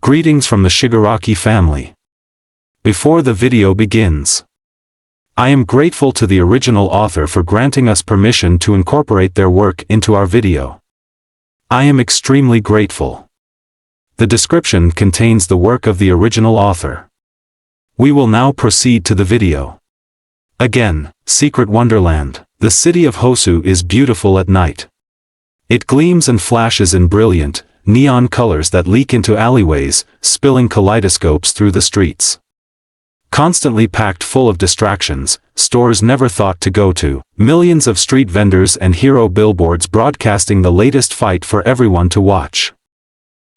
Greetings from the Shigaraki family. Before the video begins, I am grateful to the original author for granting us permission to incorporate their work into our video. I am extremely grateful. The description contains the work of the original author. We will now proceed to the video. Again, Secret Wonderland. The city of Hosu is beautiful at night. It gleams and flashes in brilliant, neon colors that leak into alleyways, spilling kaleidoscopes through the streets. Constantly packed full of distractions, stores never thought to go to, millions of street vendors and hero billboards broadcasting the latest fight for everyone to watch.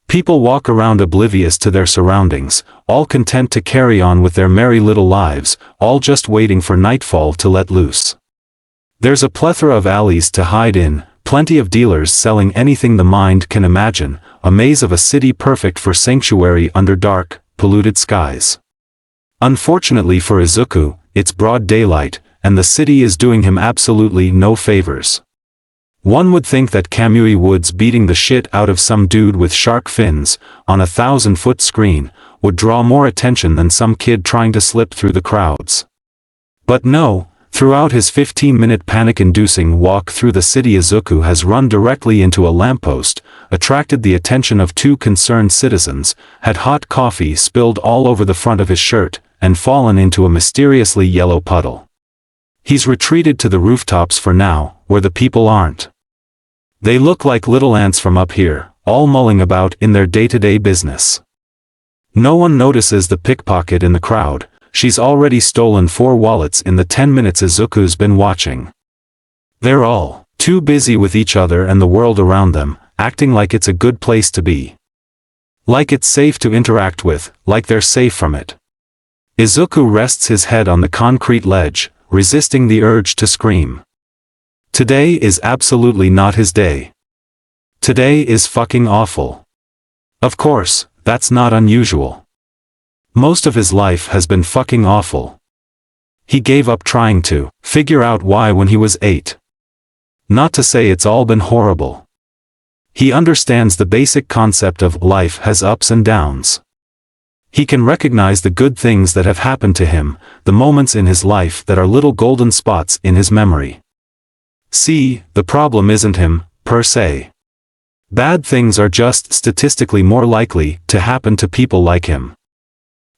People walk around oblivious to their surroundings, all content to carry on with their merry little lives, all just waiting for nightfall to let loose. There's a plethora of alleys to hide in, plenty of dealers selling anything the mind can imagine, a maze of a city perfect for sanctuary under dark, polluted skies. Unfortunately for Izuku, it's broad daylight, and the city is doing him absolutely no favors. One would think that Kamui Woods beating the shit out of some dude with shark fins, on a 1,000-foot screen, would draw more attention than some kid trying to slip through the crowds. But no, throughout his 15-minute panic-inducing walk through the city, Izuku has run directly into a lamppost, attracted the attention of two concerned citizens, had hot coffee spilled all over the front of his shirt, and fallen into a mysteriously yellow puddle. He's retreated to the rooftops for now, where the people aren't. They look like little ants from up here, all mulling about in their day-to-day business. No one notices the pickpocket in the crowd. She's already stolen 4 wallets in the 10 minutes Izuku's been watching. They're all too busy with each other and the world around them, acting like it's a good place to be. Like it's safe to interact with, like they're safe from it. Izuku rests his head on the concrete ledge, resisting the urge to scream. Today is absolutely not his day. Today is fucking awful. Of course, that's not unusual. Most of his life has been fucking awful. He gave up trying to figure out why when he was 8. Not to say it's all been horrible. He understands the basic concept of life has ups and downs. He can recognize the good things that have happened to him, the moments in his life that are little golden spots in his memory. See, the problem isn't him, per se. Bad things are just statistically more likely to happen to people like him.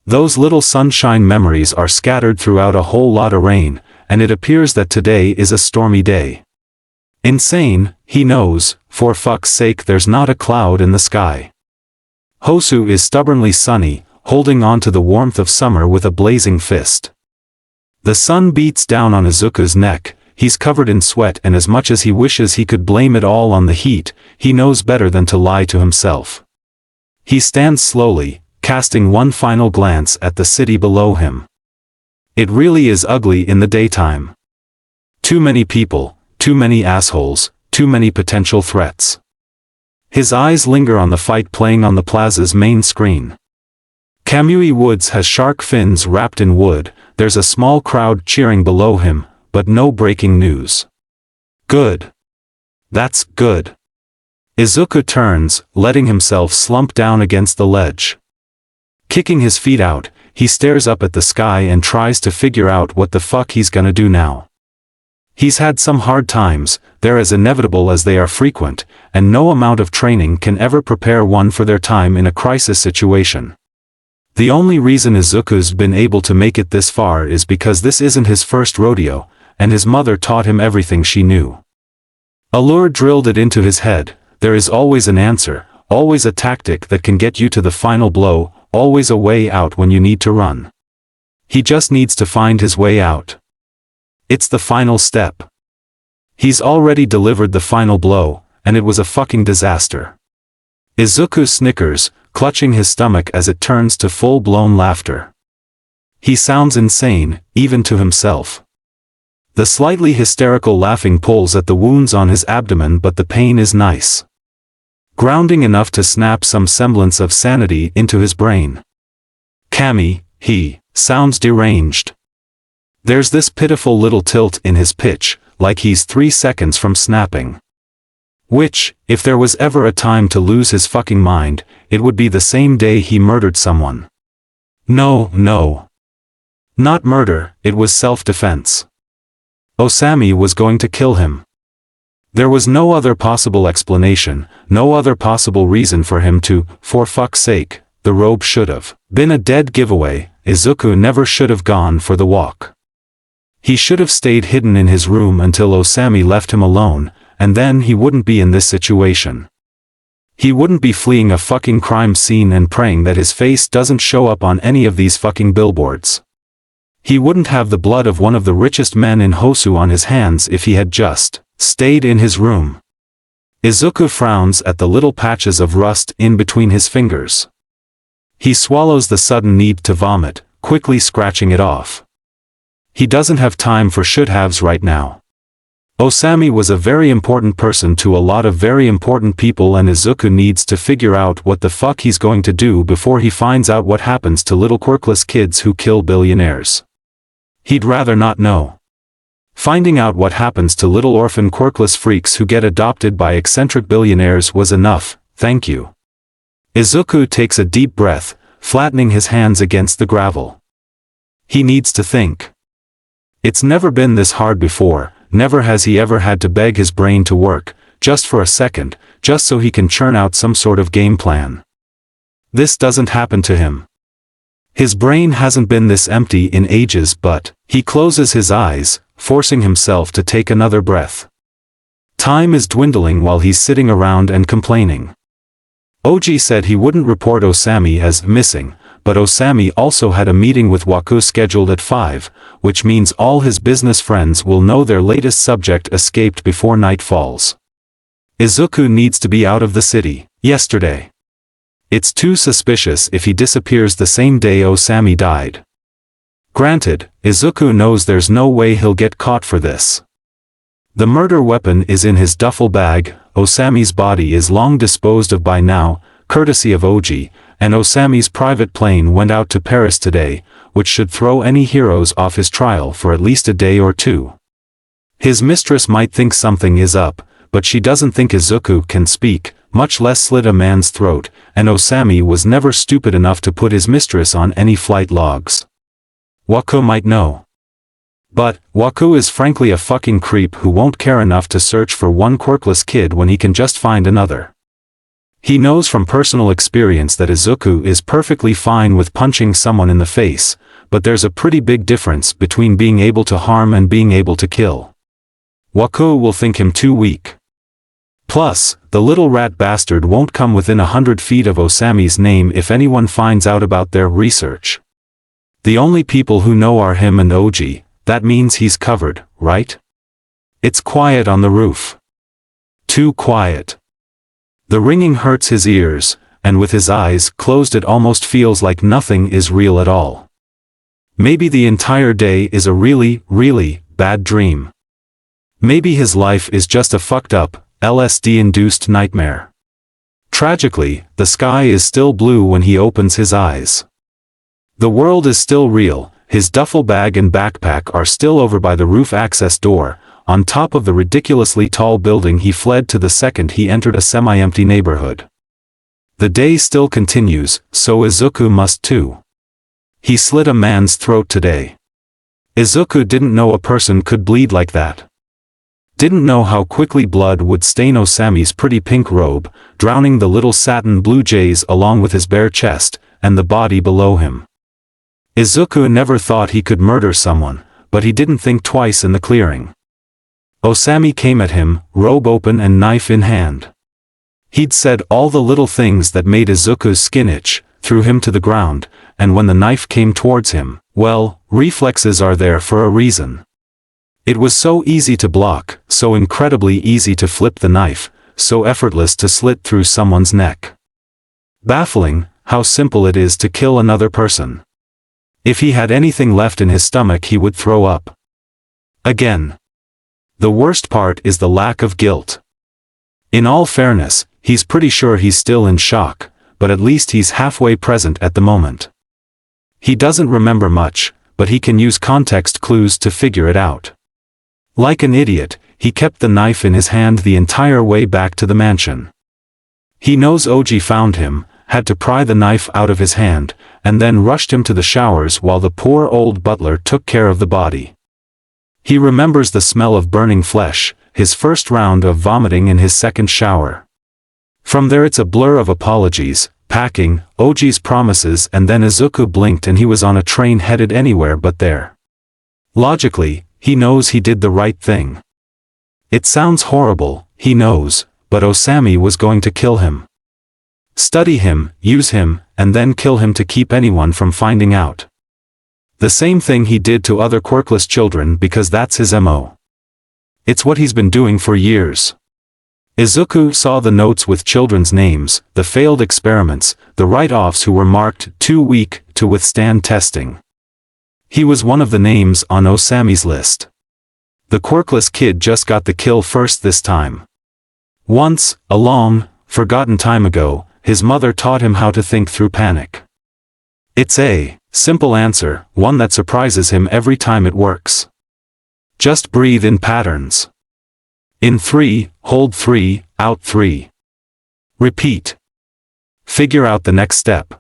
Those little sunshine memories are scattered throughout a whole lot of rain, and it appears that today is a stormy day. Insane, he knows, for fuck's sake there's not a cloud in the sky. Hosu is stubbornly sunny, holding on to the warmth of summer with a blazing fist. The sun beats down on Izuku's neck, he's covered in sweat, and as much as he wishes he could blame it all on the heat, he knows better than to lie to himself. He stands slowly, casting one final glance at the city below him. It really is ugly in the daytime. Too many people, too many assholes, too many potential threats. His eyes linger on the fight playing on the plaza's main screen. Kamui Woods has shark fins wrapped in wood, there's a small crowd cheering below him, but no breaking news. Good. That's good. Izuku turns, letting himself slump down against the ledge. Kicking his feet out, he stares up at the sky and tries to figure out what the fuck he's gonna do now. He's had some hard times, they're as inevitable as they are frequent, and no amount of training can ever prepare one for their time in a crisis situation. The only reason Izuku's been able to make it this far is because this isn't his first rodeo, and his mother taught him everything she knew. Allure drilled it into his head, there is always an answer, always a tactic that can get you to the final blow, always a way out when you need to run. He just needs to find his way out. It's the final step. He's already delivered the final blow, and it was a fucking disaster. Izuku snickers, clutching his stomach as it turns to full-blown laughter. He sounds insane, even to himself. The slightly hysterical laughing pulls at the wounds on his abdomen, but the pain is nice. Grounding enough to snap some semblance of sanity into his brain. Kami, he sounds deranged. There's this pitiful little tilt in his pitch, like he's 3 seconds from snapping. Which, if there was ever a time to lose his fucking mind, it would be the same day he murdered someone. No. Not murder, it was self-defense. Osami was going to kill him. There was no other possible explanation, no other possible reason for him to, for fuck's sake, the robe should have been a dead giveaway. Izuku never should have gone for the walk. He should have stayed hidden in his room until Osami left him alone, and then he wouldn't be in this situation. He wouldn't be fleeing a fucking crime scene and praying that his face doesn't show up on any of these fucking billboards. He wouldn't have the blood of one of the richest men in Hosu on his hands if he had just stayed in his room. Izuku frowns at the little patches of rust in between his fingers. He swallows the sudden need to vomit, quickly scratching it off. He doesn't have time for should-haves right now. Osami was a very important person to a lot of very important people, and Izuku needs to figure out what the fuck he's going to do before he finds out what happens to little quirkless kids who kill billionaires. He'd rather not know. Finding out what happens to little orphan quirkless freaks who get adopted by eccentric billionaires was enough, thank you. Izuku takes a deep breath, flattening his hands against the gravel. He needs to think. It's never been this hard before, never has he ever had to beg his brain to work, just for a second, just so he can churn out some sort of game plan. This doesn't happen to him. His brain hasn't been this empty in ages, but he closes his eyes, forcing himself to take another breath. Time is dwindling while he's sitting around and complaining. Oji said he wouldn't report Osami as missing, but Osami also had a meeting with Waku scheduled at 5, which means all his business friends will know their latest subject escaped before night falls. Izuku needs to be out of the city, yesterday. It's too suspicious if he disappears the same day Osami died. Granted, Izuku knows there's no way he'll get caught for this. The murder weapon is in his duffel bag, Osami's body is long disposed of by now, courtesy of Oji, and Osami's private plane went out to Paris today, which should throw any heroes off his trial for at least a day or two. His mistress might think something is up, but she doesn't think Izuku can speak, much less slit a man's throat, and Osami was never stupid enough to put his mistress on any flight logs. Waku might know. But, Waku is frankly a fucking creep who won't care enough to search for one quirkless kid when he can just find another. He knows from personal experience that Izuku is perfectly fine with punching someone in the face, but there's a pretty big difference between being able to harm and being able to kill. Waku will think him too weak. Plus, the little rat bastard won't come within 100 feet of Osami's name if anyone finds out about their research. The only people who know are him and Oji. That means he's covered, right? It's quiet on the roof. Too quiet. The ringing hurts his ears, and with his eyes closed it almost feels like nothing is real at all. Maybe the entire day is a really, really bad dream. Maybe his life is just a fucked up, LSD-induced nightmare. Tragically, the sky is still blue when he opens his eyes. The world is still real. His duffel bag and backpack are still over by the roof access door, on top of the ridiculously tall building he fled to the second he entered a semi-empty neighborhood. The day still continues, so Izuku must too. He slit a man's throat today. Izuku didn't know a person could bleed like that. Didn't know how quickly blood would stain Osami's pretty pink robe, drowning the little satin blue jays along with his bare chest, and the body below him. Izuku never thought he could murder someone, but he didn't think twice in the clearing. Osami came at him, robe open and knife in hand. He'd said all the little things that made Izuku's skin itch, threw him to the ground, and when the knife came towards him, well, reflexes are there for a reason. It was so easy to block, so incredibly easy to flip the knife, so effortless to slit through someone's neck. Baffling, how simple it is to kill another person. If he had anything left in his stomach he would throw up. Again. The worst part is the lack of guilt. In all fairness, he's pretty sure he's still in shock, but at least he's halfway present at the moment. He doesn't remember much, but he can use context clues to figure it out. Like an idiot, he kept the knife in his hand the entire way back to the mansion. He knows Oji found him, had to pry the knife out of his hand, and then rushed him to the showers while the poor old butler took care of the body. He remembers the smell of burning flesh, his first round of vomiting in his second shower. From there it's a blur of apologies, packing, Oji's promises, and then Izuku blinked and he was on a train headed anywhere but there. Logically, he knows he did the right thing. It sounds horrible, he knows, but Osami was going to kill him. Study him, use him, and then kill him to keep anyone from finding out. The same thing he did to other quirkless children because that's his MO. It's what he's been doing for years. Izuku saw the notes with children's names, the failed experiments, the write-offs who were marked too weak to withstand testing. He was one of the names on Osami's list. The quirkless kid just got the kill first this time. Once, a long, forgotten time ago, his mother taught him how to think through panic. It's a simple answer, one that surprises him every time it works. Just breathe in patterns. In 3, hold 3, out 3. Repeat. Figure out the next step.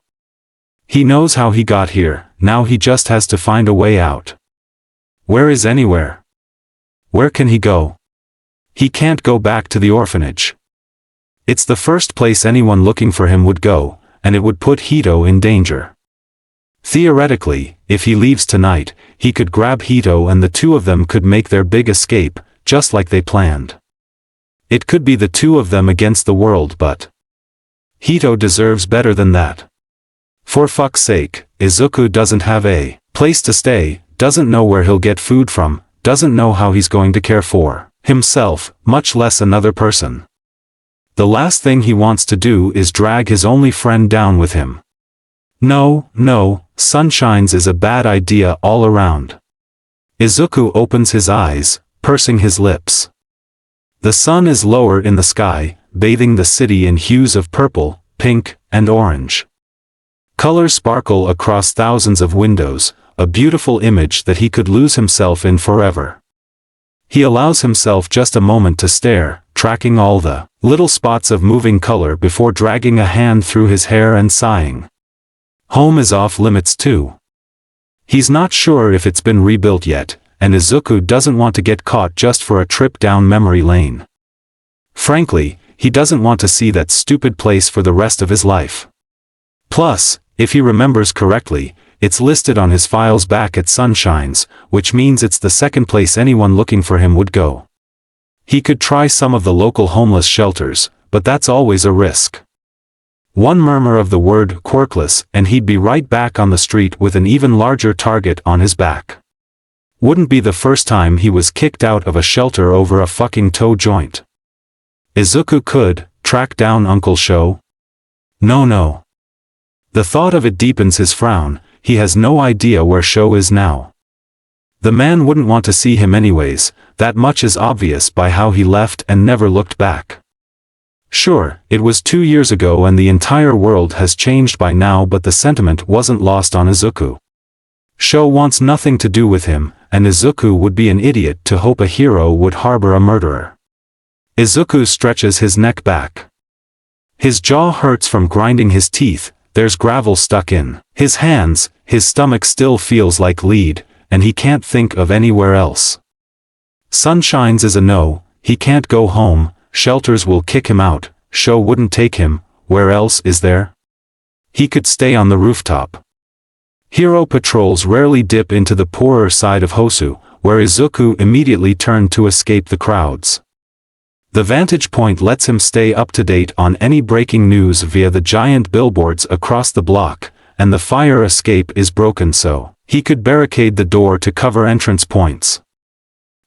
He knows how he got here, now he just has to find a way out. Where is anywhere? Where can he go? He can't go back to the orphanage. It's the first place anyone looking for him would go, and it would put Hito in danger. Theoretically, if he leaves tonight, he could grab Hito and the two of them could make their big escape, just like they planned. It could be the two of them against the world, but Hito deserves better than that. For fuck's sake, Izuku doesn't have a place to stay, doesn't know where he'll get food from, doesn't know how he's going to care for himself, much less another person. The last thing he wants to do is drag his only friend down with him. No, Sunshines is a bad idea all around. Izuku opens his eyes, pursing his lips. The sun is lower in the sky, bathing the city in hues of purple, pink, and orange. Colors sparkle across thousands of windows, a beautiful image that he could lose himself in forever. He allows himself just a moment to stare, tracking all the little spots of moving color before dragging a hand through his hair and sighing. Home is off limits too. He's not sure if it's been rebuilt yet, and Izuku doesn't want to get caught just for a trip down memory lane. Frankly, he doesn't want to see that stupid place for the rest of his life. Plus, if he remembers correctly, it's listed on his files back at Sunshines, which means it's the second place anyone looking for him would go. He could try some of the local homeless shelters, but that's always a risk. One murmur of the word quirkless and he'd be right back on the street with an even larger target on his back. Wouldn't be the first time he was kicked out of a shelter over a fucking toe joint. Izuku could track down Uncle Sho. No. The thought of it deepens his frown. He has no idea where Sho is now. The man wouldn't want to see him anyways, that much is obvious by how he left and never looked back. Sure, it was 2 years ago and the entire world has changed by now, but the sentiment wasn't lost on Izuku. Sho wants nothing to do with him, and Izuku would be an idiot to hope a hero would harbor a murderer. Izuku stretches his neck back. His jaw hurts from grinding his teeth, there's gravel stuck in his hands, his stomach still feels like lead, and he can't think of anywhere else. Sunshines is a no, he can't go home, shelters will kick him out, Sho wouldn't take him, where else is there? He could stay on the rooftop. Hero patrols rarely dip into the poorer side of Hosu, where Izuku immediately turned to escape the crowds. The vantage point lets him stay up to date on any breaking news via the giant billboards across the block, and the fire escape is broken so he could barricade the door to cover entrance points.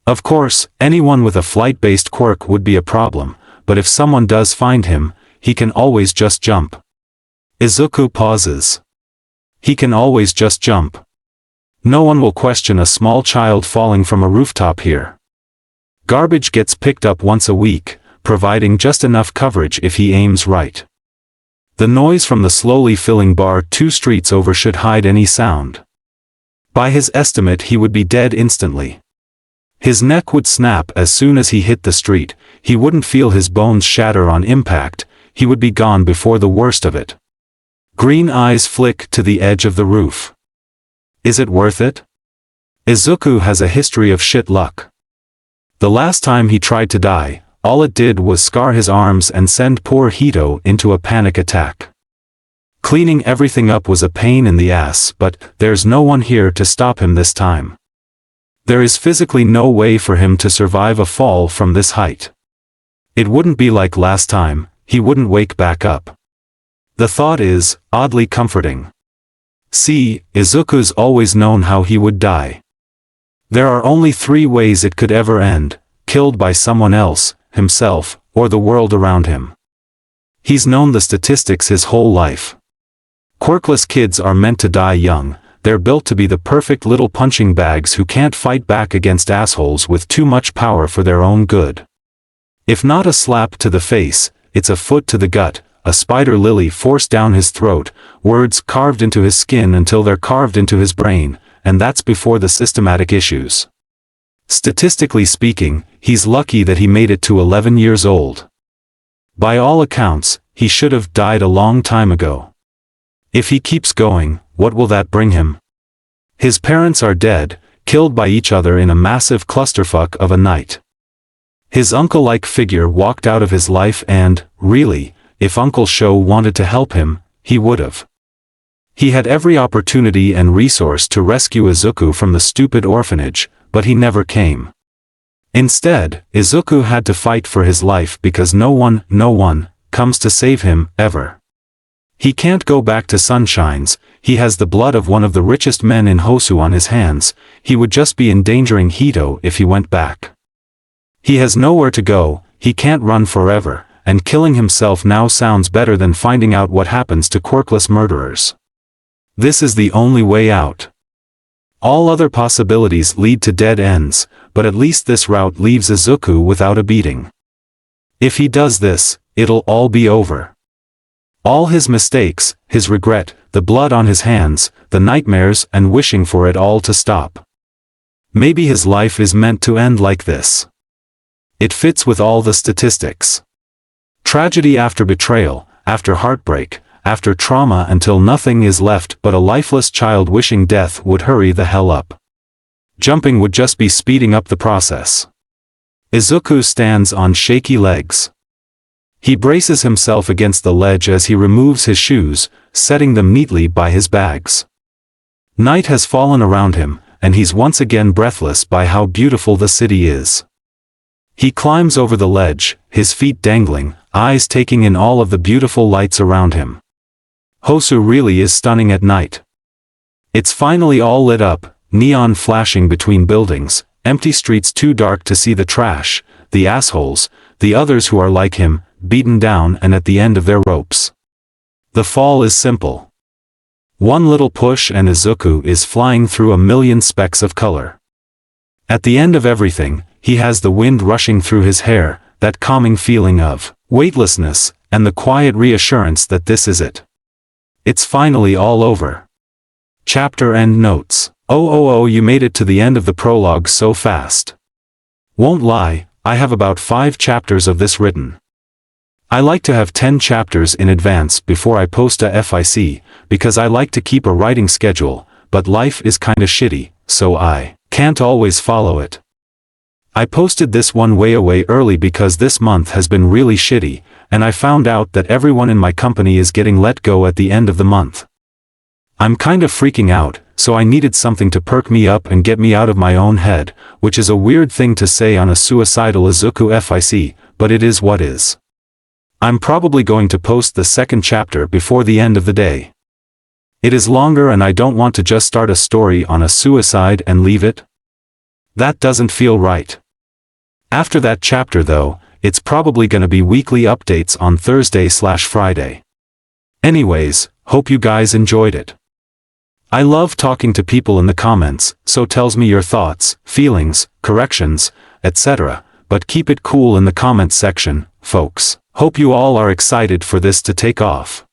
Of course, anyone with a flight-based quirk would be a problem, but if someone does find him, he can always just jump. Izuku pauses. He can always just jump. No one will question a small child falling from a rooftop here. Garbage gets picked up once a week, providing just enough coverage if he aims right. The noise from the slowly filling bar 2 streets over should hide any sound. By his estimate he would be dead instantly. His neck would snap as soon as he hit the street, he wouldn't feel his bones shatter on impact, he would be gone before the worst of it. Green eyes flick to the edge of the roof. Is it worth it? Izuku has a history of shit luck. The last time he tried to die, all it did was scar his arms and send poor Hito into a panic attack. Cleaning everything up was a pain in the ass, but there's no one here to stop him this time. There is physically no way for him to survive a fall from this height. It wouldn't be like last time, he wouldn't wake back up. The thought is oddly comforting. See, Izuku's always known how he would die. There are only 3 ways it could ever end: killed by someone else, himself, or the world around him. He's known the statistics his whole life. Quirkless kids are meant to die young, they're built to be the perfect little punching bags who can't fight back against assholes with too much power for their own good. If not a slap to the face, it's a foot to the gut, a spider lily forced down his throat, words carved into his skin until they're carved into his brain, and that's before the systematic issues. Statistically speaking, he's lucky that he made it to 11 years old. By all accounts, he should have died a long time ago. If he keeps going, what will that bring him? His parents are dead, killed by each other in a massive clusterfuck of a night. His uncle-like figure walked out of his life and, really, if Uncle Sho wanted to help him, he would've. He had every opportunity and resource to rescue Izuku from the stupid orphanage, but he never came. Instead, Izuku had to fight for his life because no one, comes to save him, ever. He can't go back to Sunshine's, he has the blood of one of the richest men in Hosu on his hands, he would just be endangering Hito if he went back. He has nowhere to go, he can't run forever, and killing himself now sounds better than finding out what happens to quirkless murderers. This is the only way out. All other possibilities lead to dead ends, but at least this route leaves Izuku without a beating. If he does this, it'll all be over. All his mistakes, his regret, the blood on his hands, the nightmares and wishing for it all to stop. Maybe his life is meant to end like this. It fits with all the statistics. Tragedy after betrayal, after heartbreak, after trauma until nothing is left but a lifeless child wishing death would hurry the hell up. Jumping would just be speeding up the process. Izuku stands on shaky legs. He braces himself against the ledge as he removes his shoes, setting them neatly by his bags. Night has fallen around him, and he's once again breathless by how beautiful the city is. He climbs over the ledge, his feet dangling, eyes taking in all of the beautiful lights around him. Hosu really is stunning at night. It's finally all lit up, neon flashing between buildings, empty streets too dark to see the trash, the assholes, the others who are like him, beaten down and at the end of their ropes. The fall is simple. One little push and Izuku is flying through a million specks of color. At the end of everything, he has the wind rushing through his hair, that calming feeling of weightlessness, and the quiet reassurance that this is it. It's finally all over. Chapter end notes. Oh, you made it to the end of the prologue so fast. Won't lie, I have about 5 chapters of this written. I like to have 10 chapters in advance before I post a FIC, because I like to keep a writing schedule, but life is kinda shitty, so I can't always follow it. I posted this one way early because this month has been really shitty, and I found out that everyone in my company is getting let go at the end of the month. I'm kinda freaking out, so I needed something to perk me up and get me out of my own head, which is a weird thing to say on a suicidal Izuku FIC, but it is what is. I'm probably going to post the 2nd chapter before the end of the day. It is longer and I don't want to just start a story on a suicide and leave it. That doesn't feel right. After that chapter though, it's probably gonna be weekly updates on Thursday/Friday. Anyways, hope you guys enjoyed it. I love talking to people in the comments, so tells me your thoughts, feelings, corrections, etc., but keep it cool in the comments section, folks. Hope you all are excited for this to take off.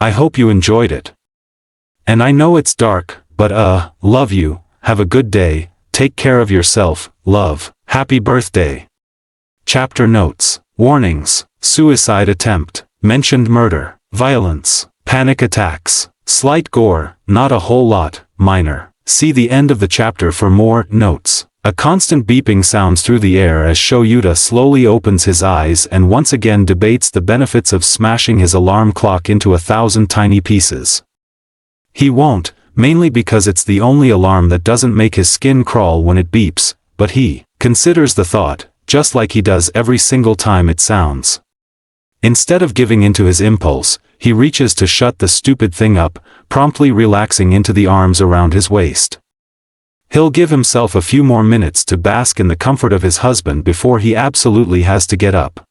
I hope you enjoyed it. And I know it's dark, but love you, have a good day, take care of yourself, love, happy birthday. Chapter notes. Warnings. Suicide attempt. Mentioned murder. Violence. Panic attacks. Slight gore, not a whole lot, minor. See the end of the chapter for more notes. A constant beeping sounds through the air as Shoyuta slowly opens his eyes and once again debates the benefits of smashing his alarm clock into 1,000 tiny pieces. He won't, mainly because it's the only alarm that doesn't make his skin crawl when it beeps, but he considers the thought, just like he does every single time it sounds. Instead of giving into his impulse, he reaches to shut the stupid thing up, promptly relaxing into the arms around his waist. He'll give himself a few more minutes to bask in the comfort of his husband before he absolutely has to get up.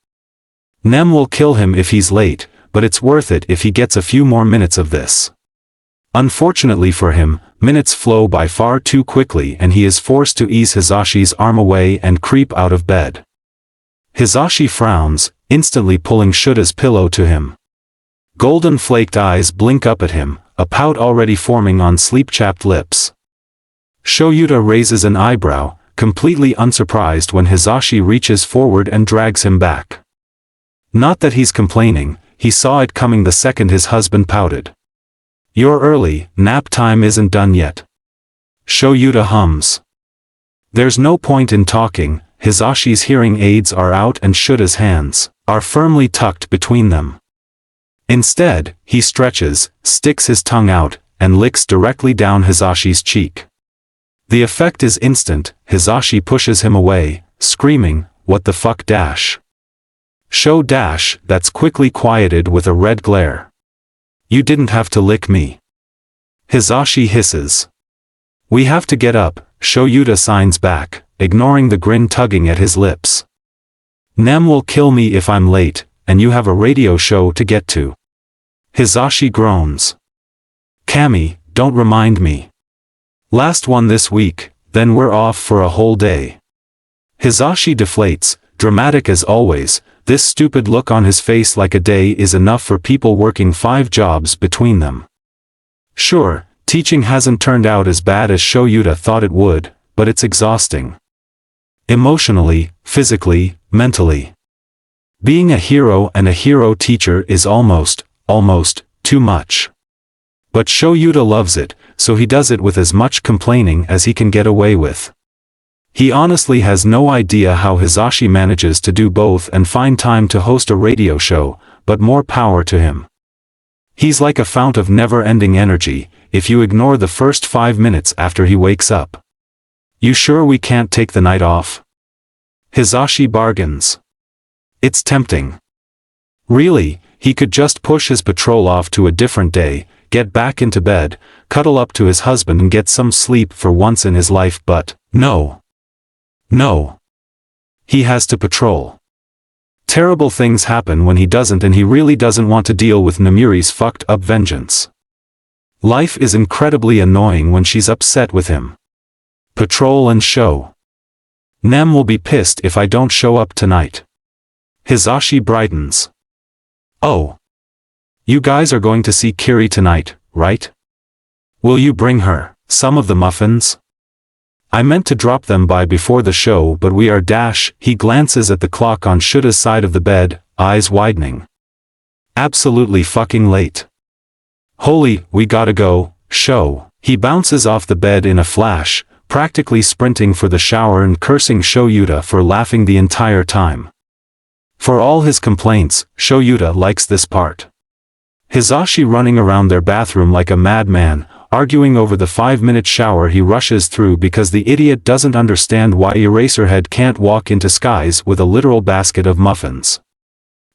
Nem will kill him if he's late, but it's worth it if he gets a few more minutes of this. Unfortunately for him, minutes flow by far too quickly and he is forced to ease Hizashi's arm away and creep out of bed. Hizashi frowns, instantly pulling Shuta's pillow to him. Golden flaked eyes blink up at him, a pout already forming on sleep-chapped lips. Shoyuta raises an eyebrow, completely unsurprised when Hizashi reaches forward and drags him back. Not that he's complaining, he saw it coming the second his husband pouted. "You're early, nap time isn't done yet." Shoyuta hums. There's no point in talking, Hizashi's hearing aids are out and Shuta's hands are firmly tucked between them. Instead, he stretches, sticks his tongue out, and licks directly down Hizashi's cheek. The effect is instant. Hizashi pushes him away, screaming, "What the fuck dash?" Show dash, that's quickly quieted with a red glare. "You didn't have to lick me." Hizashi hisses. "We have to get up," Shoyuta signs back, ignoring the grin tugging at his lips. "Nem will kill me if I'm late, and you have a radio show to get to." Hizashi groans. "Kami, don't remind me. Last one this week, then we're off for a whole day." Hizashi deflates, dramatic as always. This stupid look on his face like a day is enough for people working 5 jobs between them. Sure, teaching hasn't turned out as bad as Shoyuta thought it would, but it's exhausting. Emotionally, physically, mentally. Being a hero and a hero teacher is almost, too much. But Shoyuta loves it, so he does it with as much complaining as he can get away with. He honestly has no idea how Hizashi manages to do both and find time to host a radio show, but more power to him. He's like a fount of never-ending energy, if you ignore the first 5 minutes after he wakes up. "You sure we can't take the night off?" Hizashi bargains. It's tempting. Really, he could just push his patrol off to a different day, get back into bed, cuddle up to his husband and get some sleep for once in his life, but no. No. He has to patrol. Terrible things happen when he doesn't and he really doesn't want to deal with Namiri's fucked up vengeance. Life is incredibly annoying when she's upset with him. Patrol and show. Nem will be pissed if I don't show up tonight. Hizashi brightens. "Oh. You guys are going to see Kiri tonight, right? Will you bring her some of the muffins? I meant to drop them by before the show but we are dash." He glances at the clock on Shuta's side of the bed, eyes widening. "Absolutely fucking late. Holy, we gotta go, show." He bounces off the bed in a flash, practically sprinting for the shower and cursing Shoyuta for laughing the entire time. For all his complaints, Shoyuta likes this part. Hizashi running around their bathroom like a madman, arguing over the 5-minute shower he rushes through because the idiot doesn't understand why Eraserhead can't walk into skies with a literal basket of muffins.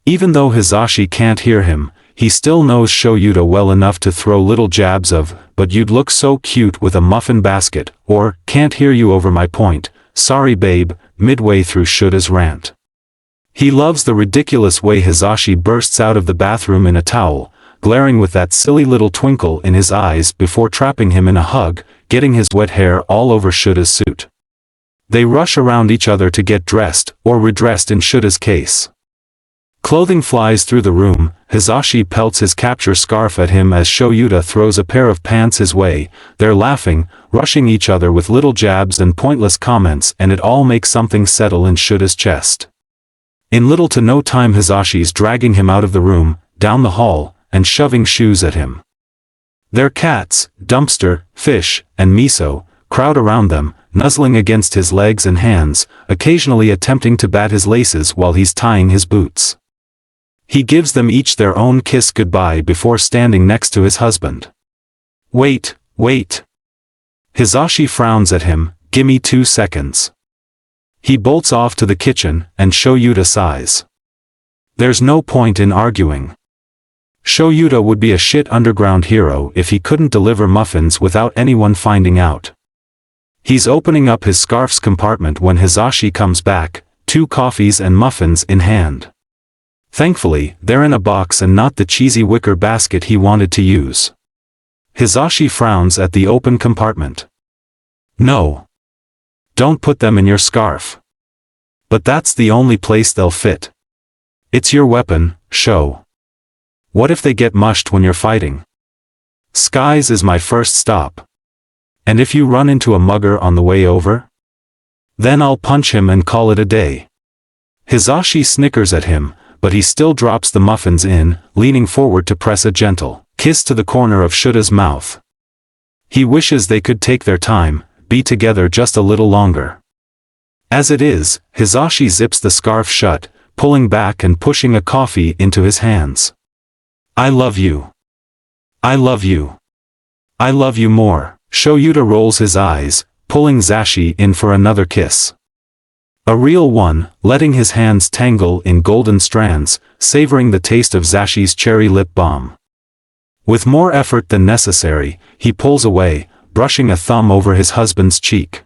Even though Hizashi can't hear him, he still knows Shoyuta well enough to throw little jabs of, "But you'd look so cute with a muffin basket," or, "Can't hear you over my point, sorry babe," midway through Shuta's rant. He loves the ridiculous way Hizashi bursts out of the bathroom in a towel, glaring with that silly little twinkle in his eyes before trapping him in a hug, getting his wet hair all over Shuta's suit. They rush around each other to get dressed, or redressed in Shuta's case. Clothing flies through the room. Hizashi pelts his capture scarf at him as Shoyuta throws a pair of pants his way. They're laughing, rushing each other with little jabs and pointless comments, and it all makes something settle in Shuta's chest. In little to no time Hizashi's dragging him out of the room, down the hall, and shoving shoes at him. Their cats, Dumpster, Fish, and Miso, crowd around them, nuzzling against his legs and hands, occasionally attempting to bat his laces while he's tying his boots. He gives them each their own kiss goodbye before standing next to his husband. Wait, wait. Hizashi frowns at him, gimme 2 seconds. He bolts off to the kitchen, and Shoyuta sighs. There's no point in arguing. Shoyuta would be a shit underground hero if he couldn't deliver muffins without anyone finding out. He's opening up his scarf's compartment when Hizashi comes back, 2 coffees and muffins in hand. Thankfully, they're in a box and not the cheesy wicker basket he wanted to use. Hizashi frowns at the open compartment. No. Don't put them in your scarf. But that's the only place they'll fit. It's your weapon, Sho. What if they get mushed when you're fighting? Skies is my first stop. And if you run into a mugger on the way over? Then I'll punch him and call it a day. Hizashi snickers at him, but he still drops the muffins in, leaning forward to press a gentle kiss to the corner of Shuta's mouth. He wishes they could take their time, be together just a little longer. As it is, Hizashi zips the scarf shut, pulling back and pushing a coffee into his hands. I love you. I love you. I love you more. Shoyuta rolls his eyes, pulling Zashi in for another kiss. A real one, letting his hands tangle in golden strands, savoring the taste of Zashi's cherry lip balm. With more effort than necessary, he pulls away, brushing a thumb over his husband's cheek.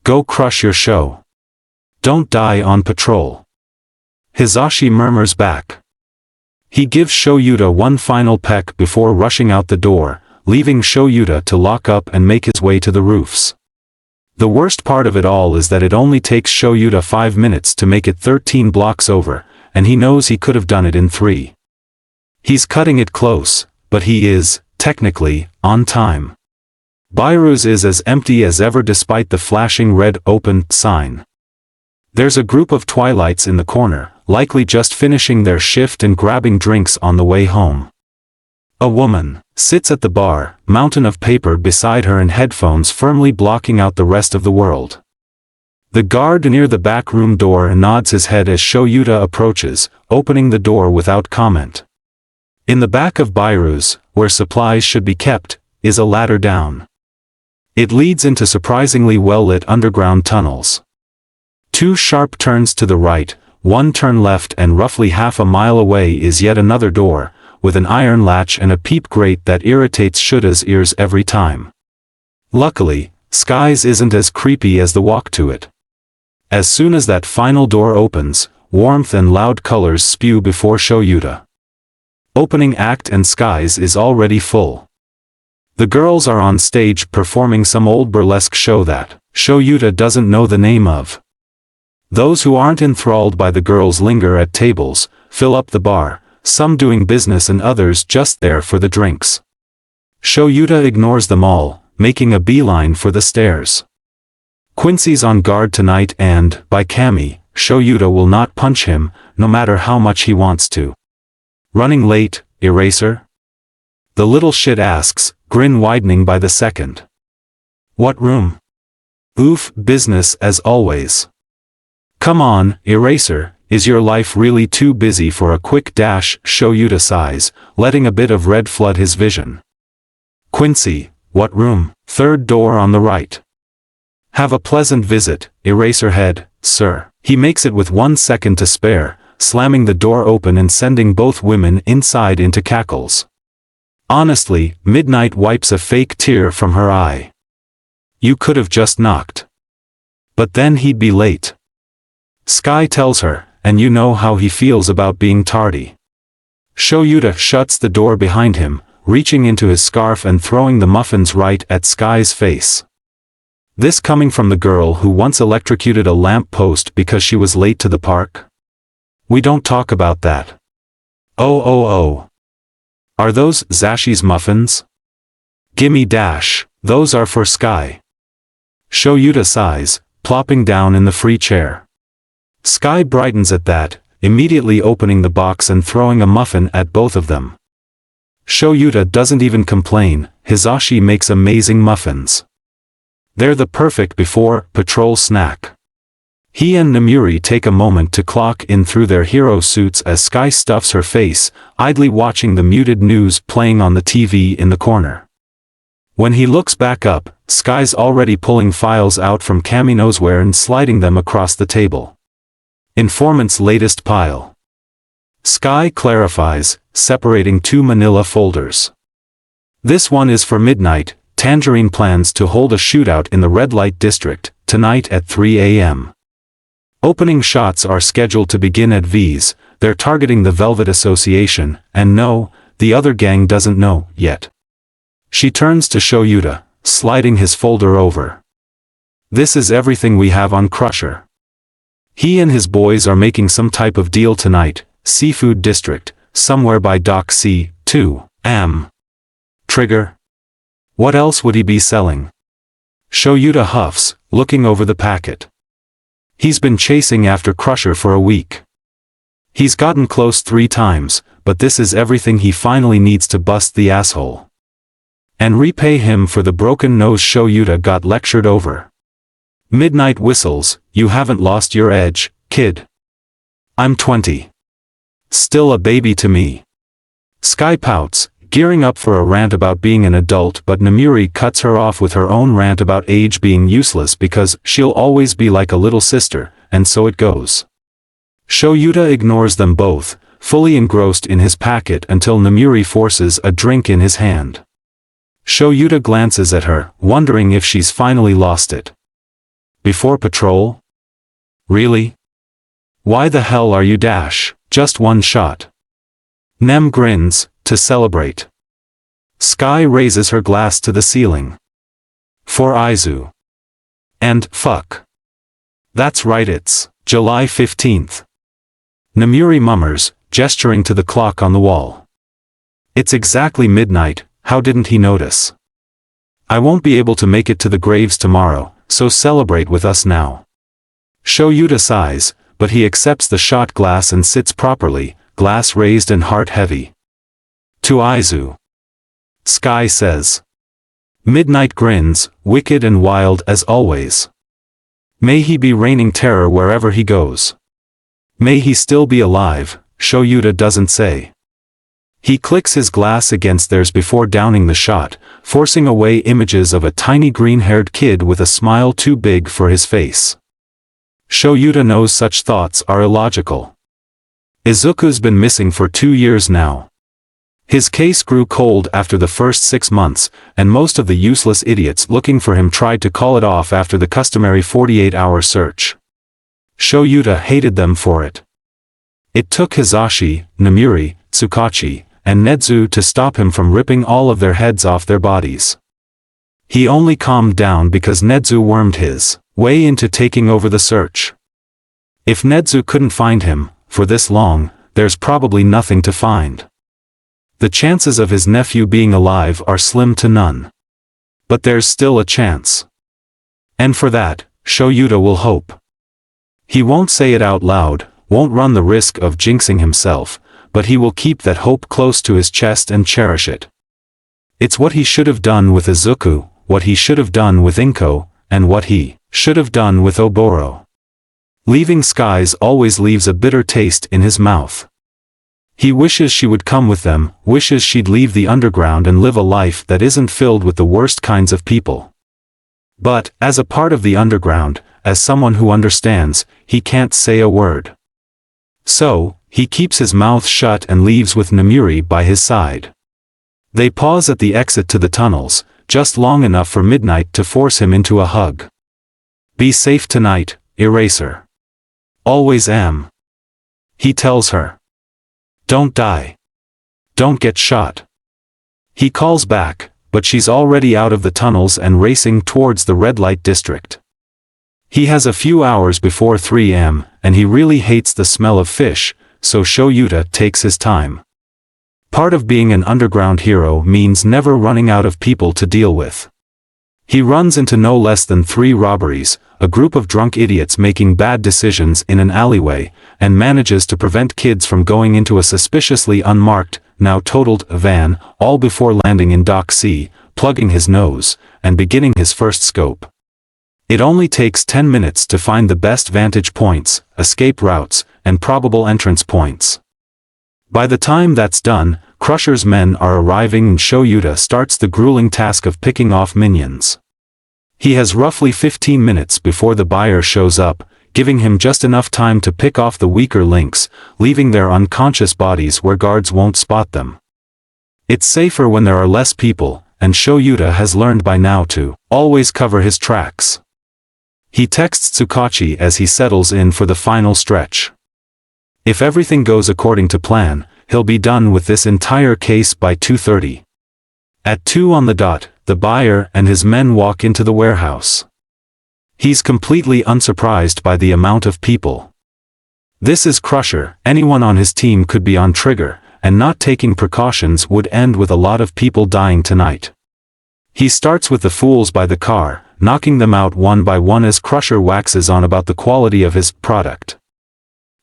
Go crush your show. Don't die on patrol. Hizashi murmurs back. He gives Shoyuta one final peck before rushing out the door, leaving Shoyuta to lock up and make his way to the roofs. The worst part of it all is that it only takes Shoyuta 5 minutes to make it 13 blocks over, and he knows he could have done it in 3. He's cutting it close, but he is, technically, on time. Bairu's is as empty as ever despite the flashing red open sign. There's a group of Twilights in the corner, likely just finishing their shift and grabbing drinks on the way home. A woman sits at the bar, mountain of paper beside her and headphones firmly blocking out the rest of the world. The guard near the back room door nods his head as Shoyuta approaches, opening the door without comment. In the back of Bairu's, where supplies should be kept, is a ladder down. It leads into surprisingly well-lit underground tunnels. 2 sharp turns to the right, 1 turn left, and roughly half a mile away is yet another door, with an iron latch and a peep grate that irritates Shuta's ears every time. Luckily, Skies isn't as creepy as the walk to it. As soon as that final door opens, warmth and loud colors spew before Shoyuta. Opening act and Skies is already full. The girls are on stage performing some old burlesque show that Shoyuta doesn't know the name of. Those who aren't enthralled by the girls linger at tables, fill up the bar, some doing business and others just there for the drinks. Shoyuta ignores them all, making a beeline for the stairs. Quincy's on guard tonight and, by Kami, Shoyuta will not punch him, no matter how much he wants to. Running late, Eraser? The little shit asks, grin widening by the second. What room? Oof, business as always. Come on, Eraser, is your life really too busy for a quick dash? Shoyuta sighs, letting a bit of red flood his vision. Quincy, what room? 3rd door on the right. Have a pleasant visit, Eraserhead, sir. He makes it with 1 second to spare, slamming the door open and sending both women inside into cackles. Honestly, Midnight wipes a fake tear from her eye. You could have just knocked. But then he'd be late. Sky tells her, and you know how he feels about being tardy. Shoyuta shuts the door behind him, reaching into his scarf and throwing the muffins right at Sky's face. This coming from the girl who once electrocuted a lamp post because she was late to the park? We don't talk about that. Oh. Are those Zashi's muffins? Gimme dash, those are for Sky. Shoyuta sighs, plopping down in the free chair. Sky brightens at that, immediately opening the box and throwing a muffin at both of them. Shoyuta doesn't even complain, Hizashi makes amazing muffins. They're the perfect before patrol snack. He and Namuri take a moment to clock in through their hero suits as Sky stuffs her face, idly watching the muted news playing on the TV in the corner. When he looks back up, Sky's already pulling files out from Kaminosware and sliding them across the table. Informant's latest pile. Sky clarifies, separating two manila folders. This one is for midnight. Tangerine plans to hold a shootout in the red light district, tonight at 3 a.m. Opening shots are scheduled to begin at V's, they're targeting the Velvet Association, and no, the other gang doesn't know, yet. She turns to Shoyuta, sliding his folder over. This is everything we have on Crusher. He and his boys are making some type of deal tonight, Seafood District, somewhere by Dock C, 2, am. Trigger? What else would he be selling? Shoyuta huffs, looking over the packet. He's been chasing after Crusher for a week. He's gotten close 3 times, but this is everything he finally needs to bust the asshole. And repay him for the broken nose Shoyuta got lectured over. Midnight whistles, you haven't lost your edge, kid. I'm 20. Still a baby to me. Sky pouts, gearing up for a rant about being an adult, but Namuri cuts her off with her own rant about age being useless because she'll always be like a little sister, and so it goes. Shoyuta ignores them both, fully engrossed in his packet until Namuri forces a drink in his hand. Shoyuta glances at her, wondering if she's finally lost it. Before patrol? Really? Why the hell are you dash, just one shot? Nem grins, to celebrate. Sky raises her glass to the ceiling. For Izu. And, fuck. That's right, it's July 15th. Namuri mummers, gesturing to the clock on the wall. It's exactly midnight, how didn't he notice? I won't be able to make it to the graves tomorrow, so celebrate with us now. Shoyuta sighs, but he accepts the shot glass and sits properly, glass raised and heart heavy. To Izu. Sky says. Midnight grins, wicked and wild as always. May he be raining terror wherever he goes. May he still be alive, Shoyuta doesn't say. He clicks his glass against theirs before downing the shot, forcing away images of a tiny green-haired kid with a smile too big for his face. Shoyuta knows such thoughts are illogical. Izuku's been missing for 2 years now. His case grew cold after the first 6 months, and most of the useless idiots looking for him tried to call it off after the customary 48-hour search. Shoyuta hated them for it. It took Hizashi, Namuri, Tsukachi, and Nezu to stop him from ripping all of their heads off their bodies. He only calmed down because Nezu wormed his way into taking over the search. If Nezu couldn't find him, for this long, there's probably nothing to find. The chances of his nephew being alive are slim to none. But there's still a chance. And for that, Shoyuta will hope. He won't say it out loud, won't run the risk of jinxing himself, but he will keep that hope close to his chest and cherish it. It's what he should have done with Izuku, what he should have done with Inko, and what he should have done with Oboro. Leaving Skies always leaves a bitter taste in his mouth. He wishes she would come with them, wishes she'd leave the underground and live a life that isn't filled with the worst kinds of people. But, as a part of the underground, as someone who understands, he can't say a word. So, he keeps his mouth shut and leaves with Namuri by his side. They pause at the exit to the tunnels, just long enough for midnight to force him into a hug. Be safe tonight, Eraser. Always am. He tells her. Don't die. Don't get shot. He calls back, but she's already out of the tunnels and racing towards the red light district. He has a few hours before 3 am, and he really hates the smell of fish, so Shoyuta takes his time. Part of being an underground hero means never running out of people to deal with. He runs into no less than 3 robberies, a group of drunk idiots making bad decisions in an alleyway, and manages to prevent kids from going into a suspiciously unmarked, now totaled, van, all before landing in Dock C, plugging his nose, and beginning his first scope. It only takes 10 minutes to find the best vantage points, escape routes, and probable entrance points. By the time that's done, Crusher's men are arriving and Shoyuta starts the grueling task of picking off minions. He has roughly 15 minutes before the buyer shows up, giving him just enough time to pick off the weaker links, leaving their unconscious bodies where guards won't spot them. It's safer when there are less people, and Shoyuta has learned by now to always cover his tracks. He texts Tsukachi as he settles in for the final stretch. If everything goes according to plan, he'll be done with this entire case by 2:30. At 2 on the dot, the buyer and his men walk into the warehouse. He's completely unsurprised by the amount of people. This is Crusher, anyone on his team could be on trigger, and not taking precautions would end with a lot of people dying tonight. He starts with the fools by the car, knocking them out one by one as Crusher waxes on about the quality of his product.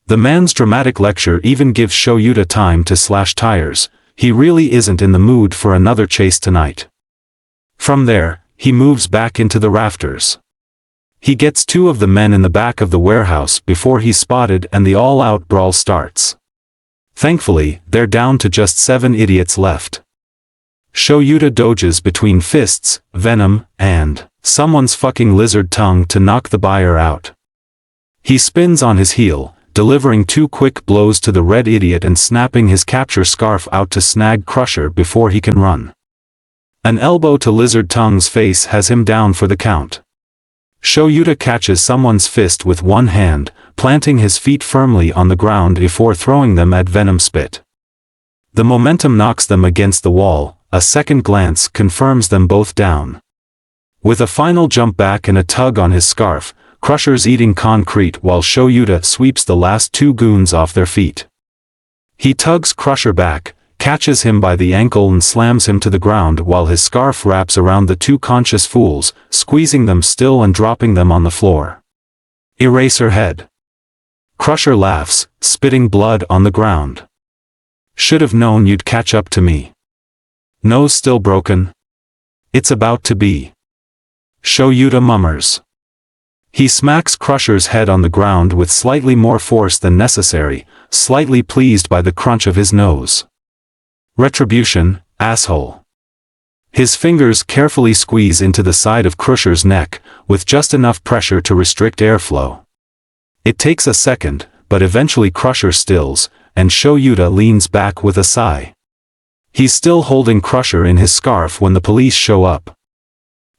The man's dramatic lecture even gives Shoyuta time to slash tires. He really isn't in the mood for another chase tonight. From there, he moves back into the rafters. He gets 2 of the men in the back of the warehouse before he's spotted and the all-out brawl starts. Thankfully, they're down to just 7 idiots left. Shoyuta dodges between fists, venom, and someone's fucking lizard tongue to knock the buyer out. He spins on his heel, delivering 2 quick blows to the red idiot and snapping his capture scarf out to snag Crusher before he can run. An elbow to Lizard Tongue's face has him down for the count. Shoyuta catches someone's fist with one hand, planting his feet firmly on the ground before throwing them at Venom Spit. The momentum knocks them against the wall, a second glance confirms them both down. With a final jump back and a tug on his scarf, Crusher's eating concrete while Shoyuta sweeps the last 2 goons off their feet. He tugs Crusher back, catches him by the ankle and slams him to the ground while his scarf wraps around the 2 conscious fools, squeezing them still and dropping them on the floor. Eraser head. Crusher laughs, spitting blood on the ground. Should have known you'd catch up to me. Nose still broken? It's about to be. Shoyuta mummers. He smacks Crusher's head on the ground with slightly more force than necessary, slightly pleased by the crunch of his nose. Retribution, asshole. His fingers carefully squeeze into the side of Crusher's neck, with just enough pressure to restrict airflow. It takes a second, but eventually Crusher stills, and Shoyuta leans back with a sigh. He's still holding Crusher in his scarf when the police show up.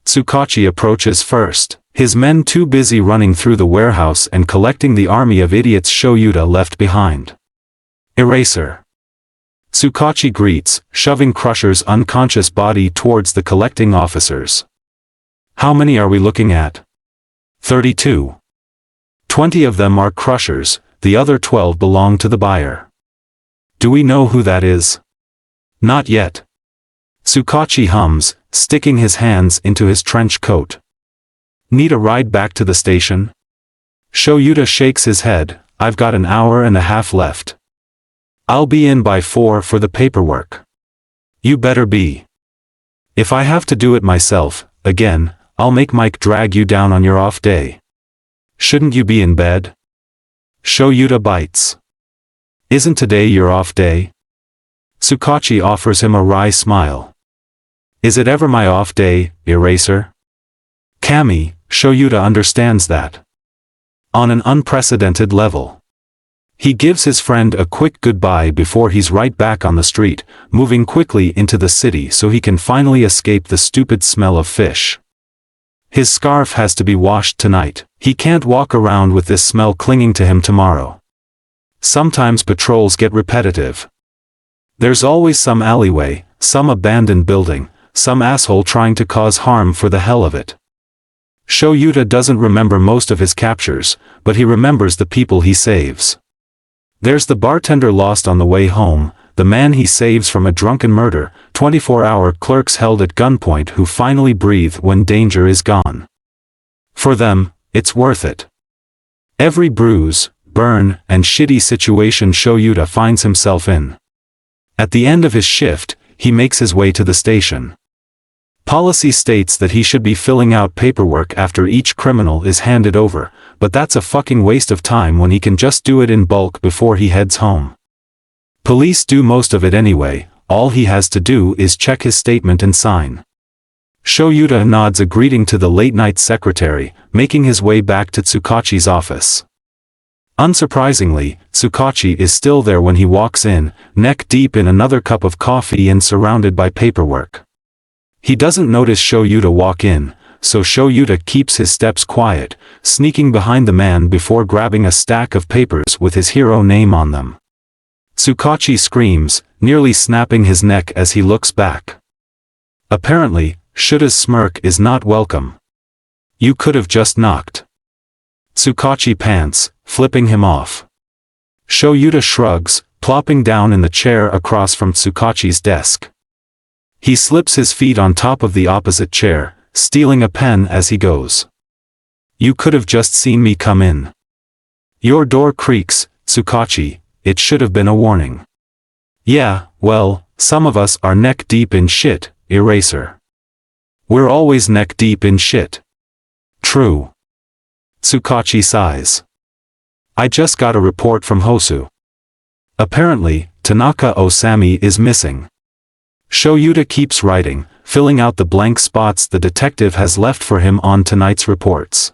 Tsukachi approaches first, his men too busy running through the warehouse and collecting the army of idiots Shoyuta left behind. Eraser. Tsukachi greets, shoving Crusher's unconscious body towards the collecting officers. How many are we looking at? 32. 20 of them are Crushers, the other 12 belong to the buyer. Do we know who that is? Not yet. Tsukachi hums, sticking his hands into his trench coat. Need a ride back to the station? Shoyuta shakes his head, I've got an hour and a half left. I'll be in by 4 for the paperwork. You better be. If I have to do it myself, again, I'll make Mike drag you down on your off day. Shouldn't you be in bed? Shoyuta bites. Isn't today your off day? Tsukachi offers him a wry smile. Is it ever my off day, Eraser? Kami, Shoyuta understands that. On an unprecedented level. He gives his friend a quick goodbye before he's right back on the street, moving quickly into the city so he can finally escape the stupid smell of fish. His scarf has to be washed tonight. He can't walk around with this smell clinging to him tomorrow. Sometimes patrols get repetitive. There's always some alleyway, some abandoned building, some asshole trying to cause harm for the hell of it. Yuta doesn't remember most of his captures, but he remembers the people he saves. There's the bartender lost on the way home, the man he saves from a drunken murder, 24-hour clerks held at gunpoint who finally breathe when danger is gone. For them, it's worth it. Every bruise, burn, and shitty situation Yuta finds himself in. At the end of his shift, he makes his way to the station. Policy states that he should be filling out paperwork after each criminal is handed over, but that's a fucking waste of time when he can just do it in bulk before he heads home. Police do most of it anyway, all he has to do is check his statement and sign. Yuta nods a greeting to the late-night secretary, making his way back to Tsukachi's office. Unsurprisingly, Tsukachi is still there when he walks in, neck deep in another cup of coffee and surrounded by paperwork. He doesn't notice Yuta walk in, so Yuta keeps his steps quiet, sneaking behind the man before grabbing a stack of papers with his hero name on them. Tsukachi screams, nearly snapping his neck as he looks back. Apparently, Yuta's smirk is not welcome. You could have just knocked. Tsukachi pants, flipping him off. Yuta shrugs, plopping down in the chair across from Tsukachi's desk. He slips his feet on top of the opposite chair, stealing a pen as he goes. You could have just seen me come in. Your door creaks, Tsukachi, it should have been a warning. Yeah, well, some of us are neck deep in shit, Eraser. We're always neck deep in shit. True. Tsukachi sighs. I just got a report from Hosu. Apparently, Tanaka Osami is missing. Yuta keeps writing, filling out the blank spots the detective has left for him on tonight's reports.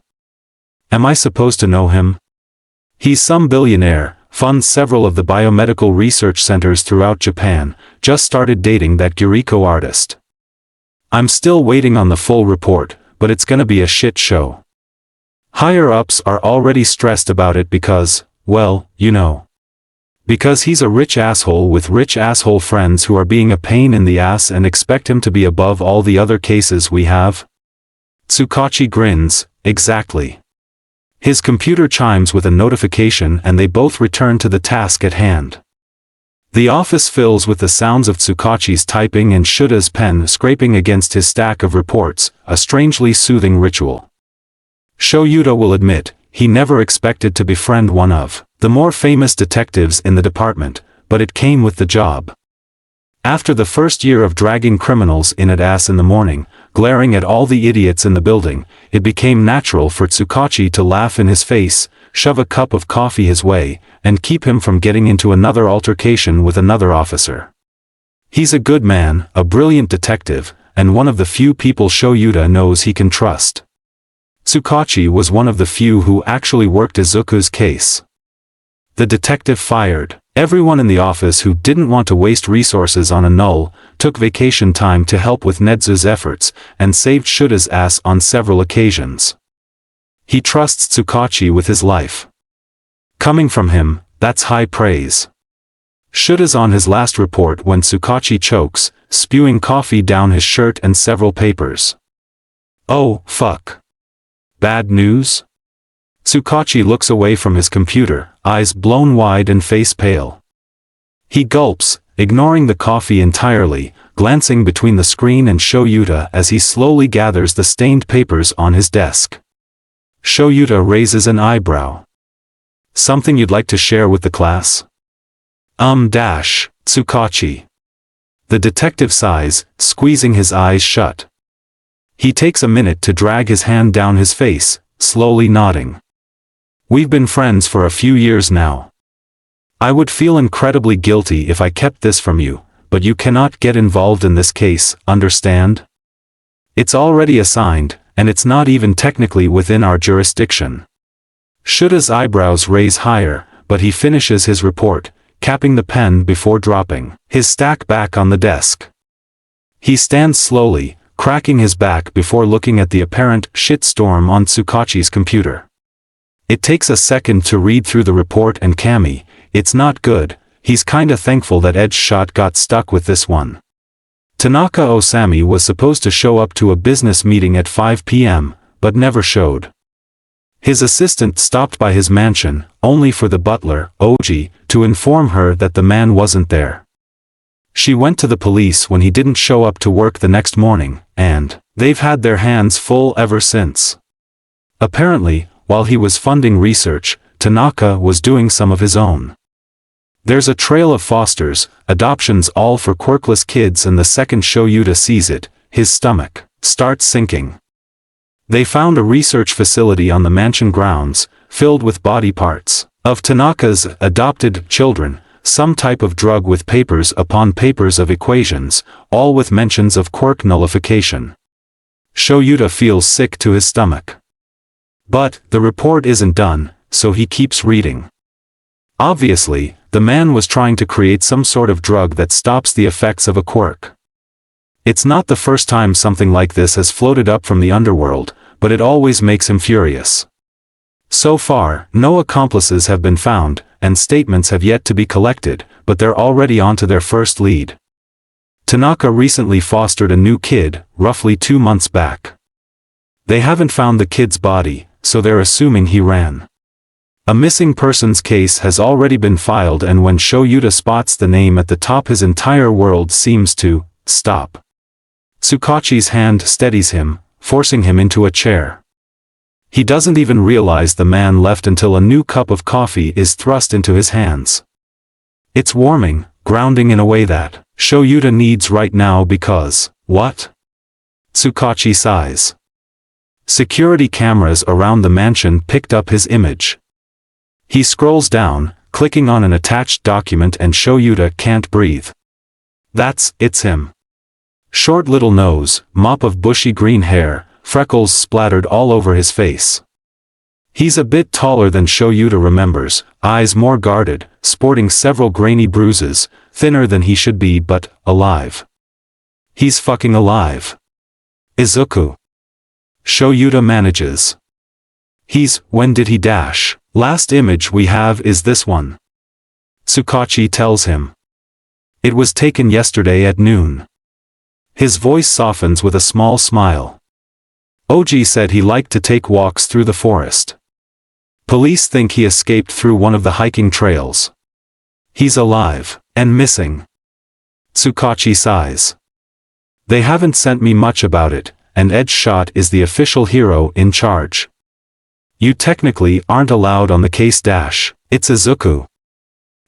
Am I supposed to know him? He's some billionaire, funds several of the biomedical research centers throughout Japan, just started dating that Guriko artist. I'm still waiting on the full report, but it's gonna be a shit show. Higher-ups are already stressed about it because, well, you know. Because he's a rich asshole with rich asshole friends who are being a pain in the ass and expect him to be above all the other cases we have? Tsukachi grins, exactly. His computer chimes with a notification and they both return to the task at hand. The office fills with the sounds of Tsukachi's typing and Yuta's pen scraping against his stack of reports, a strangely soothing ritual. Yuta will admit, he never expected to befriend one of the more famous detectives in the department, but it came with the job. After the first year of dragging criminals in at ass in the morning, glaring at all the idiots in the building, it became natural for Tsukachi to laugh in his face, shove a cup of coffee his way, and keep him from getting into another altercation with another officer. He's a good man, a brilliant detective, and one of the few people Yuta knows he can trust. Tsukachi was one of the few who actually worked Izuku's case. The detective fired everyone in the office who didn't want to waste resources on a null, took vacation time to help with Nezu's efforts, and saved Yuta's ass on several occasions. He trusts Tsukachi with his life. Coming from him, that's high praise. Yuta's on his last report when Tsukachi chokes, spewing coffee down his shirt and several papers. Oh, fuck. Bad news? Tsukachi looks away from his computer, eyes blown wide and face pale. He gulps, ignoring the coffee entirely, glancing between the screen and Yuta as he slowly gathers the stained papers on his desk. Yuta raises an eyebrow. Something you'd like to share with the class? Tsukachi. The detective sighs, squeezing his eyes shut. He takes a minute to drag his hand down his face, slowly nodding. We've been friends for a few years now. I would feel incredibly guilty if I kept this from you, but you cannot get involved in this case, understand? It's already assigned, and it's not even technically within our jurisdiction. Yuta's eyebrows raise higher, but he finishes his report, capping the pen before dropping his stack back on the desk. He stands slowly, cracking his back before looking at the apparent shitstorm on Tsukachi's computer. It takes a second to read through the report and Kami, it's not good, he's kinda thankful that Edge Shot got stuck with this one. Tanaka Osami was supposed to show up to a business meeting at 5 p.m., but never showed. His assistant stopped by his mansion, only for the butler, Oji, to inform her that the man wasn't there. She went to the police when he didn't show up to work the next morning, and they've had their hands full ever since. Apparently, while he was funding research, Tanaka was doing some of his own. There's a trail of fosters, adoptions all for quirkless kids, and the second Shoyuta sees it, his stomach starts sinking. They found a research facility on the mansion grounds, filled with body parts of Tanaka's adopted children, some type of drug with papers upon papers of equations, all with mentions of quirk nullification. Shoyuta feels sick to his stomach. But the report isn't done, so he keeps reading. Obviously, the man was trying to create some sort of drug that stops the effects of a quirk. It's not the first time something like this has floated up from the underworld, but it always makes him furious. So far, no accomplices have been found, and statements have yet to be collected, but they're already onto their first lead. Tanaka recently fostered a new kid, roughly 2 months back. They haven't found the kid's body, so they're assuming he ran. A missing persons case has already been filed, and when Shoyuta spots the name at the top, his entire world seems to stop. Tsukachi's hand steadies him, forcing him into a chair. He doesn't even realize the man left until a new cup of coffee is thrust into his hands. It's warming, grounding in a way that Shoyuta needs right now because, what? Tsukachi sighs. Security cameras around the mansion picked up his image. He scrolls down, clicking on an attached document, and Shoyuta can't breathe. It's him. Short little nose, mop of bushy green hair, freckles splattered all over his face. He's a bit taller than Shoyuta remembers, eyes more guarded, sporting several grainy bruises, thinner than he should be, but alive. He's fucking alive. Izuku. Shoyuta manages. When did he dash? Last image we have is this one. Tsukachi tells him. It was taken yesterday at noon. His voice softens with a small smile. Oji said he liked to take walks through the forest. Police think he escaped through one of the hiking trails. He's alive, and missing. Tsukachi sighs. They haven't sent me much about it, and Edgeshot is the official hero in charge. You technically aren't allowed on the case. It's Izuku.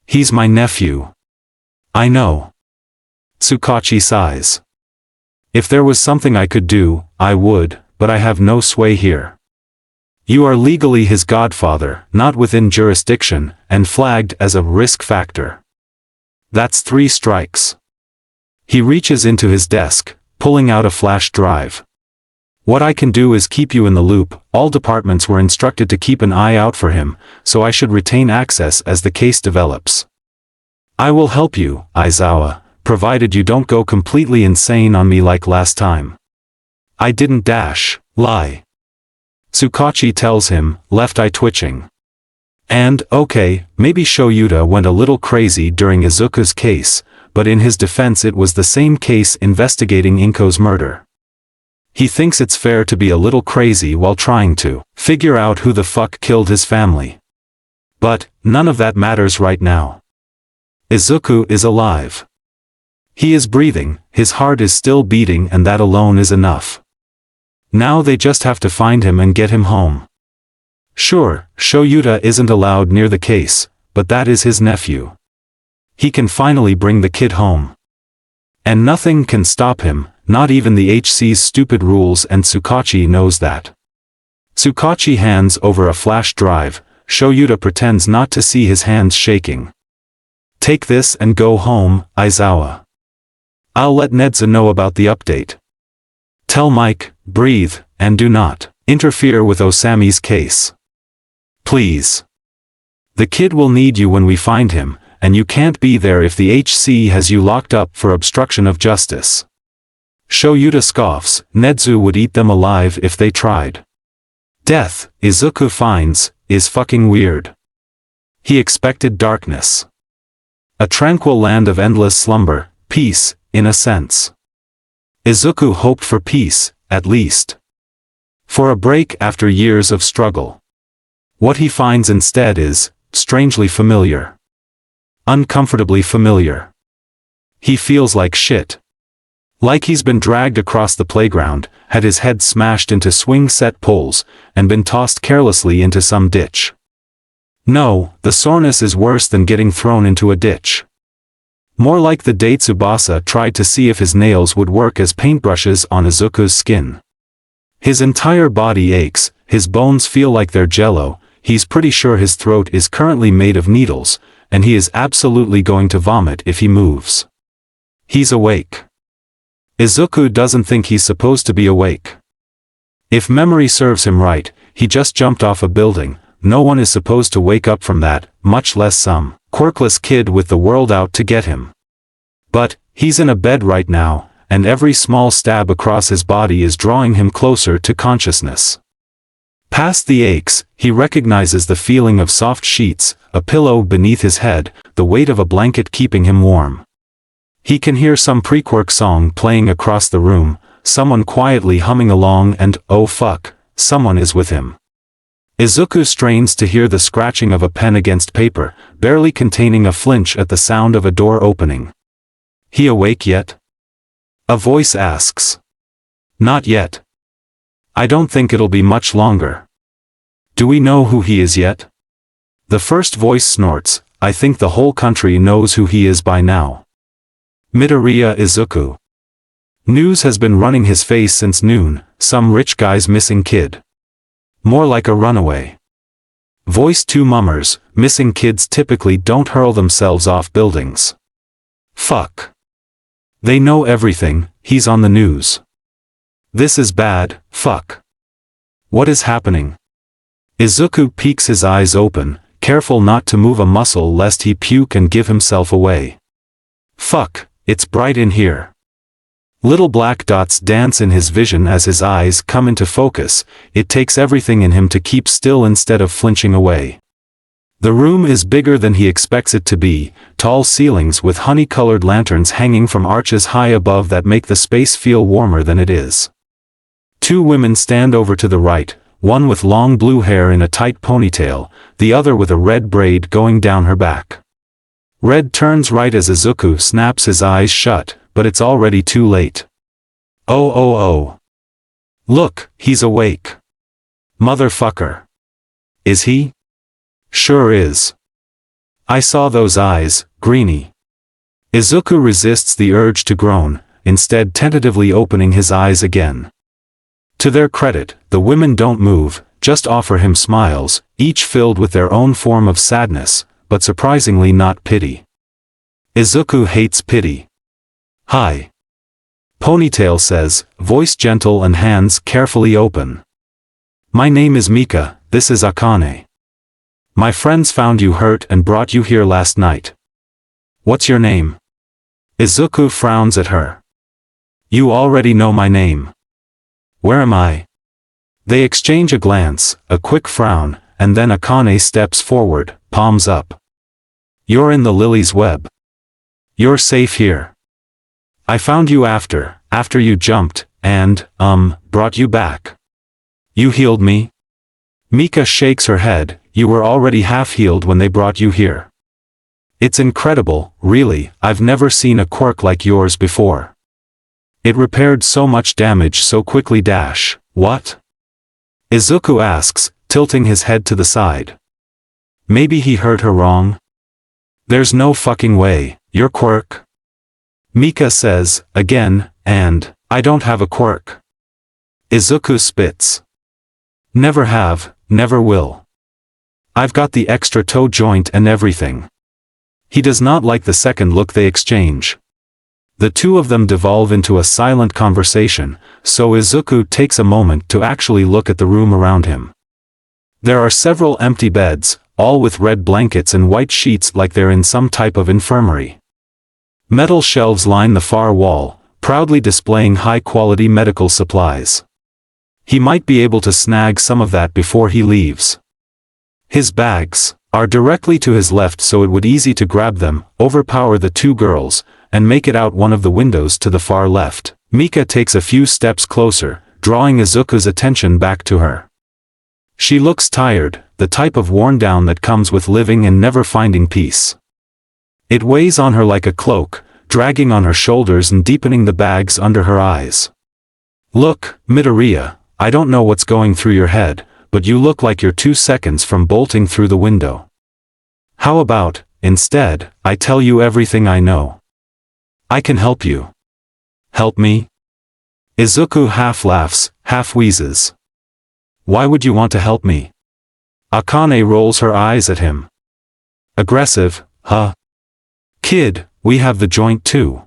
He's my nephew. I know. Tsukachi sighs. If there was something I could do, I would, but I have no sway here. You are legally his godfather, not within jurisdiction, and flagged as a risk factor. That's 3 strikes. He reaches into his desk, pulling out a flash drive. What I can do is keep you in the loop. All departments were instructed to keep an eye out for him, so I should retain access as the case develops. I will help you, Aizawa, provided you don't go completely insane on me like last time. I didn't lie. Tsukachi tells him, left eye twitching. And, okay, maybe Shoyuta went a little crazy during Izuku's case, but in his defense it was the same case investigating Inko's murder. He thinks it's fair to be a little crazy while trying to figure out who the fuck killed his family. But, none of that matters right now. Izuku is alive. He is breathing, his heart is still beating, and that alone is enough. Now they just have to find him and get him home. Sure, Shoyuta isn't allowed near the case, but that is his nephew. He can finally bring the kid home. And nothing can stop him, not even the HC's stupid rules, and Tsukachi knows that. Tsukachi hands over a flash drive. Shoyuta pretends not to see his hands shaking. Take this and go home, Aizawa. I'll let Nezu know about the update. Tell Mike, breathe, and do not interfere with Osami's case. Please. The kid will need you when we find him, and you can't be there if the HC has you locked up for obstruction of justice. Shoyuta scoffs. Nezu would eat them alive if they tried. Death, Izuku finds, is fucking weird. He expected darkness. A tranquil land of endless slumber, peace, in a sense. Izuku hoped for peace, at least. For a break after years of struggle. What he finds instead is, strangely familiar. Uncomfortably familiar. He feels like shit. Like he's been dragged across the playground, had his head smashed into swing set poles, and been tossed carelessly into some ditch. No, the soreness is worse than getting thrown into a ditch. More like the day Tsubasa tried to see if his nails would work as paintbrushes on Izuku's skin. His entire body aches, his bones feel like they're jello, he's pretty sure his throat is currently made of needles, and he is absolutely going to vomit if he moves. He's awake. Izuku doesn't think he's supposed to be awake. If memory serves him right, he just jumped off a building. No one is supposed to wake up from that, much less some quirkless kid with the world out to get him. But, he's in a bed right now, and every small stab across his body is drawing him closer to consciousness. Past the aches, he recognizes the feeling of soft sheets, a pillow beneath his head, the weight of a blanket keeping him warm. He can hear some pre-Quirk song playing across the room, someone quietly humming along, and, oh fuck, someone is with him. Izuku strains to hear the scratching of a pen against paper, barely containing a flinch at the sound of a door opening. He awake yet? A voice asks. Not yet. I don't think it'll be much longer. Do we know who he is yet? The first voice snorts, I think the whole country knows who he is by now. Midoriya Izuku. News has been running his face since noon, some rich guy's missing kid. More like a runaway. Voice 2 mummers, missing kids typically don't hurl themselves off buildings. Fuck. They know everything, he's on the news. This is bad, fuck. What is happening? Izuku peeks his eyes open, careful not to move a muscle lest he puke and give himself away. Fuck, it's bright in here. Little black dots dance in his vision as his eyes come into focus, it takes everything in him to keep still instead of flinching away. The room is bigger than he expects it to be, tall ceilings with honey-colored lanterns hanging from arches high above that make the space feel warmer than it is. 2 women stand over to the right, one with long blue hair in a tight ponytail, the other with a red braid going down her back. Red turns right as Izuku snaps his eyes shut, but it's already too late. Oh. Look, he's awake. Motherfucker. Is he? Sure is. I saw those eyes, greeny. Izuku resists the urge to groan, instead tentatively opening his eyes again. To their credit, the women don't move, just offer him smiles, each filled with their own form of sadness, but surprisingly not pity. Izuku hates pity. Hi. Ponytail says, voice gentle and hands carefully open. My name is Mika, this is Akane. My friends found you hurt and brought you here last night. What's your name? Izuku frowns at her. You already know my name. Where am I? They exchange a glance, a quick frown, and then Akane steps forward, palms up. You're in the lily's web. You're safe here. I found you after you jumped, and, brought you back. You healed me? Mika shakes her head, you were already half-healed when they brought you here. It's incredible, really, I've never seen a quirk like yours before. It repaired so much damage so quickly. What? Izuku asks, tilting his head to the side. Maybe he heard her wrong? There's no fucking way, you're Quirk. Mika says, again, and, I don't have a quirk. Izuku spits. Never have, never will. I've got the extra toe joint and everything. He does not like the second look they exchange. The two of them devolve into a silent conversation, so Izuku takes a moment to actually look at the room around him. There are several empty beds, all with red blankets and white sheets like they're in some type of infirmary. Metal shelves line the far wall, proudly displaying high-quality medical supplies. He might be able to snag some of that before he leaves. His bags are directly to his left, so it would easy to grab them, overpower the 2 girls, and make it out one of the windows to the far left. Mika takes a few steps closer, drawing Izuku's attention back to her. She looks tired, the type of worn down that comes with living and never finding peace. It weighs on her like a cloak, dragging on her shoulders and deepening the bags under her eyes. Look, Midoriya, I don't know what's going through your head, but you look like you're 2 seconds from bolting through the window. How about, instead, I tell you everything I know? I can help you. Help me? Izuku half laughs, half wheezes. Why would you want to help me? Akane rolls her eyes at him. Aggressive, huh? Kid, we have the joint too.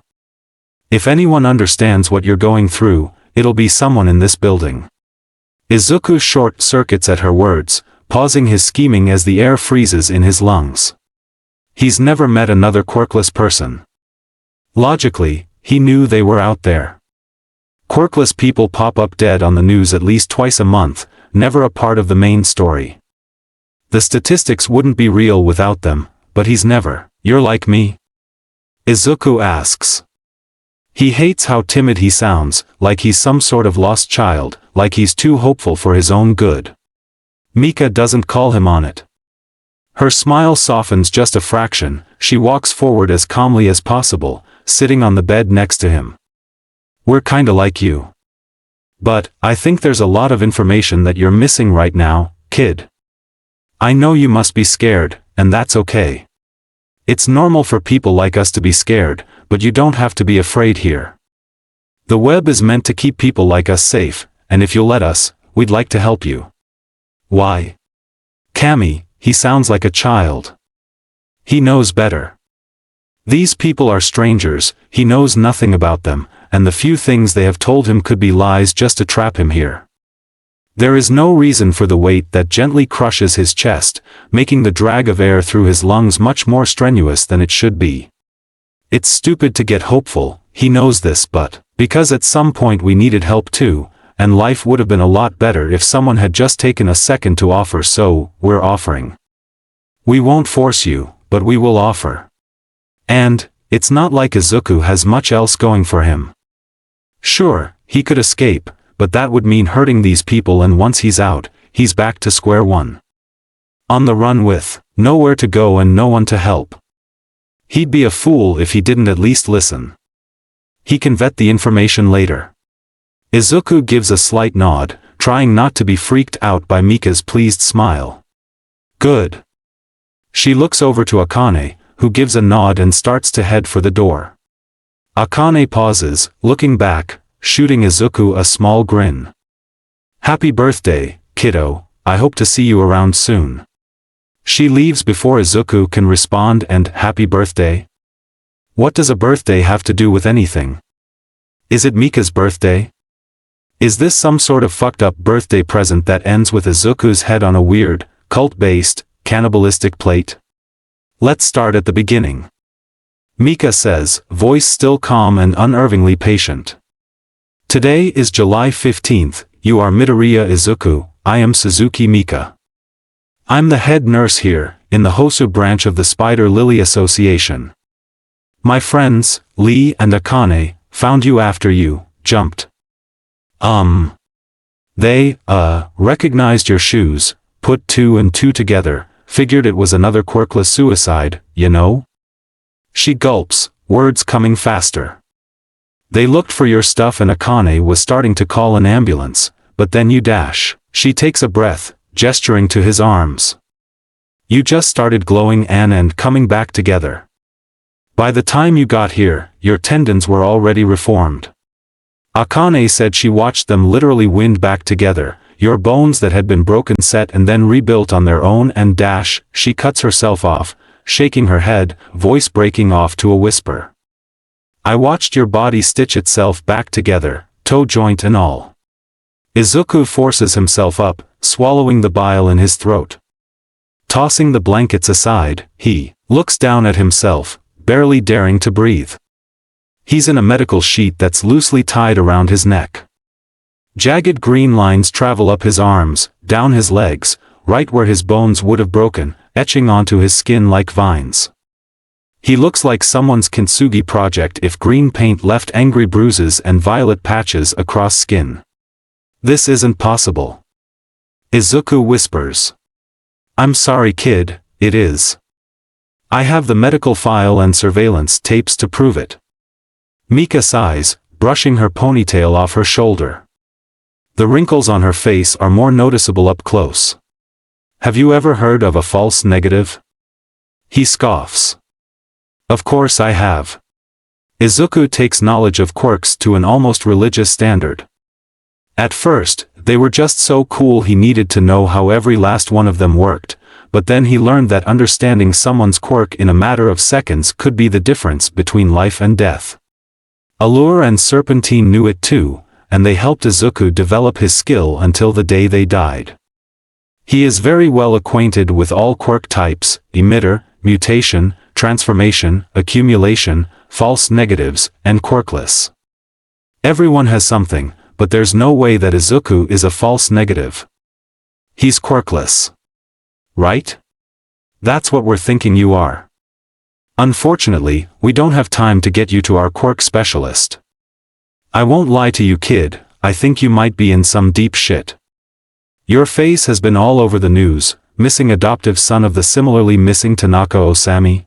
If anyone understands what you're going through, it'll be someone in this building. Izuku short circuits at her words, pausing his scheming as the air freezes in his lungs. He's never met another quirkless person. Logically, he knew they were out there. Quirkless people pop up dead on the news at least twice a month, never a part of the main story. The statistics wouldn't be real without them, but he's never. You're like me? Izuku asks. He hates how timid he sounds, like he's some sort of lost child, like he's too hopeful for his own good. Mika doesn't call him on it. Her smile softens just a fraction, she walks forward as calmly as possible, sitting on the bed next to him. We're kinda like you. But, I think there's a lot of information that you're missing right now, kid. I know you must be scared, and that's okay. It's normal for people like us to be scared, but you don't have to be afraid here. The web is meant to keep people like us safe, and if you'll let us, we'd like to help you. Why? Kami, he sounds like a child. He knows better. These people are strangers, he knows nothing about them, and the few things they have told him could be lies just to trap him here. There is no reason for the weight that gently crushes his chest, making the drag of air through his lungs much more strenuous than it should be. It's stupid to get hopeful, he knows this, but, because at some point we needed help too, and life would have been a lot better if someone had just taken a second to offer, so, we're offering. We won't force you, but we will offer. And, it's not like Izuku has much else going for him. Sure, he could escape, but that would mean hurting these people, and once he's out, he's back to square one. On the run with nowhere to go and no one to help. He'd be a fool if he didn't at least listen. He can vet the information later. Izuku gives a slight nod, trying not to be freaked out by Mika's pleased smile. Good. She looks over to Akane, who gives a nod and starts to head for the door. Akane pauses, looking back, shooting Izuku a small grin. Happy birthday, kiddo, I hope to see you around soon. She leaves before Izuku can respond and happy birthday? What does a birthday have to do with anything? Is it Mika's birthday? Is this some sort of fucked up birthday present that ends with Izuku's head on a weird, cult-based, cannibalistic plate? Let's start at the beginning. Mika says, voice still calm and unnervingly patient. Today is July 15th, you are Midoriya Izuku, I am Suzuki Mika. I'm the head nurse here, in the Hosu branch of the Spider Lily Association. My friends, Lee and Akane, found you after you jumped. They, recognized your shoes, put 2 and 2 together, figured it was another quirkless suicide, you know? She gulps, words coming faster. They looked for your stuff and Akane was starting to call an ambulance, but then you dash. She takes a breath, gesturing to his arms. You just started glowing and coming back together. By the time you got here, your tendons were already reformed. Akane said she watched them literally wind back together, your bones that had been broken set and then rebuilt on their own and dash, she cuts herself off, shaking her head, voice breaking off to a whisper. I watched your body stitch itself back together, toe joint and all. Izuku forces himself up, swallowing the bile in his throat. Tossing the blankets aside, he looks down at himself, barely daring to breathe. He's in a medical sheet that's loosely tied around his neck. Jagged green lines travel up his arms, down his legs, right where his bones would have broken, etching onto his skin like vines. He looks like someone's kintsugi project if green paint left angry bruises and violet patches across skin. This isn't possible. Izuku whispers. I'm sorry kid, it is. I have the medical file and surveillance tapes to prove it. Mika sighs, brushing her ponytail off her shoulder. The wrinkles on her face are more noticeable up close. Have you ever heard of a false negative? He scoffs. Of course I have. Izuku takes knowledge of quirks to an almost religious standard. At first, they were just so cool he needed to know how every last one of them worked, but then he learned that understanding someone's quirk in a matter of seconds could be the difference between life and death. Allure and Serpentine knew it too, and they helped Izuku develop his skill until the day they died. He is very well acquainted with all quirk types: emitter, mutation, transformation, accumulation, false negatives, and quirkless. Everyone has something, but there's no way that Izuku is a false negative. He's quirkless. Right? That's what we're thinking you are. Unfortunately, we don't have time to get you to our quirk specialist. I won't lie to you kid, I think you might be in some deep shit. Your face has been all over the news, missing adoptive son of the similarly missing Tanaka Osami.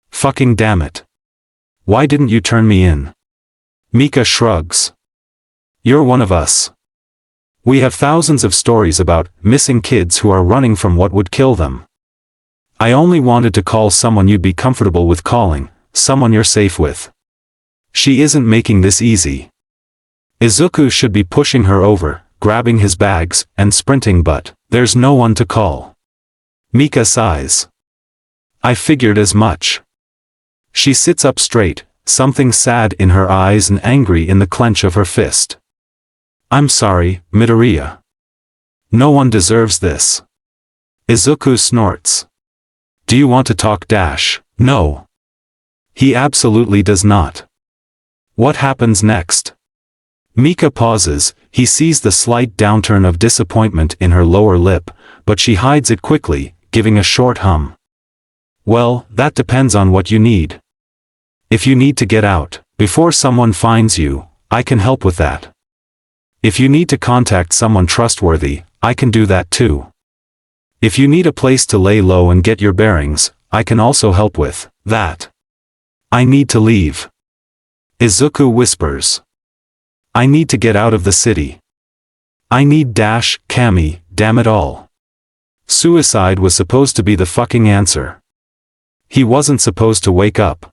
Fucking damn it. Why didn't you turn me in? Mika shrugs. You're one of us. We have thousands of stories about missing kids who are running from what would kill them. I only wanted to call someone you'd be comfortable with calling, someone you're safe with. She isn't making this easy. Izuku should be pushing her over, grabbing his bags, and sprinting, but there's no one to call. Mika sighs. I figured as much. She sits up straight, something sad in her eyes and angry in the clench of her fist. I'm sorry, Midoriya. No one deserves this. Izuku snorts. Do you want to talk dash? No. He absolutely does not. What happens next? Mika pauses, he sees the slight downturn of disappointment in her lower lip, but she hides it quickly, giving a short hum. Well, that depends on what you need. If you need to get out, before someone finds you, I can help with that. If you need to contact someone trustworthy, I can do that too. If you need a place to lay low and get your bearings, I can also help with that. I need to leave. Izuku whispers. I need to get out of the city. I need dash, Kami, damn it all. Suicide was supposed to be the fucking answer. He wasn't supposed to wake up.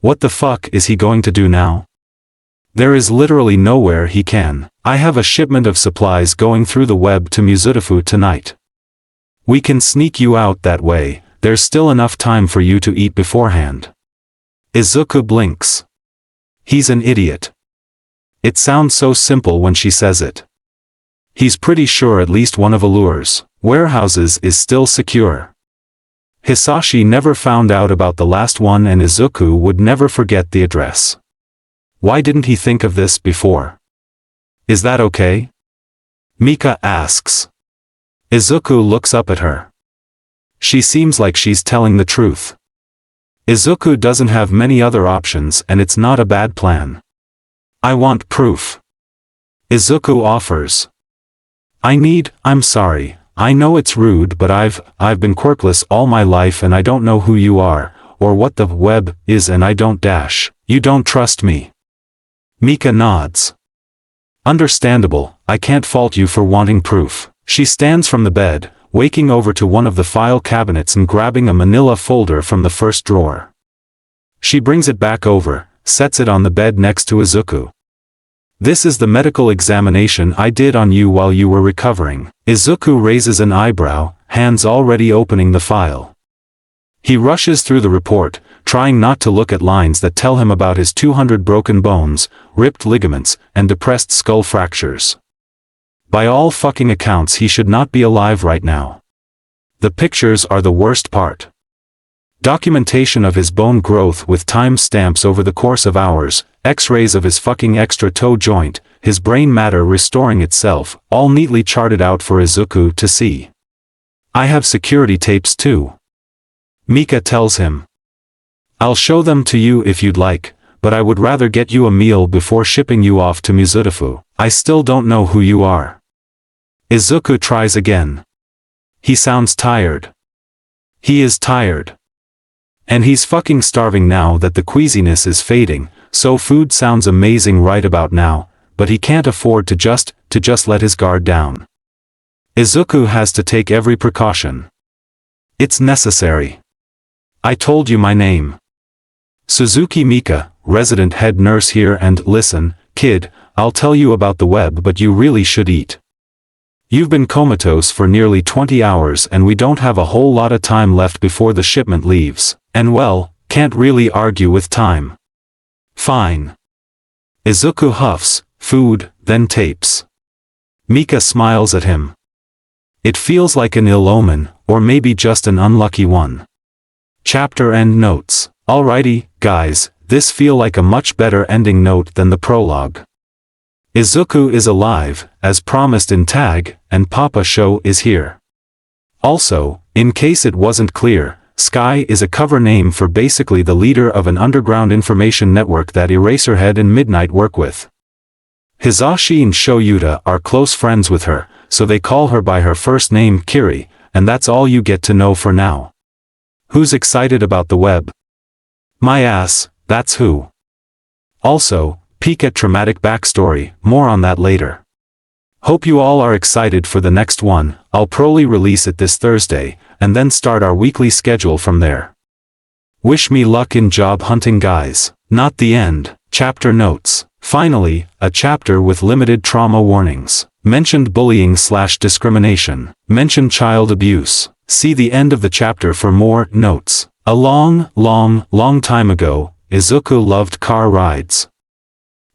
What the fuck is he going to do now? There is literally nowhere he can. I have a shipment of supplies going through the web to Mizutofu tonight. We can sneak you out that way, there's still enough time for you to eat beforehand. Izuku blinks. He's an idiot. It sounds so simple when she says it. He's pretty sure at least one of Allure's warehouses is still secure. Hisashi never found out about the last one and Izuku would never forget the address. Why didn't he think of this before? Is that okay? Mika asks. Izuku looks up at her. She seems like she's telling the truth. Izuku doesn't have many other options and it's not a bad plan. I want proof. Izuku offers. I'm sorry, I know it's rude but I've been quirkless all my life and I don't know who you are, or what the web is and I don't dash. You don't trust me. Mika nods. Understandable, I can't fault you for wanting proof. She stands from the bed, waking over to one of the file cabinets and grabbing a manila folder from the first drawer. She brings it back over, sets it on the bed next to Izuku. This is the medical examination I did on you while you were recovering. Izuku raises an eyebrow, hands already opening the file. He rushes through the report, trying not to look at lines that tell him about his 200 broken bones, ripped ligaments, and depressed skull fractures. By all fucking accounts he should not be alive right now. The pictures are the worst part. Documentation of his bone growth with time stamps over the course of hours, x-rays of his fucking extra toe joint, his brain matter restoring itself, all neatly charted out for Izuku to see. I have security tapes too. Mika tells him. I'll show them to you if you'd like, but I would rather get you a meal before shipping you off to Mizutofu. I still don't know who you are. Izuku tries again. He sounds tired. He is tired. And he's fucking starving now that the queasiness is fading, so food sounds amazing right about now, but he can't afford to just let his guard down. Izuku has to take every precaution. It's necessary. I told you my name. Suzuki Mika, resident head nurse here, and listen, kid, I'll tell you about the web, but you really should eat. You've been comatose for nearly 20 hours and we don't have a whole lot of time left before the shipment leaves, and well, can't really argue with time. Fine. Izuku huffs, food, then tapes. Mika smiles at him. It feels like an ill omen, or maybe just an unlucky one. Chapter end notes. Alrighty, guys, this feel like a much better ending note than the prologue. Izuku is alive, as promised in tag, and Papa Show is here. Also, in case it wasn't clear, Sky is a cover name for basically the leader of an underground information network that Eraserhead and Midnight work with. Hizashi and Shoyuta are close friends with her, so they call her by her first name Kiri, and that's all you get to know for now. Who's excited about the web? My ass, that's who. Also, peek at traumatic backstory, more on that later. Hope you all are excited for the next one. I'll probably release it this Thursday, and then start our weekly schedule from there. Wish me luck in job hunting, guys. Not the end. Chapter notes. Finally, a chapter with limited trauma warnings. Mentioned bullying/discrimination. Mentioned child abuse. See the end of the chapter for more notes. A long time ago, Izuku loved car rides.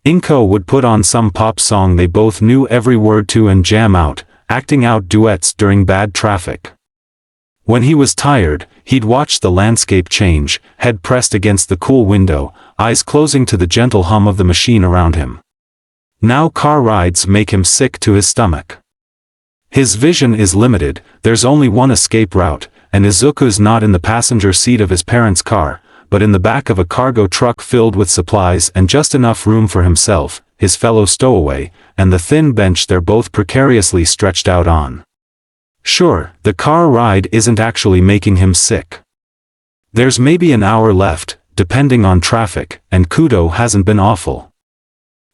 Inko would put on some pop song they both knew every word to and jam out, acting out duets during bad traffic. When he was tired, he'd watch the landscape change, head pressed against the cool window, eyes closing to the gentle hum of the machine around him. Now car rides make him sick to his stomach. His vision is limited, there's only one escape route, and Izuku's not in the passenger seat of his parents' car, but in the back of a cargo truck filled with supplies and just enough room for himself, his fellow stowaway, and the thin bench they're both precariously stretched out on. Sure, the car ride isn't actually making him sick. There's maybe an hour left, depending on traffic, and Kudo hasn't been awful.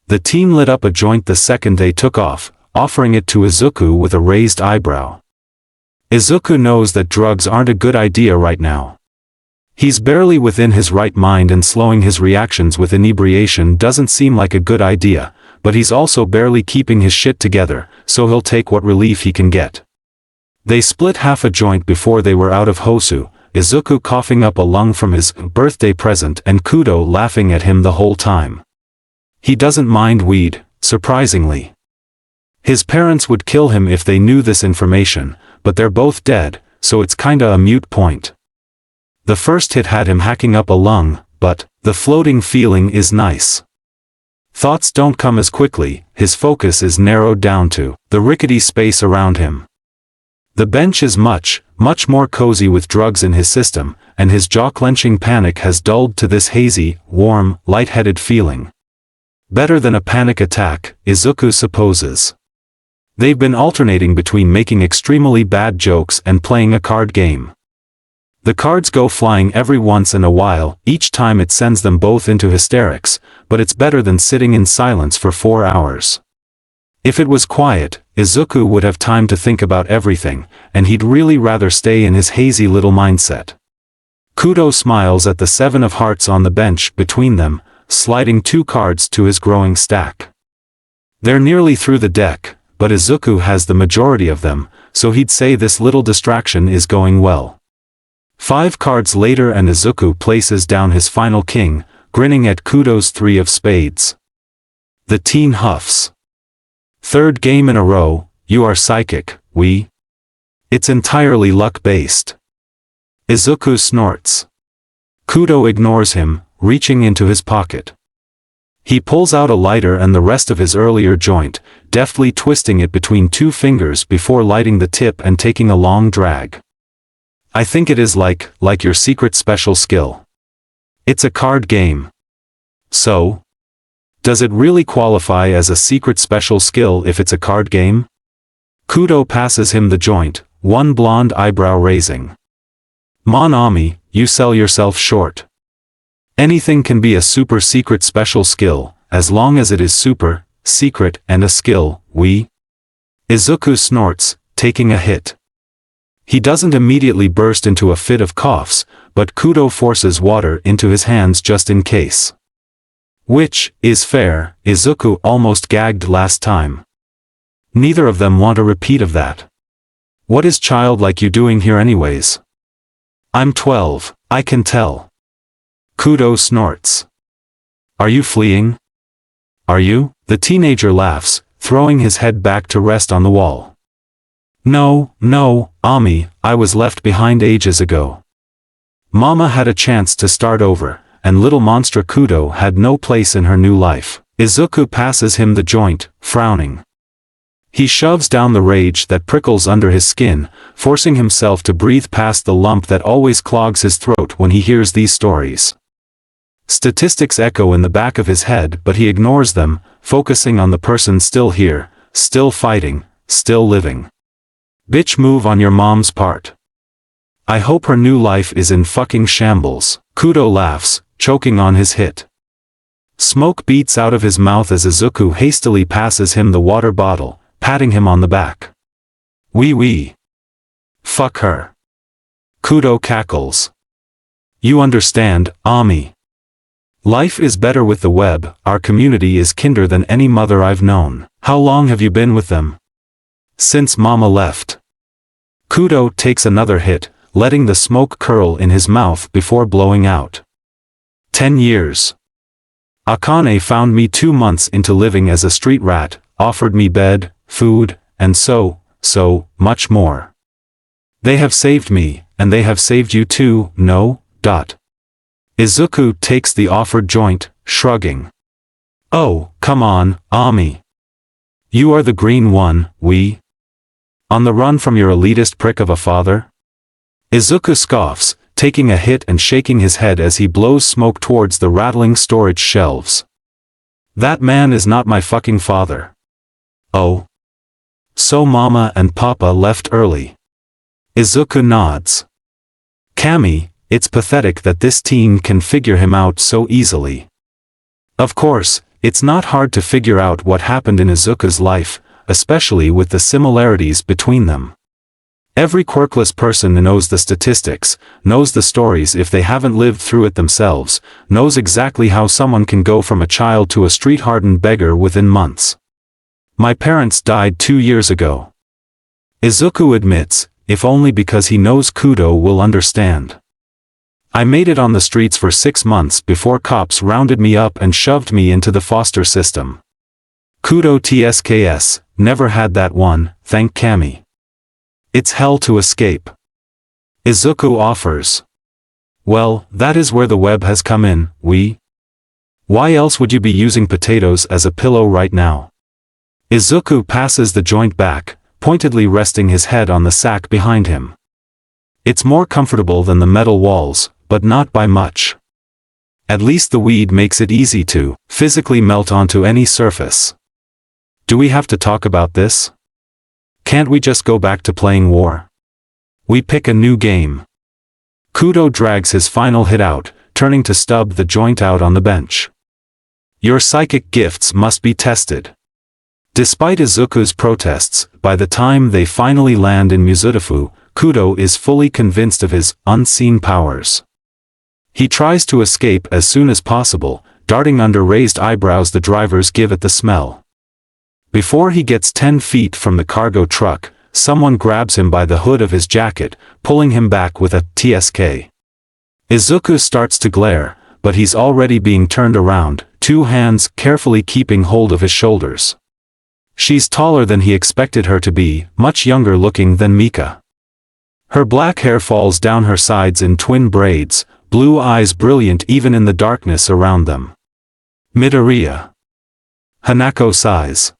The team lit up a joint the second they took off, offering it to Izuku with a raised eyebrow. Izuku knows that drugs aren't a good idea right now. He's barely within his right mind and slowing his reactions with inebriation doesn't seem like a good idea, but he's also barely keeping his shit together, so he'll take what relief he can get. They split half a joint before they were out of Hosu, Izuku coughing up a lung from his birthday present and Kudo laughing at him the whole time. He doesn't mind weed, surprisingly. His parents would kill him if they knew this information, but they're both dead, so it's kinda a moot point. The first hit had him hacking up a lung, but the floating feeling is nice. Thoughts don't come as quickly, his focus is narrowed down to the rickety space around him. The bench is much more cozy with drugs in his system, and his jaw-clenching panic has dulled to this hazy, warm, lightheaded feeling. Better than a panic attack, Izuku supposes. They've been alternating between making extremely bad jokes and playing a card game. The cards go flying every once in a while, each time it sends them both into hysterics, but it's better than sitting in silence for 4 hours. If it was quiet, Izuku would have time to think about everything, and he'd really rather stay in his hazy little mindset. Kudo smiles at the 7 of hearts on the bench between them, sliding 2 cards to his growing stack. They're nearly through the deck, but Izuku has the majority of them, so he'd say this little distraction is going well. 5 cards later and Izuku places down his final king, grinning at Kudo's 3 of spades. The teen huffs. Third game in a row, you are psychic, we? It's entirely luck-based. Izuku snorts. Kudo ignores him, reaching into his pocket. He pulls out a lighter and the rest of his earlier joint, deftly twisting it between 2 fingers before lighting the tip and taking a long drag. I think it is like your secret special skill. It's a card game. So? Does it really qualify as a secret special skill if it's a card game? Kudo passes him the joint, one blonde eyebrow raising. Mon ami, you sell yourself short. Anything can be a super secret special skill, as long as it is super, secret and a skill, we? Izuku snorts, taking a hit. He doesn't immediately burst into a fit of coughs, but Kudo forces water into his hands just in case. Which is fair, Izuku almost gagged last time. Neither of them want a repeat of that. What is child like you doing here anyways? I'm 12, I can tell. Kudo snorts. Are you fleeing? Are you? The teenager laughs, throwing his head back to rest on the wall. No, Ami, I was left behind ages ago. Mama had a chance to start over, and little monster Kudo had no place in her new life. Izuku passes him the joint, frowning. He shoves down the rage that prickles under his skin, forcing himself to breathe past the lump that always clogs his throat when he hears these stories. Statistics echo in the back of his head, but he ignores them, focusing on the person still here, still fighting, still living. Bitch move on your mom's part. I hope her new life is in fucking shambles. Kudo laughs, choking on his hit. Smoke beats out of his mouth as Izuku hastily passes him the water bottle, patting him on the back. Wee. Fuck her. Kudo cackles. You understand, Ami. Life is better with the web, our community is kinder than any mother I've known. How long have you been with them? Since Mama left. Kudo takes another hit, letting the smoke curl in his mouth before blowing out. 10 years. Akane found me 2 months into living as a street rat, offered me bed, food, and so much more. They have saved me, and they have saved you too, no? Izuku takes the offered joint, shrugging. Oh, come on, Ami. You are the green one, we? On the run from your elitist prick of a father? Izuku scoffs, taking a hit and shaking his head as he blows smoke towards the rattling storage shelves. That man is not my fucking father. Oh. So Mama and Papa left early. Izuku nods. Kami, it's pathetic that this teen can figure him out so easily. Of course, it's not hard to figure out what happened in Izuku's life, especially with the similarities between them. Every quirkless person knows the statistics, knows the stories if they haven't lived through it themselves, knows exactly how someone can go from a child to a street-hardened beggar within months. My parents died 2 years ago. Izuku admits, if only because he knows Kudo will understand. I made it on the streets for 6 months before cops rounded me up and shoved me into the foster system. Kudo TSKS, never had that one, thank Kami. It's hell to escape. Izuku offers. Well, that is where the web has come in, we? Why else would you be using potatoes as a pillow right now? Izuku passes the joint back, pointedly resting his head on the sack behind him. It's more comfortable than the metal walls, but not by much. At least the weed makes it easy to physically melt onto any surface. Do we have to talk about this? Can't we just go back to playing war? We pick a new game. Kudo drags his final hit out, turning to stub the joint out on the bench. Your psychic gifts must be tested. Despite Izuku's protests, by the time they finally land in Mizudafu, Kudo is fully convinced of his unseen powers. He tries to escape as soon as possible, darting under raised eyebrows the drivers give at the smell. Before he gets 10 feet from the cargo truck, someone grabs him by the hood of his jacket, pulling him back with a TSK. Izuku starts to glare, but he's already being turned around, 2 hands carefully keeping hold of his shoulders. She's taller than he expected her to be, much younger looking than Mika. Her black hair falls down her sides in twin braids, blue eyes brilliant even in the darkness around them. Midoriya. Hanako sighs.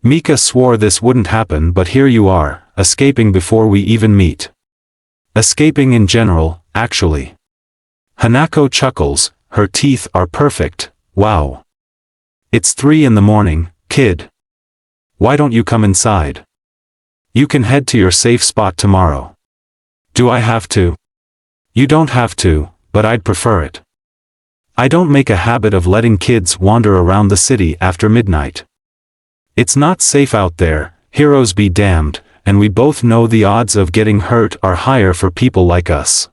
Mika swore this wouldn't happen, but here you are, escaping before we even meet. Escaping in general, actually. Hanako chuckles, her teeth are perfect, wow. It's 3 in the morning, kid. Why don't you come inside? You can head to your safe spot tomorrow. Do I have to? You don't have to, but I'd prefer it. I don't make a habit of letting kids wander around the city after midnight. It's not safe out there, heroes be damned, and we both know the odds of getting hurt are higher for people like us.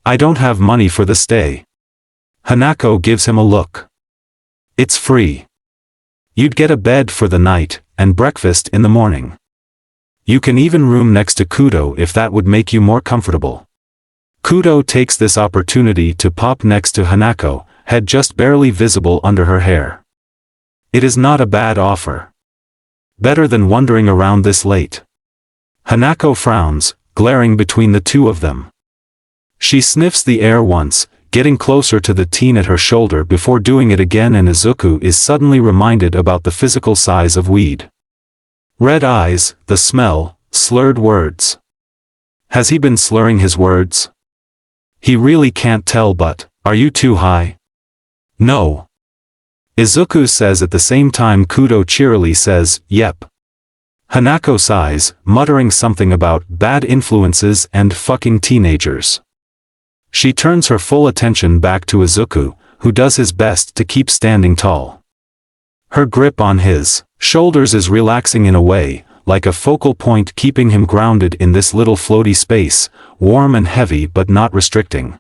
I don't have money for the stay. Hanako gives him a look. It's free. You'd get a bed for the night, and breakfast in the morning. You can even room next to Kudo if that would make you more comfortable. Kudo takes this opportunity to pop next to Hanako, head just barely visible under her hair. It is not a bad offer. Better than wandering around this late. Hanako frowns, glaring between the two of them. She sniffs the air once, getting closer to the teen at her shoulder before doing it again, and Izuku is suddenly reminded about the physical size of weed. Red eyes, the smell, slurred words. Has he been slurring his words? He really can't tell, but, are you too high? No. Izuku says at the same time Kudo cheerily says, yep. Hanako sighs, muttering something about bad influences and fucking teenagers. She turns her full attention back to Izuku, who does his best to keep standing tall. Her grip on his shoulders is relaxing in a way, like a focal point keeping him grounded in this little floaty space, warm and heavy but not restricting.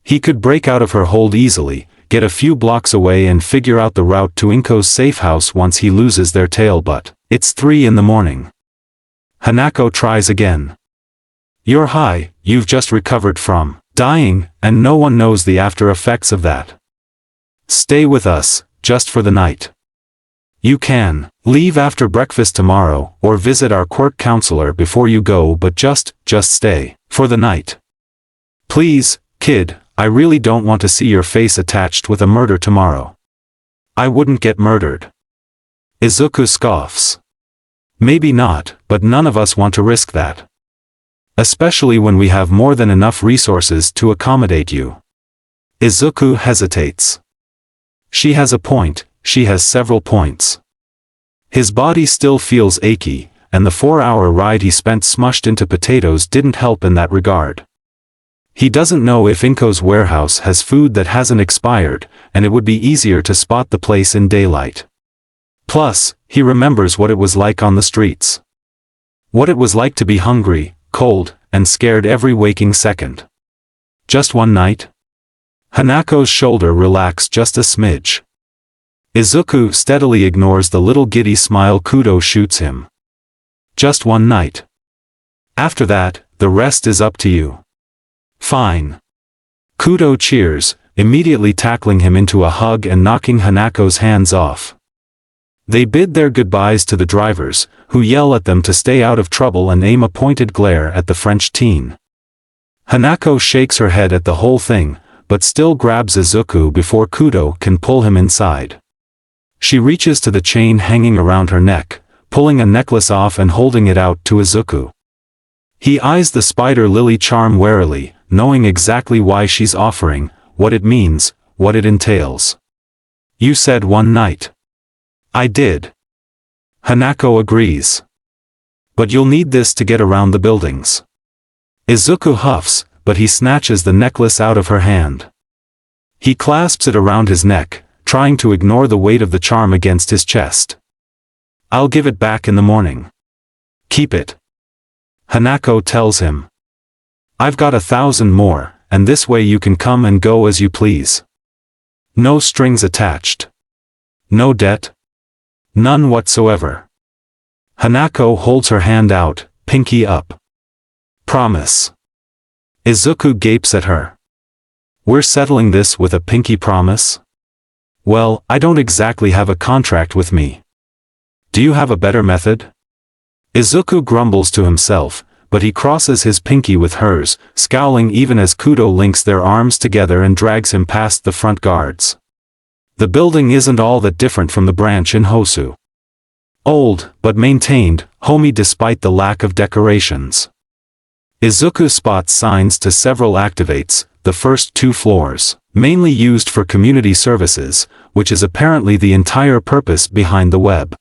He could break out of her hold easily, get a few blocks away and figure out the route to Inko's safe house once he loses their tail, but it's 3 in the morning. Hanako tries again. You're high, you've just recovered from dying, and no one knows the after effects of that. Stay with us, just for the night. You can leave after breakfast tomorrow, or visit our Quirk counselor before you go, but just stay for the night. Please, kid, I really don't want to see your face attached with a murder tomorrow. I wouldn't get murdered. Izuku scoffs. Maybe not, but none of us want to risk that. Especially when we have more than enough resources to accommodate you. Izuku hesitates. She has a point, she has several points. His body still feels achy, and the 4-hour ride he spent smushed into potatoes didn't help in that regard. He doesn't know if Inko's warehouse has food that hasn't expired, and it would be easier to spot the place in daylight. Plus, he remembers what it was like on the streets. What it was like to be hungry, cold, and scared every waking second. Just one night? Hanako's shoulder relaxed just a smidge. Izuku steadily ignores the little giddy smile Kudo shoots him. Just one night. After that, the rest is up to you. Fine. Kudo cheers, immediately tackling him into a hug and knocking Hanako's hands off. They bid their goodbyes to the drivers, who yell at them to stay out of trouble and aim a pointed glare at the French teen. Hanako shakes her head at the whole thing, but still grabs Izuku before Kudo can pull him inside. She reaches to the chain hanging around her neck, pulling a necklace off and holding it out to Izuku. He eyes the spider lily charm warily, knowing exactly why she's offering, what it means, what it entails. You said one night. I did. Hanako agrees. But you'll need this to get around the buildings. Izuku huffs, but he snatches the necklace out of her hand. He clasps it around his neck, trying to ignore the weight of the charm against his chest. I'll give it back in the morning. Keep it. Hanako tells him. I've got 1,000 more, and this way you can come and go as you please. No strings attached. No debt. None whatsoever. Hanako holds her hand out, pinky up. Promise. Izuku gapes at her. We're settling this with a pinky promise? Well, I don't exactly have a contract with me. Do you have a better method? Izuku grumbles to himself, but he crosses his pinky with hers, scowling even as Kudo links their arms together and drags him past the front guards. The building isn't all that different from the branch in Hosu. Old, but maintained, homey despite the lack of decorations. Izuku spots signs to several activates, the first 2 floors, mainly used for community services, which is apparently the entire purpose behind the web.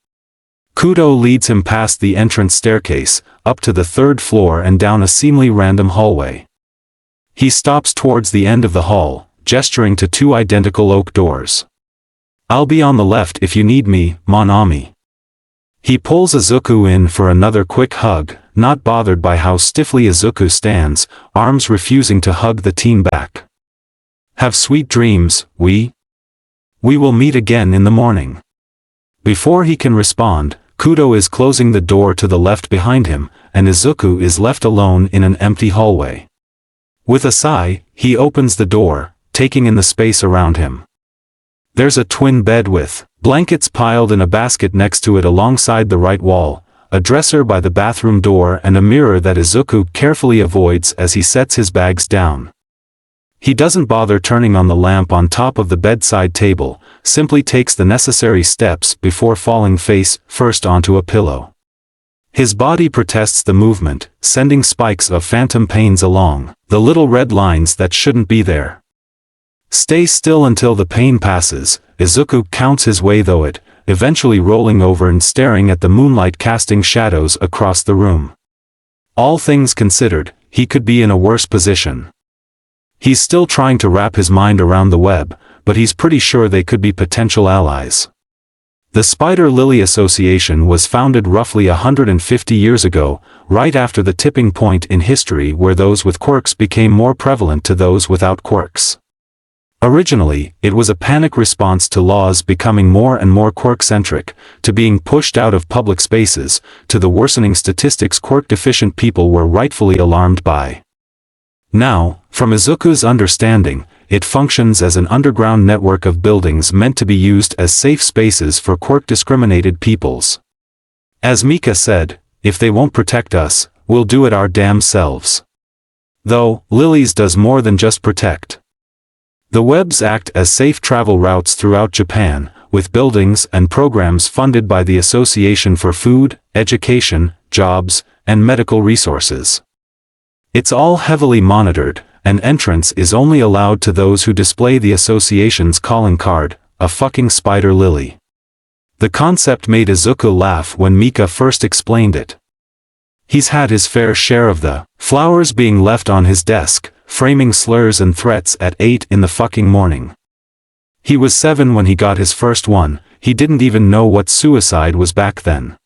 Kudo leads him past the entrance staircase, up to the 3rd floor and down a seemingly random hallway. He stops towards the end of the hall, gesturing to 2 identical oak doors. "I'll be on the left if you need me, mon ami." He pulls Izuku in for another quick hug, not bothered by how stiffly Izuku stands, arms refusing to hug the teen back. "Have sweet dreams, we will meet again in the morning." Before he can respond, Kudo is closing the door to the left behind him, and Izuku is left alone in an empty hallway. With a sigh, he opens the door, taking in the space around him. There's a twin bed with blankets piled in a basket next to it alongside the right wall, a dresser by the bathroom door and a mirror that Izuku carefully avoids as he sets his bags down. He doesn't bother turning on the lamp on top of the bedside table, simply takes the necessary steps before falling face first onto a pillow. His body protests the movement, sending spikes of phantom pains along the little red lines that shouldn't be there. Stay still until the pain passes, Izuku counts his way through it, eventually rolling over and staring at the moonlight casting shadows across the room. All things considered, he could be in a worse position. He's still trying to wrap his mind around the web, but he's pretty sure they could be potential allies. The Spider Lily Association was founded roughly 150 years ago, right after the tipping point in history where those with quirks became more prevalent to those without quirks. Originally, it was a panic response to laws becoming more and more quirk-centric, to being pushed out of public spaces, to the worsening statistics quirk-deficient people were rightfully alarmed by. Now, from Izuku's understanding, it functions as an underground network of buildings meant to be used as safe spaces for quirk-discriminated peoples. As Mika said, "If they won't protect us, we'll do it our damn selves." Though, Lily's does more than just protect. The webs act as safe travel routes throughout Japan, with buildings and programs funded by the Association for Food, Education, Jobs, and Medical Resources. It's all heavily monitored, and entrance is only allowed to those who display the association's calling card, a fucking spider lily. The concept made Izuku laugh when Mika first explained it. He's had his fair share of the flowers being left on his desk, framing slurs and threats at 8 in the fucking morning. He was 7 when he got his first one, he didn't even know what suicide was back then.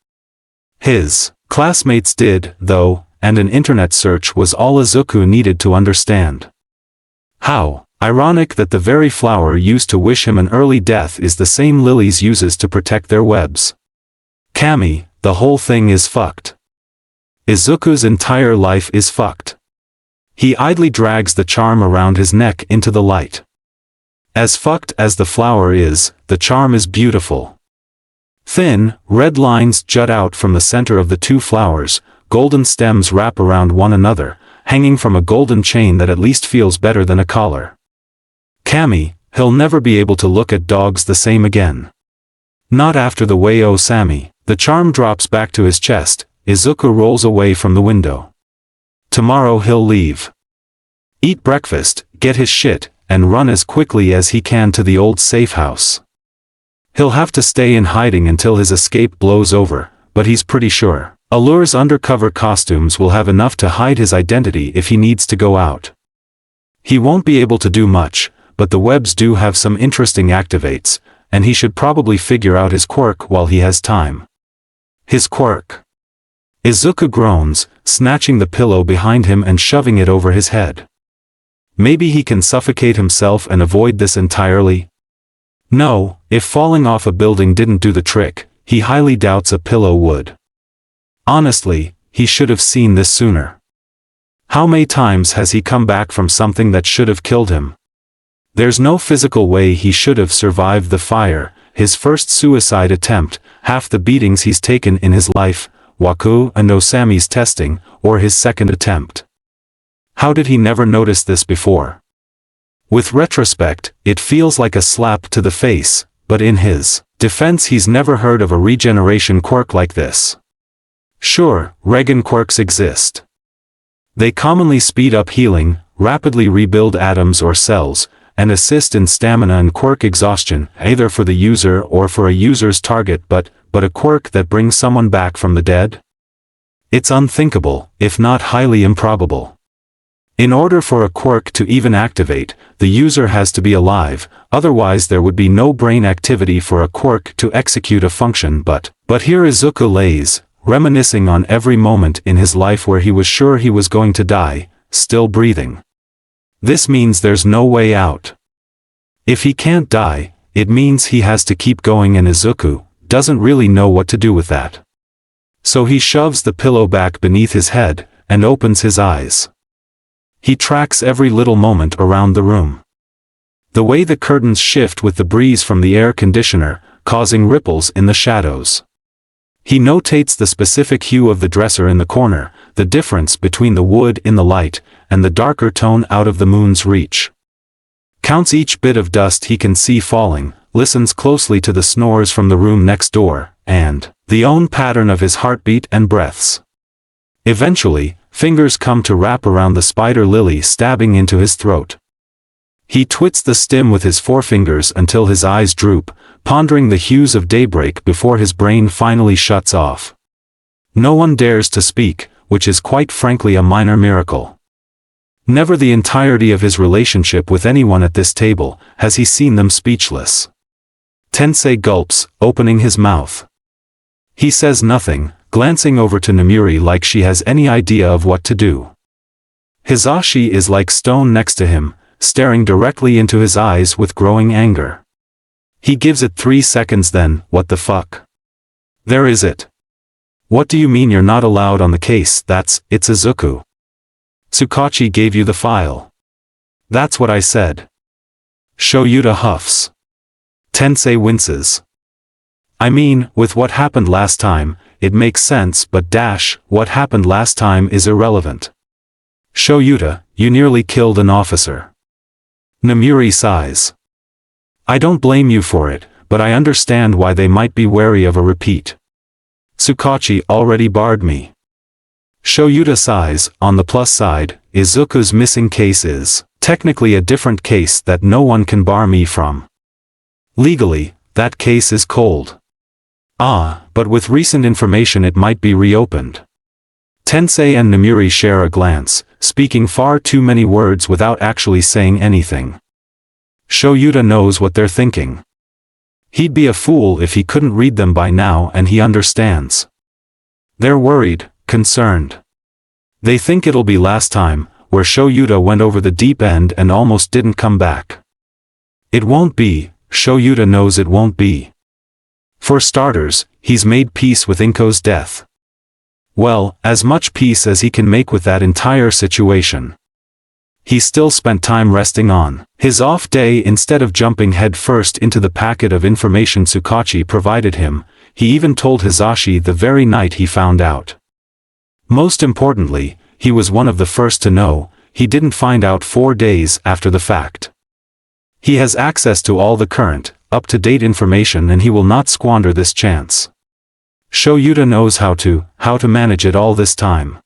His classmates did, though, and an internet search was all Izuku needed to understand. How ironic that the very flower used to wish him an early death is the same lilies uses to protect their webs. Kami, the whole thing is fucked. Izuku's entire life is fucked. He idly drags the charm around his neck into the light. As fucked as the flower is, the charm is beautiful. Thin, red lines jut out from the center of the 2 flowers, golden stems wrap around one another, hanging from a golden chain that at least feels better than a collar. Kami, he'll never be able to look at dogs the same again. Not after the way Sammy. The charm drops back to his chest, Izuku rolls away from the window. Tomorrow he'll leave. Eat breakfast, get his shit, and run as quickly as he can to the old safe house. He'll have to stay in hiding until his escape blows over, but he's pretty sure Allure's undercover costumes will have enough to hide his identity if he needs to go out. He won't be able to do much, but the webs do have some interesting activates, and he should probably figure out his quirk while he has time. His quirk. Izuku groans, snatching the pillow behind him and shoving it over his head. Maybe he can suffocate himself and avoid this entirely? No, if falling off a building didn't do the trick, he highly doubts a pillow would. Honestly, he should have seen this sooner. How many times has he come back from something that should have killed him? There's no physical way he should have survived the fire, his first suicide attempt, half the beatings he's taken in his life, Waku and Osami's testing, or his second attempt. How did he never notice this before? With retrospect, it feels like a slap to the face, but in his defense he's never heard of a regeneration quirk like this. Sure, regen quirks exist. They commonly speed up healing, rapidly rebuild atoms or cells, and assist in stamina and quirk exhaustion, either for the user or for a user's target, but a quirk that brings someone back from the dead? It's unthinkable, if not highly improbable. In order for a quirk to even activate, the user has to be alive, otherwise there would be no brain activity for a quirk to execute a function. But here Izuku lays, reminiscing on every moment in his life where he was sure he was going to die, still breathing. This means there's no way out. If he can't die, it means he has to keep going, and Izuku doesn't really know what to do with that. So he shoves the pillow back beneath his head, and opens his eyes. He tracks every little moment around the room. The way the curtains shift with the breeze from the air conditioner, causing ripples in the shadows. He notates the specific hue of the dresser in the corner, the difference between the wood in the light, and the darker tone out of the moon's reach. Counts each bit of dust he can see falling, listens closely to the snores from the room next door, and the own pattern of his heartbeat and breaths. Eventually, fingers come to wrap around the spider lily stabbing into his throat. He twits the stem with his forefingers until his eyes droop, pondering the hues of daybreak before his brain finally shuts off. No one dares to speak, which is quite frankly a minor miracle. Never the entirety of his relationship with anyone at this table has he seen them speechless. Tensei gulps, opening his mouth. He says nothing, glancing over to Namiri like she has any idea of what to do. Hizashi is like stone next to him, staring directly into his eyes with growing anger. He gives it 3 seconds, then, what the fuck? There is it. What do you mean you're not allowed on the case? It's Izuku. Tsukachi gave you the file. That's what I said. Shoyuta huffs. Tensei winces. I mean, with what happened last time, it makes sense, but what happened last time is irrelevant. Shoyuta, you nearly killed an officer. Namiri sighs. I don't blame you for it, but I understand why they might be wary of a repeat. Tsukachi already barred me. Shoyuta sighs. On the plus side, Izuku's missing case is technically a different case that no one can bar me from. Legally, that case is cold. But with recent information it might be reopened. Tensei and Namiri share a glance, speaking far too many words without actually saying anything. Shoyuta knows what they're thinking. He'd be a fool if he couldn't read them by now, and he understands. They're worried, concerned. They think it'll be last time, where Shoyuta went over the deep end and almost didn't come back. It won't be, Shoyuta knows it won't be. For starters, he's made peace with Inko's death. Well, as much peace as he can make with that entire situation. He still spent time resting on his off day instead of jumping headfirst into the packet of information Tsukachi provided him. He even told Hizashi the very night he found out. Most importantly, he was one of the first to know. He didn't find out 4 days after the fact. He has access to all the current, up-to-date information, and he will not squander this chance. Shoyuta knows how to manage it all this time.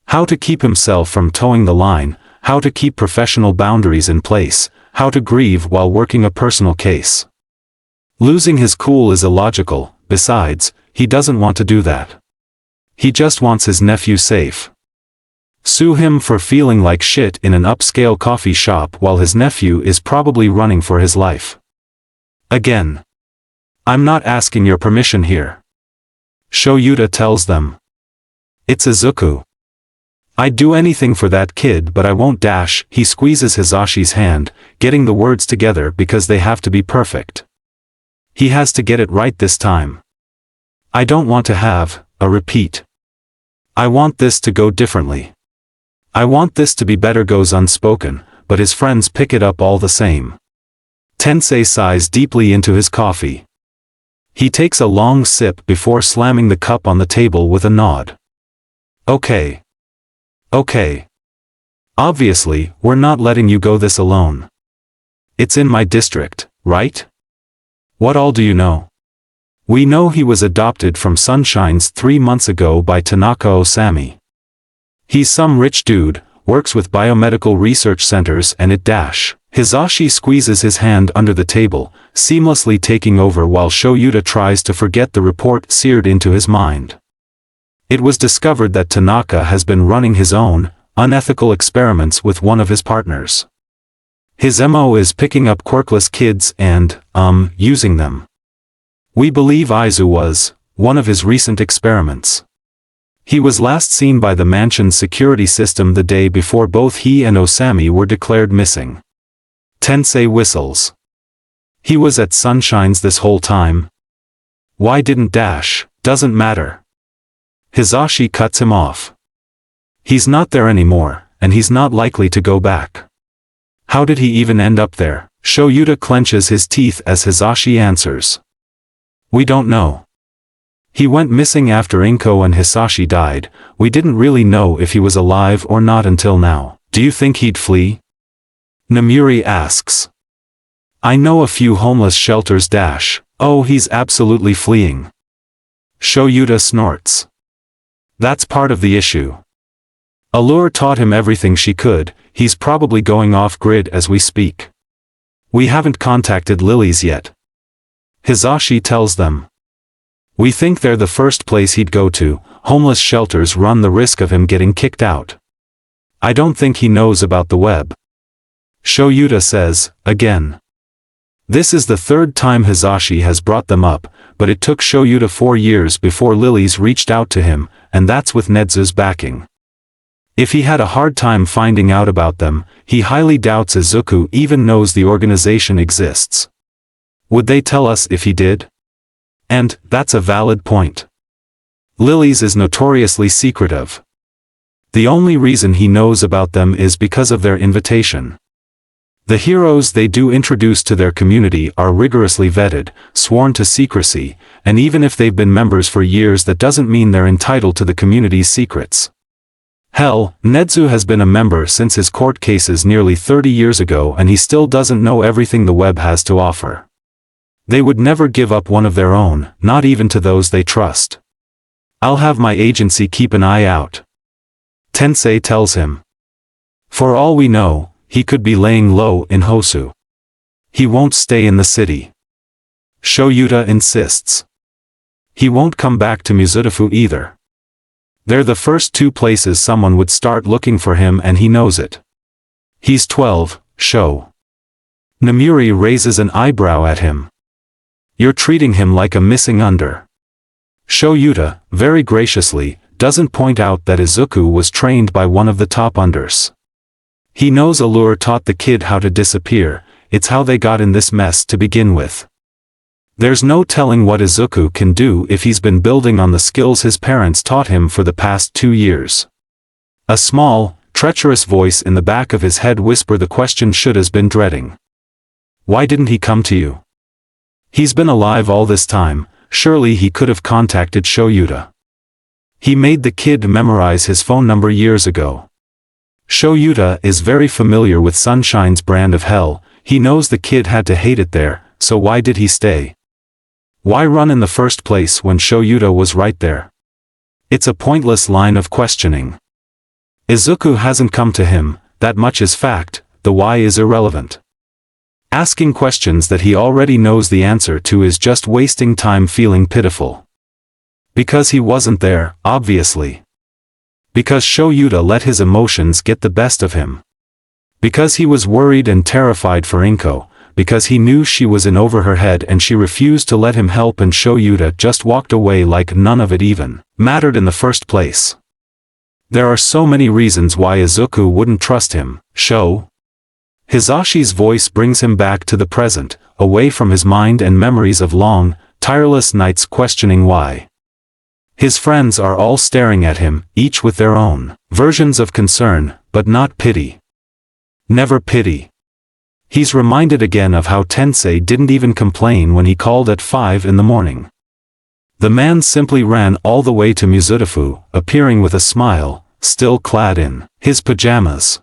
How to keep himself from towing the line, how to keep professional boundaries in place, how to grieve while working a personal case. Losing his cool is illogical. Besides, he doesn't want to do that. He just wants his nephew safe. Sue him for feeling like shit in an upscale coffee shop while his nephew is probably running for his life. Again. I'm not asking your permission here. Shoyuta tells them. It's Izuku. I'd do anything for that kid, but I won't. He squeezes Hizashi's hand, getting the words together because they have to be perfect. He has to get it right this time. I don't want to have a repeat. I want this to go differently. I want this to be better. Goes unspoken, but his friends pick it up all the same. Tensei sighs deeply into his coffee. He takes a long sip before slamming the cup on the table with a nod. Okay. Obviously, we're not letting you go this alone. It's in my district, right? What all do you know? We know he was adopted from Sunshines 3 months ago by Tanaka Osami. He's some rich dude, works with biomedical research centers and it dash. Hizashi squeezes his hand under the table, seamlessly taking over while Shoyuta tries to forget the report seared into his mind. It was discovered that Tanaka has been running his own, unethical experiments with one of his partners. His MO is picking up quirkless kids and, using them. We believe Izuku was one of his recent experiments. He was last seen by the mansion's security system the day before both he and Osami were declared missing. Tensei whistles. He was at Sunshine's this whole time. Why didn't dash? Doesn't matter. Hizashi cuts him off. He's not there anymore, and he's not likely to go back. How did he even end up there? Shoyuta clenches his teeth as Hizashi answers. We don't know. He went missing after Inko and Hisashi died. We didn't really know if he was alive or not until now. Do you think he'd flee? Namuri asks. I know a few homeless shelters dash. Oh, he's absolutely fleeing. Shoyuta snorts. That's part of the issue. Allure taught him everything she could. He's probably going off-grid as we speak. We haven't contacted Lilies yet. Hizashi tells them. We think they're the first place he'd go to. Homeless shelters run the risk of him getting kicked out. I don't think he knows about the web. Shoyuta says, again. This is the third time Hizashi has brought them up, but it took Shoyuta 4 years before Lilies reached out to him, and that's with Nezu's backing. If he had a hard time finding out about them, he highly doubts Izuku even knows the organization exists. Would they tell us if he did? And, that's a valid point. Lilies is notoriously secretive. The only reason he knows about them is because of their invitation. The heroes they do introduce to their community are rigorously vetted, sworn to secrecy, and even if they've been members for years that doesn't mean they're entitled to the community's secrets. Hell, Nezu has been a member since his court cases nearly 30 years ago and he still doesn't know everything the web has to offer. They would never give up one of their own, not even to those they trust. I'll have my agency keep an eye out. Tensei tells him. For all we know, he could be laying low in Hosu. He won't stay in the city. Shoyuta insists. He won't come back to Mizudafu either. They're the first 2 places someone would start looking for him and he knows it. He's 12, Sho. Namuri raises an eyebrow at him. You're treating him like a missing under. Shoyuta, very graciously, doesn't point out that Izuku was trained by one of the top unders. He knows Allure taught the kid how to disappear, it's how they got in this mess to begin with. There's no telling what Izuku can do if he's been building on the skills his parents taught him for the past 2 years. A small, treacherous voice in the back of his head whispered the question Shuta's been dreading. Why didn't he come to you? He's been alive all this time, surely he could have contacted Shoyuta. He made the kid memorize his phone number years ago. Shoyuta is very familiar with Sunshine's brand of hell, he knows the kid had to hate it there, so why did he stay? Why run in the first place when Shoyuta was right there? It's a pointless line of questioning. Izuku hasn't come to him, that much is fact, the why is irrelevant. Asking questions that he already knows the answer to is just wasting time feeling pitiful. Because he wasn't there, obviously. Because Shoyuta let his emotions get the best of him. Because he was worried and terrified for Inko, because he knew she was in over her head and she refused to let him help and Shoyuta just walked away like none of it even mattered in the first place. There are so many reasons why Izuku wouldn't trust him, Sho. Hizashi's voice brings him back to the present, away from his mind and memories of long, tireless nights questioning why. His friends are all staring at him, each with their own versions of concern, but not pity. Never pity. He's reminded again of how Tensei didn't even complain when he called at 5 in the morning. The man simply ran all the way to Mizudafu, appearing with a smile, still clad in his pajamas.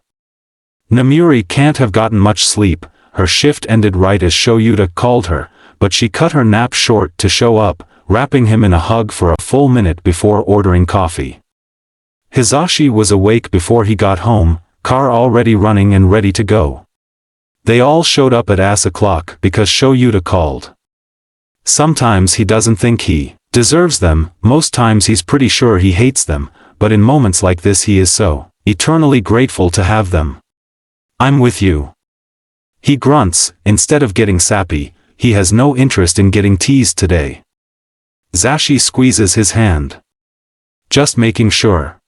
Namuri can't have gotten much sleep, her shift ended right as Shoyuta called her, but she cut her nap short to show up, wrapping him in a hug for a full minute before ordering coffee. Hizashi was awake before he got home, car already running and ready to go. They all showed up at ass o'clock because Shoyuta called. Sometimes he doesn't think he deserves them, most times he's pretty sure he hates them, but in moments like this he is so eternally grateful to have them. I'm with you. He grunts. Instead of getting sappy, he has no interest in getting teased today. Hizashi squeezes his hand. Just making sure.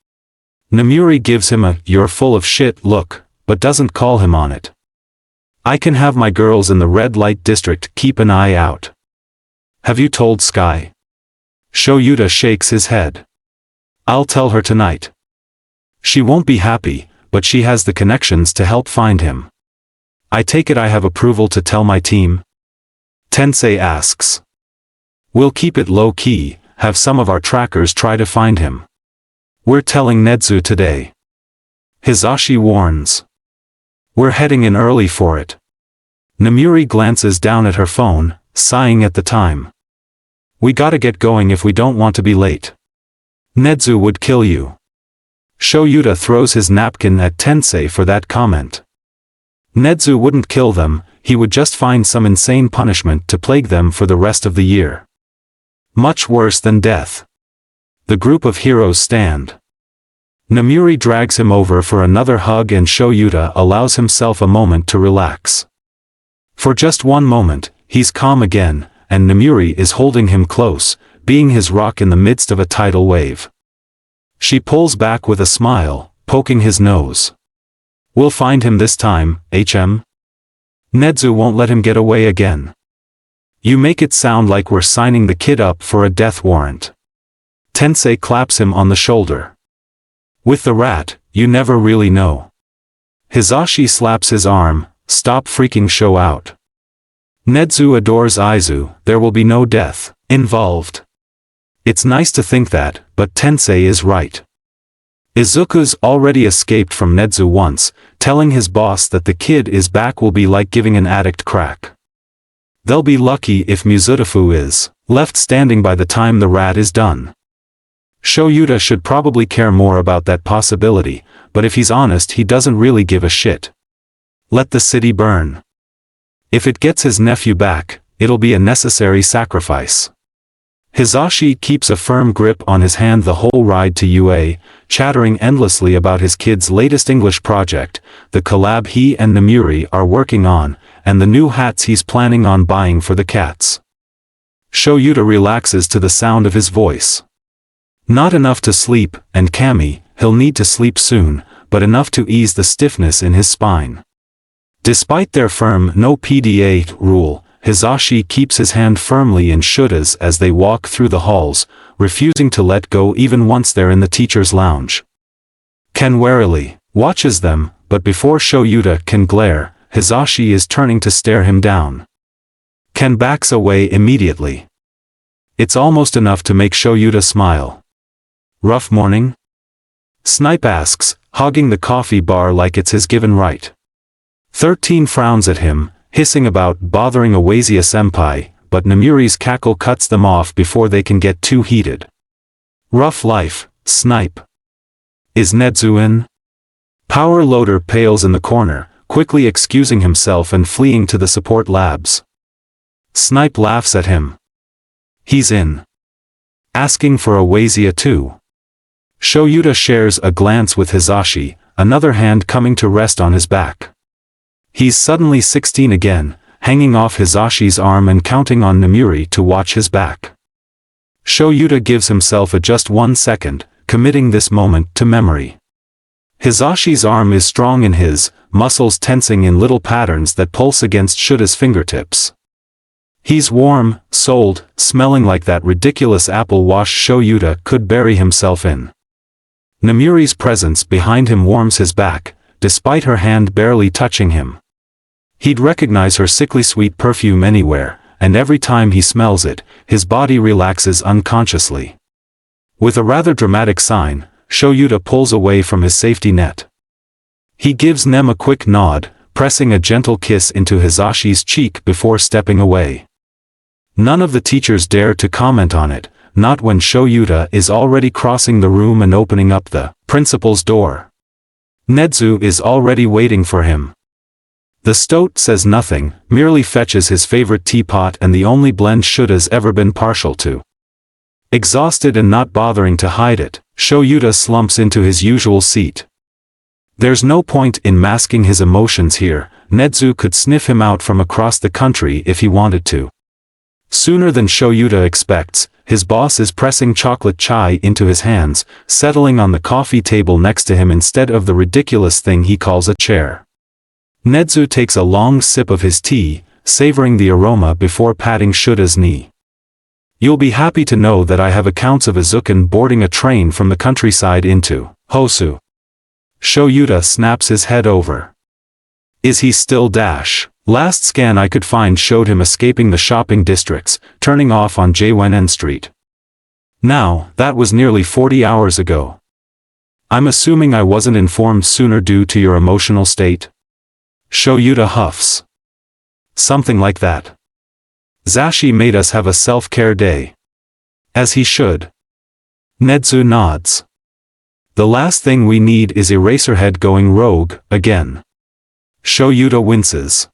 Namuri gives him a "you're full of shit" look, but doesn't call him on it. I can have my girls in the red light district keep an eye out. Have you told Sky? Shoyuta shakes his head. I'll tell her tonight. She won't be happy, but she has the connections to help find him. I take it I have approval to tell my team? Tensei asks. We'll keep it low-key, have some of our trackers try to find him. We're telling Nezu today. Hizashi warns. We're heading in early for it. Namuri glances down at her phone, sighing at the time. We gotta get going if we don't want to be late. Nezu would kill you. Shoyuta throws his napkin at Tensei for that comment. Nezu wouldn't kill them, he would just find some insane punishment to plague them for the rest of the year. Much worse than death. The group of heroes stand. Namuri drags him over for another hug and Shoyuta allows himself a moment to relax. For just one moment, he's calm again, and Namuri is holding him close, being his rock in the midst of a tidal wave. She pulls back with a smile, poking his nose. We'll find him this time, HM? Nezu won't let him get away again. You make it sound like we're signing the kid up for a death warrant. Tensei claps him on the shoulder. With the rat, you never really know. Hizashi slaps his arm, stop freaking show out. Nezu adores Izu, there will be no death involved. It's nice to think that, but Tensei is right. Izuku's already escaped from Nezu once, telling his boss that the kid is back will be like giving an addict crack. They'll be lucky if Mizutafu is left standing by the time the rat is done. Shoyuta should probably care more about that possibility, but if he's honest he doesn't really give a shit. Let the city burn. If it gets his nephew back, it'll be a necessary sacrifice. Hizashi keeps a firm grip on his hand the whole ride to UA, chattering endlessly about his kid's latest English project, the collab he and Namuri are working on, and the new hats he's planning on buying for the cats. Shoyuta relaxes to the sound of his voice. Not enough to sleep, and Kami, he'll need to sleep soon, but enough to ease the stiffness in his spine. Despite their firm no PDA rule, Hizashi keeps his hand firmly in Shuta's as they walk through the halls, refusing to let go even once they're in the teacher's lounge. Ken warily watches them, but before Shoyuta can glare, Hizashi is turning to stare him down. Ken backs away immediately. It's almost enough to make Shoyuta smile. Rough morning? Snipe asks, hogging the coffee bar like it's his given right. 13 frowns at him, hissing about bothering Aizawa senpai, but Namuri's cackle cuts them off before they can get too heated. Rough life, Snipe. Is Nezu in? Power Loader pales in the corner, quickly excusing himself and fleeing to the support labs. Snipe laughs at him. He's in. Asking for Aizawa too. Shoyuta shares a glance with Hizashi, another hand coming to rest on his back. He's suddenly 16 again, hanging off Hizashi's arm and counting on Namuri to watch his back. Shoyuta gives himself a just 1 second, committing this moment to memory. Hizashi's arm is strong in his, muscles tensing in little patterns that pulse against Shuta's fingertips. He's warm, souled, smelling like that ridiculous apple wash Shoyuta could bury himself in. Namuri's presence behind him warms his back, despite her hand barely touching him. He'd recognize her sickly sweet perfume anywhere, and every time he smells it, his body relaxes unconsciously. With a rather dramatic sign, Shoyuta pulls away from his safety net. He gives Nem a quick nod, pressing a gentle kiss into Hizashi's cheek before stepping away. None of the teachers dare to comment on it, not when Shoyuta is already crossing the room and opening up the principal's door. Nezu is already waiting for him. The stoat says nothing, merely fetches his favorite teapot and the only blend Shuta's ever been partial to. Exhausted and not bothering to hide it, Shoyuta slumps into his usual seat. There's no point in masking his emotions here. Nezu could sniff him out from across the country if he wanted to. Sooner than Shoyuta expects, his boss is pressing chocolate chai into his hands, settling on the coffee table next to him instead of the ridiculous thing he calls a chair. Nezu takes a long sip of his tea, savoring the aroma before patting Shuta's knee. You'll be happy to know that I have accounts of Izuku boarding a train from the countryside into Hosu. Shoyuta snaps his head over. Is he still dash? Last scan I could find showed him escaping the shopping districts, turning off on Jwenen Street. Now, that was nearly 40 hours ago. I'm assuming I wasn't informed sooner due to your emotional state? Shoyuta huffs. Something like that. Zashi made us have a self-care day. As he should. Nezu nods. The last thing we need is Eraserhead going rogue, again. Shoyuta winces.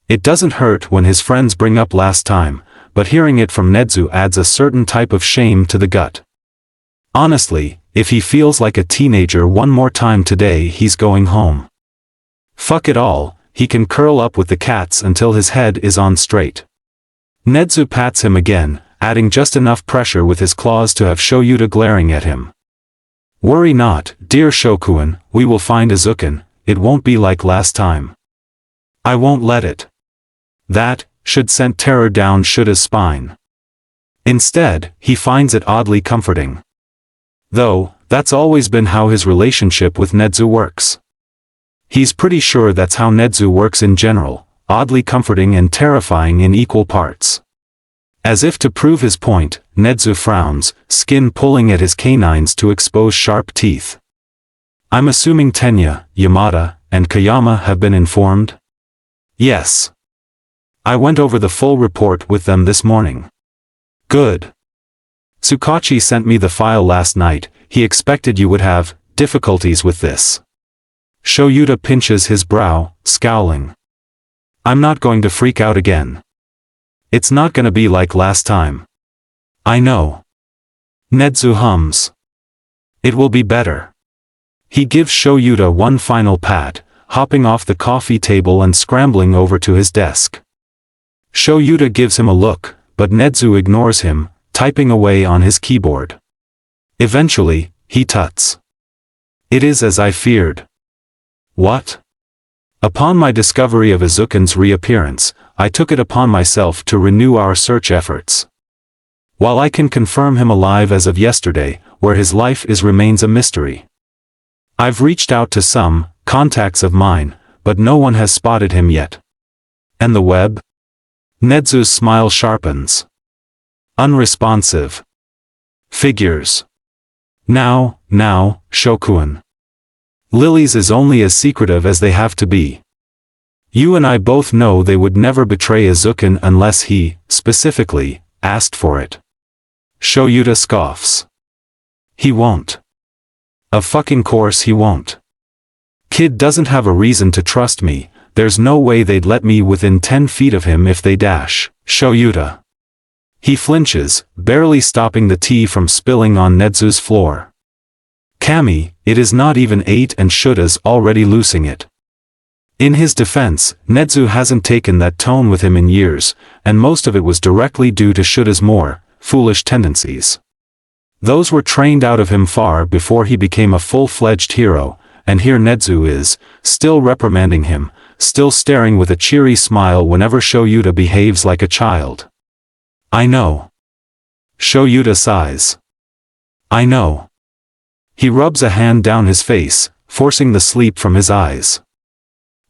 It doesn't hurt when his friends bring up last time, but hearing it from Nezu adds a certain type of shame to the gut. Honestly, if he feels like a teenager one more time today he's going home. Fuck it all, he can curl up with the cats until his head is on straight. Nezu pats him again, adding just enough pressure with his claws to have Shoyuta glaring at him. Worry not, dear Shokuen, we will find Izuku, it won't be like last time. I won't let it. That should send terror down Shuta's spine. Instead, he finds it oddly comforting. Though, that's always been how his relationship with Nezu works. He's pretty sure that's how Nezu works in general, oddly comforting and terrifying in equal parts. As if to prove his point, Nezu frowns, skin pulling at his canines to expose sharp teeth. I'm assuming Tenya, Yamada, and Kayama have been informed? Yes. I went over the full report with them this morning. Good. Tsukachi sent me the file last night, he expected you would have difficulties with this. Shoyuta pinches his brow, scowling. I'm not going to freak out again. It's not gonna be like last time. I know. Nezu hums. It will be better. He gives Shoyuta one final pat, hopping off the coffee table and scrambling over to his desk. Shoyuta gives him a look, but Nezu ignores him, typing away on his keyboard. Eventually, he tuts. It is as I feared. What? Upon my discovery of Izuku's reappearance, I took it upon myself to renew our search efforts. While I can confirm him alive as of yesterday, where his life is remains a mystery. I've reached out to some contacts of mine, but no one has spotted him yet. And the web? Nezu's smile sharpens. Unresponsive. Figures. Now, Shokuen. Lilies is only as secretive as they have to be. You and I both know they would never betray Izuku unless he, specifically, asked for it. Shoyuta scoffs. He won't. Of fucking course he won't. Kid doesn't have a reason to trust me, there's no way they'd let me within 10 feet of him if they dash. Shoyuta. He flinches, barely stopping the tea from spilling on Nezu's floor. Kami, it is not even 8 and Shuta's already losing it. In his defense, Nezu hasn't taken that tone with him in years, and most of it was directly due to Shuta's more foolish tendencies. Those were trained out of him far before he became a full-fledged hero, and here Nezu is, still reprimanding him, still staring with a cheery smile whenever Shoyuta behaves like a child. I know. Shoyuta sighs. I know. He rubs a hand down his face, forcing the sleep from his eyes.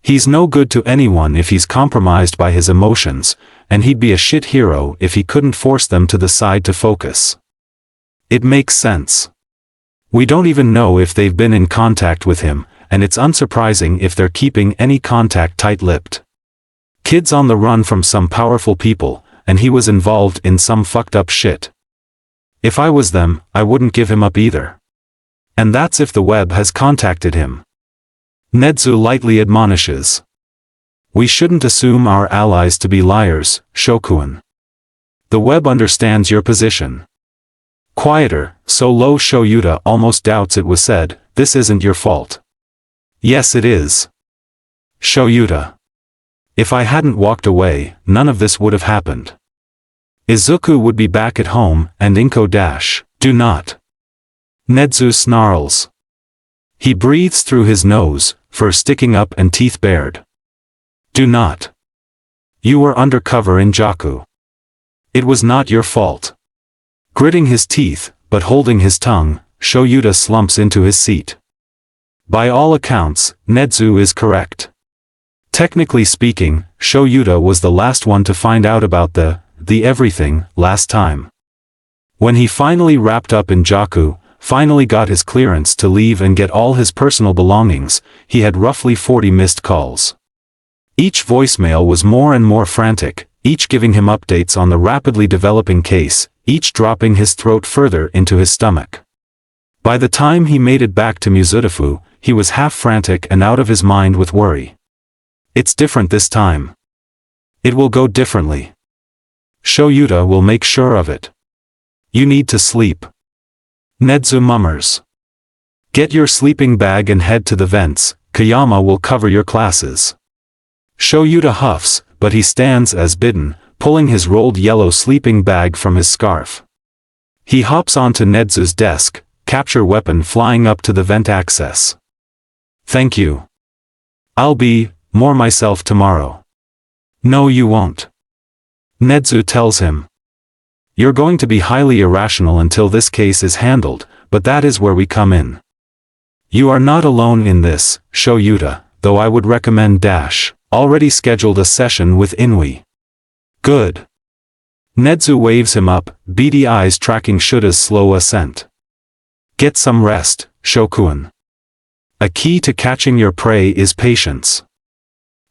He's no good to anyone if he's compromised by his emotions, and he'd be a shit hero if he couldn't force them to the side to focus. It makes sense. We don't even know if they've been in contact with him, and it's unsurprising if they're keeping any contact tight-lipped. Kid's on the run from some powerful people, and he was involved in some fucked up shit. If I was them, I wouldn't give him up either. And that's if the web has contacted him. Nezu lightly admonishes. We shouldn't assume our allies to be liars, Shokuin. The web understands your position. Quieter, so low Shoyuta almost doubts it was said, this isn't your fault. Yes it is. Shoyuta. If I hadn't walked away, none of this would have happened. Izuku would be back at home, and Inko dash, do not. Nezu snarls. He breathes through his nose, fur sticking up and teeth bared. Do not. You were undercover in Jaku. It was not your fault. Gritting his teeth, but holding his tongue, Shoyuta slumps into his seat. By all accounts, Nezu is correct. Technically speaking, Shoyuta was the last one to find out about the everything, last time. When he finally wrapped up in Jaku, finally got his clearance to leave and get all his personal belongings, he had roughly 40 missed calls. Each voicemail was more and more frantic, each giving him updates on the rapidly developing case, each dropping his throat further into his stomach. By the time he made it back to Mizudafu, he was half frantic and out of his mind with worry. It's different this time. It will go differently. Shoyuta will make sure of it. You need to sleep. Nezu mummers. Get your sleeping bag and head to the vents, Kayama will cover your classes. Shoyuta huffs, but he stands as bidden, pulling his rolled yellow sleeping bag from his scarf. He hops onto Nezu's desk, capture weapon flying up to the vent access. Thank you. I'll be more myself tomorrow. No you won't. Nezu tells him. You're going to be highly irrational until this case is handled, but that is where we come in. You are not alone in this, Shoyuta, though I would recommend Dash, already scheduled a session with Inui. Good. Nezu waves him up, beady eyes tracking Shuta's slow ascent. Get some rest, Shokuin. A key to catching your prey is patience.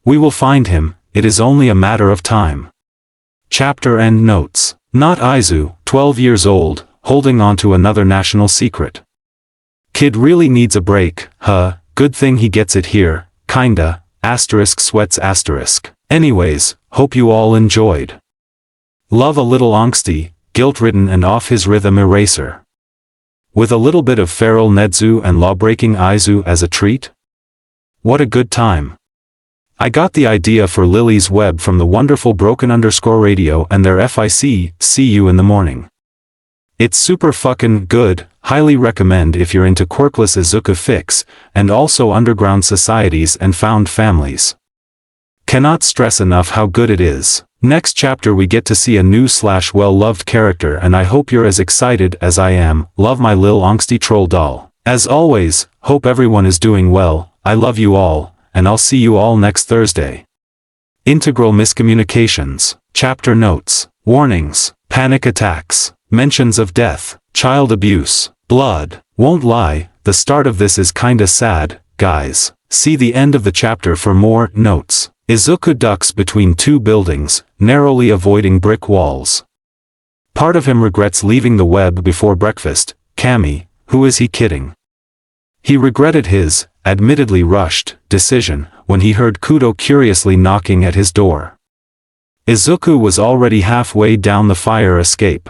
We will find him, it is only a matter of time. Chapter end notes. Not Izu, 12 years old, holding on to another national secret. Kid really needs a break, huh, good thing he gets it here, kinda, sweats *. Anyways, hope you all enjoyed. Love a little angsty, guilt-ridden and off his rhythm eraser. With a little bit of feral Nezu and law-breaking Izu as a treat? What a good time. I got the idea for Lily's Web from the wonderful Broken_Radio and their FIC, see you in the morning. It's super fucking good, highly recommend if you're into quirkless Izuku fics, and also underground societies and found families. Cannot stress enough how good it is. Next chapter we get to see a new / well-loved character and I hope you're as excited as I am. Love my lil angsty troll doll. As always, hope everyone is doing well, I love you all, and I'll see you all next Thursday. Integral miscommunications, chapter notes, warnings, panic attacks, mentions of death, child abuse, blood. Won't lie, the start of this is kinda sad, guys. See the end of the chapter for more notes. Izuku ducks between two buildings, narrowly avoiding brick walls. Part of him regrets leaving the web before breakfast. Kami, who is he kidding? He regretted his, admittedly rushed, decision, when he heard Kudo curiously knocking at his door. Izuku was already halfway down the fire escape.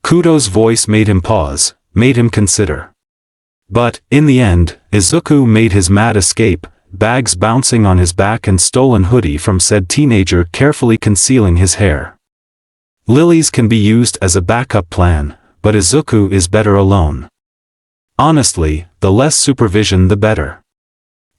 Kudo's voice made him pause, made him consider. But, in the end, Izuku made his mad escape, bags bouncing on his back and stolen hoodie from said teenager carefully concealing his hair. Lilies can be used as a backup plan, but Izuku is better alone. Honestly, the less supervision the better.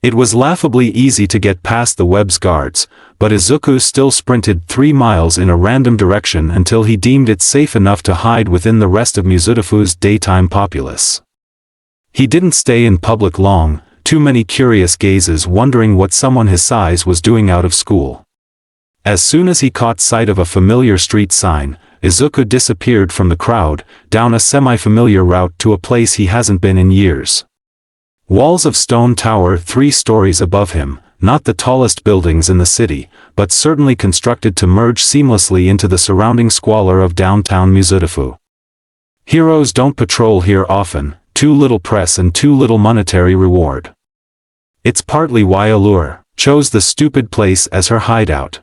It was laughably easy to get past the web's guards, but Izuku still sprinted 3 miles in a random direction until he deemed it safe enough to hide within the rest of Mizudafu's daytime populace. He didn't stay in public long, too many curious gazes wondering what someone his size was doing out of school. As soon as he caught sight of a familiar street sign, Izuku disappeared from the crowd, down a semi-familiar route to a place he hasn't been in years. Walls of stone tower 3 stories above him, not the tallest buildings in the city, but certainly constructed to merge seamlessly into the surrounding squalor of downtown Mizudafu. Heroes don't patrol here often, too little press and too little monetary reward. It's partly why Allure chose the stupid place as her hideout.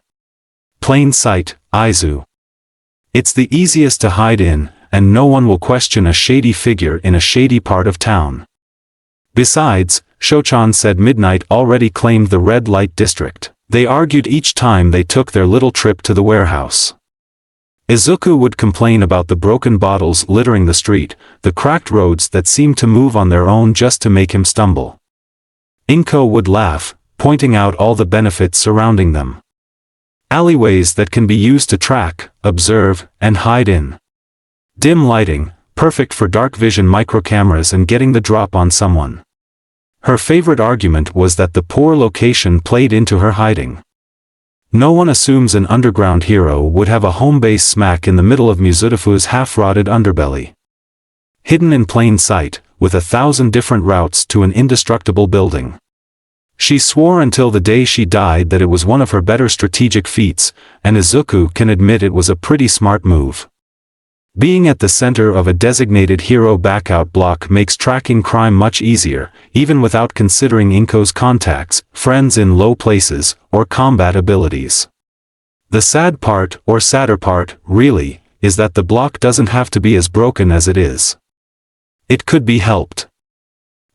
Plain sight, Izu. It's the easiest to hide in, and no one will question a shady figure in a shady part of town. Besides, Shochan said midnight already claimed the red light district. They argued each time they took their little trip to the warehouse. Izuku would complain about the broken bottles littering the street, the cracked roads that seemed to move on their own just to make him stumble. Inko would laugh, pointing out all the benefits surrounding them. Alleyways that can be used to track, observe, and hide in. Dim lighting, perfect for dark vision microcameras and getting the drop on someone. Her favorite argument was that the poor location played into her hiding. No one assumes an underground hero would have a home base smack in the middle of Mizutafu's half-rotted underbelly. Hidden in plain sight, with 1,000 different routes to an indestructible building. She swore until the day she died that it was one of her better strategic feats, and Izuku can admit it was a pretty smart move. Being at the center of a designated hero backout block makes tracking crime much easier, even without considering Inko's contacts, friends in low places, or combat abilities. The sad part, or sadder part, really, is that the block doesn't have to be as broken as it is. It could be helped.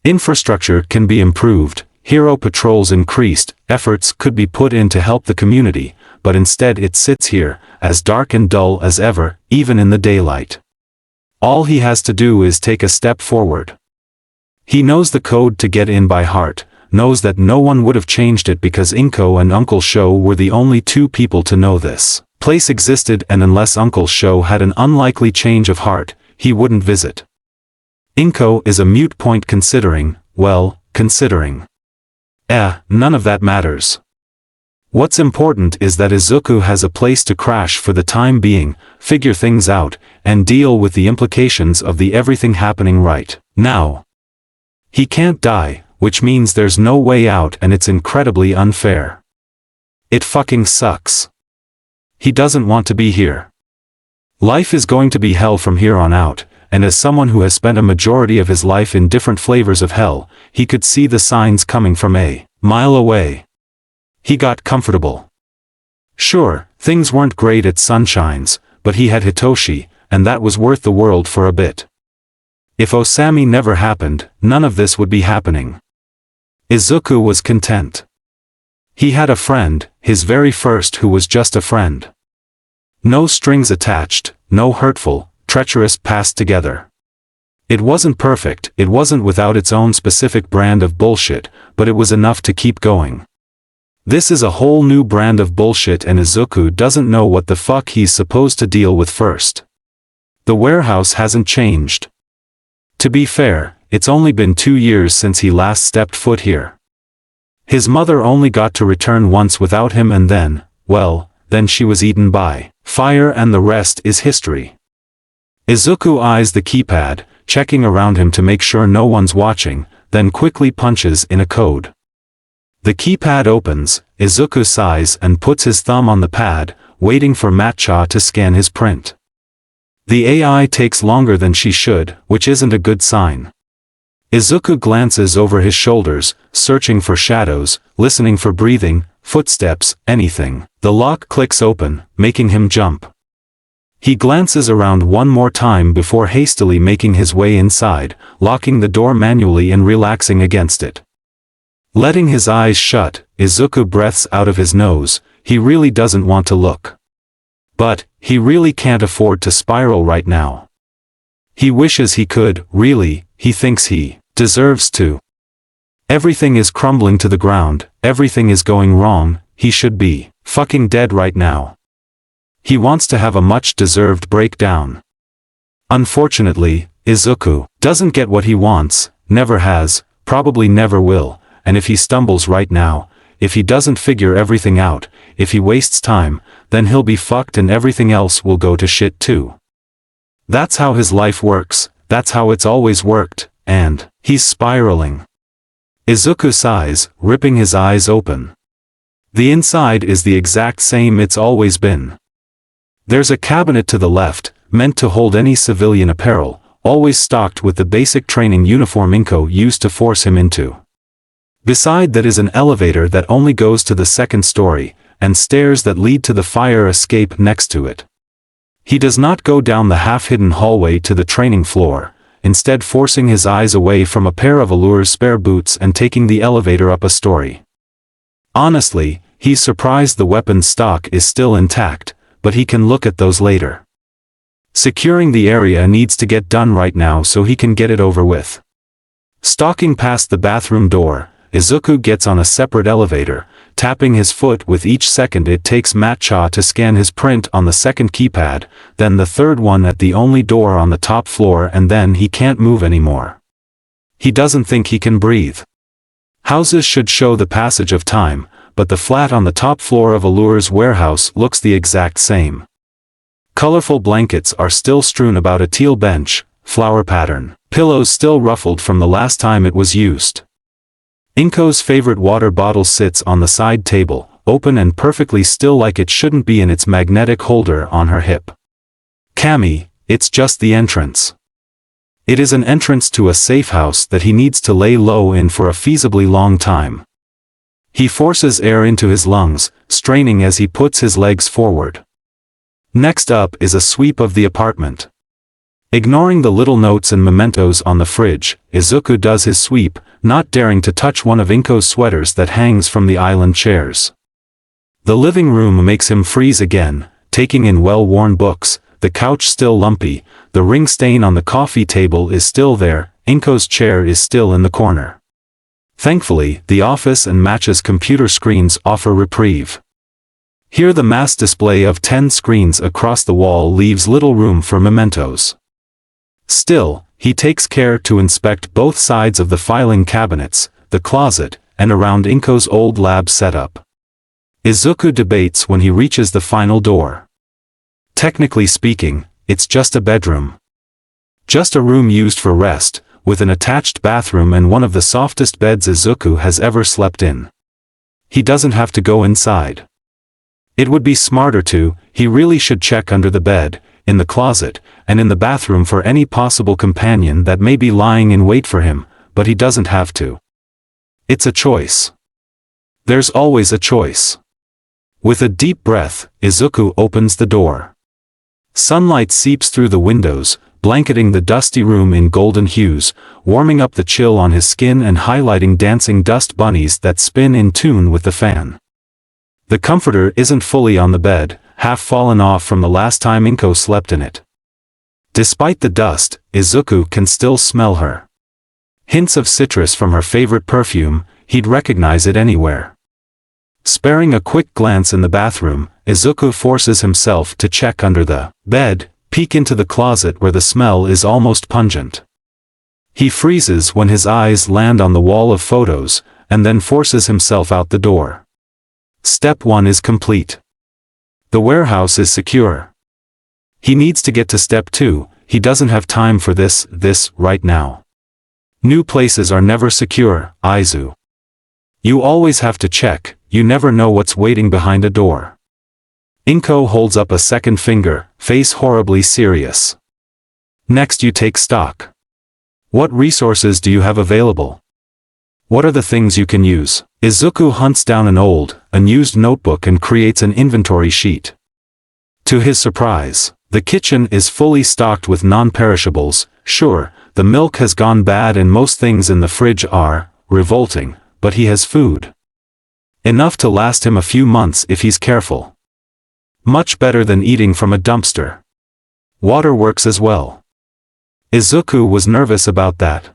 Infrastructure can be improved, hero patrols increased, efforts could be put in to help the community, but instead it sits here, as dark and dull as ever, even in the daylight. All he has to do is take a step forward. He knows the code to get in by heart, knows that no one would have changed it because Inko and Uncle Sho were the only two people to know this place existed, and unless Uncle Sho had an unlikely change of heart, he wouldn't visit. Inko is a moot point considering. None of that matters. What's important is that Izuku has a place to crash for the time being, figure things out, and deal with the implications of the everything happening right now. He can't die, which means there's no way out, and it's incredibly unfair. It fucking sucks. He doesn't want to be here. Life is going to be hell from here on out, and as someone who has spent a majority of his life in different flavors of hell, he could see the signs coming from a mile away. He got comfortable. Sure, things weren't great at Sunshine's, but he had Hitoshi, and that was worth the world for a bit. If Osami never happened, none of this would be happening. Izuku was content. He had a friend, his very first, who was just a friend. No strings attached, no hurtful, treacherous past together. It wasn't perfect, it wasn't without its own specific brand of bullshit, but it was enough to keep going. This is a whole new brand of bullshit, and Izuku doesn't know what the fuck he's supposed to deal with first. The warehouse hasn't changed. To be fair, it's only been 2 years since he last stepped foot here. His mother only got to return once without him, and then she was eaten by fire, and the rest is history. Izuku eyes the keypad, checking around him to make sure no one's watching, then quickly punches in a code. The keypad opens, Izuku sighs and puts his thumb on the pad, waiting for Matcha to scan his print. The AI takes longer than she should, which isn't a good sign. Izuku glances over his shoulders, searching for shadows, listening for breathing, footsteps, anything. The lock clicks open, making him jump. He glances around one more time before hastily making his way inside, locking the door manually and relaxing against it. Letting his eyes shut, Izuku breathes out of his nose. He really doesn't want to look. But, he really can't afford to spiral right now. He wishes he could, really, he thinks he deserves to. Everything is crumbling to the ground, everything is going wrong, he should be fucking dead right now. He wants to have a much-deserved breakdown. Unfortunately, Izuku doesn't get what he wants, never has, probably never will. And if he stumbles right now, if he doesn't figure everything out, if he wastes time, then he'll be fucked and everything else will go to shit too. That's how his life works, that's how it's always worked, and he's spiraling. Izuku sighs, ripping his eyes open. The inside is the exact same it's always been. There's a cabinet to the left, meant to hold any civilian apparel, always stocked with the basic training uniform Inko used to force him into. Beside that is an elevator that only goes to the second story, and stairs that lead to the fire escape next to it. He does not go down the half-hidden hallway to the training floor, instead forcing his eyes away from a pair of Allure's spare boots and taking the elevator up a story. Honestly, he's surprised the weapons stock is still intact, but he can look at those later. Securing the area needs to get done right now so he can get it over with. Stalking past the bathroom door, Izuku gets on a separate elevator, tapping his foot with each second it takes Matcha to scan his print on the second keypad, then the third one at the only door on the top floor, and then he can't move anymore. He doesn't think he can breathe. Houses should show the passage of time, but the flat on the top floor of Allure's warehouse looks the exact same. Colorful blankets are still strewn about a teal bench, flower pattern, pillows still ruffled from the last time it was used. Inko's favorite water bottle sits on the side table, open and perfectly still like it shouldn't be in its magnetic holder on her hip. Kami, it's just the entrance. It is an entrance to a safe house that he needs to lay low in for a feasibly long time. He forces air into his lungs, straining as he puts his legs forward. Next up is a sweep of the apartment. Ignoring the little notes and mementos on the fridge, Izuku does his sweep, not daring to touch one of Inko's sweaters that hangs from the island chairs. The living room makes him freeze again, taking in well-worn books, the couch still lumpy, the ring stain on the coffee table is still there, Inko's chair is still in the corner. Thankfully, the office and Matcha's computer screens offer reprieve. Here the mass display of 10 screens across the wall leaves little room for mementos. Still, he takes care to inspect both sides of the filing cabinets, the closet, and around Inko's old lab setup. Izuku debates when he reaches the final door. Technically speaking, it's just a bedroom. Just a room used for rest, with an attached bathroom and one of the softest beds Izuku has ever slept in. He doesn't have to go inside. It would be smarter to, he really should check under the bed, in the closet, and in the bathroom for any possible companion that may be lying in wait for him, but he doesn't have to. It's a choice. There's always a choice. With a deep breath, Izuku opens the door. Sunlight seeps through the windows, blanketing the dusty room in golden hues, warming up the chill on his skin and highlighting dancing dust bunnies that spin in tune with the fan. The comforter isn't fully on the bed, half fallen off from the last time Inko slept in it. Despite the dust, Izuku can still smell her. Hints of citrus from her favorite perfume, he'd recognize it anywhere. Sparing a quick glance in the bathroom, Izuku forces himself to check under the bed, peek into the closet where the smell is almost pungent. He freezes when his eyes land on the wall of photos, and then forces himself out the door. Step 1 is complete. The warehouse is secure. He needs to get to step 2, he doesn't have time for this right now. New places are never secure, Aizu. You always have to check, you never know what's waiting behind a door. Inko holds up a second finger, face horribly serious. Next you take stock. What resources do you have available? What are the things you can use? Izuku hunts down an old, unused notebook and creates an inventory sheet. To his surprise, the kitchen is fully stocked with non-perishables. Sure, the milk has gone bad and most things in the fridge are revolting, but he has food. Enough to last him a few months if he's careful. Much better than eating from a dumpster. Water works as well. Izuku was nervous about that.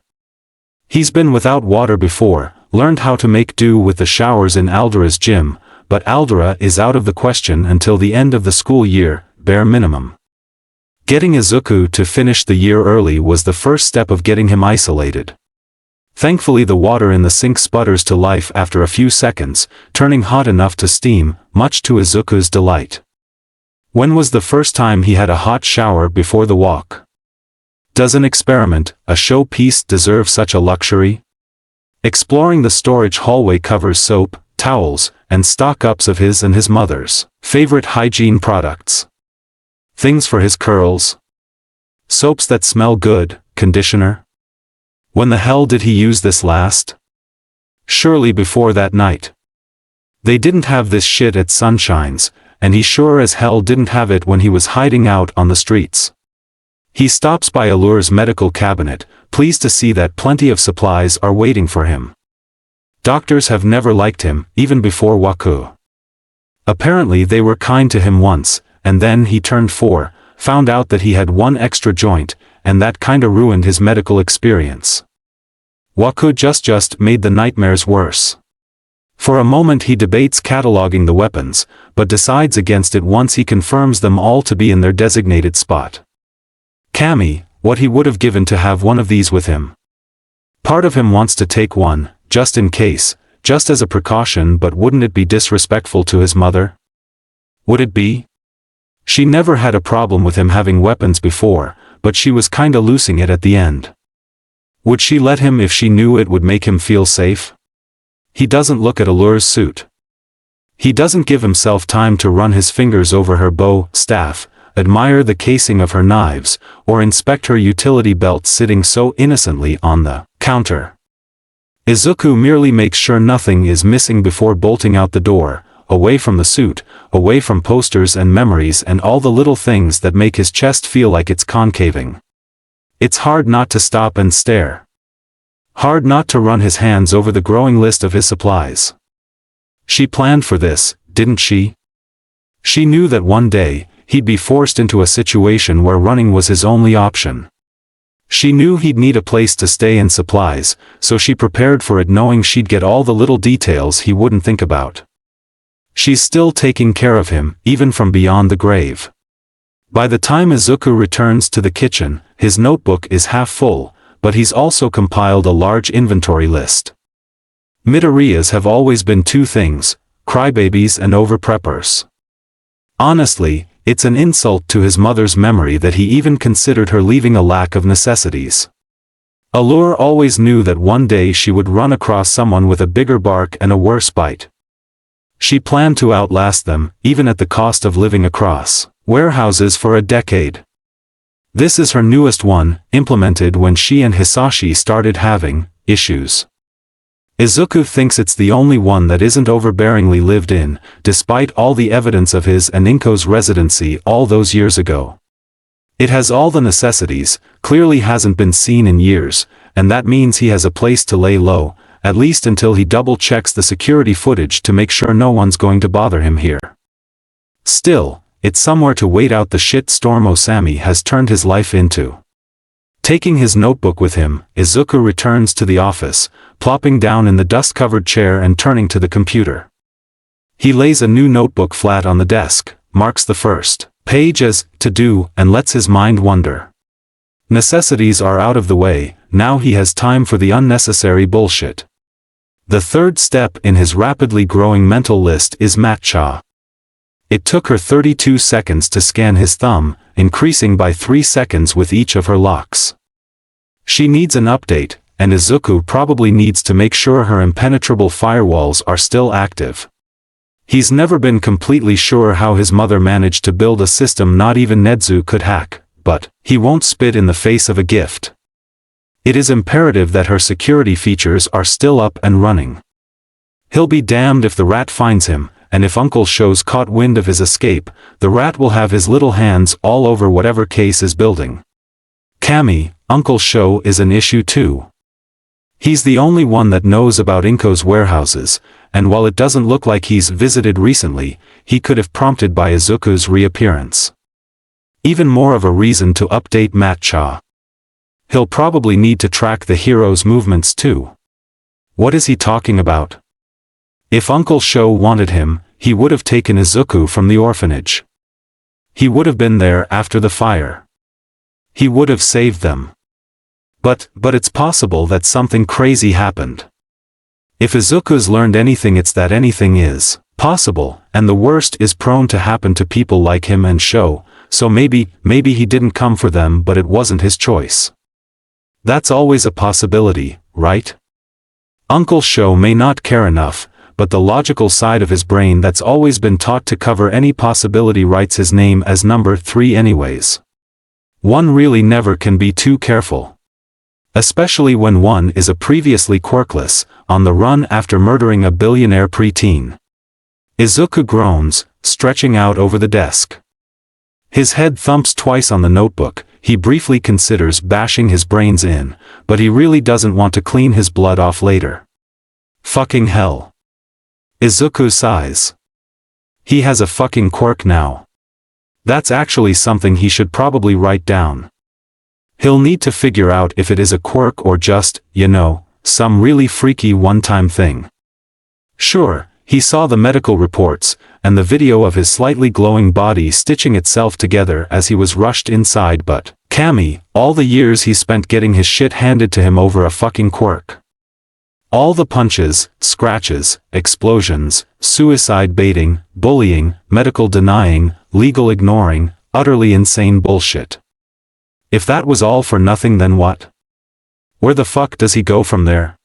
He's been without water before, learned how to make do with the showers in Aldera's gym, but Aldera is out of the question until the end of the school year, bare minimum. Getting Izuku to finish the year early was the first step of getting him isolated. Thankfully the water in the sink sputters to life after a few seconds, turning hot enough to steam, much to Izuku's delight. When was the first time he had a hot shower before the walk? Does an experiment, a showpiece, deserve such a luxury? Exploring the storage hallway covers soap, towels, and stock-ups of his and his mother's favorite hygiene products. Things for his curls. Soaps that smell good, conditioner. When the hell did he use this last? Surely before that night. They didn't have this shit at Sunshine's, and he sure as hell didn't have it when he was hiding out on the streets. He stops by Allure's medical cabinet, pleased to see that plenty of supplies are waiting for him. Doctors have never liked him, even before Waku. Apparently they were kind to him once, and then he turned 4, found out that he had one extra joint, and that kinda ruined his medical experience. Waku just made the nightmares worse. For a moment he debates cataloging the weapons, but decides against it once he confirms them all to be in their designated spot. Kami, what he would have given to have one of these with him. Part of him wants to take one, just in case, just as a precaution, but wouldn't it be disrespectful to his mother? Would it be? She never had a problem with him having weapons before, but she was kinda losing it at the end. Would she let him if she knew it would make him feel safe? He doesn't look at Allure's suit. He doesn't give himself time to run his fingers over her bow, staff, admire the casing of her knives, or inspect her utility belt sitting so innocently on the counter. Izuku merely makes sure nothing is missing before bolting out the door, away from the suit, away from posters and memories and all the little things that make his chest feel like it's concaving. It's hard not to stop and stare. Hard not to run his hands over the growing list of his supplies. She planned for this, didn't she? She knew that one day, he'd be forced into a situation where running was his only option. She knew he'd need a place to stay and supplies, so she prepared for it knowing she'd get all the little details he wouldn't think about. She's still taking care of him, even from beyond the grave. By the time Izuku returns to the kitchen, his notebook is half full, but he's also compiled a large inventory list. Midoriyas have always been two things, crybabies and overpreppers. Honestly, it's an insult to his mother's memory that he even considered her leaving a lack of necessities. Allure always knew that one day she would run across someone with a bigger bark and a worse bite. She planned to outlast them, even at the cost of living across warehouses for a decade. This is her newest one, implemented when she and Hisashi started having issues. Izuku thinks it's the only one that isn't overbearingly lived in, despite all the evidence of his and Inko's residency all those years ago. It has all the necessities, clearly hasn't been seen in years, and that means he has a place to lay low, at least until he double-checks the security footage to make sure no one's going to bother him here. Still, it's somewhere to wait out the shit storm Osami has turned his life into. Taking his notebook with him, Izuku returns to the office, plopping down in the dust-covered chair and turning to the computer. He lays a new notebook flat on the desk, marks the first page as to do, and lets his mind wander. Necessities are out of the way, now he has time for the unnecessary bullshit. The third step in his rapidly growing mental list is matcha. It took her 32 seconds to scan his thumb, increasing by 3 seconds with each of her locks. She needs an update, and Izuku probably needs to make sure her impenetrable firewalls are still active. He's never been completely sure how his mother managed to build a system not even Nezu could hack, but he won't spit in the face of a gift. It is imperative that her security features are still up and running. He'll be damned if the rat finds him, and if Uncle Sho's caught wind of his escape, the rat will have his little hands all over whatever case is building. Kami, Uncle Sho is an issue too. He's the only one that knows about Inko's warehouses, and while it doesn't look like he's visited recently, he could have prompted by Izuku's reappearance. Even more of a reason to update matcha. He'll probably need to track the hero's movements too. What is he talking about? If Uncle Sho wanted him, he would have taken Izuku from the orphanage. He would have been there after the fire. He would have saved them. But it's possible that something crazy happened. If Izuku's learned anything, it's that anything is possible, and the worst is prone to happen to people like him and Sho, so maybe he didn't come for them but it wasn't his choice. That's always a possibility, right? Uncle Sho may not care enough, but the logical side of his brain that's always been taught to cover any possibility writes his name as number 3 anyways. One really never can be too careful. Especially when one is a previously quirkless, on the run after murdering a billionaire preteen. Izuku groans, stretching out over the desk. His head thumps twice on the notebook. He briefly considers bashing his brains in, but he really doesn't want to clean his blood off later. Fucking hell. Izuku sighs. He has a fucking quirk now. That's actually something he should probably write down. He'll need to figure out if it is a quirk or just, some really freaky one-time thing. Sure, he saw the medical reports, and the video of his slightly glowing body stitching itself together as he was rushed inside, but, Cammy, all the years he spent getting his shit handed to him over a fucking quirk. All the punches, scratches, explosions, suicide baiting, bullying, medical denying, legal ignoring, utterly insane bullshit. If that was all for nothing, then what? Where the fuck does he go from there?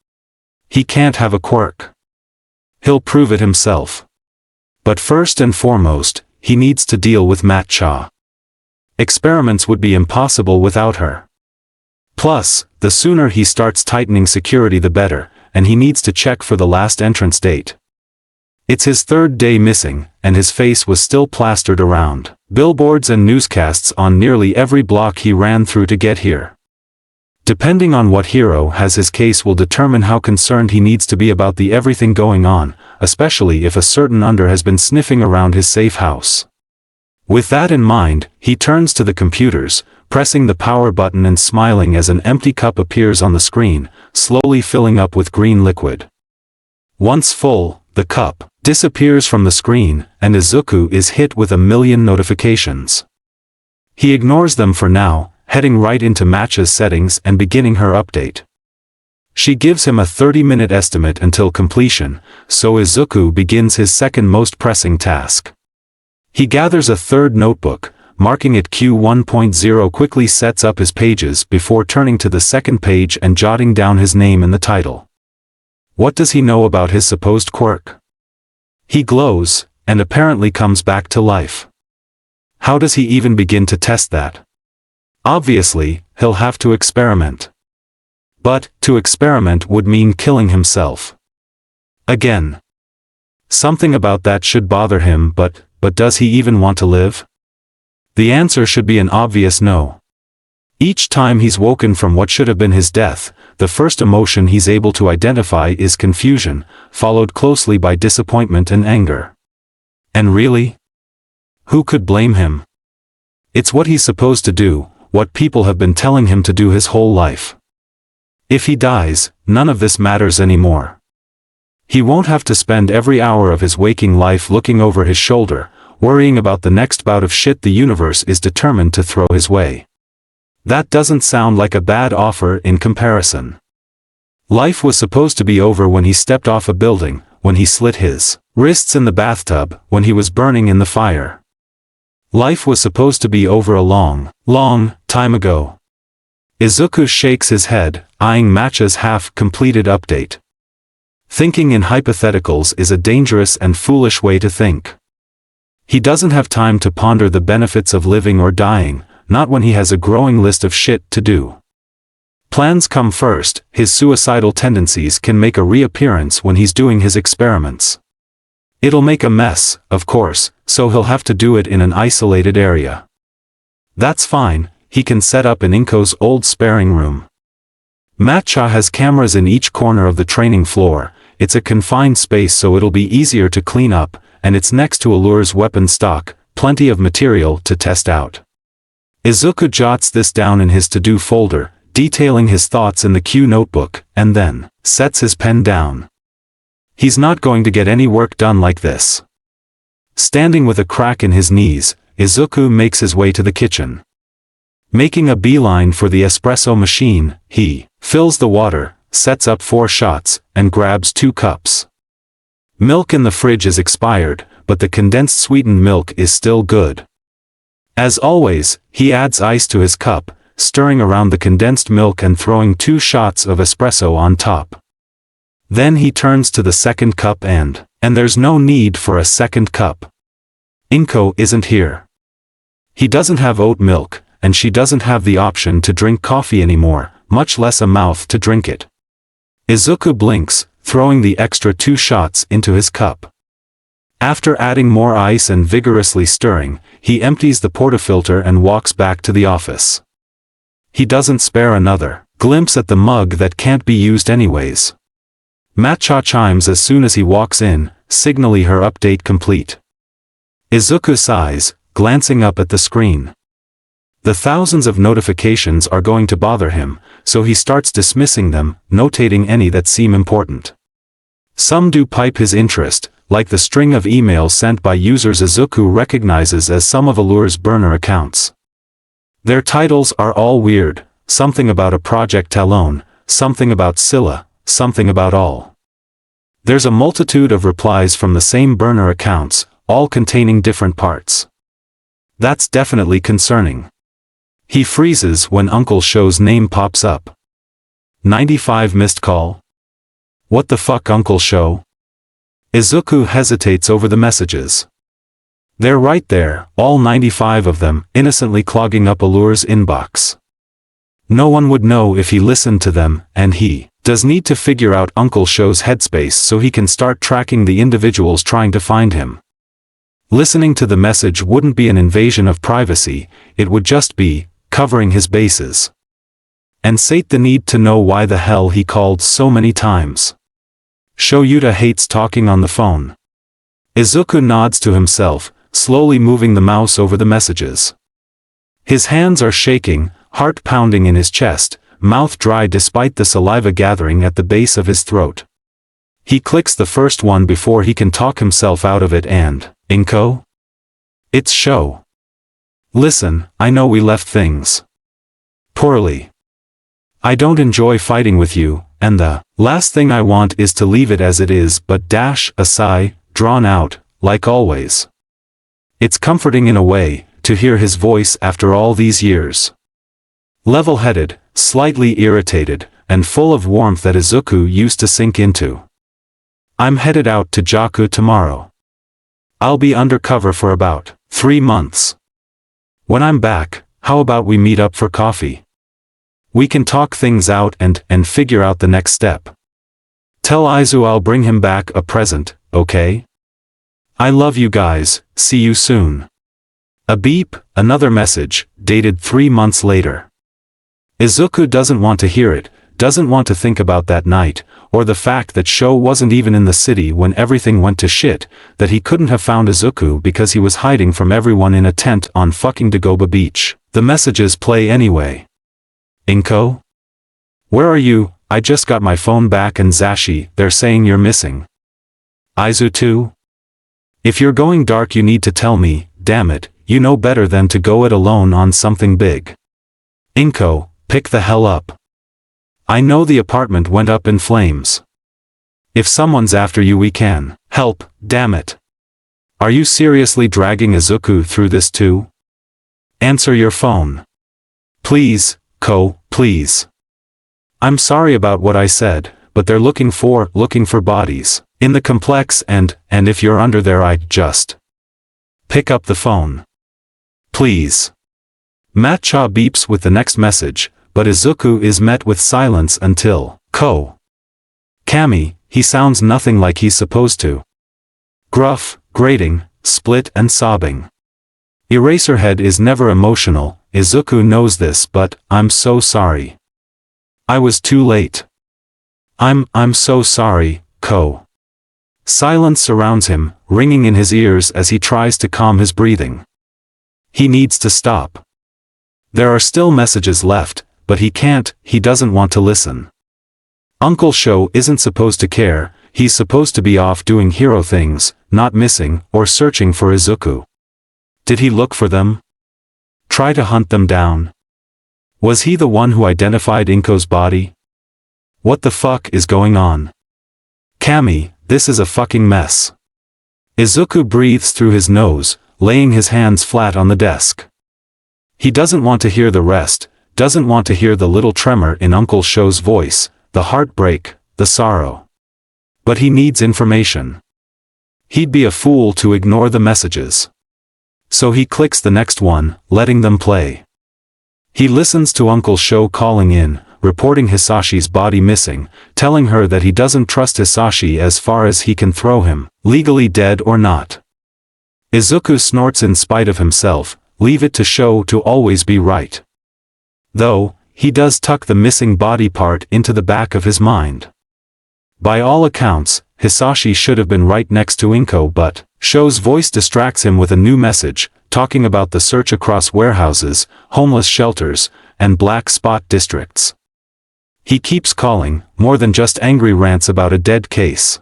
He can't have a quirk. He'll prove it himself. But first and foremost, he needs to deal with Matcha. Experiments would be impossible without her. Plus, the sooner he starts tightening security the better, and he needs to check for the last entrance date. It's his third day missing, and his face was still plastered around billboards and newscasts on nearly every block he ran through to get here. Depending on what hero has his case will determine how concerned he needs to be about the everything going on, especially if a certain under has been sniffing around his safe house. With that in mind, he turns to the computers, pressing the power button and smiling as an empty cup appears on the screen, slowly filling up with green liquid. Once full, the cup disappears from the screen, and Izuku is hit with a million notifications. He ignores them for now, heading right into Matcha's settings and beginning her update. She gives him a 30-minute estimate until completion, so Izuku begins his second most pressing task. He gathers a third notebook, marking it Q1.0, quickly sets up his pages before turning to the second page and jotting down his name in the title. What does he know about his supposed quirk? He glows, and apparently comes back to life. How does he even begin to test that? Obviously, he'll have to experiment. But, to experiment would mean killing himself. Again. Something about that should bother him, but does he even want to live? The answer should be an obvious no. Each time he's woken from what should have been his death, the first emotion he's able to identify is confusion, followed closely by disappointment and anger. And really? Who could blame him? It's what he's supposed to do, what people have been telling him to do his whole life. If he dies, none of this matters anymore. He won't have to spend every hour of his waking life looking over his shoulder, worrying about the next bout of shit the universe is determined to throw his way. That doesn't sound like a bad offer in comparison. Life was supposed to be over when he stepped off a building, when he slit his wrists in the bathtub, when he was burning in the fire. Life was supposed to be over a long, long time ago. Izuku shakes his head, eyeing Matcha's half-completed update. Thinking in hypotheticals is a dangerous and foolish way to think. He doesn't have time to ponder the benefits of living or dying, not when he has a growing list of shit to do. Plans come first. His suicidal tendencies can make a reappearance when he's doing his experiments. It'll make a mess, of course, so he'll have to do it in an isolated area. That's fine, he can set up in Inko's old sparring room. Matcha has cameras in each corner of the training floor. It's a confined space, so it'll be easier to clean up, and it's next to Allure's weapon stock, plenty of material to test out. Izuku jots this down in his to-do folder, detailing his thoughts in the Q notebook, and then sets his pen down. He's not going to get any work done like this. Standing with a crack in his knees, Izuku makes his way to the kitchen. Making a beeline for the espresso machine, he fills the water, sets up 4 shots, and grabs 2 cups. Milk in the fridge is expired, but the condensed sweetened milk is still good. As always, he adds ice to his cup, stirring around the condensed milk and throwing 2 shots of espresso on top. Then he turns to the second cup and there's no need for a second cup. Inko isn't here. He doesn't have oat milk, and she doesn't have the option to drink coffee anymore, much less a mouth to drink it. Izuku blinks, throwing the extra 2 shots into his cup. After adding more ice and vigorously stirring, he empties the portafilter and walks back to the office. He doesn't spare another glimpse at the mug that can't be used anyways. Matcha chimes as soon as he walks in, signaling her update complete. Izuku sighs, glancing up at the screen. The thousands of notifications are going to bother him, so he starts dismissing them, notating any that seem important. Some do pique his interest, like the string of emails sent by users Izuku recognizes as some of Allure's burner accounts. Their titles are all weird, something about a project Talon, something about Scylla, something about all. There's a multitude of replies from the same burner accounts, all containing different parts. That's definitely concerning. He freezes when Uncle Show's name pops up. 95 missed call? What the fuck, Uncle Show? Izuku hesitates over the messages. They're right there, all 95 of them, innocently clogging up Allure's inbox. No one would know if he listened to them, and he does need to figure out Uncle Show's headspace so he can start tracking the individuals trying to find him. Listening to the message wouldn't be an invasion of privacy, it would just be covering his bases. And sate the need to know why the hell he called so many times. Shoyuta hates talking on the phone. Izuku nods to himself, slowly moving the mouse over the messages. His hands are shaking, heart pounding in his chest, mouth dry despite the saliva gathering at the base of his throat. He clicks the first one before he can talk himself out of it and, Inko? It's Sho. Listen, I know we left things poorly. I don't enjoy fighting with you, and the last thing I want is to leave it as it is, but a sigh, drawn out, like always. It's comforting in a way, to hear his voice after all these years. Level-headed, slightly irritated, and full of warmth that Izuku used to sink into. I'm headed out to Jaku tomorrow. I'll be undercover for about 3 months. When I'm back, how about we meet up for coffee? We can talk things out and figure out the next step. Tell Aizu I'll bring him back a present, okay? I love you guys, see you soon. A beep, another message, dated 3 months later. Izuku doesn't want to hear it, doesn't want to think about that night, or the fact that Sho wasn't even in the city when everything went to shit, that he couldn't have found Izuku because he was hiding from everyone in a tent on fucking Dagoba Beach. The messages play anyway. Inko? Where are you? I just got my phone back and Zashi, they're saying you're missing. Aizu too? If you're going dark you need to tell me, damn it, you know better than to go it alone on something big. Inko, pick the hell up. I know the apartment went up in flames. If someone's after you we can help, damn it. Are you seriously dragging Izuku through this too? Answer your phone. Please, Ko, please. I'm sorry about what I said, but they're looking for bodies in the complex and if you're under there I'd just pick up the phone. Please. Matcha beeps with the next message, but Izuku is met with silence until Ko. Kami, he sounds nothing like he's supposed to. Gruff, grating, split and sobbing. Eraserhead is never emotional, Izuku knows this, but I'm so sorry. I was too late. I'm so sorry, Ko. Silence surrounds him, ringing in his ears as he tries to calm his breathing. He needs to stop. There are still messages left, but he doesn't want to listen. Uncle Sho isn't supposed to care, he's supposed to be off doing hero things, not missing or searching for Izuku. Did he look for them? Try to hunt them down? Was he the one who identified Inko's body? What the fuck is going on? Kami, this is a fucking mess. Izuku breathes through his nose, laying his hands flat on the desk. He doesn't want to hear the rest, doesn't want to hear the little tremor in Uncle Sho's voice, the heartbreak, the sorrow. But he needs information. He'd be a fool to ignore the messages. So he clicks the next one, letting them play. He listens to Uncle Sho calling in, reporting Hisashi's body missing, telling her that he doesn't trust Hisashi as far as he can throw him, legally dead or not. Izuku snorts in spite of himself, leave it to Sho to always be right. Though, he does tuck the missing body part into the back of his mind. By all accounts, Hisashi should have been right next to Inko, but Sho's voice distracts him with a new message, talking about the search across warehouses, homeless shelters, and black spot districts. He keeps calling, more than just angry rants about a dead case.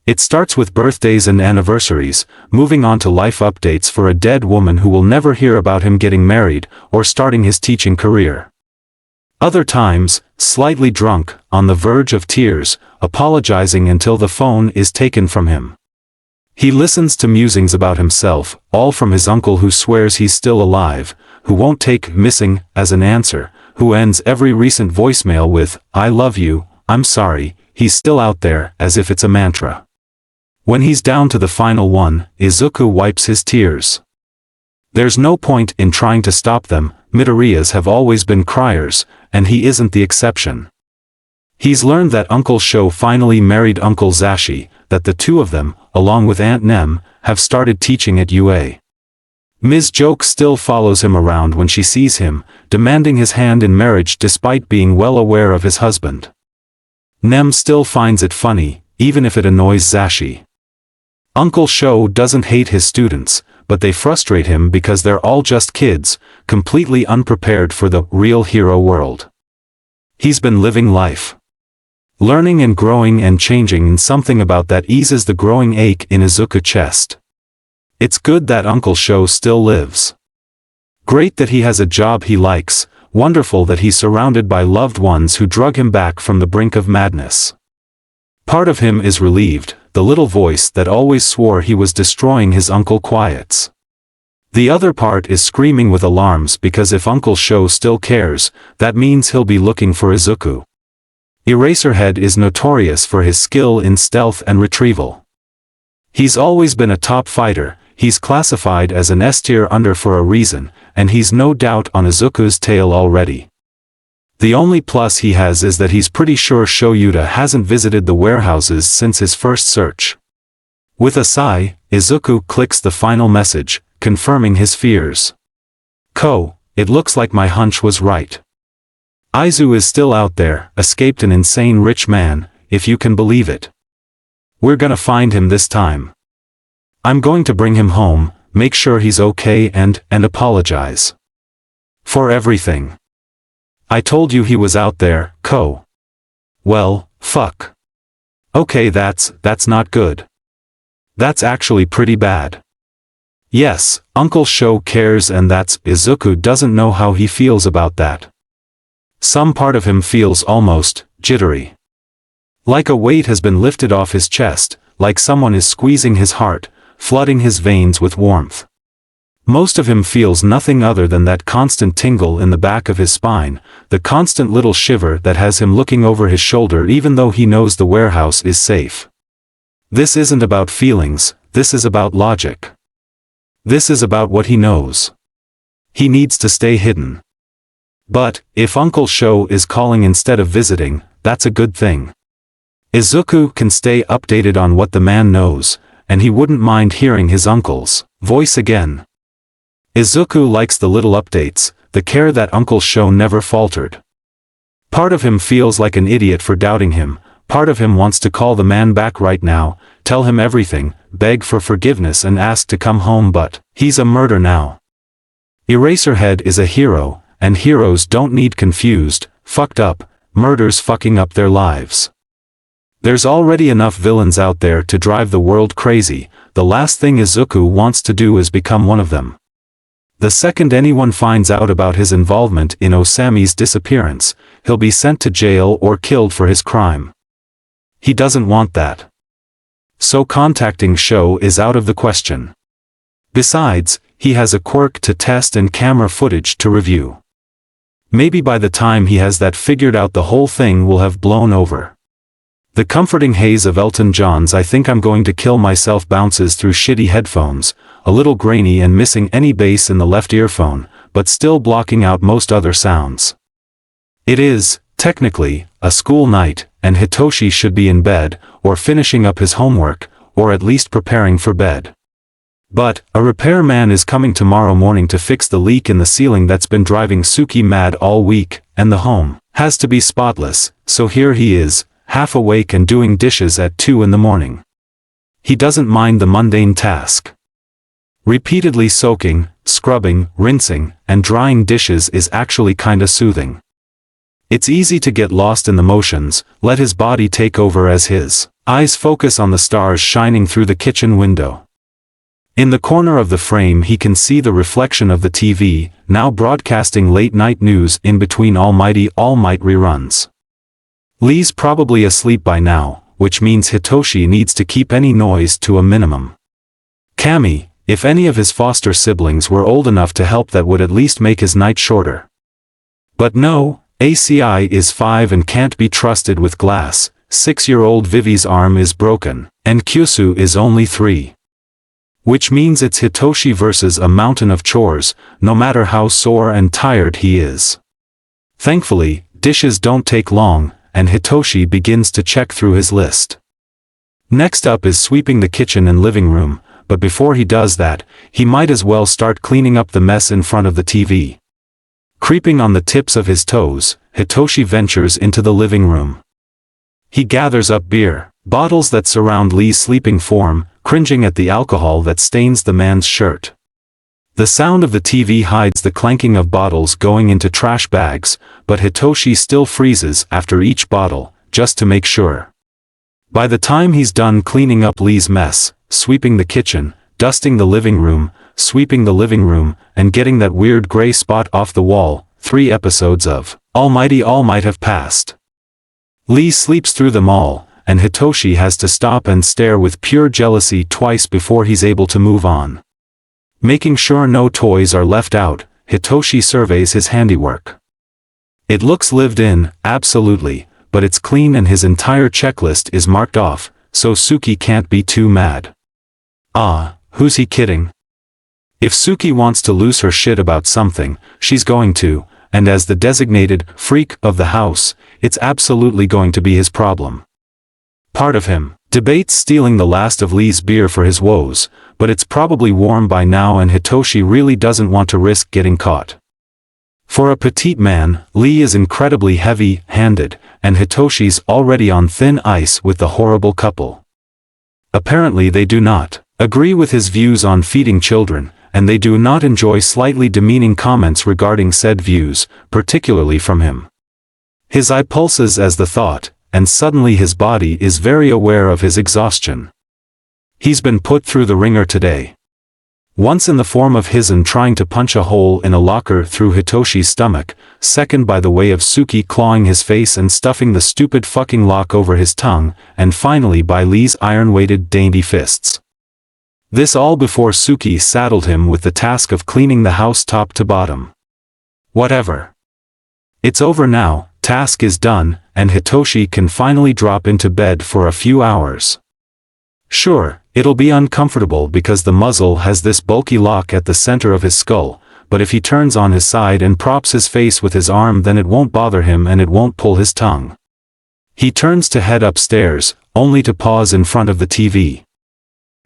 It starts with birthdays and anniversaries, moving on to life updates for a dead woman who will never hear about him getting married or starting his teaching career. Other times, slightly drunk, on the verge of tears, apologizing until the phone is taken from him. He listens to musings about himself, all from his uncle who swears he's still alive, who won't take missing as an answer, who ends every recent voicemail with, "I love you, I'm sorry, he's still out there," as if it's a mantra. When he's down to the final one, Izuku wipes his tears. There's no point in trying to stop them, Midoriyas have always been criers, and he isn't the exception. He's learned that Uncle Sho finally married Uncle Zashi, that the two of them, along with Aunt Nem, have started teaching at UA. Ms. Joke still follows him around when she sees him, demanding his hand in marriage despite being well aware of his husband. Nem still finds it funny, even if it annoys Zashi. Uncle Sho doesn't hate his students, but they frustrate him because they're all just kids, completely unprepared for the real hero world. He's been living life. Learning and growing and changing, and something about that eases the growing ache in Izuku's chest. It's good that Uncle Sho still lives. Great that he has a job he likes, wonderful that he's surrounded by loved ones who drug him back from the brink of madness. Part of him is relieved, the little voice that always swore he was destroying his uncle quiets. The other part is screaming with alarms because if Uncle Sho still cares, that means he'll be looking for Izuku. Eraserhead is notorious for his skill in stealth and retrieval. He's always been a top fighter, he's classified as an S-tier under for a reason, and he's no doubt on Izuku's tail already. The only plus he has is that he's pretty sure Shoyuta hasn't visited the warehouses since his first search. With a sigh, Izuku clicks the final message, confirming his fears. It looks like my hunch was right. Aizu is still out there, escaped an insane rich man, if you can believe it. We're gonna find him this time. I'm going to bring him home, make sure he's okay and apologize. For everything. I told you he was out there, Well, fuck. Okay, that's not good. That's actually pretty bad. Yes, Uncle Sho cares, and Izuku doesn't know how he feels about that. Some part of him feels almost jittery. Like a weight has been lifted off his chest, like someone is squeezing his heart, flooding his veins with warmth. Most of him feels nothing other than that constant tingle in the back of his spine, the constant little shiver that has him looking over his shoulder even though he knows the warehouse is safe. This isn't about feelings, this is about logic. This is about what he knows. He needs to stay hidden. But, if Uncle Sho is calling instead of visiting, that's a good thing. Izuku can stay updated on what the man knows, and he wouldn't mind hearing his uncle's voice again. Izuku likes the little updates, the care that Uncle Sho never faltered. Part of him feels like an idiot for doubting him, part of him wants to call the man back right now, tell him everything, beg for forgiveness and ask to come home, but he's a murder now. Eraserhead is a hero, and heroes don't need confused, fucked up, murders fucking up their lives. There's already enough villains out there to drive the world crazy, the last thing Izuku wants to do is become one of them. The second anyone finds out about his involvement in Osami's disappearance, he'll be sent to jail or killed for his crime. He doesn't want that. So contacting Sho is out of the question. Besides, he has a quirk to test and camera footage to review. Maybe by the time he has that figured out the whole thing will have blown over. The comforting haze of Elton John's "I Think I'm Going to Kill Myself" bounces through shitty headphones, a little grainy and missing any bass in the left earphone, but still blocking out most other sounds. It is, Technically, a school night, and Hitoshi should be in bed, or finishing up his homework, or at least preparing for bed. But, a repairman is coming tomorrow morning to fix the leak in the ceiling that's been driving Suki mad all week, and the home has to be spotless, so here he is, half awake and doing dishes at 2 in the morning. He doesn't mind the mundane task. Repeatedly soaking, scrubbing, rinsing, and drying dishes is actually kinda soothing. It's easy to get lost in the motions, let his body take over as his eyes focus on the stars shining through the kitchen window. In the corner of the frame he can see the reflection of the TV, now broadcasting late-night news in between All Might reruns. Lee's probably asleep by now, which means Hitoshi needs to keep any noise to a minimum. Kami, if any of his foster siblings were old enough to help, that would at least make his night shorter. But no, ACI is 5 and can't be trusted with glass, 6-year-old Vivi's arm is broken, and Kyusu is only 3. Which means it's Hitoshi versus a mountain of chores, no matter how sore and tired he is. Thankfully, dishes don't take long, and Hitoshi begins to check through his list. Next up is sweeping the kitchen and living room, but before he does that, he might as well start cleaning up the mess in front of the TV. Creeping on the tips of his toes, Hitoshi ventures into the living room. He gathers up beer bottles that surround Lee's sleeping form, cringing at the alcohol that stains the man's shirt. The sound of the TV hides the clanking of bottles going into trash bags, but Hitoshi still freezes after each bottle, just to make sure. By the time he's done cleaning up Lee's mess, sweeping the kitchen, dusting the living room, sweeping the living room, and getting that weird gray spot off the wall, 3 episodes of All Might have passed. Lee sleeps through them all, and Hitoshi has to stop and stare with pure jealousy twice before he's able to move on. Making sure no toys are left out, Hitoshi surveys his handiwork. It looks lived in, absolutely, but it's clean and his entire checklist is marked off, so Suki can't be too mad. Ah, who's he kidding? If Suki wants to lose her shit about something, she's going to, and as the designated freak of the house, it's absolutely going to be his problem. Part of him debates stealing the last of Lee's beer for his woes, but it's probably warm by now and Hitoshi really doesn't want to risk getting caught. For a petite man, Lee is incredibly heavy-handed, and Hitoshi's already on thin ice with the horrible couple. Apparently they do not agree with his views on feeding children, and they do not enjoy slightly demeaning comments regarding said views, particularly from him. His eye pulses as the thought, and suddenly his body is very aware of his exhaustion. He's been put through the ringer today. Once in the form of Hizen trying to punch a hole in a locker through Hitoshi's stomach, second by the way of Suki clawing his face and stuffing the stupid fucking lock over his tongue, and finally by Lee's iron-weighted dainty fists. This all before Suki saddled him with the task of cleaning the house top to bottom. Whatever. It's over now, task is done, and Hitoshi can finally drop into bed for a few hours. Sure, it'll be uncomfortable because the muzzle has this bulky lock at the center of his skull, but if he turns on his side and props his face with his arm then it won't bother him and it won't pull his tongue. He turns to head upstairs, only to pause in front of the TV.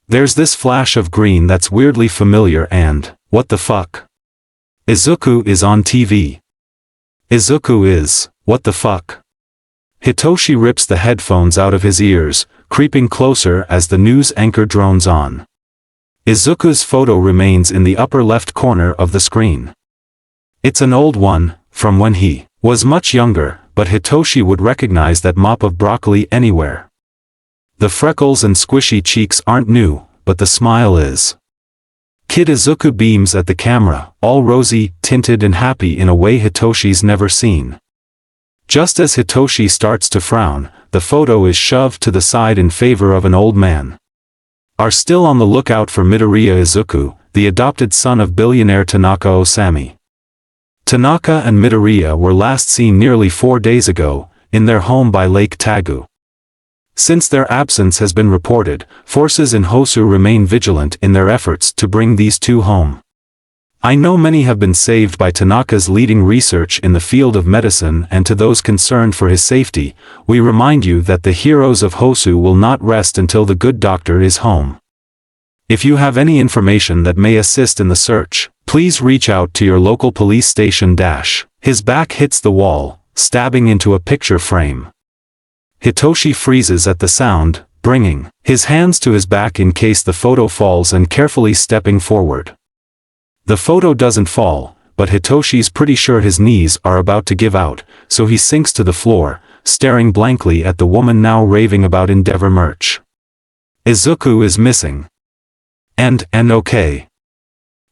There's this flash of green that's weirdly familiar and, what the fuck? Izuku is on TV. Izuku is, what the fuck? Hitoshi rips the headphones out of his ears, creeping closer as the news anchor drones on. Izuku's photo remains in the upper left corner of the screen. It's an old one, from when he was much younger, but Hitoshi would recognize that mop of broccoli anywhere. The freckles and squishy cheeks aren't new, but the smile is. Kid Izuku beams at the camera, all rosy, tinted and happy in a way Hitoshi's never seen. Just as Hitoshi starts to frown, the photo is shoved to the side in favor of an old man. Are still on the lookout for Midoriya Izuku, the adopted son of billionaire Tanaka Osami. Tanaka and Midoriya were last seen nearly 4 days ago, in their home by Lake Tagu. Since their absence has been reported, forces in Hosu remain vigilant in their efforts to bring these two home. I know many have been saved by Tanaka's leading research in the field of medicine, and to those concerned for his safety, we remind you that the heroes of Hosu will not rest until the good doctor is home. If you have any information that may assist in the search, please reach out to your local police station. His back hits the wall, stabbing into a picture frame. Hitoshi freezes at the sound, bringing his hands to his back in case the photo falls and carefully stepping forward. The photo doesn't fall, but Hitoshi's pretty sure his knees are about to give out, so he sinks to the floor, staring blankly at the woman now raving about Endeavor merch. Izuku is missing. And okay.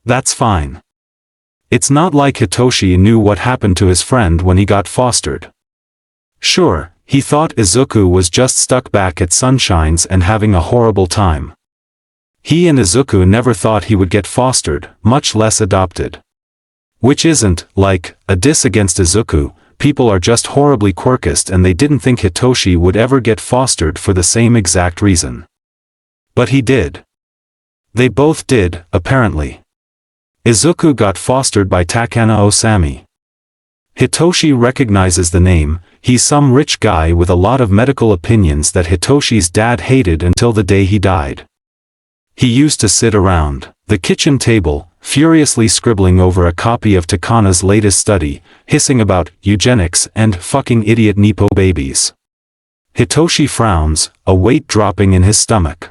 That's fine. It's not like Hitoshi knew what happened to his friend when he got fostered. Sure, he thought Izuku was just stuck back at Sunshine's and having a horrible time. He and Izuku never thought he would get fostered, much less adopted. Which isn't, like, a diss against Izuku. People are just horribly quirkist and they didn't think Hitoshi would ever get fostered for the same exact reason. But he did. They both did, apparently. Izuku got fostered by Takana Osami. Hitoshi recognizes the name. He's some rich guy with a lot of medical opinions that Hitoshi's dad hated until the day he died. He used to sit around the kitchen table, furiously scribbling over a copy of Takana's latest study, hissing about eugenics and fucking idiot Nepo babies. Hitoshi frowns, a weight dropping in his stomach.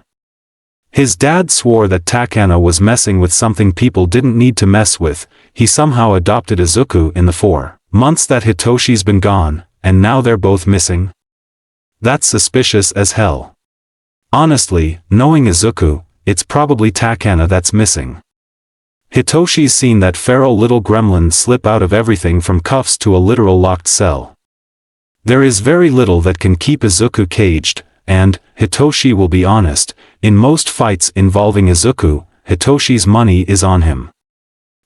His dad swore that Takana was messing with something people didn't need to mess with. He somehow adopted Izuku in the 4 months that Hitoshi's been gone, and now they're both missing. That's suspicious as hell. Honestly, knowing Izuku, it's probably Takana that's missing. Hitoshi's seen that feral little gremlin slip out of everything from cuffs to a literal locked cell. There is very little that can keep Izuku caged, and, Hitoshi will be honest, in most fights involving Izuku, Hitoshi's money is on him.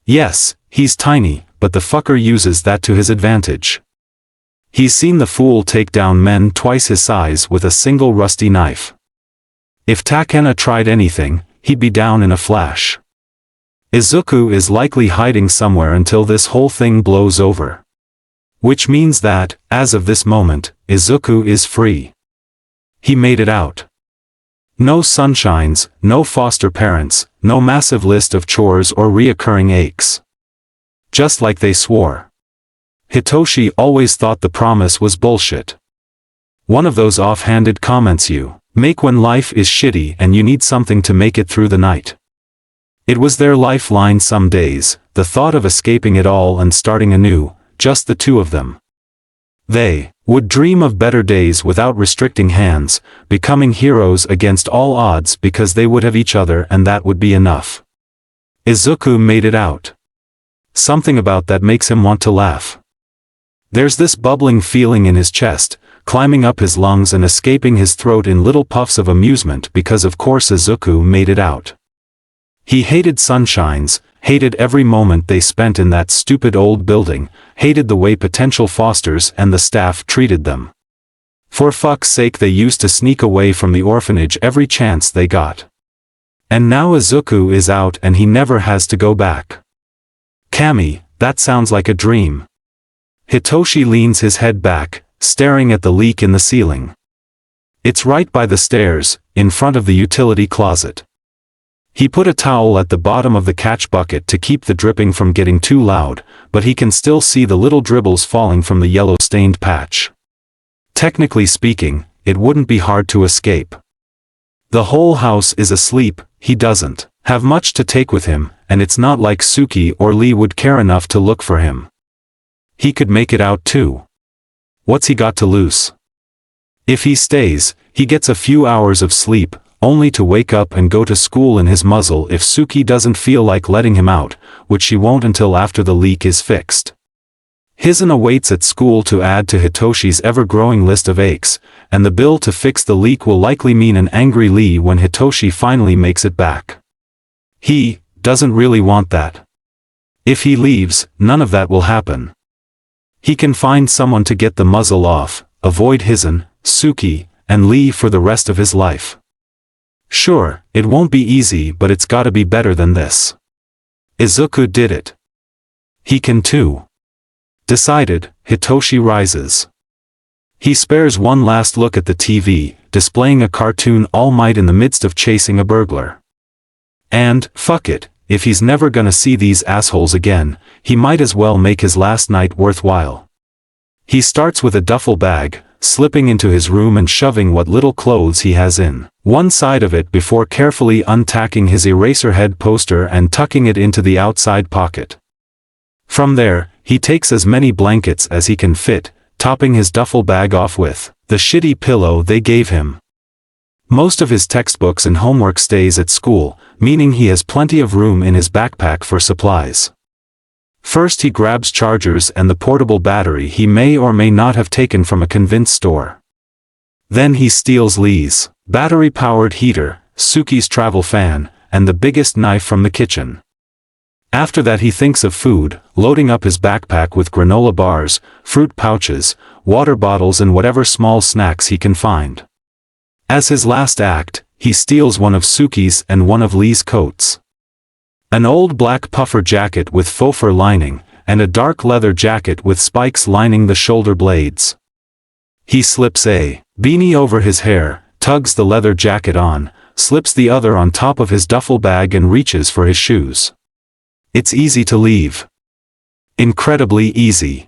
Yes, he's tiny, but the fucker uses that to his advantage. He's seen the fool take down men twice his size with a single rusty knife. If Takana tried anything, he'd be down in a flash. Izuku is likely hiding somewhere until this whole thing blows over. Which means that, as of this moment, Izuku is free. He made it out. No sunshines, no foster parents, no massive list of chores or reoccurring aches. Just like they swore. Hitoshi always thought the promise was bullshit. One of those offhanded comments you make when life is shitty and you need something to make it through the night. It was their lifeline some days, the thought of escaping it all and starting anew, just the two of them. They would dream of better days without restricting hands, becoming heroes against all odds because they would have each other and that would be enough. Izuku made it out. Something about that makes him want to laugh. There's this bubbling feeling in his chest, climbing up his lungs and escaping his throat in little puffs of amusement because of course Izuku made it out. He hated sunshines, hated every moment they spent in that stupid old building, hated the way potential fosters and the staff treated them. For fuck's sake they used to sneak away from the orphanage every chance they got. And now Izuku is out and he never has to go back. Kami, that sounds like a dream. Hitoshi leans his head back, staring at the leak in the ceiling. It's right by the stairs, in front of the utility closet. He put a towel at the bottom of the catch bucket to keep the dripping from getting too loud, but he can still see the little dribbles falling from the yellow-stained patch. Technically speaking, it wouldn't be hard to escape. The whole house is asleep, he doesn't have much to take with him, and it's not like Suki or Lee would care enough to look for him. He could make it out too. What's he got to lose? If he stays, he gets a few hours of sleep, only to wake up and go to school in his muzzle if Suki doesn't feel like letting him out, which she won't until after the leak is fixed. Hizen awaits at school to add to Hitoshi's ever-growing list of aches, and the bill to fix the leak will likely mean an angry Lee when Hitoshi finally makes it back. He doesn't really want that. If he leaves, none of that will happen. He can find someone to get the muzzle off, avoid Hizen, Suki, and Lee for the rest of his life. Sure, it won't be easy but it's gotta be better than this. Izuku did it. He can too. Decided, Hitoshi rises. He spares one last look at the TV, displaying a cartoon All Might in the midst of chasing a burglar. And, fuck it, if he's never gonna see these assholes again, he might as well make his last night worthwhile. He starts with a duffel bag, slipping into his room and shoving what little clothes he has in one side of it before carefully untacking his Eraserhead poster and tucking it into the outside pocket. From there, he takes as many blankets as he can fit, topping his duffel bag off with the shitty pillow they gave him. Most of his textbooks and homework stays at school, meaning he has plenty of room in his backpack for supplies. First he grabs chargers and the portable battery he may or may not have taken from a convenience store. Then he steals Lee's battery-powered heater, Suki's travel fan, and the biggest knife from the kitchen. After that he thinks of food, loading up his backpack with granola bars, fruit pouches, water bottles and whatever small snacks he can find. As his last act, he steals one of Suki's and one of Lee's coats. An old black puffer jacket with faux fur lining, and a dark leather jacket with spikes lining the shoulder blades. He slips a beanie over his hair, tugs the leather jacket on, slips the other on top of his duffel bag and reaches for his shoes. It's easy to leave. Incredibly easy.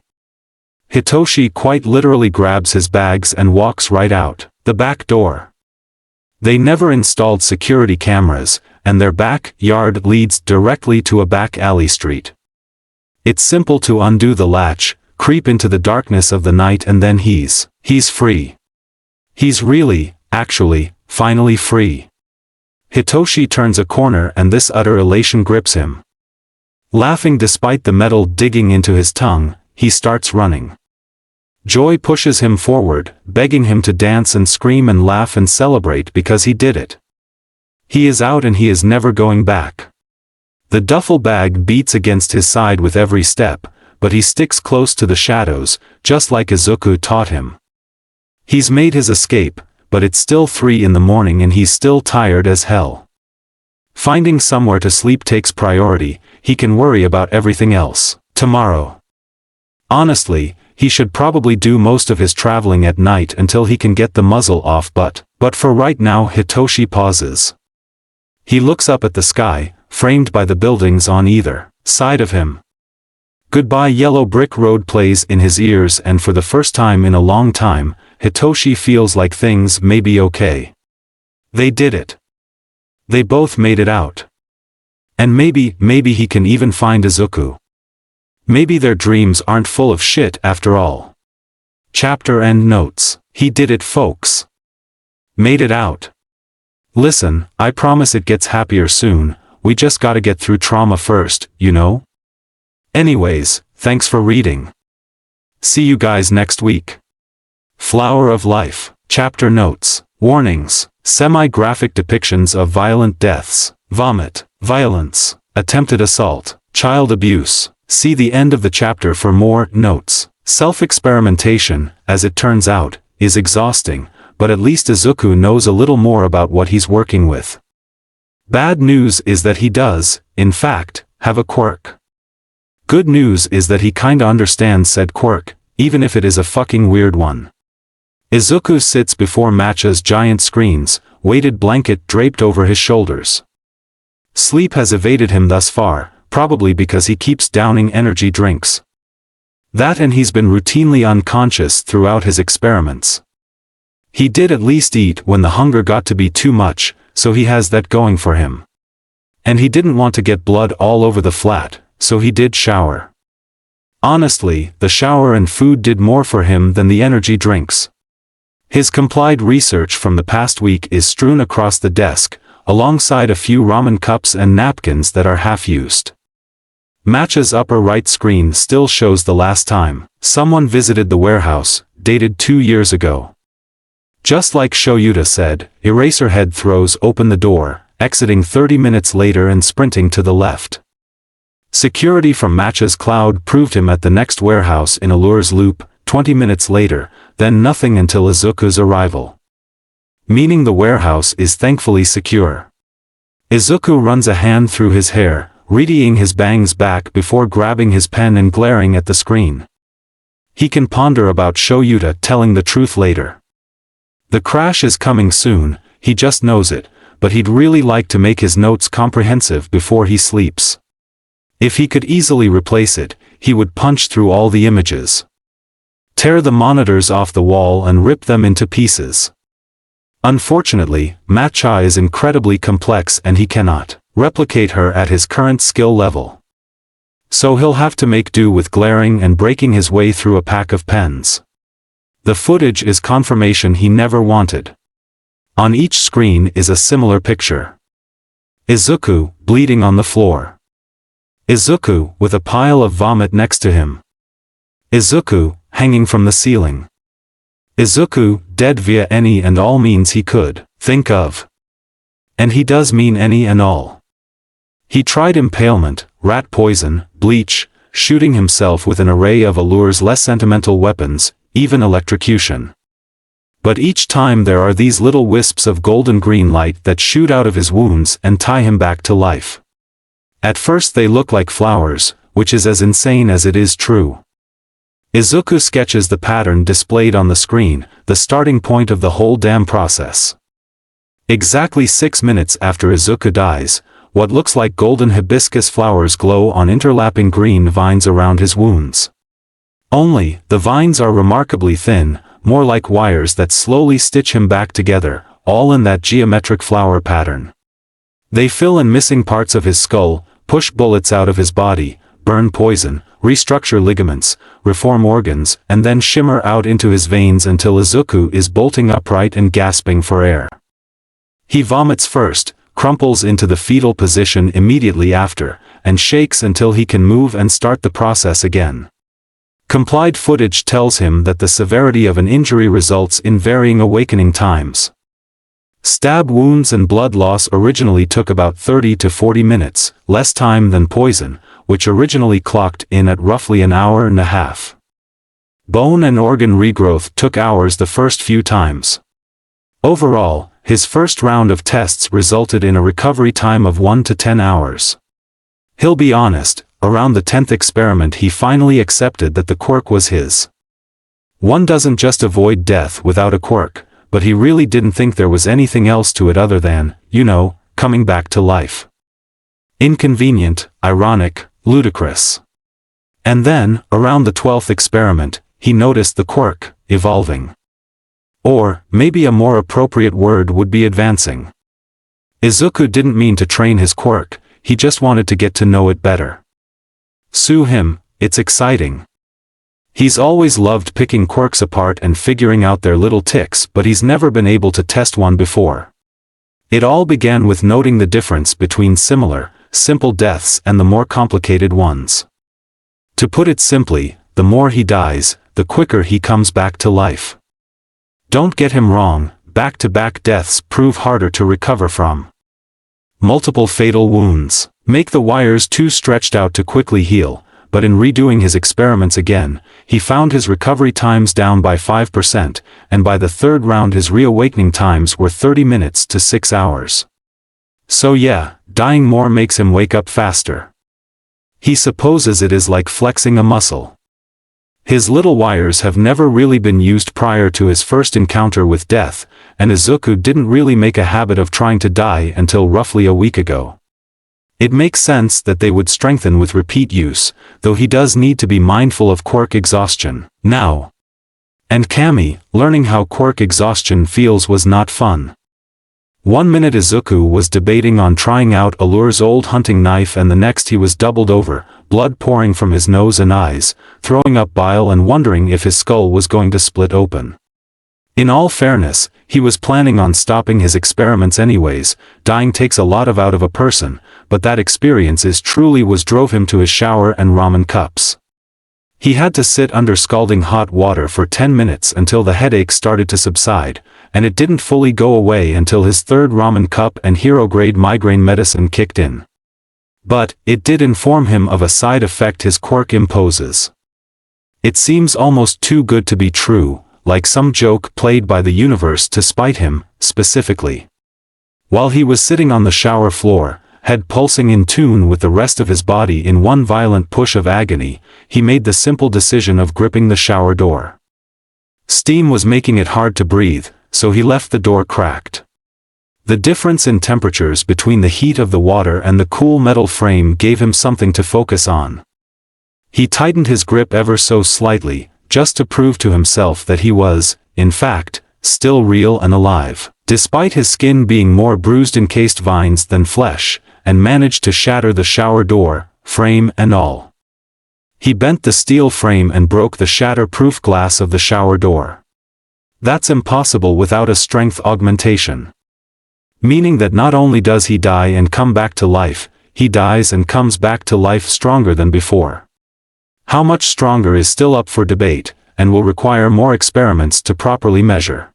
Hitoshi quite literally grabs his bags and walks right out the back door. They never installed security cameras, and their backyard leads directly to a back alley street. It's simple to undo the latch, creep into the darkness of the night and then he's free. He's really, actually, finally free. Hitoshi turns a corner and this utter elation grips him. Laughing despite the metal digging into his tongue, he starts running. Joy pushes him forward, begging him to dance and scream and laugh and celebrate because he did it. He is out and he is never going back. The duffel bag beats against his side with every step, but he sticks close to the shadows, just like Izuku taught him. He's made his escape, but it's still 3 in the morning and he's still tired as hell. Finding somewhere to sleep takes priority, he can worry about everything else tomorrow. Honestly, he should probably do most of his traveling at night until he can get the muzzle off but for right now Hitoshi pauses. He looks up at the sky, framed by the buildings on either side of him. Goodbye Yellow Brick Road plays in his ears and for the first time in a long time, Hitoshi feels like things may be okay. They did it. They both made it out. And maybe he can even find Izuku. Maybe their dreams aren't full of shit after all. Chapter end notes. He did it, folks. Made it out. Listen, I promise it gets happier soon, we just gotta get through trauma first, you know? Anyways, thanks for reading. See you guys next week. Flower of Life. Chapter notes. Warnings. Semi-graphic depictions of violent deaths, vomit, violence, attempted assault, child abuse. See the end of the chapter for more notes. Self-experimentation, as it turns out, is exhausting, but at least Izuku knows a little more about what he's working with. Bad news is that he does, in fact, have a quirk. Good news is that he kinda understands said quirk, even if it is a fucking weird one. Izuku sits before Matcha's giant screens, weighted blanket draped over his shoulders. Sleep has evaded him thus far, probably because he keeps downing energy drinks. That and he's been routinely unconscious throughout his experiments. He did at least eat when the hunger got to be too much, so he has that going for him. And he didn't want to get blood all over the flat, so he did shower. Honestly, the shower and food did more for him than the energy drinks. His complied research from the past week is strewn across the desk, alongside a few ramen cups and napkins that are half-used. Matcha's upper right screen still shows the last time someone visited the warehouse, dated 2 years ago. Just like Shoyuta said, Eraserhead throws open the door, exiting 30 minutes later and sprinting to the left. Security from Matcha's cloud proved him at the next warehouse in Allure's loop, 20 minutes later, then nothing until Izuku's arrival. Meaning the warehouse is thankfully secure. Izuku runs a hand through his hair, readying his bangs back before grabbing his pen and glaring at the screen. He can ponder about Shoyuta telling the truth later. The crash is coming soon, he just knows it, but he'd really like to make his notes comprehensive before he sleeps. If he could easily replace it, he would punch through all the images, tear the monitors off the wall and rip them into pieces. Unfortunately, Matcha is incredibly complex and he cannot replicate her at his current skill level. So he'll have to make do with glaring and breaking his way through a pack of pens. The footage is confirmation he never wanted. On each screen is a similar picture. Izuku, bleeding on the floor. Izuku, with a pile of vomit next to him. Izuku, hanging from the ceiling. Izuku, dead via any and all means he could think of. And he does mean any and all. He tried impalement, rat poison, bleach, shooting himself with an array of Allure's less sentimental weapons, even electrocution. But each time there are these little wisps of golden green light that shoot out of his wounds and tie him back to life. At first they look like flowers, which is as insane as it is true. Izuku sketches the pattern displayed on the screen, the starting point of the whole damn process. Exactly 6 minutes after Izuku dies, what looks like golden hibiscus flowers glow on interlapping green vines around his wounds. Only, the vines are remarkably thin, more like wires that slowly stitch him back together, all in that geometric flower pattern. They fill in missing parts of his skull, push bullets out of his body, burn poison, restructure ligaments, reform organs, and then shimmer out into his veins until Izuku is bolting upright and gasping for air. He vomits first, crumples into the fetal position immediately after, and shakes until he can move and start the process again. Complied footage tells him that the severity of an injury results in varying awakening times. Stab wounds and blood loss originally took about 30 to 40 minutes, less time than poison, which originally clocked in at roughly an hour and a half. Bone and organ regrowth took hours the first few times. Overall, his first round of tests resulted in a recovery time of 1 to 10 hours. He'll be honest, around the 10th experiment he finally accepted that the quirk was his. One doesn't just avoid death without a quirk, but he really didn't think there was anything else to it other than, coming back to life. Inconvenient, ironic, ludicrous. And then, around the 12th experiment, he noticed the quirk evolving. Or, maybe a more appropriate word would be advancing. Izuku didn't mean to train his quirk, he just wanted to get to know it better. Sue him, it's exciting. He's always loved picking quirks apart and figuring out their little ticks, but he's never been able to test one before. It all began with noting the difference between simple deaths and the more complicated ones. To put it simply, the more he dies, the quicker he comes back to life. Don't get him wrong, back-to-back deaths prove harder to recover from. Multiple fatal wounds make the wires too stretched out to quickly heal, but in redoing his experiments again, he found his recovery times down by 5%, and by the third round his reawakening times were 30 minutes to 6 hours. So yeah, dying more makes him wake up faster. He supposes it is like flexing a muscle. His little wires have never really been used prior to his first encounter with death, and Izuku didn't really make a habit of trying to die until roughly a week ago. It makes sense that they would strengthen with repeat use, though he does need to be mindful of quirk exhaustion now. And Kami, learning how quirk exhaustion feels was not fun. 1 minute Izuku was debating on trying out Allure's old hunting knife, and the next he was doubled over, blood pouring from his nose and eyes, throwing up bile and wondering if his skull was going to split open. In all fairness, he was planning on stopping his experiments anyways. Dying takes a lot out of a person, but that experience drove him to his shower and ramen cups. He had to sit under scalding hot water for 10 minutes until the headache started to subside, and it didn't fully go away until his third ramen cup and hero-grade migraine medicine kicked in. But, it did inform him of a side effect his quirk imposes. It seems almost too good to be true, like some joke played by the universe to spite him, specifically. While he was sitting on the shower floor, head pulsing in tune with the rest of his body in one violent push of agony, he made the simple decision of gripping the shower door. Steam was making it hard to breathe, so he left the door cracked. The difference in temperatures between the heat of the water and the cool metal frame gave him something to focus on. He tightened his grip ever so slightly, just to prove to himself that he was, in fact, still real and alive, despite his skin being more bruised encased vines than flesh, and managed to shatter the shower door, frame and all. He bent the steel frame and broke the shatter-proof glass of the shower door. That's impossible without a strength augmentation. Meaning that not only does he die and come back to life, he dies and comes back to life stronger than before. How much stronger is still up for debate, and will require more experiments to properly measure.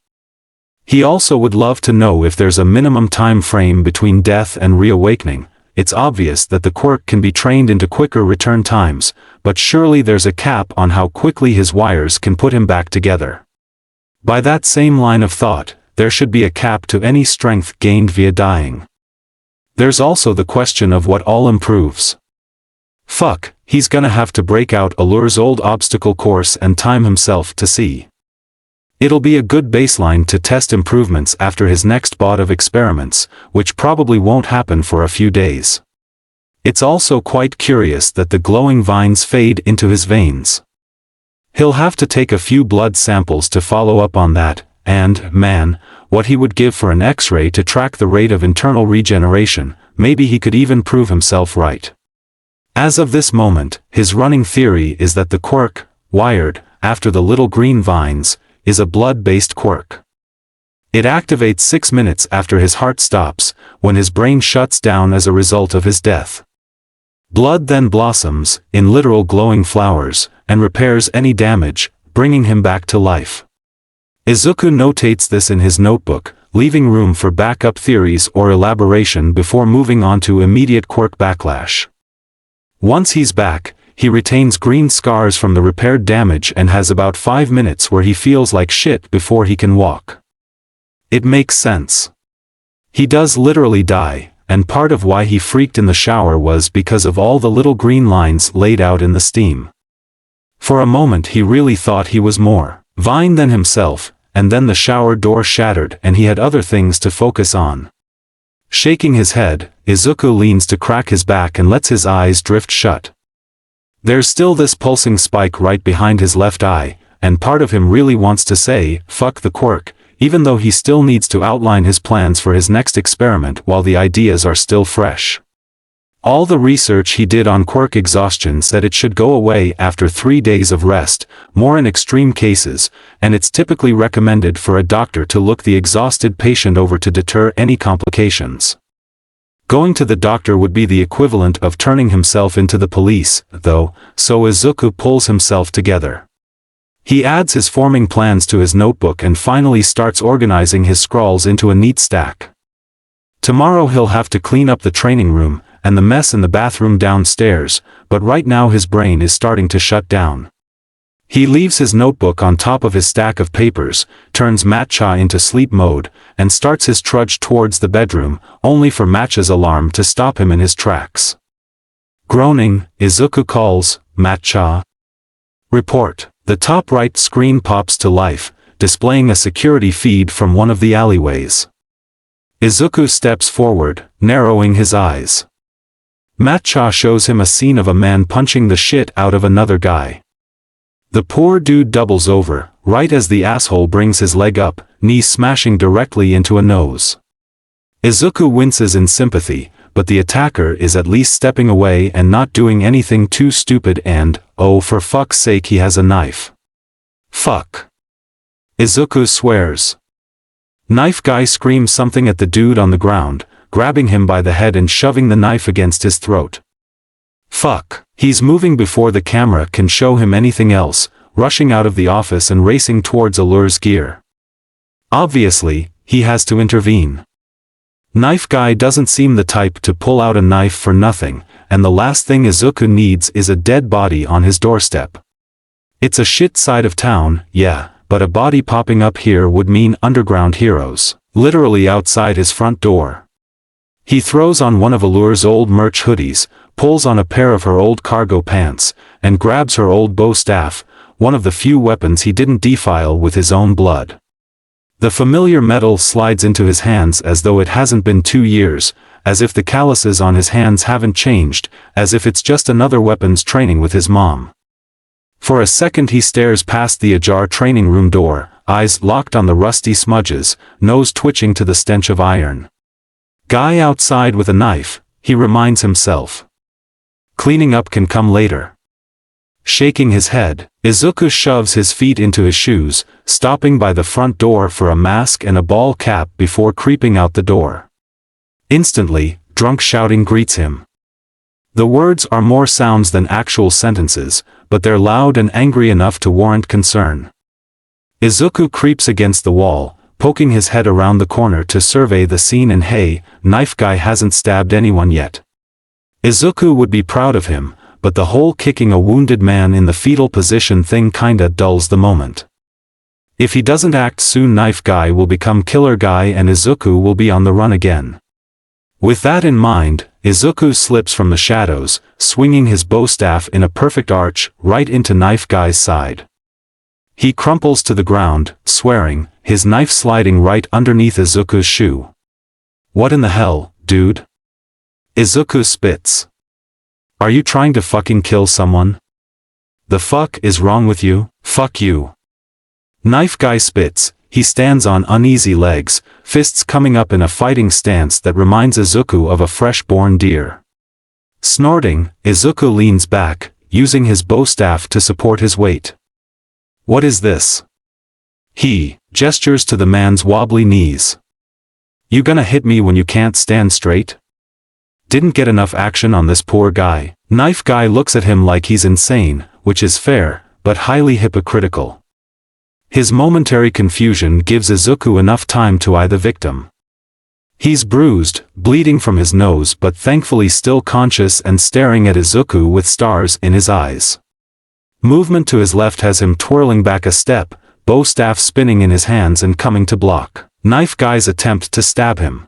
He also would love to know if there's a minimum time frame between death and reawakening. It's obvious that the Quirk can be trained into quicker return times, but surely there's a cap on how quickly his wires can put him back together. By that same line of thought, there should be a cap to any strength gained via dying. There's also the question of what all improves. Fuck, he's gonna have to break out Allure's old obstacle course and time himself to see. It'll be a good baseline to test improvements after his next bout of experiments, which probably won't happen for a few days. It's also quite curious that the glowing vines fade into his veins. He'll have to take a few blood samples to follow up on that, and, man, what he would give for an X-ray to track the rate of internal regeneration. Maybe he could even prove himself right. As of this moment, his running theory is that the Quirk, wired, after the little green vines, is a blood-based Quirk. It activates 6 minutes after his heart stops, when his brain shuts down as a result of his death. Blood then blossoms, in literal glowing flowers, and repairs any damage, bringing him back to life. Izuku notates this in his notebook, leaving room for backup theories or elaboration before moving on to immediate Quirk backlash. Once he's back, he retains green scars from the repaired damage and has about 5 minutes where he feels like shit before he can walk. It makes sense. He does literally die, and part of why he freaked in the shower was because of all the little green lines laid out in the steam. For a moment he really thought he was more vine than himself, and then the shower door shattered and he had other things to focus on. Shaking his head, Izuku leans to crack his back and lets his eyes drift shut. There's still this pulsing spike right behind his left eye, and part of him really wants to say, fuck the Quirk, even though he still needs to outline his plans for his next experiment while the ideas are still fresh. All the research he did on Quirk exhaustion said it should go away after 3 days of rest, more in extreme cases, and it's typically recommended for a doctor to look the exhausted patient over to deter any complications. Going to the doctor would be the equivalent of turning himself into the police, though, so Izuku pulls himself together. He adds his forming plans to his notebook and finally starts organizing his scrawls into a neat stack. Tomorrow he'll have to clean up the training room, and the mess in the bathroom downstairs, but right now his brain is starting to shut down. He leaves his notebook on top of his stack of papers, turns Matcha into sleep mode, and starts his trudge towards the bedroom, only for Matcha's alarm to stop him in his tracks. Groaning, Izuku calls, "Matcha." Report. The top right screen pops to life, displaying a security feed from one of the alleyways. Izuku steps forward, narrowing his eyes. Matcha shows him a scene of a man punching the shit out of another guy. The poor dude doubles over, right as the asshole brings his leg up, knee smashing directly into a nose. Izuku winces in sympathy, but the attacker is at least stepping away and not doing anything too stupid and, oh for fuck's sake, he has a knife. Fuck. Izuku swears. Knife guy screams something at the dude on the ground, grabbing him by the head and shoving the knife against his throat. Fuck. He's moving before the camera can show him anything else, rushing out of the office and racing towards Allure's gear. Obviously, he has to intervene. Knife guy doesn't seem the type to pull out a knife for nothing, and the last thing Izuku needs is a dead body on his doorstep. It's a shit side of town, yeah, but a body popping up here would mean underground heroes, literally outside his front door. He throws on one of Allure's old merch hoodies, pulls on a pair of her old cargo pants, and grabs her old bow staff, one of the few weapons he didn't defile with his own blood. The familiar metal slides into his hands as though it hasn't been 2 years, as if the calluses on his hands haven't changed, as if it's just another weapons training with his mom. For a second he stares past the ajar training room door, eyes locked on the rusty smudges, nose twitching to the stench of iron. Guy outside with a knife, he reminds himself. Cleaning up can come later. Shaking his head, Izuku shoves his feet into his shoes, stopping by the front door for a mask and a ball cap before creeping out the door. Instantly, drunk shouting greets him. The words are more sounds than actual sentences, but they're loud and angry enough to warrant concern. Izuku creeps against the wall, poking his head around the corner to survey the scene, and hey, Knife Guy hasn't stabbed anyone yet. Izuku would be proud of him, but the whole kicking a wounded man in the fetal position thing kinda dulls the moment. If he doesn't act soon, Knife Guy will become Killer Guy and Izuku will be on the run again. With that in mind, Izuku slips from the shadows, swinging his bow staff in a perfect arch, right into Knife Guy's side. He crumples to the ground, swearing, his knife sliding right underneath Izuku's shoe. What in the hell, dude? Izuku spits. Are you trying to fucking kill someone? The fuck is wrong with you? Fuck you. Knife Guy spits. He stands on uneasy legs, fists coming up in a fighting stance that reminds Izuku of a fresh-born deer. Snorting, Izuku leans back, using his bow staff to support his weight. What is this? He gestures to the man's wobbly knees. You gonna hit me when you can't stand straight? Didn't get enough action on this poor guy. Knife Guy looks at him like he's insane, which is fair, but highly hypocritical. His momentary confusion gives Izuku enough time to eye the victim. He's bruised, bleeding from his nose, but thankfully still conscious and staring at Izuku with stars in his eyes. Movement to his left has him twirling back a step, bow staff spinning in his hands and coming to block Knife Guy's attempt to stab him.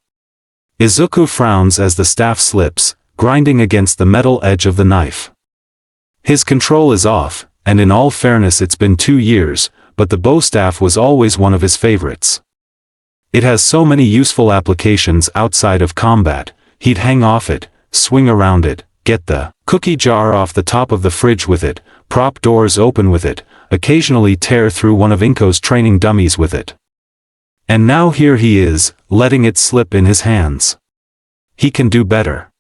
Izuku frowns as the staff slips, grinding against the metal edge of the knife. His control is off, and in all fairness it's been 2 years, but the bow staff was always one of his favorites. It has so many useful applications outside of combat. He'd hang off it, swing around it, get the cookie jar off the top of the fridge with it, prop doors open with it, occasionally tear through one of Inko's training dummies with it. And now here he is, letting it slip in his hands. He can do better.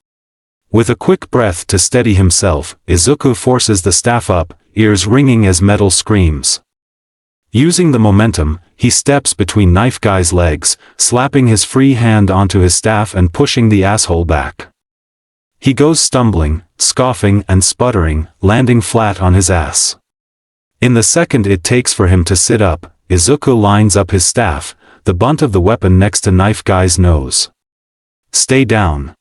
With a quick breath to steady himself, Izuku forces the staff up, ears ringing as metal screams. Using the momentum, he steps between Knife Guy's legs, slapping his free hand onto his staff and pushing the asshole back. He goes stumbling, scoffing and sputtering, landing flat on his ass. In the second it takes for him to sit up, Izuku lines up his staff, the butt of the weapon next to Knife Guy's nose. Stay down,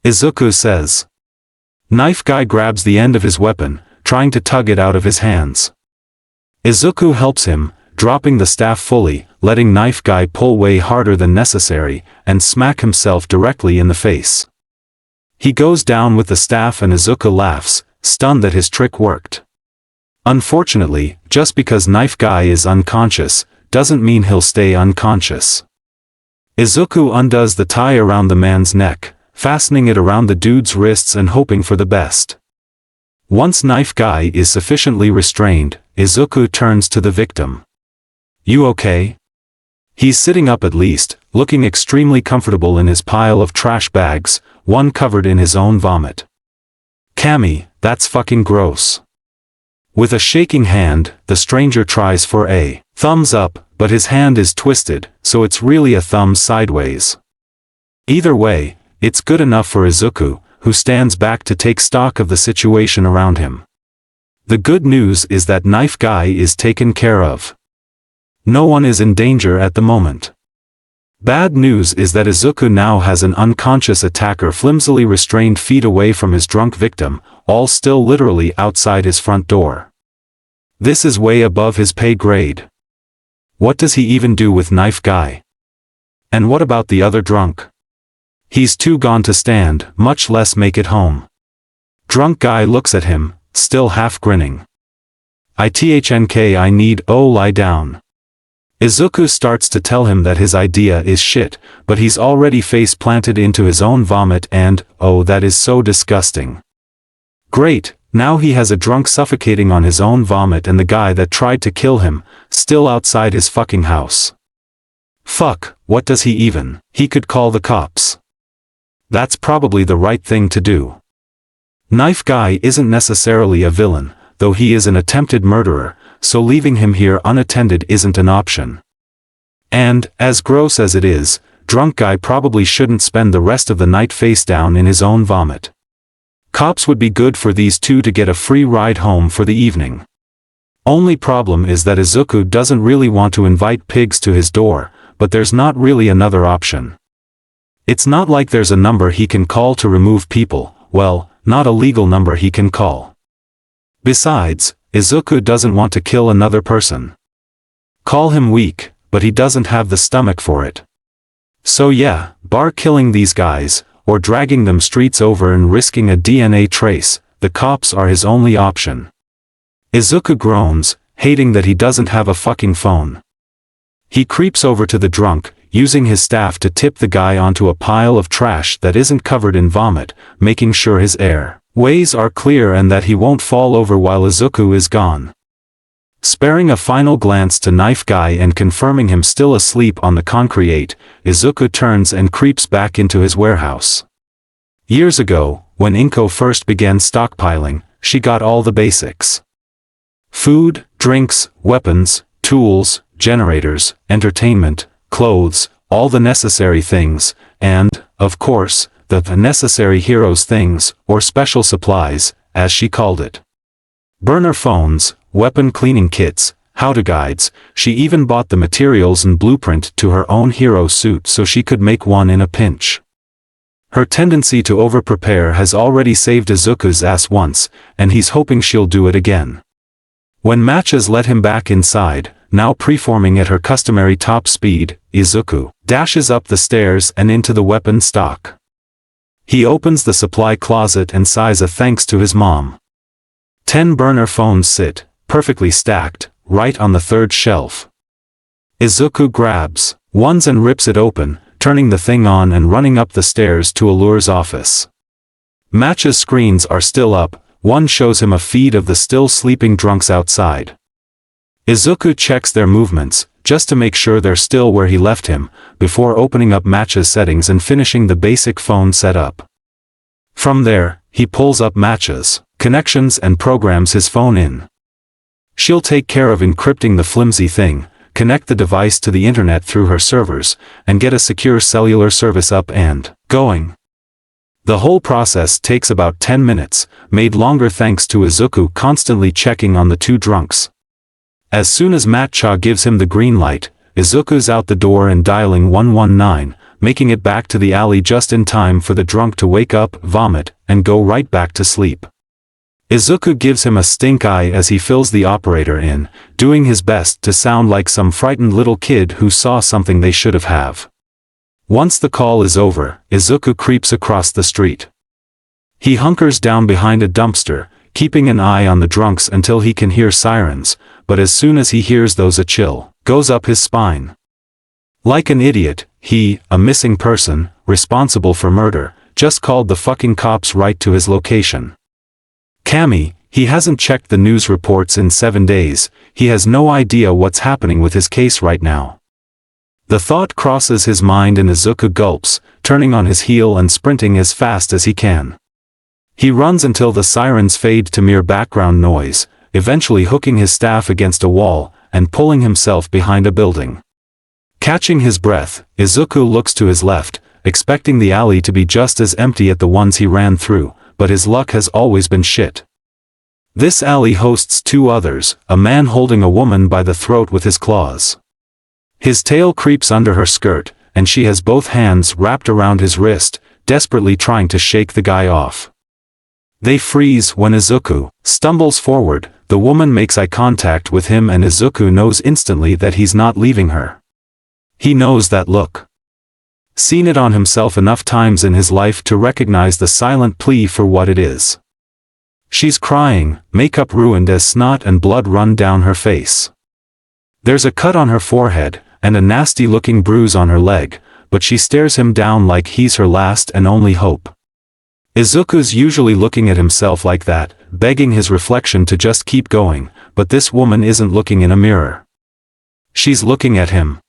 Izuku says. Knife Guy grabs the end of his weapon, trying to tug it out of his hands. Izuku helps him, dropping the staff fully, letting Knife Guy pull way harder than necessary, and smack himself directly in the face. He goes down with the staff and Izuku laughs, stunned that his trick worked. Unfortunately, just because Knife Guy is unconscious, doesn't mean he'll stay unconscious. Izuku undoes the tie around the man's neck, fastening it around the dude's wrists and hoping for the best. Once Knife Guy is sufficiently restrained, Izuku turns to the victim. You okay? He's sitting up at least, looking extremely comfortable in his pile of trash bags, one covered in his own vomit. Cammy, that's fucking gross. With a shaking hand, the stranger tries for a thumbs up, but his hand is twisted, so it's really a thumb sideways. Either way, it's good enough for Izuku, who stands back to take stock of the situation around him. The good news is that Knife Guy is taken care of. No one is in danger at the moment. Bad news is that Izuku now has an unconscious attacker flimsily restrained feet away from his drunk victim, all still literally outside his front door. This is way above his pay grade. What does he even do with Knife Guy? And what about the other drunk? He's too gone to stand, much less make it home. Drunk guy looks at him, still half grinning. I need, oh, lie down. Izuku starts to tell him that his idea is shit, but he's already face planted into his own vomit and, oh, that is so disgusting. Great, now he has a drunk suffocating on his own vomit and the guy that tried to kill him, still outside his fucking house. Fuck, what does he even? He could call the cops. That's probably the right thing to do. Knife guy isn't necessarily a villain, though he is an attempted murderer, so leaving him here unattended isn't an option. And, as gross as it is, drunk guy probably shouldn't spend the rest of the night face down in his own vomit. Cops would be good for these two to get a free ride home for the evening. Only problem is that Izuku doesn't really want to invite pigs to his door, but there's not really another option. It's not like there's a number he can call to remove people, well, not a legal number he can call. Besides, Izuku doesn't want to kill another person. Call him weak, but he doesn't have the stomach for it. So yeah, bar killing these guys, or dragging them streets over and risking a DNA trace, the cops are his only option. Izuku groans, hating that he doesn't have a fucking phone. He creeps over to the drunk, using his staff to tip the guy onto a pile of trash that isn't covered in vomit, making sure his airways are clear and that he won't fall over while Izuku is gone. Sparing a final glance to Knife Guy and confirming him still asleep on the concrete, Izuku turns and creeps back into his warehouse. Years ago, when Inko first began stockpiling, she got all the basics. Food, drinks, weapons, tools, generators, entertainment, clothes, all the necessary things, and, of course, the necessary heroes things, or special supplies, as she called it. Burner phones, weapon cleaning kits, how-to guides, she even bought the materials and blueprint to her own hero suit so she could make one in a pinch. Her tendency to over-prepare has already saved Izuku's ass once, and he's hoping she'll do it again. When Matches let him back inside, now preforming at her customary top speed, Izuku dashes up the stairs and into the weapon stock. He opens the supply closet and sighs a thanks to his mom. 10 burner phones sit, perfectly stacked, right on the third shelf. Izuku grabs ones and rips it open, turning the thing on and running up the stairs to Allure's office. Match's screens are still up, one shows him a feed of the still sleeping drunks outside. Izuku checks their movements, just to make sure they're still where he left him, before opening up Match's settings and finishing the basic phone setup. From there, he pulls up Match's connections and programs his phone in. She'll take care of encrypting the flimsy thing, connect the device to the internet through her servers, and get a secure cellular service up and going. The whole process takes about 10 minutes, made longer thanks to Izuku constantly checking on the two drunks. As soon as Matcha gives him the green light, Izuku's out the door and dialing 119, making it back to the alley just in time for the drunk to wake up, vomit, and go right back to sleep. Izuku gives him a stink eye as he fills the operator in, doing his best to sound like some frightened little kid who saw something they should have. Once the call is over, Izuku creeps across the street. He hunkers down behind a dumpster, keeping an eye on the drunks until he can hear sirens, but as soon as he hears those a chill goes up his spine. Like an idiot, he, a missing person, responsible for murder, just called the fucking cops right to his location. Kami, he hasn't checked the news reports in 7 days, he has no idea what's happening with his case right now. The thought crosses his mind and Izuku gulps, turning on his heel and sprinting as fast as he can. He runs until the sirens fade to mere background noise, eventually hooking his staff against a wall, and pulling himself behind a building. Catching his breath, Izuku looks to his left, expecting the alley to be just as empty as the ones he ran through, but his luck has always been shit. This alley hosts 2 others, a man holding a woman by the throat with his claws. His tail creeps under her skirt, and she has both hands wrapped around his wrist, desperately trying to shake the guy off. They freeze when Izuku stumbles forward. The woman makes eye contact with him and Izuku knows instantly that he's not leaving her. He knows that look. Seen it on himself enough times in his life to recognize the silent plea for what it is. She's crying, makeup ruined as snot and blood run down her face. There's a cut on her forehead, and a nasty-looking bruise on her leg, but she stares him down like he's her last and only hope. Izuku's usually looking at himself like that, begging his reflection to just keep going, but this woman isn't looking in a mirror. She's looking at him.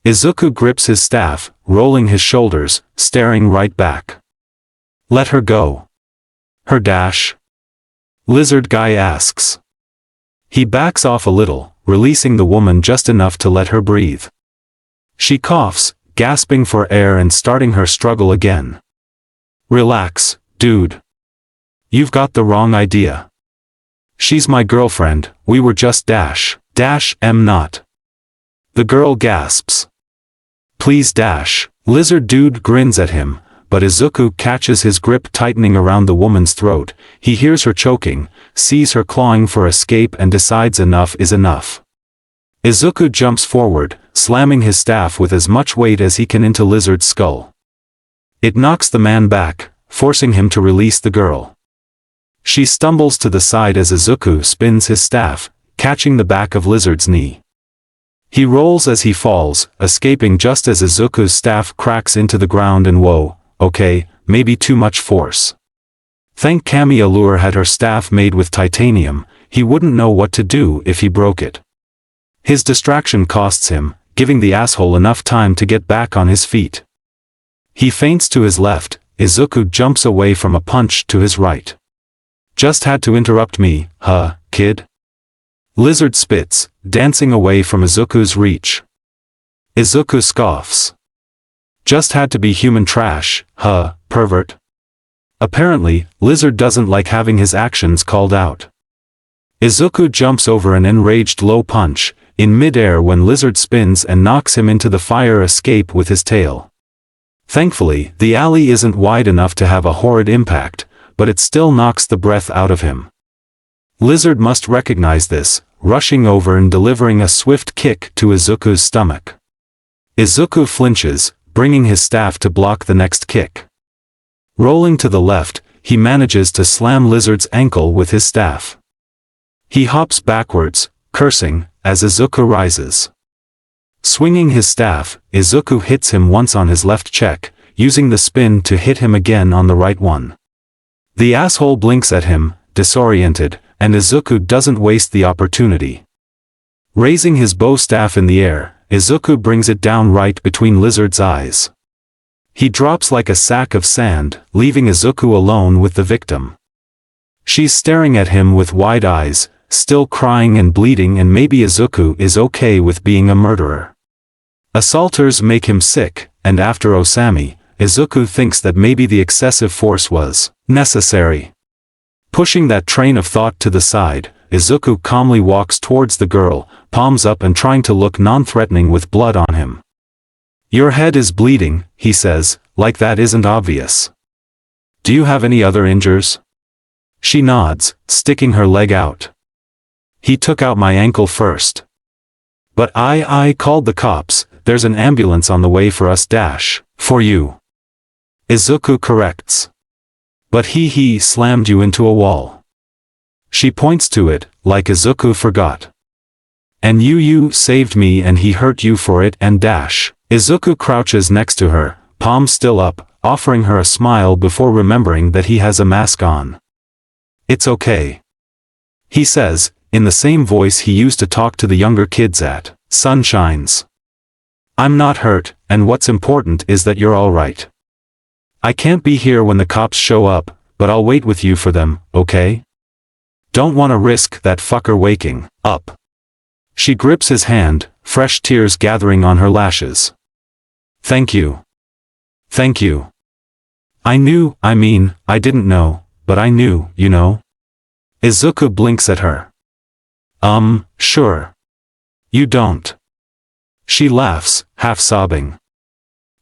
Izuku grips his staff, rolling his shoulders, staring right back. Let her go. Her dash? Lizard guy asks. He backs off a little, releasing the woman just enough to let her breathe. She coughs, gasping for air and starting her struggle again. Relax, dude. You've got the wrong idea. She's my girlfriend, we were just not. The girl gasps. Please dash. Lizard dude grins at him, but Izuku catches his grip tightening around the woman's throat. He hears her choking, sees her clawing for escape and decides enough is enough. Izuku jumps forward, slamming his staff with as much weight as he can into Lizard's skull. It knocks the man back, forcing him to release the girl. She stumbles to the side as Izuku spins his staff, catching the back of Lizard's knee. He rolls as he falls, escaping just as Izuku's staff cracks into the ground and whoa, okay, maybe too much force. Thank Kami Allure had her staff made with titanium, he wouldn't know what to do if he broke it. His distraction costs him, giving the asshole enough time to get back on his feet. He feints to his left, Izuku jumps away from a punch to his right. Just had to interrupt me, huh, kid? Lizard spits, dancing away from Izuku's reach. Izuku scoffs. Just had to be human trash, huh, pervert? Apparently, Lizard doesn't like having his actions called out. Izuku jumps over an enraged low punch, in midair when Lizard spins and knocks him into the fire escape with his tail. Thankfully, the alley isn't wide enough to have a horrid impact, but it still knocks the breath out of him. Lizard must recognize this, rushing over and delivering a swift kick to Izuku's stomach. Izuku flinches, bringing his staff to block the next kick. Rolling to the left, he manages to slam Lizard's ankle with his staff. He hops backwards, cursing, as Izuku rises. Swinging his staff, Izuku hits him once on his left cheek, using the spin to hit him again on the right one. The asshole blinks at him, disoriented, and Izuku doesn't waste the opportunity. Raising his bow staff in the air, Izuku brings it down right between Lizard's eyes. He drops like a sack of sand, leaving Izuku alone with the victim. She's staring at him with wide eyes, still crying and bleeding, and maybe Izuku is okay with being a murderer. Assaulters make him sick, and after Osami, Izuku thinks that maybe the excessive force was necessary. Pushing that train of thought to the side, Izuku calmly walks towards the girl, palms up and trying to look non-threatening with blood on him. Your head is bleeding, he says, like that isn't obvious. Do you have any other injuries? She nods, sticking her leg out. He took out my ankle first. But I called the cops, there's an ambulance on the way for us for you. Izuku corrects. But he slammed you into a wall. She points to it, like Izuku forgot. And you saved me and he hurt you for it and Izuku crouches next to her, palm still up, offering her a smile before remembering that he has a mask on. It's okay. He says, in the same voice he used to talk to the younger kids at Sunshine's. I'm not hurt, and what's important is that you're alright. I can't be here when the cops show up, but I'll wait with you for them, okay? Don't want to risk that fucker waking up. She grips his hand, fresh tears gathering on her lashes. Thank you. Thank you. I didn't know, but I knew, you know? Izuku blinks at her. Sure. You don't. She laughs, half sobbing.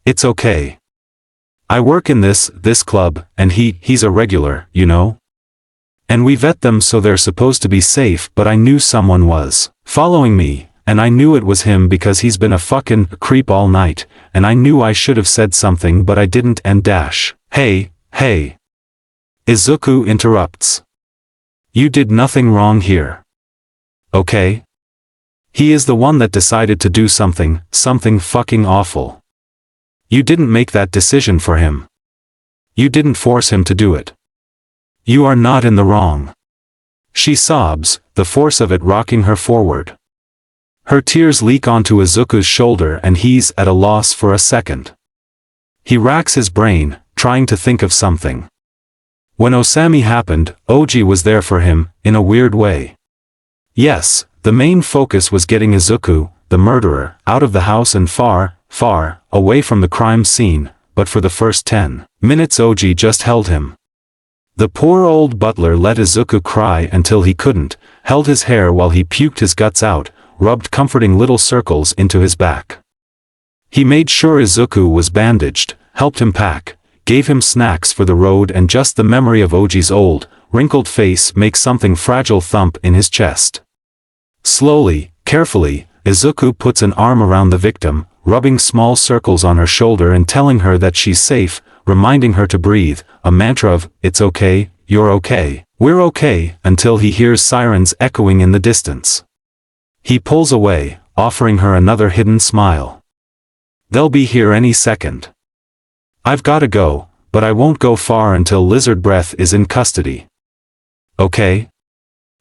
It's okay. I work in this club, and he's a regular, you know? And we vet them so they're supposed to be safe, but I knew someone was following me, and I knew it was him because he's been a fucking creep all night, and I knew I should have said something but I didn't and dash. Hey. Izuku interrupts. You did nothing wrong here. Okay? He is the one that decided to do something fucking awful. You didn't make that decision for him. You didn't force him to do it. You are not in the wrong. She sobs, the force of it rocking her forward. Her tears leak onto Izuku's shoulder and he's at a loss for a second. He racks his brain, trying to think of something. When Osami happened, Oji was there for him, in a weird way. Yes, the main focus was getting Izuku, the murderer, out of the house and far away from the crime scene, but for the first 10 minutes Oji just held him. The poor old butler let Izuku cry until he couldn't, held his hair while he puked his guts out, rubbed comforting little circles into his back. He made sure Izuku was bandaged, helped him pack, gave him snacks for the road, and just the memory of Oji's old, wrinkled face makes something fragile thump in his chest. Slowly, carefully, Izuku puts an arm around the victim, rubbing small circles on her shoulder and telling her that she's safe, reminding her to breathe, a mantra of, it's okay, you're okay, we're okay, until he hears sirens echoing in the distance. He pulls away, offering her another hidden smile. They'll be here any second. I've gotta go, but I won't go far until Lizard Breath is in custody. Okay?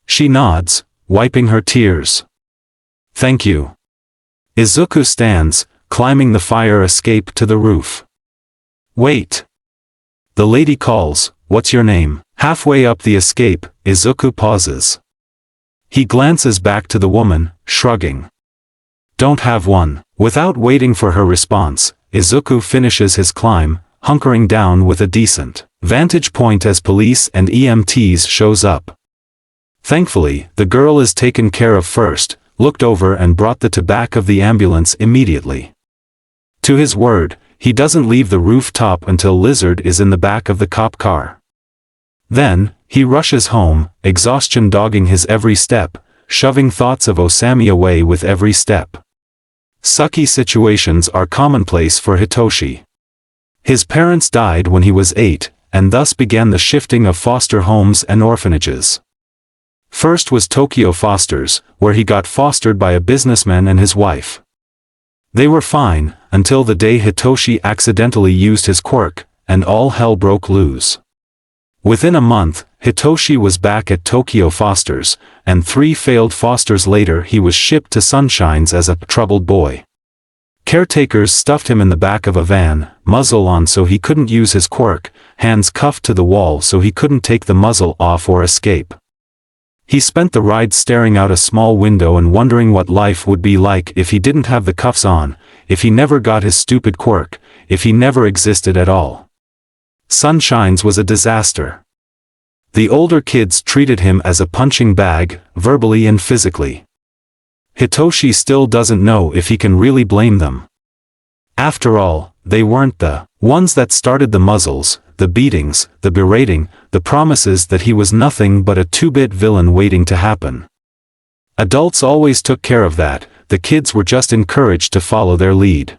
She nods, wiping her tears. Thank you. Izuku stands, climbing the fire escape to the roof. Wait. The lady calls, what's your name? Halfway up the escape, Izuku pauses. He glances back to the woman, shrugging. Don't have one. Without waiting for her response, Izuku finishes his climb, hunkering down with a decent vantage point as police and EMTs shows up. Thankfully, the girl is taken care of first, looked over and brought to back of the ambulance immediately. To his word, he doesn't leave the rooftop until Lizard is in the back of the cop car. Then, he rushes home, exhaustion dogging his every step, shoving thoughts of Osami away with every step. Sucky situations are commonplace for Hitoshi. His parents died when he was 8, and thus began the shifting of foster homes and orphanages. First was Tokyo Fosters, where he got fostered by a businessman and his wife. They were fine, until the day Hitoshi accidentally used his quirk, and all hell broke loose. Within a month, Hitoshi was back at Tokyo Fosters, and 3 failed fosters later he was shipped to Sunshine's as a troubled boy. Caretakers stuffed him in the back of a van, muzzle on so he couldn't use his quirk, hands cuffed to the wall so he couldn't take the muzzle off or escape. He spent the ride staring out a small window and wondering what life would be like if he didn't have the cuffs on, if he never got his stupid quirk, if he never existed at all. Sunshine's was a disaster. The older kids treated him as a punching bag, verbally and physically. Hitoshi still doesn't know if he can really blame them. After all, they weren't the ones that started the muzzles, the beatings, the berating, the promises that he was nothing but a 2-bit villain waiting to happen. Adults always took care of that, the kids were just encouraged to follow their lead.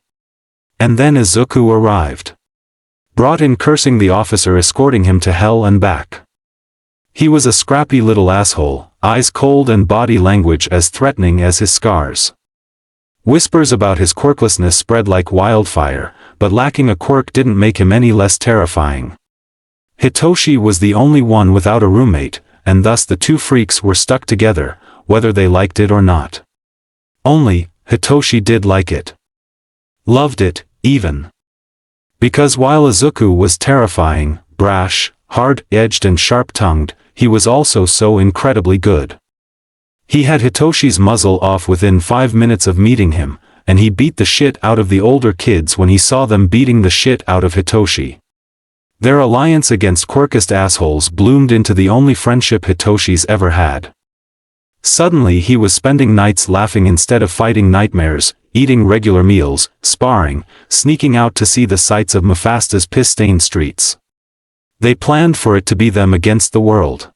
And then Izuku arrived. Brought in cursing the officer escorting him to hell and back. He was a scrappy little asshole, eyes cold and body language as threatening as his scars. Whispers about his quirklessness spread like wildfire, but lacking a quirk didn't make him any less terrifying. Hitoshi was the only one without a roommate, and thus the 2 freaks were stuck together, whether they liked it or not. Only, Hitoshi did like it. Loved it, even. Because while Izuku was terrifying, brash, hard-edged and sharp-tongued, he was also so incredibly good. He had Hitoshi's muzzle off within 5 minutes of meeting him, and he beat the shit out of the older kids when he saw them beating the shit out of Hitoshi. Their alliance against quirkist assholes bloomed into the only friendship Hitoshi's ever had. Suddenly he was spending nights laughing instead of fighting nightmares, eating regular meals, sparring, sneaking out to see the sights of Mephasta's piss-stained streets. They planned for it to be them against the world.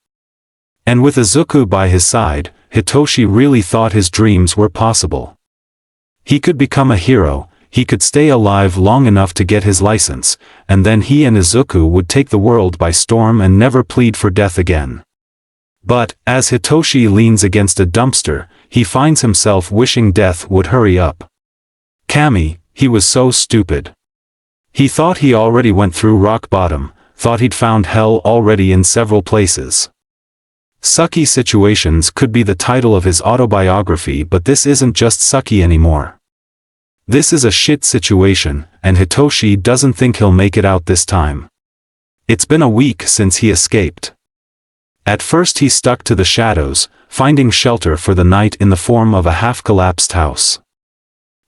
And with Izuku by his side, Hitoshi really thought his dreams were possible. He could become a hero, he could stay alive long enough to get his license, and then he and Izuku would take the world by storm and never plead for death again. But, as Hitoshi leans against a dumpster, he finds himself wishing death would hurry up. Kami, he was so stupid. He thought he already went through rock bottom, thought he'd found hell already in several places. Sucky Situations could be the title of his autobiography, but this isn't just sucky anymore. This is a shit situation, and Hitoshi doesn't think he'll make it out this time. It's been a week since he escaped. At first he stuck to the shadows, finding shelter for the night in the form of a half-collapsed house.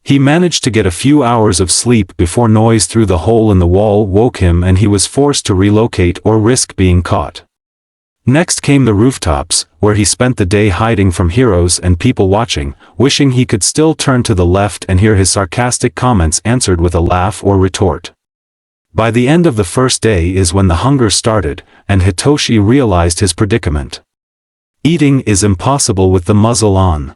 He managed to get a few hours of sleep before noise through the hole in the wall woke him and he was forced to relocate or risk being caught. Next came the rooftops, where he spent the day hiding from heroes and people watching, wishing he could still turn to the left and hear his sarcastic comments answered with a laugh or retort. By the end of the first day is when the hunger started, and Hitoshi realized his predicament. Eating is impossible with the muzzle on.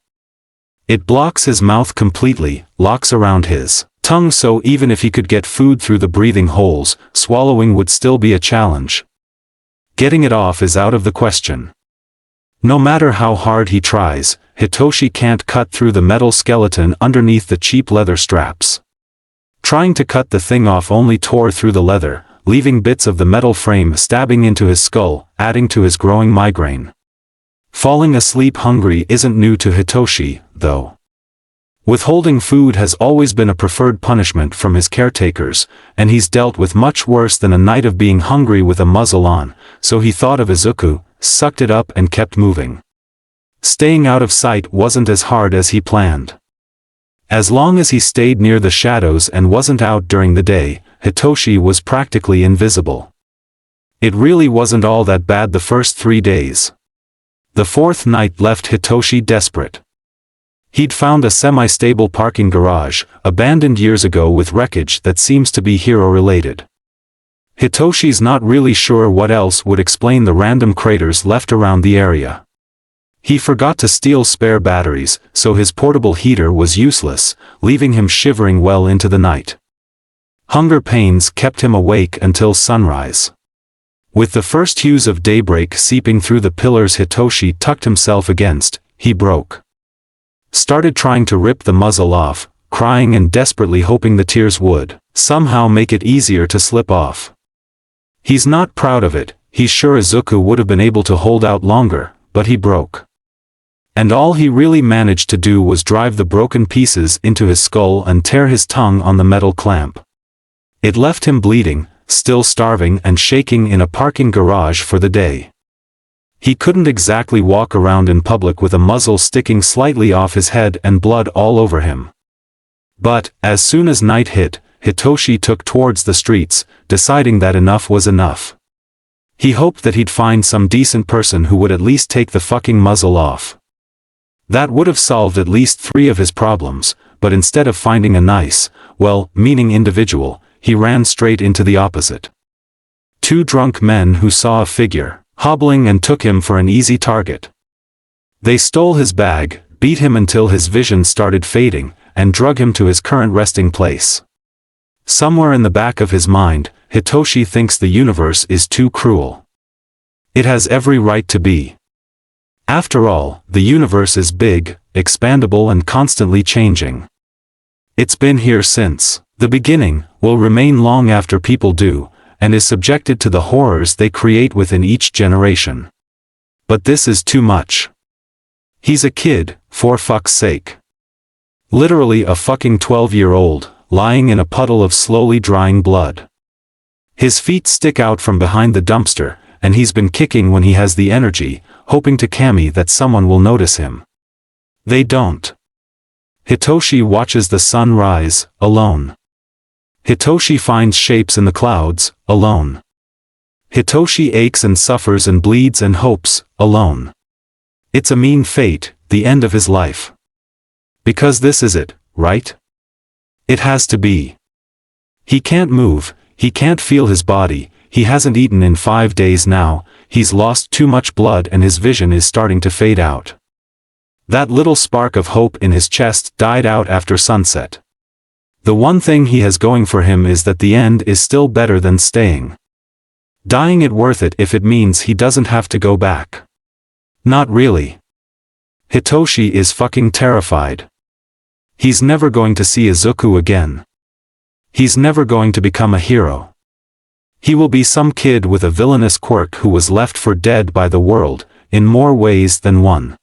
It blocks his mouth completely, locks around his tongue, so even if he could get food through the breathing holes, swallowing would still be a challenge. Getting it off is out of the question. No matter how hard he tries, Hitoshi can't cut through the metal skeleton underneath the cheap leather straps. Trying to cut the thing off only tore through the leather, leaving bits of the metal frame stabbing into his skull, adding to his growing migraine. Falling asleep hungry isn't new to Hitoshi, though. Withholding food has always been a preferred punishment from his caretakers, and he's dealt with much worse than a night of being hungry with a muzzle on, so he thought of Izuku, sucked it up and kept moving. Staying out of sight wasn't as hard as he planned. As long as he stayed near the shadows and wasn't out during the day, Hitoshi was practically invisible. It really wasn't all that bad the first 3 days. The fourth night left Hitoshi desperate. He'd found a semi-stable parking garage, abandoned years ago with wreckage that seems to be hero-related. Hitoshi's not really sure what else would explain the random craters left around the area. He forgot to steal spare batteries, so his portable heater was useless, leaving him shivering well into the night. Hunger pains kept him awake until sunrise. With the first hues of daybreak seeping through the pillars Hitoshi tucked himself against, he broke. Started trying to rip the muzzle off, crying and desperately hoping the tears would somehow make it easier to slip off. He's not proud of it, he's sure Izuku would have been able to hold out longer, but he broke. And all he really managed to do was drive the broken pieces into his skull and tear his tongue on the metal clamp. It left him bleeding, still starving and shaking in a parking garage for the day. He couldn't exactly walk around in public with a muzzle sticking slightly off his head and blood all over him. But, as soon as night hit, Hitoshi took towards the streets, deciding that enough was enough. He hoped that he'd find some decent person who would at least take the fucking muzzle off. That would have solved at least 3 of his problems, but instead of finding a nice, well-meaning individual, he ran straight into the opposite. 2 drunk men who saw a figure hobbling and took him for an easy target. They stole his bag, beat him until his vision started fading, and drug him to his current resting place. Somewhere in the back of his mind, Hitoshi thinks the universe is too cruel. It has every right to be. After all, the universe is big, expandable and constantly changing. It's been here since the beginning, will remain long after people do, and is subjected to the horrors they create within each generation. But this is too much. He's a kid, for fuck's sake. Literally a fucking 12-year-old, lying in a puddle of slowly drying blood. His feet stick out from behind the dumpster, and he's been kicking when he has the energy, hoping to Kami that someone will notice him. They don't. Hitoshi watches the sun rise, alone. Hitoshi finds shapes in the clouds, alone. Hitoshi aches and suffers and bleeds and hopes, alone. It's a mean fate, the end of his life. Because this is it, right? It has to be. He can't move, he can't feel his body, he hasn't eaten in 5 days now, he's lost too much blood and his vision is starting to fade out. That little spark of hope in his chest died out after sunset. The one thing he has going for him is that the end is still better than staying. Dying it worth it if it means he doesn't have to go back. Not really. Hitoshi is fucking terrified. He's never going to see Izuku again. He's never going to become a hero. He will be some kid with a villainous quirk who was left for dead by the world, in more ways than one.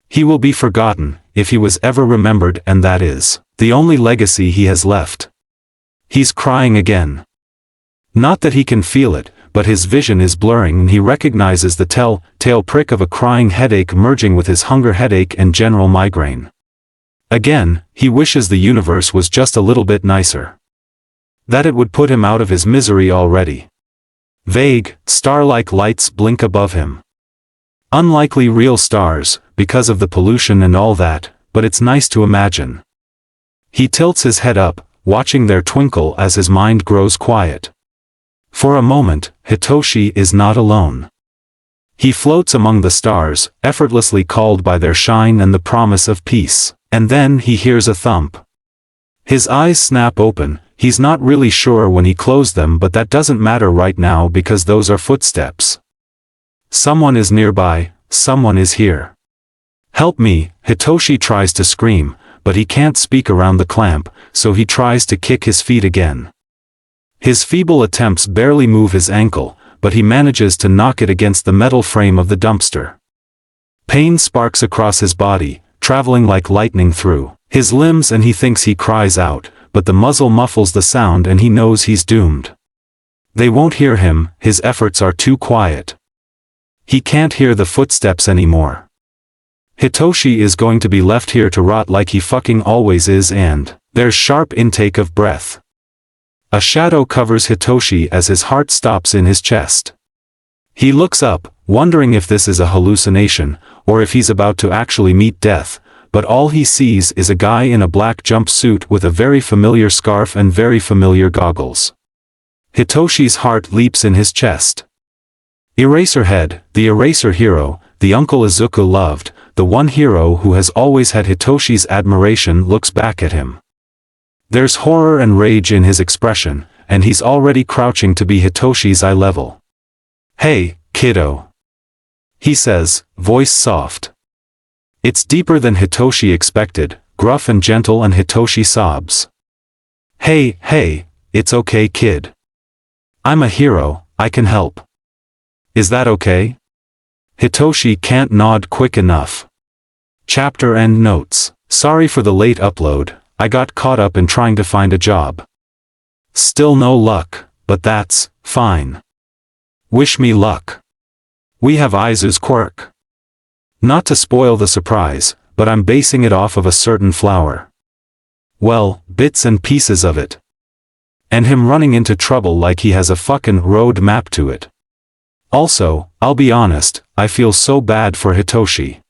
He will be forgotten, if he was ever remembered, and that is the only legacy he has left. He's crying again. Not that he can feel it, but his vision is blurring and he recognizes the telltale prick of a crying headache merging with his hunger headache and general migraine. Again, he wishes the universe was just a little bit nicer. That it would put him out of his misery already. Vague, star-like lights blink above him. Unlikely real stars, because of the pollution and all that, but it's nice to imagine. He tilts his head up, watching their twinkle as his mind grows quiet. For a moment, Hitoshi is not alone. He floats among the stars, effortlessly called by their shine and the promise of peace, and then he hears a thump. His eyes snap open, he's not really sure when he closed them, but that doesn't matter right now because those are footsteps. Someone is nearby, someone is here. Help me, Hitoshi tries to scream, but he can't speak around the clamp, so he tries to kick his feet again. His feeble attempts barely move his ankle, but he manages to knock it against the metal frame of the dumpster. Pain sparks across his body, traveling like lightning through his limbs, and he thinks he cries out, but the muzzle muffles the sound and he knows he's doomed. They won't hear him, his efforts are too quiet. He can't hear the footsteps anymore. Hitoshi is going to be left here to rot like he fucking always is, and there's sharp intake of breath. A shadow covers Hitoshi as his heart stops in his chest. He looks up, wondering if this is a hallucination, or if he's about to actually meet death, but all he sees is a guy in a black jumpsuit with a very familiar scarf and very familiar goggles. Hitoshi's heart leaps in his chest. Eraserhead, the eraser hero, the uncle Izuku loved, the one hero who has always had Hitoshi's admiration, looks back at him. There's horror and rage in his expression, and he's already crouching to be Hitoshi's eye level. "Hey, kiddo," he says, voice soft. It's deeper than Hitoshi expected, gruff and gentle, and Hitoshi sobs. Hey, it's okay, kid. I'm a hero, I can help. Is that okay?" Hitoshi can't nod quick enough. Chapter end notes. Sorry for the late upload, I got caught up in trying to find a job. Still no luck, but that's fine. Wish me luck. We have Izu's quirk. Not to spoil the surprise, but I'm basing it off of a certain flower. Well, bits and pieces of it. And him running into trouble like he has a fucking road map to it. Also, I'll be honest, I feel so bad for Hitoshi.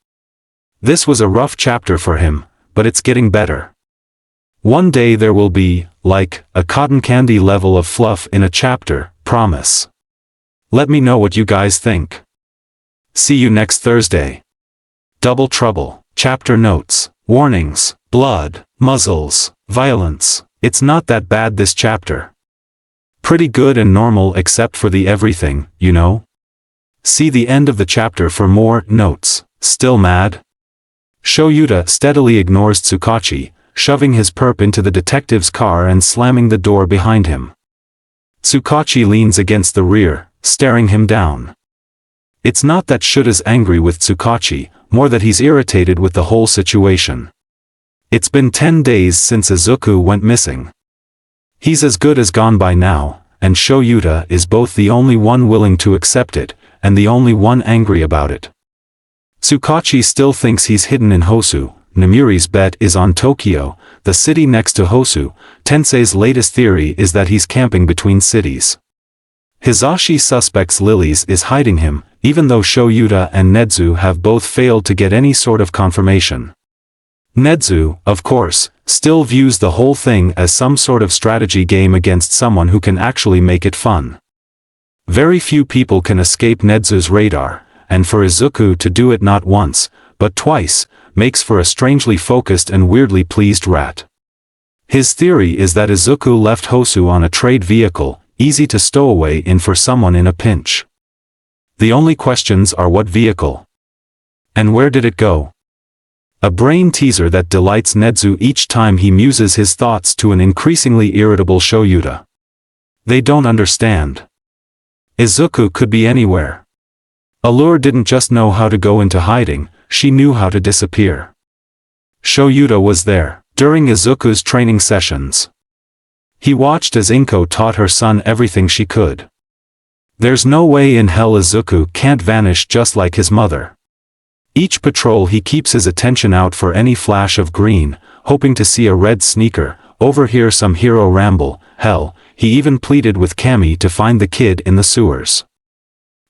This was a rough chapter for him, but it's getting better. One day there will be, like, a cotton candy level of fluff in a chapter, promise. Let me know what you guys think. See you next Thursday. Double Trouble. Chapter notes. Warnings. Blood. Muzzles. Violence. It's not that bad this chapter. Pretty good and normal except for the everything, you know? See the end of the chapter for more notes. Still mad? Shoyuta steadily ignores Tsukachi, shoving his perp into the detective's car and slamming the door behind him. Tsukachi leans against the rear, staring him down. It's not that Shuta's angry with Tsukachi, more that he's irritated with the whole situation. It's been 10 days since Izuku went missing. He's as good as gone by now, and Shoyuta is both the only one willing to accept it, and the only one angry about it. Tsukachi still thinks he's hidden in Hosu. Namiri's bet is on Tokyo, the city next to Hosu. Tensei's latest theory is that he's camping between cities. Hizashi suspects Lily's is hiding him, even though Shoyuta and Nezu have both failed to get any sort of confirmation. Nezu, of course, still views the whole thing as some sort of strategy game against someone who can actually make it fun. Very few people can escape Nezu's radar, and for Izuku to do it not once, but twice, makes for a strangely focused and weirdly pleased rat. His theory is that Izuku left Hosu on a trade vehicle, easy to stow away in for someone in a pinch. The only questions are what vehicle? And where did it go? A brain teaser that delights Nezu each time he muses his thoughts to an increasingly irritable Shoyuta. They don't understand. Izuku could be anywhere. Allure didn't just know how to go into hiding, she knew how to disappear. Shoyuta was there, during Izuku's training sessions. He watched as Inko taught her son everything she could. There's no way in hell Izuku can't vanish just like his mother. Each patrol he keeps his attention out for any flash of green, hoping to see a red sneaker, overhear some hero ramble. Hell, he even pleaded with Kami to find the kid in the sewers.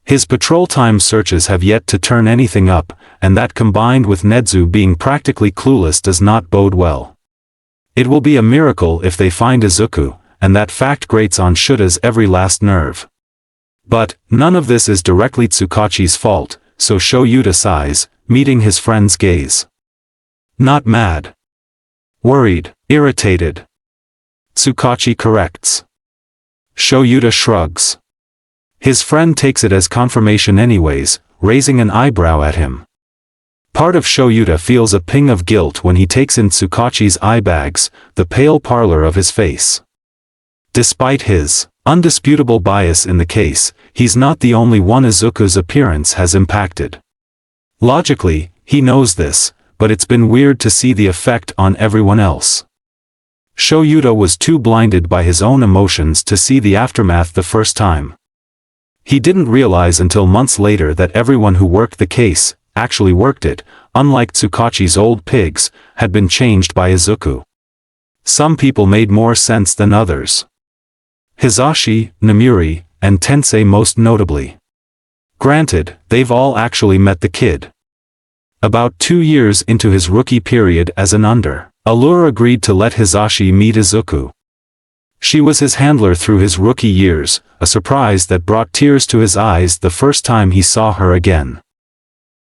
His patrol time searches have yet to turn anything up, and that combined with Nezu being practically clueless does not bode well. It will be a miracle if they find Izuku, and that fact grates on Shuta's every last nerve. But, none of this is directly Tsukachi's fault, so Shoyuta sighs, meeting his friend's gaze. Not mad. Worried, irritated. Tsukachi corrects. Shoyuta shrugs. His friend takes it as confirmation anyways, raising an eyebrow at him. Part of Shoyuta feels a ping of guilt when he takes in Tsukachi's eye bags, the pale parlor of his face. Despite his undisputable bias in the case, he's not the only one Izuku's appearance has impacted. Logically, he knows this, but it's been weird to see the effect on everyone else. Shoyuta was too blinded by his own emotions to see the aftermath the first time. He didn't realize until months later that everyone who worked the case, actually worked it, unlike Tsukachi's old pigs, had been changed by Izuku. Some people made more sense than others. Hizashi, Namuri, and Tensei most notably. Granted, they've all actually met the kid. About 2 years into his rookie period as an Allure agreed to let Hizashi meet Izuku. She was his handler through his rookie years, a surprise that brought tears to his eyes the first time he saw her again.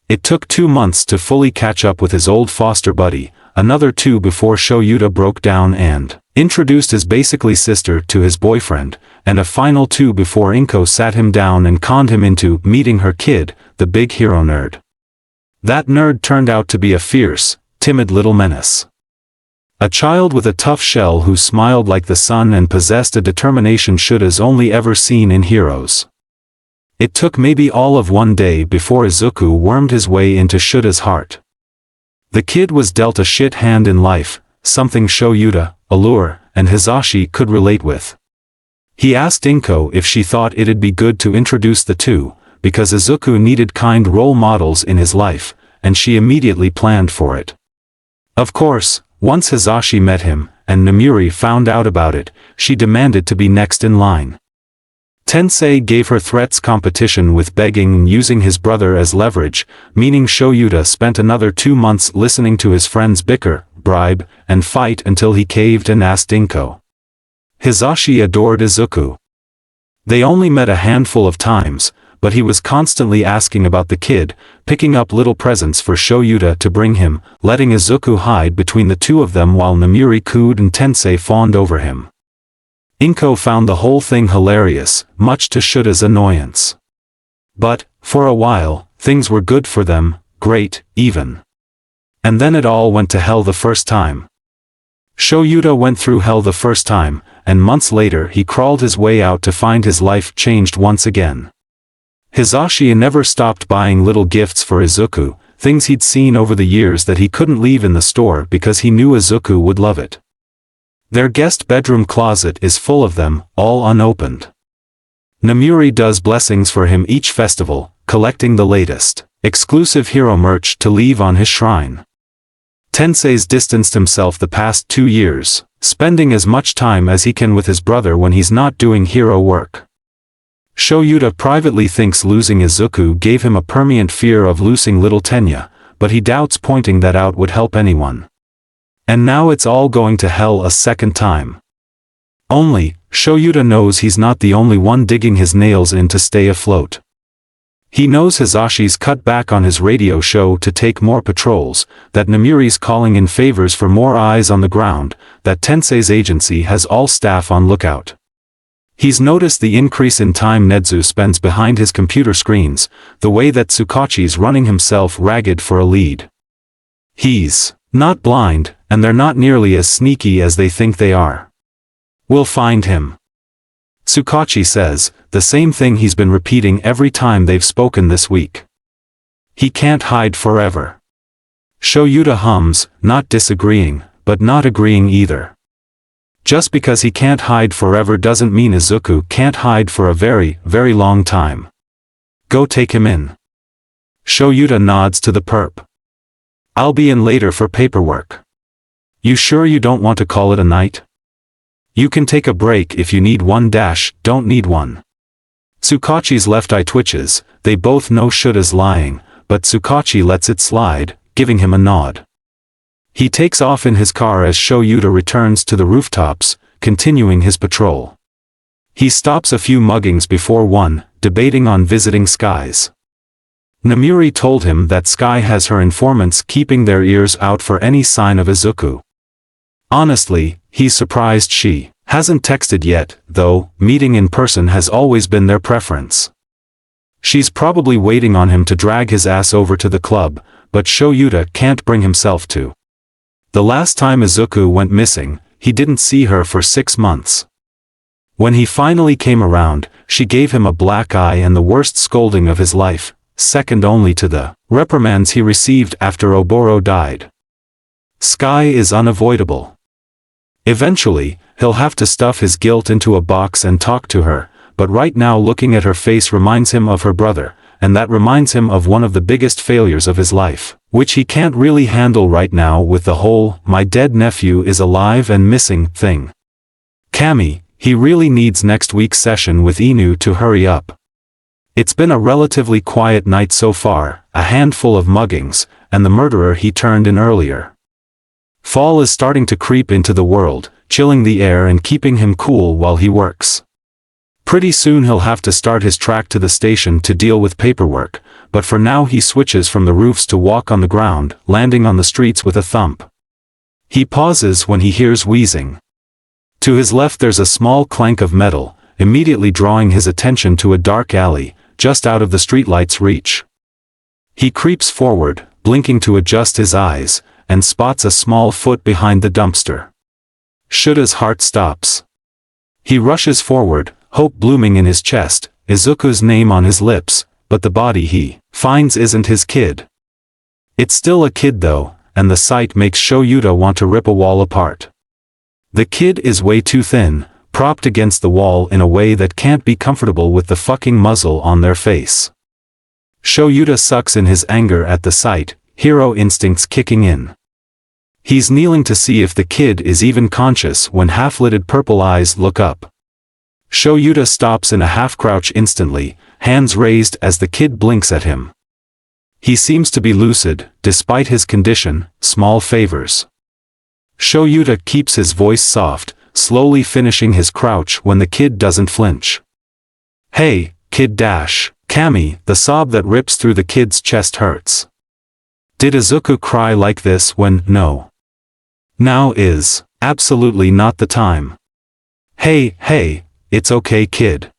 It took 2 months to fully catch up with his old foster buddy, another 2 before Shoyuta broke down and introduced his basically sister to his boyfriend, and a final 2 before Inko sat him down and conned him into meeting her kid, the big hero nerd. That nerd turned out to be a fierce, timid little menace. A child with a tough shell who smiled like the sun and possessed a determination Shuta's only ever seen in heroes. It took maybe all of one day before Izuku wormed his way into Shuta's heart. The kid was dealt a shit hand in life, something Shoyuta, Allure, and Hizashi could relate with. He asked Inko if she thought it'd be good to introduce the two, because Izuku needed kind role models in his life, and she immediately planned for it. Of course, once Hizashi met him, and Namuri found out about it, she demanded to be next in line. Tensei gave her threats competition with begging and using his brother as leverage, meaning Shoyuta spent another 2 months listening to his friends bicker, bribe, and fight until he caved and asked Inko. Hizashi adored Izuku. They only met a handful of times, but he was constantly asking about the kid, picking up little presents for Shoyuta to bring him, letting Izuku hide between the two of them while Namuri cooed and Tensei fawned over him. Inko found the whole thing hilarious, much to Shuta's annoyance. But, for a while, things were good for them, great, even. And then it all went to hell the first time. Shoyuta went through hell the first time, and months later he crawled his way out to find his life changed once again. Hizashi never stopped buying little gifts for Izuku, things he'd seen over the years that he couldn't leave in the store because he knew Izuku would love it. Their guest bedroom closet is full of them, all unopened. Namuri does blessings for him each festival, collecting the latest, exclusive hero merch to leave on his shrine. Tensei's distanced himself the past 2 years, spending as much time as he can with his brother when he's not doing hero work. Shoyuta privately thinks losing Izuku gave him a permanent fear of losing little Tenya, but he doubts pointing that out would help anyone. And now it's all going to hell a second time. Only, Shoyuta knows he's not the only one digging his nails in to stay afloat. He knows Hizashi's cut back on his radio show to take more patrols, that Namiri's calling in favors for more eyes on the ground, that Tensei's agency has all staff on lookout. He's noticed the increase in time Nezu spends behind his computer screens, the way that Tsukachi's running himself ragged for a lead. He's not blind, and they're not nearly as sneaky as they think they are. We'll find him. Tsukachi says, the same thing he's been repeating every time they've spoken this week. He can't hide forever. Shoyuta hums, not disagreeing, but not agreeing either. Just because he can't hide forever doesn't mean Izuku can't hide for a very, very long time. Go take him in. Shoyuta nods to the perp. I'll be in later for paperwork. You sure you don't want to call it a night? You can take a break if you need one. Don't need one. Tsukachi's left eye twitches, they both know Shuta's lying, but Tsukachi lets it slide, giving him a nod. He takes off in his car as Shoyuta returns to the rooftops, continuing his patrol. He stops a few muggings before one, debating on visiting Sky's. Namiri told him that Sky has her informants keeping their ears out for any sign of Izuku. Honestly, he's surprised she hasn't texted yet, though meeting in person has always been their preference. She's probably waiting on him to drag his ass over to the club, but Shoyuta can't bring himself to. The last time Izuku went missing, he didn't see her for 6 months. When he finally came around, she gave him a black eye and the worst scolding of his life, second only to the reprimands he received after Oboro died. Sky is unavoidable. Eventually, he'll have to stuff his guilt into a box and talk to her, but right now looking at her face reminds him of her brother, and that reminds him of one of the biggest failures of his life, which he can't really handle right now with the whole "my dead nephew is alive and missing" thing. Kami, he really needs next week's session with Inu to hurry up. It's been a relatively quiet night so far, a handful of muggings, and the murderer he turned in earlier. Fall is starting to creep into the world, chilling the air and keeping him cool while he works. Pretty soon he'll have to start his track to the station to deal with paperwork, but for now he switches from the roofs to walk on the ground, landing on the streets with a thump. He pauses when he hears wheezing. To his left there's a small clank of metal, immediately drawing his attention to a dark alley, just out of the streetlight's reach. He creeps forward, blinking to adjust his eyes, and spots a small foot behind the dumpster. Shuta's heart stops. He rushes forward, hope blooming in his chest, Izuku's name on his lips, but the body he finds isn't his kid. It's still a kid though, and the sight makes Shoyuta want to rip a wall apart. The kid is way too thin, propped against the wall in a way that can't be comfortable with the fucking muzzle on their face. Shoyuta sucks in his anger at the sight, hero instincts kicking in. He's kneeling to see if the kid is even conscious when half-lidded purple eyes look up. Shoyuta stops in a half-crouch instantly, hands raised as the kid blinks at him. He seems to be lucid, despite his condition, small favors. Shoyuta keeps his voice soft, slowly finishing his crouch when the kid doesn't flinch. Hey, kid Kami, the sob that rips through the kid's chest hurts. Did Izuku cry like this when no? Now is absolutely not the time. Hey, it's okay kid.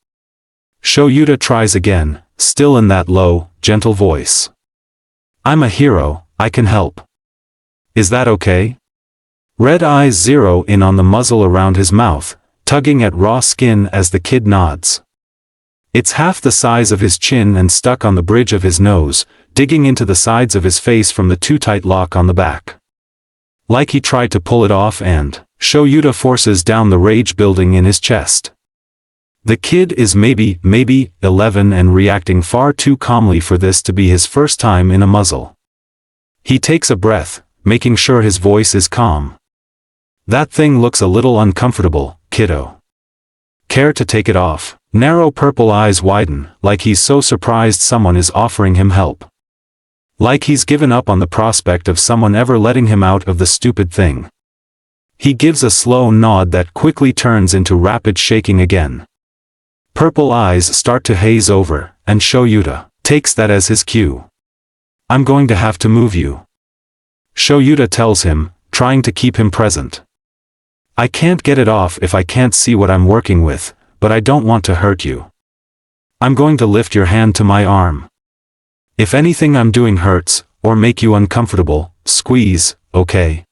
Shoyuta tries again, still in that low, gentle voice. I'm a hero, I can help. Is that okay? Red eyes zero in on the muzzle around his mouth, tugging at raw skin as the kid nods. It's half the size of his chin and stuck on the bridge of his nose, digging into the sides of his face from the too tight lock on the back. Like he tried to pull it off and Shoyuta forces down the rage building in his chest. The kid is maybe 11 and reacting far too calmly for this to be his first time in a muzzle. He takes a breath, making sure his voice is calm. That thing looks a little uncomfortable, kiddo. Care to take it off? Narrow purple eyes widen, like he's so surprised someone is offering him help. Like he's given up on the prospect of someone ever letting him out of the stupid thing. He gives a slow nod that quickly turns into rapid shaking again. Purple eyes start to haze over, and Shoyuta takes that as his cue. I'm going to have to move you. Shoyuta tells him, trying to keep him present. I can't get it off if I can't see what I'm working with, but I don't want to hurt you. I'm going to lift your hand to my arm. If anything I'm doing hurts, or make you uncomfortable, squeeze, okay?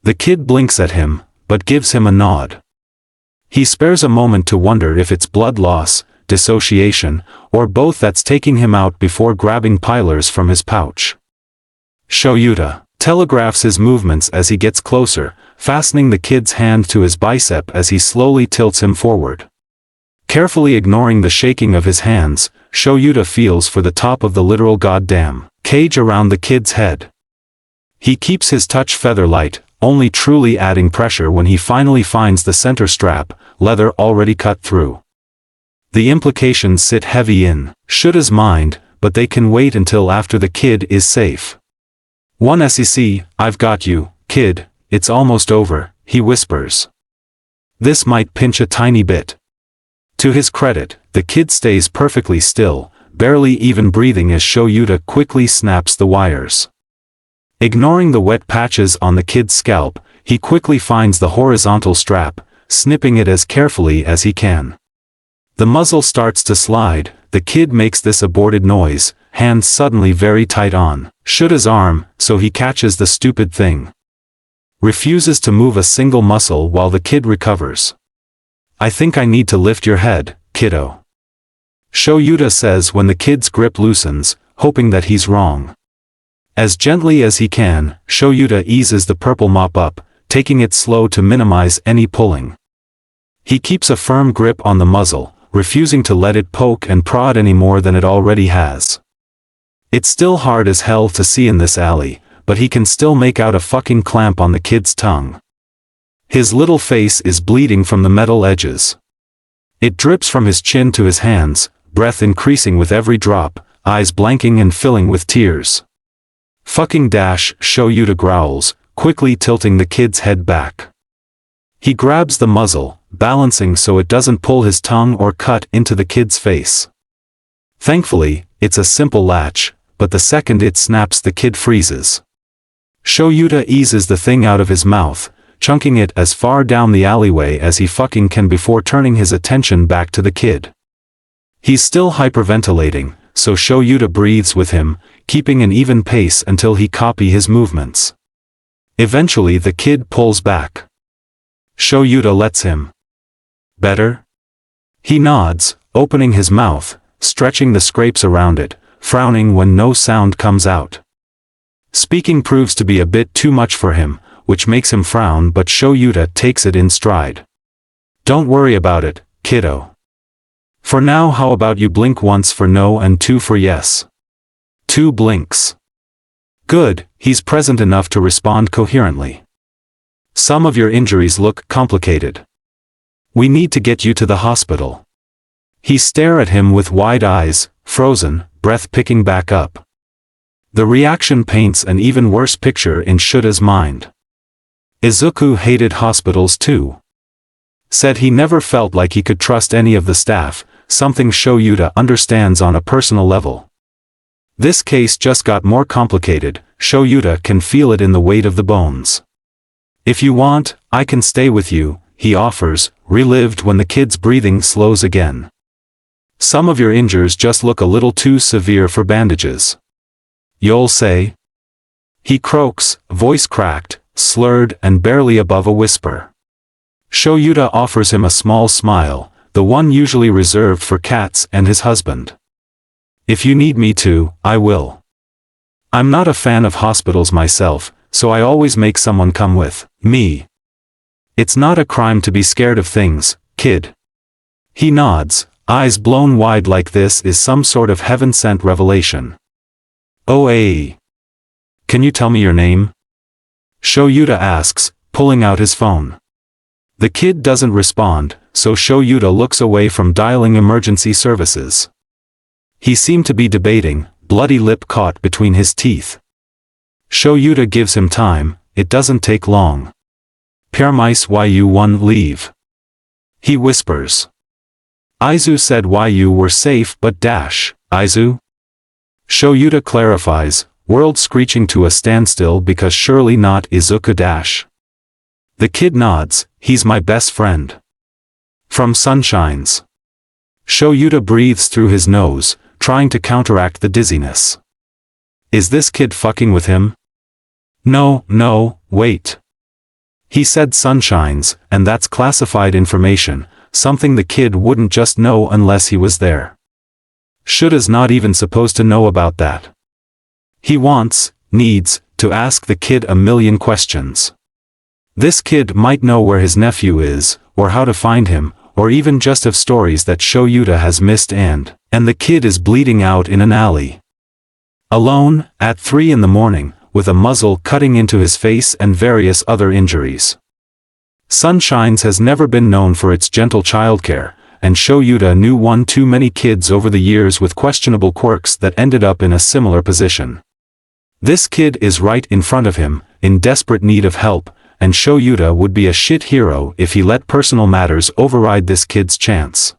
The kid blinks at him, but gives him a nod. He spares a moment to wonder if it's blood loss, dissociation, or both that's taking him out before grabbing pilers from his pouch. Shoyuta telegraphs his movements as he gets closer, fastening the kid's hand to his bicep as he slowly tilts him forward. Carefully ignoring the shaking of his hands, Shoyuta feels for the top of the literal goddamn cage around the kid's head. He keeps his touch feather light, only truly adding pressure when he finally finds the center strap, leather already cut through. The implications sit heavy in Shuta's mind, but they can wait until after the kid is safe. One SEC, I've got you, kid, it's almost over, he whispers. This might pinch a tiny bit. To his credit, the kid stays perfectly still, barely even breathing as Shoyuta quickly snaps the wires. Ignoring the wet patches on the kid's scalp, he quickly finds the horizontal strap, snipping it as carefully as he can. The muzzle starts to slide, the kid makes this aborted noise, hands suddenly very tight on Shuta's arm, so he catches the stupid thing. Refuses to move a single muscle while the kid recovers. I think I need to lift your head, kiddo. Shoyuta says when the kid's grip loosens, hoping that he's wrong. As gently as he can, Shoyuta eases the purple mop up, taking it slow to minimize any pulling. He keeps a firm grip on the muzzle, refusing to let it poke and prod any more than it already has. It's still hard as hell to see in this alley, but he can still make out a fucking clamp on the kid's tongue. His little face is bleeding from the metal edges. It drips from his chin to his hands, breath increasing with every drop, eyes blanking and filling with tears. Fucking dash, Shoyuta growls, quickly tilting the kid's head back. He grabs the muzzle, balancing so it doesn't pull his tongue or cut into the kid's face. Thankfully, it's a simple latch, but the second it snaps the kid freezes. Shoyuta eases the thing out of his mouth, chunking it as far down the alleyway as he fucking can before turning his attention back to the kid. He's still hyperventilating, so Shoyuta breathes with him, keeping an even pace until he copy his movements. Eventually the kid pulls back. Shoyuta lets him. Better? He nods, opening his mouth, stretching the scrapes around it, frowning when no sound comes out. Speaking proves to be a bit too much for him, which makes him frown, but Shoyuta takes it in stride. Don't worry about it, kiddo. For now, how about you blink once for no and two for yes? 2 blinks. Good, he's present enough to respond coherently. Some of your injuries look complicated. We need to get you to the hospital. He stares at him with wide eyes, frozen, breath picking back up. The reaction paints an even worse picture in Shuta's mind. Izuku hated hospitals too. Said he never felt like he could trust any of the staff, something Shoyuta understands on a personal level. This case just got more complicated, Shoyuta can feel it in the weight of the bones. If you want, I can stay with you, he offers, relived when the kid's breathing slows again. Some of your injuries just look a little too severe for bandages. You'll say? He croaks, voice cracked, slurred and barely above a whisper. Shoyuta offers him a small smile, the one usually reserved for cats and his husband. If you need me to, I will. I'm not a fan of hospitals myself, so I always make someone come with me. It's not a crime to be scared of things, kid. He nods, eyes blown wide like this is some sort of heaven-sent revelation. Oh, can you tell me your name? Shoyuta asks, pulling out his phone. The kid doesn't respond, so Shoyuta looks away from dialing emergency services. He seemed to be debating, bloody lip caught between his teeth. Shoyuta gives him time, it doesn't take long. Permise Yu1 leave. He whispers. Izu said Yu were safe but dash, Izu? Shoyuta clarifies, world screeching to a standstill because surely not Izuku dash. The kid nods, he's my best friend. From Sunshine's. Shoyuta breathes through his nose, trying to counteract the dizziness. Is this kid fucking with him? No, wait. He said Sunshine's, and that's classified information, something the kid wouldn't just know unless he was there. Shuta's not even supposed to know about that. He needs, to ask the kid a million questions. This kid might know where his nephew is, or how to find him, or even just have stories that Shoyuta has missed and the kid is bleeding out in an alley. Alone, at 3 in the morning, with a muzzle cutting into his face and various other injuries. Sunshine's has never been known for its gentle childcare, and Shoyuta knew one too many kids over the years with questionable quirks that ended up in a similar position. This kid is right in front of him, in desperate need of help, and Shoyuta would be a shit hero if he let personal matters override this kid's chance.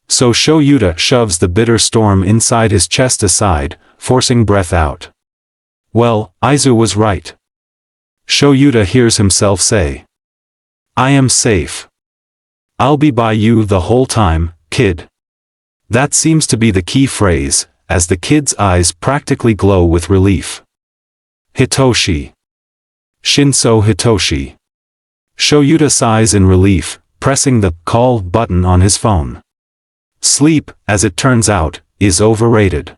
So Shoyuta shoves the bitter storm inside his chest aside, forcing breath out. Well, Izu was right. Shoyuta hears himself say. I am safe. I'll be by you the whole time, kid. That seems to be the key phrase, as the kid's eyes practically glow with relief. Hitoshi. Shinso Hitoshi. Shoyuta sighs in relief, pressing the call button on his phone. Sleep, as it turns out, is overrated.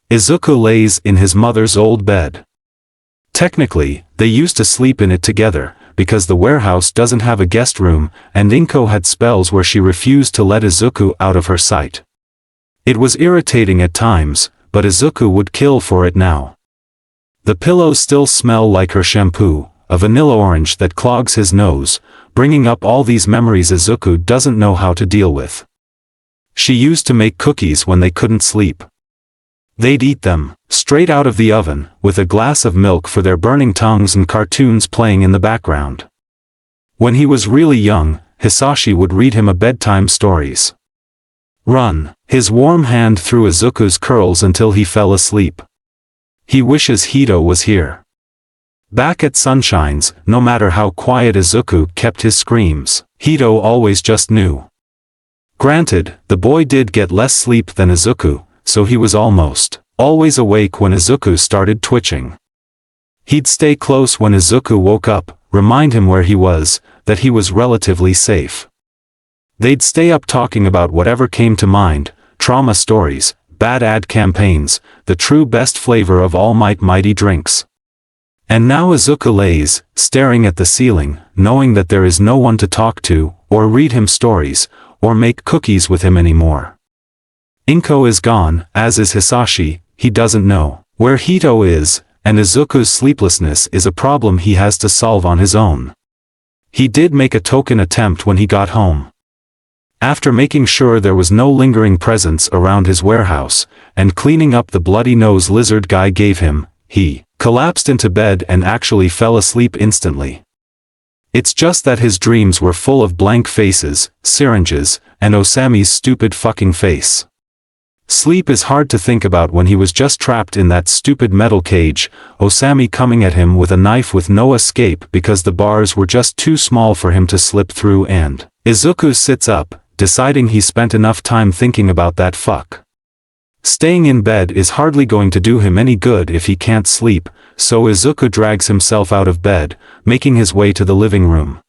Izuku lays in his mother's old bed. Technically, they used to sleep in it together, because the warehouse doesn't have a guest room, and Inko had spells where she refused to let Izuku out of her sight. It was irritating at times, but Izuku would kill for it now. The pillows still smell like her shampoo, a vanilla orange that clogs his nose, bringing up all these memories Izuku doesn't know how to deal with. She used to make cookies when they couldn't sleep. They'd eat them, straight out of the oven, with a glass of milk for their burning tongues and cartoons playing in the background. When he was really young, Hisashi would read him a bedtime stories. Run, his warm hand through Izuku's curls until he fell asleep. He wishes Hito was here. Back at Sunshine's, no matter how quiet Izuku kept his screams, Hito always just knew. Granted, the boy did get less sleep than Izuku, so he was almost always awake when Izuku started twitching. He'd stay close when Izuku woke up, remind him where he was, that he was relatively safe. They'd stay up talking about whatever came to mind, trauma stories, bad ad campaigns, the true best flavor of all mighty drinks. And now Izuku lays, staring at the ceiling, knowing that there is no one to talk to, or read him stories, or make cookies with him anymore. Inko is gone, as is Hisashi. He doesn't know where Hito is, and Izuku's sleeplessness is a problem he has to solve on his own. He did make a token attempt when he got home. After making sure there was no lingering presence around his warehouse, and cleaning up the bloody nose lizard guy gave him, he collapsed into bed and actually fell asleep instantly. It's just that his dreams were full of blank faces, syringes, and Osami's stupid fucking face. Sleep is hard to think about when he was just trapped in that stupid metal cage, Osami coming at him with a knife with no escape because the bars were just too small for him to slip through, and Izuku sits up, deciding he spent enough time thinking about that fuck. Staying in bed is hardly going to do him any good if he can't sleep, so Izuku drags himself out of bed, making his way to the living room.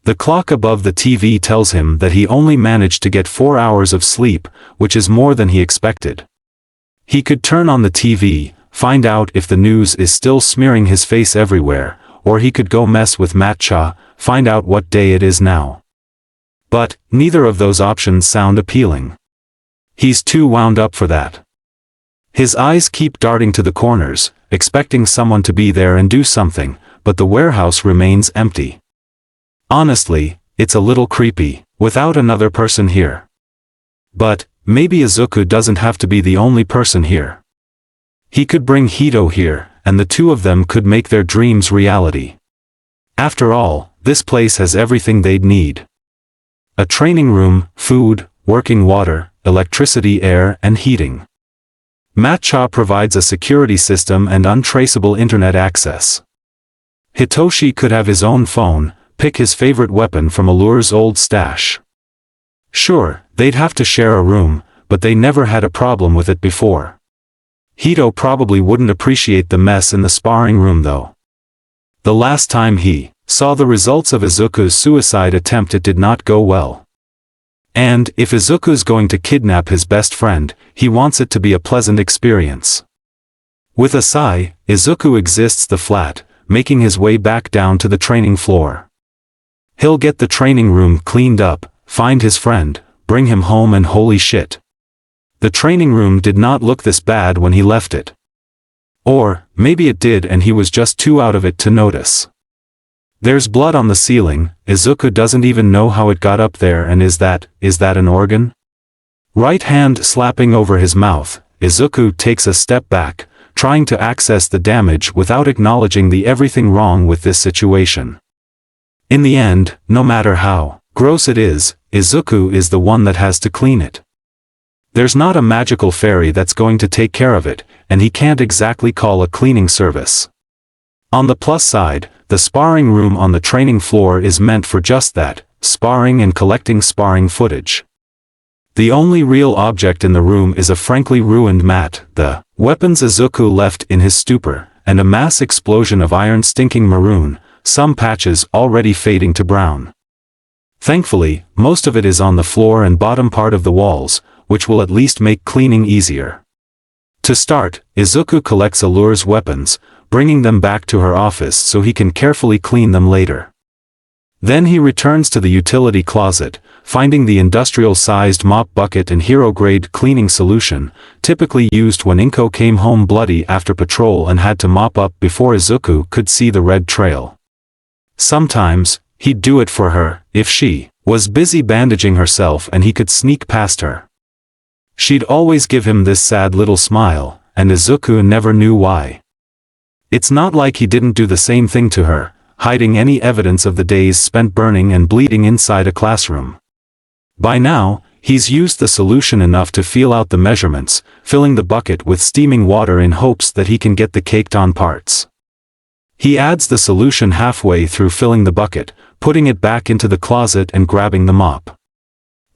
The clock above the TV tells him that he only managed to get 4 hours of sleep, which is more than he expected. He could turn on the TV, find out if the news is still smearing his face everywhere, or he could go mess with Matcha, find out what day it is now. But neither of those options sound appealing. He's too wound up for that. His eyes keep darting to the corners, expecting someone to be there and do something, but the warehouse remains empty. Honestly, it's a little creepy, without another person here. But maybe Izuku doesn't have to be the only person here. He could bring Hito here, and the two of them could make their dreams reality. After all, this place has everything they'd need. A training room, food, working water, electricity, air, and heating. Matcha provides a security system and untraceable internet access. Hitoshi could have his own phone, pick his favorite weapon from Allure's old stash. Sure, they'd have to share a room, but they never had a problem with it before. Hito probably wouldn't appreciate the mess in the sparring room though. The last time he saw the results of Izuku's suicide attempt, it did not go well. And if Izuku's going to kidnap his best friend, he wants it to be a pleasant experience. With a sigh, Izuku exits the flat, making his way back down to the training floor. He'll get the training room cleaned up, find his friend, bring him home, and holy shit. The training room did not look this bad when he left it. Or, maybe it did and he was just too out of it to notice. There's blood on the ceiling, Izuku doesn't even know how it got up there, and is that an organ? Right hand slapping over his mouth, Izuku takes a step back, trying to access the damage without acknowledging the everything wrong with this situation. In the end, no matter how gross it is, Izuku is the one that has to clean it. There's not a magical fairy that's going to take care of it, and he can't exactly call a cleaning service. On the plus side, the sparring room on the training floor is meant for just that, sparring and collecting sparring footage. The only real object in the room is a frankly ruined mat, the weapons Izuku left in his stupor, and a mass explosion of iron stinking maroon, some patches already fading to brown. Thankfully, most of it is on the floor and bottom part of the walls, which will at least make cleaning easier. To start, Izuku collects Allure's weapons, bringing them back to her office so he can carefully clean them later. Then he returns to the utility closet, finding the industrial-sized mop bucket and hero-grade cleaning solution, typically used when Inko came home bloody after patrol and had to mop up before Izuku could see the red trail. Sometimes, he'd do it for her, if she was busy bandaging herself and he could sneak past her. She'd always give him this sad little smile, and Izuku never knew why. It's not like he didn't do the same thing to her, hiding any evidence of the days spent burning and bleeding inside a classroom. By now, he's used the solution enough to feel out the measurements, filling the bucket with steaming water in hopes that he can get the caked-on parts. He adds the solution halfway through filling the bucket, putting it back into the closet and grabbing the mop.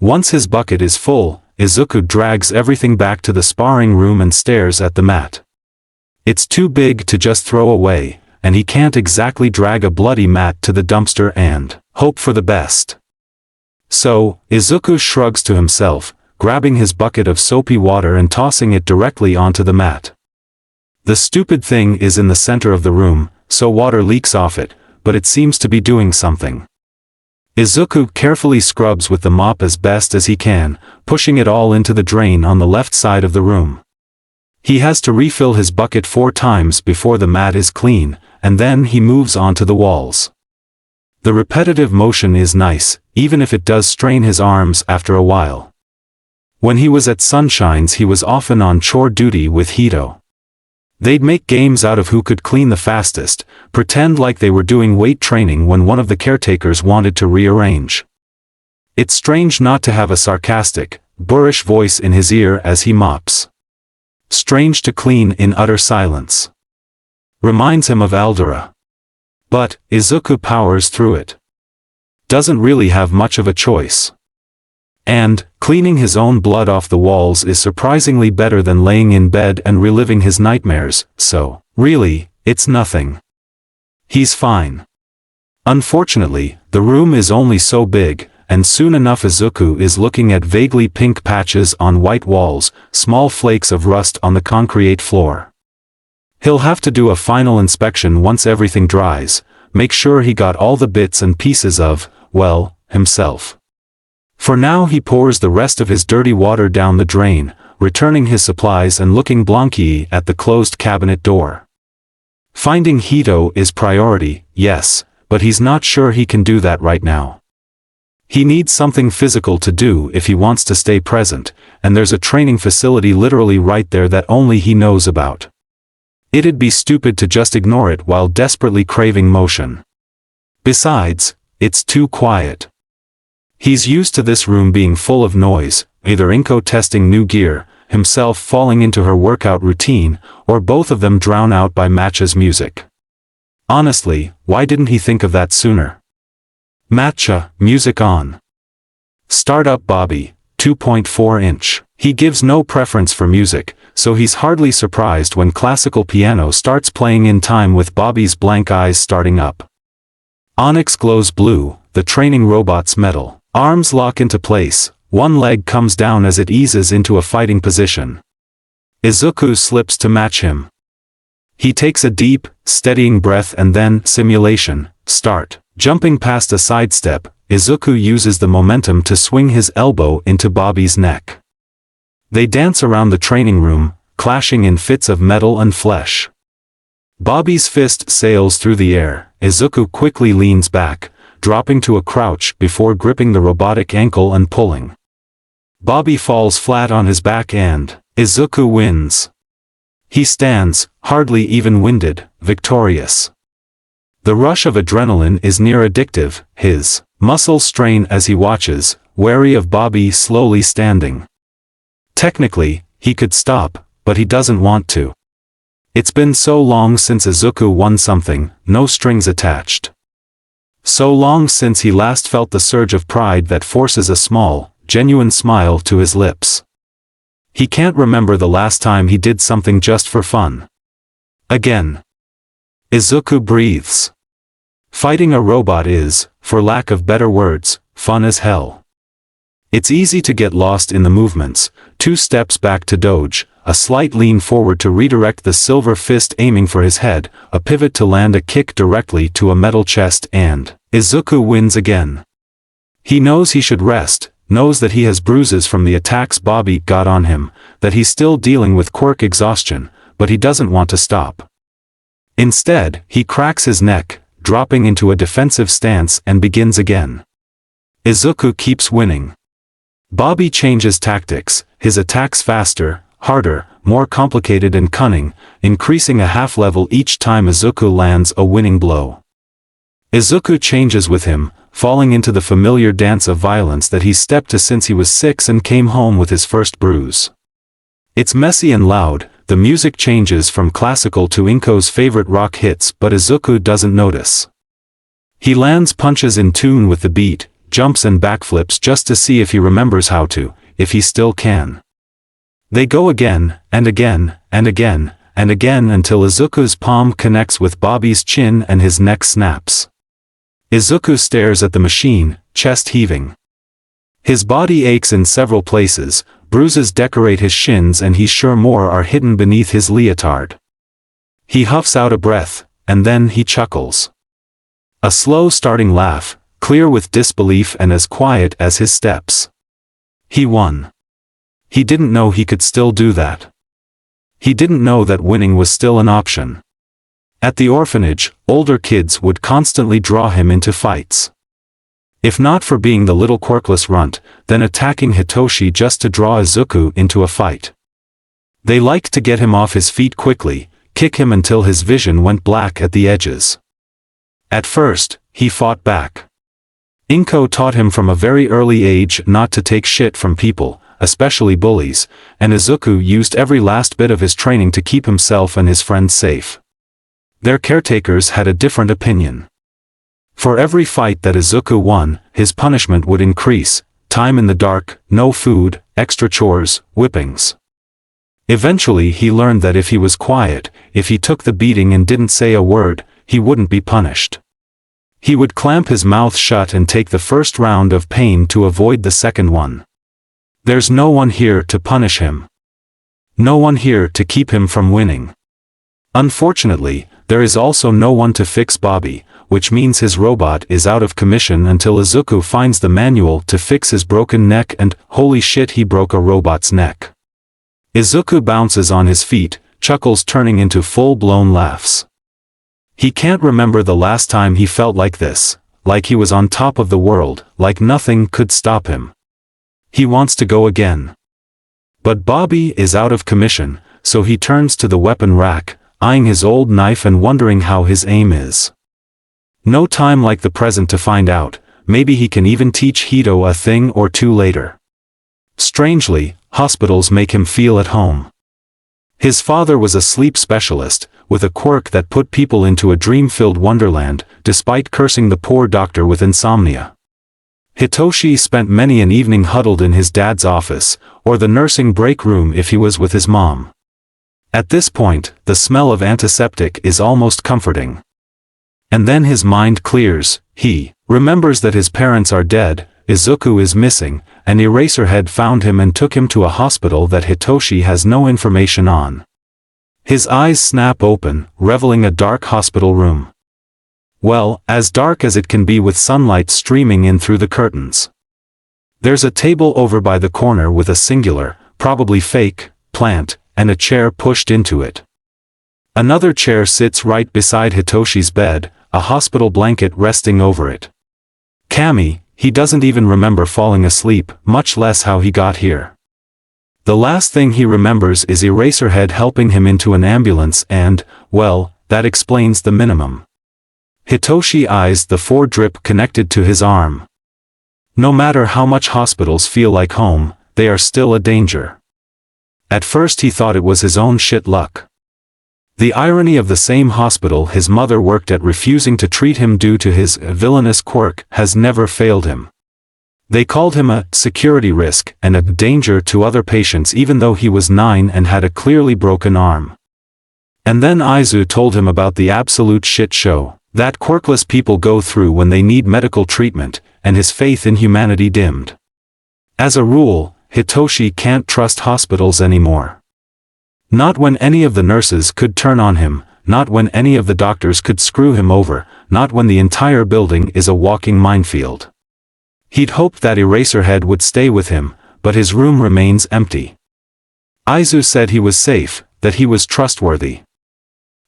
Once his bucket is full, Izuku drags everything back to the sparring room and stares at the mat. It's too big to just throw away, and he can't exactly drag a bloody mat to the dumpster and hope for the best. So, Izuku shrugs to himself, grabbing his bucket of soapy water and tossing it directly onto the mat. The stupid thing is in the center of the room, so water leaks off it, but it seems to be doing something. Izuku carefully scrubs with the mop as best as he can, pushing it all into the drain on the left side of the room. He has to refill his bucket 4 times before the mat is clean, and then he moves on to the walls. The repetitive motion is nice, even if it does strain his arms after a while. When he was at Sunshine's, he was often on chore duty with Hito. They'd make games out of who could clean the fastest, pretend like they were doing weight training when one of the caretakers wanted to rearrange. It's strange not to have a sarcastic, boorish voice in his ear as he mops. Strange to clean in utter silence. Reminds him of Aldera. But, Izuku powers through it. Doesn't really have much of a choice. And, cleaning his own blood off the walls is surprisingly better than laying in bed and reliving his nightmares, so, really, it's nothing. He's fine. Unfortunately, the room is only so big, and soon enough Izuku is looking at vaguely pink patches on white walls, small flakes of rust on the concrete floor. He'll have to do a final inspection once everything dries, make sure he got all the bits and pieces of, well, himself. For now he pours the rest of his dirty water down the drain, returning his supplies and looking blankly at the closed cabinet door. Finding Hito is priority, yes, but he's not sure he can do that right now. He needs something physical to do if he wants to stay present, and there's a training facility literally right there that only he knows about. It'd be stupid to just ignore it while desperately craving motion. Besides, it's too quiet. He's used to this room being full of noise, either Inko testing new gear, himself falling into her workout routine, or both of them drown out by Matcha's music. Honestly, why didn't he think of that sooner? Matcha, music on. Start up Bobby, 2.4-inch. He gives no preference for music, so he's hardly surprised when classical piano starts playing in time with Bobby's blank eyes starting up. Onyx glows blue, the training robot's metal. Arms lock into place, one leg comes down as it eases into a fighting position. Izuku slips to match him. He takes a deep, steadying breath and then, simulation, start. Jumping past a sidestep, Izuku uses the momentum to swing his elbow into Bobby's neck. They dance around the training room, clashing in fits of metal and flesh. Bobby's fist sails through the air. Izuku quickly leans back, dropping to a crouch before gripping the robotic ankle and pulling. Bobby falls flat on his back and Izuku wins. He stands, hardly even winded, victorious. The rush of adrenaline is near addictive, his muscles strain as he watches, wary of Bobby slowly standing. Technically, he could stop, but he doesn't want to. It's been so long since Izuku won something, no strings attached. So long since he last felt the surge of pride that forces a small, genuine smile to his lips. He can't remember the last time he did something just for fun. Again. Izuku breathes. Fighting a robot is, for lack of better words, fun as hell. It's easy to get lost in the movements, 2 steps back to dodge, a slight lean forward to redirect the silver fist aiming for his head, a pivot to land a kick directly to a metal chest and Izuku wins again. He knows he should rest, knows that he has bruises from the attacks Bobby got on him, that he's still dealing with Quirk exhaustion, but he doesn't want to stop. Instead, he cracks his neck, dropping into a defensive stance and begins again. Izuku keeps winning. Bobby changes tactics, his attacks faster, harder, more complicated and cunning, increasing a half level each time Izuku lands a winning blow. Izuku changes with him, falling into the familiar dance of violence that he's stepped to since he was 6 and came home with his first bruise. It's messy and loud, the music changes from classical to Inko's favorite rock hits, but Izuku doesn't notice. He lands punches in tune with the beat, jumps and backflips just to see if he remembers how to, if he still can. They go again, and again, and again, and again until Izuku's palm connects with Bobby's chin and his neck snaps. Izuku stares at the machine, chest heaving. His body aches in several places, bruises decorate his shins and he's sure more are hidden beneath his leotard. He huffs out a breath, and then he chuckles. A slow starting laugh, clear with disbelief and as quiet as his steps. He won. He didn't know he could still do that. He didn't know that winning was still an option. At the orphanage, older kids would constantly draw him into fights. If not for being the little quirkless runt, then attacking Hitoshi just to draw Izuku into a fight. They liked to get him off his feet quickly, kick him until his vision went black at the edges. At first, he fought back. Inko taught him from a very early age not to take shit from people, especially bullies, and Izuku used every last bit of his training to keep himself and his friends safe. Their caretakers had a different opinion. For every fight that Izuku won, his punishment would increase, time in the dark, no food, extra chores, whippings. Eventually he learned that if he was quiet, if he took the beating and didn't say a word, he wouldn't be punished. He would clamp his mouth shut and take the first round of pain to avoid the second one. There's no one here to punish him. No one here to keep him from winning. Unfortunately, there is also no one to fix Bobby, which means his robot is out of commission until Izuku finds the manual to fix his broken neck and, holy shit, he broke a robot's neck. Izuku bounces on his feet, chuckles turning into full-blown laughs. He can't remember the last time he felt like this, like he was on top of the world, like nothing could stop him. He wants to go again. But Bobby is out of commission, so he turns to the weapon rack, eyeing his old knife and wondering how his aim is. No time like the present to find out, maybe he can even teach Hito a thing or two later. Strangely, hospitals make him feel at home. His father was a sleep specialist, with a quirk that put people into a dream-filled wonderland, despite cursing the poor doctor with insomnia. Hitoshi spent many an evening huddled in his dad's office, or the nursing break room if he was with his mom. At this point, the smell of antiseptic is almost comforting. And then his mind clears, he remembers that his parents are dead, Izuku is missing, and Eraserhead found him and took him to a hospital that Hitoshi has no information on. His eyes snap open, reveling a dark hospital room. Well, as dark as it can be with sunlight streaming in through the curtains. There's a table over by the corner with a singular, probably fake, plant, and a chair pushed into it. Another chair sits right beside Hitoshi's bed, a hospital blanket resting over it. Kami, he doesn't even remember falling asleep, much less how he got here. The last thing he remembers is Eraserhead helping him into an ambulance and, well, that explains the minimum. Hitoshi eyes the 4-drip connected to his arm. No matter how much hospitals feel like home, they are still a danger. At first he thought it was his own shit luck. The irony of the same hospital his mother worked at refusing to treat him due to his villainous quirk has never failed him. They called him a security risk and a danger to other patients even though he was 9 and had a clearly broken arm. And then Izuku told him about the absolute shit show that quirkless people go through when they need medical treatment, and his faith in humanity dimmed. As a rule, Hitoshi can't trust hospitals anymore. Not when any of the nurses could turn on him, not when any of the doctors could screw him over, not when the entire building is a walking minefield. He'd hoped that Eraserhead would stay with him, but his room remains empty. Izuku said he was safe, that he was trustworthy.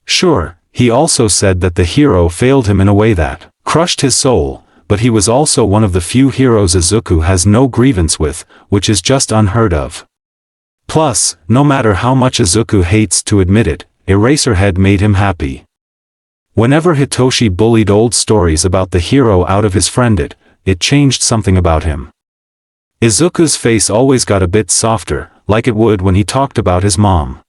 Sure, he also said that the hero failed him in a way that crushed his soul, but he was also one of the few heroes Izuku has no grievance with, which is just unheard of. Plus, no matter how much Izuku hates to admit it, Eraserhead made him happy. Whenever Hitoshi bullied old stories about the hero out of his friend it changed something about him. Izuku's face always got a bit softer, like it would when he talked about his mom.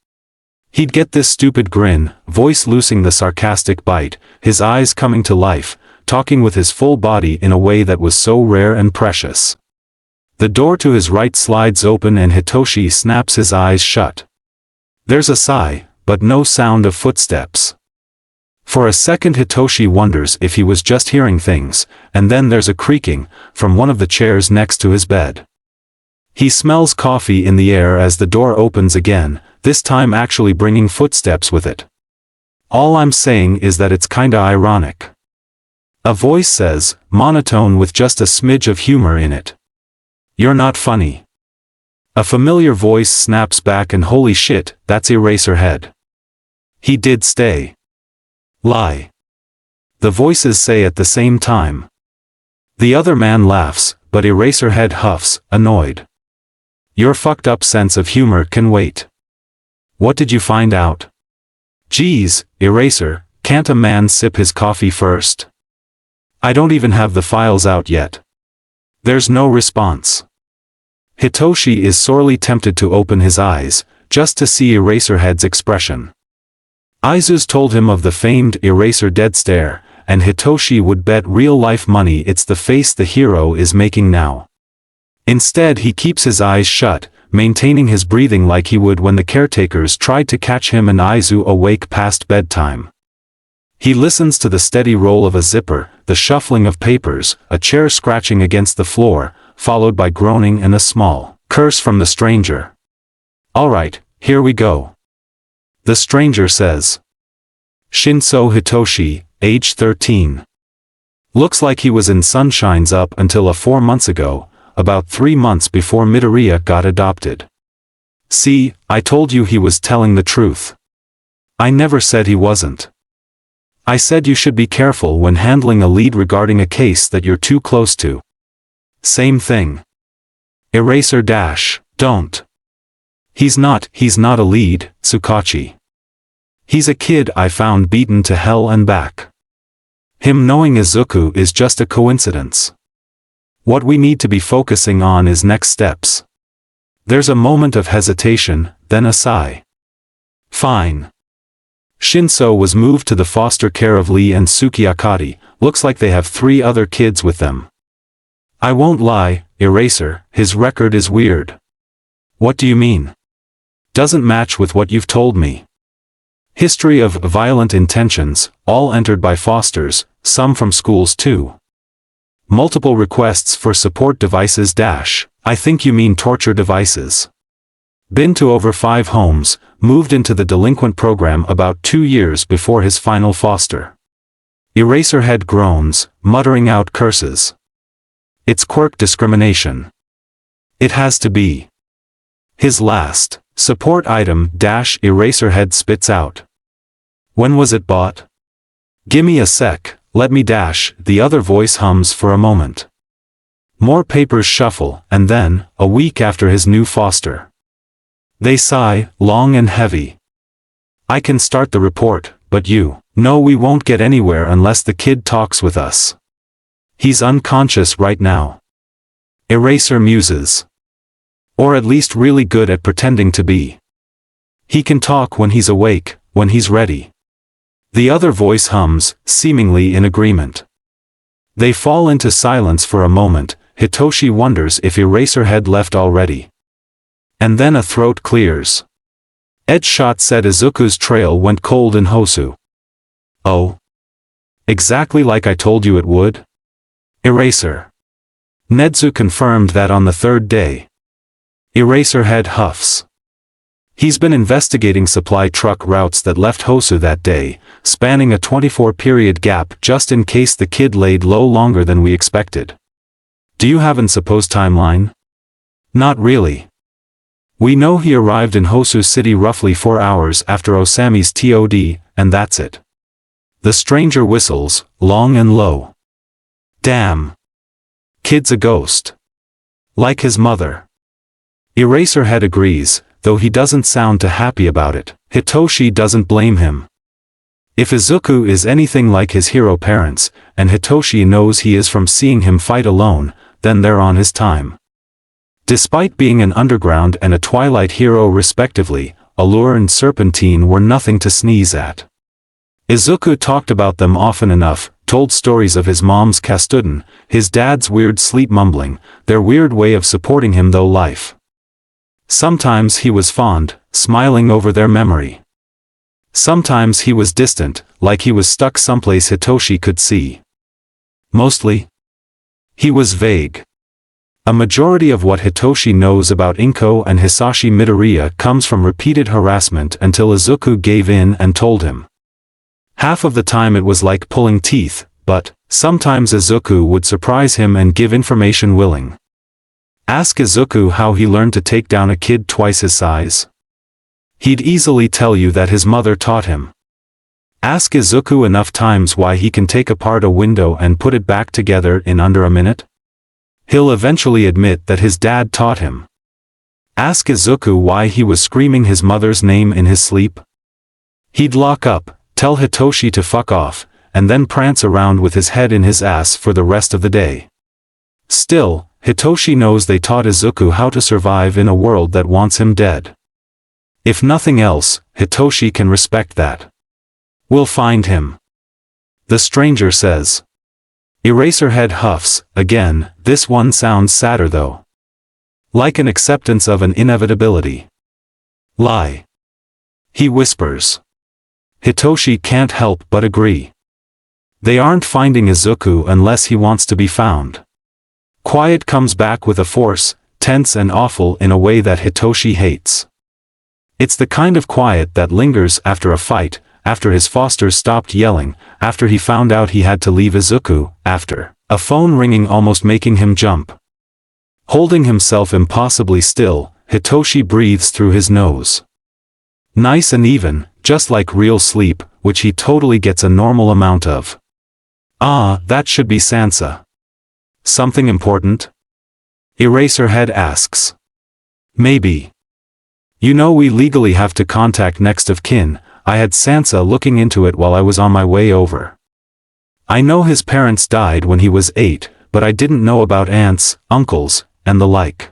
He'd get this stupid grin, voice losing the sarcastic bite, his eyes coming to life, talking with his full body in a way that was so rare and precious. The door to his right slides open and Hitoshi snaps his eyes shut. There's a sigh, but no sound of footsteps. For a second Hitoshi wonders if he was just hearing things, and then there's a creaking, from one of the chairs next to his bed. He smells coffee in the air as the door opens again, this time actually bringing footsteps with it. All I'm saying is that it's kinda ironic. A voice says, monotone with just a smidge of humor in it. You're not funny. A familiar voice snaps back and holy shit, that's Eraserhead. He did stay. Lie. The voices say at the same time. The other man laughs, but Eraserhead huffs, annoyed. Your fucked up sense of humor can wait. What did you find out? Geez, Eraser, can't a man sip his coffee first? I don't even have the files out yet. There's no response. Hitoshi is sorely tempted to open his eyes, just to see Eraserhead's expression. Izuku told him of the famed Eraser dead stare, and Hitoshi would bet real-life money it's the face the hero is making now. Instead he keeps his eyes shut, maintaining his breathing like he would when the caretakers tried to catch him and Izuku awake past bedtime. He listens to the steady roll of a zipper, the shuffling of papers, a chair scratching against the floor, followed by groaning and a small curse from the stranger. Alright, here we go. The stranger says. Shinso Hitoshi, age 13. Looks like he was in Sunshine's up until 4 months ago, about 3 months before Midoriya got adopted. See, I told you he was telling the truth. I never said he wasn't. I said you should be careful when handling a lead regarding a case that you're too close to. Same thing. Eraser dash, don't. He's not a lead, Tsukachi. He's a kid I found beaten to hell and back. Him knowing Izuku is just a coincidence. What we need to be focusing on is next steps. There's a moment of hesitation, then a sigh. Fine. Shinso was moved to the foster care of Lee and Sukiyakari, looks like they have 3 other kids with them. I won't lie, Eraser, his record is weird. What do you mean? Doesn't match with what you've told me. History of violent intentions, all entered by fosters, some from schools too. Multiple requests for support devices I think you mean torture devices. Been to over 5 homes, moved into the delinquent program about 2 years before his final foster. Eraserhead groans, muttering out curses. It's Quirk discrimination. It has to be. His last support item Eraserhead spits out. When was it bought? Gimme a sec, let me the other voice hums for a moment. More papers shuffle, and then, a week after his new foster. They sigh, long and heavy. I can start the report, but no, we won't get anywhere unless the kid talks with us. He's unconscious right now. Eraser muses. Or at least really good at pretending to be. He can talk when he's awake, when he's ready. The other voice hums, seemingly in agreement. They fall into silence for a moment. Hitoshi wonders if Eraserhead left already. And then a throat clears. Edgeshot said Izuku's trail went cold in Hosu. Oh? Exactly like I told you it would? Eraser. Nezu confirmed that on the 3rd day. Eraserhead huffs. He's been investigating supply truck routes that left Hosu that day, spanning a 24-period gap just in case the kid laid low longer than we expected. Do you have an supposed timeline? Not really. We know he arrived in Hosu City roughly 4 hours after Osami's TOD, and that's it. The stranger whistles, long and low. Damn. Kid's a ghost. Like his mother. Eraserhead agrees, though he doesn't sound too happy about it. Hitoshi doesn't blame him. If Izuku is anything like his hero parents, and Hitoshi knows he is from seeing him fight alone, then they're on his time. Despite being an underground and a twilight hero respectively, Allure and Serpentine were nothing to sneeze at. Izuku talked about them often enough, told stories of his mom's Kastuden, his dad's weird sleep mumbling, their weird way of supporting him though life. Sometimes he was fond, smiling over their memory. Sometimes he was distant, like he was stuck someplace Hitoshi could see. Mostly, he was vague. A majority of what Hitoshi knows about Inko and Hisashi Midoriya comes from repeated harassment until Izuku gave in and told him. Half of the time it was like pulling teeth, but sometimes Izuku would surprise him and give information willing. Ask Izuku how he learned to take down a kid twice his size. He'd easily tell you that his mother taught him. Ask Izuku enough times why he can take apart a window and put it back together in under a minute. He'll eventually admit that his dad taught him. Ask Izuku why he was screaming his mother's name in his sleep. He'd lock up, tell Hitoshi to fuck off, and then prance around with his head in his ass for the rest of the day. Still, Hitoshi knows they taught Izuku how to survive in a world that wants him dead. If nothing else, Hitoshi can respect that. We'll find him. The stranger says. Eraserhead huffs, again, this one sounds sadder though. Like an acceptance of an inevitability. Lie. He whispers. Hitoshi can't help but agree. They aren't finding Izuku unless he wants to be found. Quiet comes back with a force, tense and awful in a way that Hitoshi hates. It's the kind of quiet that lingers after a fight, after his fosters stopped yelling, after he found out he had to leave Izuku, after a phone ringing almost making him jump. Holding himself impossibly still, Hitoshi breathes through his nose. Nice and even, just like real sleep, which he totally gets a normal amount of. Ah, that should be Sansa. Something important? Eraserhead asks. Maybe. You know we legally have to contact next of kin. I had Sansa looking into it while I was on my way over. I know his parents died when he was 8, but I didn't know about aunts, uncles, and the like.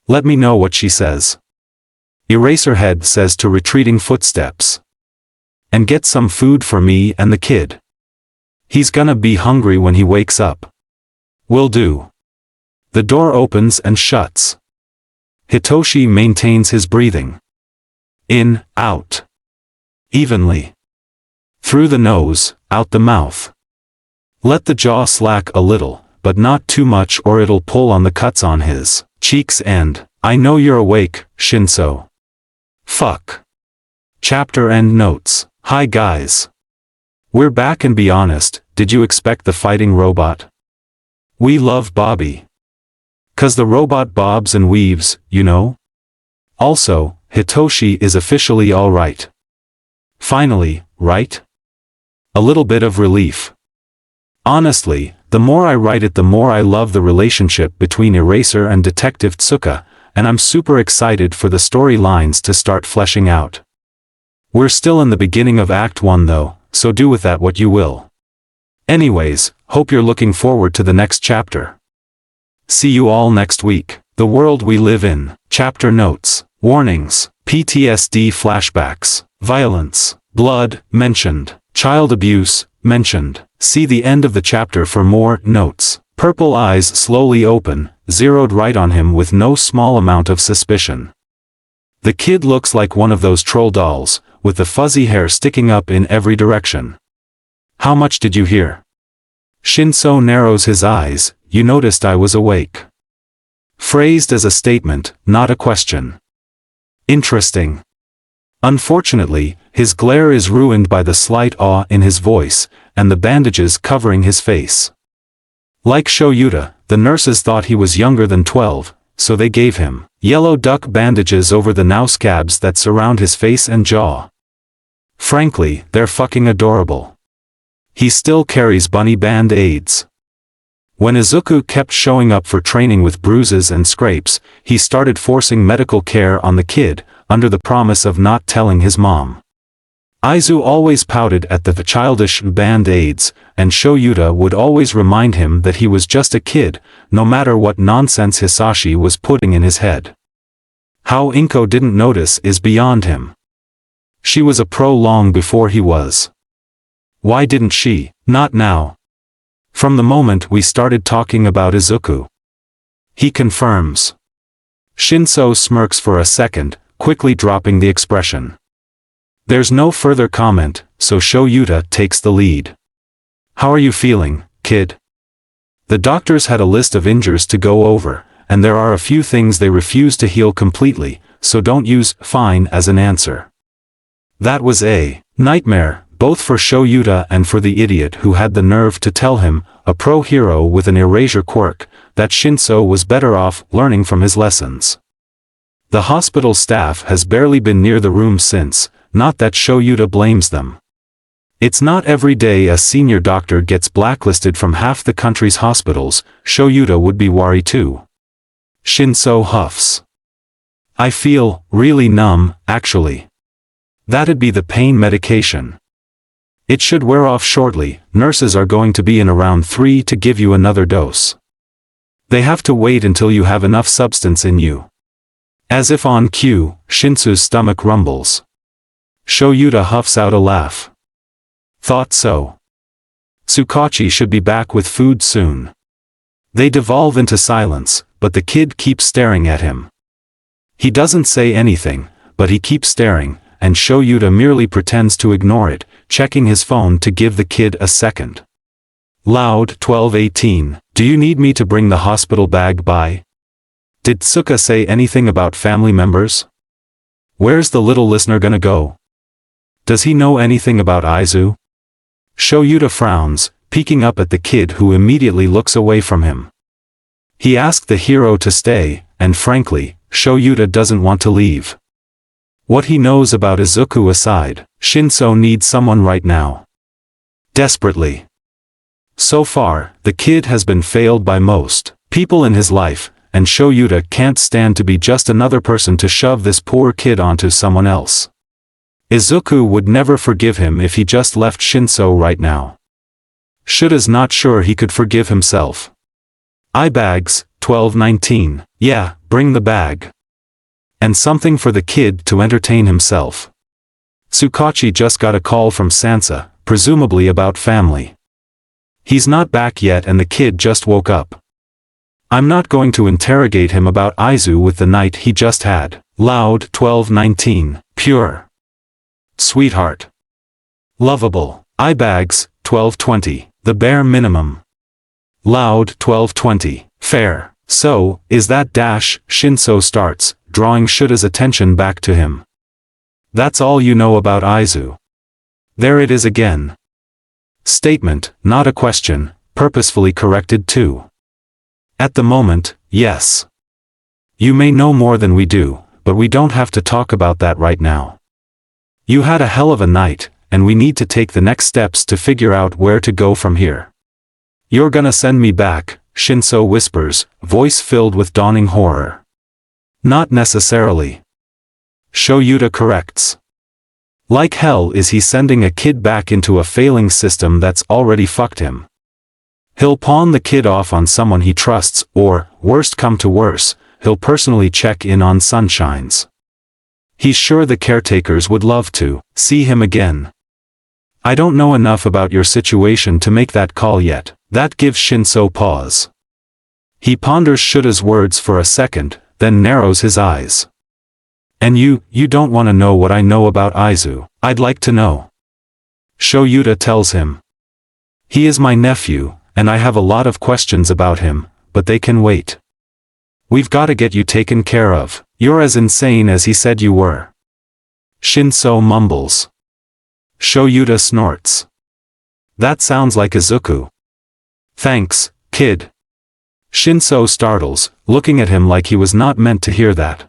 Let me know what she says. Eraserhead says to retreating footsteps. And get some food for me and the kid. He's gonna be hungry when he wakes up. Will do. The door opens and shuts. Hitoshi maintains his breathing. In, out. Evenly. Through the nose, out the mouth. Let the jaw slack a little, but not too much or it'll pull on the cuts on his cheeks and, I know you're awake, Shinso. Fuck. Chapter end notes. Hi guys. We're back and be honest, did you expect the fighting robot? We love Bobby. 'Cause the robot bobs and weaves, you know? Also, Hitoshi is officially alright. Finally, right? A little bit of relief. Honestly, the more I write it the more I love the relationship between Eraser and Detective Tsuka, and I'm super excited for the storylines to start fleshing out. We're still in the beginning of Act 1 though, so do with that what you will. Anyways, hope you're looking forward to the next chapter. See you all next week. The world we live in. Chapter notes. Warnings. PTSD flashbacks. Violence. Blood, mentioned. Child abuse, mentioned. See the end of the chapter for more notes. Purple eyes slowly open, zeroed right on him with no small amount of suspicion. The kid looks like one of those troll dolls, with the fuzzy hair sticking up in every direction. How much did you hear? Shinso narrows his eyes. You noticed I was awake. Phrased as a statement, not a question. Interesting. Unfortunately, his glare is ruined by the slight awe in his voice, and the bandages covering his face. Like Shoyuta, the nurses thought he was younger than 12, so they gave him yellow duck bandages over the now scabs that surround his face and jaw. Frankly, they're fucking adorable. He still carries bunny band-aids. When Izuku kept showing up for training with bruises and scrapes, he started forcing medical care on the kid, under the promise of not telling his mom. Izu always pouted at the childish band-aids, and Shoyuta would always remind him that he was just a kid, no matter what nonsense Hisashi was putting in his head. How Inko didn't notice is beyond him. She was a pro long before he was. Why didn't she? Not now. From the moment we started talking about Izuku. He confirms. Shinso smirks for a second, quickly dropping the expression. There's no further comment, so Shoyuta takes the lead. How are you feeling, kid? The doctors had a list of injuries to go over, and there are a few things they refuse to heal completely, so don't use fine as an answer. That was a nightmare, both for Shoyuta and for the idiot who had the nerve to tell him, a pro hero with an erasure quirk, that Shinso was better off learning from his lessons. The hospital staff has barely been near the room since, not that Shoyuta blames them. It's not every day a senior doctor gets blacklisted from half the country's hospitals. Shoyuta would be worried too. Shinso huffs. I feel really numb, actually. That'd be the pain medication. It should wear off shortly. Nurses are going to be in around 3 to give you another dose. They have to wait until you have enough substance in you. As if on cue, Shinsu's stomach rumbles. Shoyuta huffs out a laugh. Thought so. Tsukachi should be back with food soon. They devolve into silence, but the kid keeps staring at him. He doesn't say anything, but he keeps staring, and Shoyuta merely pretends to ignore it, checking his phone to give the kid a second. Loud 12:18. Do you need me to bring the hospital bag by? Did Tsuka say anything about family members? Where's the little listener gonna go? Does he know anything about Izu? Shoyuta frowns, peeking up at the kid who immediately looks away from him. He asked the hero to stay, and frankly, Shoyuta doesn't want to leave. What he knows about Izuku aside, Shinso needs someone right now. Desperately. So far, the kid has been failed by most people in his life, and Shoyuta can't stand to be just another person to shove this poor kid onto someone else. Izuku would never forgive him if he just left Shinso right now. Shura's not sure he could forgive himself. "I bags, 1219, yeah, bring the bag. And something for the kid to entertain himself." Tsukachi just got a call from Sansa, presumably about family. He's not back yet and the kid just woke up. "I'm not going to interrogate him about Izu with the night he just had." Loud 1219, pure. Sweetheart. Lovable. I bags, 1220, the bare minimum. Loud 1220, fair. "So, is that dash?" Shinso starts, drawing Shura's attention back to him. "That's all you know about Izu." There it is again. Statement, not a question, purposefully corrected too. "At the moment, yes. You may know more than we do, but we don't have to talk about that right now. You had a hell of a night, and we need to take the next steps to figure out where to go from here." "You're gonna send me back," Shinso whispers, voice filled with dawning horror. "Not necessarily." Shoyuta corrects. "Like hell is he sending a kid back into a failing system that's already fucked him. He'll pawn the kid off on someone he trusts, or, worst come to worse, he'll personally check in on Sunshines. He's sure the caretakers would love to see him again." "I don't know enough about your situation to make that call yet." That gives Shinso pause. He ponders Shura's words for a second, then narrows his eyes. "And you don't want to know what I know about Izu." "I'd like to know." Shoyuta tells him. "He is my nephew, and I have a lot of questions about him, but they can wait. We've got to get you taken care of. You're as insane as he said you were." Shinso mumbles. Shoyuta snorts. "That sounds like Izuku." "Thanks, kid." Shinso startles, looking at him like he was not meant to hear that.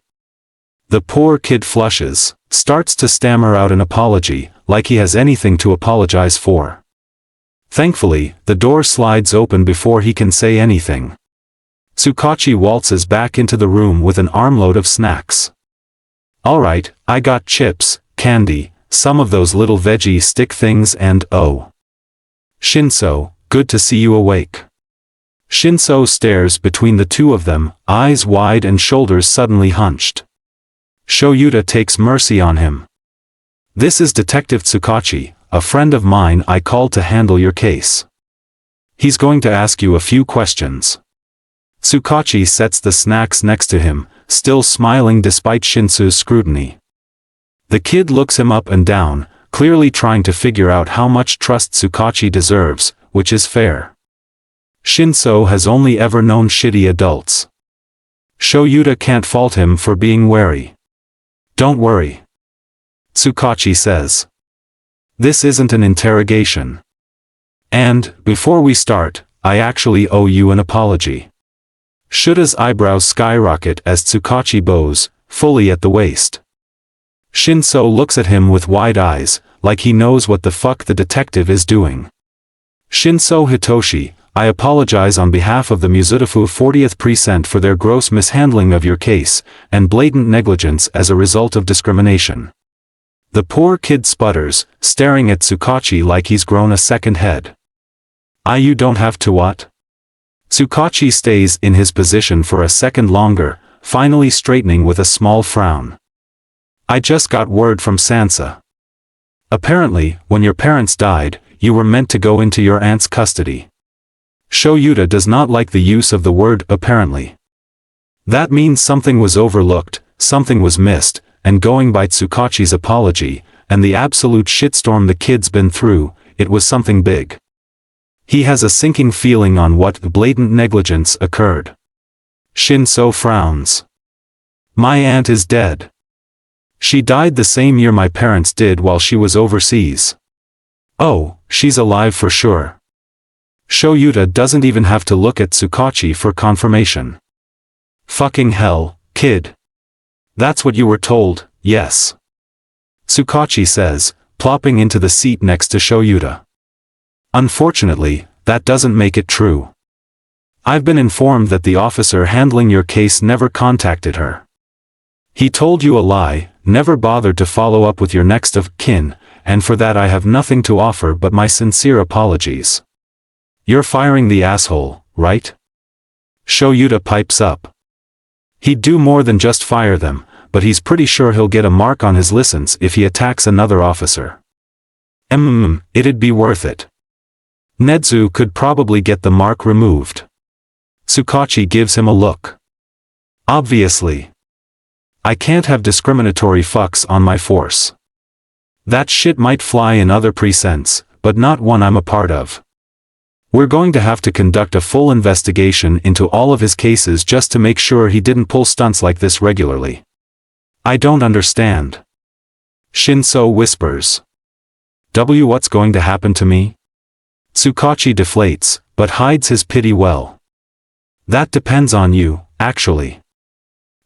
The poor kid flushes, starts to stammer out an apology, like he has anything to apologize for. Thankfully, the door slides open before he can say anything. Tsukachi waltzes back into the room with an armload of snacks. "All right, I got chips, candy, some of those little veggie stick things and oh. Shinso, good to see you awake." Shinso stares between the two of them, eyes wide and shoulders suddenly hunched. Shoyuta takes mercy on him. "This is Detective Tsukachi, a friend of mine I called to handle your case. He's going to ask you a few questions." Tsukachi sets the snacks next to him, still smiling despite Shinso's scrutiny. The kid looks him up and down, clearly trying to figure out how much trust Tsukachi deserves, which is fair. Shinso has only ever known shitty adults. Shoyuta can't fault him for being wary. "Don't worry," Tsukachi says. "This isn't an interrogation. And, before we start, I actually owe you an apology." Shura's eyebrows skyrocket as Tsukachi bows, fully at the waist. Shinso looks at him with wide eyes, like he knows what the fuck the detective is doing. "Shinso Hitoshi, I apologize on behalf of the Muzutafu 40th Precinct for their gross mishandling of your case, and blatant negligence as a result of discrimination." The poor kid sputters, staring at Tsukachi like he's grown a second head. "You don't have to what?" Tsukachi stays in his position for a second longer, finally straightening with a small frown. "I just got word from Sansa. Apparently, when your parents died, you were meant to go into your aunt's custody." Shoyuta does not like the use of the word apparently. That means something was overlooked, something was missed, and going by Tsukachi's apology, and the absolute shitstorm the kid's been through, it was something big. He has a sinking feeling on what blatant negligence occurred. Shinso frowns. "My aunt is dead. She died the same year my parents did while she was overseas." "Oh, she's alive for sure." Shoyuta doesn't even have to look at Tsukachi for confirmation. "Fucking hell, kid. That's what you were told, yes?" Tsukachi says, plopping into the seat next to Shoyuta. "Unfortunately, that doesn't make it true. I've been informed that the officer handling your case never contacted her. He told you a lie, never bothered to follow up with your next of kin, and for that I have nothing to offer but my sincere apologies." You're firing the asshole, right? Shoyuta pipes up. He'd do more than just fire them, but he's pretty sure he'll get a mark on his license if he attacks another officer. It'd be worth it. Nezu could probably get the mark removed. Tsukachi gives him a look. Obviously. I can't have discriminatory fucks on my force. That shit might fly in other precincts, but not one I'm a part of. We're going to have to conduct a full investigation into all of his cases just to make sure he didn't pull stunts like this regularly. I don't understand. Shinso whispers. What's going to happen to me? Tsukachi deflates, but hides his pity well. That depends on you, actually.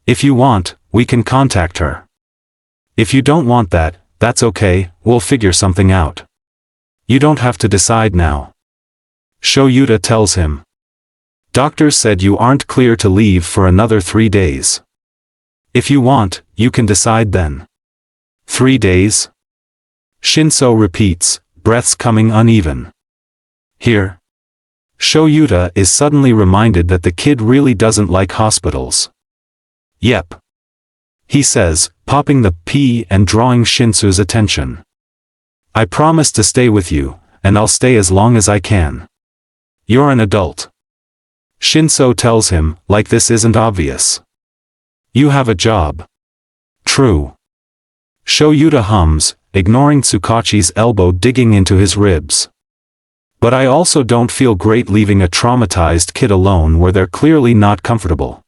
If you want, we can contact her. If you don't want that, that's okay, we'll figure something out. You don't have to decide now. Shoyuta tells him. Doctors said you aren't clear to leave for another 3 days. If you want, you can decide then. 3 days? Shinso repeats, breaths coming uneven. Here. Shoyuta is suddenly reminded that the kid really doesn't like hospitals. Yep. He says, popping the P and drawing Shinso's attention. I promise to stay with you, and I'll stay as long as I can. You're an adult. Shinso tells him, like this isn't obvious. You have a job. True. Shoyuta hums, ignoring Tsukachi's elbow digging into his ribs. But I also don't feel great leaving a traumatized kid alone where they're clearly not comfortable.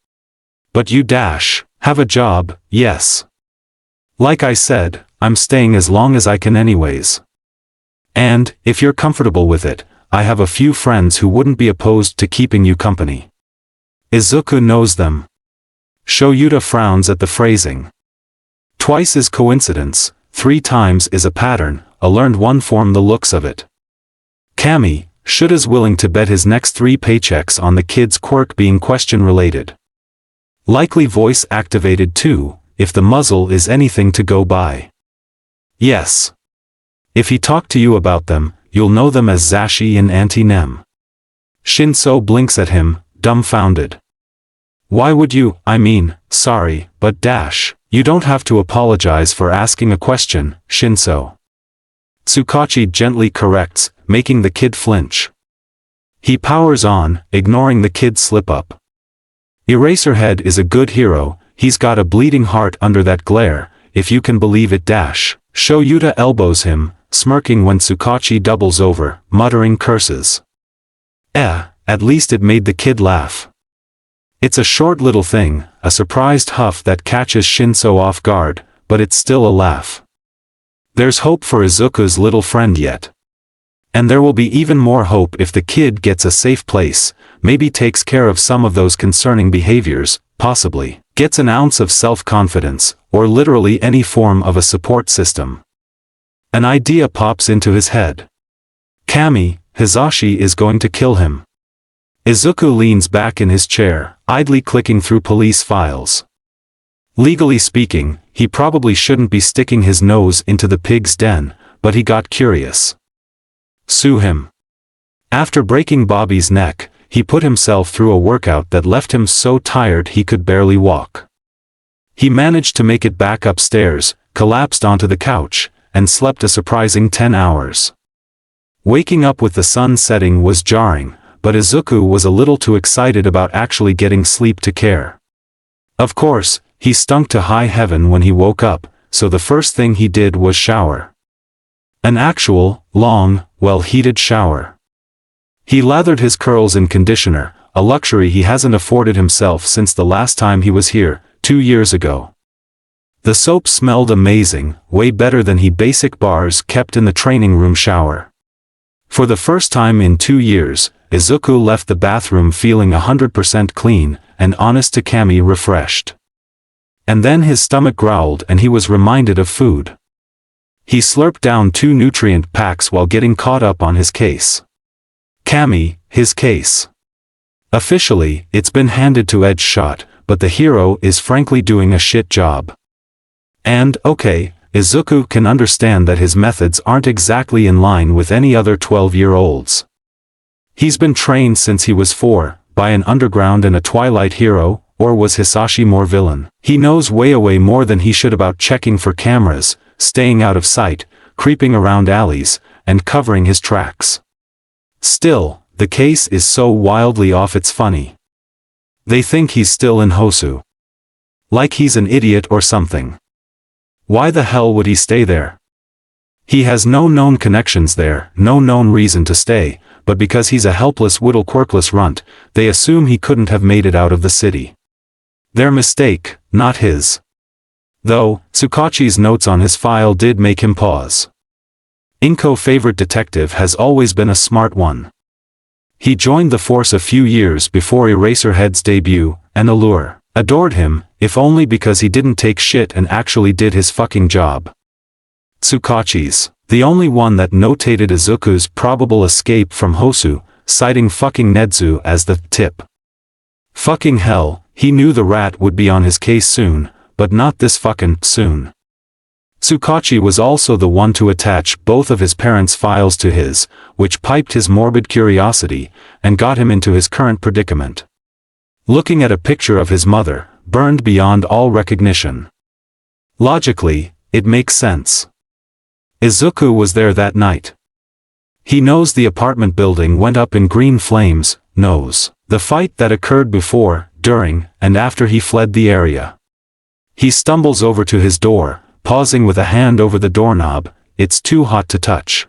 But you have a job, yes. Like I said, I'm staying as long as I can anyways. And, if you're comfortable with it, I have a few friends who wouldn't be opposed to keeping you company. Izuku knows them. Shoyuta frowns at the phrasing. Twice is coincidence, 3 times is a pattern, a learned one from the looks of it. Kami, Shuta's willing to bet his next 3 paychecks on the kid's quirk being question-related. Likely voice-activated too, if the muzzle is anything to go by. Yes. If he talked to you about them, you'll know them as Zashi and Auntie Nem. Shinso blinks at him, dumbfounded. Why would you, sorry, but you don't have to apologize for asking a question, Shinso. Tsukachi gently corrects, making the kid flinch. He powers on, ignoring the kid's slip-up. Eraserhead is a good hero, he's got a bleeding heart under that glare, if you can believe it. Shoyuta elbows him, smirking when Tsukachi doubles over, muttering curses. At least it made the kid laugh. It's a short little thing, a surprised huff that catches Shinso off guard, but it's still a laugh. There's hope for Izuku's little friend yet. And there will be even more hope if the kid gets a safe place, maybe takes care of some of those concerning behaviors, possibly gets an ounce of self-confidence, or literally any form of a support system. An idea pops into his head. Kami, Hizashi is going to kill him. Izuku leans back in his chair, idly clicking through police files. Legally speaking, he probably shouldn't be sticking his nose into the pig's den, but he got curious. Sue him. After breaking Bobby's neck, he put himself through a workout that left him so tired he could barely walk. He managed to make it back upstairs, collapsed onto the couch, and slept a surprising 10 hours. Waking up with the sun setting was jarring, but Izuku was a little too excited about actually getting sleep to care. Of course, he stunk to high heaven when he woke up, so the first thing he did was shower. An actual, long, well-heated shower. He lathered his curls in conditioner, a luxury he hasn't afforded himself since the last time he was here, 2 years ago. The soap smelled amazing, way better than he basic bars kept in the training room shower. For the first time in 2 years, Izuku left the bathroom feeling 100% clean, and honest to Kami refreshed. And then his stomach growled and he was reminded of food. He slurped down 2 nutrient packs while getting caught up on his case. Kami, his case. Officially, it's been handed to Edge Shot, but the hero is frankly doing a shit job. And, okay, Izuku can understand that his methods aren't exactly in line with any other 12-year-olds. He's been trained since he was 4, by an underground and a twilight hero, or was Hisashi more villain? He knows way more than he should about checking for cameras, staying out of sight, creeping around alleys, and covering his tracks. Still, the case is so wildly off it's funny. They think he's still in Hosu. Like he's an idiot or something. Why the hell would he stay there? He has no known connections there, no known reason to stay, but because he's a helpless whittle quirkless runt, they assume he couldn't have made it out of the city. Their mistake, not his. Though, Tsukachi's notes on his file did make him pause. Inko's favorite detective has always been a smart one. He joined the force a few years before Eraserhead's debut, and Allure adored him, if only because he didn't take shit and actually did his fucking job. Tsukachi's the only one that notated Izuku's probable escape from Hosu, citing fucking Nezu as the tip. Fucking hell, he knew the rat would be on his case soon, but not this fucking soon. Tsukachi was also the one to attach both of his parents' files to his, which piqued his morbid curiosity, and got him into his current predicament. Looking at a picture of his mother, burned beyond all recognition. Logically, it makes sense. Izuku was there that night. He knows the apartment building went up in green flames, knows the fight that occurred before, during, and after he fled the area. He stumbles over to his door, pausing with a hand over the doorknob. It's too hot to touch.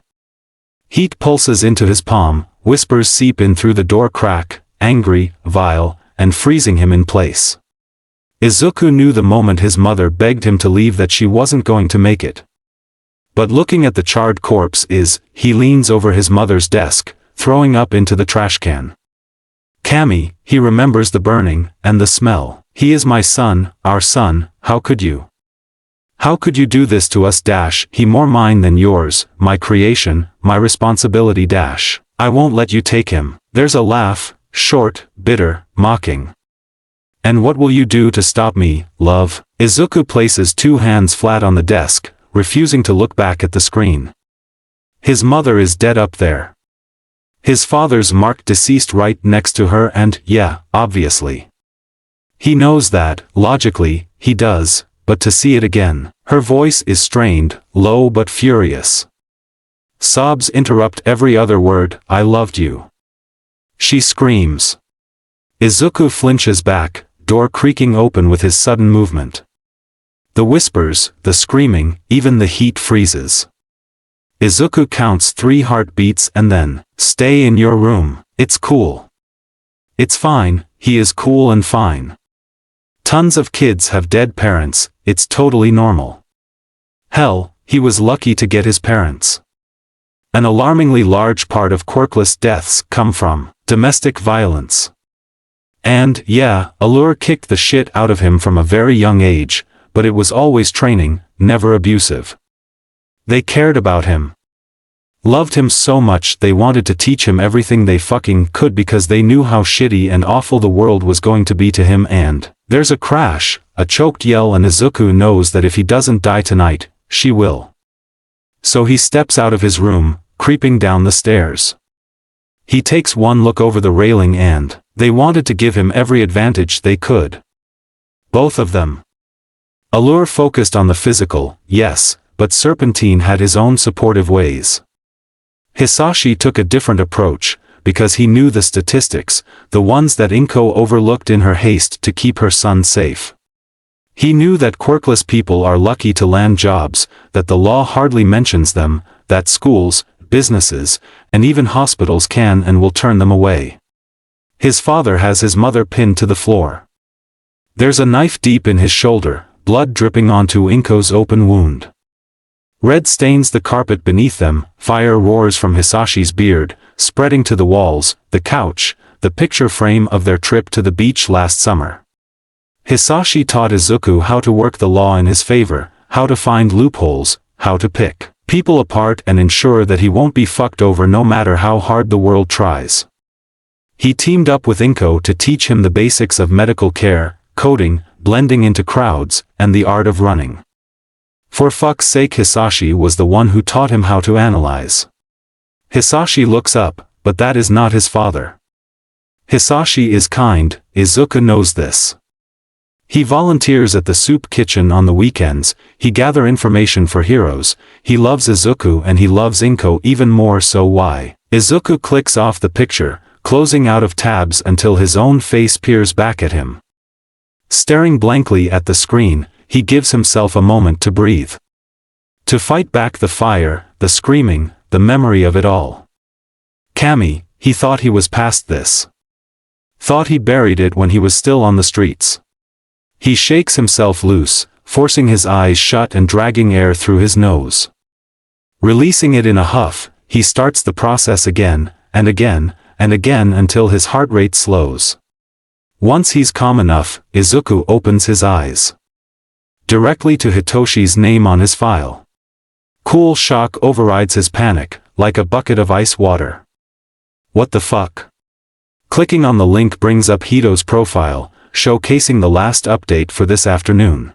Heat pulses into his palm, whispers seep in through the door crack, angry, vile, and freezing him in place. Izuku knew the moment his mother begged him to leave that she wasn't going to make it. But looking at the charred corpse he leans over his mother's desk, throwing up into the trash can. Kami, he remembers the burning, and the smell. He is my son, our son, how could you? How could you do this to us? He more mine than yours, my creation, my responsibility. I won't let you take him. There's a laugh, short, bitter, mocking. And what will you do to stop me, love? Izuku places 2 hands flat on the desk, refusing to look back at the screen. His mother is dead up there. His father's marked deceased right next to her and, yeah, obviously. He knows that, logically, he does, but to see it again. Her voice is strained, low but furious. Sobs interrupt every other word. I loved you. She screams. Izuku flinches back, door creaking open with his sudden movement. The whispers, the screaming, even the heat freezes. Izuku counts 3 heartbeats and then, stay in your room, it's cool. It's fine, he is cool and fine. Tons of kids have dead parents, it's totally normal. Hell, he was lucky to get his parents. An alarmingly large part of quirkless deaths come from domestic violence. And, yeah, Allure kicked the shit out of him from a very young age, but it was always training, never abusive. They cared about him. Loved him so much they wanted to teach him everything they fucking could because they knew how shitty and awful the world was going to be to him and, there's a crash, a choked yell and Izuku knows that if he doesn't die tonight, she will. So he steps out of his room, creeping down the stairs. He takes one look over the railing and, they wanted to give him every advantage they could. Both of them. Allure focused on the physical, yes, but Serpentine had his own supportive ways. Hisashi took a different approach, because he knew the statistics, the ones that Inko overlooked in her haste to keep her son safe. He knew that quirkless people are lucky to land jobs, that the law hardly mentions them, that schools, businesses, and even hospitals can and will turn them away. His father has his mother pinned to the floor. There's a knife deep in his shoulder, blood dripping onto Inko's open wound. Red stains the carpet beneath them, fire roars from Hisashi's beard, spreading to the walls, the couch, the picture frame of their trip to the beach last summer. Hisashi taught Izuku how to work the law in his favor, how to find loopholes, how to pick people apart and ensure that he won't be fucked over no matter how hard the world tries. He teamed up with Inko to teach him the basics of medical care, coding, blending into crowds, and the art of running. For fuck's sake, Hisashi was the one who taught him how to analyze. Hisashi looks up, but that is not his father. Hisashi is kind, Izuku knows this. He volunteers at the soup kitchen on the weekends, he gather information for heroes, he loves Izuku and he loves Inko even more so why. Izuku clicks off the picture, closing out of tabs until his own face peers back at him. Staring blankly at the screen, he gives himself a moment to breathe. To fight back the fire, the screaming, the memory of it all. Kami, he thought he was past this. Thought he buried it when he was still on the streets. He shakes himself loose, forcing his eyes shut and dragging air through his nose. Releasing it in a huff, he starts the process again, and again, and again until his heart rate slows. Once he's calm enough, Izuku opens his eyes. Directly to Hitoshi's name on his file. Cool shock overrides his panic, like a bucket of ice water. What the fuck? Clicking on the link brings up Hito's profile, showcasing the last update for this afternoon.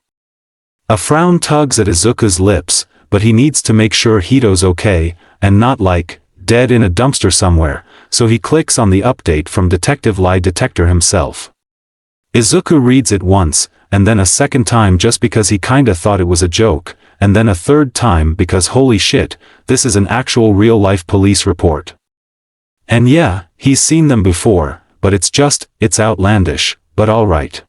A frown tugs at Izuku's lips, but he needs to make sure Hito's okay, and not like, dead in a dumpster somewhere, so he clicks on the update from Detective Lie Detector himself. Izuku reads it once, and then a second time just because he kinda thought it was a joke, and then a third time because holy shit, this is an actual real-life police report. And yeah, he's seen them before, but it's outlandish, but alright.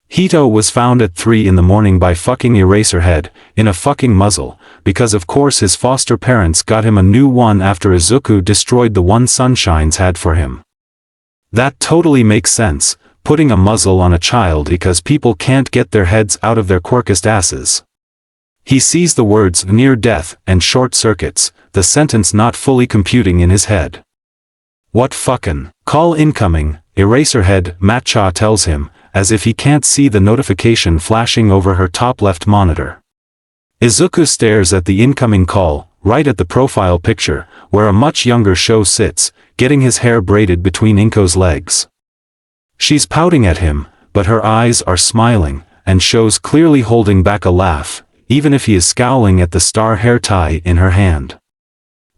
Hito was found at 3 in the morning by fucking Eraserhead, in a fucking muzzle, because of course his foster parents got him a new one after Izuku destroyed the one Sunshine's had for him. That totally makes sense, putting a muzzle on a child because people can't get their heads out of their quirkest asses. He sees the words near death and short circuits, the sentence not fully computing in his head. What fucking call incoming, Eraserhead, Matcha tells him, as if he can't see the notification flashing over her top left monitor. Izuku stares at the incoming call, right at the profile picture, where a much younger Sho sits, getting his hair braided between Inko's legs. She's pouting at him, but her eyes are smiling, and Sho's clearly holding back a laugh, even if he is scowling at the star hair tie in her hand.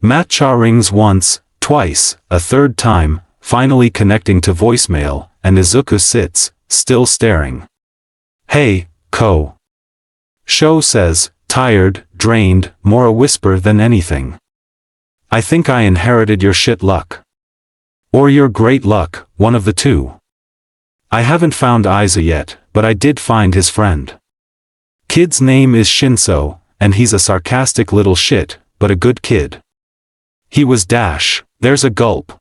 Matcha rings once, twice, a third time, finally connecting to voicemail, and Izuku sits, still staring. Hey, Ko. Sho says, tired, drained, more a whisper than anything. I think I inherited your shit luck. Or your great luck, one of the two. I haven't found Aiza yet, but I did find his friend. Kid's name is Shinso, and he's a sarcastic little shit, but a good kid. He was dash. There's a gulp.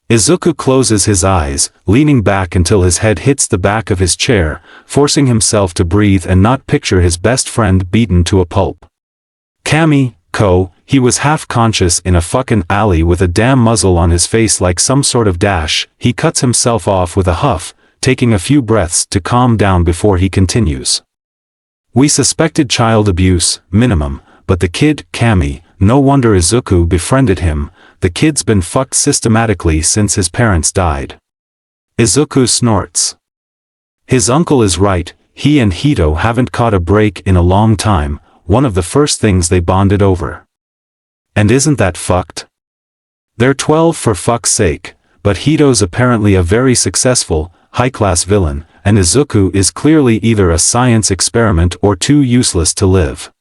Izuku closes his eyes, leaning back until his head hits the back of his chair, forcing himself to breathe and not picture his best friend beaten to a pulp. Kami, Ko, he was half conscious in a fucking alley with a damn muzzle on his face like some sort of dash, he cuts himself off with a huff, taking a few breaths to calm down before he continues. We suspected child abuse, minimum, but the kid, Kami, no wonder Izuku befriended him, the kid's been fucked systematically since his parents died. Izuku snorts. His uncle is right, he and Hito haven't caught a break in a long time, one of the first things they bonded over. And isn't that fucked? They're 12 for fuck's sake, but Hito's apparently a very successful, high-class villain, and Izuku is clearly either a science experiment or too useless to live.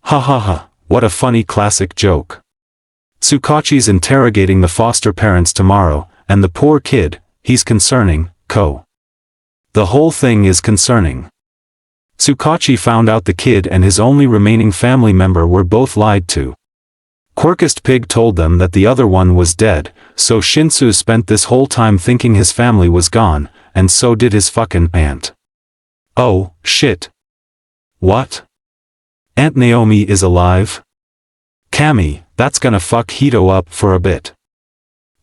Ha ha ha, what a funny classic joke. Tsukachi's interrogating the foster parents tomorrow, and the poor kid, he's concerning, Ko. The whole thing is concerning. Tsukachi found out the kid and his only remaining family member were both lied to. Quirkest Pig told them that the other one was dead, so Shinso spent this whole time thinking his family was gone, and so did his fucking aunt. Oh, shit. What? Aunt Naomi is alive? Kami, that's gonna fuck Hito up for a bit.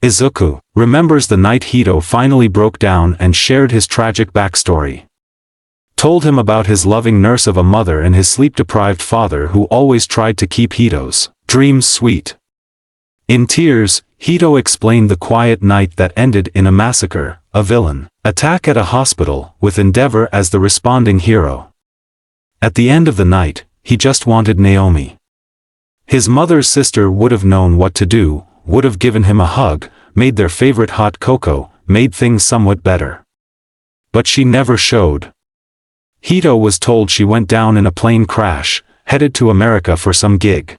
Izuku remembers the night Hito finally broke down and shared his tragic backstory. Told him about his loving nurse of a mother and his sleep-deprived father who always tried to keep Hito's dreams sweet. In tears, Hito explained the quiet night that ended in a massacre, a villain attack at a hospital, with Endeavor as the responding hero. At the end of the night, he just wanted Naomi. His mother's sister would have known what to do, would have given him a hug, made their favorite hot cocoa, made things somewhat better. But she never showed. Hito was told she went down in a plane crash, headed to America for some gig.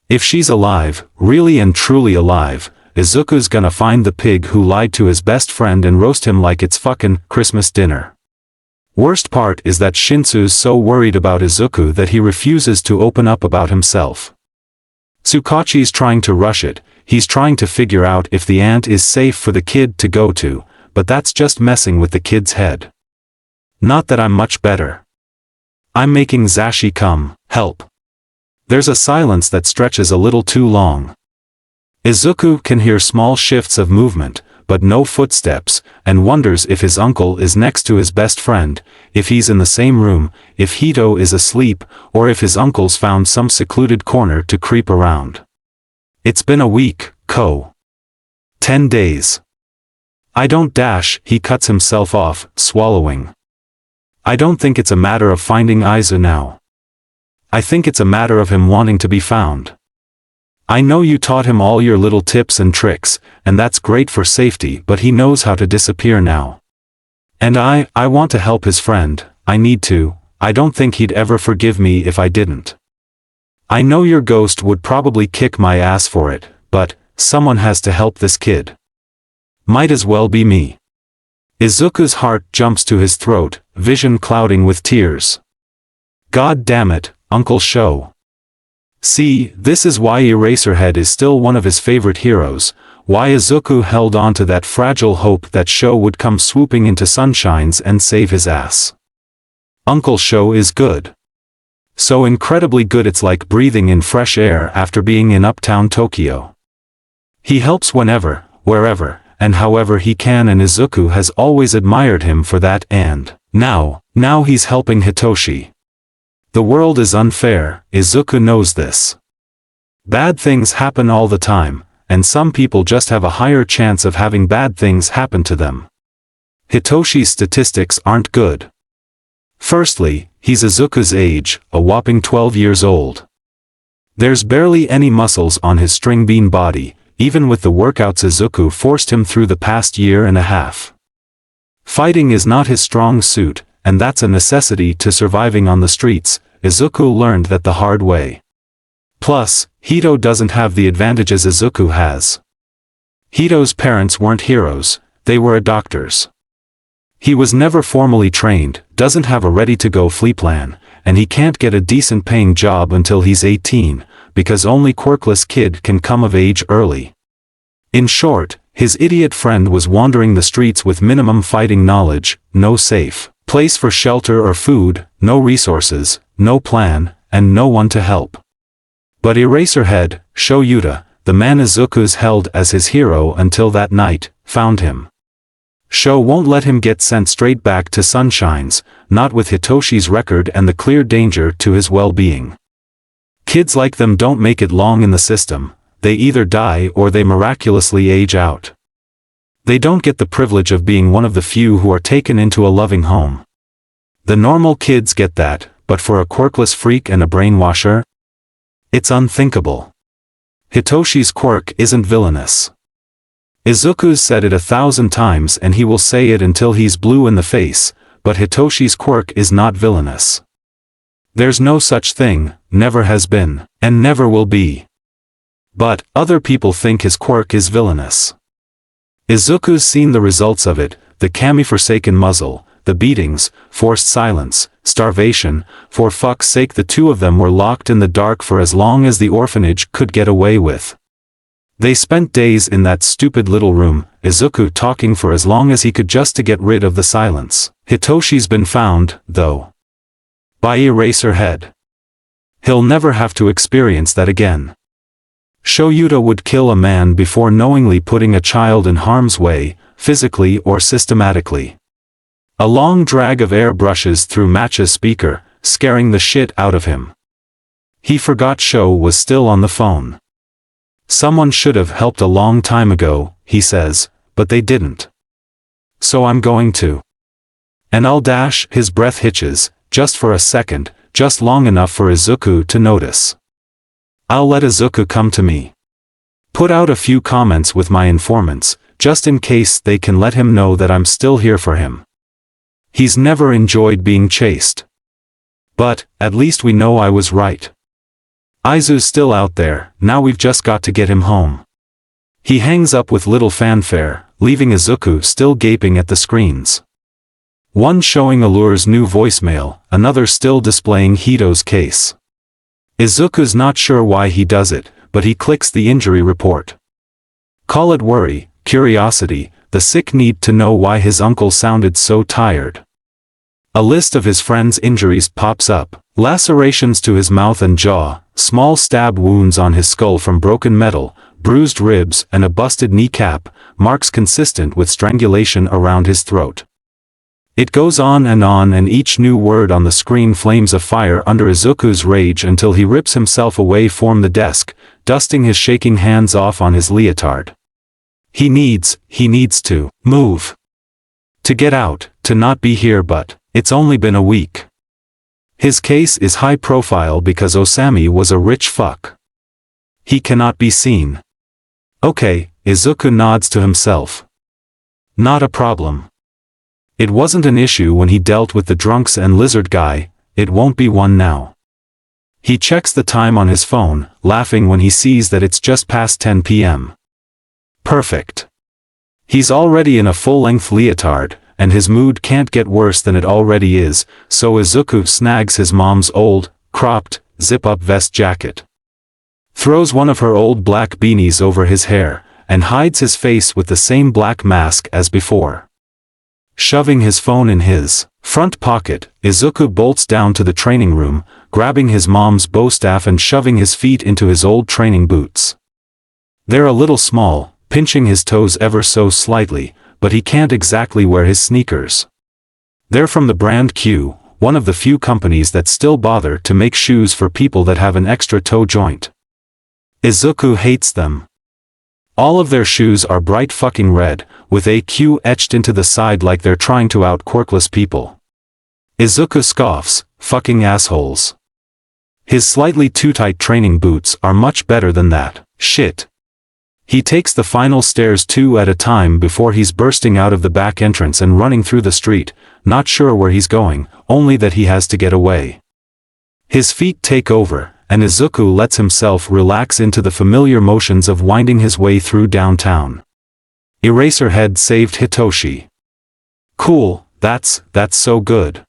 If she's alive, really and truly alive, Izuku's gonna find the pig who lied to his best friend and roast him like it's fucking Christmas dinner. Worst part is that Shinso's so worried about Izuku that he refuses to open up about himself. Tsukachi's trying to rush it, he's trying to figure out if the aunt is safe for the kid to go to, but that's just messing with the kid's head. Not that I'm much better. I'm making Zashi come, help. There's a silence that stretches a little too long. Izuku can hear small shifts of movement, but no footsteps, and wonders if his uncle is next to his best friend, if he's in the same room, if Hito is asleep, or if his uncle's found some secluded corner to creep around. It's been a week, 10 days. I don't dash, he cuts himself off, swallowing. I don't think it's a matter of finding Aizu now. I think it's a matter of him wanting to be found. I know you taught him all your little tips and tricks, and that's great for safety, but he knows how to disappear now. And I want to help his friend, I need to, I don't think he'd ever forgive me if I didn't. I know your ghost would probably kick my ass for it, but, someone has to help this kid. Might as well be me. Izuku's heart jumps to his throat, vision clouding with tears. God damn it, Uncle Sho. See, this is why Eraserhead is still one of his favorite heroes, why Izuku held on to that fragile hope that Sho would come swooping into Sunshines and save his ass. Uncle Sho is good. So incredibly good it's like breathing in fresh air after being in uptown Tokyo. He helps whenever, wherever, and however he can, and Izuku has always admired him for that, and now he's helping Hitoshi. The world is unfair, Izuku knows this. Bad things happen all the time, and some people just have a higher chance of having bad things happen to them. Hitoshi's statistics aren't good. Firstly, he's Izuku's age, a whopping 12 years old. There's barely any muscles on his string bean body, even with the workouts Izuku forced him through the past year and a half. Fighting is not his strong suit, and that's a necessity to surviving on the streets, Izuku learned that the hard way. Plus, Hito doesn't have the advantages Izuku has. Hito's parents weren't heroes, they were doctors. He was never formally trained, doesn't have a ready-to-go flee plan, and he can't get a decent paying job until he's 18, because only quirkless kid can come of age early. In short, his idiot friend was wandering the streets with minimum fighting knowledge, no safe place for shelter or food, no resources, no plan, and no one to help. But Eraserhead, Sho Yuta, the man Izuku's held as his hero until that night, found him. Sho won't let him get sent straight back to Sunshines, not with Hitoshi's record and the clear danger to his well-being. Kids like them don't make it long in the system, they either die or they miraculously age out. They don't get the privilege of being one of the few who are taken into a loving home. The normal kids get that, but for a quirkless freak and a brainwasher? It's unthinkable. Hitoshi's quirk isn't villainous. Izuku's said it 1,000 times and he will say it until he's blue in the face, but Hitoshi's quirk is not villainous. There's no such thing, never has been, and never will be. But, other people think his quirk is villainous. Izuku's seen the results of it, the kami-forsaken muzzle, the beatings, forced silence, starvation. For fuck's sake, the two of them were locked in the dark for as long as the orphanage could get away with. They spent days in that stupid little room, Izuku talking for as long as he could just to get rid of the silence. Hitoshi's been found, though. By Eraserhead. He'll never have to experience that again. Sho Yuta would kill a man before knowingly putting a child in harm's way, physically or systematically. A long drag of air brushes through Matcha's speaker, scaring the shit out of him. He forgot Sho was still on the phone. Someone should have helped a long time ago, he says, but they didn't. So I'm going to. And I'll dash. His breath hitches, just for a second, just long enough for Izuku to notice. I'll let Izuku come to me. Put out a few comments with my informants, just in case they can let him know that I'm still here for him. He's never enjoyed being chased. But, at least we know I was right. Izu's still out there, now we've just got to get him home. He hangs up with little fanfare, leaving Izuku still gaping at the screens. One showing Allure's new voicemail, another still displaying Hito's case. Izuku's not sure why he does it, but he clicks the injury report. Call it worry, curiosity, the sick need to know why his uncle sounded so tired. A list of his friend's injuries pops up: lacerations to his mouth and jaw, small stab wounds on his skull from broken metal, bruised ribs and a busted kneecap, marks consistent with strangulation around his throat. It goes on, and each new word on the screen flames a fire under Izuku's rage until he rips himself away from the desk, dusting his shaking hands off on his leotard. He needs to move. To get out, to not be here, but it's only been a week. His case is high profile because Osami was a rich fuck. He cannot be seen. Okay, Izuku nods to himself. Not a problem. It wasn't an issue when he dealt with the drunks and lizard guy, it won't be one now. He checks the time on his phone, laughing when he sees that it's just past 10 p.m. Perfect. He's already in a full-length leotard, and his mood can't get worse than it already is, so Izuku snags his mom's old, cropped, zip-up vest jacket. Throws one of her old black beanies over his hair, and hides his face with the same black mask as before. Shoving his phone in his front pocket, Izuku bolts down to the training room, grabbing his mom's bow staff and shoving his feet into his old training boots. They're a little small, pinching his toes ever so slightly, but he can't exactly wear his sneakers. They're from the brand Q, one of the few companies that still bother to make shoes for people that have an extra toe joint. Izuku hates them. All of their shoes are bright fucking red, with a Q etched into the side like they're trying to out quirkless people. Izuku scoffs, fucking assholes. His slightly too tight training boots are much better than that shit. He takes the final stairs 2 at a time before he's bursting out of the back entrance and running through the street, not sure where he's going, only that he has to get away. His feet take over, and Izuku lets himself relax into the familiar motions of winding his way through downtown. Eraserhead saved Hitoshi. Cool, that's so good.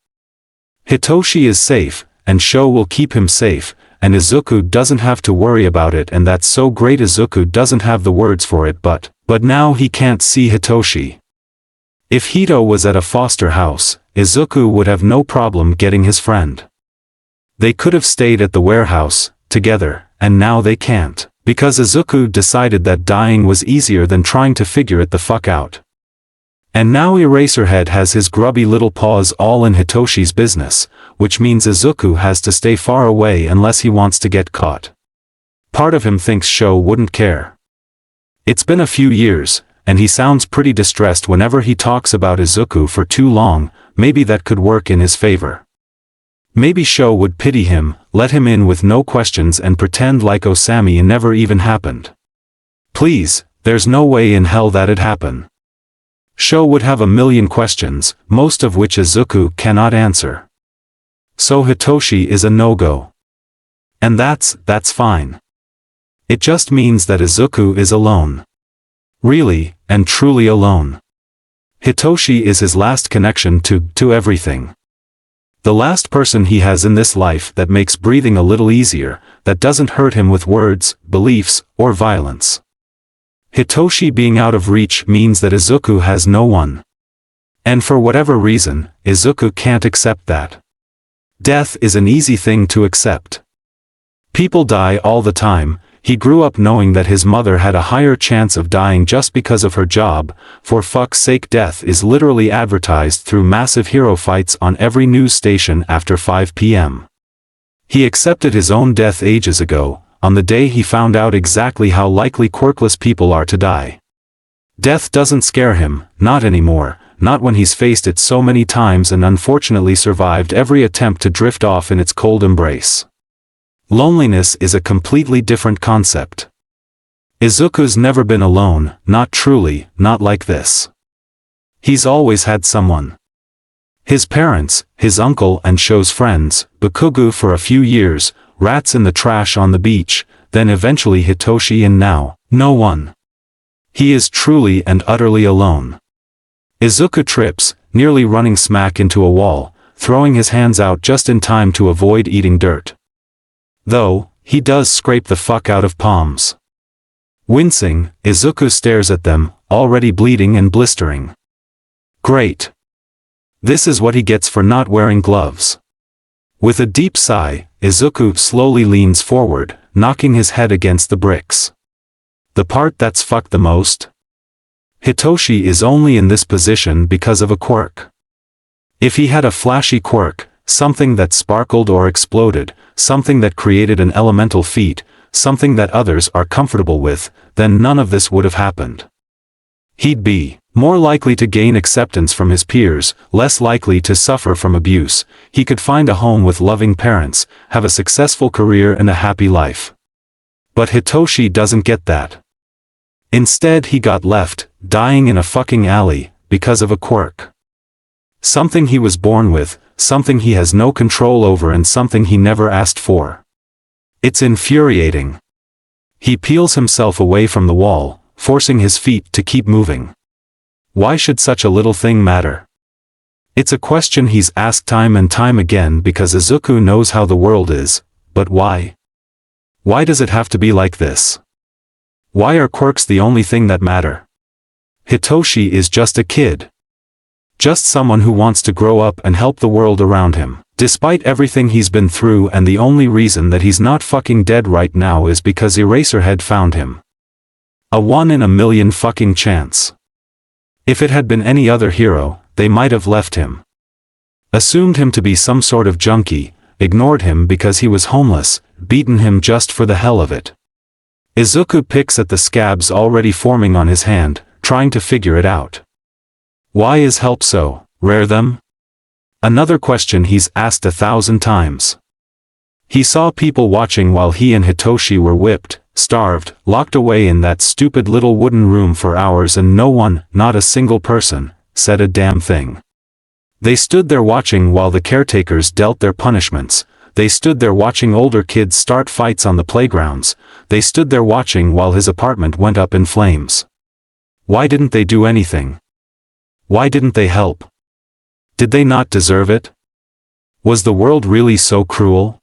Hitoshi is safe, and Sho will keep him safe, and Izuku doesn't have to worry about it, and that's so great. Izuku doesn't have the words for it, but now he can't see Hitoshi. If Hito was at a foster house, Izuku would have no problem getting his friend. They could have stayed at the warehouse, together, and now they can't, because Izuku decided that dying was easier than trying to figure it the fuck out. And now Eraserhead has his grubby little paws all in Hitoshi's business, which means Izuku has to stay far away unless he wants to get caught. Part of him thinks Sho wouldn't care. It's been a few years, and he sounds pretty distressed whenever he talks about Izuku for too long. Maybe that could work in his favor. Maybe Sho would pity him, let him in with no questions and pretend like Osami never even happened. Please, there's no way in hell that'd happen. Sho would have a million questions, most of which Izuku cannot answer. So Hitoshi is a no-go. And that's fine. It just means that Izuku is alone. Really, and truly alone. Hitoshi is his last connection to everything. The last person he has in this life that makes breathing a little easier, that doesn't hurt him with words, beliefs, or violence. Hitoshi being out of reach means that Izuku has no one. And for whatever reason, Izuku can't accept that. Death is an easy thing to accept. People die all the time. He grew up knowing that his mother had a higher chance of dying just because of her job. For fuck's sake, death is literally advertised through massive hero fights on every news station after 5 p.m. He accepted his own death ages ago, on the day he found out exactly how likely quirkless people are to die. Death doesn't scare him, not anymore, not when he's faced it so many times and unfortunately survived every attempt to drift off in its cold embrace. Loneliness is a completely different concept. Izuku's never been alone, not truly, not like this. He's always had someone. His parents, his uncle and Sho's friends, Bakugo for a few years, rats in the trash on the beach, then eventually Hitoshi and now, no one. He is truly and utterly alone. Izuku trips, nearly running smack into a wall, throwing his hands out just in time to avoid eating dirt. Though, he does scrape the fuck out of palms. Wincing, Izuku stares at them, already bleeding and blistering. Great. This is what he gets for not wearing gloves. With a deep sigh, Izuku slowly leans forward, knocking his head against the bricks. The part that's fucked the most? Hitoshi is only in this position because of a quirk. If he had a flashy quirk, something that sparkled or exploded, something that created an elemental feat, something that others are comfortable with, then none of this would have happened. He'd be more likely to gain acceptance from his peers, less likely to suffer from abuse, he could find a home with loving parents, have a successful career and a happy life. But Hitoshi doesn't get that. Instead he got left, dying in a fucking alley, because of a quirk. Something he was born with, something he has no control over and something he never asked for. It's infuriating. He peels himself away from the wall, forcing his feet to keep moving. Why should such a little thing matter? It's a question he's asked time and time again because Izuku knows how the world is, but why? Why does it have to be like this? Why are quirks the only thing that matter? Hitoshi is just a kid. Just someone who wants to grow up and help the world around him, despite everything he's been through, and the only reason that he's not fucking dead right now is because Eraserhead found him. A 1 in a million fucking chance. If it had been any other hero, they might have left him. Assumed him to be some sort of junkie, ignored him because he was homeless, beaten him just for the hell of it. Izuku picks at the scabs already forming on his hand, trying to figure it out. Why is help so rare them? Another question he's asked 1,000 times. He saw people watching while he and Hitoshi were whipped, starved, locked away in that stupid little wooden room for hours, and no one, not a single person, said a damn thing. They stood there watching while the caretakers dealt their punishments. They stood there watching older kids start fights on the playgrounds. They stood there watching while his apartment went up in flames. Why didn't they do anything? Why didn't they help? Did they not deserve it? Was the world really so cruel?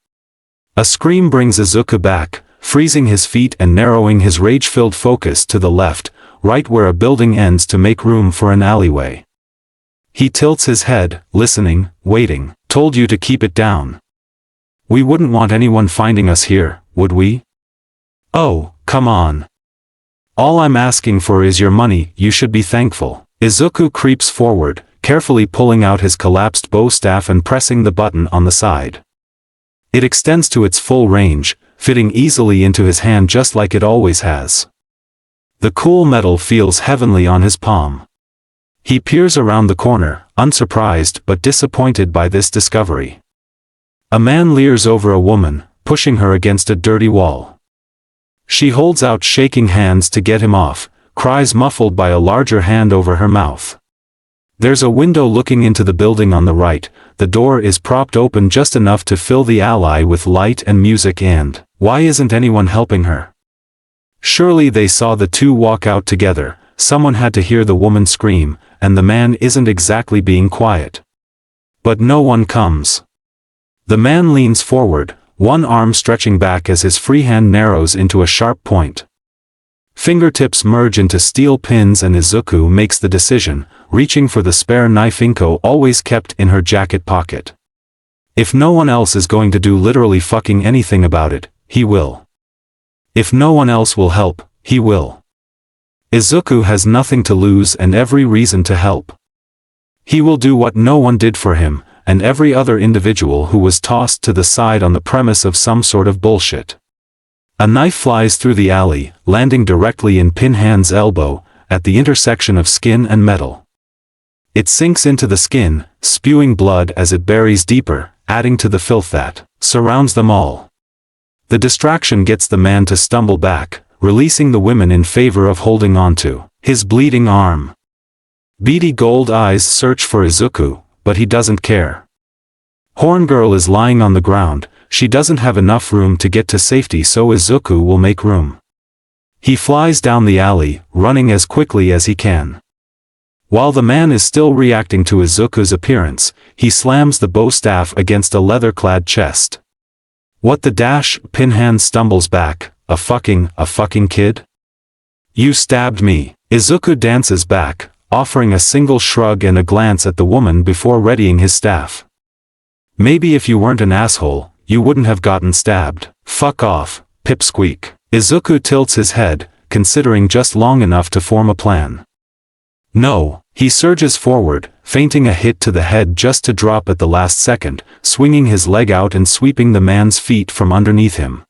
A scream brings Izuku back, freezing his feet and narrowing his rage-filled focus to the left, right where a building ends to make room for an alleyway. He tilts his head, listening, waiting. Told you to keep it down. We wouldn't want anyone finding us here, would we? Oh, come on. All I'm asking for is your money, you should be thankful. Izuku creeps forward, carefully pulling out his collapsed bow staff and pressing the button on the side. It extends to its full range, fitting easily into his hand just like it always has. The cool metal feels heavenly on his palm. He peers around the corner, unsurprised but disappointed by this discovery. A man leers over a woman, pushing her against a dirty wall. She holds out shaking hands to get him off, cries muffled by a larger hand over her mouth. There's a window looking into the building on the right. The door is propped open just enough to fill the alley with light and music, and why isn't anyone helping her? Surely they saw the two walk out together. Someone had to hear the woman scream, and the man isn't exactly being quiet. But no one comes. The man leans forward, one arm stretching back as his free hand narrows into a sharp point. Fingertips merge into steel pins and Izuku makes the decision, reaching for the spare knife Inko always kept in her jacket pocket. If no one else is going to do literally fucking anything about it, he will. If no one else will help, he will. Izuku has nothing to lose and every reason to help. He will do what no one did for him, and every other individual who was tossed to the side on the premise of some sort of bullshit. A knife flies through the alley, landing directly in Pinhand's elbow, at the intersection of skin and metal. It sinks into the skin, spewing blood as it buries deeper, adding to the filth that surrounds them all. The distraction gets the man to stumble back, releasing the women in favor of holding onto his bleeding arm. Beady gold eyes search for Izuku, but he doesn't care. Horn Girl is lying on the ground. She doesn't have enough room to get to safety, so Izuku will make room. He flies down the alley, running as quickly as he can. While the man is still reacting to Izuku's appearance, he slams the bow staff against a leather-clad chest. What the dash? Pinhand stumbles back. A fucking kid? You stabbed me. Izuku dances back, offering a single shrug and a glance at the woman before readying his staff. Maybe if you weren't an asshole, you wouldn't have gotten stabbed. Fuck off, pipsqueak. Izuku tilts his head, considering just long enough to form a plan. No, he surges forward, feinting a hit to the head just to drop at the last second, swinging his leg out and sweeping the man's feet from underneath him.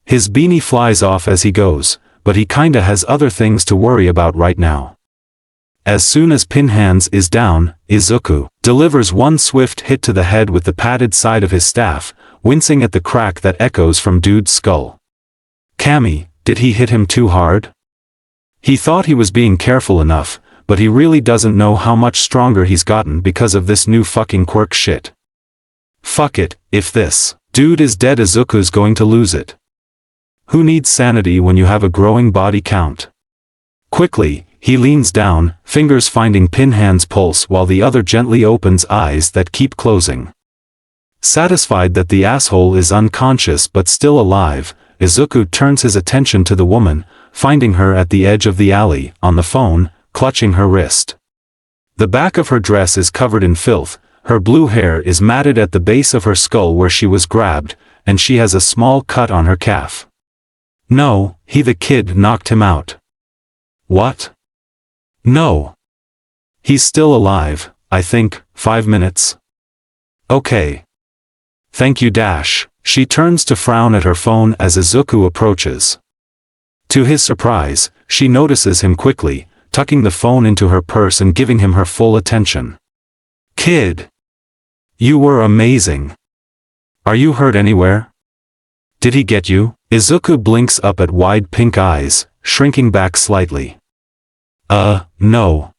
His beanie flies off as he goes, but he kinda has other things to worry about right now. As soon as Pinhands is down, Izuku delivers one swift hit to the head with the padded side of his staff, wincing at the crack that echoes from Dude's skull. Kami, did he hit him too hard? He thought he was being careful enough, but he really doesn't know how much stronger he's gotten because of this new fucking Quirk shit. Fuck it, if this dude is dead, Izuku's going to lose it. Who needs sanity when you have a growing body count? Quickly, he leans down, fingers finding Pinhand's pulse while the other gently opens eyes that keep closing. Satisfied that the asshole is unconscious but still alive, Izuku turns his attention to the woman, finding her at the edge of the alley, on the phone, clutching her wrist. The back of her dress is covered in filth, her blue hair is matted at the base of her skull where she was grabbed, and she has a small cut on her calf. No, the kid knocked him out. What? No. He's still alive, I think. 5 minutes. Okay. Thank you dash. She turns to frown at her phone as Izuku approaches. To his surprise, she notices him quickly, tucking the phone into her purse and giving him her full attention. Kid. You were amazing. Are you hurt anywhere? Did he get you? Izuku blinks up at wide pink eyes, shrinking back slightly. No.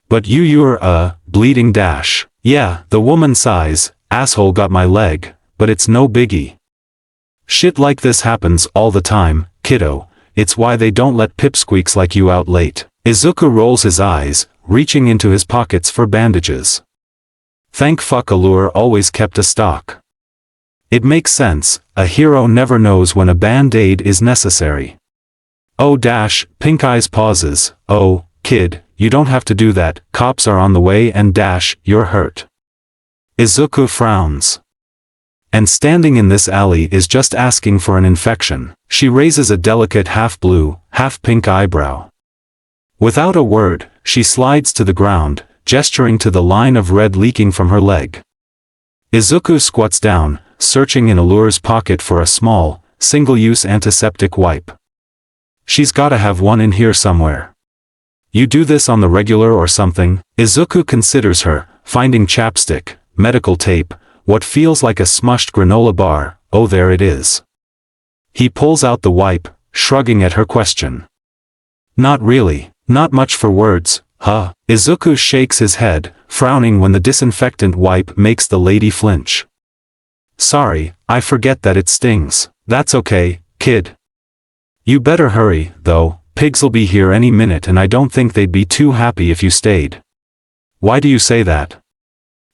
But you're bleeding dash. Yeah, the woman sighs, asshole got my leg, but it's no biggie. Shit like this happens all the time, kiddo, it's why they don't let pipsqueaks like you out late. Izuku rolls his eyes, reaching into his pockets for bandages. Thank fuck Allure always kept a stock. It makes sense, a hero never knows when a band-aid is necessary. Oh dash, Pink Eyes pauses, oh, kid, you don't have to do that, cops are on the way and dash, you're hurt. Izuku frowns. And standing in this alley is just asking for an infection. She raises a delicate half-blue, half-pink eyebrow. Without a word, she slides to the ground, gesturing to the line of red leaking from her leg. Izuku squats down, searching in Allure's pocket for a small, single-use antiseptic wipe. She's gotta have one in here somewhere. You do this on the regular or something? Izuku considers her, finding chapstick, medical tape, what feels like a smushed granola bar. Oh, there it is. He pulls out the wipe, shrugging at her question. Not really, not much for words, huh? Izuku shakes his head, frowning when the disinfectant wipe makes the lady flinch. Sorry, I forget that it stings. That's okay, kid. You better hurry, though, pigs'll be here any minute and I don't think they'd be too happy if you stayed. Why do you say that?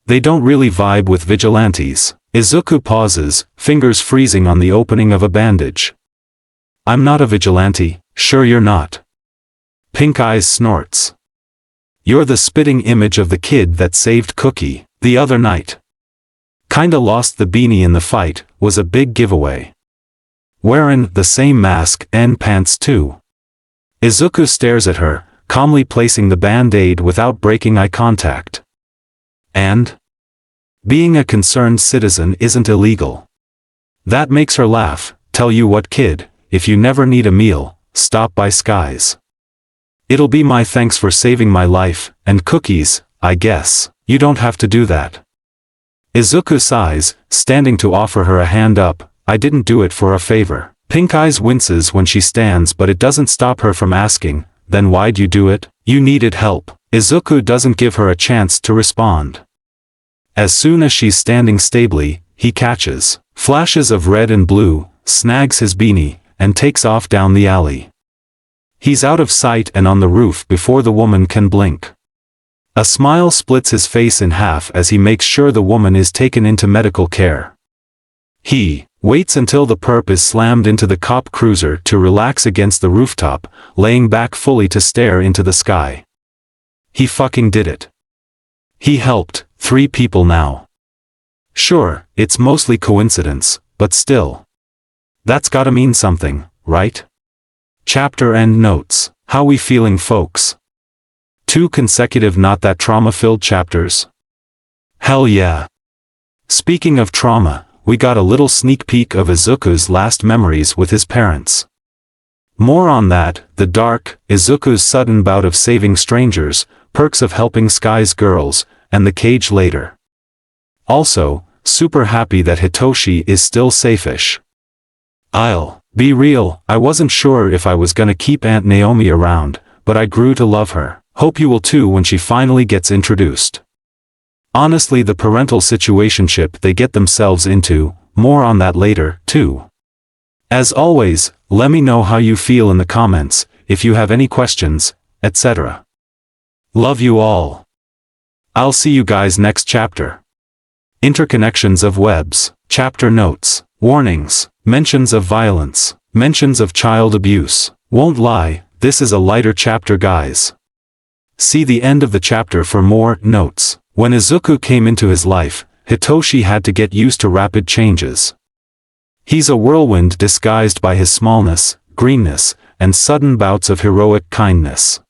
They don't really vibe with vigilantes. Izuku pauses, fingers freezing on the opening of a bandage. I'm not a vigilante. Sure you're not. Pink Eyes snorts. You're the spitting image of the kid that saved Cookie the other night. Kinda lost the beanie in the fight, was a big giveaway. Wearin' the same mask and pants too. Izuku stares at her, calmly placing the band-aid without breaking eye contact. And? Being a concerned citizen isn't illegal. That makes her laugh. Tell you what kid, if you never need a meal, stop by Sky's. It'll be my thanks for saving my life, and cookies, I guess. You don't have to do that. Izuku sighs, standing to offer her a hand up. I didn't do it for a favor. Pink Eyes winces when she stands, but it doesn't stop her from asking, "Then why'd you do it? You needed help." Izuku doesn't give her a chance to respond. As soon as she's standing stably, he catches flashes of red and blue, snags his beanie, and takes off down the alley. He's out of sight and on the roof before the woman can blink. A smile splits his face in half as he makes sure the woman is taken into medical care. He waits until the perp is slammed into the cop cruiser to relax against the rooftop, laying back fully to stare into the sky. He fucking did it. He helped 3 people now. Sure, it's mostly coincidence, but still. That's gotta mean something, right? Chapter end notes. How we feeling, folks? 2 consecutive not that trauma-filled chapters? Hell yeah. Speaking of trauma, we got a little sneak peek of Izuku's last memories with his parents. More on that, the dark, Izuku's sudden bout of saving strangers, perks of helping Sky's girls, and the cage later. Also, super happy that Hitoshi is still safe-ish. I'll be real, I wasn't sure if I was gonna keep Aunt Naomi around, but I grew to love her. Hope you will too when she finally gets introduced. Honestly, the parental situationship they get themselves into, more on that later, too. As always, let me know how you feel in the comments, if you have any questions, etc. Love you all. I'll see you guys next chapter. Interconnections of webs, chapter notes, warnings, mentions of violence, mentions of child abuse. Won't lie, this is a lighter chapter, guys. See the end of the chapter for more notes. When Izuku came into his life, Hitoshi had to get used to rapid changes. He's a whirlwind disguised by his smallness, greenness, and sudden bouts of heroic kindness.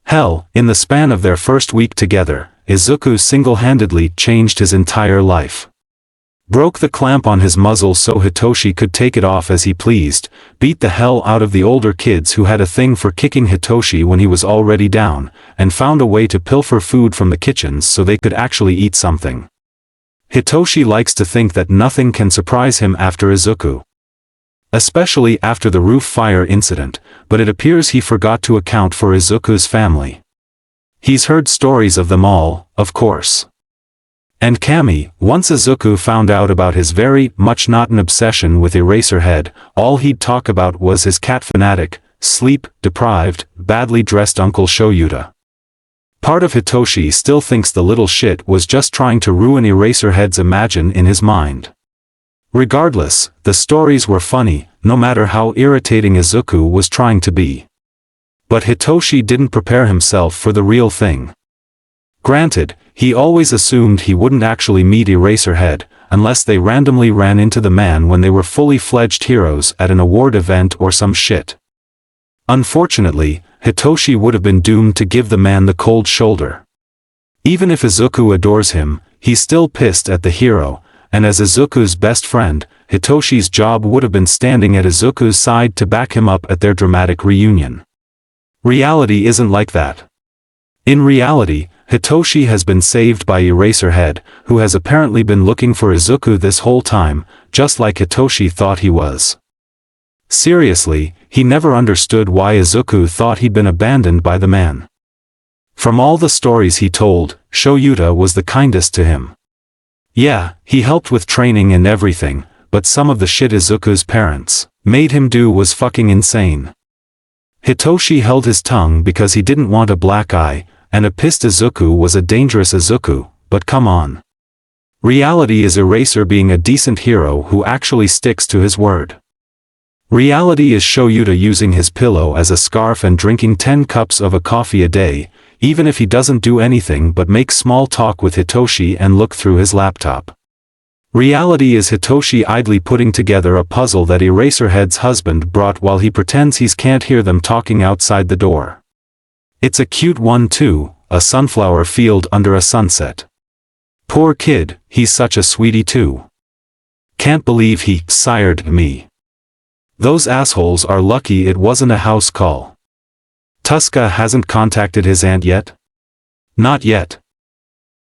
Hell, in the span of their first week together, Izuku single-handedly changed his entire life. Broke the clamp on his muzzle so Hitoshi could take it off as he pleased, beat the hell out of the older kids who had a thing for kicking Hitoshi when he was already down, and found a way to pilfer food from the kitchens so they could actually eat something. Hitoshi likes to think that nothing can surprise him after Izuku. Especially after the roof fire incident, but it appears he forgot to account for Izuku's family. He's heard stories of them all, of course. And Kami, once Izuku found out about his very much not an obsession with Eraserhead, all he'd talk about was his cat fanatic, sleep-deprived, badly dressed Uncle Shoyuta. Part of Hitoshi still thinks the little shit was just trying to ruin Eraserhead's imagine in his mind. Regardless, the stories were funny, no matter how irritating Izuku was trying to be. But Hitoshi didn't prepare himself for the real thing. Granted, he always assumed he wouldn't actually meet Eraserhead, unless they randomly ran into the man when they were fully fledged heroes at an award event or some shit. Unfortunately, Hitoshi would have been doomed to give the man the cold shoulder. Even if Izuku adores him, he's still pissed at the hero, and as Izuku's best friend, Hitoshi's job would have been standing at Izuku's side to back him up at their dramatic reunion. Reality isn't like that. In reality, Hitoshi has been saved by Eraserhead, who has apparently been looking for Izuku this whole time, just like Hitoshi thought he was. Seriously, he never understood why Izuku thought he'd been abandoned by the man. From all the stories he told, Shoyuta was the kindest to him. Yeah, he helped with training and everything, but some of the shit Izuku's parents made him do was fucking insane. Hitoshi held his tongue because he didn't want a black eye, and a pissed Izuku was a dangerous Izuku, but come on. Reality is Eraser being a decent hero who actually sticks to his word. Reality is Shoyuta using his pillow as a scarf and drinking 10 cups of a coffee a day, even if he doesn't do anything but make small talk with Hitoshi and look through his laptop. Reality is Hitoshi idly putting together a puzzle that Eraserhead's husband brought while he pretends he can't hear them talking outside the door. It's a cute one too, a sunflower field under a sunset. Poor kid, he's such a sweetie too. Can't believe he sired me. Those assholes are lucky it wasn't a house call. Tuska hasn't contacted his aunt yet? Not yet.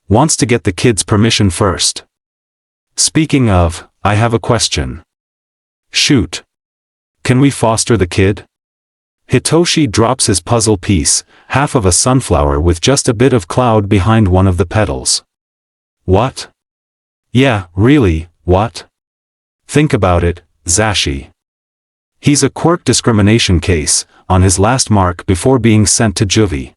Wants to get the kid's permission first. Speaking of, I have a question. Shoot. Can we foster the kid? Hitoshi drops his puzzle piece, half of a sunflower with just a bit of cloud behind one of the petals. What? Yeah, really, what? Think about it, Zashi. He's a Quirk discrimination case, on his last mark before being sent to juvie.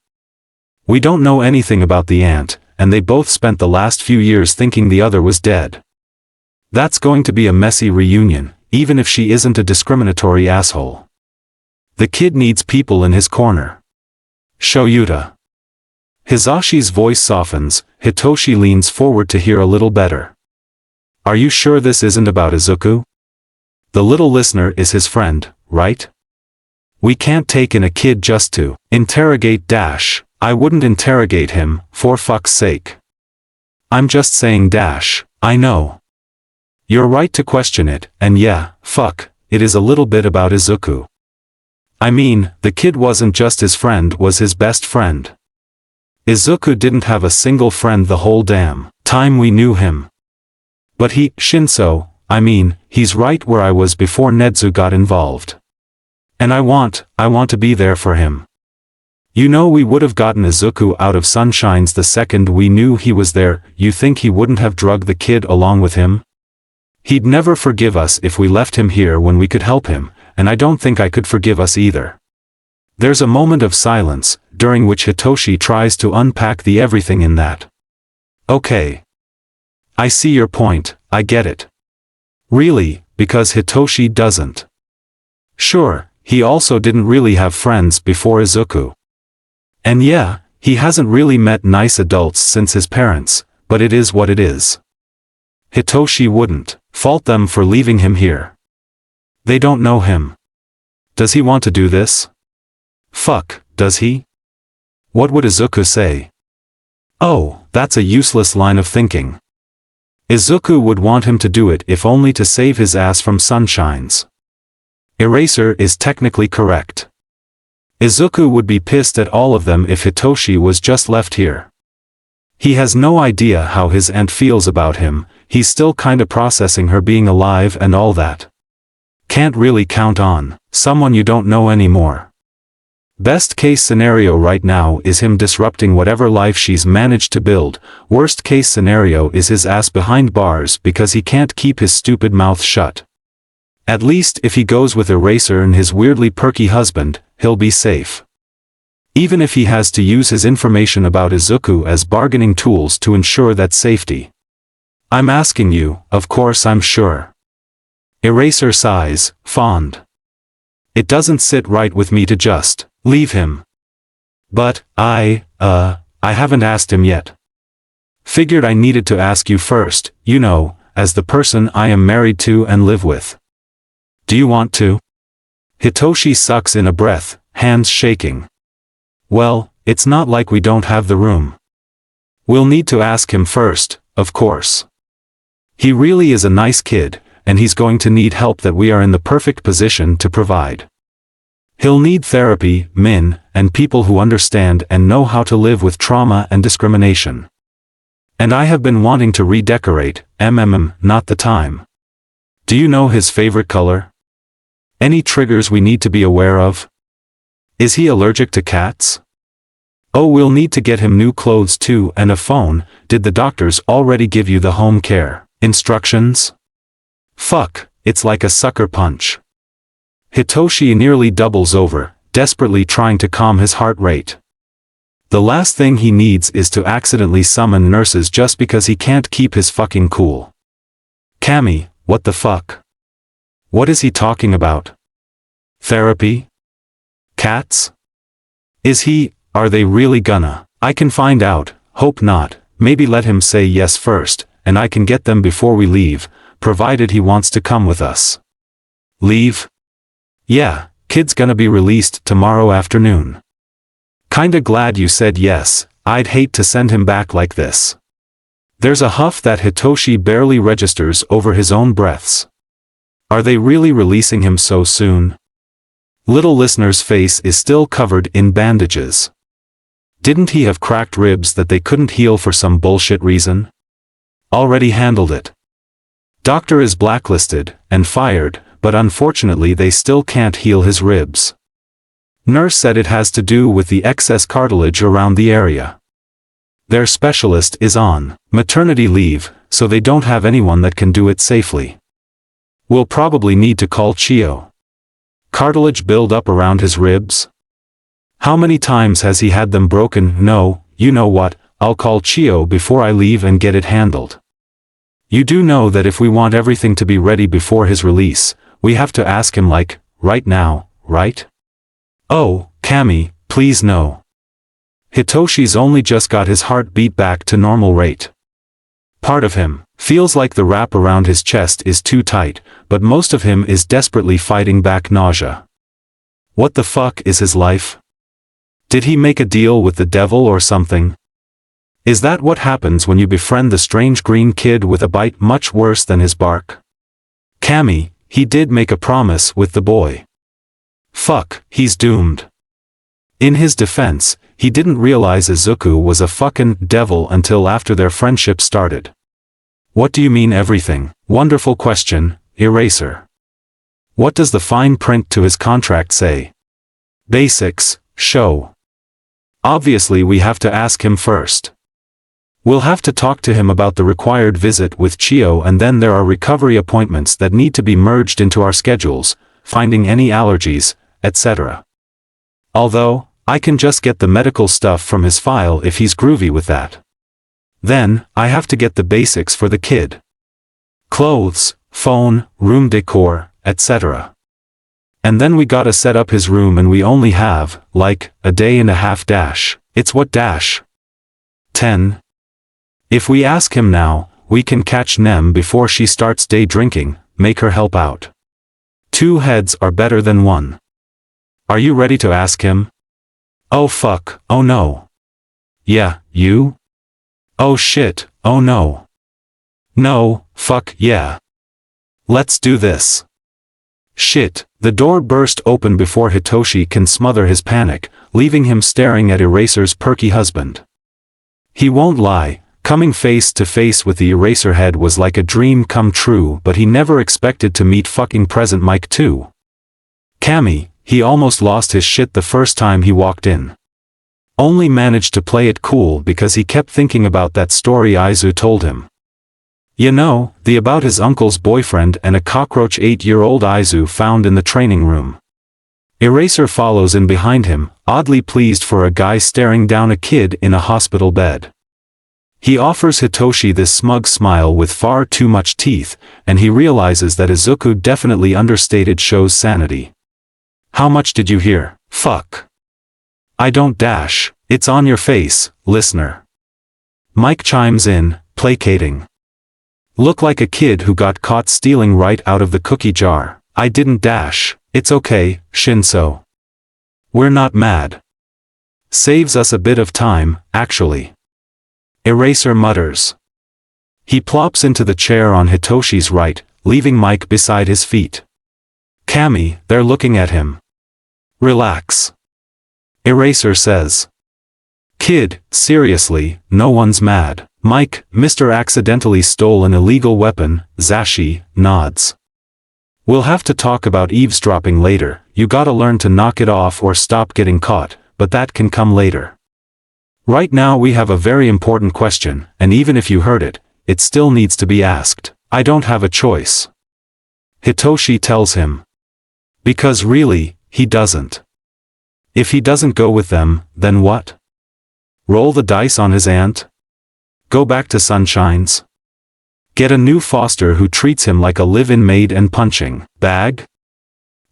We don't know anything about the aunt, and they both spent the last few years thinking the other was dead. That's going to be a messy reunion, even if she isn't a discriminatory asshole. The kid needs people in his corner. Shoyuta. Hizashi's voice softens, Hitoshi leans forward to hear a little better. Are you sure this isn't about Izuku? The little listener is his friend, right? We can't take in a kid just to interrogate dash. I wouldn't interrogate him, for fuck's sake. I'm just saying dash, I know. You're right to question it, and yeah, fuck, it is a little bit about Izuku. I mean, the kid wasn't just his friend, was his best friend. Izuku didn't have a single friend the whole damn time we knew him. But Shinso, I mean, he's right where I was before Nezu got involved. And I want to be there for him. You know, we would have gotten Izuku out of Sunshines the second we knew he was there. You think he wouldn't have drugged the kid along with him? He'd never forgive us if we left him here when we could help him, and I don't think I could forgive us either. There's a moment of silence, during which Hitoshi tries to unpack the everything in that. Okay. I see your point, I get it. Really, because Hitoshi doesn't. Sure, he also didn't really have friends before Izuku. And yeah, he hasn't really met nice adults since his parents, but it is what it is. Hitoshi wouldn't fault them for leaving him here. They don't know him. Does he want to do this? Fuck, does he? What would Izuku say? Oh, that's a useless line of thinking. Izuku would want him to do it if only to save his ass from Sunshines. Eraser is technically correct. Izuku would be pissed at all of them if Hitoshi was just left here. He has no idea how his aunt feels about him, he's still kinda processing her being alive and all that. Can't really count on someone you don't know anymore. Best case scenario right now is him disrupting whatever life she's managed to build. Worst case scenario is his ass behind bars because he can't keep his stupid mouth shut. At least if he goes with Eraser and his weirdly perky husband, he'll be safe. Even if he has to use his information about Izuku as bargaining tools to ensure that safety. I'm asking you, of course I'm sure. Eraser sighs, fond. It doesn't sit right with me to just leave him. But, I haven't asked him yet. Figured I needed to ask you first, you know, as the person I am married to and live with. Do you want to? Hitoshi sucks in a breath, hands shaking. Well, it's not like we don't have the room. We'll need to ask him first, of course. He really is a nice kid, and he's going to need help that we are in the perfect position to provide. He'll need therapy, and people who understand and know how to live with trauma and discrimination. And I have been wanting to redecorate, not the time. Do you know his favorite color? Any triggers we need to be aware of? Is he allergic to cats? Oh, we'll need to get him new clothes too and a phone. Did the doctors already give you the home care instructions? Fuck, it's like a sucker punch. Hitoshi nearly doubles over, desperately trying to calm his heart rate. The last thing he needs is to accidentally summon nurses just because he can't keep his fucking cool. Cammy, what the fuck? What is he talking about? Therapy? Cats? Are they really gonna? I can find out, hope not, maybe let him say yes first, and I can get them before we leave, provided he wants to come with us. Leave? Yeah, kid's gonna be released tomorrow afternoon. Kinda glad you said yes, I'd hate to send him back like this. There's a huff that Hitoshi barely registers over his own breaths. Are they really releasing him so soon? Little listener's face is still covered in bandages. Didn't he have cracked ribs that they couldn't heal for some bullshit reason? Already handled it. Doctor is blacklisted and fired, but unfortunately they still can't heal his ribs. Nurse said it has to do with the excess cartilage around the area. Their specialist is on maternity leave, so they don't have anyone that can do it safely. We'll probably need to call Chio. Cartilage build up around his ribs? How many times has he had them broken? No, you know what, I'll call Chio before I leave and get it handled. You do know that if we want everything to be ready before his release, we have to ask him like, right now, right? Oh, Kami, please no. Hitoshi's only just got his heart beat back to normal rate. Part of him feels like the wrap around his chest is too tight, but most of him is desperately fighting back nausea. What the fuck is his life? Did he make a deal with the devil or something? Is that what happens when you befriend the strange green kid with a bite much worse than his bark? Kami, he did make a promise with the boy. Fuck, he's doomed. In his defense, he didn't realize Izuku was a fucking devil until after their friendship started. What do you mean everything? Wonderful question, Eraser. What does the fine print to his contract say? Basics, show. Obviously we have to ask him first. We'll have to talk to him about the required visit with Chio, and then there are recovery appointments that need to be merged into our schedules, finding any allergies, etc. Although, I can just get the medical stuff from his file if he's groovy with that. Then, I have to get the basics for the kid. Clothes, phone, room decor, etc. And then we gotta set up his room, and we only have, like, a day and a half dash. It's what dash? 10. If we ask him now, we can catch Nem before she starts day drinking, make her help out. 2 heads are better than 1. Are you ready to ask him? Oh fuck, oh no. Yeah, you? Oh shit, oh no. No, fuck yeah. Let's do this. Shit, the door burst open before Hitoshi can smother his panic, leaving him staring at Eraser's perky husband. He won't lie, coming face to face with the Eraserhead was like a dream come true, but he never expected to meet fucking present Mike too. Kami, he almost lost his shit the first time he walked in. Only managed to play it cool because he kept thinking about that story Izu told him. You know, the about his uncle's boyfriend and a cockroach 8-year-old Izu found in the training room. Eraser follows in behind him, oddly pleased for a guy staring down a kid in a hospital bed. He offers Hitoshi this smug smile with far too much teeth, and he realizes that Izuku definitely understated Sho's sanity. How much did you hear? Fuck. I don't dash, it's on your face, listener. Mike chimes in, placating. Look like a kid who got caught stealing right out of the cookie jar. I didn't dash, it's okay, Shinso. We're not mad. Saves us a bit of time, actually. Eraser mutters. He plops into the chair on Hitoshi's right, leaving Mike beside his feet. Kami, they're looking at him. Relax. Eraser says. Kid, seriously, no one's mad. Mike, Mr. Accidentally stole an illegal weapon, Zashi, nods. We'll have to talk about eavesdropping later, you gotta learn to knock it off or stop getting caught, but that can come later. Right now we have a very important question, and even if you heard it, it still needs to be asked. I don't have a choice. Hitoshi tells him. Because really, he doesn't. If he doesn't go with them, then what? Roll the dice on his aunt? Go back to Sunshine's? Get a new foster who treats him like a live-in maid and punching bag?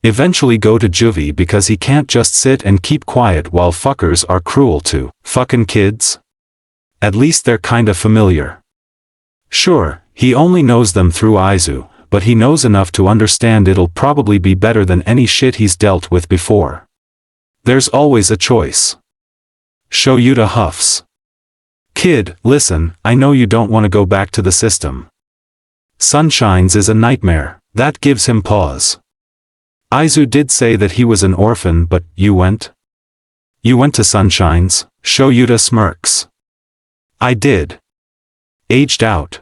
Eventually go to juvie because he can't just sit and keep quiet while fuckers are cruel to fucking kids? At least they're kinda familiar. Sure, he only knows them through Izu, but he knows enough to understand it'll probably be better than any shit he's dealt with before. There's always a choice. Shoyuta huffs. Kid, listen, I know you don't want to go back to the system. Sunshine's is a nightmare. That gives him pause. Izu did say that he was an orphan, but you went? You went to Sunshine's? Shoyuta smirks. I did. Aged out.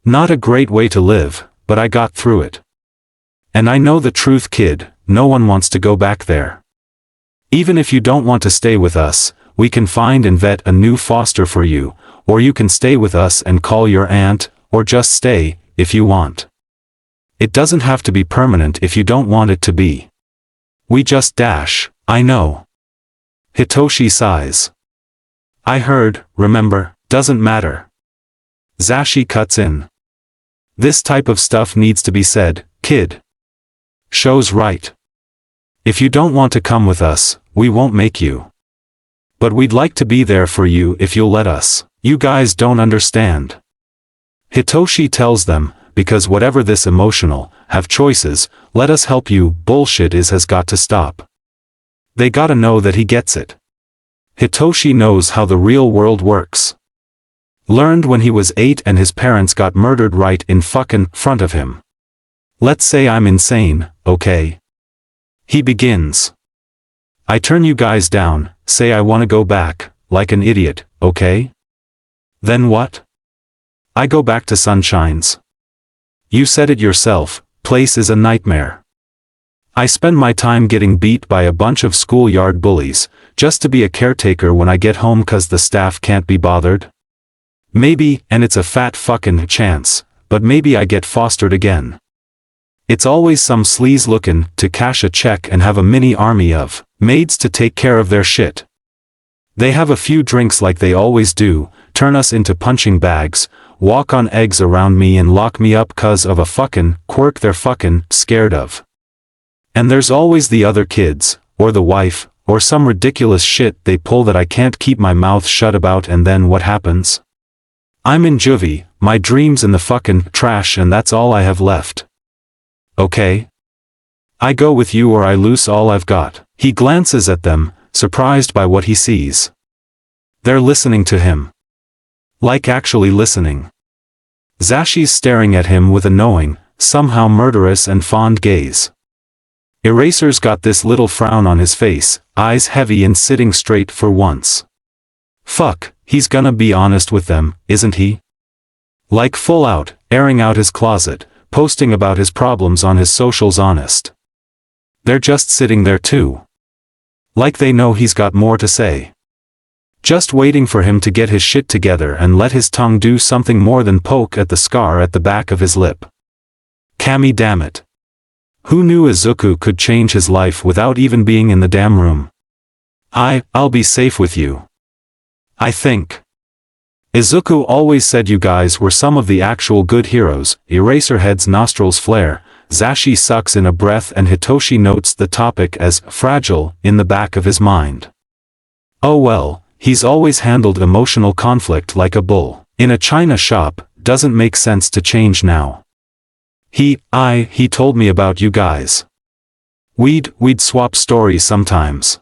Not a great way to live, but I got through it. And I know the truth, kid, no one wants to go back there. Even if you don't want to stay with us, we can find and vet a new foster for you, or you can stay with us and call your aunt, or just stay, if you want. It doesn't have to be permanent if you don't want it to be. We just dash, I know. Hitoshi sighs. I heard, remember, doesn't matter. Zashi cuts in. This type of stuff needs to be said, kid. Show's right. If you don't want to come with us, we won't make you. But we'd like to be there for you if you'll let us. You guys don't understand. Hitoshi tells them, because whatever this emotional, have choices, let us help you, bullshit has got to stop. They gotta know that he gets it. Hitoshi knows how the real world works. Learned when he was 8 and his parents got murdered right in fucking front of him. Let's say I'm insane, okay? He begins. I turn you guys down, say I wanna go back, like an idiot, okay? Then what? I go back to Sunshine's. You said it yourself, place is a nightmare. I spend my time getting beat by a bunch of schoolyard bullies, just to be a caretaker when I get home cause the staff can't be bothered. Maybe, and it's a fat fucking chance, but maybe I get fostered again. It's always some sleaze looking to cash a check and have a mini army of maids to take care of their shit. They have a few drinks like they always do, turn us into punching bags, walk on eggs around me and lock me up cause of a fucking quirk they're fucking scared of. And there's always the other kids, or the wife, or some ridiculous shit they pull that I can't keep my mouth shut about, and then what happens? I'm in juvie, my dreams in the fucking trash, and that's all I have left. Okay? I go with you or I lose all I've got. He glances at them, surprised by what he sees. They're listening to him. Like actually listening. Zashi's staring at him with a knowing, somehow murderous and fond gaze. Eraser's got this little frown on his face, eyes heavy and sitting straight for once. Fuck, he's gonna be honest with them, isn't he? Like full out, airing out his closet, posting about his problems on his socials honest. They're just sitting there too. Like they know he's got more to say. Just waiting for him to get his shit together and let his tongue do something more than poke at the scar at the back of his lip. Kami, damn it. Who knew Izuku could change his life without even being in the damn room? I'll be safe with you. I think. Izuku always said you guys were some of the actual good heroes. Eraserhead's nostrils flare, Zashi sucks in a breath and Hitoshi notes the topic as fragile in the back of his mind. Oh well, he's always handled emotional conflict like a bull in a china shop, doesn't make sense to change now. He told me about you guys. We'd swap stories sometimes.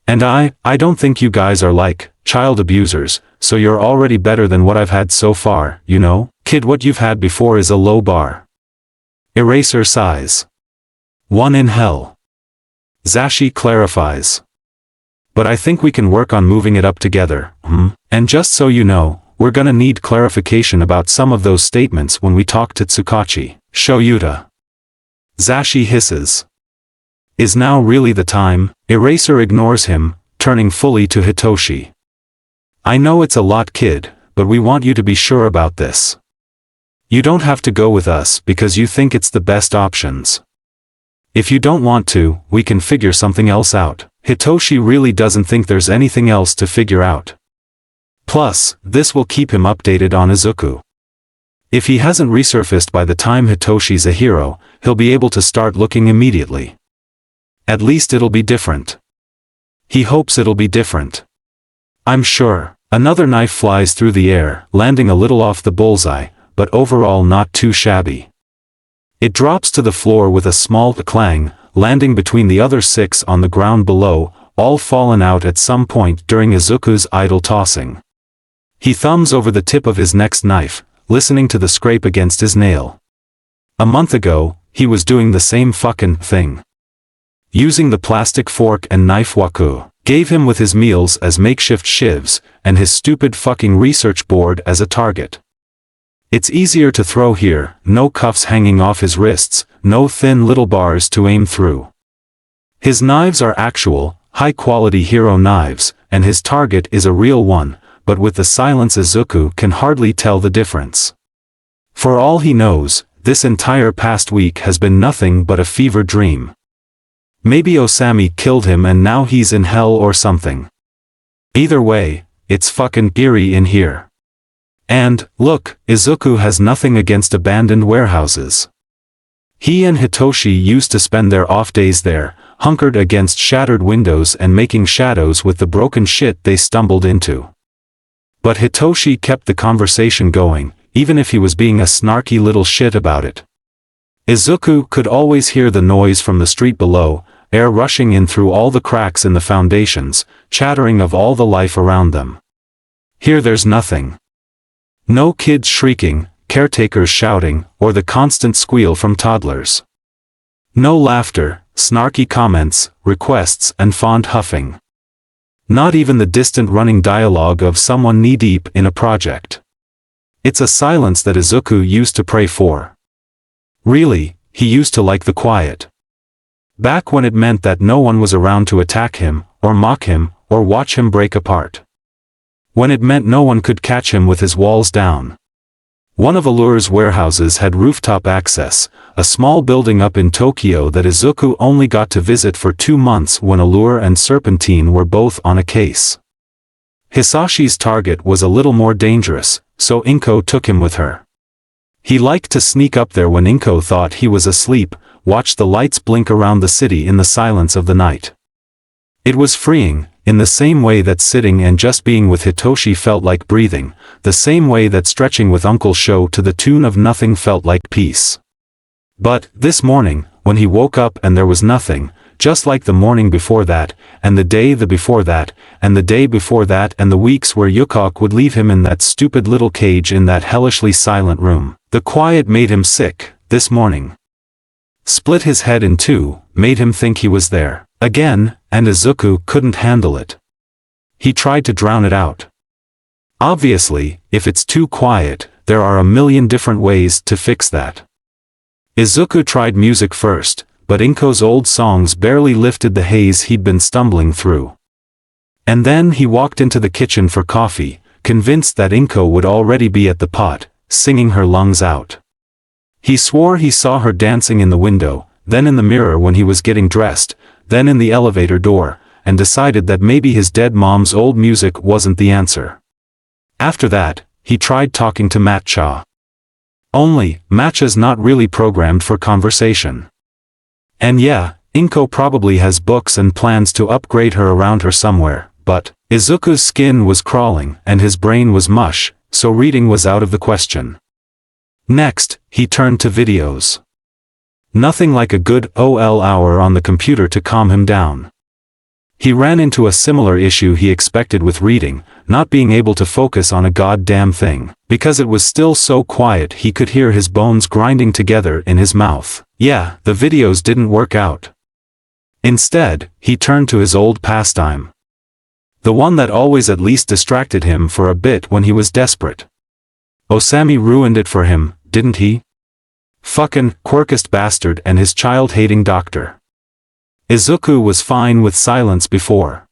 And I don't think you guys are like child abusers, so you're already better than what I've had so far, you know? Kid, what you've had before is a low bar. Eraser sighs. One in hell. Zashi clarifies. But I think we can work on moving it up together, And just so you know, we're gonna need clarification about some of those statements when we talk to Tsukachi, Shoyuta. Zashi hisses. Is now really the time? Eraser ignores him, turning fully to Hitoshi. I know it's a lot, kid, but we want you to be sure about this. You don't have to go with us because you think it's the best options. If you don't want to, we can figure something else out. Hitoshi really doesn't think there's anything else to figure out. Plus, this will keep him updated on Izuku. If he hasn't resurfaced by the time Hitoshi's a hero, he'll be able to start looking immediately. At least it'll be different. He hopes it'll be different. I'm sure. Another knife flies through the air, landing a little off the bullseye, but overall not too shabby. It drops to the floor with a small clang, landing between the other 6 on the ground below, all fallen out at some point during Izuku's idle tossing. He thumbs over the tip of his next knife, listening to the scrape against his nail. A month ago, he was doing the same fucking thing. Using the plastic fork and knife Waku gave him with his meals as makeshift shivs, and his stupid fucking research board as a target. It's easier to throw here, no cuffs hanging off his wrists, no thin little bars to aim through. His knives are actual, high-quality hero knives, and his target is a real one, but with the silence Izuku can hardly tell the difference. For all he knows, this entire past week has been nothing but a fever dream. Maybe Osami killed him and now he's in hell or something. Either way, it's fucking eerie in here. And, look, Izuku has nothing against abandoned warehouses. He and Hitoshi used to spend their off days there, hunkered against shattered windows and making shadows with the broken shit they stumbled into. But Hitoshi kept the conversation going, even if he was being a snarky little shit about it. Izuku could always hear the noise from the street below, air rushing in through all the cracks in the foundations, chattering of all the life around them. Here there's nothing. No kids shrieking, caretakers shouting, or the constant squeal from toddlers. No laughter, snarky comments, requests and fond huffing. Not even the distant running dialogue of someone knee-deep in a project. It's a silence that Izuku used to pray for. Really, he used to like the quiet. Back when it meant that no one was around to attack him, or mock him, or watch him break apart. When it meant no one could catch him with his walls down. One of Allure's warehouses had rooftop access, a small building up in Tokyo that Izuku only got to visit for 2 months when Allure and Serpentine were both on a case. Hisashi's target was a little more dangerous, so Inko took him with her. He liked to sneak up there when Inko thought he was asleep, watch the lights blink around the city in the silence of the night. It was freeing, in the same way that sitting and just being with Hitoshi felt like breathing, the same way that stretching with Uncle Sho to the tune of nothing felt like peace. But, this morning, when he woke up and there was nothing, just like the morning before that, and the day before that, and the day before that and the weeks where Yukok would leave him in that stupid little cage in that hellishly silent room, the quiet made him sick, this morning. Split his head in two, made him think he was there, again, and Izuku couldn't handle it. He tried to drown it out. Obviously, if it's too quiet, there are a million different ways to fix that. Izuku tried music first, but Inko's old songs barely lifted the haze he'd been stumbling through. And then he walked into the kitchen for coffee, convinced that Inko would already be at the pot, singing her lungs out. He swore he saw her dancing in the window, then in the mirror when he was getting dressed, then in the elevator door, and decided that maybe his dead mom's old music wasn't the answer. After that, he tried talking to Matcha. Only, Matcha's not really programmed for conversation. And yeah, Inko probably has books and plans to upgrade her around her somewhere, but Izuku's skin was crawling and his brain was mush, so reading was out of the question. Next, he turned to videos. Nothing like a good OL hour on the computer to calm him down. He ran into a similar issue he expected with reading, not being able to focus on a goddamn thing, because it was still so quiet he could hear his bones grinding together in his mouth. Yeah, the videos didn't work out. Instead, he turned to his old pastime. The one that always at least distracted him for a bit when he was desperate. Osami ruined it for him, didn't he? Fucking quirkist bastard and his child-hating doctor. Izuku was fine with silence before.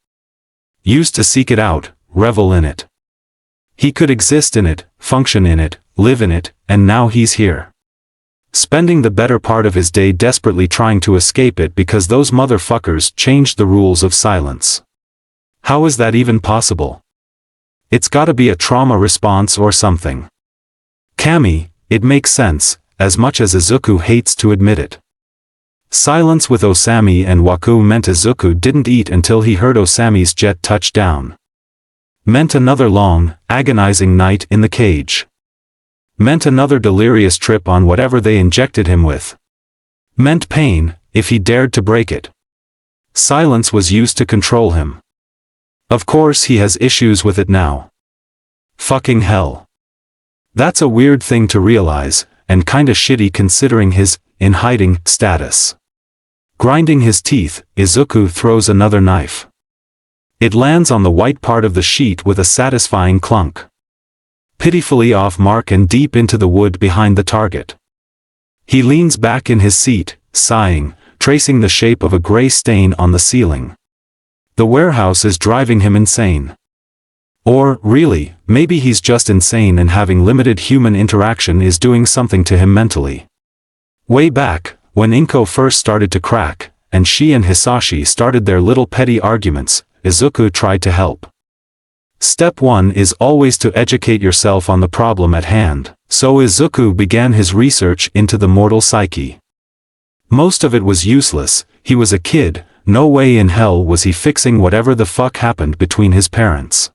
Used to seek it out, revel in it. He could exist in it, function in it, live in it, and now he's here. Spending the better part of his day desperately trying to escape it because those motherfuckers changed the rules of silence. How is that even possible? It's gotta be a trauma response or something. Kami, it makes sense, as much as Izuku hates to admit it. Silence with Osami and Waku meant Izuku didn't eat until he heard Osami's jet touch down. Meant another long, agonizing night in the cage. Meant another delirious trip on whatever they injected him with. Meant pain, if he dared to break it. Silence was used to control him. Of course he has issues with it now. Fucking hell. That's a weird thing to realize, and kinda shitty considering his in-hiding status. Grinding his teeth, Izuku throws another knife. It lands on the white part of the sheet with a satisfying clunk. pitifully off mark and deep into the wood behind the target. He leans back in his seat, sighing, tracing the shape of a gray stain on the ceiling. The warehouse is driving him insane. Or, really, maybe he's just insane and having limited human interaction is doing something to him mentally. Way back, when Inko first started to crack, and she and Hisashi started their little petty arguments, Izuku tried to help. Step 1 is always to educate yourself on the problem at hand, so Izuku began his research into the mortal psyche. Most of it was useless, he was a kid, no way in hell was he fixing whatever the fuck happened between his parents.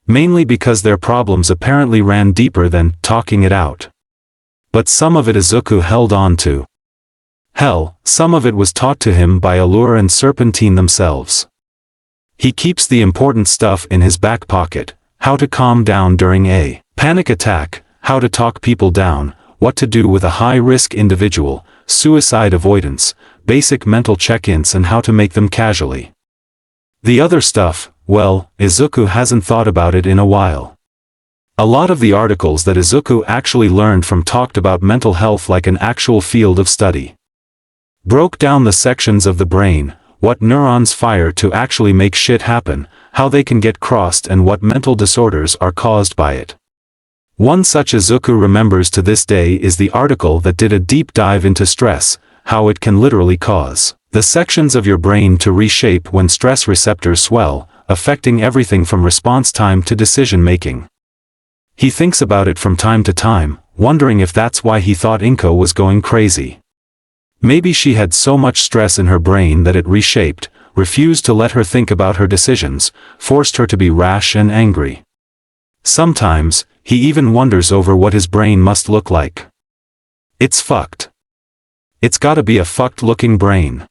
Mainly because their problems apparently ran deeper than talking it out. But some of it Izuku held on to. Hell, some of it was taught to him by Allure and Serpentine themselves. He keeps the important stuff in his back pocket, how to calm down during a panic attack, how to talk people down, what to do with a high-risk individual, suicide avoidance, basic mental check-ins and how to make them casually. The other stuff, well, Izuku hasn't thought about it in a while. A lot of the articles that Izuku actually learned from talked about mental health like an actual field of study. Broke down the sections of the brain, what neurons fire to actually make shit happen, how they can get crossed and what mental disorders are caused by it. One such Izuku remembers to this day is the article that did a deep dive into stress, how it can literally cause the sections of your brain to reshape when stress receptors swell, affecting everything from response time to decision making. He thinks about it from time to time, wondering if that's why he thought Inko was going crazy. Maybe she had so much stress in her brain that it reshaped, refused to let her think about her decisions, forced her to be rash and angry. Sometimes, he even wonders over what his brain must look like. It's fucked. It's gotta be a fucked-looking brain.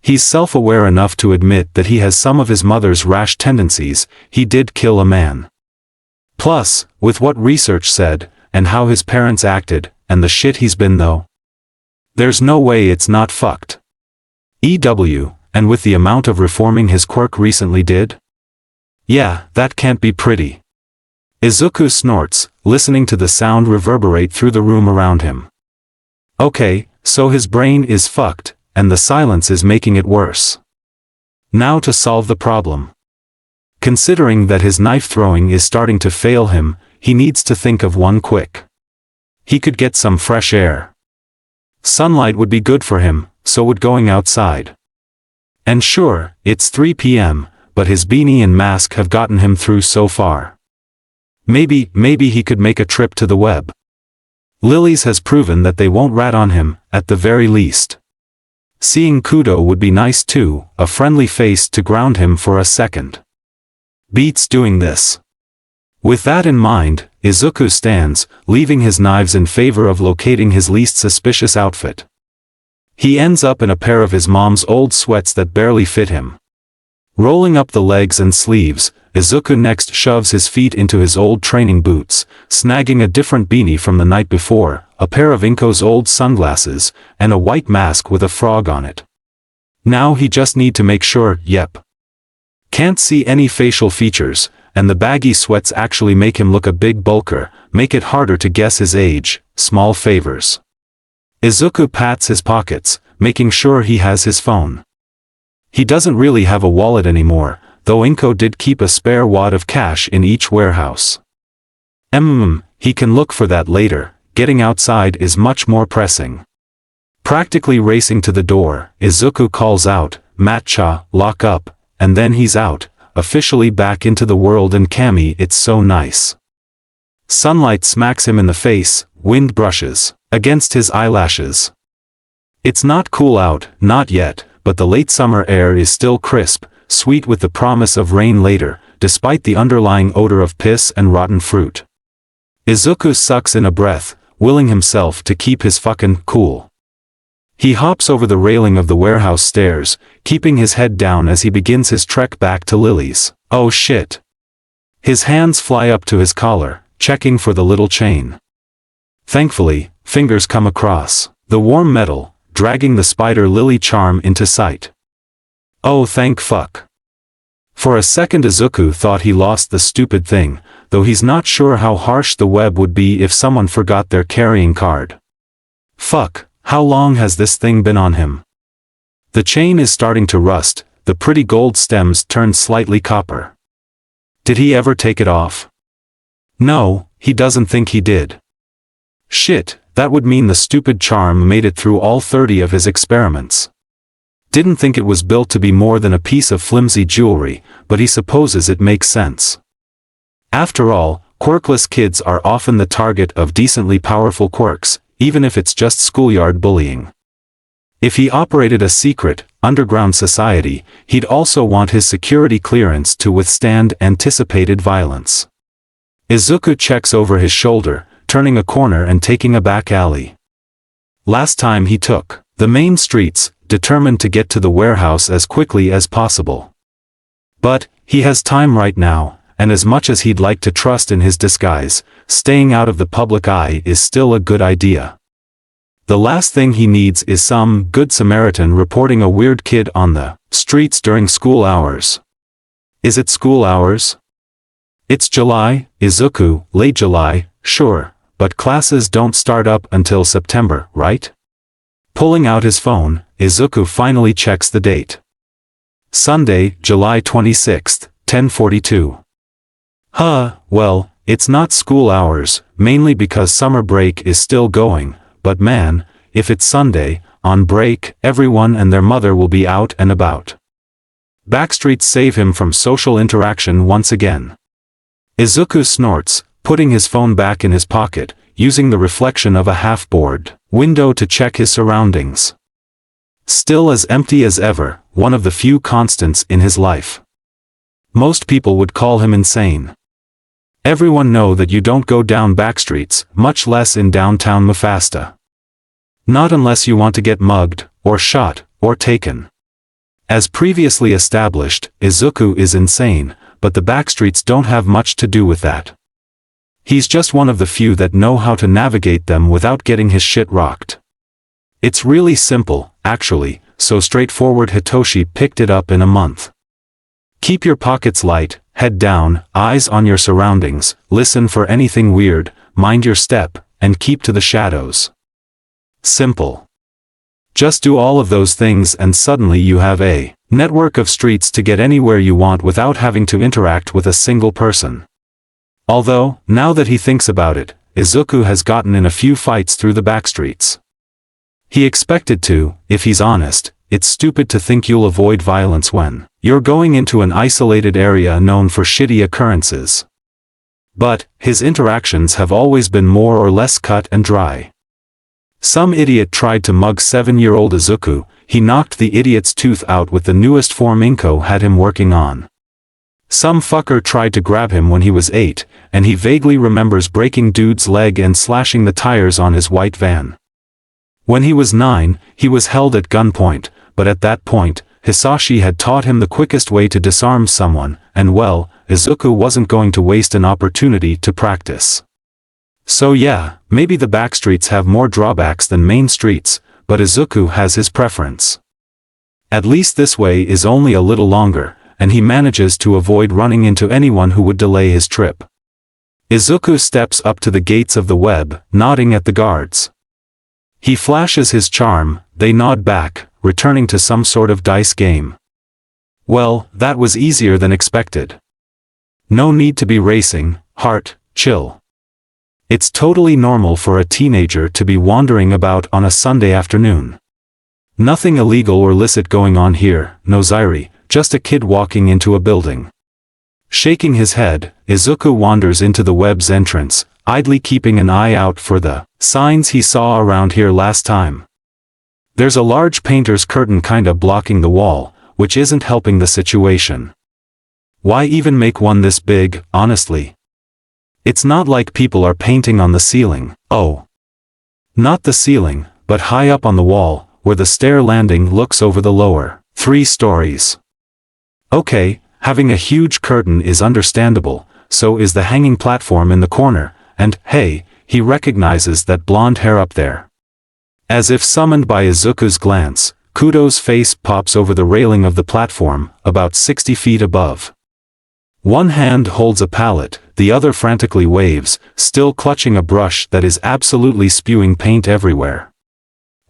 He's self-aware enough to admit that he has some of his mother's rash tendencies, he did kill a man. Plus, with what research said, and how his parents acted, and the shit he's been though. There's no way it's not fucked. And with the amount of reforming his Quirk recently did? Yeah, that can't be pretty. Izuku snorts, listening to the sound reverberate through the room around him. Okay, so his brain is fucked, and the silence is making it worse. Now to solve the problem. Considering that his knife throwing is starting to fail him, he needs to think of one quick. He could get some fresh air. Sunlight would be good for him, so would going outside. And sure, it's 3 p.m., but his beanie and mask have gotten him through so far. Maybe he could make a trip to the web. Lily's has proven that they won't rat on him, at the very least. Seeing Kudo would be nice too, a friendly face to ground him for a second. Beats doing this. With that in mind, Izuku stands, leaving his knives in favor of locating his least suspicious outfit. He ends up in a pair of his mom's old sweats that barely fit him. Rolling up the legs and sleeves, Izuku next shoves his feet into his old training boots, snagging a different beanie from the night before, a pair of Inko's old sunglasses, and a white mask with a frog on it. Now he just need to make sure, yep. Can't see any facial features, and the baggy sweats actually make him look a big bulker, make it harder to guess his age, small favors. Izuku pats his pockets, making sure he has his phone. He doesn't really have a wallet anymore, though Inko did keep a spare wad of cash in each warehouse. He can look for that later, getting outside is much more pressing. Practically racing to the door, Izuku calls out, "Matcha, lock up," and then he's out, officially back into the world and Kami, it's so nice. Sunlight smacks him in the face, wind brushes against his eyelashes. It's not cool out, not yet, but the late summer air is still crisp, sweet with the promise of rain later, despite the underlying odor of piss and rotten fruit. Izuku sucks in a breath, willing himself to keep his fucking cool. He hops over the railing of the warehouse stairs, keeping his head down as he begins his trek back to Lily's. Oh shit. His hands fly up to his collar, checking for the little chain. Thankfully, fingers come across the warm metal, dragging the spider lily charm into sight. Oh thank fuck. For a second Izuku thought he lost the stupid thing, though he's not sure how harsh the web would be if someone forgot their carrying card. Fuck, how long has this thing been on him? The chain is starting to rust, the pretty gold stems turned slightly copper. Did he ever take it off? No, he doesn't think he did. Shit, that would mean the stupid charm made it through all 30 of his experiments. Didn't think it was built to be more than a piece of flimsy jewelry, but he supposes it makes sense. After all, quirkless kids are often the target of decently powerful quirks, even if it's just schoolyard bullying. If he operated a secret, underground society, he'd also want his security clearance to withstand anticipated violence. Izuku checks over his shoulder, turning a corner and taking a back alley. Last time he took the main streets, determined to get to the warehouse as quickly as possible. But he has time right now, and as much as he'd like to trust in his disguise, staying out of the public eye is still a good idea. The last thing he needs is some good Samaritan reporting a weird kid on the streets during school hours. Is it school hours? It's July, Izuku, late July, sure, but classes don't start up until September, right? Pulling out his phone, Izuku finally checks the date. Sunday, July 26th, 10:42. Well, it's not school hours, mainly because summer break is still going, but man, if it's Sunday, on break, everyone and their mother will be out and about. Backstreets save him from social interaction once again. Izuku snorts, putting his phone back in his pocket, using the reflection of a half-board window to check his surroundings. Still as empty as ever, one of the few constants in his life. Most people would call him insane. Everyone know that you don't go down backstreets, much less in downtown Mufasta. Not unless you want to get mugged, or shot, or taken. As previously established, Izuku is insane, but the backstreets don't have much to do with that. He's just one of the few that know how to navigate them without getting his shit rocked. It's really simple, actually, so straightforward Hitoshi picked it up in a month. Keep your pockets light, head down, eyes on your surroundings, listen for anything weird, mind your step, and keep to the shadows. Simple. Just do all of those things and suddenly you have a network of streets to get anywhere you want without having to interact with a single person. Although, now that he thinks about it, Izuku has gotten in a few fights through the backstreets. He expected to, if he's honest. It's stupid to think you'll avoid violence when you're going into an isolated area known for shitty occurrences. But his interactions have always been more or less cut and dry. Some idiot tried to mug 7-year-old Izuku, he knocked the idiot's tooth out with the newest form Inko had him working on. Some fucker tried to grab him when he was 8, and he vaguely remembers breaking dude's leg and slashing the tires on his white van. When he was 9, he was held at gunpoint, but at that point, Hisashi had taught him the quickest way to disarm someone, and well, Izuku wasn't going to waste an opportunity to practice. So yeah, maybe the backstreets have more drawbacks than main streets, but Izuku has his preference. At least this way is only a little longer, and he manages to avoid running into anyone who would delay his trip. Izuku steps up to the gates of the web, nodding at the guards. He flashes his charm, they nod back, returning to some sort of dice game. Well, that was easier than expected. No need to be racing, heart, chill. It's totally normal for a teenager to be wandering about on a Sunday afternoon. Nothing illegal or illicit going on here, no Zairi, just a kid walking into a building. Shaking his head, Izuku wanders into the web's entrance, idly keeping an eye out for the signs he saw around here last time. There's a large painter's curtain kinda blocking the wall, which isn't helping the situation. Why even make one this big, honestly? It's not like people are painting on the ceiling. Oh. Not the ceiling, but high up on the wall, where the stair landing looks over the lower 3 stories. Okay, having a huge curtain is understandable, so is the hanging platform in the corner, and, hey, he recognizes that blonde hair up there. As if summoned by Izuku's glance, Kudo's face pops over the railing of the platform, about 60 feet above. One hand holds a palette, the other frantically waves, still clutching a brush that is absolutely spewing paint everywhere.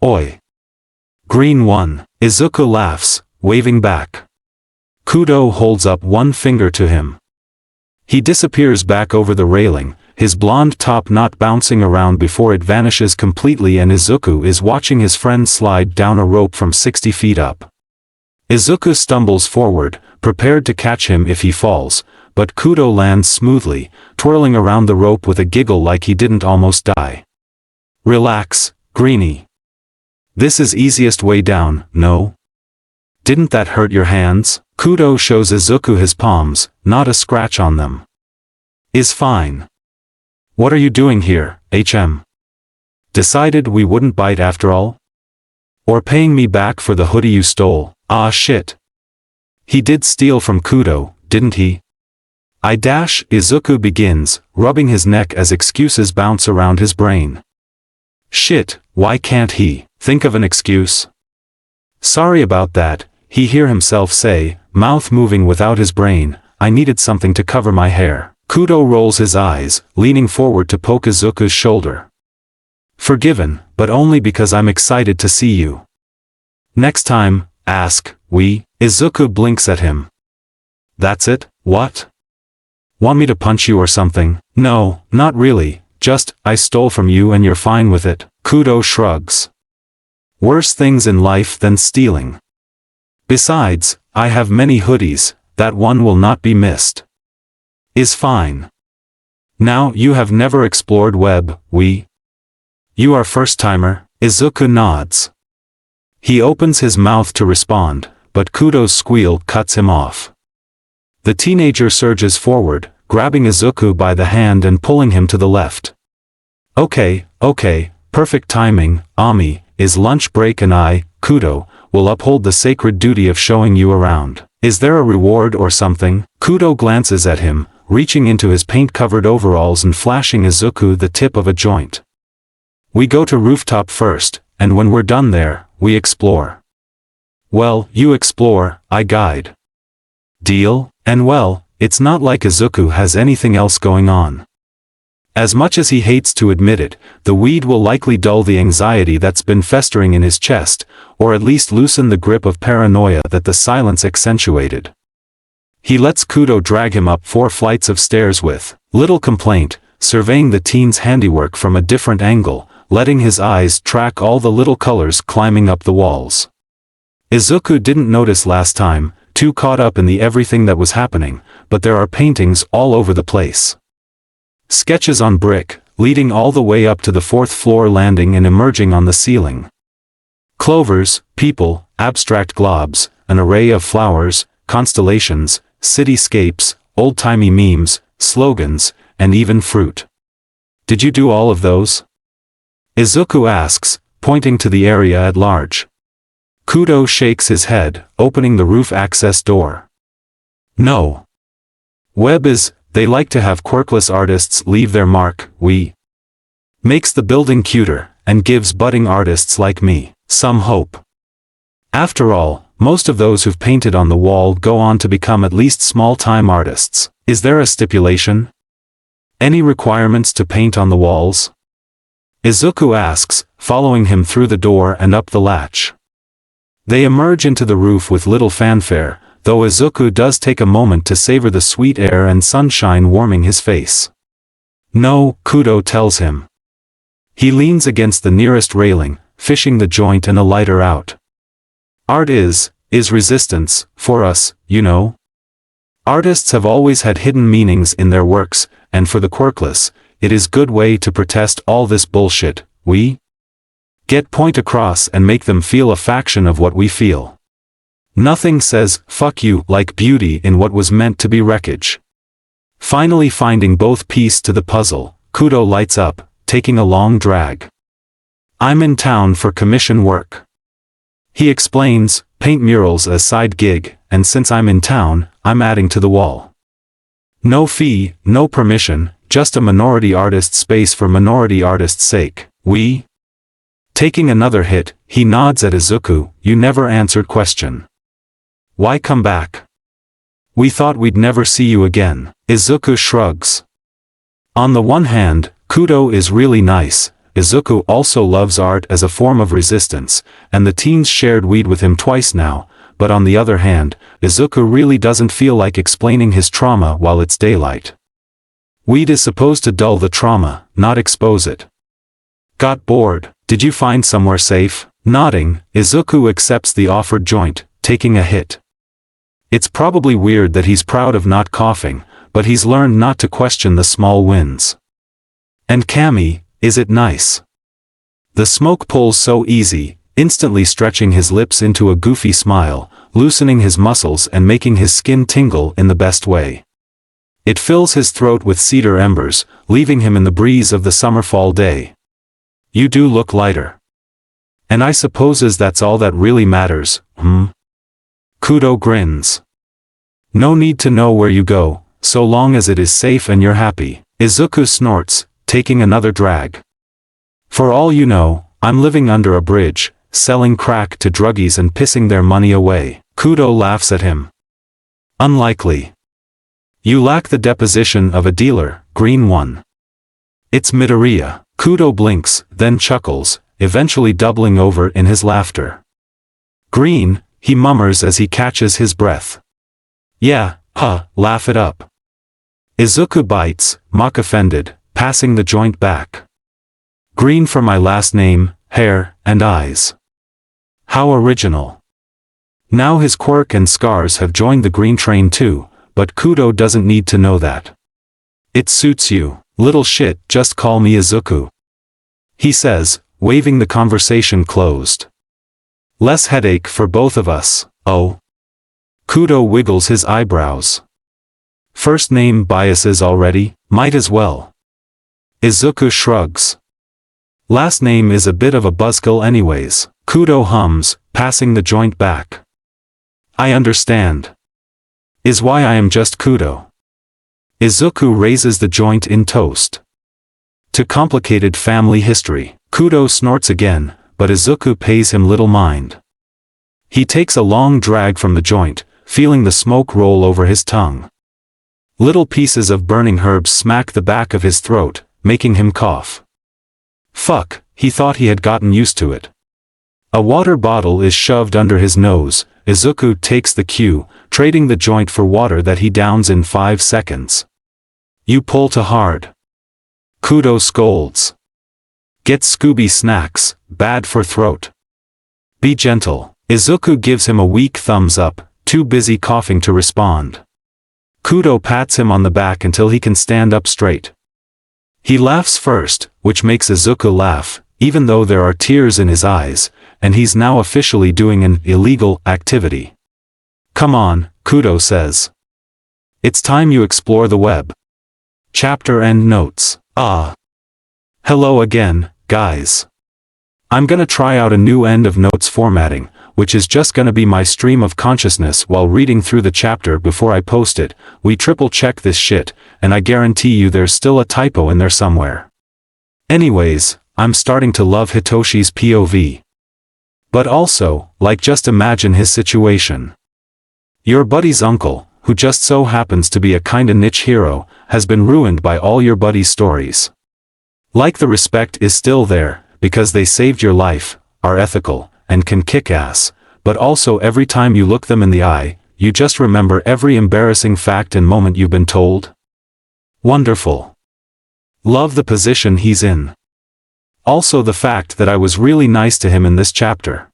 Oi! Green one. Izuku laughs, waving back. Kudo holds up one finger to him. He disappears back over the railing, his blonde top knot bouncing around before it vanishes completely, and Izuku is watching his friend slide down a rope from 60 feet up. Izuku stumbles forward, prepared to catch him if he falls, but Kudo lands smoothly, twirling around the rope with a giggle like he didn't almost die. Relax, Greenie. This is easiest way down, no? Didn't that hurt your hands? Kudo shows Izuku his palms, not a scratch on them. Is fine. What are you doing here, HM? Decided we wouldn't bite after all? Or paying me back for the hoodie you stole? Ah shit. He did steal from Kudo, didn't he? Izuku begins, rubbing his neck as excuses bounce around his brain. Shit, why can't he think of an excuse? Sorry about that, he hear himself say, mouth moving without his brain. I needed something to cover my hair. Kudo rolls his eyes, leaning forward to poke Izuku's shoulder. Forgiven, but only because I'm excited to see you. Next time, ask, we. Izuku blinks at him. That's it, what? Want me to punch you or something? No, not really, just, I stole from you and you're fine with it. Kudo shrugs. Worse things in life than stealing. Besides, I have many hoodies, that one will not be missed. Is fine. Now you have never explored web, we? You are first-timer? Izuku nods. He opens his mouth to respond, but Kudo's squeal cuts him off. The teenager surges forward, grabbing Izuku by the hand and pulling him to the left. Okay, perfect timing, Ami, is lunch break and I, Kudo, will uphold the sacred duty of showing you around. Is there a reward or something? Kudo glances at him, reaching into his paint-covered overalls and flashing Izuku the tip of a joint. We go to rooftop first, and when we're done there, we explore. Well, you explore, I guide. Deal? And well, it's not like Izuku has anything else going on. As much as he hates to admit it, the weed will likely dull the anxiety that's been festering in his chest, or at least loosen the grip of paranoia that the silence accentuated. He lets Kudo drag him up 4 flights of stairs with little complaint, surveying the teen's handiwork from a different angle, letting his eyes track all the little colors climbing up the walls. Izuku didn't notice last time, too caught up in the everything that was happening, but there are paintings all over the place. Sketches on brick, leading all the way up to the 4th floor landing and emerging on the ceiling. Clovers, people, abstract globs, an array of flowers, constellations, cityscapes, old-timey memes, slogans, and even fruit. Did you do all of those? Izuku asks, pointing to the area at large. Kudo shakes his head, opening the roof access door. No. Web is, they like to have quirkless artists leave their mark, we. Makes the building cuter, and gives budding artists like me some hope. After all, most of those who've painted on the wall go on to become at least small-time artists. Is there a stipulation? Any requirements to paint on the walls? Izuku asks, following him through the door and up the latch. They emerge into the roof with little fanfare, though Izuku does take a moment to savor the sweet air and sunshine warming his face. No, Kudo tells him. He leans against the nearest railing, fishing the joint and a lighter out. Art is resistance, for us, you know. Artists have always had hidden meanings in their works, and for the quirkless, it is good way to protest all this bullshit, we get point across and make them feel a faction of what we feel. Nothing says, fuck you, like beauty in what was meant to be wreckage. Finally finding both pieces to the puzzle, Kudo lights up, taking a long drag. I'm in town for commission work. He explains, paint murals as side gig, and since I'm in town, I'm adding to the wall. No fee, no permission, just a minority artist space for minority artists' sake, we? Taking another hit, he nods at Izuku, you never answered question. Why come back? We thought we'd never see you again. Izuku shrugs. On the one hand, Kudo is really nice, Izuku also loves art as a form of resistance, and the teens shared weed with him twice now, but on the other hand, Izuku really doesn't feel like explaining his trauma while it's daylight. Weed is supposed to dull the trauma, not expose it. Got bored? Did you find somewhere safe? Nodding, Izuku accepts the offered joint, taking a hit. It's probably weird that he's proud of not coughing, but he's learned not to question the small wins. And Kami, is it nice? The smoke pulls so easy, instantly stretching his lips into a goofy smile, loosening his muscles and making his skin tingle in the best way. It fills his throat with cedar embers, leaving him in the breeze of the summer-fall day. You do look lighter. And I supposes that's all that really matters, Kudo grins. No need to know where you go, so long as it is safe and you're happy. Izuku snorts, taking another drag. For all you know, I'm living under a bridge, selling crack to druggies and pissing their money away. Kudo laughs at him. Unlikely. You lack the deposition of a dealer, green one. It's Midoriya. Kudo blinks, then chuckles, eventually doubling over in his laughter. Green, he mummers as he catches his breath. Yeah, laugh it up. Izuku bites, mock offended, passing the joint back. Green for my last name, hair, and eyes. How original. Now his quirk and scars have joined the green train too, but Kudo doesn't need to know that. It suits you, little shit, just call me Izuku. He says, waving the conversation closed. Less headache for both of us, oh. Kudo wiggles his eyebrows. First name biases already, might as well. Izuku shrugs. Last name is a bit of a buzzkill anyways. Kudo hums, passing the joint back. I understand. Is why I am just Kudo. Izuku raises the joint in toast. To complicated family history. Kudo snorts again, but Izuku pays him little mind. He takes a long drag from the joint, feeling the smoke roll over his tongue. Little pieces of burning herbs smack the back of his throat, making him cough. Fuck, he thought he had gotten used to it. A water bottle is shoved under his nose. Izuku takes the cue, trading the joint for water that he downs in 5 seconds. You pull too hard. Kudo scolds. Get Scooby snacks, bad for throat. Be gentle. Izuku gives him a weak thumbs up, too busy coughing to respond. Kudo pats him on the back until he can stand up straight. He laughs first, which makes Izuku laugh, even though there are tears in his eyes, and he's now officially doing an illegal activity. Come on, Kudo says. It's time you explore the web. Chapter end notes. Hello again, guys. I'm gonna try out a new end of notes formatting, which is just gonna be my stream of consciousness while reading through the chapter before I post it. We triple check this shit, and I guarantee you there's still a typo in there somewhere. Anyways, I'm starting to love Hitoshi's POV. But also, like, just imagine his situation. Your buddy's uncle, who just so happens to be a kinda niche hero, has been ruined by all your buddy's stories. Like, the respect is still there, because they saved your life, are ethical, and can kick ass, but also every time you look them in the eye, you just remember every embarrassing fact and moment you've been told. Wonderful. Love the position he's in. Also the fact that I was really nice to him in this chapter.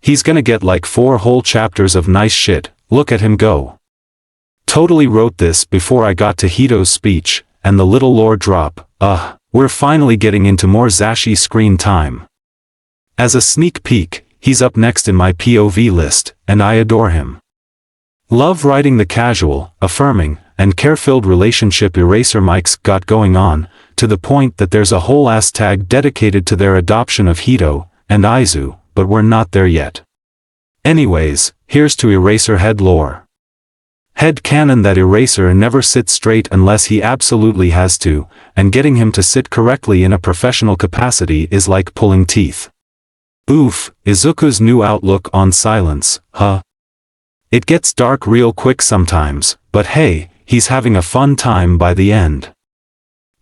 He's gonna get like 4 whole chapters of nice shit, look at him go. Totally wrote this before I got to Hito's speech, and the little lore drop. We're finally getting into more Zashi screen time. As a sneak peek, he's up next in my POV list, and I adore him. Love writing the casual, affirming, and care-filled relationship Eraser Mike's got going on, to the point that there's a whole ass tag dedicated to their adoption of Hito and Aizu, but we're not there yet. Anyways, here's to Eraserhead lore. Head canon that Eraser never sits straight unless he absolutely has to, and getting him to sit correctly in a professional capacity is like pulling teeth. Oof, Izuku's new outlook on silence, It gets dark real quick sometimes, but hey, he's having a fun time by the end.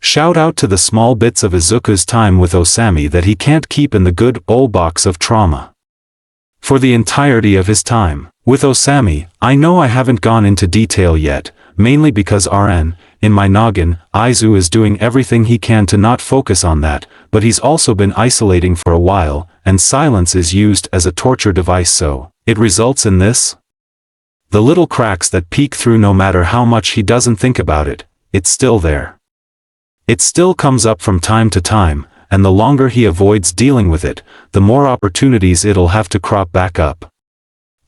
Shout out to the small bits of Izuku's time with Osami that he can't keep in the good old box of trauma. For the entirety of his time with Osami, I know I haven't gone into detail yet, mainly because in my noggin, Izu is doing everything he can to not focus on that, but he's also been isolating for a while, and silence is used as a torture device, so it results in this. The little cracks that peek through, no matter how much he doesn't think about it, it's still there. It still comes up from time to time, and the longer he avoids dealing with it, the more opportunities it'll have to crop back up.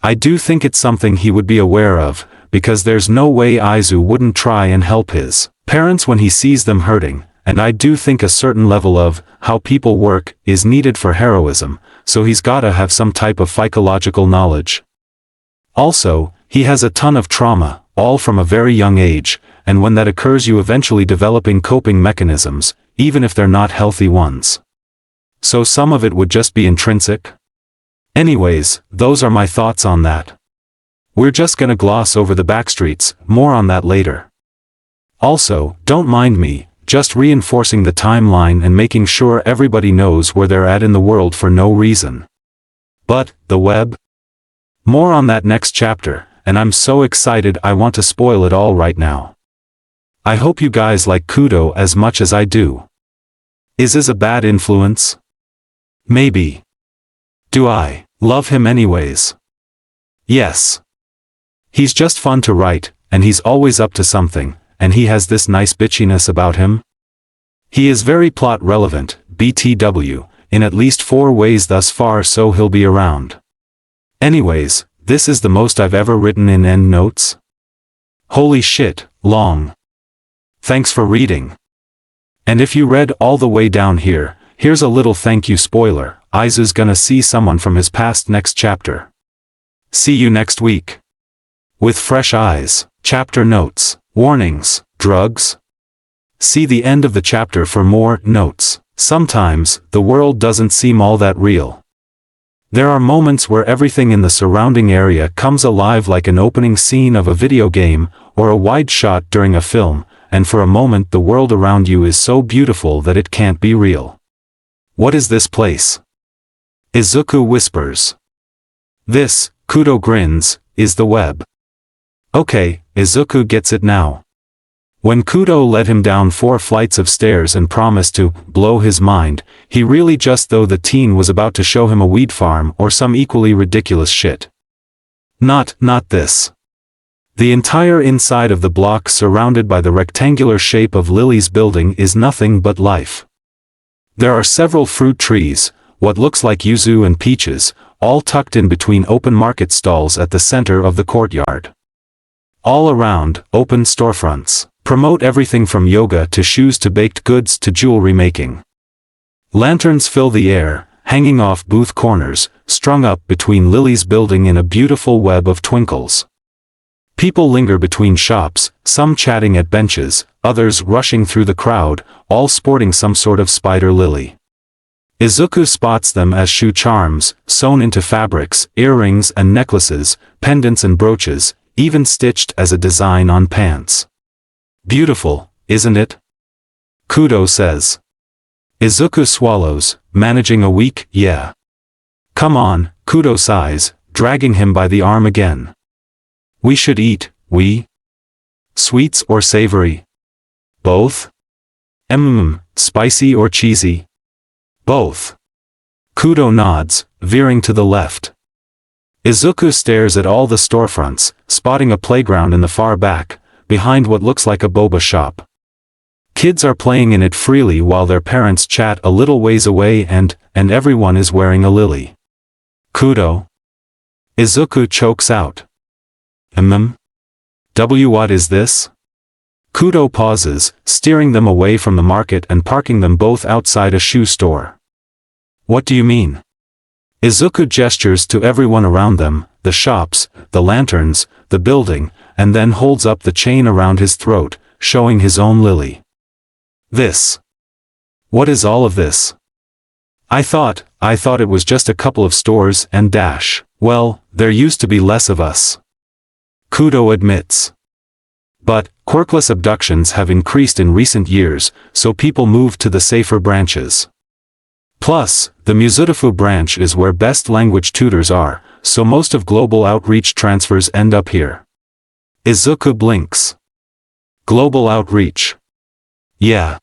I do think it's something he would be aware of, because there's no way Izu wouldn't try and help his parents when he sees them hurting, and I do think a certain level of how people work is needed for heroism, so he's gotta have some type of psychological knowledge. Also, he has a ton of trauma, all from a very young age, and when that occurs you eventually developing coping mechanisms, even if they're not healthy ones. So some of it would just be intrinsic? Anyways, those are my thoughts on that. We're just gonna gloss over the backstreets, more on that later. Also, don't mind me, just reinforcing the timeline and making sure everybody knows where they're at in the world for no reason. But, the web? More on that next chapter, and I'm so excited I want to spoil it all right now. I hope you guys like Kudo as much as I do. Is this a bad influence? Maybe. Do I love him anyways? Yes. He's just fun to write, and he's always up to something, and he has this nice bitchiness about him. He is very plot relevant, BTW, in at least 4 ways thus far, so he'll be around. Anyways, this is the most I've ever written in endnotes. Holy shit, long. Thanks for reading. And if you read all the way down here, here's a little thank you spoiler, Izu's gonna see someone from his past next chapter. See you next week. With fresh eyes. Chapter notes. Warnings. Drugs? See the end of the chapter for more notes. Sometimes, the world doesn't seem all that real. There are moments where everything in the surrounding area comes alive, like an opening scene of a video game, or a wide shot during a film, and for a moment the world around you is so beautiful that it can't be real. What is this place? Izuku whispers. This, Kudo grins, is the web. Okay, Izuku gets it now. When Kudo led him down 4 flights of stairs and promised to blow his mind, he really just thought the teen was about to show him a weed farm or some equally ridiculous shit. Not this. The entire inside of the block surrounded by the rectangular shape of Lily's building is nothing but life. There are several fruit trees, what looks like yuzu and peaches, all tucked in between open market stalls at the center of the courtyard. All around, open storefronts promote everything from yoga to shoes to baked goods to jewelry making. Lanterns fill the air, hanging off booth corners, strung up between Lily's building in a beautiful web of twinkles. People linger between shops, some chatting at benches, others rushing through the crowd, all sporting some sort of spider lily. Izuku spots them as shoe charms, sewn into fabrics, earrings and necklaces, pendants and brooches, even stitched as a design on pants. Beautiful, isn't it? Kudo says. Izuku swallows, managing a weak yeah. Come on, Kudo sighs, dragging him by the arm again. We should eat, sweets or savory? Both? Spicy or cheesy? Both. Kudo nods, veering to the left. Izuku stares at all the storefronts, spotting a playground in the far back, behind what looks like a boba shop. Kids are playing in it freely while their parents chat a little ways away, and everyone is wearing a lily. Kudo? Izuku chokes out. What is this? Kudo pauses, steering them away from the market and parking them both outside a shoe store. What do you mean? Izuku gestures to everyone around them, the shops, the lanterns, the building, and then holds up the chain around his throat, showing his own lily. This. What is all of this? I thought it was just a couple of stores and dash. Well, there used to be less of us. Kudo admits. But, Quirkless abductions have increased in recent years, so people move to the safer branches. Plus, the Muzutafu branch is where best language tutors are, so most of global outreach transfers end up here. Izuku blinks. Global outreach. Yeah.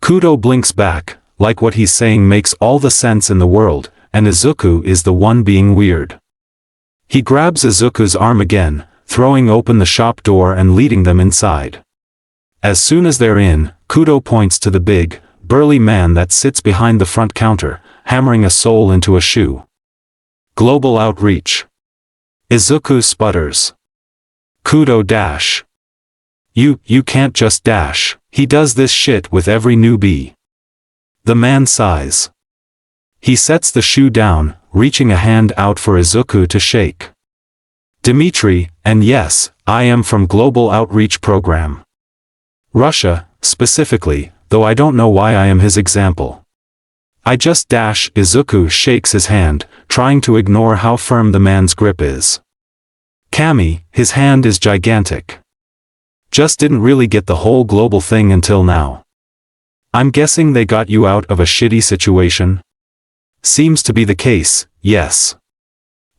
Kudo blinks back, like what he's saying makes all the sense in the world, and Izuku is the one being weird. He grabs Izuku's arm again, throwing open the shop door and leading them inside. As soon as they're in, Kudo points to the big, burly man that sits behind the front counter, hammering a sole into a shoe. Global outreach. Izuku sputters. Kudo dash. You can't just dash. He does this shit with every newbie. The man sighs. He sets the shoe down, reaching a hand out for Izuku to shake. Dimitri, and yes, I am from Global Outreach Program. Russia, specifically, though I don't know why I am his example. I just dash. Izuku shakes his hand, trying to ignore how firm the man's grip is. Kami, his hand is gigantic. Just didn't really get the whole global thing until now. I'm guessing they got you out of a shitty situation? Seems to be the case, yes.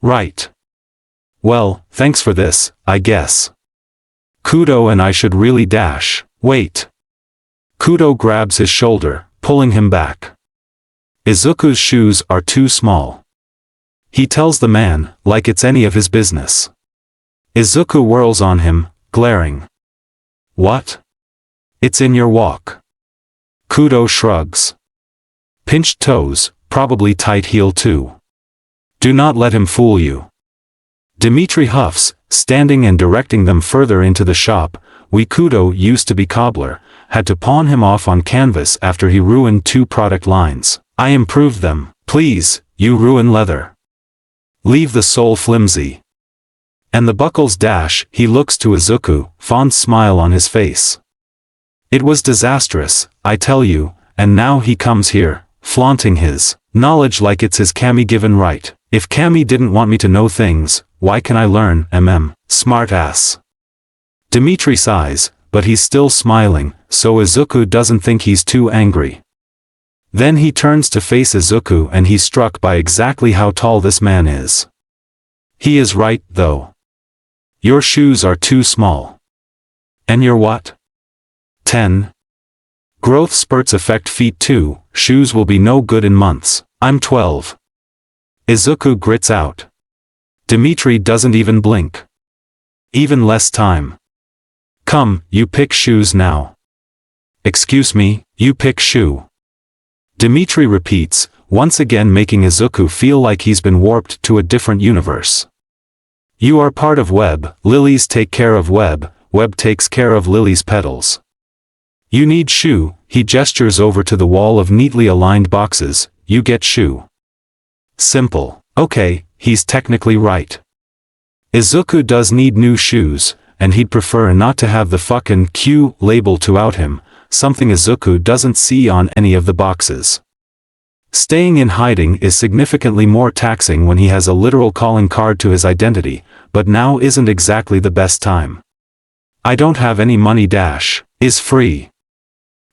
Right. Well, thanks for this, I guess. Kudo and I should really dash. Wait. Kudo grabs his shoulder, pulling him back. Izuku's shoes are too small. He tells the man, like it's any of his business. Izuku whirls on him, glaring. What? It's in your walk. Kudo shrugs. Pinched toes, probably tight heel too. Do not let him fool you. Dimitri huffs, standing and directing them further into the shop. Kudo used to be cobbler, had to pawn him off on canvas after he ruined 2 product lines. I improved them. Please, you ruin leather. Leave the sole flimsy. And the buckles dash. He looks to Izuku, fond smile on his face. It was disastrous, I tell you, and now he comes here, flaunting his knowledge like it's his Kami given right. If Kami didn't want me to know things, why can I learn, smart ass. Dimitri sighs, but he's still smiling, so Izuku doesn't think he's too angry. Then he turns to face Izuku and he's struck by exactly how tall this man is. He is right, though. Your shoes are too small. And you're what? 10. Growth spurts affect feet too, shoes will be no good in months. I'm 12. Izuku grits out. Dimitri doesn't even blink. Even less time. Come, you pick shoes now. Excuse me, you pick shoe. Dimitri repeats, once again making Izuku feel like he's been warped to a different universe. You are part of web, lilies take care of web, web takes care of lily's petals. You need shoe, he gestures over to the wall of neatly aligned boxes, you get shoe. Simple. Okay, he's technically right. Izuku does need new shoes, and he'd prefer not to have the fucking Q label to out him, something Izuku doesn't see on any of the boxes. Staying in hiding is significantly more taxing when he has a literal calling card to his identity, but now isn't exactly the best time. I don't have any money dash, is free.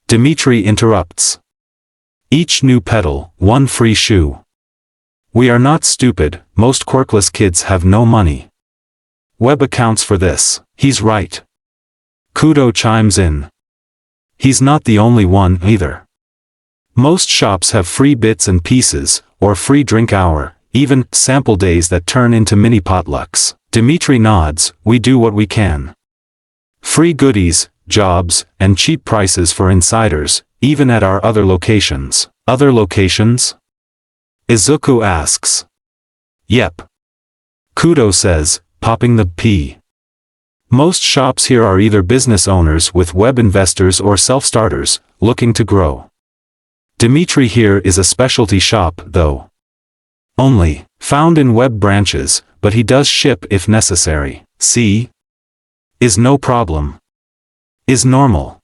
Dimitri interrupts. Each new petal, 1 free shoe. We are not stupid, most quirkless kids have no money. Web accounts for this, he's right. Kudo chimes in. He's not the only one, either. Most shops have free bits and pieces, or free drink hour, even sample days that turn into mini potlucks. Dimitri nods, we do what we can. Free goodies, jobs, and cheap prices for insiders, even at our other locations. Other locations? Izuku asks. Yep. Kudo says, popping the P. Most shops here are either business owners with web investors or self-starters, looking to grow. Dimitri here is a specialty shop, though. Only, found in web branches, but he does ship if necessary. See? Is no problem. Is normal.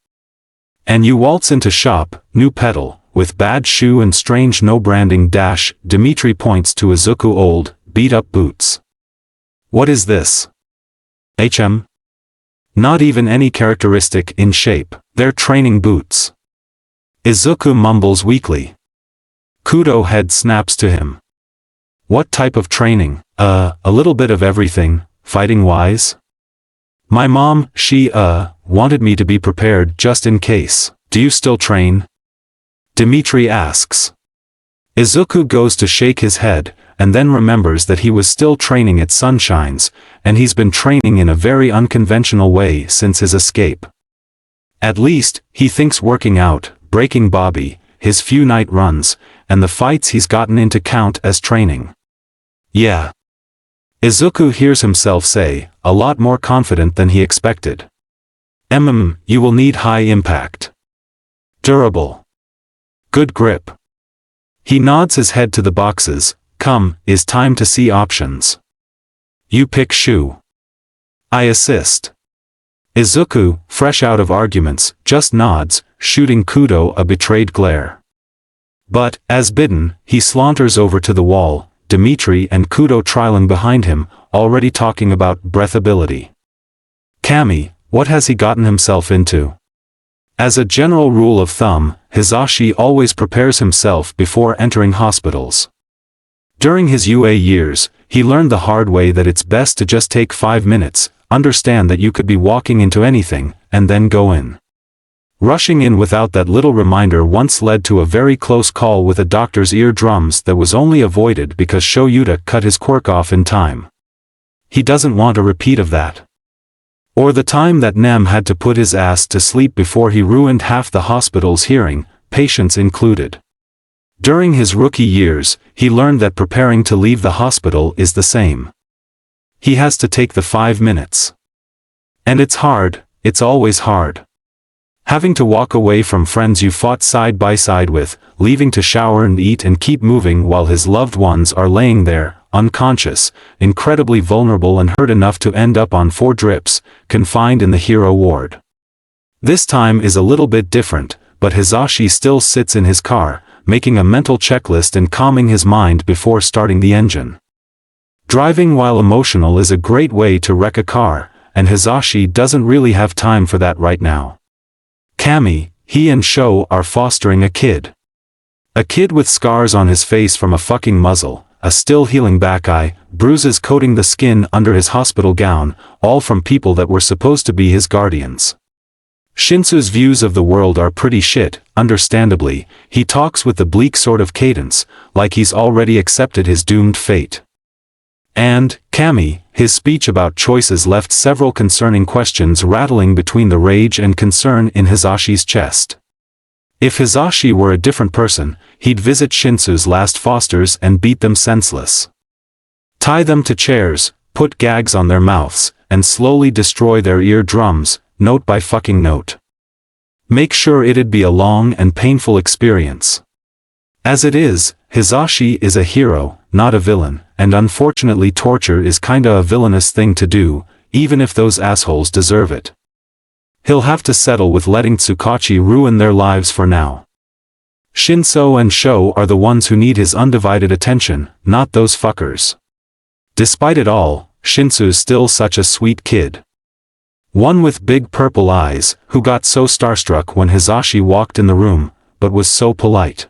And you waltz into shop, new petal, with bad shoe and strange no branding dash, Dimitri points to Izuku old, beat-up boots. What is this? HM? Not even any characteristic in shape. They're training boots. Izuku mumbles weakly. Kudo head snaps to him. What type of training? A little bit of everything, fighting-wise. My mom, she, wanted me to be prepared just in case. Do you still train? Dimitri asks. Izuku goes to shake his head, and then remembers that he was still training at Sunshine's, and he's been training in a very unconventional way since his escape. At least, he thinks working out, breaking Bobby, his few night runs, and the fights he's gotten into count as training. Yeah. Izuku hears himself say, a lot more confident than he expected. You will need high impact. Durable. Good grip. He nods his head to the boxes. Come, is time to see options. You pick shoe. I assist. Izuku, fresh out of arguments, just nods, shooting Kudo a betrayed glare. But, as bidden, he saunters over to the wall, Dimitri and Kudo trailing behind him, already talking about breathability. Kami, what has he gotten himself into? As a general rule of thumb, Hizashi always prepares himself before entering hospitals. During his UA years, he learned the hard way that it's best to just take 5 minutes, understand that you could be walking into anything, and then go in. Rushing in without that little reminder once led to a very close call with a doctor's eardrums that was only avoided because Shoyuta cut his quirk off in time. He doesn't want a repeat of that. Or the time that Nem had to put his ass to sleep before he ruined half the hospital's hearing, patients included. During his rookie years, he learned that preparing to leave the hospital is the same. He has to take the 5 minutes. And it's hard, it's always hard. Having to walk away from friends you fought side by side with, leaving to shower and eat and keep moving while his loved ones are laying there, unconscious, incredibly vulnerable and hurt enough to end up on 4 drips, confined in the hero ward. This time is a little bit different, but Hizashi still sits in his car, making a mental checklist and calming his mind before starting the engine. Driving while emotional is a great way to wreck a car, and Hizashi doesn't really have time for that right now. Kami, he and Sho are fostering a kid. A kid with scars on his face from a fucking muzzle, a still healing back eye, bruises coating the skin under his hospital gown, all from people that were supposed to be his guardians. Shinso's views of the world are pretty shit, understandably. He talks with the bleak sort of cadence, like he's already accepted his doomed fate. And, Kami, his speech about choices left several concerning questions rattling between the rage and concern in Hizashi's chest. If Hizashi were a different person, he'd visit Shinso's last fosters and beat them senseless. Tie them to chairs, put gags on their mouths, and slowly destroy their eardrums, note by fucking note. Make sure it'd be a long and painful experience. As it is, Hizashi is a hero, not a villain, and unfortunately torture is kinda a villainous thing to do, even if those assholes deserve it. He'll have to settle with letting Tsukachi ruin their lives for now. Shinso and Sho are the ones who need his undivided attention, not those fuckers. Despite it all, Shinso's still such a sweet kid. One with big purple eyes, who got so starstruck when Hizashi walked in the room, but was so polite.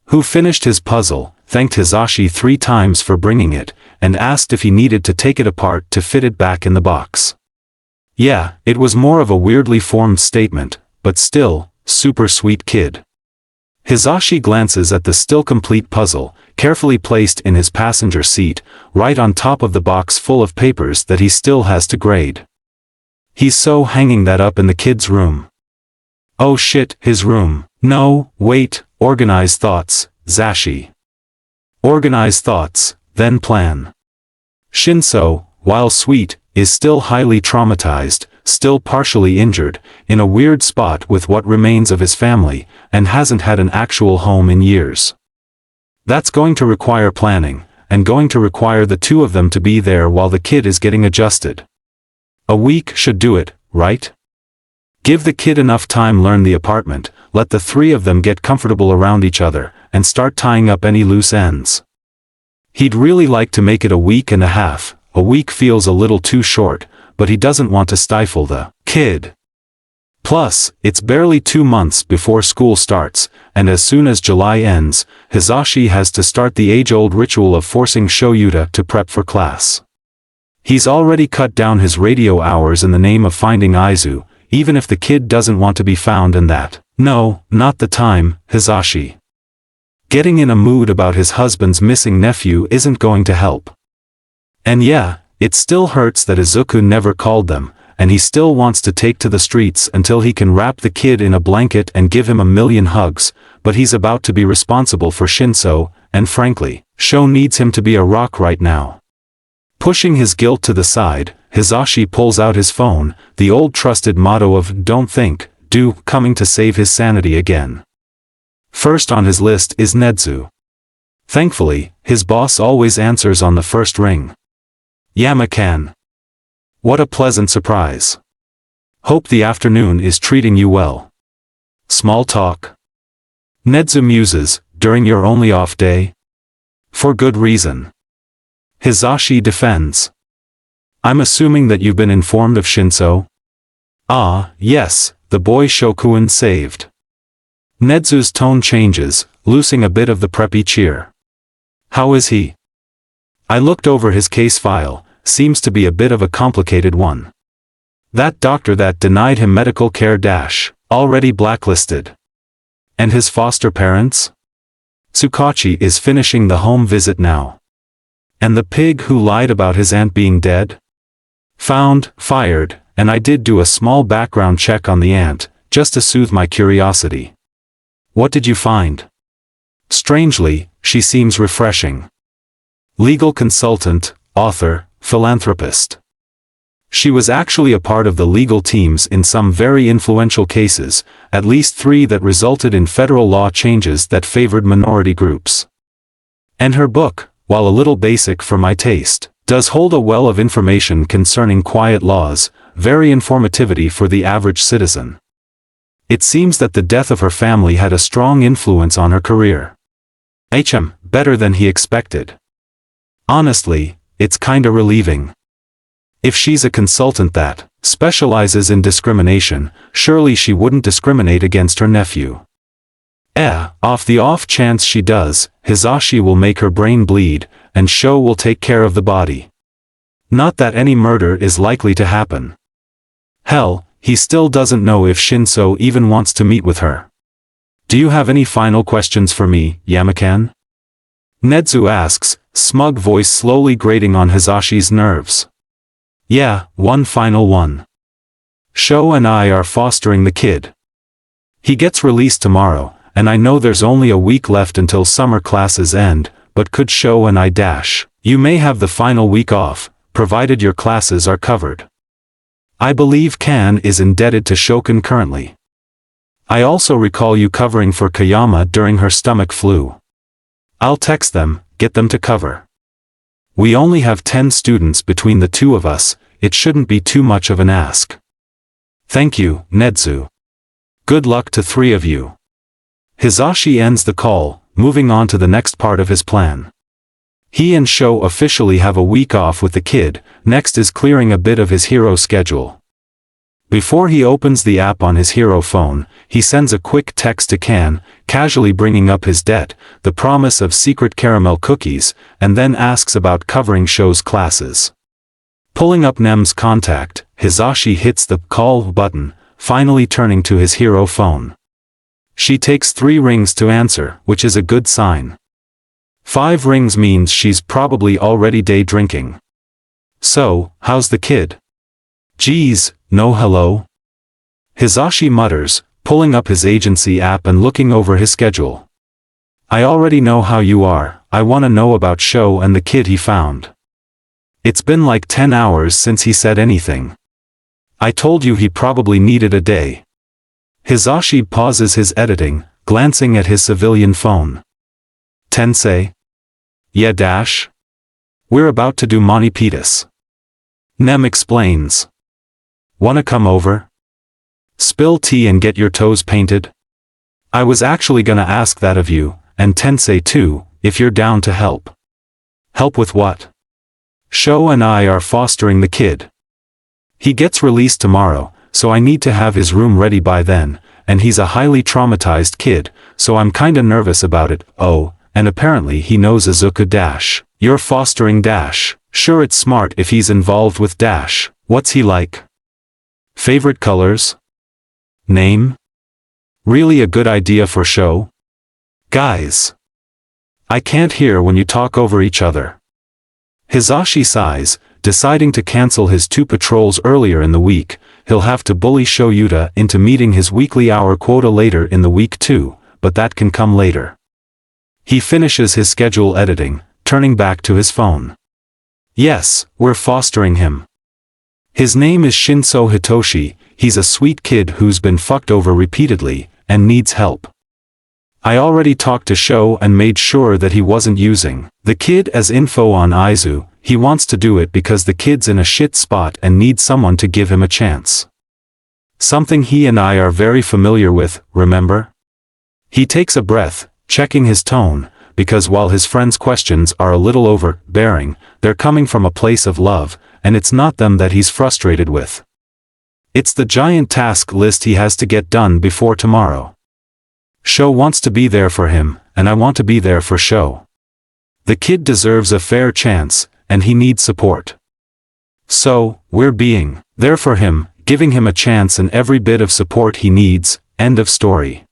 Who finished his puzzle, thanked Hizashi 3 times for bringing it, and asked if he needed to take it apart to fit it back in the box. Yeah, it was more of a weirdly formed statement, but still, super sweet kid. Hizashi glances at the still complete puzzle, carefully placed in his passenger seat, right on top of the box full of papers that he still has to grade. He's so hanging that up in the kid's room. Oh shit, his room. No, wait, organize thoughts, Zashi. Organize thoughts, then plan. Shinso, while sweet, is still highly traumatized, still partially injured, in a weird spot with what remains of his family, and hasn't had an actual home in years. That's going to require planning, and going to require the 2 of them to be there while the kid is getting adjusted. A week should do it, right? Give the kid enough time learn the apartment, let the 3 of them get comfortable around each other, and start tying up any loose ends. He'd really like to make it a week and a half. A week feels a little too short, but he doesn't want to stifle the kid. Plus, it's barely 2 months before school starts, and as soon as July ends, Hizashi has to start the age-old ritual of forcing Shoyuta to prep for class. He's already cut down his radio hours in the name of finding Izu, even if the kid doesn't want to be found, and that, no, not the time, Hizashi. Getting in a mood about his husband's missing nephew isn't going to help. And yeah, it still hurts that Izuku never called them, and he still wants to take to the streets until he can wrap the kid in a blanket and give him a million hugs, but he's about to be responsible for Shinso, and frankly, Sho needs him to be a rock right now. Pushing his guilt to the side, Hizashi pulls out his phone, the old trusted motto of "don't think, do" coming to save his sanity again. First on his list is Nezu. Thankfully, his boss always answers on the first ring. Yama-kan. What a pleasant surprise. Hope the afternoon is treating you well. Small talk. Nezu muses, during your only off day? For good reason. Hizashi defends. I'm assuming that you've been informed of Shinso? Ah, yes, the boy Shokuin saved. Nezu's tone changes, losing a bit of the preppy cheer. How is he? I looked over his case file, seems to be a bit of a complicated one. That doctor that denied him medical care already blacklisted. And his foster parents? Tsukachi is finishing the home visit now. And the pig who lied about his aunt being dead? Found, fired, and I did do a small background check on the aunt, just to soothe my curiosity. What did you find? Strangely, she seems refreshing. Legal consultant, author, philanthropist. She was actually a part of the legal teams in some very influential cases, at least 3 that resulted in federal law changes that favored minority groups. And her book, while a little basic for my taste, does hold a well of information concerning quiet laws, very informativity for the average citizen. It seems that the death of her family had a strong influence on her career. Better than he expected. Honestly, it's kinda relieving. If she's a consultant that specializes in discrimination, surely she wouldn't discriminate against her nephew. Off the off chance she does, Hizashi will make her brain bleed, and Sho will take care of the body. Not that any murder is likely to happen. Hell, he still doesn't know if Shinso even wants to meet with her. Do you have any final questions for me, Yama-kan? Nezu asks, smug voice slowly grating on Hizashi's nerves. Yeah, one final one. Sho and I are fostering the kid. He gets released tomorrow, and I know there's only a week left until summer classes end, but could Sho and I you may have the final week off, provided your classes are covered. I believe Kan is indebted to Shokin currently. I also recall you covering for Kayama during her stomach flu. I'll text them, get them to cover. We only have 10 students between the 2 of us, it shouldn't be too much of an ask. Thank you, Nezu. Good luck to 3 of you. Hizashi ends the call, moving on to the next part of his plan. He and Sho officially have a week off with the kid, next is clearing a bit of his hero schedule. Before he opens the app on his hero phone, he sends a quick text to Kan, casually bringing up his debt, the promise of secret caramel cookies, and then asks about covering Sho's classes. Pulling up Nem's contact, Hizashi hits the call button, finally turning to his hero phone. She takes 3 rings to answer, which is a good sign. 5 rings means she's probably already day drinking. So, how's the kid? Geez, no hello? Hizashi mutters, pulling up his agency app and looking over his schedule. I already know how you are, I wanna know about Sho and the kid he found. It's been like 10 hours since he said anything. I told you he probably needed a day. Hizashi pauses his editing, glancing at his civilian phone. Tensei? Yeah. We're about to do Mani Pitas. Nem explains. Wanna come over? Spill tea and get your toes painted? I was actually gonna ask that of you, and Tensei too, if you're down to help. Help with what? Sho and I are fostering the kid. He gets released tomorrow, so I need to have his room ready by then, and he's a highly traumatized kid, so I'm kinda nervous about it. Oh, and apparently he knows Izuku dash. You're fostering dash. Sure, it's smart if he's involved with dash. What's he like? Favorite colors? Name? Really a good idea for show? Guys. I can't hear when you talk over each other. Hizashi sighs, deciding to cancel his 2 patrols earlier in the week. He'll have to bully Sho Yuta into meeting his weekly hour quota later in the week too, but that can come later. He finishes his schedule editing, turning back to his phone. Yes, we're fostering him. His name is Shinso Hitoshi. He's a sweet kid who's been fucked over repeatedly, and needs help. I already talked to Sho and made sure that he wasn't using the kid as info on Izu. He wants to do it because the kid's in a shit spot and needs someone to give him a chance. Something he and I are very familiar with, remember? He takes a breath, checking his tone, because while his friend's questions are a little overbearing, they're coming from a place of love, and it's not them that he's frustrated with. It's the giant task list he has to get done before tomorrow. Sho wants to be there for him, and I want to be there for Sho. The kid deserves a fair chance, and he needs support. So, we're being there for him, giving him a chance and every bit of support he needs. End of story.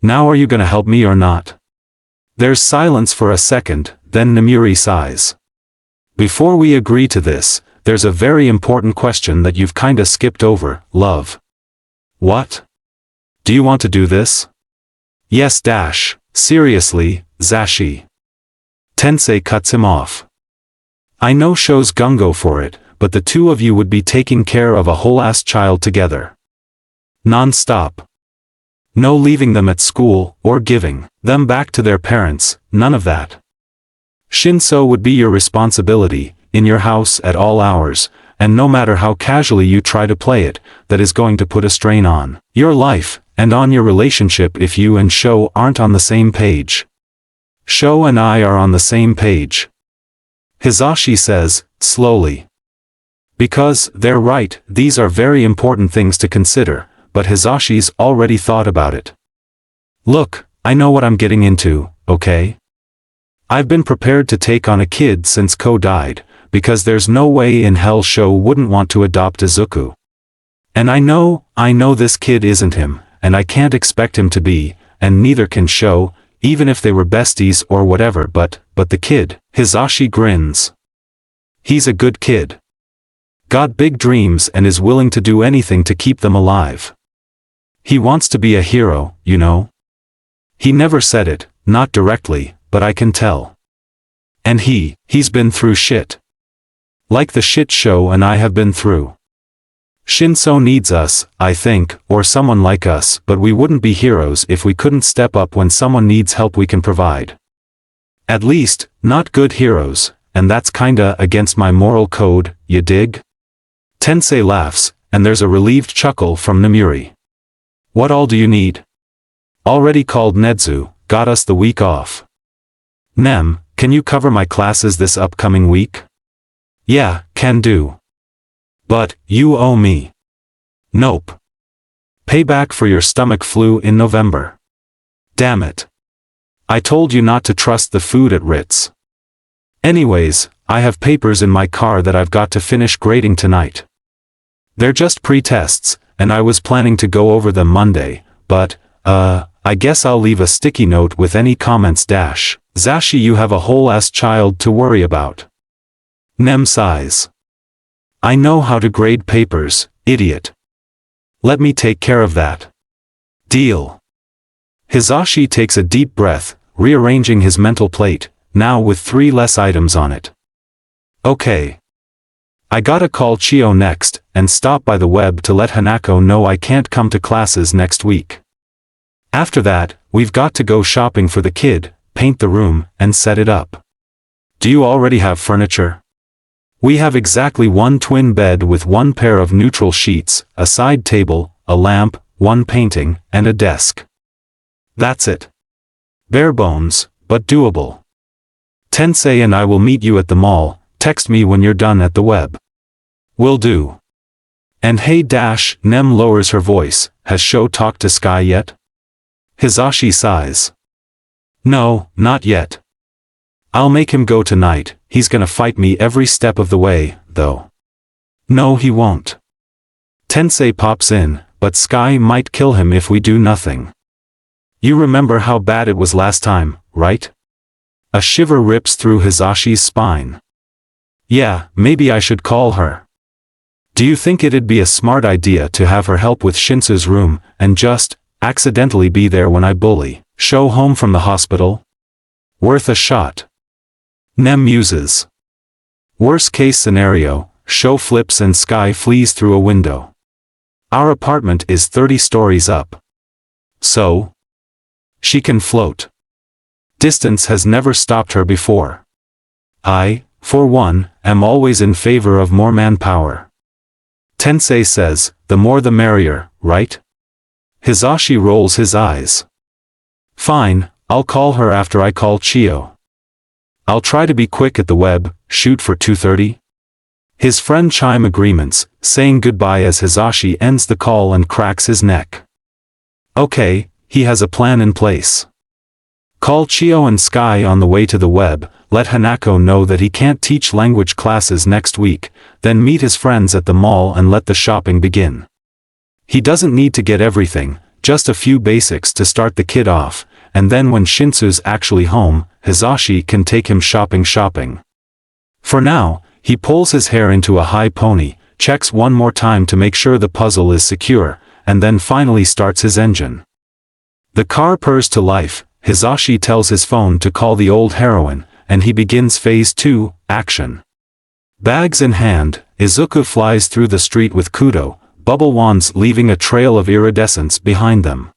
Now are you gonna help me or not? There's silence for a second, then Nemuri sighs. Before we agree to this, there's a very important question that you've kinda skipped over, love. What? Do you want to do this? Yes dash, seriously, Zashi. Tensei cuts him off. I know Sho's gung-go for it, but the two of you would be taking care of a whole-ass child together. Non-stop. No leaving them at school, or giving them back to their parents, none of that. Shinso would be your responsibility, in your house at all hours, and no matter how casually you try to play it, that is going to put a strain on your life, and on your relationship if you and Sho aren't on the same page. Sho and I are on the same page. Hizashi says, slowly. Because, they're right, these are very important things to consider, but Hizashi's already thought about it. Look, I know what I'm getting into, okay? I've been prepared to take on a kid since Ko died, because there's no way in hell Sho wouldn't want to adopt Izuku. And I know this kid isn't him, and I can't expect him to be, and neither can Sho, even if they were besties or whatever, but the kid, Hizashi grins. He's a good kid. Got big dreams and is willing to do anything to keep them alive. He wants to be a hero, you know? He never said it, not directly, but I can tell. And he's been through shit. Like the shit Sho and I have been through. Shinso needs us, I think, or someone like us, but we wouldn't be heroes if we couldn't step up when someone needs help we can provide. At least, not good heroes, and that's kinda against my moral code, you dig? Tensei laughs, and there's a relieved chuckle from Nemuri. What all do you need? Already called Nezu, got us the week off. Nem, can you cover my classes this upcoming week? Yeah, can do. But, you owe me. Nope. Payback for your stomach flu in November. Damn it. I told you not to trust the food at Ritz. Anyways, I have papers in my car that I've got to finish grading tonight. They're just pre-tests, and I was planning to go over them Monday, but, I guess I'll leave a sticky note with any comments dash. Zashi, you have a whole-ass child to worry about. Nem sighs. I know how to grade papers, idiot. Let me take care of that. Deal. Hizashi takes a deep breath, rearranging his mental plate, now with 3 less items on it. Okay. I gotta call Chio next, and stop by the web to let Hanako know I can't come to classes next week. After that, we've got to go shopping for the kid, paint the room, and set it up. Do you already have furniture? We have exactly 1 twin bed with 1 pair of neutral sheets, a side table, a lamp, 1 painting, and a desk. That's it. Bare bones, but doable. Tensei and I will meet you at the mall, text me when you're done at the web. Will do. And hey dash, Nem lowers her voice, has Sho talked to Sky yet? Hizashi sighs. No, not yet. I'll make him go tonight, he's gonna fight me every step of the way, though. No he won't. Tensei pops in, but Sky might kill him if we do nothing. You remember how bad it was last time, right? A shiver rips through Hizashi's spine. Yeah, maybe I should call her. Do you think it'd be a smart idea to have her help with Shinso's room, and just accidentally be there when I bully Sho home from the hospital? Worth a shot. Nem muses. Worst case scenario, Sho flips and Sky flees through a window. Our apartment is 30 stories up. So? She can float. Distance has never stopped her before. I, for one, am always in favor of more manpower. Tensei says, the more the merrier, right? Hizashi rolls his eyes. Fine, I'll call her after I call Chio. I'll try to be quick at the web, shoot for 2:30. His friend chime agreements, saying goodbye as Hizashi ends the call and cracks his neck. Okay, he has a plan in place. Call Chio and Sky on the way to the web, let Hanako know that he can't teach language classes next week, then meet his friends at the mall and let the shopping begin. He doesn't need to get everything, just a few basics to start the kid off, and then when Shinso's actually home, Hizashi can take him shopping. For now, he pulls his hair into a high pony, checks one more time to make sure the puzzle is secure, and then finally starts his engine. The car purrs to life, Hizashi tells his phone to call the old heroine, and he begins phase 2, action. Bags in hand, Izuku flies through the street with Kudo, bubble wands leaving a trail of iridescence behind them.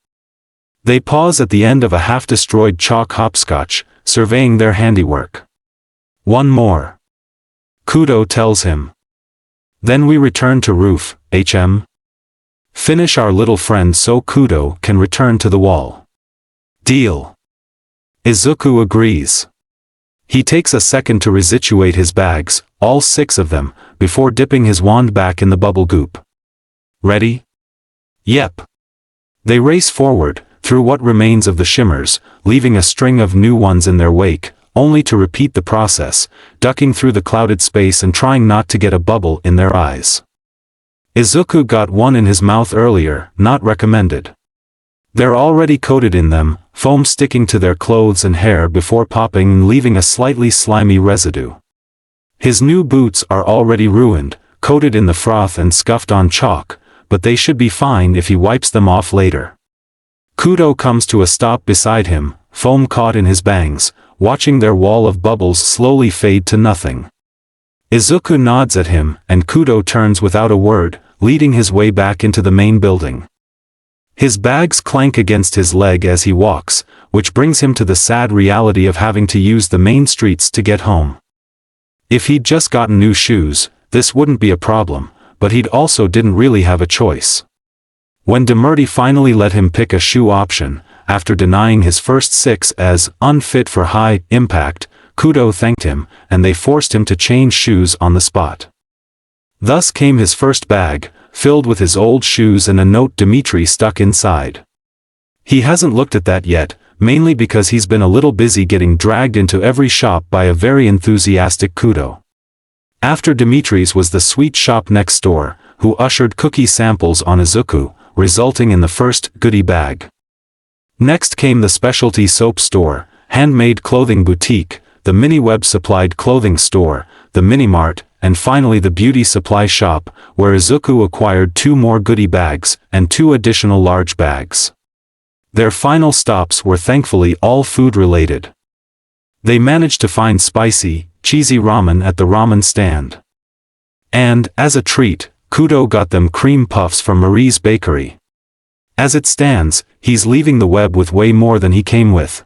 They pause at the end of a half-destroyed chalk hopscotch, surveying their handiwork. One more. Kudo tells him. Then we return to roof, HM. Finish our little friend so Kudo can return to the wall. Deal. Izuku agrees. He takes a second to resituate his bags, all 6 of them, before dipping his wand back in the bubble goop. Ready? Yep. They race forward, through what remains of the shimmers, leaving a string of new ones in their wake, only to repeat the process, ducking through the clouded space and trying not to get a bubble in their eyes. Izuku got one in his mouth earlier, not recommended. They're already coated in them, foam sticking to their clothes and hair before popping and leaving a slightly slimy residue. His new boots are already ruined, coated in the froth and scuffed on chalk, but they should be fine if he wipes them off later. Kudo comes to a stop beside him, foam caught in his bangs, watching their wall of bubbles slowly fade to nothing. Izuku nods at him, and Kudo turns without a word, leading his way back into the main building. His bags clank against his leg as he walks, which brings him to the sad reality of having to use the main streets to get home. If he'd just gotten new shoes, this wouldn't be a problem, but he'd also didn't really have a choice. When Demurti finally let him pick a shoe option, after denying his first 6 as unfit for high impact, Kudo thanked him, and they forced him to change shoes on the spot. Thus came his first bag, filled with his old shoes and a note Dimitri stuck inside. He hasn't looked at that yet, mainly because he's been a little busy getting dragged into every shop by a very enthusiastic Kudo. After Dimitri's was the sweet shop next door, who ushered cookie samples on Izuku, resulting in the first goodie bag. Next came the specialty soap store, handmade clothing boutique, the mini-web supplied clothing store, the mini-mart, and finally the beauty supply shop, where Izuku acquired 2 more goodie bags, and 2 additional large bags. Their final stops were thankfully all food-related. They managed to find spicy, cheesy ramen at the ramen stand. And, as a treat, Kudo got them cream puffs from Marie's bakery. As it stands, he's leaving the web with way more than he came with.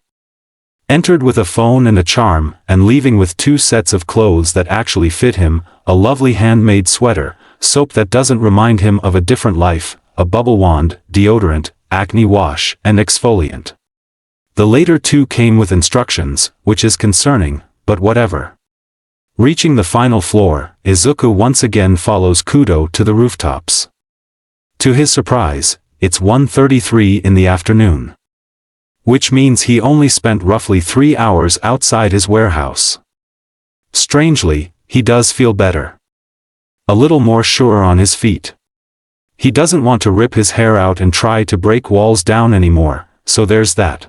Entered with a phone and a charm, and leaving with 2 sets of clothes that actually fit him, a lovely handmade sweater, soap that doesn't remind him of a different life, a bubble wand, deodorant, acne wash, and exfoliant. The later 2 came with instructions, which is concerning, but whatever. Reaching the final floor, Izuku once again follows Kudo to the rooftops. To his surprise, it's 1:33 in the afternoon. Which means he only spent roughly 3 hours outside his warehouse. Strangely, he does feel better. A little more sure on his feet. He doesn't want to rip his hair out and try to break walls down anymore, so there's that.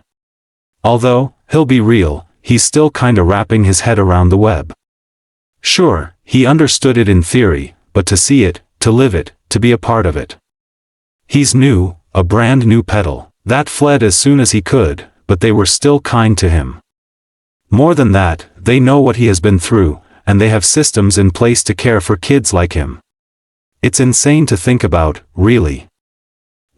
Although, he'll be real, he's still kinda wrapping his head around the web. Sure, he understood it in theory, but to see it, to live it, to be a part of it. He's new, a brand new petal, that fled as soon as he could, but they were still kind to him. More than that, they know what he has been through, and they have systems in place to care for kids like him. It's insane to think about, really.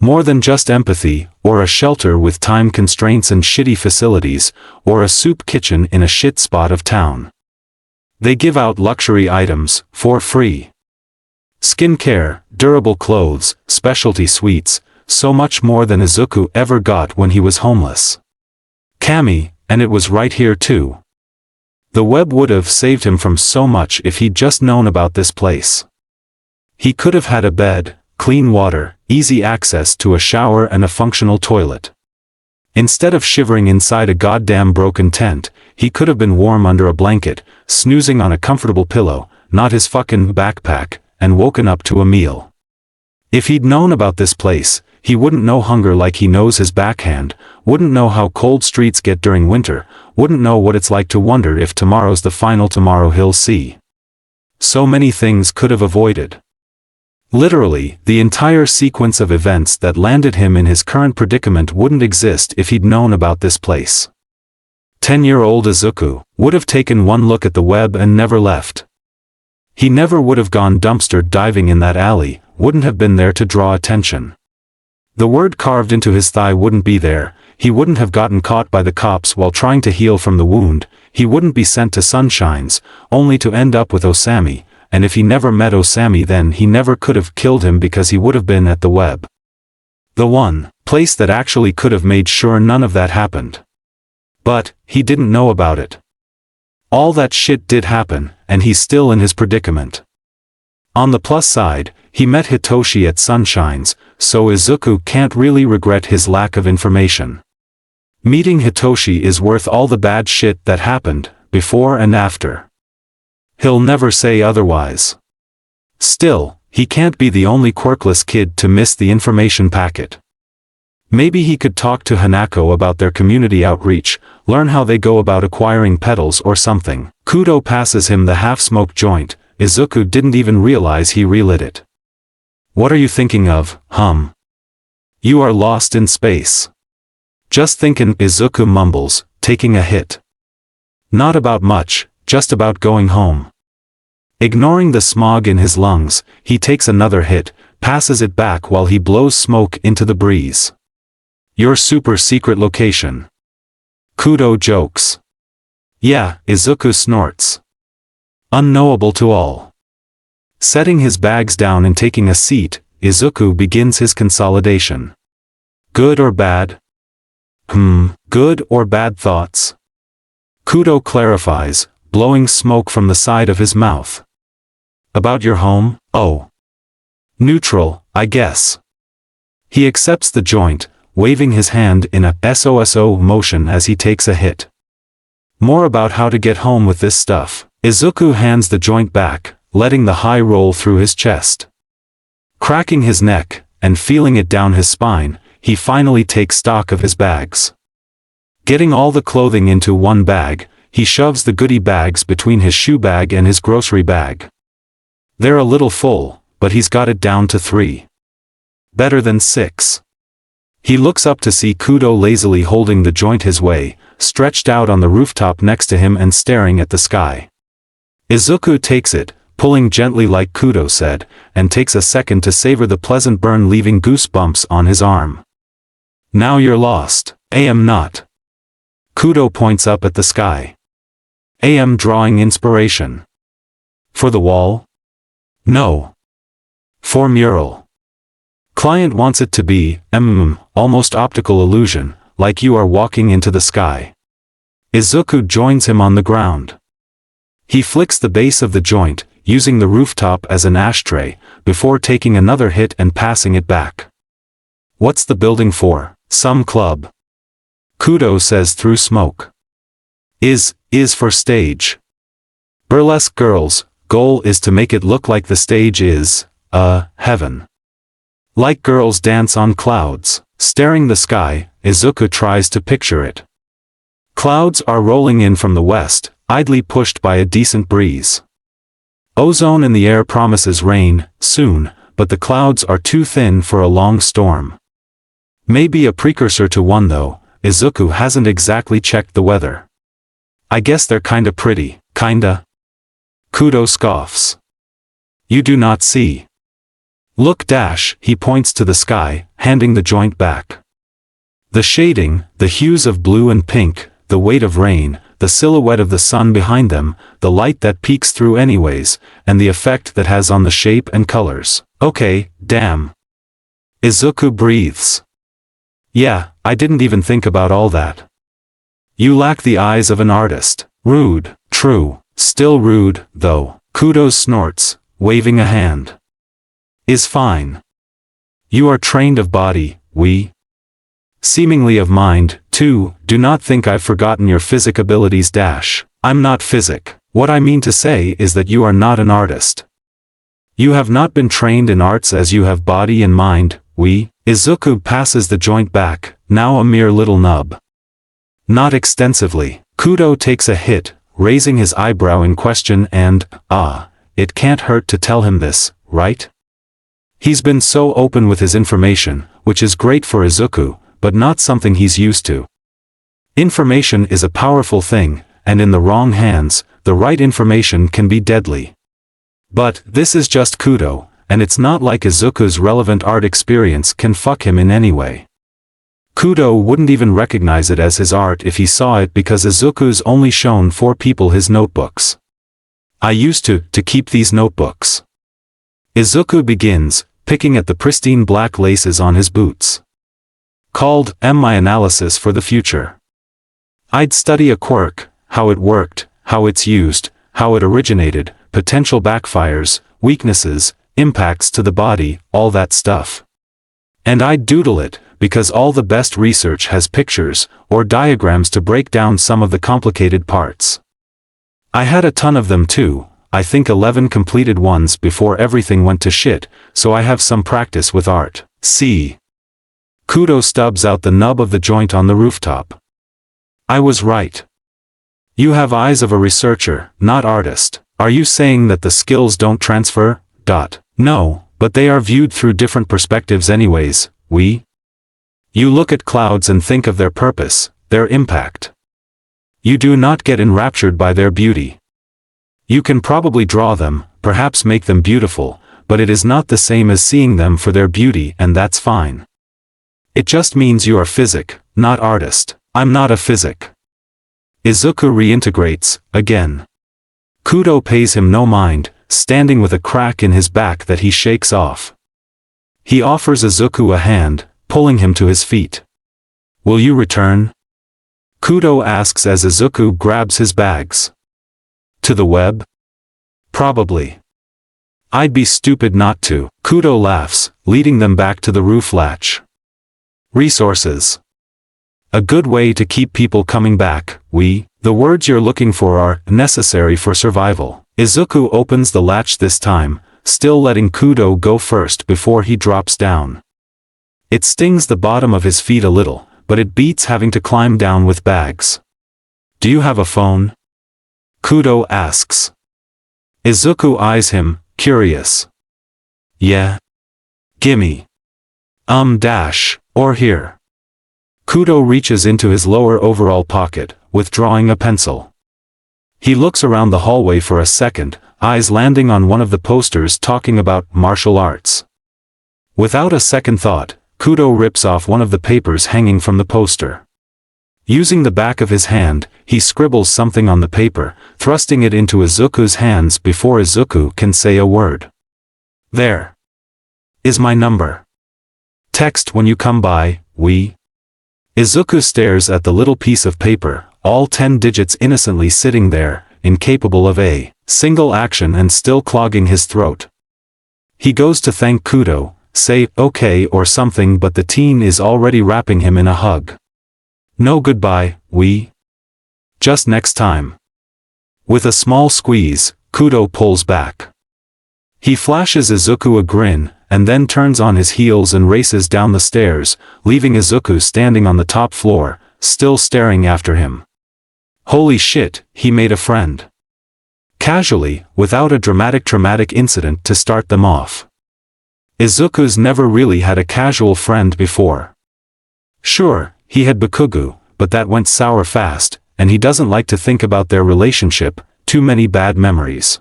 More than just empathy, or a shelter with time constraints and shitty facilities, or a soup kitchen in a shit spot of town. They give out luxury items, for free. Skincare, durable clothes, specialty sweets, so much more than Izuku ever got when he was homeless. Kami, and it was right here too. The web would have saved him from so much if he'd just known about this place. He could have had a bed, clean water, easy access to a shower and a functional toilet. Instead of shivering inside a goddamn broken tent, he could have been warm under a blanket, snoozing on a comfortable pillow, not his fucking backpack, and woken up to a meal. If he'd known about this place, he wouldn't know hunger like he knows his backhand, wouldn't know how cold streets get during winter, wouldn't know what it's like to wonder if tomorrow's the final tomorrow he'll see. So many things could have avoided. Literally, the entire sequence of events that landed him in his current predicament wouldn't exist if he'd known about this place. 10-year-old Izuku would have taken one look at the web and never left. He never would have gone dumpster diving in that alley, wouldn't have been there to draw attention. The word carved into his thigh wouldn't be there, he wouldn't have gotten caught by the cops while trying to heal from the wound, he wouldn't be sent to Sunshines, only to end up with Osami, and if he never met Osami then he never could have killed him because he would have been at the web. The one place that actually could have made sure none of that happened. But, he didn't know about it. All that shit did happen, and he's still in his predicament. On the plus side, he met Hitoshi at Sunshines, so Izuku can't really regret his lack of information. Meeting Hitoshi is worth all the bad shit that happened, before and after. He'll never say otherwise. Still, he can't be the only quirkless kid to miss the information packet. Maybe he could talk to Hanako about their community outreach, learn how they go about acquiring petals or something. Kudo passes him the half-smoked joint, Izuku didn't even realize he relit it. What are you thinking of, hum? You are lost in space. Just thinkin', Izuku mumbles, taking a hit. Not about much, just about going home. Ignoring the smog in his lungs, he takes another hit, passes it back while he blows smoke into the breeze. Your super secret location. Kudo jokes. Yeah, Izuku snorts. Unknowable to all. Setting his bags down and taking a seat, Izuku begins his consolidation. Good or bad? Good or bad thoughts? Kudo clarifies, blowing smoke from the side of his mouth. About your home? Oh. Neutral, I guess. He accepts the joint, waving his hand in a SOSO motion as he takes a hit. More about how to get home with this stuff. Izuku hands the joint back, letting the high roll through his chest. Cracking his neck, and feeling it down his spine, he finally takes stock of his bags. Getting all the clothing into one bag, he shoves the goodie bags between his shoe bag and his grocery bag. They're a little full, but he's got it down to 3. Better than 6. He looks up to see Kudo lazily holding the joint his way, stretched out on the rooftop next to him and staring at the sky. Izuku takes it, pulling gently like Kudo said, and takes a second to savor the pleasant burn, leaving goosebumps on his arm. Now you're lost. Am not. Kudo points up at the sky. Am drawing inspiration. For the wall? No. For mural. Client wants it to be, almost optical illusion, like you are walking into the sky. Izuku joins him on the ground. He flicks the base of the joint, using the rooftop as an ashtray, before taking another hit and passing it back. What's the building for? Some club. Kudo says through smoke. Is for stage. Burlesque girls, goal is to make it look like the stage is, heaven. Like girls dance on clouds. Staring the sky, Izuku tries to picture it. Clouds are rolling in from the west, idly pushed by a decent breeze. Ozone in the air promises rain, soon, but the clouds are too thin for a long storm. Maybe a precursor to one though, Izuku hasn't exactly checked the weather. I guess they're kinda pretty, kinda. Kudo scoffs. You do not see. Look dash, he points to the sky, handing the joint back. The shading, the hues of blue and pink, the weight of rain, the silhouette of the sun behind them, the light that peeks through anyways, and the effect that has on the shape and colors. Okay, damn. Izuku breathes. Yeah, I didn't even think about all that. You lack the eyes of an artist. Rude, true, still rude, though. Kudo snorts, waving a hand. Is fine. You are trained of body, we. Seemingly of mind, too, do not think I've forgotten your physic abilities dash. I'm not physic. What I mean to say is that you are not an artist. You have not been trained in arts as you have body and mind, we. Izuku passes the joint back, now a mere little nub. Not extensively. Kudo takes a hit, raising his eyebrow in question and, it can't hurt to tell him this, right? He's been so open with his information, which is great for Izuku, but not something he's used to. Information is a powerful thing, and in the wrong hands, the right information can be deadly. But this is just Kudo, and it's not like Izuku's relevant art experience can fuck him in any way. Kudo wouldn't even recognize it as his art if he saw it because Izuku's only shown 4 people his notebooks. I used to keep these notebooks. Izuku begins, picking at the pristine black laces on his boots. Called, My Analysis for the Future. I'd study a quirk, how it worked, how it's used, how it originated, potential backfires, weaknesses, impacts to the body, all that stuff. And I'd doodle it, because all the best research has pictures, or diagrams to break down some of the complicated parts. I had a ton of them too, I think 11 completed ones before everything went to shit, so I have some practice with art. See. Kudo stubs out the nub of the joint on the rooftop. I was right. You have eyes of a researcher, not artist. Are you saying that the skills don't transfer? No, but they are viewed through different perspectives anyways, we. You look at clouds and think of their purpose, their impact. You do not get enraptured by their beauty. You can probably draw them, perhaps make them beautiful, but it is not the same as seeing them for their beauty, and that's fine. It just means you are physic, not artist. I'm not a physic. Izuku reintegrates, again. Kudo pays him no mind, standing with a crack in his back that he shakes off. He offers Izuku a hand, pulling him to his feet. Will you return? Kudo asks as Izuku grabs his bags. To the web? Probably. I'd be stupid not to. Kudo laughs, leading them back to the roof latch. Resources. A good way to keep people coming back, the words you're looking for are necessary for survival. Izuku opens the latch this time, still letting Kudo go first before he drops down. It stings the bottom of his feet a little, but it beats having to climb down with bags. Do you have a phone? Kudo asks. Izuku eyes him, curious. Yeah. Gimme. Or here. Kudo reaches into his lower overall pocket, withdrawing a pencil. He looks around the hallway for a second, eyes landing on one of the posters talking about martial arts. Without a second thought, Kudo rips off one of the papers hanging from the poster. Using the back of his hand, he scribbles something on the paper, thrusting it into Izuku's hands before Izuku can say a word. There. Is my number. Text when you come by, we. Izuku stares at the little piece of paper, all 10 digits innocently sitting there, incapable of a single action and still clogging his throat. He goes to thank Kudo, say okay or something, but the teen is already wrapping him in a hug. No goodbye, just next time. With a small squeeze, Kudo pulls back. He flashes Izuku a grin, and then turns on his heels and races down the stairs, leaving Izuku standing on the top floor, still staring after him. Holy shit, he made a friend. Casually, without a traumatic incident to start them off. Izuku's never really had a casual friend before. Sure, he had Bakugo, but that went sour fast, and he doesn't like to think about their relationship, too many bad memories.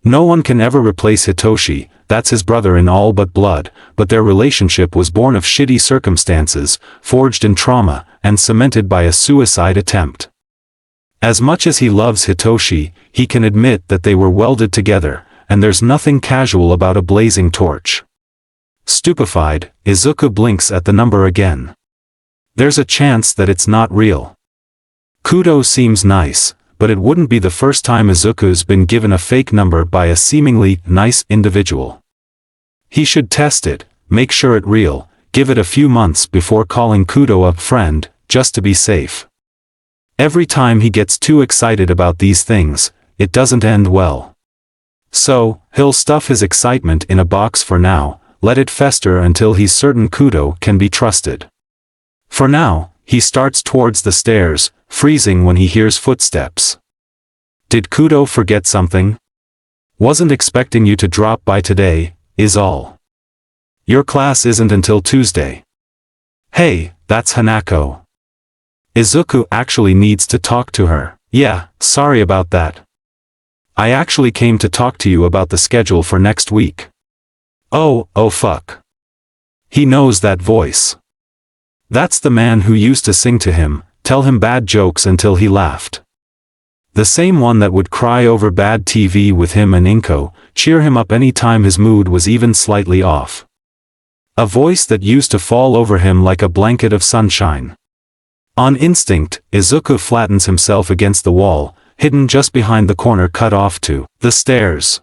No one can ever replace Hitoshi, that's his brother in all but blood, but their relationship was born of shitty circumstances, forged in trauma, and cemented by a suicide attempt. As much as he loves Hitoshi, he can admit that they were welded together, and there's nothing casual about a blazing torch. Stupefied, Izuku blinks at the number again. There's a chance that it's not real. Kudo seems nice, but it wouldn't be the first time Izuku's been given a fake number by a seemingly nice individual. He should test it, make sure it's real, give it a few months before calling Kudo a friend, just to be safe. Every time he gets too excited about these things, it doesn't end well. So, he'll stuff his excitement in a box for now, let it fester until he's certain Kudo can be trusted. For now, he starts towards the stairs, freezing when he hears footsteps. Did Kudo forget something? Wasn't expecting you to drop by today, is all. Your class isn't until Tuesday. Hey, that's Hanako. Izuku actually needs to talk to her. Yeah, sorry about that. I actually came to talk to you about the schedule for next week. Oh fuck. He knows that voice. That's the man who used to sing to him, tell him bad jokes until he laughed. The same one that would cry over bad TV with him and Inko, cheer him up any time his mood was even slightly off. A voice that used to fall over him like a blanket of sunshine. On instinct, Izuku flattens himself against the wall, hidden just behind the corner cut off to the stairs.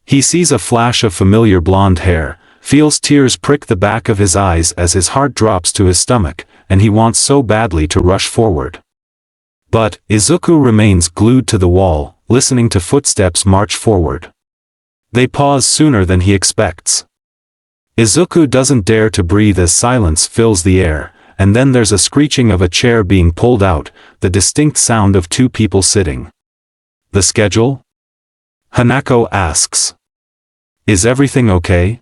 He sees a flash of familiar blonde hair, feels tears prick the back of his eyes as his heart drops to his stomach, and he wants so badly to rush forward. But, Izuku remains glued to the wall, listening to footsteps march forward. They pause sooner than he expects. Izuku doesn't dare to breathe as silence fills the air, and then there's a screeching of a chair being pulled out, the distinct sound of two people sitting. The schedule? Hanako asks. Is everything okay?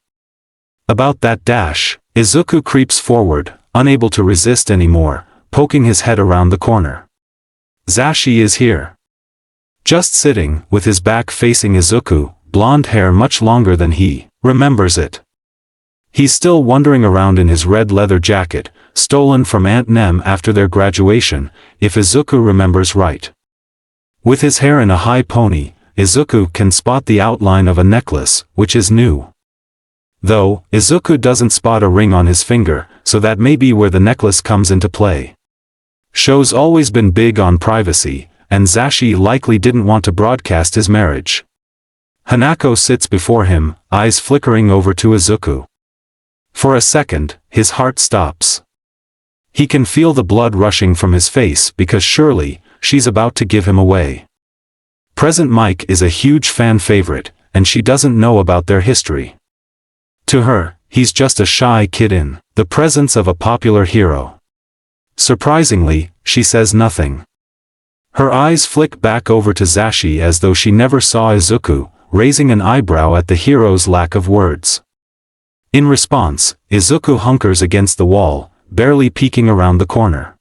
About that dash, Izuku creeps forward, unable to resist anymore, poking his head around the corner. Zashi is here. Just sitting, with his back facing Izuku, blonde hair much longer than he remembers it. He's still wandering around in his red leather jacket, stolen from Aunt Nem after their graduation, if Izuku remembers right. With his hair in a high pony, Izuku can spot the outline of a necklace, which is new. Though, Izuku doesn't spot a ring on his finger, so that may be where the necklace comes into play. Show's always been big on privacy, and Zashi likely didn't want to broadcast his marriage. Hanako sits before him, eyes flickering over to Izuku. For a second, his heart stops. He can feel the blood rushing from his face because surely, she's about to give him away. Present Mike is a huge fan favorite, and she doesn't know about their history. To her, he's just a shy kid in the presence of a popular hero. Surprisingly, she says nothing. Her eyes flick back over to Zashi as though she never saw Izuku, raising an eyebrow at the hero's lack of words. In response, Izuku hunkers against the wall, barely peeking around the corner.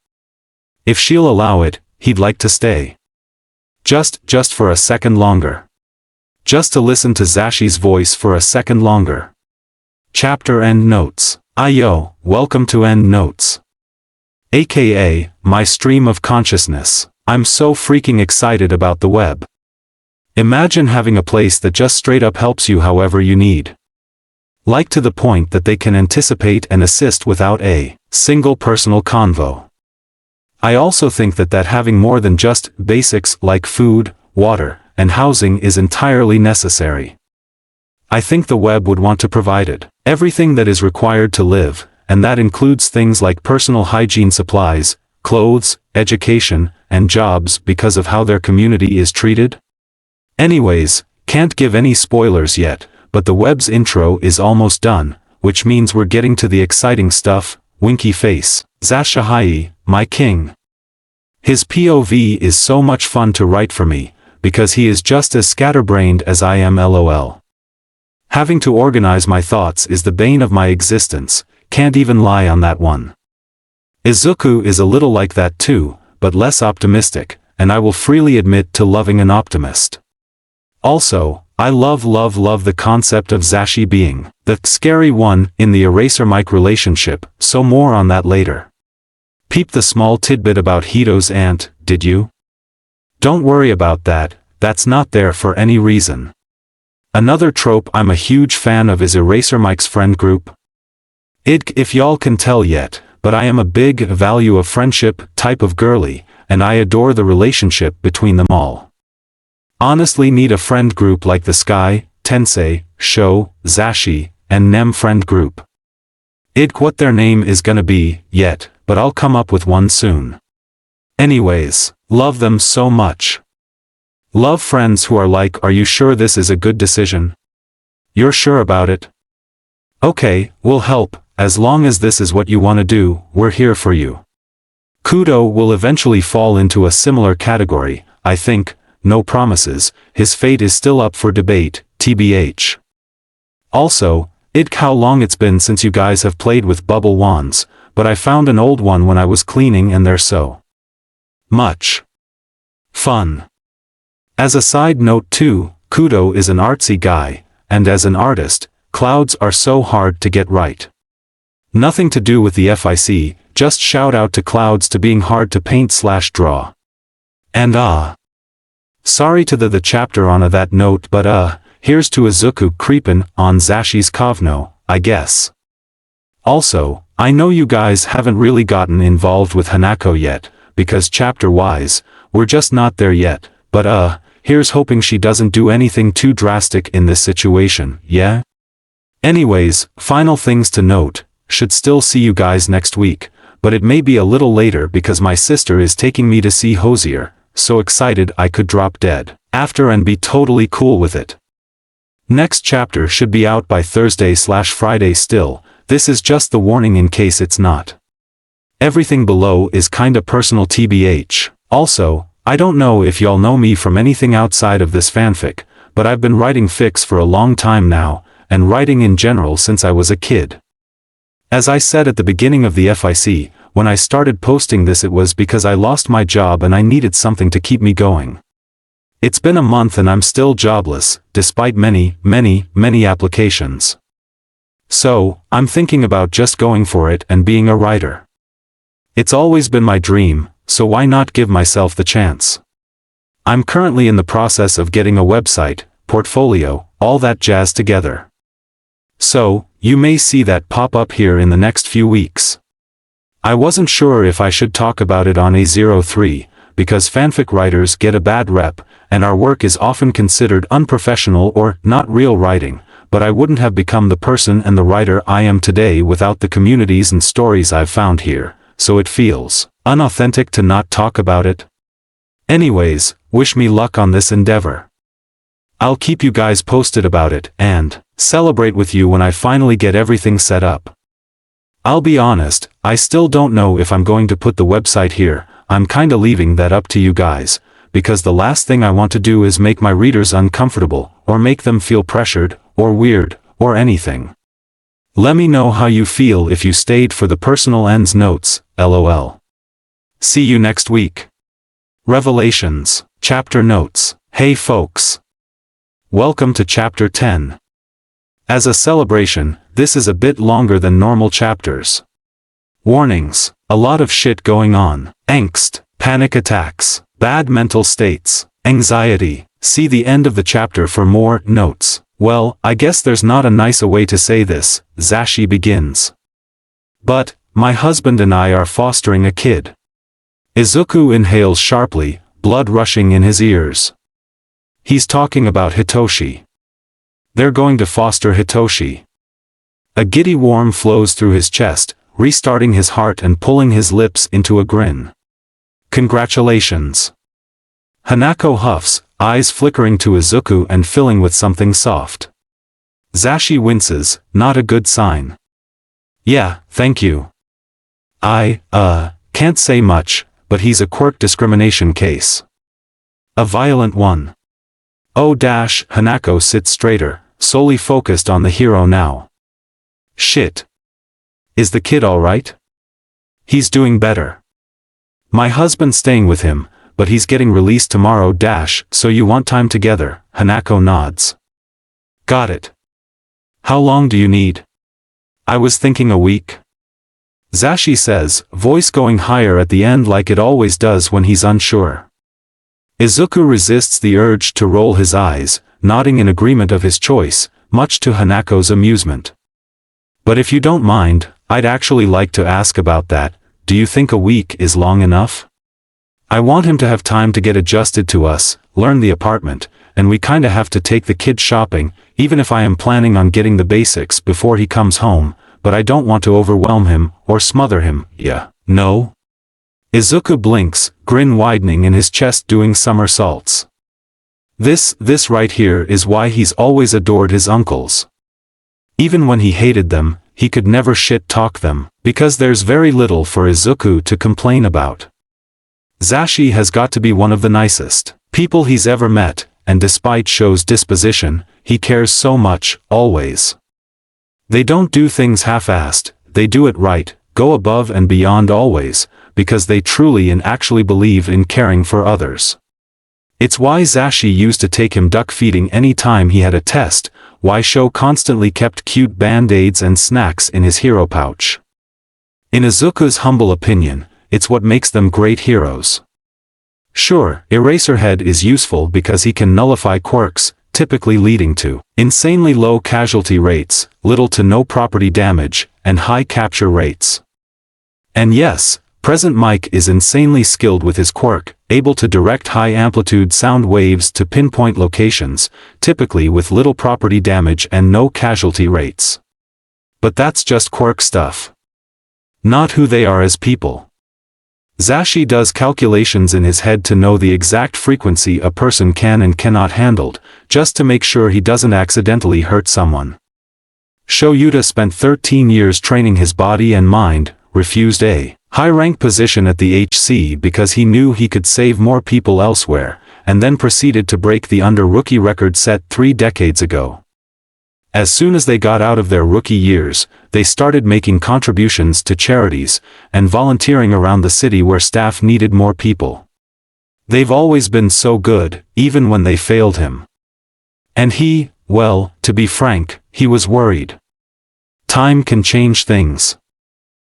If she'll allow it, he'd like to stay. Just for a second longer. Just to listen to Zashi's voice for a second longer. Chapter End Notes. Ayo, welcome to End Notes. AKA, my stream of consciousness. I'm so freaking excited about the web. Imagine having a place that just straight up helps you however you need. Like to the point that they can anticipate and assist without a single personal convo. I also think that having more than just basics like food, water, and housing is entirely necessary. I think the web would want to provide it. Everything that is required to live, and that includes things like personal hygiene supplies, clothes, education, and jobs because of how their community is treated. Anyways, can't give any spoilers yet, but the web's intro is almost done, which means we're getting to the exciting stuff. Winky face. Zashahai, my king. His POV is so much fun to write for me, because he is just as scatterbrained as I am lol. Having to organize my thoughts is the bane of my existence, can't even lie on that one. Izuku is a little like that too, but less optimistic, and I will freely admit to loving an optimist. Also, I love the concept of Zashi being the scary one in the Eraser-Mike relationship, so more on that later. Peep the small tidbit about Hito's aunt, did you? Don't worry about that, that's not there for any reason. Another trope I'm a huge fan of is Eraser-Mike's friend group. If y'all can tell yet, but I am a big value of friendship type of girly, and I adore the relationship between them all. Honestly need a friend group like the Sky, Tensei, Sho, Zashi, and Nem friend group. What their name is gonna be, yet, but I'll come up with one soon. Anyways, love them so much. Love friends who are like, are you sure this is a good decision? You're sure about it? Okay, we'll help, as long as this is what you want to do, we're here for you. Kudo will eventually fall into a similar category, I think. No promises, his fate is still up for debate, TBH. Also, how long it's been since you guys have played with bubble wands, but I found an old one when I was cleaning and they're so much fun. As a side note too, Kudo is an artsy guy, and as an artist, clouds are so hard to get right. Nothing to do with the FIC, just shout out to clouds to being hard to paint/draw. And sorry to the chapter on that note, but here's to Izuku creepin' on Zashi's Kavno, I guess. Also, I know you guys haven't really gotten involved with Hanako yet, because chapter-wise, we're just not there yet, but here's hoping she doesn't do anything too drastic in this situation, yeah? Anyways, final things to note, should still see you guys next week, but it may be a little later because my sister is taking me to see Hosier. So excited I could drop dead after and be totally cool with it. Next chapter should be out by Thursday/Friday still, this is just the warning in case it's not. Everything below is kinda personal TBH. Also, I don't know if y'all know me from anything outside of this fanfic, but I've been writing fics for a long time now, and writing in general since I was a kid. As I said at the beginning of the FIC, when I started posting this it was because I lost my job and I needed something to keep me going. It's been a month and I'm still jobless, despite many applications. So, I'm thinking about just going for it and being a writer. It's always been my dream, so why not give myself the chance? I'm currently in the process of getting a website, portfolio, all that jazz together. So, you may see that pop up here in the next few weeks. I wasn't sure if I should talk about it on A03, because fanfic writers get a bad rep, and our work is often considered unprofessional or not real writing, but I wouldn't have become the person and the writer I am today without the communities and stories I've found here, so it feels unauthentic to not talk about it. Anyways, wish me luck on this endeavor. I'll keep you guys posted about it, and celebrate with you when I finally get everything set up. I'll be honest, I still don't know if I'm going to put the website here, I'm kinda leaving that up to you guys, because the last thing I want to do is make my readers uncomfortable, or make them feel pressured, or weird, or anything. Let me know how you feel if you stayed for the personal ends notes, lol. See you next week. Revelations, Chapter Notes. Hey folks. Welcome to Chapter 10. As a celebration, this is a bit longer than normal chapters. Warnings, a lot of shit going on, angst, panic attacks, bad mental states, anxiety. See the end of the chapter for more notes. Well, I guess there's not a nicer way to say this, Zashi begins. But, my husband and I are fostering a kid. Izuku inhales sharply, blood rushing in his ears. He's talking about Hitoshi. They're going to foster Hitoshi. A giddy warmth flows through his chest, restarting his heart and pulling his lips into a grin. Congratulations. Hanako huffs, eyes flickering to Izuku and filling with something soft. Zashi winces, not a good sign. Yeah, thank you. I can't say much, but he's a Quirk discrimination case. A violent one. Oh dash, Hanako sits straighter, solely focused on the hero now. Shit. Is the kid alright? He's doing better. My husband's staying with him, but he's getting released tomorrow dash, so you want time together, Hanako nods. Got it. How long do you need? I was thinking a week. Zashi says, voice going higher at the end like it always does when he's unsure. Izuku resists the urge to roll his eyes, nodding in agreement of his choice, much to Hanako's amusement. But if you don't mind, I'd actually like to ask about that. Do you think a week is long enough? I want him to have time to get adjusted to us, learn the apartment, and we kinda have to take the kid shopping, even if I am planning on getting the basics before he comes home, but I don't want to overwhelm him, or smother him, yeah, no? Izuku blinks, grin widening in his chest doing somersaults. This right here is why he's always adored his uncles. Even when he hated them, he could never shit-talk them, because there's very little for Izuku to complain about. Zashi has got to be one of the nicest people he's ever met, and despite Sho's disposition, he cares so much, always. They don't do things half-assed, they do it right, go above and beyond always, because they truly and actually believe in caring for others. It's why Zashi used to take him duck feeding any time he had a test, why Sho constantly kept cute band-aids and snacks in his hero pouch. In Izuku's humble opinion, it's what makes them great heroes. Sure, Eraserhead is useful because he can nullify quirks, typically leading to insanely low casualty rates, little to no property damage, and high capture rates. And yes, Present Mike is insanely skilled with his quirk, able to direct high-amplitude sound waves to pinpoint locations, typically with little property damage and no casualty rates. But that's just quirk stuff. Not who they are as people. Zashi does calculations in his head to know the exact frequency a person can and cannot handle, just to make sure he doesn't accidentally hurt someone. Shoyuta spent 13 years training his body and mind, refused a high-rank position at the HC because he knew he could save more people elsewhere, and then proceeded to break the under-rookie record set 3 decades ago. As soon as they got out of their rookie years, they started making contributions to charities, and volunteering around the city where staff needed more people. They've always been so good, even when they failed him. And he, well, to be frank, he was worried. Time can change things.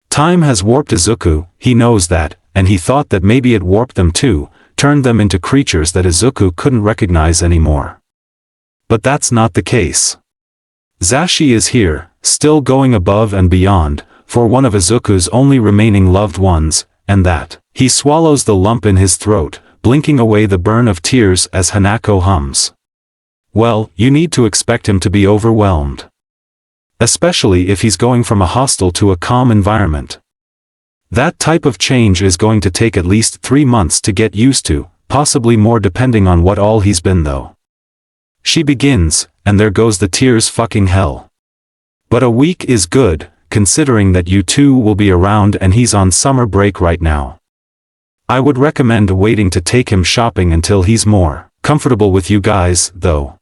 Time has warped Izuku, he knows that, and he thought that maybe it warped them too, turned them into creatures that Izuku couldn't recognize anymore. But that's not the case. Zashi is here, still going above and beyond, for one of Izuku's only remaining loved ones, and that. He swallows the lump in his throat, blinking away the burn of tears as Hanako hums. Well, you need to expect him to be overwhelmed. Especially if he's going from a hostile to a calm environment. That type of change is going to take at least 3 months to get used to, possibly more depending on what all he's been though. She begins, and there goes the tears fucking hell. But a week is good, considering that you two will be around and he's on summer break right now. I would recommend waiting to take him shopping until he's more comfortable with you guys, though.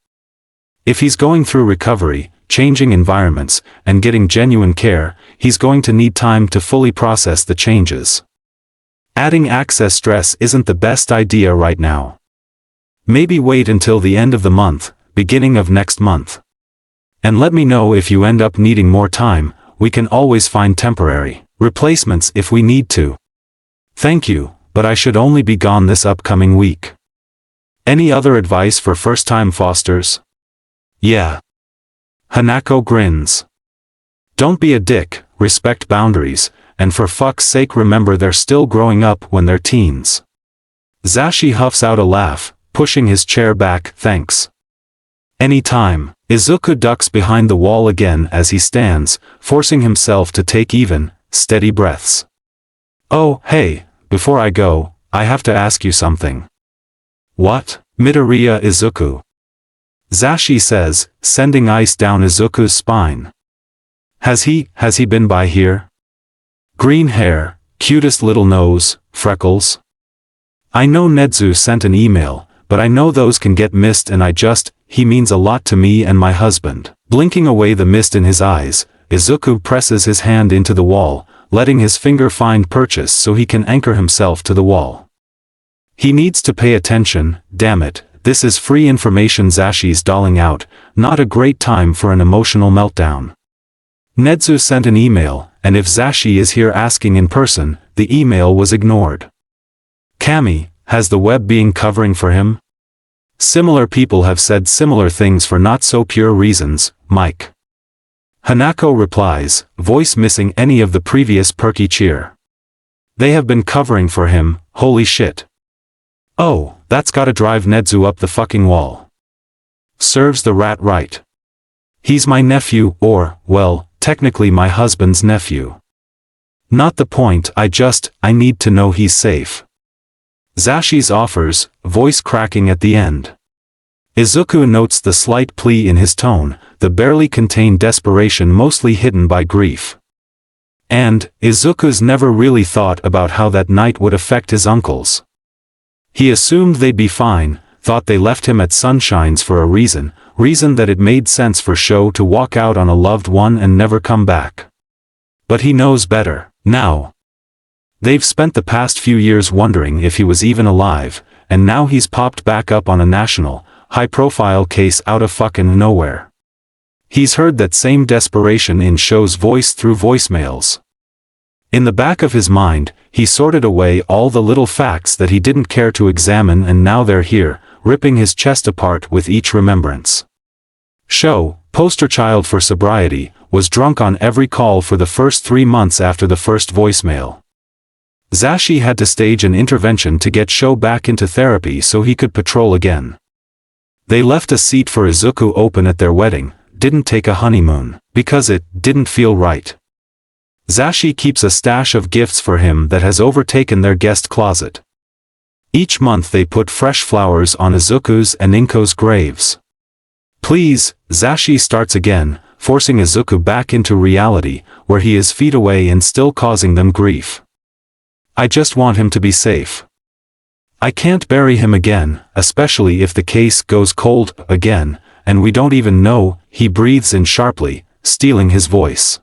If he's going through recovery, changing environments, and getting genuine care, he's going to need time to fully process the changes. Adding access stress isn't the best idea right now. Maybe wait until the end of the month, beginning of next month. And let me know if you end up needing more time, we can always find temporary replacements if we need to. Thank you, but I should only be gone this upcoming week. Any other advice for first-time fosters? Yeah. Hanako grins. Don't be a dick, respect boundaries, and for fuck's sake remember they're still growing up when they're teens. Zashi huffs out a laugh, pushing his chair back. Thanks. Any time. Izuku ducks behind the wall again as he stands, forcing himself to take even, steady breaths. Oh, hey, before I go, I have to ask you something. What? Midoriya Izuku. Zashi says, sending ice down Izuku's spine. Has he been by here? Green hair, cutest little nose, freckles. I know Nezu sent an email, but I know those can get missed and he means a lot to me and my husband. Blinking away the mist in his eyes, Izuku presses his hand into the wall, letting his finger find purchase so he can anchor himself to the wall. He needs to pay attention, damn it, this is free information. Zashi's dolling out, not a great time for an emotional meltdown. Nezu sent an email, and if Zashi is here asking in person, the email was ignored. Kami, has the web being covering for him? Similar people have said similar things for not so pure reasons, Mike. Hanako replies, voice missing any of the previous perky cheer. They have been covering for him, holy shit. Oh, that's gotta drive Nezu up the fucking wall. Serves the rat right. He's my nephew, or, well, technically my husband's nephew. Not the point, I need to know he's safe. Zashi's offers, voice cracking at the end. Izuku notes the slight plea in his tone, the barely contained desperation mostly hidden by grief. And, Izuku's never really thought about how that night would affect his uncles. He assumed they'd be fine, thought they left him at Sunshine's for a reason that it made sense for Sho to walk out on a loved one and never come back. But he knows better, now. They've spent the past few years wondering if he was even alive, and now he's popped back up on a national, high-profile case out of fucking nowhere. He's heard that same desperation in Sho's voice through voicemails. In the back of his mind, he sorted away all the little facts that he didn't care to examine, and now they're here, ripping his chest apart with each remembrance. Sho, poster child for sobriety, was drunk on every call for the first 3 months after the first voicemail. Zashi had to stage an intervention to get Sho back into therapy so he could patrol again. They left a seat for Izuku open at their wedding, didn't take a honeymoon, because it didn't feel right. Zashi keeps a stash of gifts for him that has overtaken their guest closet. Each month they put fresh flowers on Izuku's and Inko's graves. Please, Zashi starts again, forcing Izuku back into reality, where he is feet away and still causing them grief. I just want him to be safe. I can't bury him again, especially if the case goes cold again, and we don't even know, he breathes in sharply, stealing his voice.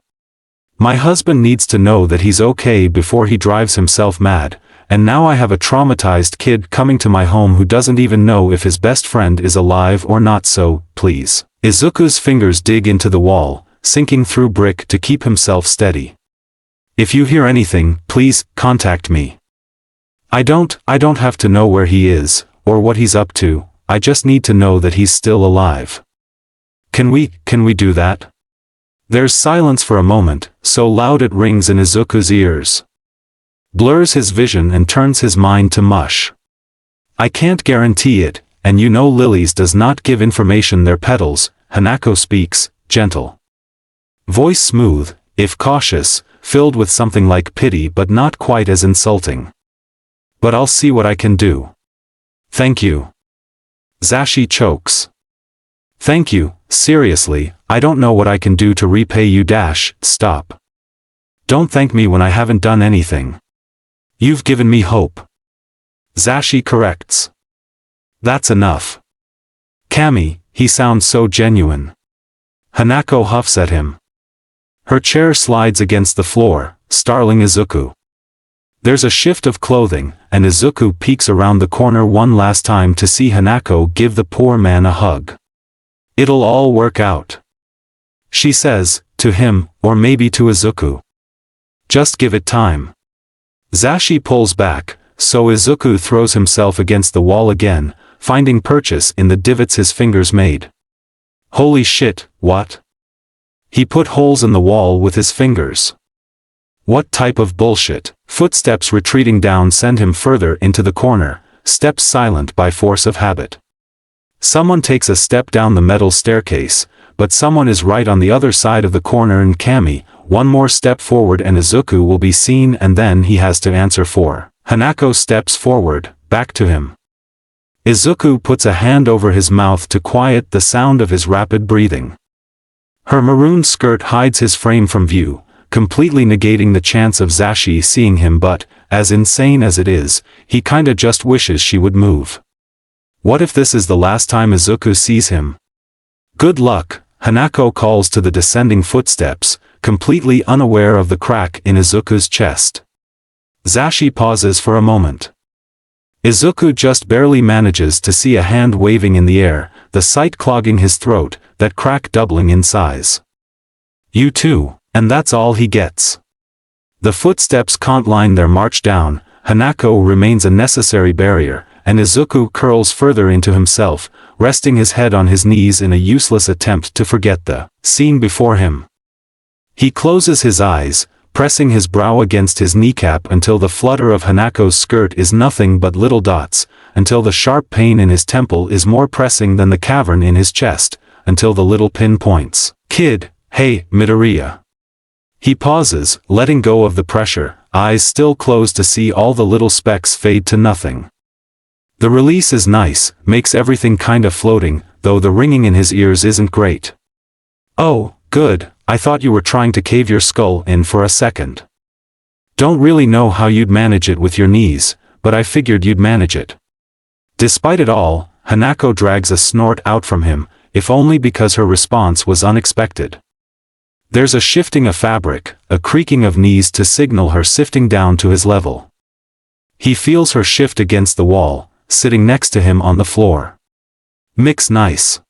My husband needs to know that he's okay before he drives himself mad, and now I have a traumatized kid coming to my home who doesn't even know if his best friend is alive or not, so, please. Izuku's fingers dig into the wall, sinking through brick to keep himself steady. If you hear anything, please, contact me. I don't have to know where he is, or what he's up to, I just need to know that he's still alive. Can we do that? There's silence for a moment, so loud it rings in Izuku's ears. Blurs his vision and turns his mind to mush. I can't guarantee it, and you know lilies does not give information their petals, Hanako speaks, gentle. Voice smooth, if cautious, filled with something like pity but not quite as insulting. But I'll see what I can do. Thank you. Zashi chokes. Thank you, seriously, I don't know what I can do to repay you. Stop. Don't thank me when I haven't done anything. You've given me hope. Zashi corrects. That's enough. Kami, he sounds so genuine. Hanako huffs at him. Her chair slides against the floor, startling Izuku. There's a shift of clothing, and Izuku peeks around the corner one last time to see Hanako give the poor man a hug. It'll all work out. She says, to him, or maybe to Izuku. Just give it time. Zashi pulls back, so Izuku throws himself against the wall again, finding purchase in the divots his fingers made. Holy shit, what? He put holes in the wall with his fingers. What type of bullshit? Footsteps retreating down send him further into the corner, steps silent by force of habit. Someone takes a step down the metal staircase, but someone is right on the other side of the corner and Kami, one more step forward and Izuku will be seen and then he has to answer for. Hanako steps forward, back to him. Izuku puts a hand over his mouth to quiet the sound of his rapid breathing. Her maroon skirt hides his frame from view, completely negating the chance of Zashi seeing him, but, as insane as it is, he kinda just wishes she would move. What if this is the last time Izuku sees him? Good luck, Hanako calls to the descending footsteps, completely unaware of the crack in Izuku's chest. Zashi pauses for a moment. Izuku just barely manages to see a hand waving in the air, the sight clogging his throat, that crack doubling in size. You too, and that's all he gets. The footsteps can't line their march down, Hanako remains a necessary barrier, and Izuku curls further into himself, resting his head on his knees in a useless attempt to forget the scene before him. He closes his eyes, pressing his brow against his kneecap until the flutter of Hanako's skirt is nothing but little dots, until the sharp pain in his temple is more pressing than the cavern in his chest, until the little pin points. Kid, hey, Midoriya. He pauses, letting go of the pressure, eyes still closed to see all the little specks fade to nothing. The release is nice, makes everything kinda floating, though the ringing in his ears isn't great. Oh, good, I thought you were trying to cave your skull in for a second. Don't really know how you'd manage it with your knees, but I figured you'd manage it. Despite it all, Hanako drags a snort out from him, if only because her response was unexpected. There's a shifting of fabric, a creaking of knees to signal her sifting down to his level. He feels her shift against the wall, sitting next to him on the floor. Mix nice.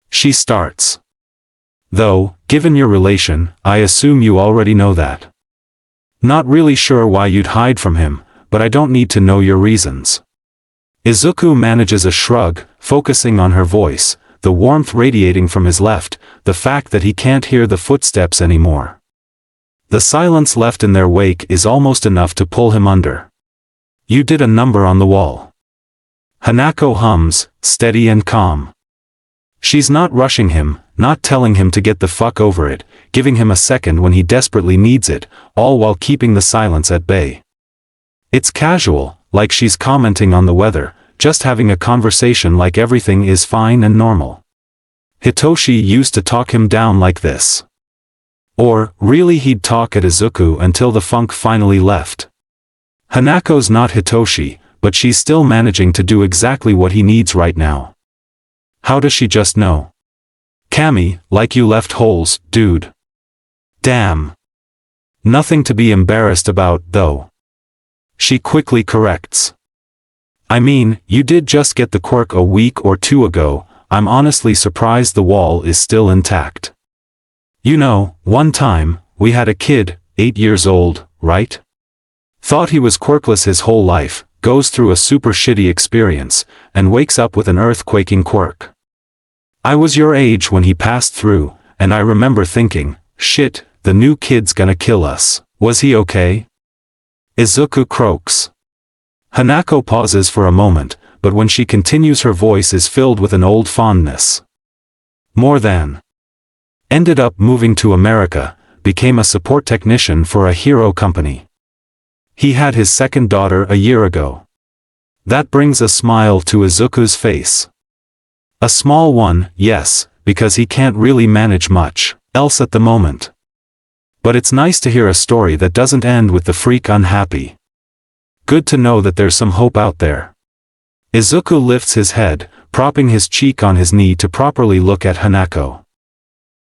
She starts. Though, given your relation, I assume you already know that. Not really sure why you'd hide from him, but I don't need to know your reasons. Izuku manages a shrug, focusing on her voice, the warmth radiating from his left, the fact that he can't hear the footsteps anymore. The silence left in their wake is almost enough to pull him under. You did a number on the wall. Hanako hums, steady and calm. She's not rushing him, not telling him to get the fuck over it, giving him a second when he desperately needs it, all while keeping the silence at bay. It's casual, like she's commenting on the weather, just having a conversation like everything is fine and normal. Hitoshi used to talk him down like this. Or, really he'd talk at Izuku until the funk finally left. Hanako's not Hitoshi, but she's still managing to do exactly what he needs right now. How does she just know? Kami, like you left holes, dude. Damn. Nothing to be embarrassed about, though. She quickly corrects. I mean, you did just get the quirk a week or two ago, I'm honestly surprised the wall is still intact. You know, one time, we had a kid, 8 years old, right? Thought he was quirkless his whole life, goes through a super shitty experience, and wakes up with an earth-quaking quirk. I was your age when he passed through, and I remember thinking, shit, the new kid's gonna kill us. Was he okay? Izuku croaks. Hanako pauses for a moment, but when she continues her voice is filled with an old fondness. More than. Ended up moving to America, became a support technician for a hero company. He had his second daughter a year ago. That brings a smile to Izuku's face. A small one, yes, because he can't really manage much else at the moment. But it's nice to hear a story that doesn't end with the freak unhappy. Good to know that there's some hope out there. Izuku lifts his head, propping his cheek on his knee to properly look at Hanako.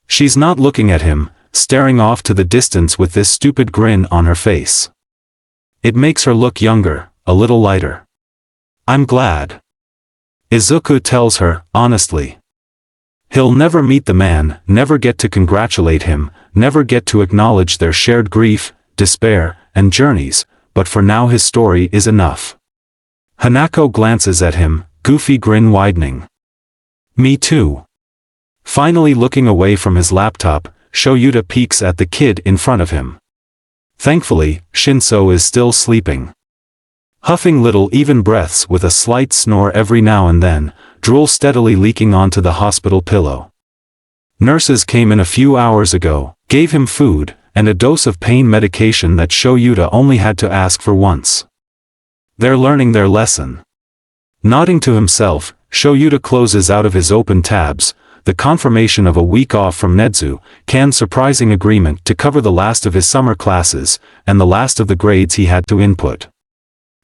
She's not looking at him, staring off to the distance with this stupid grin on her face. It makes her look younger, a little lighter. I'm glad. Izuku tells her, honestly. He'll never meet the man, never get to congratulate him, never get to acknowledge their shared grief, despair, and journeys, but for now his story is enough. Hanako glances at him, goofy grin widening. Me too. Finally looking away from his laptop, Shoyuta peeks at the kid in front of him. Thankfully, Shinso is still sleeping. Huffing little even breaths with a slight snore every now and then, drool steadily leaking onto the hospital pillow. Nurses came in a few hours ago, gave him food, and a dose of pain medication that Shoyuta only had to ask for once. They're learning their lesson. Nodding to himself, Shoyuta closes out of his open tabs, the confirmation of a week off from Nezu, Kan's surprising agreement to cover the last of his summer classes, and the last of the grades he had to input.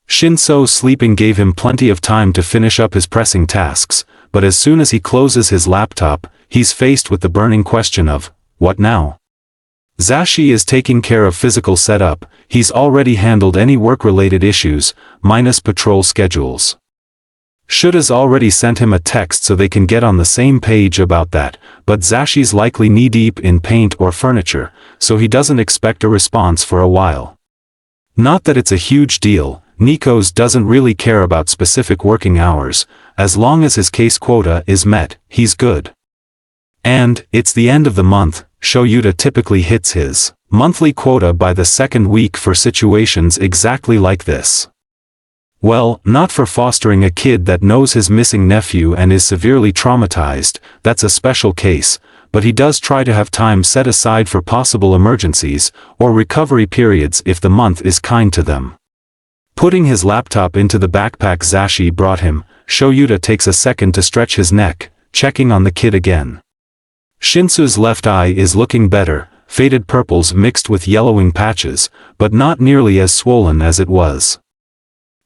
Shinso sleeping gave him plenty of time to finish up his pressing tasks, but as soon as he closes his laptop, he's faced with the burning question of, what now? Zashi is taking care of physical setup, he's already handled any work-related issues, minus patrol schedules. Shuda's already sent him a text so they can get on the same page about that, but Zashi's likely knee-deep in paint or furniture, so he doesn't expect a response for a while. Not that it's a huge deal, Nikos doesn't really care about specific working hours, as long as his case quota is met, he's good. And, it's the end of the month, Shoyuta typically hits his monthly quota by the second week for situations exactly like this. Well, not for fostering a kid that knows his missing nephew and is severely traumatized, that's a special case, but he does try to have time set aside for possible emergencies, or recovery periods if the month is kind to them. Putting his laptop into the backpack Zashi brought him, Shoyuta takes a second to stretch his neck, checking on the kid again. Shinso's left eye is looking better, faded purples mixed with yellowing patches, but not nearly as swollen as it was.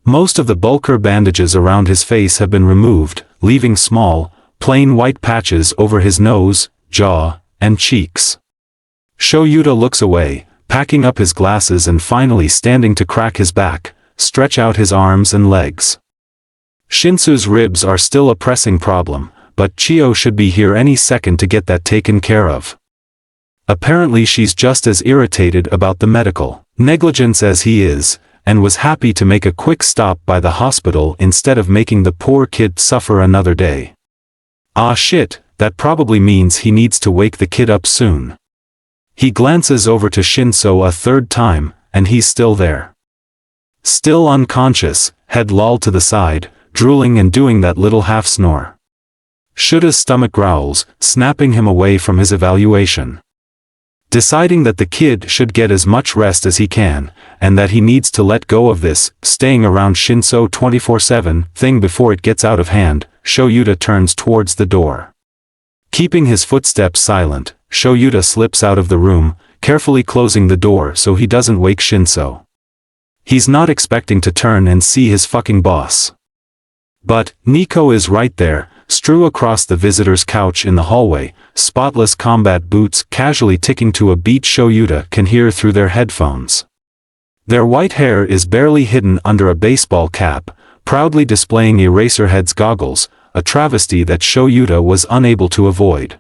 Most of the bulker bandages around his face have been removed, leaving small, plain white patches over his nose, jaw, and cheeks. Shoyuta looks away, packing up his glasses and finally standing to crack his back, stretch out his arms and legs. Shinso's ribs are still a pressing problem, but Chio should be here any second to get that taken care of. Apparently she's just as irritated about the medical negligence as he is, and was happy to make a quick stop by the hospital instead of making the poor kid suffer another day. Ah shit, that probably means he needs to wake the kid up soon. He glances over to Shinso a third time, and he's still there. Still unconscious, head lolled to the side, drooling and doing that little half snore. Shuda's stomach growls, snapping him away from his evaluation. Deciding that the kid should get as much rest as he can, and that he needs to let go of this, staying around Shinso 24/7 thing before it gets out of hand, Shoyuta turns towards the door. Keeping his footsteps silent, Shoyuta slips out of the room, carefully closing the door so he doesn't wake Shinso. He's not expecting to turn and see his fucking boss. But, Nico is right there, strew across the visitor's couch in the hallway, spotless combat boots casually ticking to a beat Shoyuta can hear through their headphones. Their white hair is barely hidden under a baseball cap, proudly displaying Eraserhead's goggles, a travesty that Shoyuta was unable to avoid.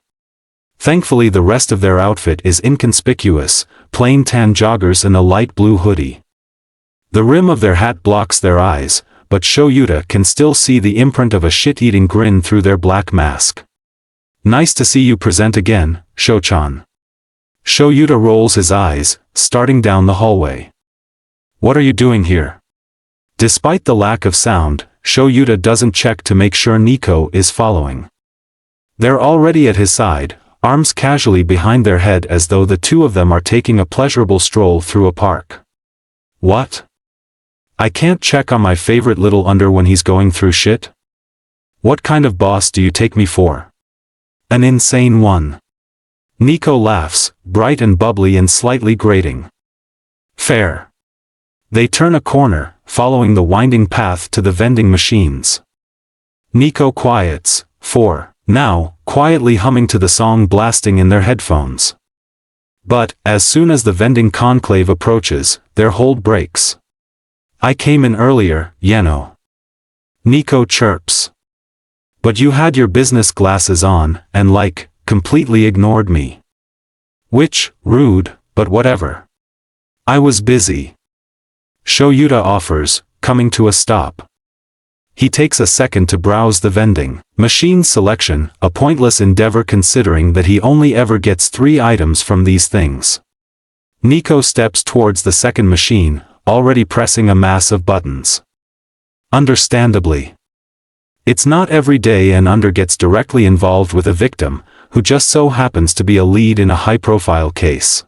Thankfully the rest of their outfit is inconspicuous, plain tan joggers and a light blue hoodie. The rim of their hat blocks their eyes, but Shoyuta can still see the imprint of a shit-eating grin through their black mask. Nice to see you present again, Sho-chan. Shoyuta rolls his eyes, starting down the hallway. What are you doing here? Despite the lack of sound, Shoyuta doesn't check to make sure Nico is following. They're already at his side, arms casually behind their head as though the two of them are taking a pleasurable stroll through a park. What? I can't check on my favorite little under when he's going through shit? What kind of boss do you take me for? An insane one. Nico laughs, bright and bubbly and slightly grating. Fair. They turn a corner, following the winding path to the vending machines. Nico quiets, for now, quietly humming to the song blasting in their headphones. But, as soon as the vending conclave approaches, their hold breaks. I came in earlier, Yeno. Nico chirps. But you had your business glasses on, and completely ignored me. Which, rude, but whatever. I was busy. Shoyuta offers, coming to a stop. He takes a second to browse the vending machine selection, a pointless endeavor considering that he only ever gets 3 items from these things. Nico steps towards the second machine, already pressing a mass of buttons. Understandably. It's not every day an under gets directly involved with a victim, who just so happens to be a lead in a high-profile case.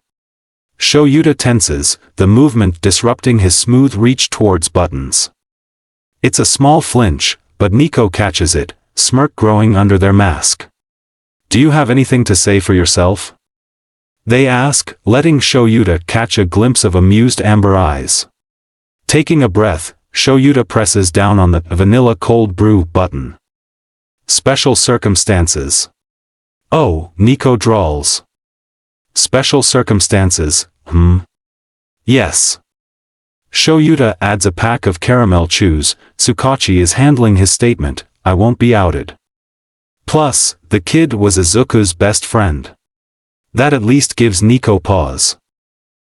Shoyuta tenses, the movement disrupting his smooth reach towards buttons. It's a small flinch, but Nico catches it, smirk growing under their mask. Do you have anything to say for yourself? They ask, letting Shoyuta catch a glimpse of amused amber eyes. Taking a breath, Shoyuta presses down on the vanilla cold brew button. Special circumstances. Oh, Nico drawls. Special circumstances, Yes. Shoyuta adds a pack of caramel chews. Tsukachi is handling his statement, I won't be outed. Plus, the kid was Izuku's best friend. That at least gives Nico pause.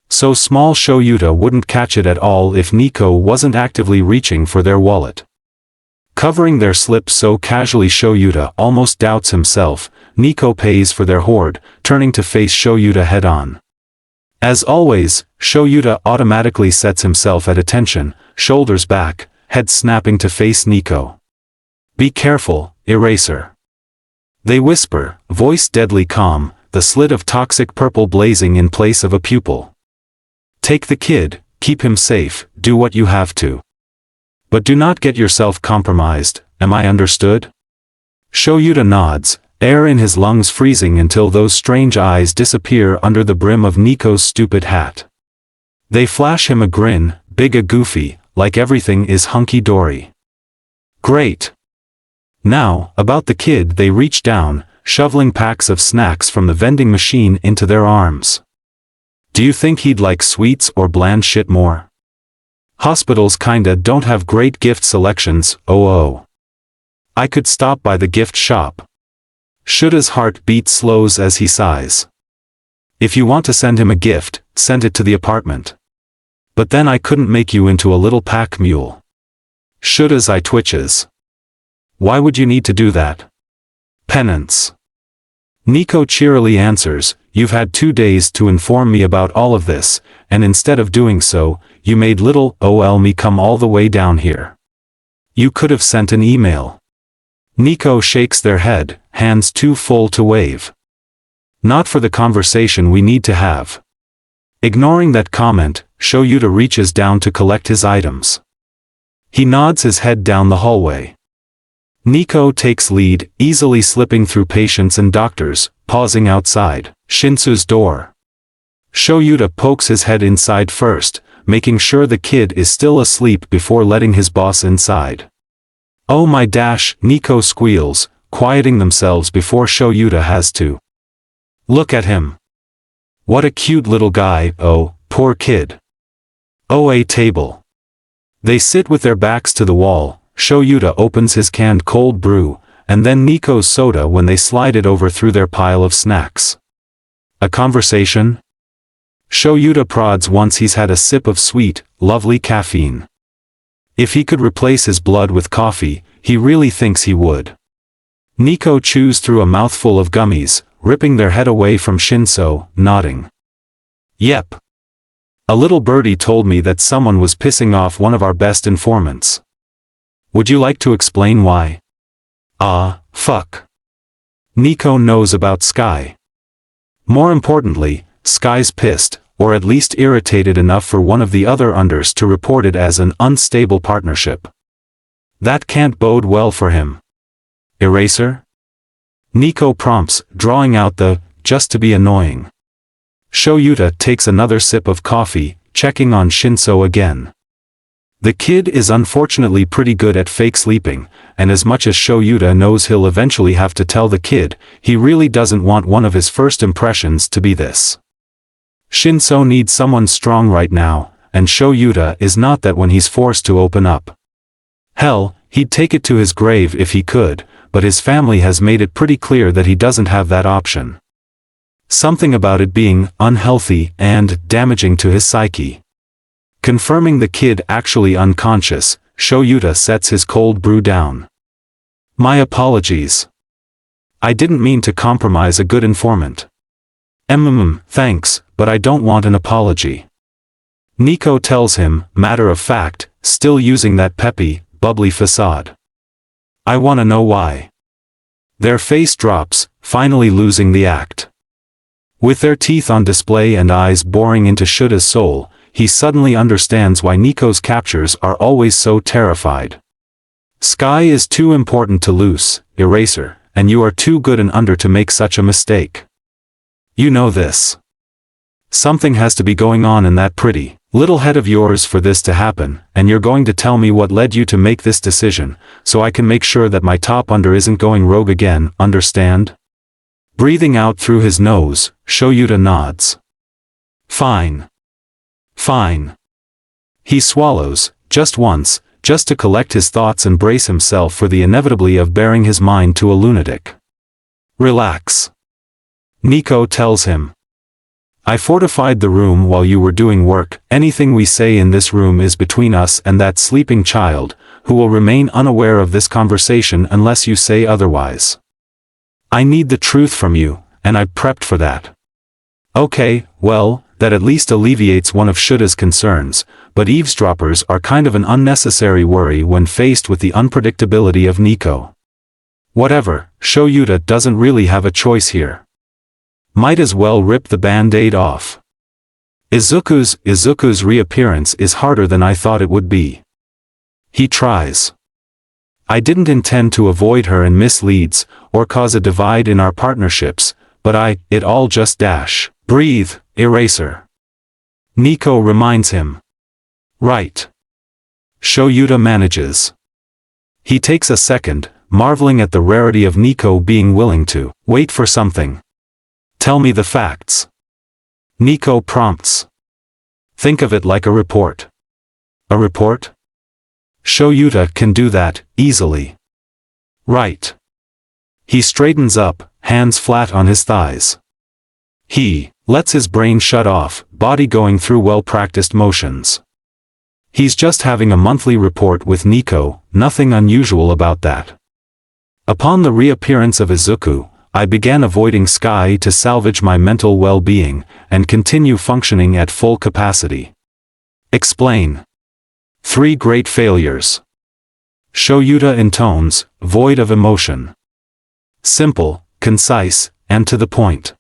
So small Shoyuta wouldn't catch it at all if Nico wasn't actively reaching for their wallet. Covering their slip so casually Shoyuta almost doubts himself. Nico pays for their hoard, turning to face Shoyuta head-on. As always, Shoyuta automatically sets himself at attention, shoulders back, head snapping to face Nico. Be careful, Eraser. They whisper, voice deadly calm, the slit of toxic purple blazing in place of a pupil. Take the kid, keep him safe, do what you have to. But do not get yourself compromised, am I understood? Shoyuta nods, air in his lungs freezing until those strange eyes disappear under the brim of Nico's stupid hat. They flash him a grin, big and goofy, like everything is hunky-dory. Great. Now, about the kid, they reach down, shoveling packs of snacks from the vending machine into their arms. Do you think he'd like sweets or bland shit more? Hospitals kinda don't have great gift selections, oh. I could stop by the gift shop. Shuda's heart beat slows as he sighs. If you want to send him a gift, send it to the apartment. But then I couldn't make you into a little pack mule. Shuda's eye twitches. Why would you need to do that? Penance. Nico cheerily answers, you've had 2 days to inform me about all of this, and instead of doing so, you made little ol me come all the way down here. You could have sent an email. Nico shakes their head, hands too full to wave. Not for the conversation we need to have. Ignoring that comment, Shoyuta reaches down to collect his items. He nods his head down the hallway. Nico takes lead, easily slipping through patients and doctors, pausing outside Shinso's door. Shoyuta pokes his head inside first, making sure the kid is still asleep before letting his boss inside. Oh my dash, Nico squeals, quieting themselves before Shoyuta has to. Look at him. What a cute little guy, oh, poor kid. Oh, a table. They sit with their backs to the wall. Shoyuta opens his canned cold brew, and then Nico's soda when they slide it over through their pile of snacks. A conversation? Shoyuta prods once he's had a sip of sweet, lovely caffeine. If he could replace his blood with coffee, he really thinks he would. Nico chews through a mouthful of gummies, ripping their head away from Shinso, nodding. Yep. A little birdie told me that someone was pissing off one of our best informants. Would you like to explain why? Fuck. Nico knows about Sky. More importantly, Sky's pissed, or at least irritated enough for one of the other unders to report it as an unstable partnership. That can't bode well for him. Eraser? Nico prompts, drawing out the, just to be annoying. Shoyuta takes another sip of coffee, checking on Shinso again. The kid is unfortunately pretty good at fake sleeping, and as much as Shoyuta knows he'll eventually have to tell the kid, he really doesn't want one of his first impressions to be this. Shinso needs someone strong right now, and Shoyuta is not that when he's forced to open up. Hell, he'd take it to his grave if he could, but his family has made it pretty clear that he doesn't have that option. Something about it being unhealthy and damaging to his psyche. Confirming the kid actually unconscious, Shoyuta sets his cold brew down. My apologies. I didn't mean to compromise a good informant. Thanks, but I don't want an apology. Nico tells him, matter of fact, still using that peppy, bubbly facade. I wanna know why. Their face drops, finally losing the act. With their teeth on display and eyes boring into Shuta's soul, he suddenly understands why Nico's captures are always so terrified. Sky is too important to lose, Eraser, and you are too good an under to make such a mistake. You know this. Something has to be going on in that pretty little head of yours for this to happen, and you're going to tell me what led you to make this decision, so I can make sure that my top under isn't going rogue again, understand? Breathing out through his nose, Shoyuta nods. Fine. Fine. He swallows, just once, just to collect his thoughts and brace himself for the inevitably of bearing his mind to a lunatic. Relax. Nico tells him. I fortified the room while you were doing work. Anything we say in this room is between us and that sleeping child, who will remain unaware of this conversation unless you say otherwise. I need the truth from you, and I prepped for that. Okay, well, that at least alleviates one of Shuta's concerns, but eavesdroppers are kind of an unnecessary worry when faced with the unpredictability of Nico. Whatever, Shoyuta doesn't really have a choice here. Might as well rip the band-aid off. Izuku's reappearance is harder than I thought it would be. He tries. I didn't intend to avoid her and misleads, or cause a divide in our partnerships, but it all just breathe, Eraser. Nico reminds him. Right. Shoyuta manages. He takes a second, marveling at the rarity of Nico being willing to wait for something. Tell me the facts. Nico prompts. Think of it like a report. A report? Shoyuta can do that, easily. Right. He straightens up, hands flat on his thighs. He lets his brain shut off, body going through well-practiced motions. He's just having a monthly report with Nico, nothing unusual about that. Upon the reappearance of Izuku, I began avoiding Sky to salvage my mental well-being, and continue functioning at full capacity. Explain. 3 great failures. Shoyuta intones, void of emotion. Simple, concise, and to the point.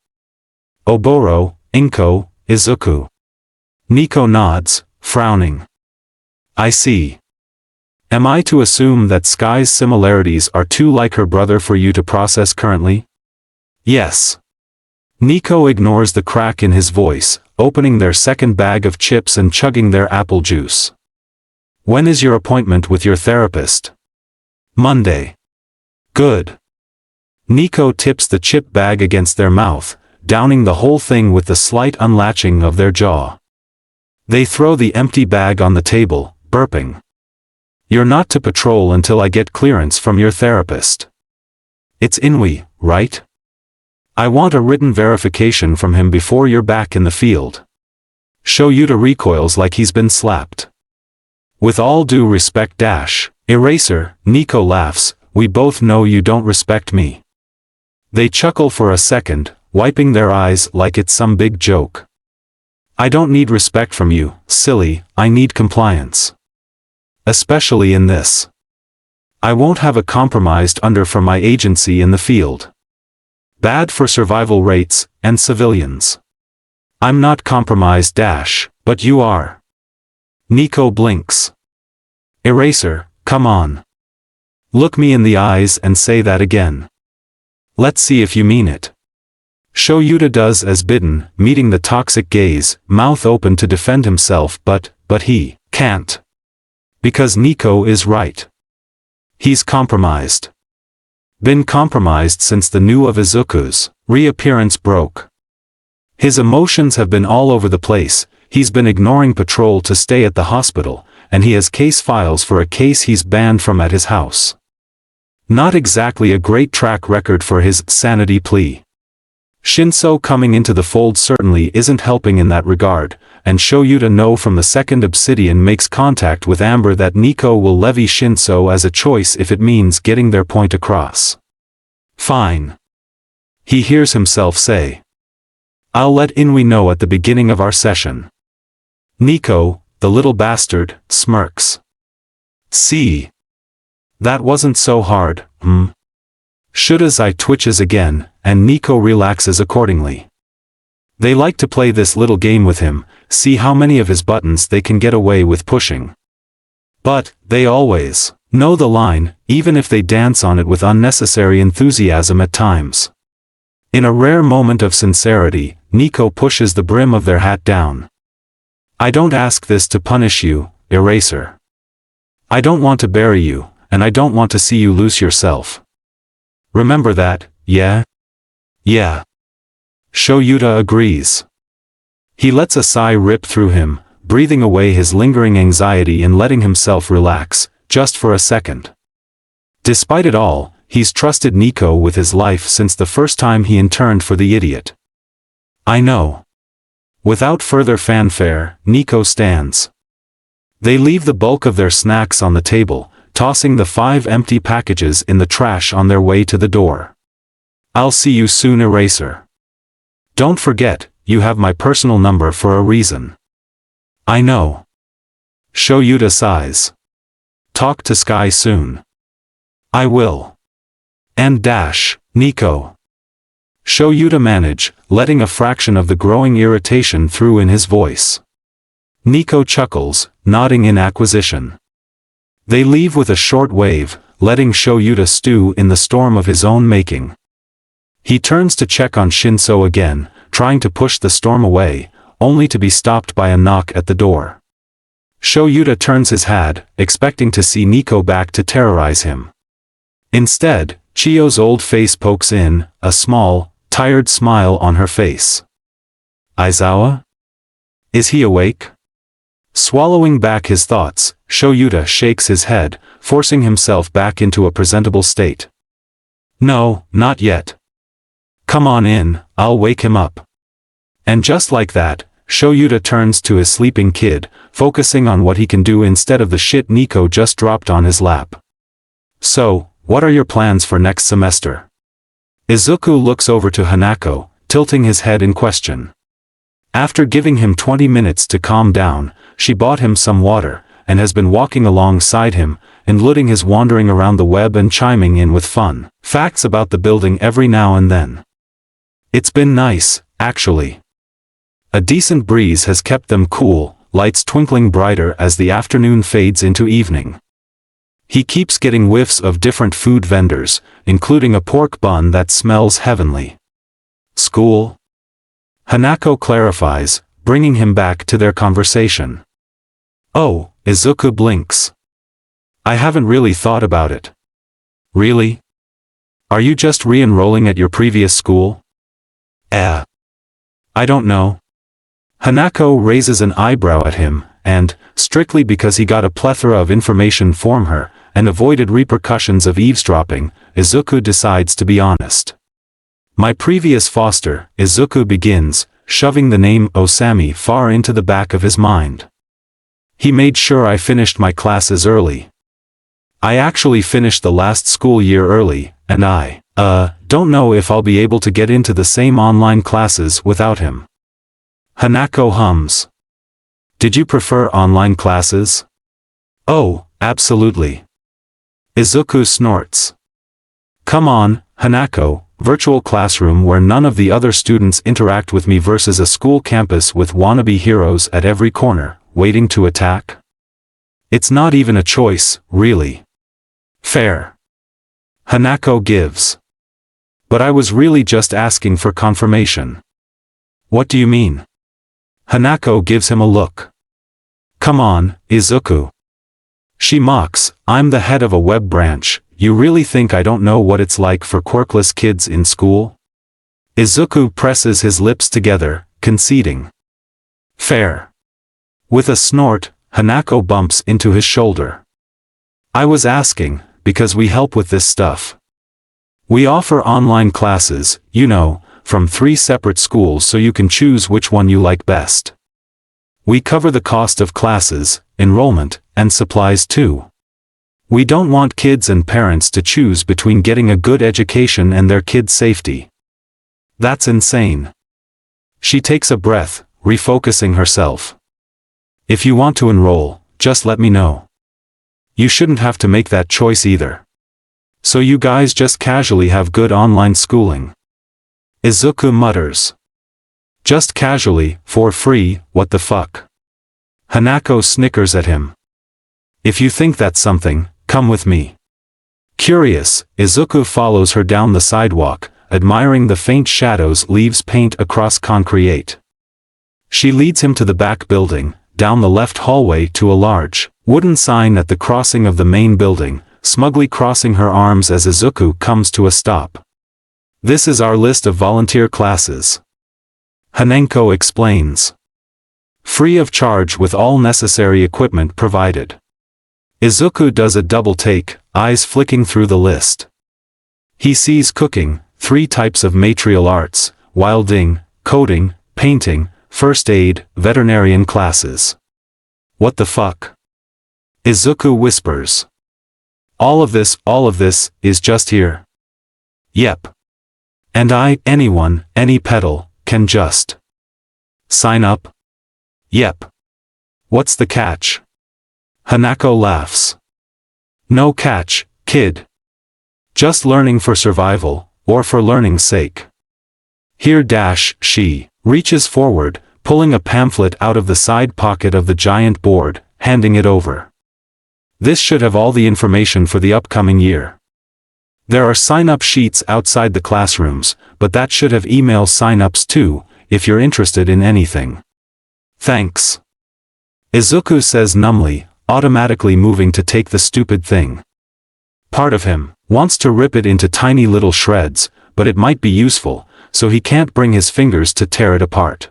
Oboro, Inko, Izuku. Nico nods, frowning. I see. Am I to assume that Sky's similarities are too like her brother for you to process currently? Yes. Nico ignores the crack in his voice, opening their second bag of chips and chugging their apple juice. When is your appointment with your therapist? Monday. Good. Nico tips the chip bag against their mouth, downing the whole thing with the slight unlatching of their jaw. They throw the empty bag on the table, burping. You're not to patrol until I get clearance from your therapist. It's Inui, right? I want a written verification from him before you're back in the field. Shoyuta recoils like he's been slapped. With all due respect Eraser, Nico laughs, we both know you don't respect me. They chuckle for a second, wiping their eyes like it's some big joke. I don't need respect from you, silly, I need compliance. Especially in this. I won't have a compromised under from my agency in the field. Bad for survival rates, and civilians. I'm not compromised but you are. Nico blinks. Eraser, come on. Look me in the eyes and say that again. Let's see if you mean it. Shoyuta does as bidden, meeting the toxic gaze, mouth open to defend himself but he can't. Because Nico is right. He's compromised. Been compromised since the news of Izuku's reappearance broke. His emotions have been all over the place, he's been ignoring patrol to stay at the hospital, and he has case files for a case he's banned from at his house. Not exactly a great track record for his sanity plea. Shinso coming into the fold certainly isn't helping in that regard, and Shoyuta know from the second Obsidian makes contact with Amber that Nico will levy Shinso as a choice if it means getting their point across. Fine. He hears himself say. I'll let Inui know at the beginning of our session. Nico, the little bastard, smirks. See. That wasn't so hard, Shuta's eye twitches again, and Nico relaxes accordingly. They like to play this little game with him, see how many of his buttons they can get away with pushing. But, they always know the line, even if they dance on it with unnecessary enthusiasm at times. In a rare moment of sincerity, Nico pushes the brim of their hat down. I don't ask this to punish you, Eraser. I don't want to bury you, and I don't want to see you lose yourself. Remember that, yeah? Yeah. Shoyuta agrees. He lets a sigh rip through him, breathing away his lingering anxiety and letting himself relax, just for a second. Despite it all, he's trusted Nico with his life since the first time he interned for the idiot. I know. Without further fanfare, Nico stands. They leave the bulk of their snacks on the table, tossing the 5 empty packages in the trash on their way to the door. I'll see you soon, Eraser. Don't forget, you have my personal number for a reason. I know. Shoyuta sighs. Talk to Sky soon. I will. And dash, Nico. Shoyuta manage, letting a fraction of the growing irritation through in his voice. Nico chuckles, nodding in acquisition. They leave with a short wave, letting Shoyuta stew in the storm of his own making. He turns to check on Shinso again, trying to push the storm away, only to be stopped by a knock at the door. Shoyuta turns his head, expecting to see Nico back to terrorize him. Instead, Chiyo's old face pokes in, a small, tired smile on her face. Aizawa? Is he awake? Swallowing back his thoughts, Shoyuta shakes his head, forcing himself back into a presentable state. No, not yet. Come on in, I'll wake him up. And just like that, Shoyuta turns to his sleeping kid, focusing on what he can do instead of the shit Nico just dropped on his lap. So, what are your plans for next semester? Izuku looks over to Hanako, tilting his head in question. After giving him 20 minutes to calm down, she bought him some water, and has been walking alongside him, eluding his wandering around the web and chiming in with fun facts about the building every now and then. It's been nice, actually. A decent breeze has kept them cool, lights twinkling brighter as the afternoon fades into evening. He keeps getting whiffs of different food vendors, including a pork bun that smells heavenly. School? Hanako clarifies, bringing him back to their conversation. Oh, Izuku blinks. I haven't really thought about it. Really? Are you just re-enrolling at your previous school? I don't know. Hanako raises an eyebrow at him, and, strictly because he got a plethora of information from her, and avoided repercussions of eavesdropping, Izuku decides to be honest. My previous foster, Izuku begins, shoving the name Osami far into the back of his mind. He made sure I finished my classes early. I actually finished the last school year early, and I don't know if I'll be able to get into the same online classes without him. Hanako hums. Did you prefer online classes? Oh, absolutely. Izuku snorts. Come on, Hanako, virtual classroom where none of the other students interact with me versus a school campus with wannabe heroes at every corner, waiting to attack? It's not even a choice, really. Fair. Hanako gives. But I was really just asking for confirmation. What do you mean? Hanako gives him a look. Come on, Izuku. She mocks, I'm the head of a web branch, you really think I don't know what it's like for quirkless kids in school? Izuku presses his lips together, conceding. Fair. With a snort, Hanako bumps into his shoulder. I was asking, because we help with this stuff. We offer online classes, you know, from 3 separate schools so you can choose which one you like best. We cover the cost of classes, enrollment, and supplies too. We don't want kids and parents to choose between getting a good education and their kids' safety. That's insane. She takes a breath, refocusing herself. If you want to enroll, just let me know. You shouldn't have to make that choice either. So you guys just casually have good online schooling. Izuku mutters. Just casually, for free, what the fuck? Hanako snickers at him. If you think that's something, come with me. Curious, Izuku follows her down the sidewalk, admiring the faint shadows leaves paint across concrete. She leads him to the back building, down the left hallway to a large, wooden sign at the crossing of the main building, smugly crossing her arms as Izuku comes to a stop. This is our list of volunteer classes. Hanako explains. Free of charge with all necessary equipment provided. Izuku does a double take, eyes flicking through the list. He sees cooking, 3 types of martial arts, wielding, coding, painting, first aid, veterinarian classes. What the fuck? Izuku whispers. All of this is just here. Yep. And anyone, any petal, can just sign up? Yep. What's the catch? Hanako laughs. No catch, kid. Just learning for survival, or for learning's sake. Here she reaches forward, pulling a pamphlet out of the side pocket of the giant board, handing it over. This should have all the information for the upcoming year. There are sign-up sheets outside the classrooms, but that should have email sign-ups too, if you're interested in anything. Thanks. Izuku says numbly, automatically moving to take the stupid thing. Part of him wants to rip it into tiny little shreds, but it might be useful, so he can't bring his fingers to tear it apart.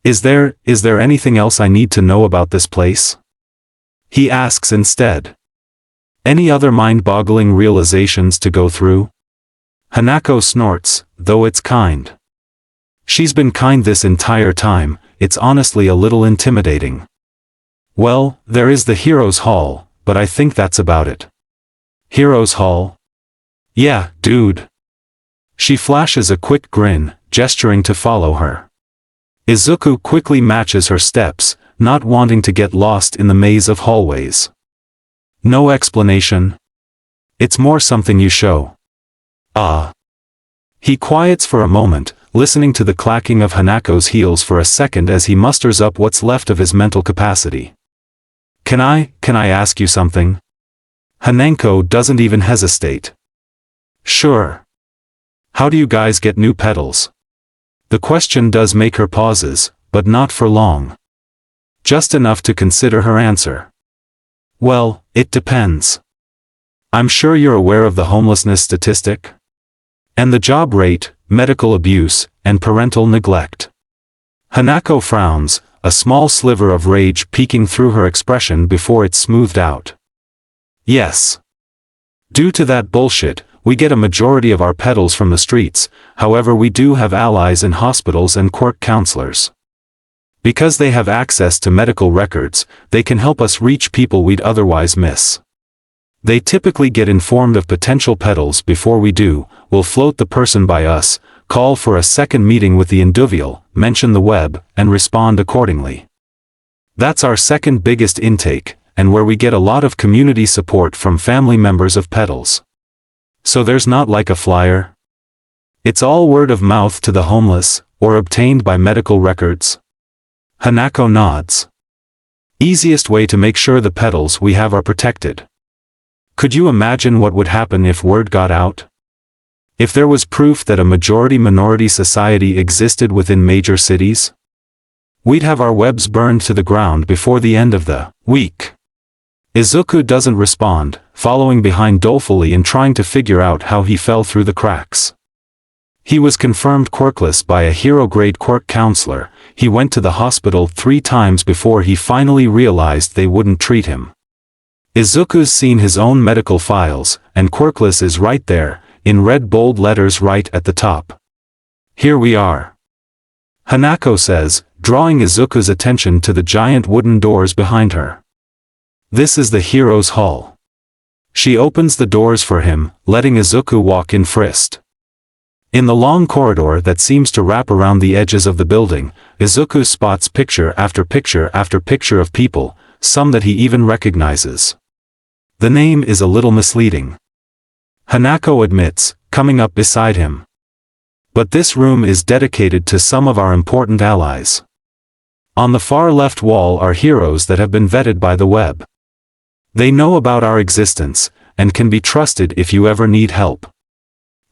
Is there anything else I need to know about this place? He asks instead. Any other mind-boggling realizations to go through? Hanako snorts, though it's kind. She's been kind this entire time, it's honestly a little intimidating. Well, there is the Heroes Hall, but I think that's about it. Heroes Hall? Yeah, dude. She flashes a quick grin, gesturing to follow her. Izuku quickly matches her steps, not wanting to get lost in the maze of hallways. No explanation. It's more something you show. Ah. He quiets for a moment, listening to the clacking of Hanako's heels for a second as he musters up what's left of his mental capacity. Can I ask you something? Hanako doesn't even hesitate. Sure. How do you guys get new petals? The question does make her pauses, but not for long. Just enough to consider her answer. Well, it depends. I'm sure you're aware of the homelessness statistic? And the job rate, medical abuse, and parental neglect. Hanako frowns, a small sliver of rage peeking through her expression before it's smoothed out. Yes. Due to that bullshit, we get a majority of our petals from the streets, however we do have allies in hospitals and Quirk counselors. Because they have access to medical records, they can help us reach people we'd otherwise miss. They typically get informed of potential petals before we do, will float the person by us, call for a second meeting with the individual, mention the web, and respond accordingly. That's our second biggest intake, and where we get a lot of community support from family members of petals. So there's not like a flyer? It's all word of mouth to the homeless, or obtained by medical records? Hanako nods. Easiest way to make sure the petals we have are protected. Could you imagine what would happen if word got out? If there was proof that a majority-minority society existed within major cities? We'd have our webs burned to the ground before the end of the week. Izuku doesn't respond, following behind dolefully and trying to figure out how he fell through the cracks. He was confirmed quirkless by a hero-grade Quirk counselor. He went to the hospital 3 times before he finally realized they wouldn't treat him. Izuku's seen his own medical files, and quirkless is right there, in red bold letters right at the top. Here we are. Hanako says, drawing Izuku's attention to the giant wooden doors behind her. This is the Heroes Hall. She opens the doors for him, letting Izuku walk in first. In the long corridor that seems to wrap around the edges of the building, Izuku spots picture after picture after picture of people, some that he even recognizes. The name is a little misleading. Hanako admits, coming up beside him. But this room is dedicated to some of our important allies. On the far left wall are heroes that have been vetted by the web. They know about our existence, and can be trusted if you ever need help.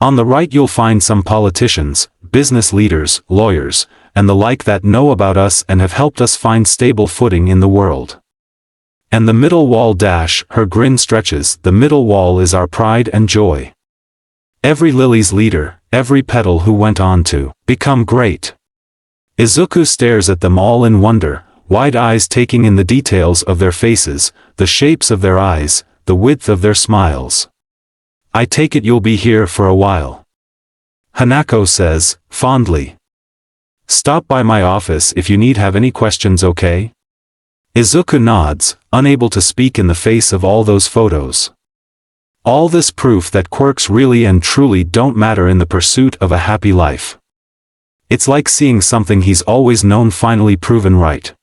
On the right you'll find some politicians, business leaders, lawyers, and the like that know about us and have helped us find stable footing in the world. And the middle wall dash, her grin stretches, the middle wall is our pride and joy. Every Lily's leader, every petal who went on to become great. Izuku stares at them all in wonder, wide eyes taking in the details of their faces, the shapes of their eyes, the width of their smiles. I take it you'll be here for a while. Hanako says, fondly. Stop by my office if you need have any questions, okay? Izuku nods, unable to speak in the face of all those photos. All this proof that quirks really and truly don't matter in the pursuit of a happy life. It's like seeing something he's always known finally proven right.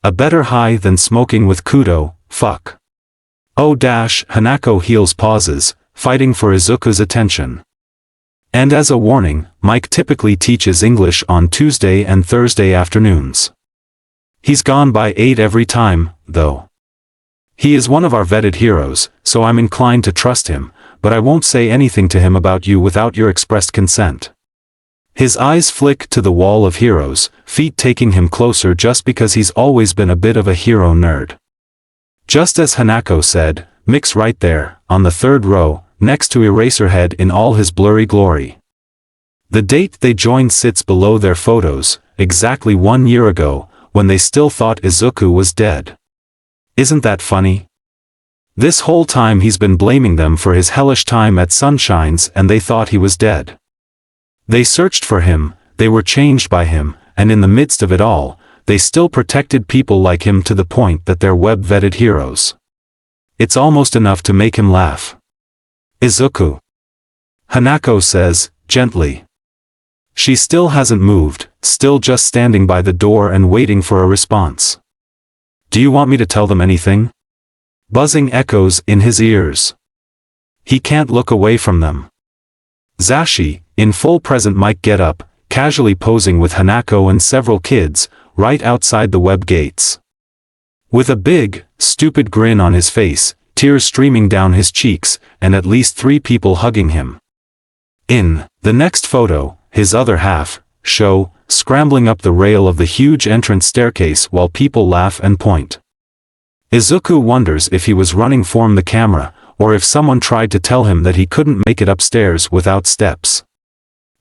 A better high than smoking with Kudo, fuck. Oh dash, Hanako heals pauses, fighting for Izuku's attention. And as a warning, Mike typically teaches English on Tuesday and Thursday afternoons. He's gone by 8 every time, though. He is one of our vetted heroes, so I'm inclined to trust him, but I won't say anything to him about you without your expressed consent. His eyes flick to the wall of heroes, feet taking him closer just because he's always been a bit of a hero nerd. Just as Hanako said, Mick's right there, on the third row, next to Eraserhead in all his blurry glory. The date they joined sits below their photos, exactly 1 year ago, when they still thought Izuku was dead. Isn't that funny? This whole time he's been blaming them for his hellish time at Sunshine's and they thought he was dead. They searched for him, they were changed by him, and in the midst of it all, they still protected people like him to the point that they're web-vetted heroes. It's almost enough to make him laugh. Izuku. Hanako says, gently. She still hasn't moved, still just standing by the door and waiting for a response. Do you want me to tell them anything? Buzzing echoes in his ears. He can't look away from them. Zashi, in full present mic get-up, casually posing with Hanako and several kids, right outside the web gates. With a big, stupid grin on his face, tears streaming down his cheeks, and at least 3 people hugging him. In the next photo, his other half, Sho, scrambling up the rail of the huge entrance staircase while people laugh and point. Izuku wonders if he was running from the camera, or if someone tried to tell him that he couldn't make it upstairs without steps.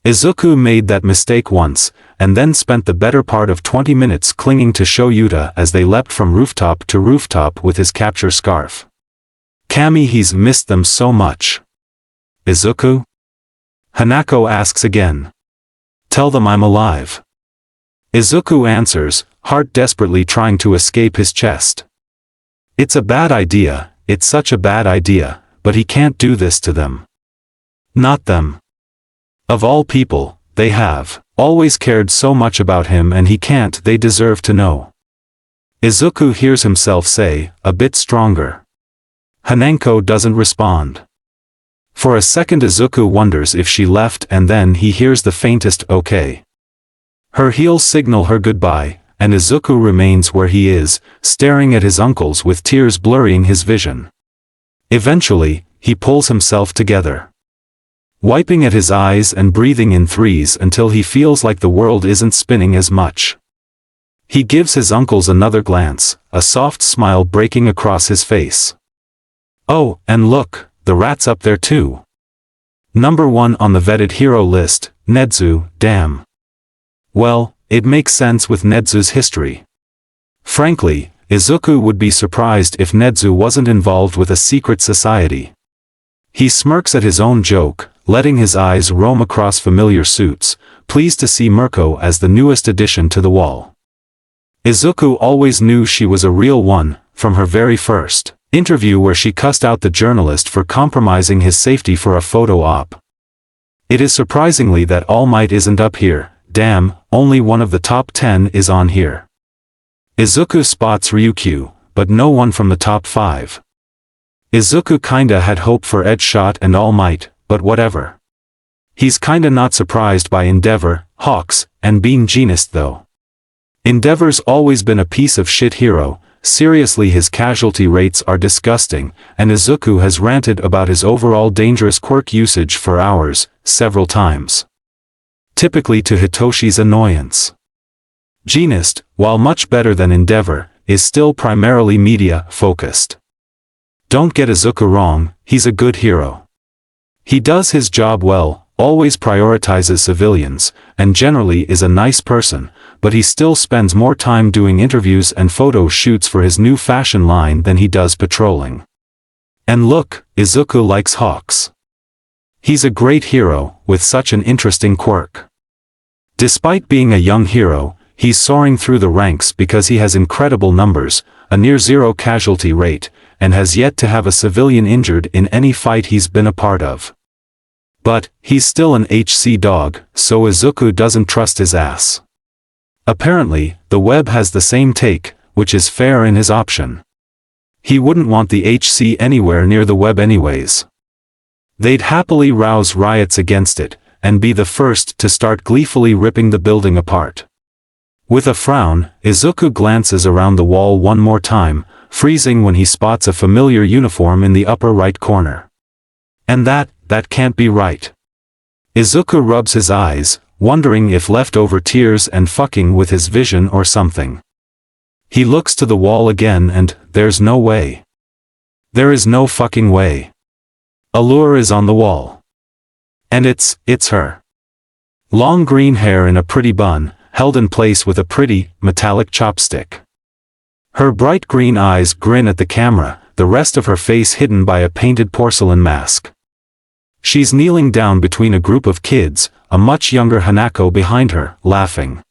Izuku made that mistake once, and then spent the better part of 20 minutes clinging to Sho Yuta as they leapt from rooftop to rooftop with his capture scarf. Kami, he's missed them so much. Izuku? Hanako asks again. Tell them I'm alive. Izuku answers, heart desperately trying to escape his chest. It's a bad idea, it's such a bad idea, but he can't do this to them. Not them. Of all people, they have always cared so much about him and he can't, they deserve to know. Izuku hears himself say, a bit stronger. Hanako doesn't respond. For a second Izuku wonders if she left and then he hears the faintest okay. Her heels signal her goodbye, and Izuku remains where he is, staring at his uncles with tears blurring his vision. Eventually, he pulls himself together. Wiping at his eyes and breathing in threes until he feels like the world isn't spinning as much. He gives his uncles another glance, a soft smile breaking across his face. Oh, and look, the rat's up there too. Number 1 on the vetted hero list, Nezu, damn. Well, it makes sense with Nezu's history. Frankly, Izuku would be surprised if Nezu wasn't involved with a secret society. He smirks at his own joke, letting his eyes roam across familiar suits, pleased to see Mirko as the newest addition to the wall. Izuku always knew she was a real one, from her very first interview where she cussed out the journalist for compromising his safety for a photo op. It is surprisingly that All Might isn't up here, damn, only one of the top 10 is on here. Izuku spots Ryukyu, but no one from the top 5. Izuku kinda had hope for Edgeshot and All Might, but whatever. He's kinda not surprised by Endeavor, Hawks, and Bean Genist though. Endeavor's always been a piece of shit hero, seriously his casualty rates are disgusting, and Izuku has ranted about his overall dangerous quirk usage for hours, several times. Typically to Hitoshi's annoyance. Genist, while much better than Endeavor, is still primarily media-focused. Don't get Izuku wrong, he's a good hero. He does his job well, always prioritizes civilians, and generally is a nice person, but he still spends more time doing interviews and photo shoots for his new fashion line than he does patrolling. And look, Izuku likes Hawks. He's a great hero, with such an interesting quirk. Despite being a young hero, he's soaring through the ranks because he has incredible numbers, a near-zero casualty rate, and has yet to have a civilian injured in any fight he's been a part of. But, he's still an HC dog, so Izuku doesn't trust his ass. Apparently, the web has the same take, which is fair in his option. He wouldn't want the HC anywhere near the web anyways. They'd happily rouse riots against it, and be the first to start gleefully ripping the building apart. With a frown, Izuku glances around the wall one more time, freezing when he spots a familiar uniform in the upper right corner. And that can't be right. Izuku rubs his eyes, wondering if leftover tears and fucking with his vision or something. He looks to the wall again and, there's no way. There is no fucking way. Allure is on the wall. And it's her. Long green hair in a pretty bun, held in place with a pretty, metallic chopstick. Her bright green eyes grin at the camera, the rest of her face hidden by a painted porcelain mask. She's kneeling down between a group of kids, a much younger Hanako behind her, laughing.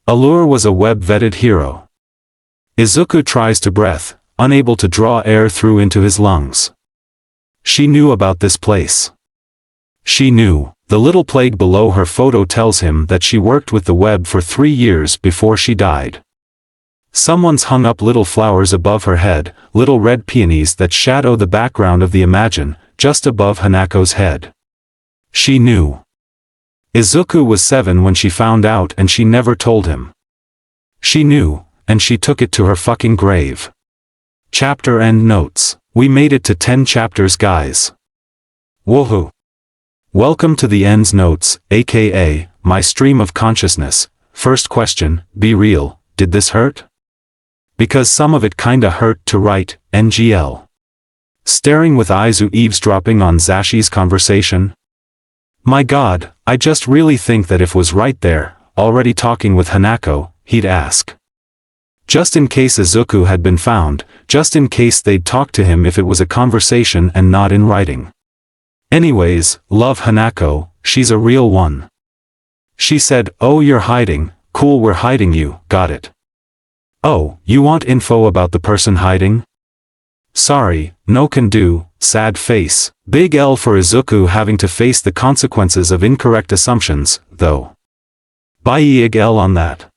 Allure was a web-vetted hero. Izuku tries to breathe, unable to draw air through into his lungs. She knew about this place. She knew. The little plague below her photo tells him that she worked with the web for 3 years before she died. Someone's hung up little flowers above her head, little red peonies that shadow the background of the Imagine, just above Hanako's head. She knew. Izuku was 7 when she found out and she never told him. She knew, and she took it to her fucking grave. Chapter end notes. We made it to 10 chapters, guys. Woohoo. Welcome to the ends notes, aka, my stream of consciousness. First question, be real, did this hurt? Because some of it kinda hurt to write, NGL. Staring with Izu eavesdropping on Zashi's conversation? My god, I just really think that if was right there, already talking with Hanako, he'd ask. Just in case Izuku had been found, just in case they'd talk to him if it was a conversation and not in writing. Anyways, love Hanako, she's a real one. She said, oh you're hiding, cool we're hiding you, got it. Oh, you want info about the person hiding? Sorry, no can do, sad face. Big L for Izuku having to face the consequences of incorrect assumptions, though. Big L on that.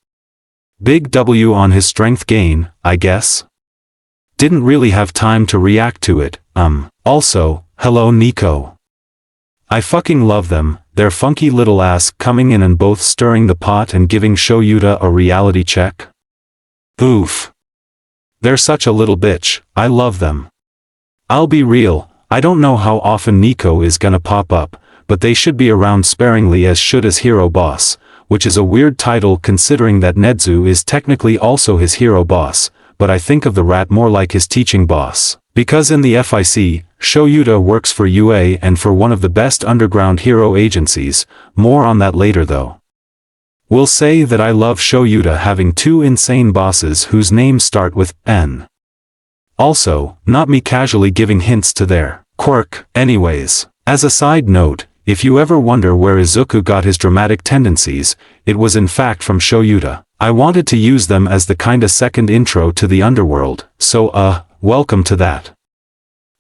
Big W on his strength gain, I guess. Didn't really have time to react to it, Also, hello Nico. I fucking love them, their funky little ass coming in and both stirring the pot and giving Shoyuta a reality check. Oof. They're such a little bitch, I love them. I'll be real, I don't know how often Nico is gonna pop up, but they should be around sparingly as should his hero boss, which is a weird title considering that Nezu is technically also his hero boss, but I think of the rat more like his teaching boss. Because in the FIC, Shoyuta works for UA and for one of the best underground hero agencies, more on that later though. We'll say that I love Shoyuta having 2 insane bosses whose names start with N. Also, not me casually giving hints to their quirk, anyways. As a side note, if you ever wonder where Izuku got his dramatic tendencies, it was in fact from Shoyuta. I wanted to use them as the kinda second intro to the underworld, so welcome to that.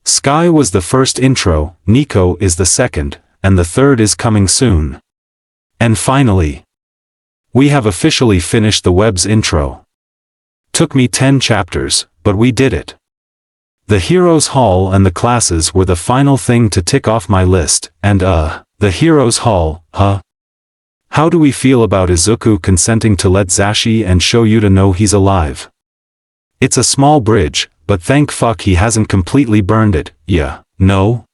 Sky was the first intro, Nico is the second, and the third is coming soon. And finally, we have officially finished the web's intro. Took me 10 chapters, but we did it. The Heroes Hall and the classes were the final thing to tick off my list, and the Heroes Hall, huh? How do we feel about Izuku consenting to let Zashi and Shoyuta know he's alive? It's a small bridge, but thank fuck he hasn't completely burned it, yeah, no?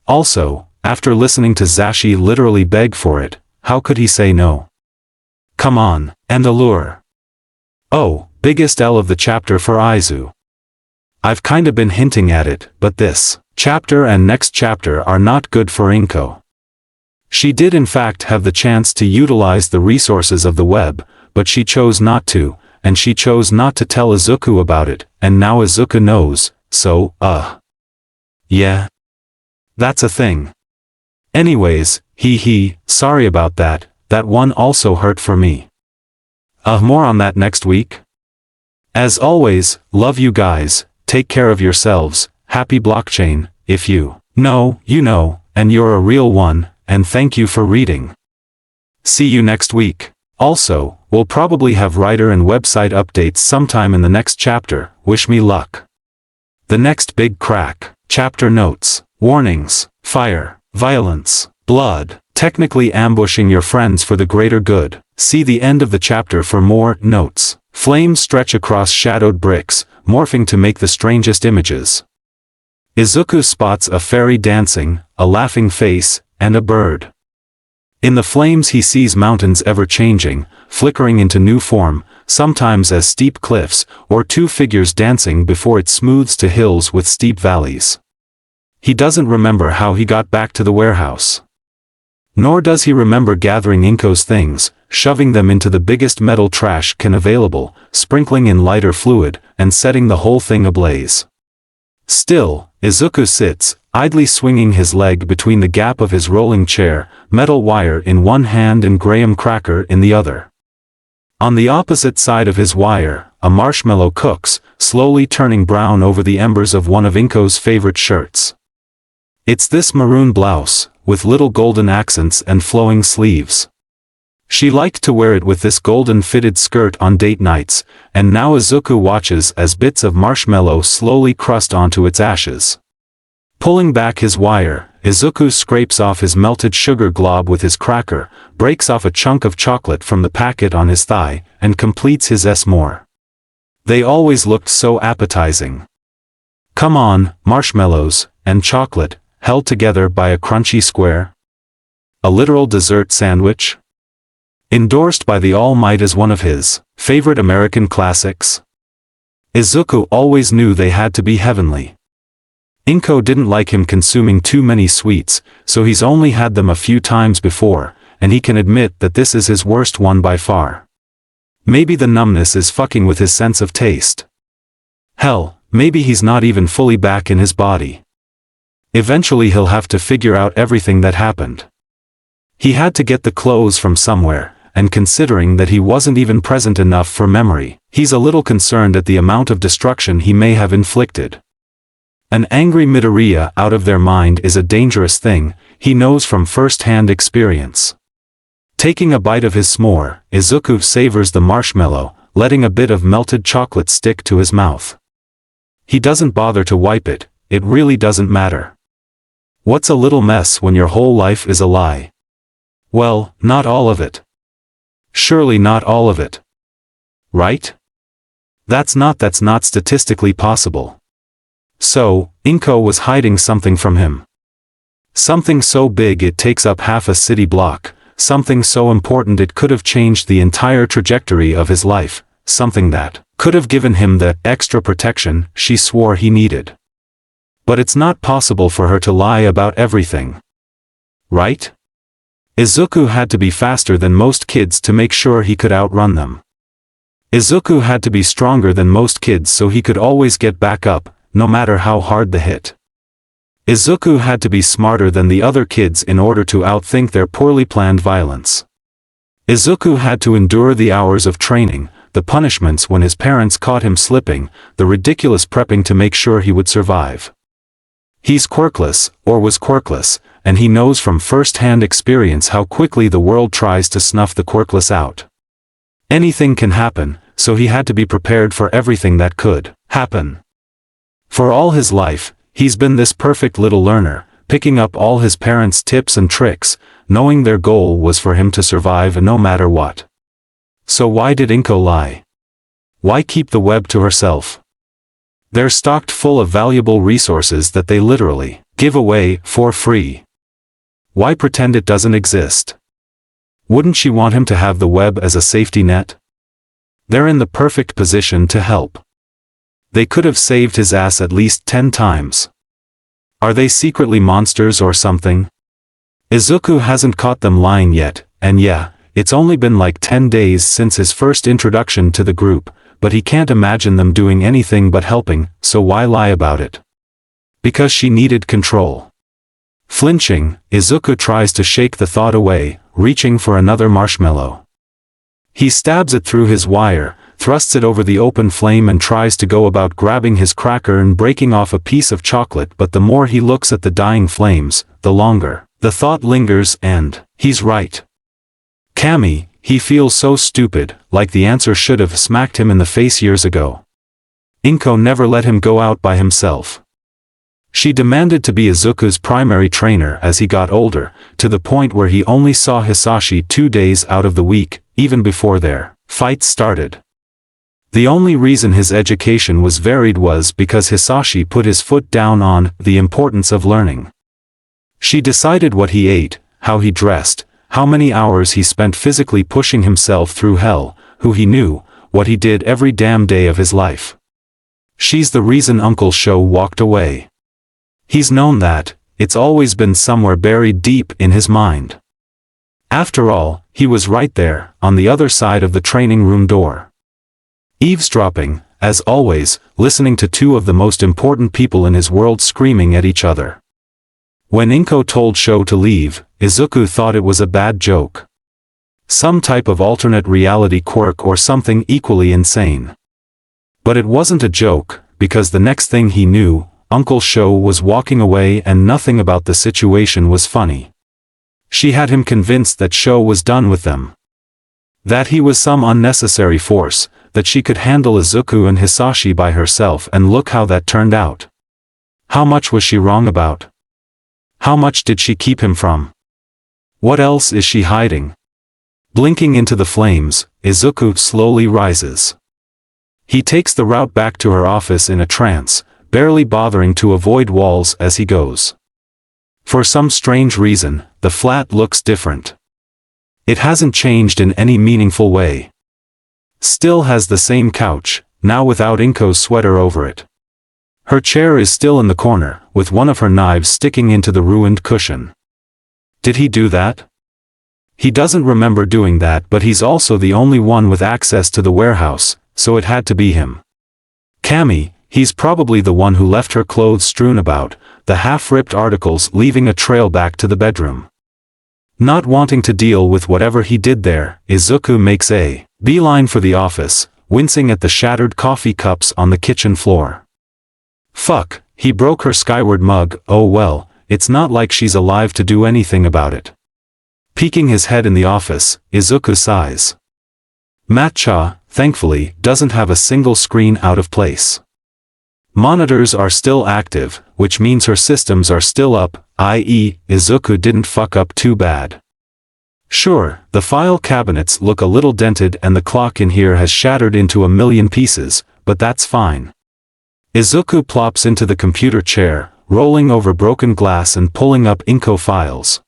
Also, after listening to Zashi literally beg for it, how could he say no? Come on, and allure. Oh, biggest L of the chapter for Aizu. I've kinda been hinting at it, but this chapter and next chapter are not good for Inko. She did in fact have the chance to utilize the resources of the web, but she chose not to, and she chose not to tell Izuku about it, and now Izuku knows, so, yeah. That's a thing. Anyways, sorry about that one also hurt for me. More on that next week? As always, love you guys, take care of yourselves, happy blockchain, if you know, you know, and you're a real one, and thank you for reading. See you next week. Also, we'll probably have writer and website updates sometime in the next chapter, wish me luck. The next big crack, chapter notes, warnings, fire, violence, blood, technically ambushing your friends for the greater good. See the end of the chapter for more notes. Flames stretch across shadowed bricks, morphing to make the strangest images. Izuku spots a fairy dancing, a laughing face, and a bird. In the flames he sees mountains ever-changing, flickering into new form, sometimes as steep cliffs, or two figures dancing before it smooths to hills with steep valleys. He doesn't remember how he got back to the warehouse. Nor does he remember gathering Inko's things, shoving them into the biggest metal trash can available, sprinkling in lighter fluid, and setting the whole thing ablaze. Still, Izuku sits, idly swinging his leg between the gap of his rolling chair, metal wire in one hand and graham cracker in the other. On the opposite side of his wire, a marshmallow cooks, slowly turning brown over the embers of one of Inko's favorite shirts. It's this maroon blouse, with little golden accents and flowing sleeves. She liked to wear it with this golden-fitted skirt on date nights, and now Izuku watches as bits of marshmallow slowly crust onto its ashes. Pulling back his wire, Izuku scrapes off his melted sugar glob with his cracker, breaks off a chunk of chocolate from the packet on his thigh, and completes his s'more. They always looked so appetizing. Come on, marshmallows, and chocolate, held together by a crunchy square? A literal dessert sandwich? Endorsed by the All Might as one of his favorite American classics? Izuku always knew they had to be heavenly. Inko didn't like him consuming too many sweets, so he's only had them a few times before, and he can admit that this is his worst one by far. Maybe the numbness is fucking with his sense of taste. Hell, maybe he's not even fully back in his body. Eventually he'll have to figure out everything that happened. He had to get the clothes from somewhere, and considering that he wasn't even present enough for memory, he's a little concerned at the amount of destruction he may have inflicted. An angry Midoriya out of their mind is a dangerous thing, he knows from first-hand experience. Taking a bite of his s'more, Izuku savors the marshmallow, letting a bit of melted chocolate stick to his mouth. He doesn't bother to wipe it, it really doesn't matter. What's a little mess when your whole life is a lie? Well, not all of it. Surely not all of it. Right? That's not statistically possible. So, Inko was hiding something from him. Something so big it takes up half a city block, something so important it could have changed the entire trajectory of his life, something that could have given him the extra protection she swore he needed. But it's not possible for her to lie about everything. Right? Izuku had to be faster than most kids to make sure he could outrun them. Izuku had to be stronger than most kids so he could always get back up, no matter how hard the hit. Izuku had to be smarter than the other kids in order to outthink their poorly planned violence. Izuku had to endure the hours of training, the punishments when his parents caught him slipping, the ridiculous prepping to make sure he would survive. He's quirkless, or was quirkless, and he knows from first-hand experience how quickly the world tries to snuff the quirkless out. Anything can happen, so he had to be prepared for everything that could happen. For all his life, he's been this perfect little learner, picking up all his parents' tips and tricks, knowing their goal was for him to survive no matter what. So why did Inko lie? Why keep the web to herself? They're stocked full of valuable resources that they literally give away for free. Why pretend it doesn't exist? Wouldn't she want him to have the web as a safety net? They're in the perfect position to help. They could have saved his ass at least 10 times. Are they secretly monsters or something? Izuku hasn't caught them lying yet, and yeah, it's only been like 10 days since his first introduction to the group, but he can't imagine them doing anything but helping, so why lie about it? Because she needed control. Flinching, Izuku tries to shake the thought away, reaching for another marshmallow. He stabs it through his wire, thrusts it over the open flame and tries to go about grabbing his cracker and breaking off a piece of chocolate, but the more he looks at the dying flames, the longer the thought lingers, and he's right. Kami, he feels so stupid, like the answer should have smacked him in the face years ago. Inko never let him go out by himself. She demanded to be Izuku's primary trainer as he got older, to the point where he only saw Hisashi 2 days out of the week, even before their fights started. The only reason his education was varied was because Hisashi put his foot down on the importance of learning. She decided what he ate, how he dressed, how many hours he spent physically pushing himself through hell, who he knew, what he did every damn day of his life. She's the reason Uncle Sho walked away. He's known that, it's always been somewhere buried deep in his mind. After all, he was right there, on the other side of the training room door. Eavesdropping, as always, listening to two of the most important people in his world screaming at each other. When Inko told Sho to leave, Izuku thought it was a bad joke. Some type of alternate reality quirk or something equally insane. But it wasn't a joke, because the next thing he knew, Uncle Sho was walking away and nothing about the situation was funny. She had him convinced that Sho was done with them. That he was some unnecessary force, that she could handle Izuku and Hisashi by herself, and look how that turned out. How much was she wrong about? How much did she keep him from? What else is she hiding? Blinking into the flames, Izuku slowly rises. He takes the route back to her office in a trance, barely bothering to avoid walls as he goes. For some strange reason, the flat looks different. It hasn't changed in any meaningful way. Still has the same couch, now without Inko's sweater over it. Her chair is still in the corner, with one of her knives sticking into the ruined cushion. Did he do that? He doesn't remember doing that, but he's also the only one with access to the warehouse, so it had to be him. Kami, he's probably the one who left her clothes strewn about, the half-ripped articles leaving a trail back to the bedroom. Not wanting to deal with whatever he did there, Izuku makes a beeline for the office, wincing at the shattered coffee cups on the kitchen floor. Fuck, he broke her skyward mug. Oh well, it's not like she's alive to do anything about it. Peeking his head in the office, Izuku sighs. Matcha, thankfully, doesn't have a single screen out of place. Monitors are still active, which means her systems are still up, i.e., Izuku didn't fuck up too bad. Sure, the file cabinets look a little dented and the clock in here has shattered into a million pieces, but that's fine. Izuku plops into the computer chair, rolling over broken glass and pulling up Inko files.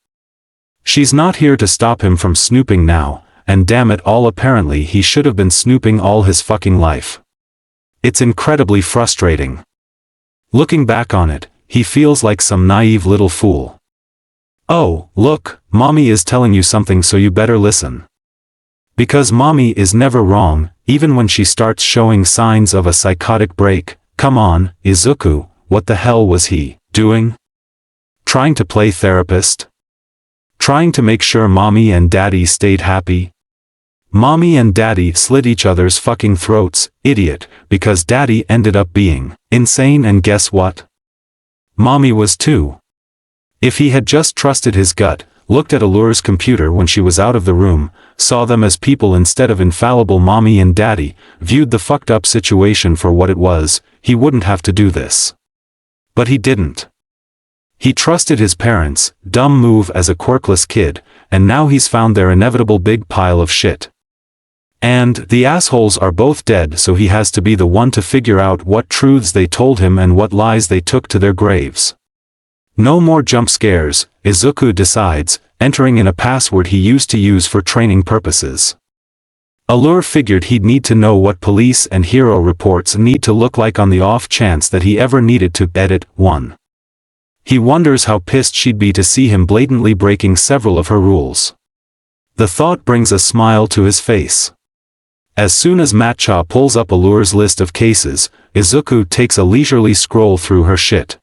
She's not here to stop him from snooping now, and damn it all, apparently he should have been snooping all his fucking life. It's incredibly frustrating. Looking back on it, he feels like some naive little fool. Oh, look, mommy is telling you something, so you better listen. Because mommy is never wrong, even when she starts showing signs of a psychotic break. Come on, Izuku, what the hell was he doing? Trying to play therapist? Trying to make sure mommy and daddy stayed happy? Mommy and daddy slit each other's fucking throats, idiot, because daddy ended up being insane, and guess what? Mommy was too. If he had just trusted his gut, looked at Allure's computer when she was out of the room, saw them as people instead of infallible mommy and daddy, viewed the fucked up situation for what it was, he wouldn't have to do this. But he didn't. He trusted his parents, dumb move as a quirkless kid, and now he's found their inevitable big pile of shit. And the assholes are both dead, so he has to be the one to figure out what truths they told him and what lies they took to their graves. No more jump scares, Izuku decides, entering in a password he used to use for training purposes. Allure figured he'd need to know what police and hero reports need to look like on the off chance that he ever needed to edit one. He wonders how pissed she'd be to see him blatantly breaking several of her rules. The thought brings a smile to his face. As soon as Matcha pulls up Allure's list of cases, Izuku takes a leisurely scroll through her shit.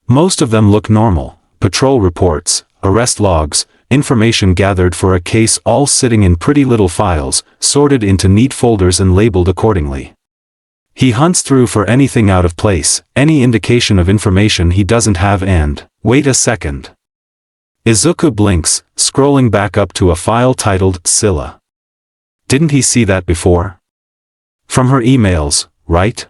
Most of them look normal: patrol reports, arrest logs, information gathered for a case, all sitting in pretty little files, sorted into neat folders and labeled accordingly. He hunts through for anything out of place, any indication of information he doesn't have, and, wait a second. Izuku blinks, scrolling back up to a file titled Scylla. Didn't he see that before? From her emails, right?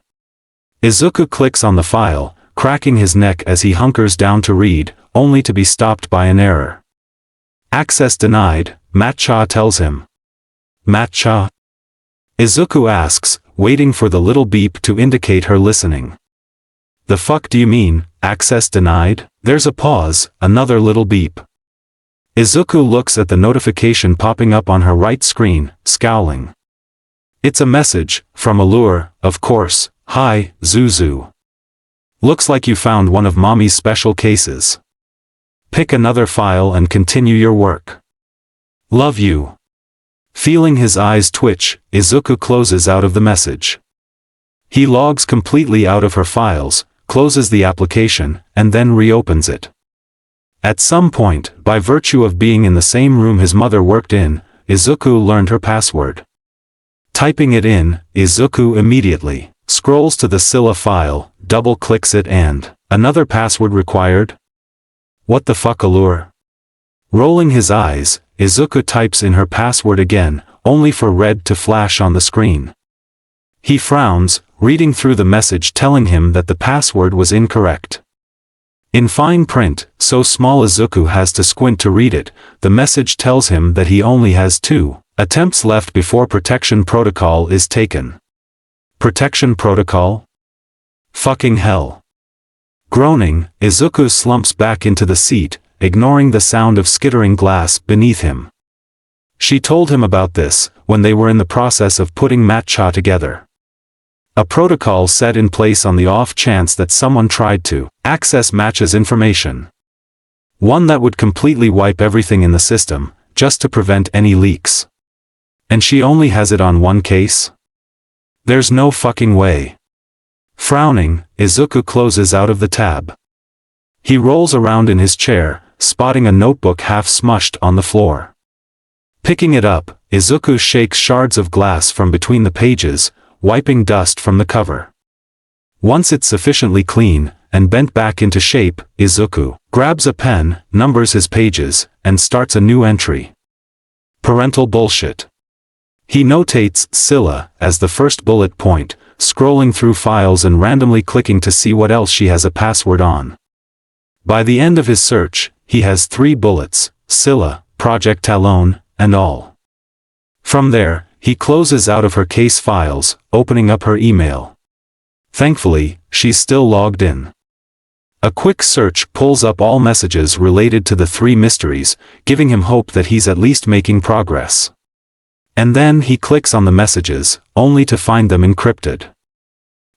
Izuku clicks on the file, cracking his neck as he hunkers down to read, only to be stopped by an error. Access denied, Matcha tells him. Matcha? Izuku asks, waiting for the little beep to indicate her listening. The fuck do you mean, access denied? There's a pause, another little beep. Izuku looks at the notification popping up on her right screen, scowling. It's a message, from Allure, of course. Hi, Zuzu. Looks like you found one of Mommy's special cases. Pick another file and continue your work. Love you. Feeling his eyes twitch, Izuku closes out of the message. He logs completely out of her files, closes the application, and then reopens it. At some point, by virtue of being in the same room his mother worked in, Izuku learned her password. Typing it in, Izuku immediately scrolls to the Scylla file, double-clicks it, and another password required? What the fuck, Allure? Rolling his eyes, Izuku types in her password again, only for red to flash on the screen. He frowns, reading through the message telling him that the password was incorrect. In fine print, so small Izuku has to squint to read it, the message tells him that he only has 2 attempts left before protection protocol is taken. Protection protocol? Fucking hell. Groaning, Izuku slumps back into the seat, ignoring the sound of skittering glass beneath him. She told him about this, when they were in the process of putting Matcha together. A protocol set in place on the off chance that someone tried to access Matcha's information. One that would completely wipe everything in the system, just to prevent any leaks. And she only has it on one case? There's no fucking way. Frowning, Izuku closes out of the tab. He rolls around in his chair, spotting a notebook half smushed on the floor. Picking it up, Izuku shakes shards of glass from between the pages, wiping dust from the cover. Once it's sufficiently clean, and bent back into shape, Izuku grabs a pen, numbers his pages, and starts a new entry. Parental bullshit. He notates Scylla as the first bullet point, scrolling through files and randomly clicking to see what else she has a password on. By the end of his search, he has 3 bullets: Scylla, Project Talon, and all. From there, he closes out of her case files, opening up her email. Thankfully, she's still logged in. A quick search pulls up all messages related to the 3 mysteries, giving him hope that he's at least making progress. And then he clicks on the messages, only to find them encrypted.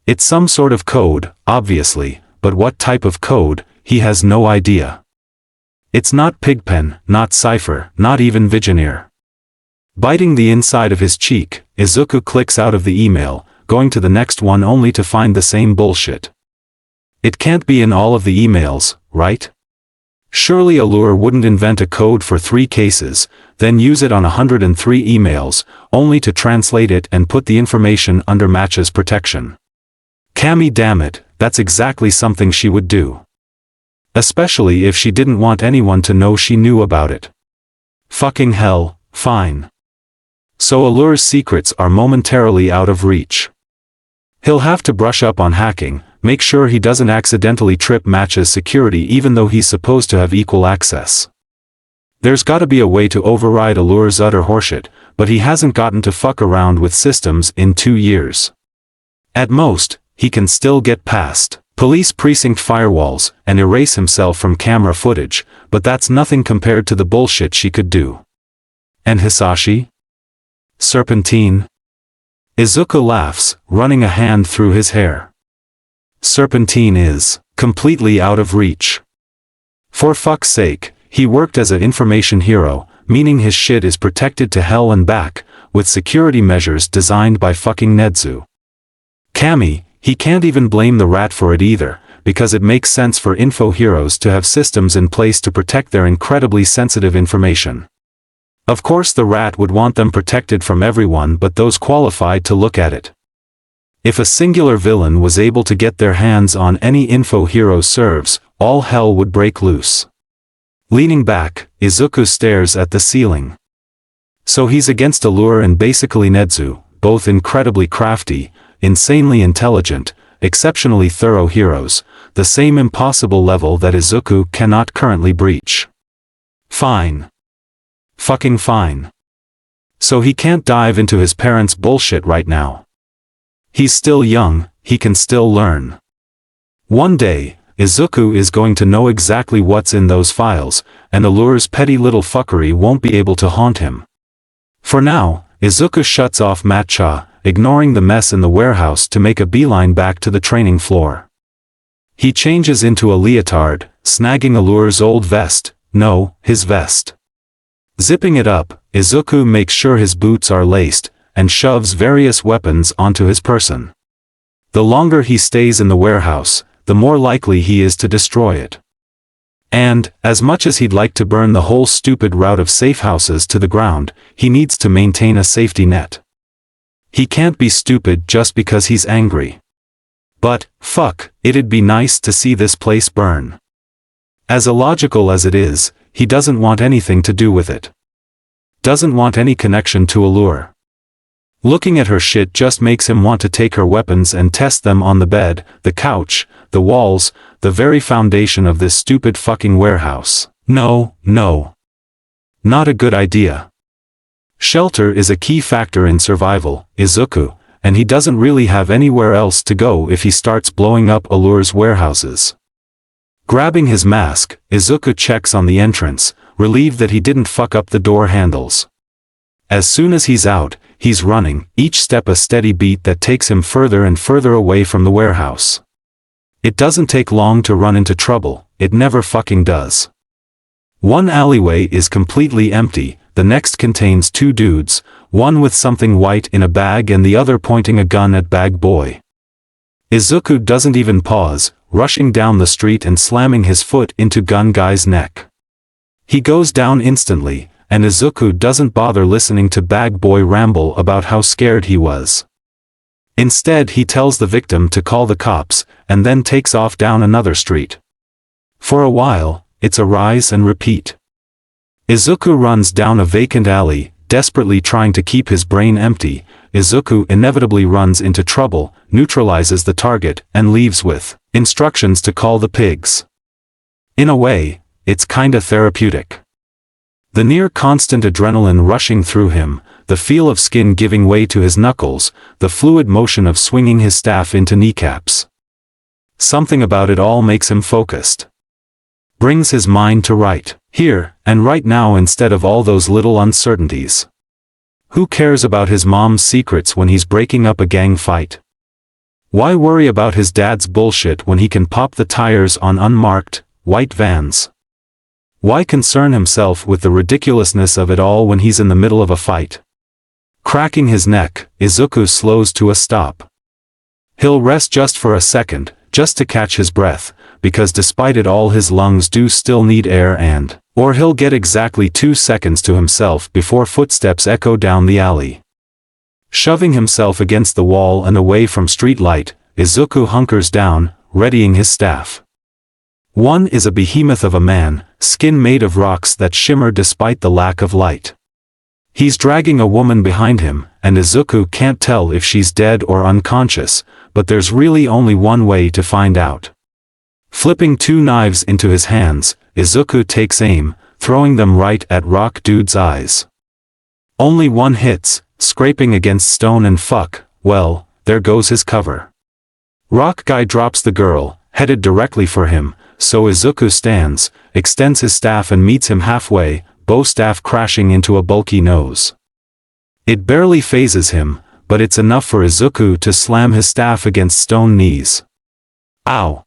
It's some sort of code, obviously, but what type of code, he has no idea. It's not Pigpen, not Cipher, not even Vigenere. Biting the inside of his cheek, Izuku clicks out of the email, going to the next one only to find the same bullshit. It can't be in all of the emails, right? Surely Allure wouldn't invent a code for 3 cases, then use it on 103 emails, only to translate it and put the information under Matcha's protection. Cammy, damn it, that's exactly something she would do. Especially if she didn't want anyone to know she knew about it. Fucking hell, fine. So Allure's secrets are momentarily out of reach. He'll have to brush up on hacking, make sure he doesn't accidentally trip Match's security even though he's supposed to have equal access. There's gotta be a way to override Allure's utter horseshit, but he hasn't gotten to fuck around with systems in 2 years. At most, he can still get past police precinct firewalls and erase himself from camera footage, but that's nothing compared to the bullshit she could do. And Hisashi? Serpentine? Izuku laughs, running a hand through his hair. Serpentine is completely out of reach. For fuck's sake, he worked as an information hero, meaning his shit is protected to hell and back, with security measures designed by fucking Nezu. Kami, he can't even blame the rat for it either, because it makes sense for info heroes to have systems in place to protect their incredibly sensitive information. Of course the rat would want them protected from everyone but those qualified to look at it. If a singular villain was able to get their hands on any info hero serves, all hell would break loose. Leaning back, Izuku stares at the ceiling. So he's against Allure and basically Nezu, both incredibly crafty, insanely intelligent, exceptionally thorough heroes, the same impossible level that Izuku cannot currently breach. Fine. Fucking fine. So he can't dive into his parents' bullshit right now. He's still young, he can still learn. One day, Izuku is going to know exactly what's in those files, and Allure's petty little fuckery won't be able to haunt him. For now, Izuku shuts off Matcha, ignoring the mess in the warehouse to make a beeline back to the training floor. He changes into a leotard, snagging Allure's old vest, no, his vest. Zipping it up, Izuku makes sure his boots are laced, and shoves various weapons onto his person. The longer he stays in the warehouse, the more likely he is to destroy it. And, as much as he'd like to burn the whole stupid route of safe houses to the ground, he needs to maintain a safety net. He can't be stupid just because he's angry. But, fuck, it'd be nice to see this place burn. As illogical as it is, he doesn't want anything to do with it. Doesn't want any connection to Allure. Looking at her shit just makes him want to take her weapons and test them on the bed, the couch, the walls, the very foundation of this stupid fucking warehouse. No, no. Not a good idea. Shelter is a key factor in survival, Izuku, and he doesn't really have anywhere else to go if he starts blowing up Allure's warehouses. Grabbing his mask, Izuku checks on the entrance, relieved that he didn't fuck up the door handles. As soon as he's out, he's running, each step a steady beat that takes him further and further away from the warehouse. It doesn't take long to run into trouble, it never fucking does. One alleyway is completely empty, the next contains 2 dudes, one with something white in a bag and the other pointing a gun at Bag Boy. Izuku doesn't even pause, rushing down the street and slamming his foot into Gun Guy's neck. He goes down instantly, and Izuku doesn't bother listening to Bag Boy ramble about how scared he was. Instead he tells the victim to call the cops, and then takes off down another street. For a while, it's a rise and repeat. Izuku runs down a vacant alley, desperately trying to keep his brain empty. Izuku inevitably runs into trouble, neutralizes the target, and leaves with instructions to call the pigs. In a way, it's kinda therapeutic. The near-constant adrenaline rushing through him, the feel of skin giving way to his knuckles, the fluid motion of swinging his staff into kneecaps. Something about it all makes him focused. Brings his mind to right here, and right now instead of all those little uncertainties. Who cares about his mom's secrets when he's breaking up a gang fight? Why worry about his dad's bullshit when he can pop the tires on unmarked, white vans? Why concern himself with the ridiculousness of it all when he's in the middle of a fight? Cracking his neck, Izuku slows to a stop. He'll rest just for a second, just to catch his breath, because despite it all his lungs do still need air or he'll get exactly 2 seconds to himself before footsteps echo down the alley. Shoving himself against the wall and away from street light, Izuku hunkers down, readying his staff. One is a behemoth of a man, skin made of rocks that shimmer despite the lack of light. He's dragging a woman behind him, and Izuku can't tell if she's dead or unconscious, but there's really only one way to find out. Flipping 2 knives into his hands, Izuku takes aim, throwing them right at Rock Dude's eyes. Only one hits, scraping against stone and well, there goes his cover. Rock Guy drops the girl, headed directly for him, so Izuku stands, extends his staff and meets him halfway, bow staff crashing into a bulky nose. It barely phases him, but it's enough for Izuku to slam his staff against stone knees. Ow!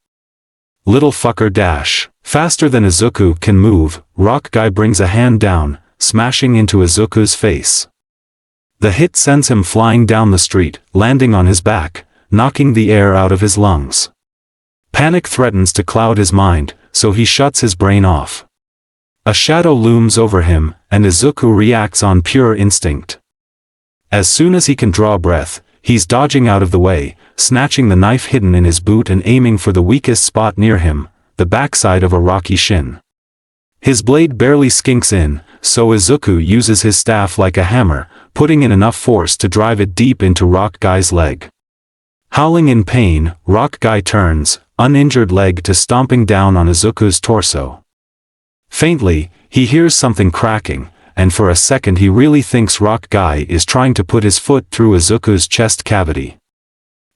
Little fucker dash. Faster than Izuku can move, Rock Guy brings a hand down, smashing into Izuku's face. The hit sends him flying down the street, landing on his back, knocking the air out of his lungs. Panic threatens to cloud his mind, so he shuts his brain off. A shadow looms over him, and Izuku reacts on pure instinct. As soon as he can draw breath, he's dodging out of the way, snatching the knife hidden in his boot and aiming for the weakest spot near him, the backside of a rocky shin. His blade barely skinks in, so Izuku uses his staff like a hammer, putting in enough force to drive it deep into Rock Guy's leg. Howling in pain, Rock Guy turns, uninjured leg to stomping down on Izuku's torso. Faintly, he hears something cracking, and for a second he really thinks Rock Guy is trying to put his foot through Izuku's chest cavity.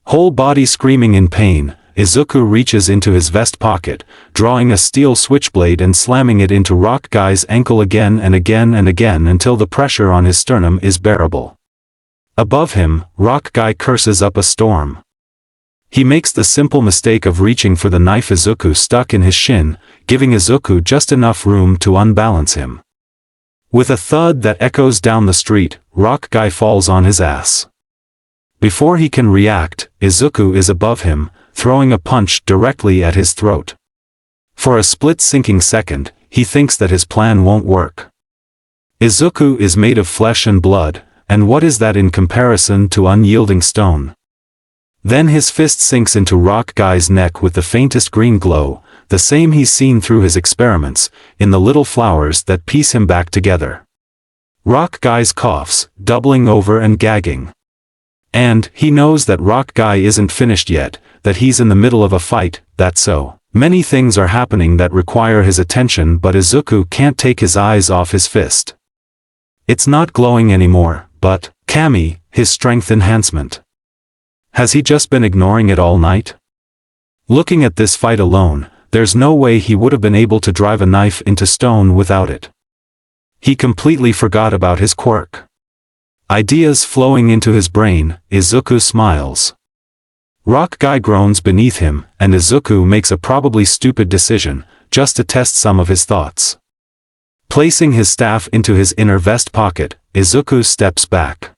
Whole body screaming in pain, Izuku reaches into his vest pocket, drawing a steel switchblade and slamming it into Rock Guy's ankle again and again and again until the pressure on his sternum is bearable. Above him, Rock Guy curses up a storm. He makes the simple mistake of reaching for the knife Izuku stuck in his shin, giving Izuku just enough room to unbalance him. With a thud that echoes down the street, Rock Guy falls on his ass. Before he can react, Izuku is above him, throwing a punch directly at his throat. For a split-sinking second, he thinks that his plan won't work. Izuku is made of flesh and blood, and what is that in comparison to unyielding stone? Then his fist sinks into Rock Guy's neck with the faintest green glow, the same he's seen through his experiments, in the little flowers that piece him back together. Rock Guy's coughs, doubling over and gagging. And he knows that Rock Guy isn't finished yet, that he's in the middle of a fight, that so many things are happening that require his attention, but Izuku can't take his eyes off his fist. It's not glowing anymore, but Kami, his strength enhancement. Has he just been ignoring it all night? Looking at this fight alone, there's no way he would have been able to drive a knife into stone without it. He completely forgot about his quirk. Ideas flowing into his brain, Izuku smiles. Rock Guy groans beneath him, and Izuku makes a probably stupid decision, just to test some of his thoughts. Placing his staff into his inner vest pocket, Izuku steps back.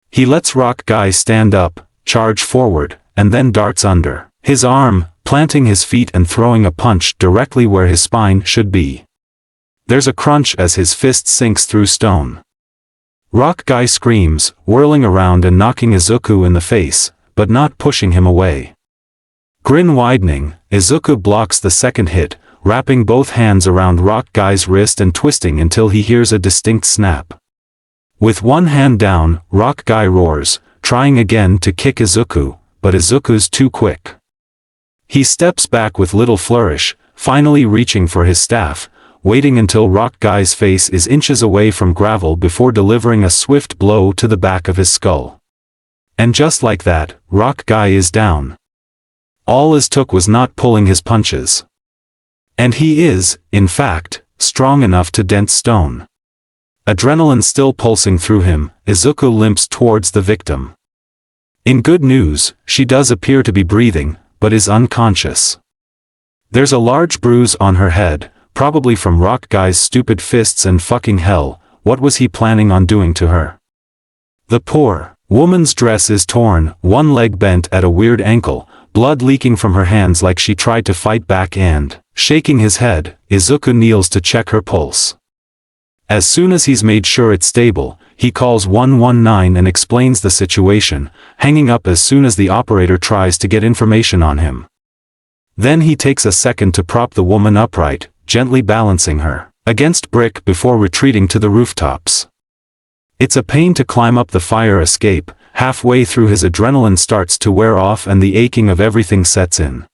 He lets Rock Guy stand up, charge forward, and then darts under his arm, planting his feet and throwing a punch directly where his spine should be. There's a crunch as his fist sinks through stone. Rock Guy screams, whirling around and knocking Izuku in the face, but not pushing him away. Grin widening, Izuku blocks the second hit, wrapping both hands around Rock Guy's wrist and twisting until he hears a distinct snap. With one hand down, Rock Guy roars, trying again to kick Izuku, but Izuku's too quick. He steps back with little flourish, finally reaching for his staff, waiting until Rock Guy's face is inches away from gravel before delivering a swift blow to the back of his skull. And just like that, Rock Guy is down. All it took was not pulling his punches. And he is, in fact, strong enough to dent stone. Adrenaline still pulsing through him, Izuku limps towards the victim. In good news, she does appear to be breathing, but is unconscious. There's a large bruise on her head, probably from Rock Guy's stupid fists, and fucking hell, what was he planning on doing to her? The poor woman's dress is torn, one leg bent at a weird ankle, blood leaking from her hands like she tried to fight back, and, shaking his head, Izuku kneels to check her pulse. As soon as he's made sure it's stable, he calls 119 and explains the situation, hanging up as soon as the operator tries to get information on him. Then he takes a second to prop the woman upright, gently balancing her against brick before retreating to the rooftops. It's a pain to climb up the fire escape, halfway through his adrenaline starts to wear off and the aching of everything sets in.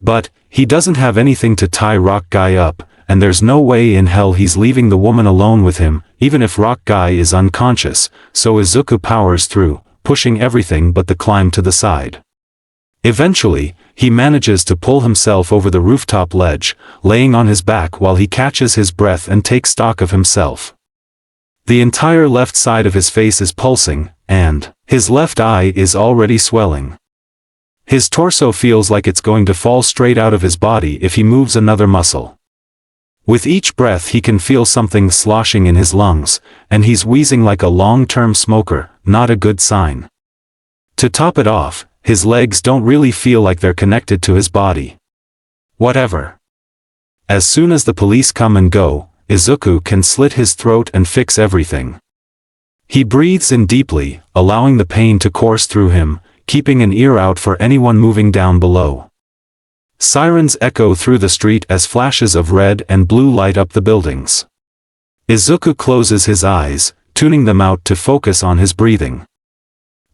But, he doesn't have anything to tie Rock Guy up, and there's no way in hell he's leaving the woman alone with him, even if Rock Guy is unconscious, so Izuku powers through, pushing everything but the climb to the side. Eventually, he manages to pull himself over the rooftop ledge, laying on his back while he catches his breath and takes stock of himself. The entire left side of his face is pulsing, and his left eye is already swelling. His torso feels like it's going to fall straight out of his body if he moves another muscle. With each breath he can feel something sloshing in his lungs, and he's wheezing like a long-term smoker, not a good sign. To top it off, his legs don't really feel like they're connected to his body. Whatever. As soon as the police come and go, Izuku can slit his throat and fix everything. He breathes in deeply, allowing the pain to course through him, keeping an ear out for anyone moving down below. Sirens echo through the street as flashes of red and blue light up the buildings. Izuku closes his eyes, tuning them out to focus on his breathing.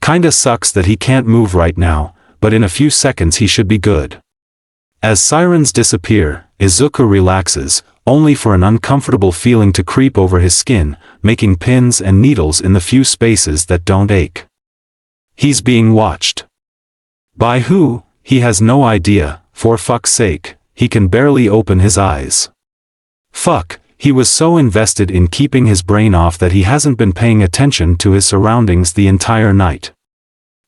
Kinda sucks that he can't move right now, but in a few seconds he should be good. As sirens disappear, Izuku relaxes, only for an uncomfortable feeling to creep over his skin, making pins and needles in the few spaces that don't ache. He's being watched. By who? He has no idea. For fuck's sake, he can barely open his eyes. Fuck, he was so invested in keeping his brain off that he hasn't been paying attention to his surroundings the entire night.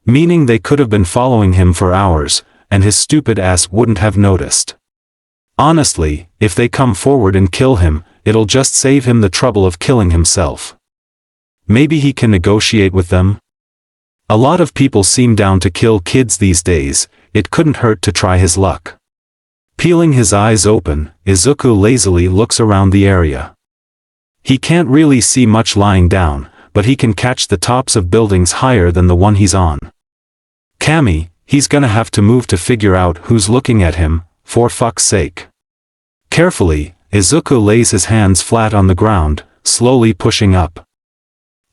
Meaning they could have been following him for hours, and his stupid ass wouldn't have noticed. Honestly, if they come forward and kill him, it'll just save him the trouble of killing himself. Maybe he can negotiate with them? A lot of people seem down to kill kids these days. It couldn't hurt to try his luck. Peeling his eyes open, Izuku lazily looks around the area. He can't really see much lying down, but he can catch the tops of buildings higher than the one he's on. Kami, he's gonna have to move to figure out who's looking at him, for fuck's sake. Carefully, Izuku lays his hands flat on the ground, slowly pushing up.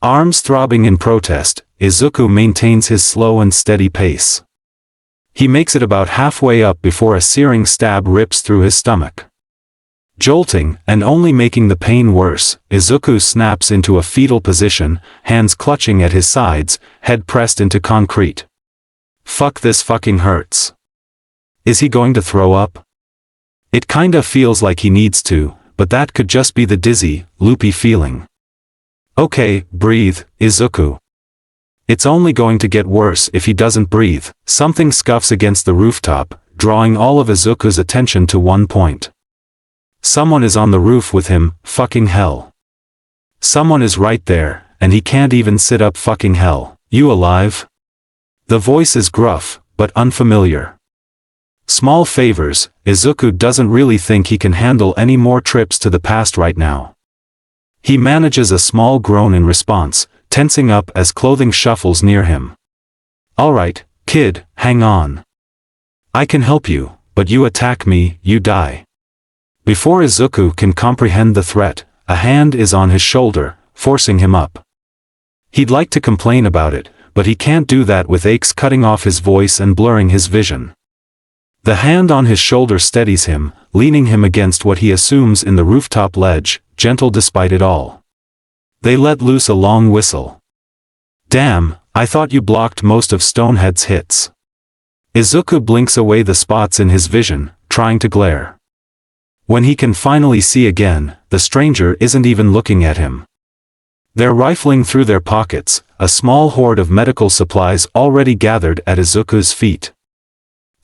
Arms throbbing in protest, Izuku maintains his slow and steady pace. He makes it about halfway up before a searing stab rips through his stomach. Jolting, and only making the pain worse, Izuku snaps into a fetal position, hands clutching at his sides, head pressed into concrete. Fuck, this fucking hurts. Is he going to throw up? It kinda feels like he needs to, but that could just be the dizzy, loopy feeling. Okay, breathe, Izuku. It's only going to get worse if he doesn't breathe. Something scuffs against the rooftop, drawing all of Izuku's attention to one point. Someone is on the roof with him, fucking hell. Someone is right there, and he can't even sit up, fucking hell. You alive? The voice is gruff, but unfamiliar. Small favors, Izuku doesn't really think he can handle any more trips to the past right now. He manages a small groan in response, tensing up as clothing shuffles near him. Alright, kid, hang on. I can help you, but you attack me, you die. Before Izuku can comprehend the threat, a hand is on his shoulder, forcing him up. He'd like to complain about it, but he can't do that with aches cutting off his voice and blurring his vision. The hand on his shoulder steadies him, leaning him against what he assumes in the rooftop ledge, gentle despite it all. They let loose a long whistle. Damn, I thought you blocked most of Stonehead's hits. Izuku blinks away the spots in his vision, trying to glare. When he can finally see again, the stranger isn't even looking at him. They're rifling through their pockets, a small hoard of medical supplies already gathered at Izuku's feet.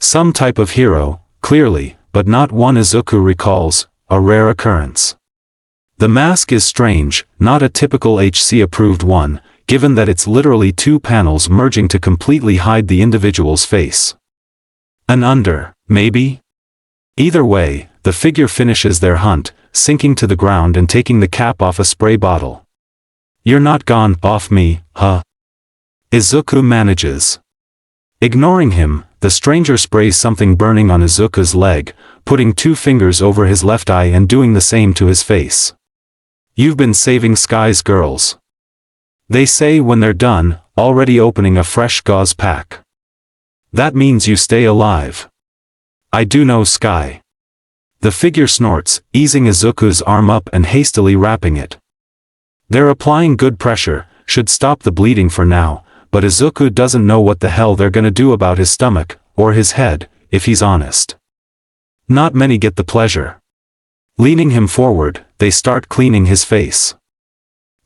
Some type of hero, clearly, but not one Izuku recalls, a rare occurrence. The mask is strange, not a typical HC-approved one, given that it's literally two panels merging to completely hide the individual's face. Maybe? Either way, the figure finishes their hunt, sinking to the ground and taking the cap off a spray bottle. You're not gone off me, huh? Izuku manages. Ignoring him, the stranger sprays something burning on Izuku's leg, putting two fingers over his left eye and doing the same to his face. You've been saving Sky's girls. They say when they're done, already opening a fresh gauze pack. That means you stay alive. I do know, Sky. The figure snorts, easing Izuku's arm up and hastily wrapping it. They're applying good pressure, should stop the bleeding for now, but Izuku doesn't know what the hell they're gonna do about his stomach, or his head, if he's honest. Not many get the pleasure. Leaning him forward, they start cleaning his face.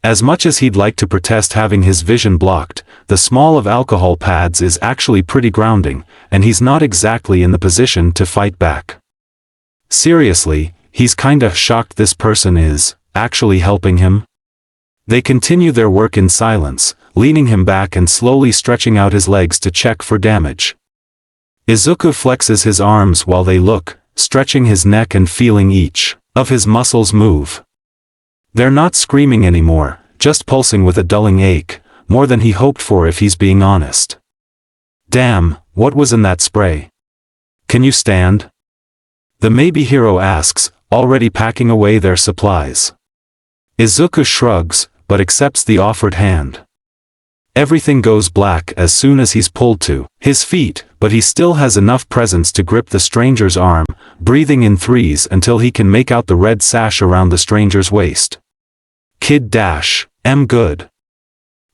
As much as he'd like to protest having his vision blocked, the smell of alcohol pads is actually pretty grounding, and he's not exactly in the position to fight back. Seriously, he's kinda shocked this person is actually helping him. They continue their work in silence, leaning him back and slowly stretching out his legs to check for damage. Izuku flexes his arms while they look, stretching his neck and feeling each of his muscles move. They're not screaming anymore, just pulsing with a dulling ache, more than he hoped for if he's being honest. Damn, what was in that spray? Can you stand? The maybe hero asks, already packing away their supplies. Izuku shrugs, but accepts the offered hand. Everything goes black as soon as he's pulled to his feet, but he still has enough presence to grip the stranger's arm, breathing in threes until he can make out the red sash around the stranger's waist. Kid dash, am good.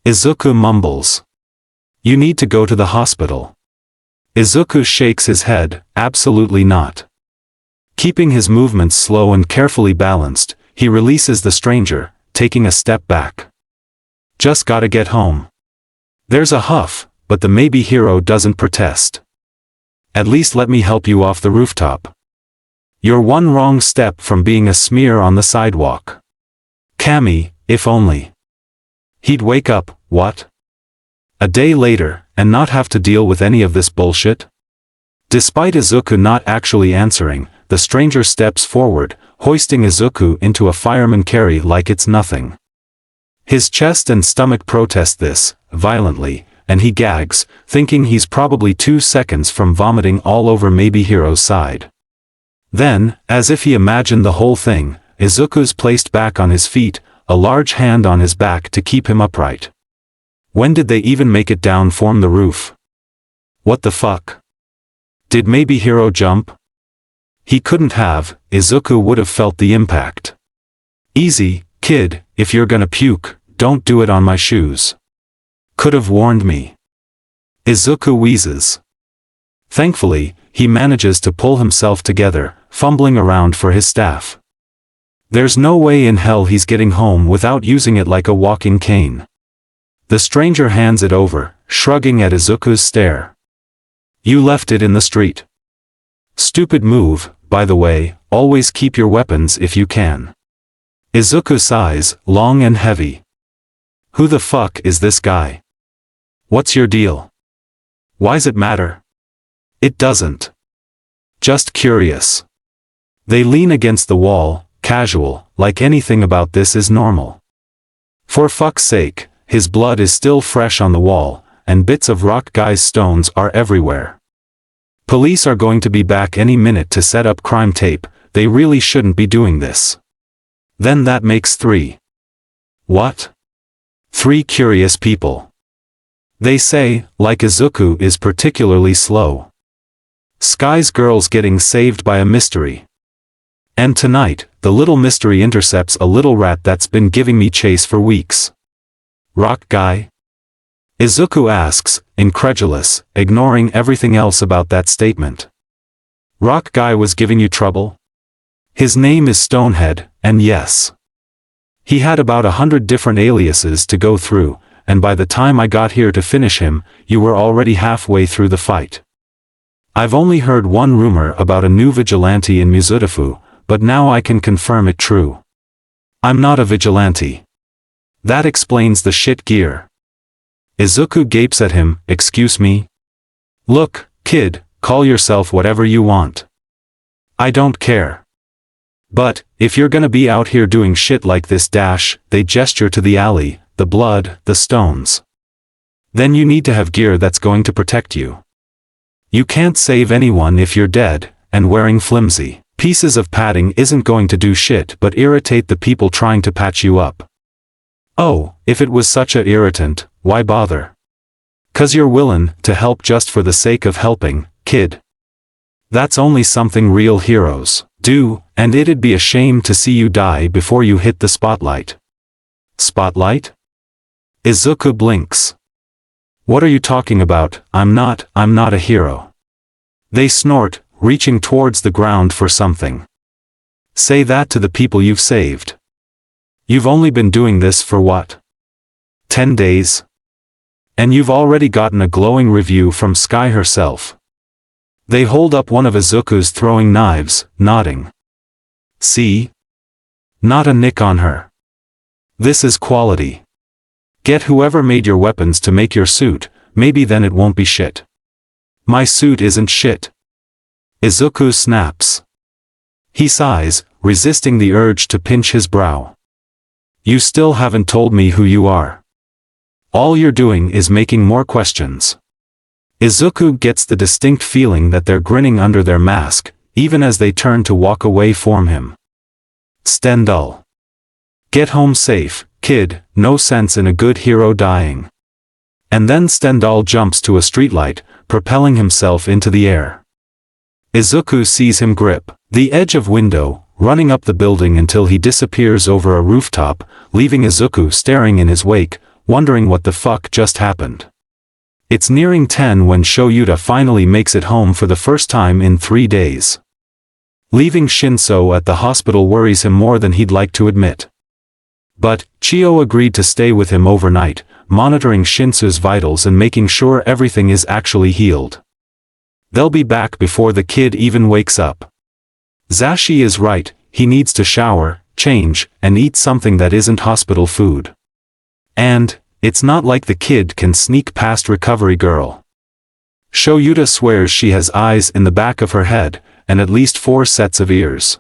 Izuku mumbles. You need to go to the hospital. Izuku shakes his head, absolutely not. Keeping his movements slow and carefully balanced, he releases the stranger, taking a step back. Just gotta get home. There's a huff, but the maybe hero doesn't protest. At least let me help you off the rooftop. You're one wrong step from being a smear on the sidewalk. Cammy, if only. He'd wake up, what? A day later, and not have to deal with any of this bullshit? Despite Izuku not actually answering, the stranger steps forward, hoisting Izuku into a fireman carry like it's nothing. His chest and stomach protest this, violently, and he gags, thinking he's probably 2 seconds from vomiting all over maybe hero's side. Then, as if he imagined the whole thing, Izuku's placed back on his feet, a large hand on his back to keep him upright. When did they even make it down from the roof? What the fuck? Did maybe hero jump? He couldn't have, Izuku would have felt the impact. Easy, kid, if you're gonna puke, don't do it on my shoes. Could've warned me. Izuku wheezes. Thankfully, he manages to pull himself together, fumbling around for his staff. There's no way in hell he's getting home without using it like a walking cane. The stranger hands it over, shrugging at Izuku's stare. You left it in the street. Stupid move, by the way, always keep your weapons if you can. Izuku sighs, long and heavy. Who the fuck is this guy? What's your deal? Why's it matter? It doesn't. Just curious. They lean against the wall, casual, like anything about this is normal. For fuck's sake, his blood is still fresh on the wall, and bits of rock guy's stones are everywhere. Police are going to be back any minute to set up crime tape, they really shouldn't be doing this. Then that makes 3. What? 3 curious people. They say, like Izuku is particularly slow. Sky's girl's getting saved by a mystery. And tonight, the little mystery intercepts a little rat that's been giving me chase for weeks. Rock guy? Izuku asks, incredulous, ignoring everything else about that statement. Rock guy was giving you trouble? His name is Stonehead, and yes. He had about 100 different aliases to go through, and by the time I got here to finish him, you were already halfway through the fight. I've only heard one rumor about a new vigilante in Mizudafu, but now I can confirm it true. I'm not a vigilante. That explains the shit gear. Izuku gapes at him, excuse me? Look, kid, call yourself whatever you want. I don't care. But, if you're gonna be out here doing shit like this dash, they gesture to the alley, the blood, the stones. Then you need to have gear that's going to protect you. You can't save anyone if you're dead, and wearing flimsy pieces of padding isn't going to do shit but irritate the people trying to patch you up. Oh, if it was such a irritant, why bother? 'Cause you're willin' to help just for the sake of helping, kid. That's only something real heroes do, and it'd be a shame to see you die before you hit the spotlight. Spotlight? Izuku blinks. What are you talking about? I'm not a hero. They snort, reaching towards the ground for something. Say that to the people you've saved. You've only been doing this for what? 10 days? And you've already gotten a glowing review from Sky herself. They hold up one of Izuku's throwing knives, nodding. See? Not a nick on her. This is quality. Get whoever made your weapons to make your suit, maybe then it won't be shit. My suit isn't shit. Izuku snaps. He sighs, resisting the urge to pinch his brow. You still haven't told me who you are. All you're doing is making more questions. Izuku gets the distinct feeling that they're grinning under their mask, even as they turn to walk away from him. Stendhal. Get home safe, kid, no sense in a good hero dying. And then Stendhal jumps to a streetlight, propelling himself into the air. Izuku sees him grip the edge of window, running up the building until he disappears over a rooftop, leaving Izuku staring in his wake, wondering what the fuck just happened. It's nearing 10 when Shoyuta finally makes it home for the first time in 3 days. Leaving Shinso at the hospital worries him more than he'd like to admit. But Chio agreed to stay with him overnight, monitoring Shinso's vitals and making sure everything is actually healed. They'll be back before the kid even wakes up. Zashi is right, he needs to shower, change, and eat something that isn't hospital food. And it's not like the kid can sneak past recovery girl. Shoyuta swears she has eyes in the back of her head, and at least 4 sets of ears.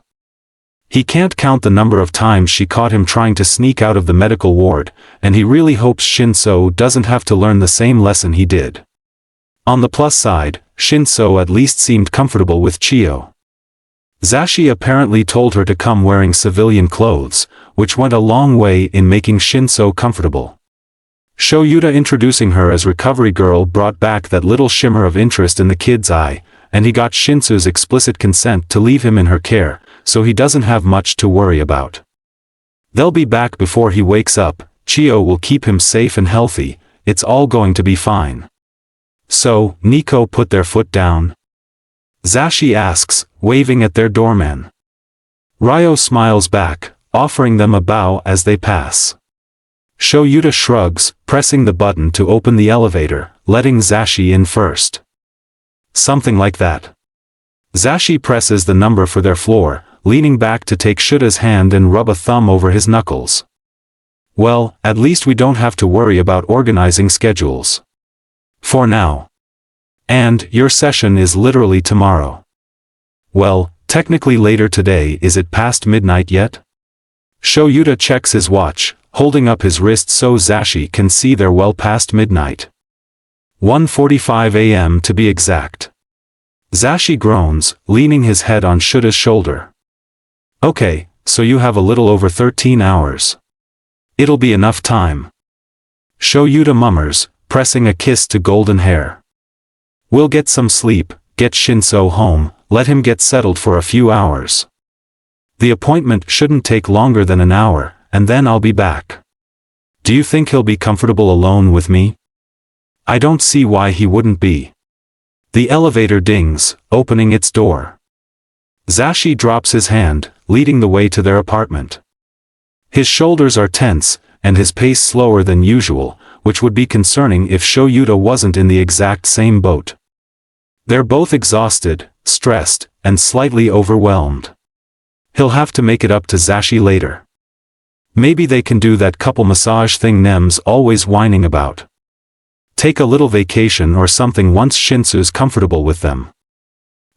He can't count the number of times she caught him trying to sneak out of the medical ward, and he really hopes Shinso doesn't have to learn the same lesson he did. On the plus side, Shinso at least seemed comfortable with Chio. Zashi apparently told her to come wearing civilian clothes, which went a long way in making Shinso comfortable. Shoyuta introducing her as recovery girl brought back that little shimmer of interest in the kid's eye, and he got Shinso's explicit consent to leave him in her care, so he doesn't have much to worry about. They'll be back before he wakes up, Chio will keep him safe and healthy, it's all going to be fine. So, Nico put their foot down? Zashi asks, waving at their doorman. Ryo smiles back, offering them a bow as they pass. Shoyuta shrugs, pressing the button to open the elevator, letting Zashi in first. Something like that. Zashi presses the number for their floor, leaning back to take Shuta's hand and rub a thumb over his knuckles. Well, at least we don't have to worry about organizing schedules. For now. And your session is literally tomorrow. Well, technically later today. Is it past midnight yet? Shoyuta checks his watch, holding up his wrist so Zashi can see they're well past midnight. 1:45 a.m. to be exact. Zashi groans, leaning his head on Shuta's shoulder. Okay, so you have a little over 13 hours. It'll be enough time. Shoyuta mummers, pressing a kiss to golden hair. We'll get some sleep, get Shinso home, let him get settled for a few hours. The appointment shouldn't take longer than an hour, and then I'll be back. Do you think he'll be comfortable alone with me? I don't see why he wouldn't be. The elevator dings, opening its door. Zashi drops his hand, leading the way to their apartment. His shoulders are tense, and his pace slower than usual, which would be concerning if Shoyuta wasn't in the exact same boat. They're both exhausted, stressed, and slightly overwhelmed. He'll have to make it up to Zashi later. Maybe they can do that couple massage thing Nem's always whining about. Take a little vacation or something once Shinso's comfortable with them.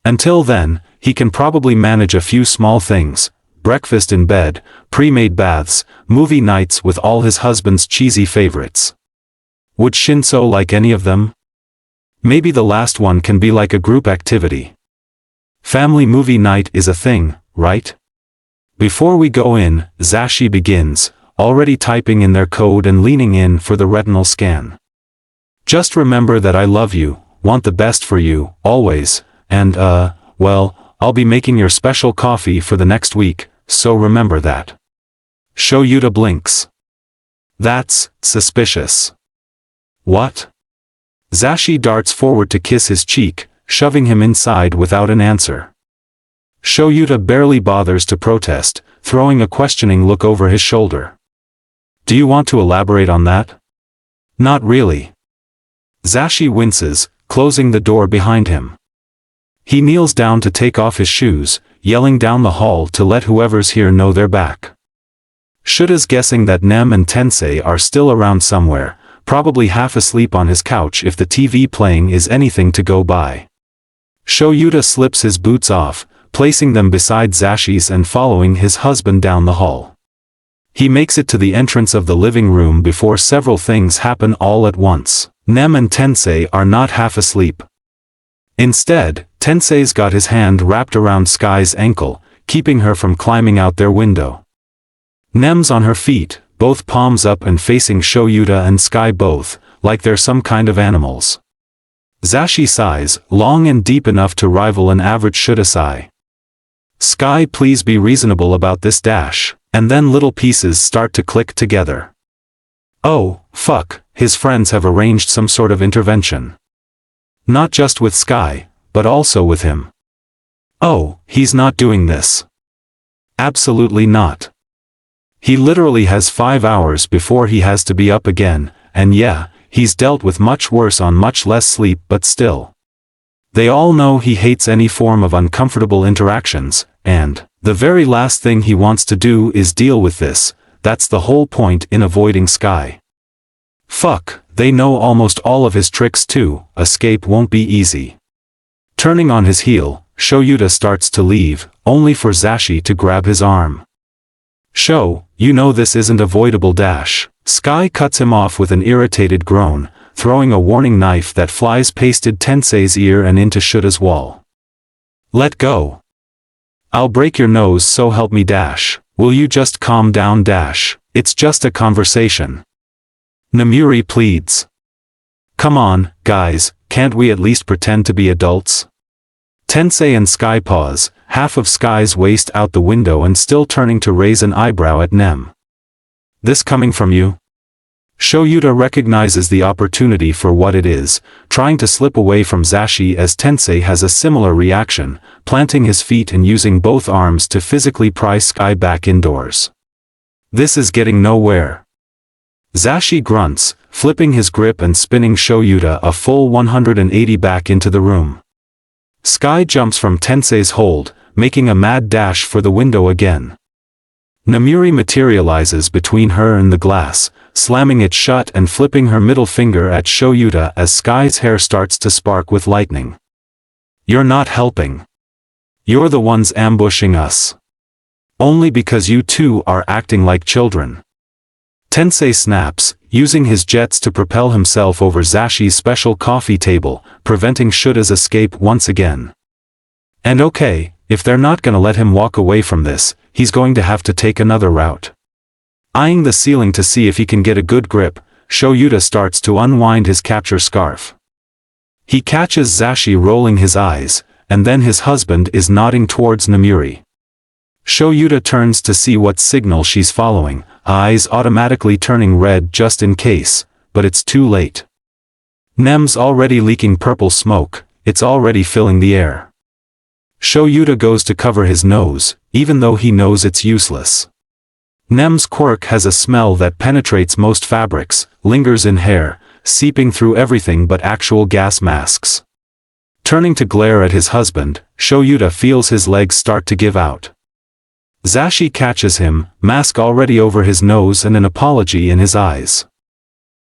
Until then, he can probably manage a few small things, breakfast in bed, pre-made baths, movie nights with all his husband's cheesy favorites. Would Shinso like any of them? Maybe the last one can be like a group activity. Family movie night is a thing, right? Before we go in, Zashi begins, already typing in their code and leaning in for the retinal scan. Just remember that I love you, want the best for you, always, and well, I'll be making your special coffee for the next week, so remember that. Shoyuta blinks. That's suspicious. What? Zashi darts forward to kiss his cheek, shoving him inside without an answer. Shoyuta barely bothers to protest, throwing a questioning look over his shoulder. Do you want to elaborate on that? Not really. Zashi winces, closing the door behind him. He kneels down to take off his shoes, yelling down the hall to let whoever's here know they're back. Shuta's guessing that Nem and Tensei are still around somewhere, probably half asleep on his couch if the TV playing is anything to go by. Shoyuta slips his boots off, placing them beside Zashi's and following his husband down the hall. He makes it to the entrance of the living room before several things happen all at once. Nem and Tensei are not half asleep. Instead, Tensei's got his hand wrapped around Sky's ankle, keeping her from climbing out their window. Nem's on her feet, both palms up and facing Shoyuta and Sky both, like they're some kind of animals. Zashi sighs, long and deep enough to rival an average Shuta sigh. Sky, please be reasonable about this dash, and then little pieces start to click together. Oh, fuck, his friends have arranged some sort of intervention. Not just with Sky, but also with him. Oh, he's not doing this. Absolutely not. He literally has 5 hours before he has to be up again, and yeah, he's dealt with much worse on much less sleep, but still. They all know he hates any form of uncomfortable interactions, and the very last thing he wants to do is deal with this. That's the whole point in avoiding Sky. Fuck, they know almost all of his tricks too, escape won't be easy. Turning on his heel, Shoyuta starts to leave, only for Zashi to grab his arm. You know this isn't avoidable dash. Sky cuts him off with an irritated groan, throwing a warning knife that flies pasted Tensei's ear and into Shuta's wall. Let go. I'll break your nose, so help me dash. Will you just calm down dash? It's just a conversation. Namuri pleads. Come on, guys, can't we at least pretend to be adults? Tensei and Sky pause, half of Sky's waist out the window and still turning to raise an eyebrow at Nem. This coming from you? Shoyuta recognizes the opportunity for what it is, trying to slip away from Zashi as Tensei has a similar reaction, planting his feet and using both arms to physically pry Sky back indoors. This is getting nowhere. Zashi grunts, flipping his grip and spinning Shoyuta a full 180 back into the room. Sky jumps from Tensei's hold, making a mad dash for the window again. Namuri materializes between her and the glass, slamming it shut and flipping her middle finger at Shoyuta as Sky's hair starts to spark with lightning. You're not helping. You're the ones ambushing us. Only because you two are acting like children. Tensei snaps, using his jets to propel himself over Zashi's special coffee table, preventing Shuta's escape once again. And okay, if they're not gonna let him walk away from this, he's going to have to take another route. Eyeing the ceiling to see if he can get a good grip, Shoyuta starts to unwind his capture scarf. He catches Zashi rolling his eyes, and then his husband is nodding towards Namuri. Shoyuta turns to see what signal she's following, eyes automatically turning red just in case, but it's too late. Nem's already leaking purple smoke, it's already filling the air. Shoyuta goes to cover his nose, even though he knows it's useless. Nem's quirk has a smell that penetrates most fabrics, lingers in hair, seeping through everything but actual gas masks. Turning to glare at his husband, Shoyuta feels his legs start to give out. Zashi catches him, mask already over his nose and an apology in his eyes.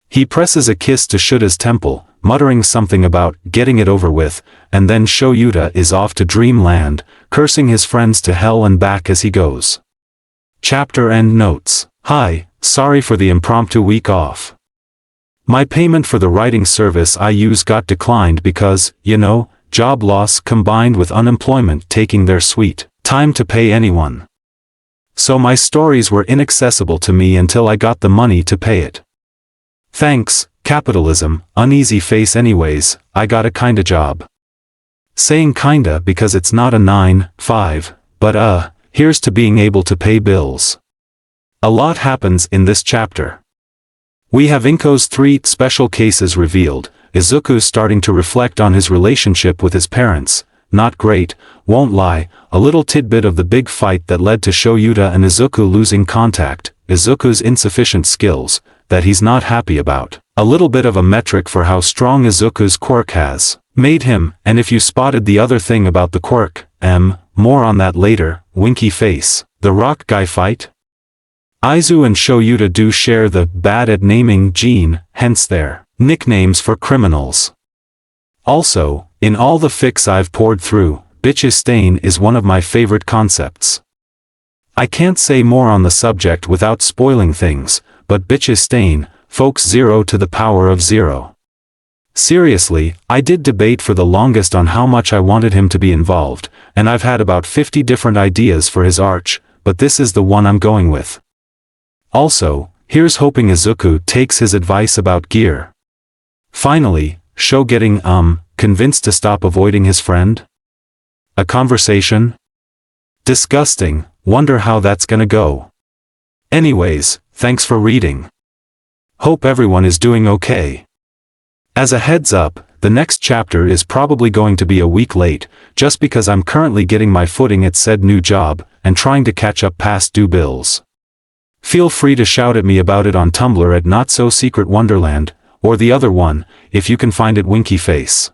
He presses a kiss to Shuta's temple, muttering something about getting it over with, and then Shoyuta is off to dreamland, cursing his friends to hell and back as he goes. Chapter end notes. Hi, sorry for the impromptu week off. My payment for the writing service I use got declined because, job loss combined with unemployment taking their sweet time to pay anyone. So my stories were inaccessible to me until I got the money to pay it. Thanks, Capitalism, uneasy face anyways, I got a kinda job. Saying kinda because it's not a 9-5, but here's to being able to pay bills. A lot happens in this chapter. We have Inko's 3 special cases revealed. Izuku's starting to reflect on his relationship with his parents. Not great, won't lie, a little tidbit of the big fight that led to Shoyuta and Izuku losing contact, Izuku's insufficient skills, that he's not happy about. A little bit of a metric for how strong Izuku's quirk has made him, and if you spotted the other thing about the quirk, more on that later, winky face. The rock guy fight? Aizu and Shoyuta do share the bad at naming gene, hence their nicknames for criminals. Also, in all the fics I've poured through, bitch's stain is one of my favorite concepts. I can't say more on the subject without spoiling things, but bitch's stain, folks 0 to the power of 0. Seriously, I did debate for the longest on how much I wanted him to be involved, and I've had about 50 different ideas for his arch, but this is the one I'm going with. Also, here's hoping Izuku takes his advice about gear. Finally, Sho getting convinced to stop avoiding his friend? A conversation? Disgusting, wonder how that's gonna go. Anyways, thanks for reading. Hope everyone is doing okay. As a heads up, the next chapter is probably going to be a week late, just because I'm currently getting my footing at said new job, and trying to catch up past due bills. Feel free to shout at me about it on Tumblr at NotSoSecretWonderland, or the other one, if you can find it winky face.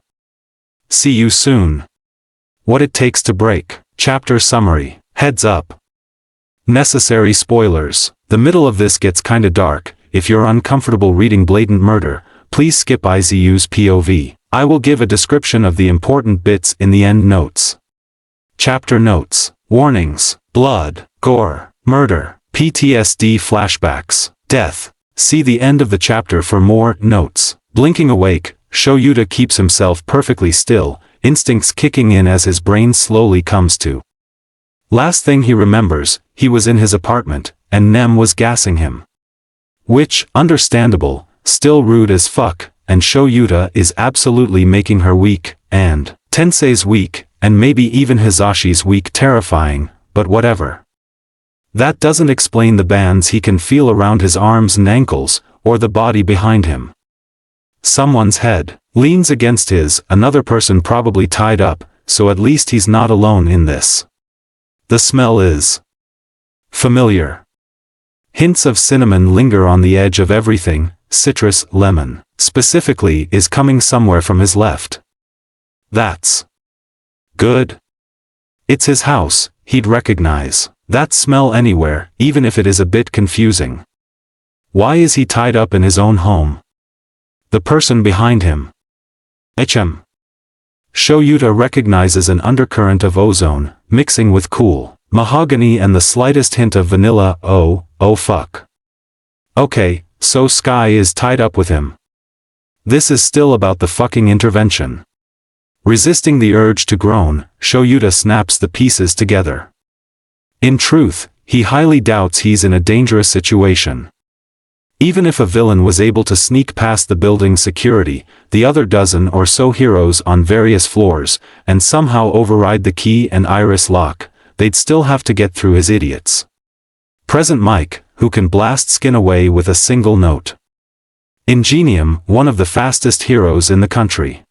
See you soon. What it takes to break. Chapter summary. Heads up. Necessary spoilers. The middle of this gets kinda dark. If you're uncomfortable reading blatant murder, please skip Izuku's POV. I will give a description of the important bits in the end notes. Chapter notes. Warnings. Blood, gore, murder, PTSD flashbacks, death. See the end of the chapter for more notes. Blinking awake, Shoyuta keeps himself perfectly still, instincts kicking in as his brain slowly comes to. Last thing he remembers, he was in his apartment, and Nem was gassing him. Which, understandable, still rude as fuck, and Shoyuta is absolutely making her weak, and Tensei's weak, and maybe even Hizashi's weak terrifying, but whatever. That doesn't explain the bands he can feel around his arms and ankles, or the body behind him. Someone's head leans against his, another person probably tied up, so at least he's not alone in this. The smell is familiar. Hints of cinnamon linger on the edge of everything, citrus, lemon, specifically, is coming somewhere from his left. That's good. It's his house, he'd recognize that smell anywhere, even if it is a bit confusing. Why is he tied up in his own home? The person behind him. Hm. Shoyuta recognizes an undercurrent of ozone, mixing with cool mahogany and the slightest hint of vanilla. Oh fuck. Okay, so Sky is tied up with him. This is still about the fucking intervention. Resisting the urge to groan, Shoyuta snaps the pieces together. In truth, he highly doubts he's in a dangerous situation. Even if a villain was able to sneak past the building's security, the other dozen or so heroes on various floors, and somehow override the key and iris lock, they'd still have to get through his idiots. Present Mike, who can blast skin away with a single note. Ingenium, one of the fastest heroes in the country.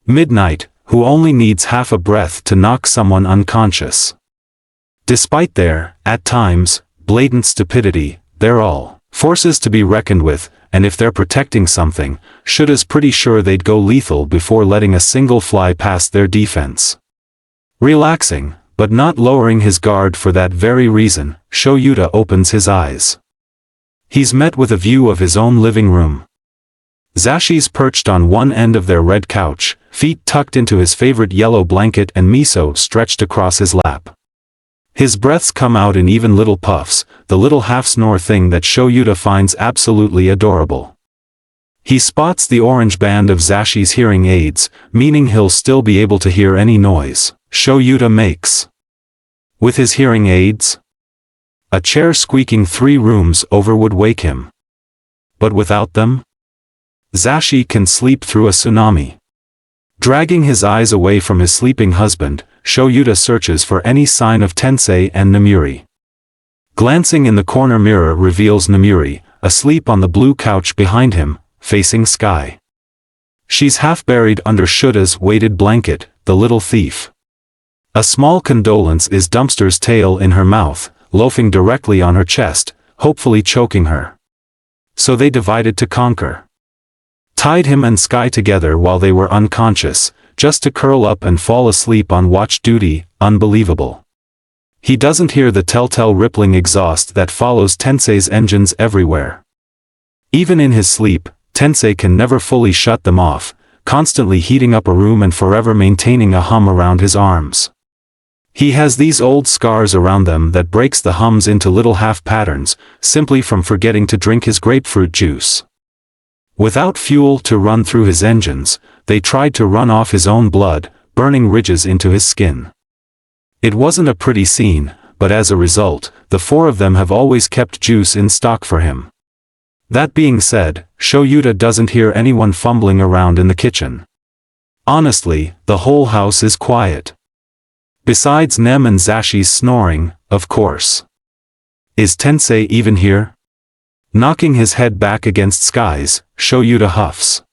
Midnight, who only needs half a breath to knock someone unconscious. Despite their, at times, blatant stupidity, they're all forces to be reckoned with, and if they're protecting something, Shuta's pretty sure they'd go lethal before letting a single fly past their defense. Relaxing, but not lowering his guard for that very reason, Shoyuta opens his eyes. He's met with a view of his own living room. Zashi's perched on one end of their red couch, feet tucked into his favorite yellow blanket and miso stretched across his lap. His breaths come out in even little puffs, the little half-snore thing that Shoyuta finds absolutely adorable. He spots the orange band of Zashi's hearing aids, meaning he'll still be able to hear any noise Shoyuta makes. With his hearing aids? A chair squeaking 3 rooms over would wake him. But without them? Zashi can sleep through a tsunami. Dragging his eyes away from his sleeping husband, Shoyuta searches for any sign of Tensei and Namuri. Glancing in the corner mirror reveals Namuri, asleep on the blue couch behind him, facing sky. She's half buried under Shuta's weighted blanket, the little thief. A small condolence is Dumpster's tail in her mouth, loafing directly on her chest, hopefully choking her. So they divided to conquer. Tied him and Sky together while they were unconscious, just to curl up and fall asleep on watch duty. Unbelievable. He doesn't hear the telltale rippling exhaust that follows Tensei's engines everywhere. Even in his sleep, Tensei can never fully shut them off, constantly heating up a room and forever maintaining a hum around his arms. He has these old scars around them that breaks the hums into little half-patterns, simply from forgetting to drink his grapefruit juice. Without fuel to run through his engines, they tried to run off his own blood, burning ridges into his skin. It wasn't a pretty scene, but as a result, the four of them have always kept juice in stock for him. That being said, Shoyuta doesn't hear anyone fumbling around in the kitchen. Honestly, the whole house is quiet. Besides Nem and Zashi's snoring, of course. Is Tensei even here? Knocking his head back against Sky's, Shoyuta huffs.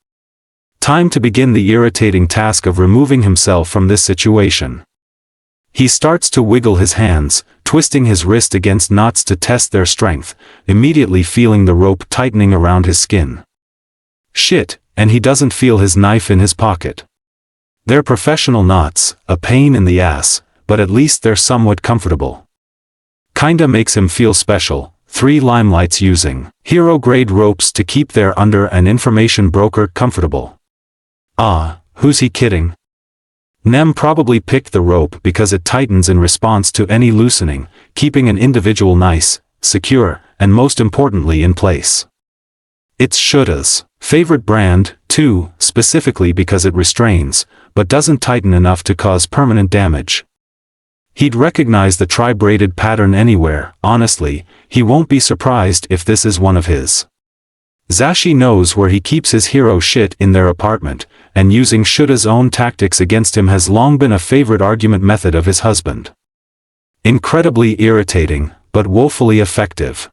Time to begin the irritating task of removing himself from this situation. He starts to wiggle his hands, twisting his wrist against knots to test their strength, immediately feeling the rope tightening around his skin. Shit, and he doesn't feel his knife in his pocket. They're professional knots, a pain in the ass, but at least they're somewhat comfortable. Kinda makes him feel special. 3 limelights using hero-grade ropes to keep their under an information broker comfortable. Ah, who's he kidding? Nem probably picked the rope because it tightens in response to any loosening, keeping an individual nice, secure, and most importantly in place. It's Shuta's favorite brand, too, specifically because it restrains, but doesn't tighten enough to cause permanent damage. He'd recognize the tri-braided pattern anywhere. Honestly, he won't be surprised if this is one of his. Zashi knows where he keeps his hero shit in their apartment, and using Shuta's own tactics against him has long been a favorite argument method of his husband. Incredibly irritating, but woefully effective.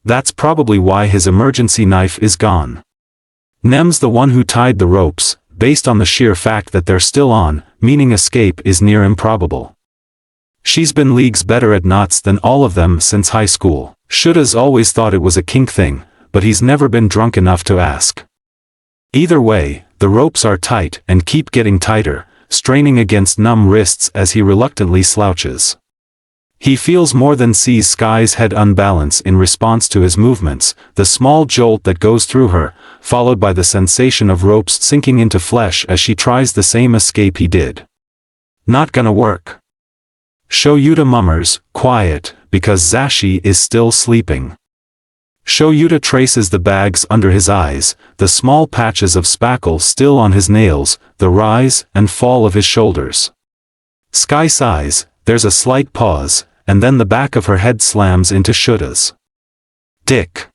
That's probably why his emergency knife is gone. Nem's the one who tied the ropes, based on the sheer fact that they're still on, meaning escape is near improbable. She's been leagues better at knots than all of them since high school. Shuta's always thought it was a kink thing, but he's never been drunk enough to ask. Either way, the ropes are tight and keep getting tighter, straining against numb wrists as he reluctantly slouches. He feels more than sees Sky's head unbalance in response to his movements, the small jolt that goes through her, followed by the sensation of ropes sinking into flesh as she tries the same escape he did. Not gonna work. Shoyuta mummers, quiet, because Zashi is still sleeping. Shoyuta traces the bags under his eyes, the small patches of spackle still on his nails, the rise and fall of his shoulders. Sky sighs, there's a slight pause, and then the back of her head slams into Shuta's dick.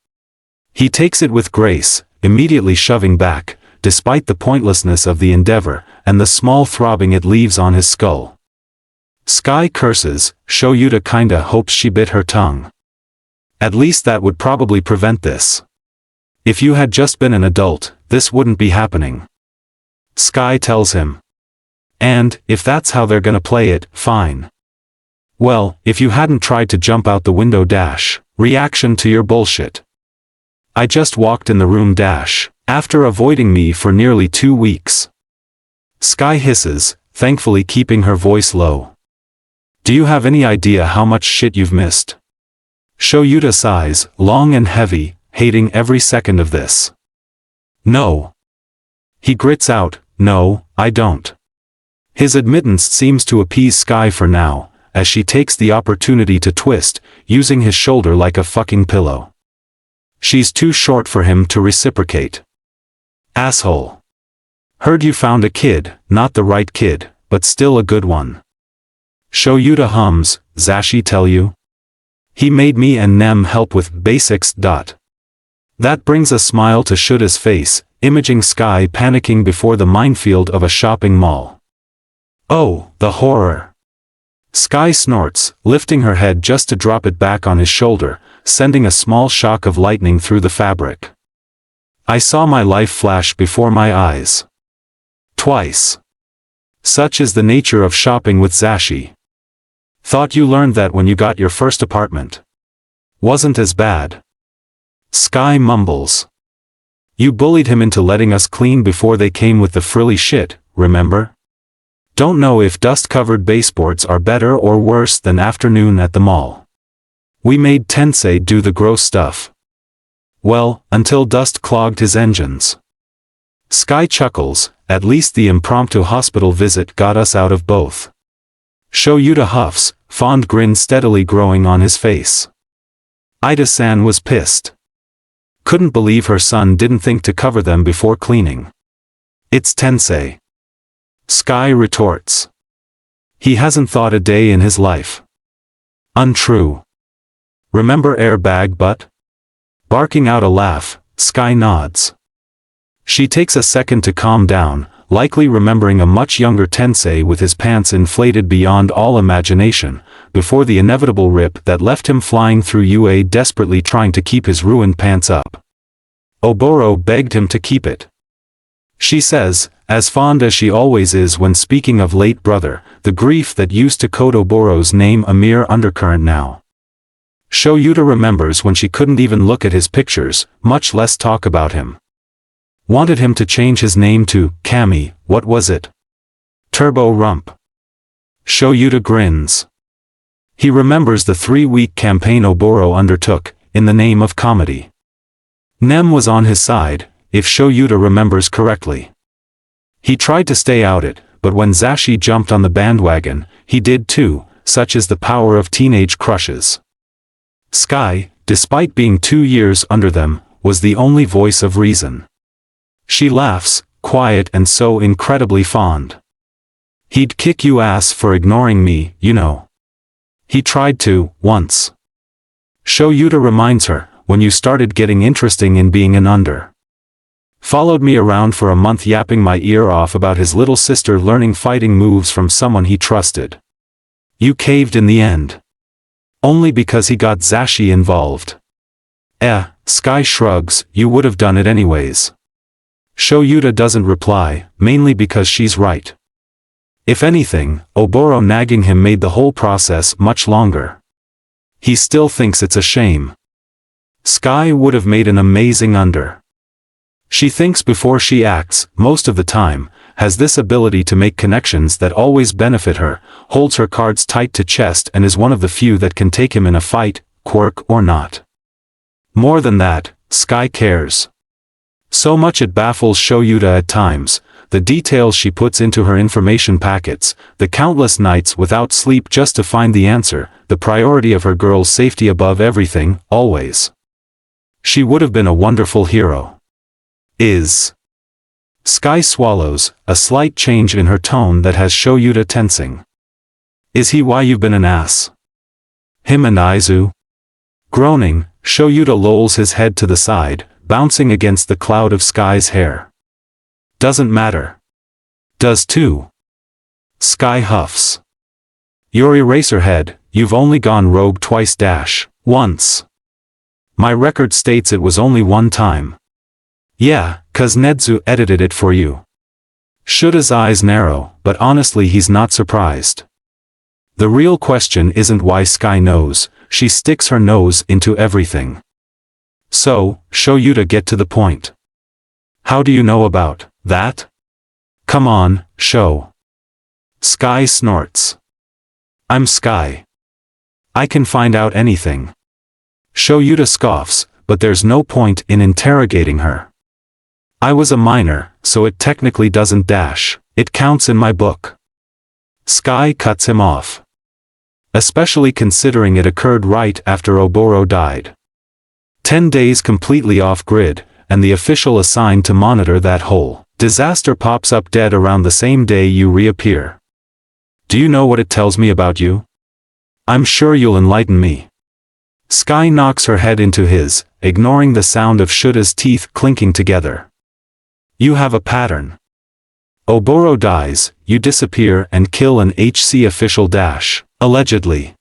He takes it with grace, immediately shoving back, despite the pointlessness of the endeavor, and the small throbbing it leaves on his skull. Sky curses. Shoyuta kinda hopes she bit her tongue. At least that would probably prevent this. If you had just been an adult, this wouldn't be happening. Sky tells him. And, if that's how they're gonna play it, fine. Well, if you hadn't tried to jump out the window dash, reaction to your bullshit. I just walked in the room dash, after avoiding me for nearly 2 weeks. Sky hisses, thankfully keeping her voice low. Do you have any idea how much shit you've missed? Shoyuta sighs, long and heavy, hating every second of this. No. He grits out, no, I don't. His admittance seems to appease Sky for now, as she takes the opportunity to twist, using his shoulder like a fucking pillow. She's too short for him to reciprocate. Asshole. Heard you found a kid, not the right kid, but still a good one. Shoyuta hums, Zashi tell you? He made me and Nem help with basics. That brings a smile to Shura's face, imaging Sky panicking before the minefield of a shopping mall. Oh, the horror! Sky snorts, lifting her head just to drop it back on his shoulder, sending a small shock of lightning through the fabric. I saw my life flash before my eyes. Twice. Such is the nature of shopping with Zashi. Thought you learned that when you got your first apartment. Wasn't as bad. Sky mumbles. You bullied him into letting us clean before they came with the frilly shit, remember? Don't know if dust-covered baseboards are better or worse than afternoon at the mall. We made Tensei do the gross stuff. Well, until dust clogged his engines. Sky chuckles, at least the impromptu hospital visit got us out of both. Shoyuta huffs, fond grin steadily growing on his face. Ida-san was pissed. Couldn't believe her son didn't think to cover them before cleaning. It's Tensei. Sky retorts. He hasn't thought a day in his life. Untrue. Remember airbag butt? Barking out a laugh, Sky nods. She takes a second to calm down, likely remembering a much younger Tensei with his pants inflated beyond all imagination, before the inevitable rip that left him flying through UA desperately trying to keep his ruined pants up. Oboro begged him to keep it. She says, as fond as she always is when speaking of late brother, the grief that used to coat Oboro's name a mere undercurrent now. Shoyuta remembers when she couldn't even look at his pictures, much less talk about him. Wanted him to change his name to, Kami, what was it? Turbo Rump. Shoyuta grins. He remembers the 3-week campaign Oboro undertook, in the name of comedy. Nem was on his side, if Shoyuta remembers correctly. He tried to stay out it, but when Zashi jumped on the bandwagon, he did too, such is the power of teenage crushes. Sky, despite being 2 years under them, was the only voice of reason. She laughs, quiet and so incredibly fond. He'd kick you ass for ignoring me, you know. He tried to, once. Shoyuta reminds her, when you started getting interesting in being an under. Followed me around for a month yapping my ear off about his little sister learning fighting moves from someone he trusted. You caved in the end. Only because he got Zashi involved. Sky shrugs, you would have done it anyways. Shoyuta doesn't reply, mainly because she's right. If anything, Oboro nagging him made the whole process much longer. He still thinks it's a shame. Sky would have made an amazing under. She thinks before she acts, most of the time, has this ability to make connections that always benefit her, holds her cards tight to chest and is one of the few that can take him in a fight, Quirk or not. More than that, Sky cares. So much it baffles Shoyuta at times, the details she puts into her information packets, the countless nights without sleep just to find the answer, the priority of her girl's safety above everything, always. She would have been a wonderful hero. Is. Sky swallows, a slight change in her tone that has Shoyuta tensing. Is he why you've been an ass? Him and Izu? Groaning, Shoyuta lolls his head to the side, bouncing against the cloud of Sky's hair. Doesn't matter. Does too. Sky huffs. Your Eraserhead, you've only gone rogue twice once. My record states it was only one time. Yeah, 'cause Nezu edited it for you. Shura's eyes narrow, but honestly he's not surprised. The real question isn't why Sky knows, she sticks her nose into everything. So, Shoyuta get to the point. How do you know about that? Come on, Sho. Sky snorts. I'm Sky. I can find out anything. Shoyuta scoffs, but there's no point in interrogating her. I was a minor, so it technically doesn't it counts in my book. Sky cuts him off. Especially considering it occurred right after Oboro died. 10 days completely off-grid, and the official assigned to monitor that whole disaster pops up dead around the same day you reappear. Do you know what it tells me about you? I'm sure you'll enlighten me. Sky knocks her head into his, ignoring the sound of Shuta's teeth clinking together. You have a pattern. Oboro dies, you disappear and kill an HC official dash, allegedly.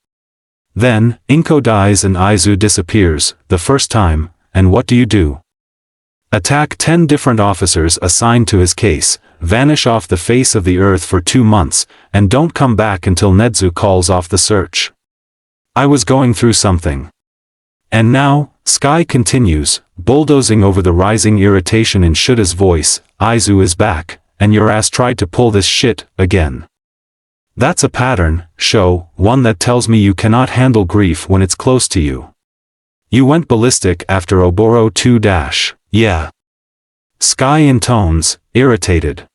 Then, Inko dies and Izu disappears, the first time, and what do? Attack 10 different officers assigned to his case, vanish off the face of the earth for 2 months, and don't come back until Nezu calls off the search. I was going through something. And now, Sky continues, bulldozing over the rising irritation in Shuta's voice, Izu is back, and your ass tried to pull this shit, again. That's a pattern, Sho, one that tells me you cannot handle grief when it's close to you. You went ballistic after Oboro 2 dash, yeah. Sky intones, irritated.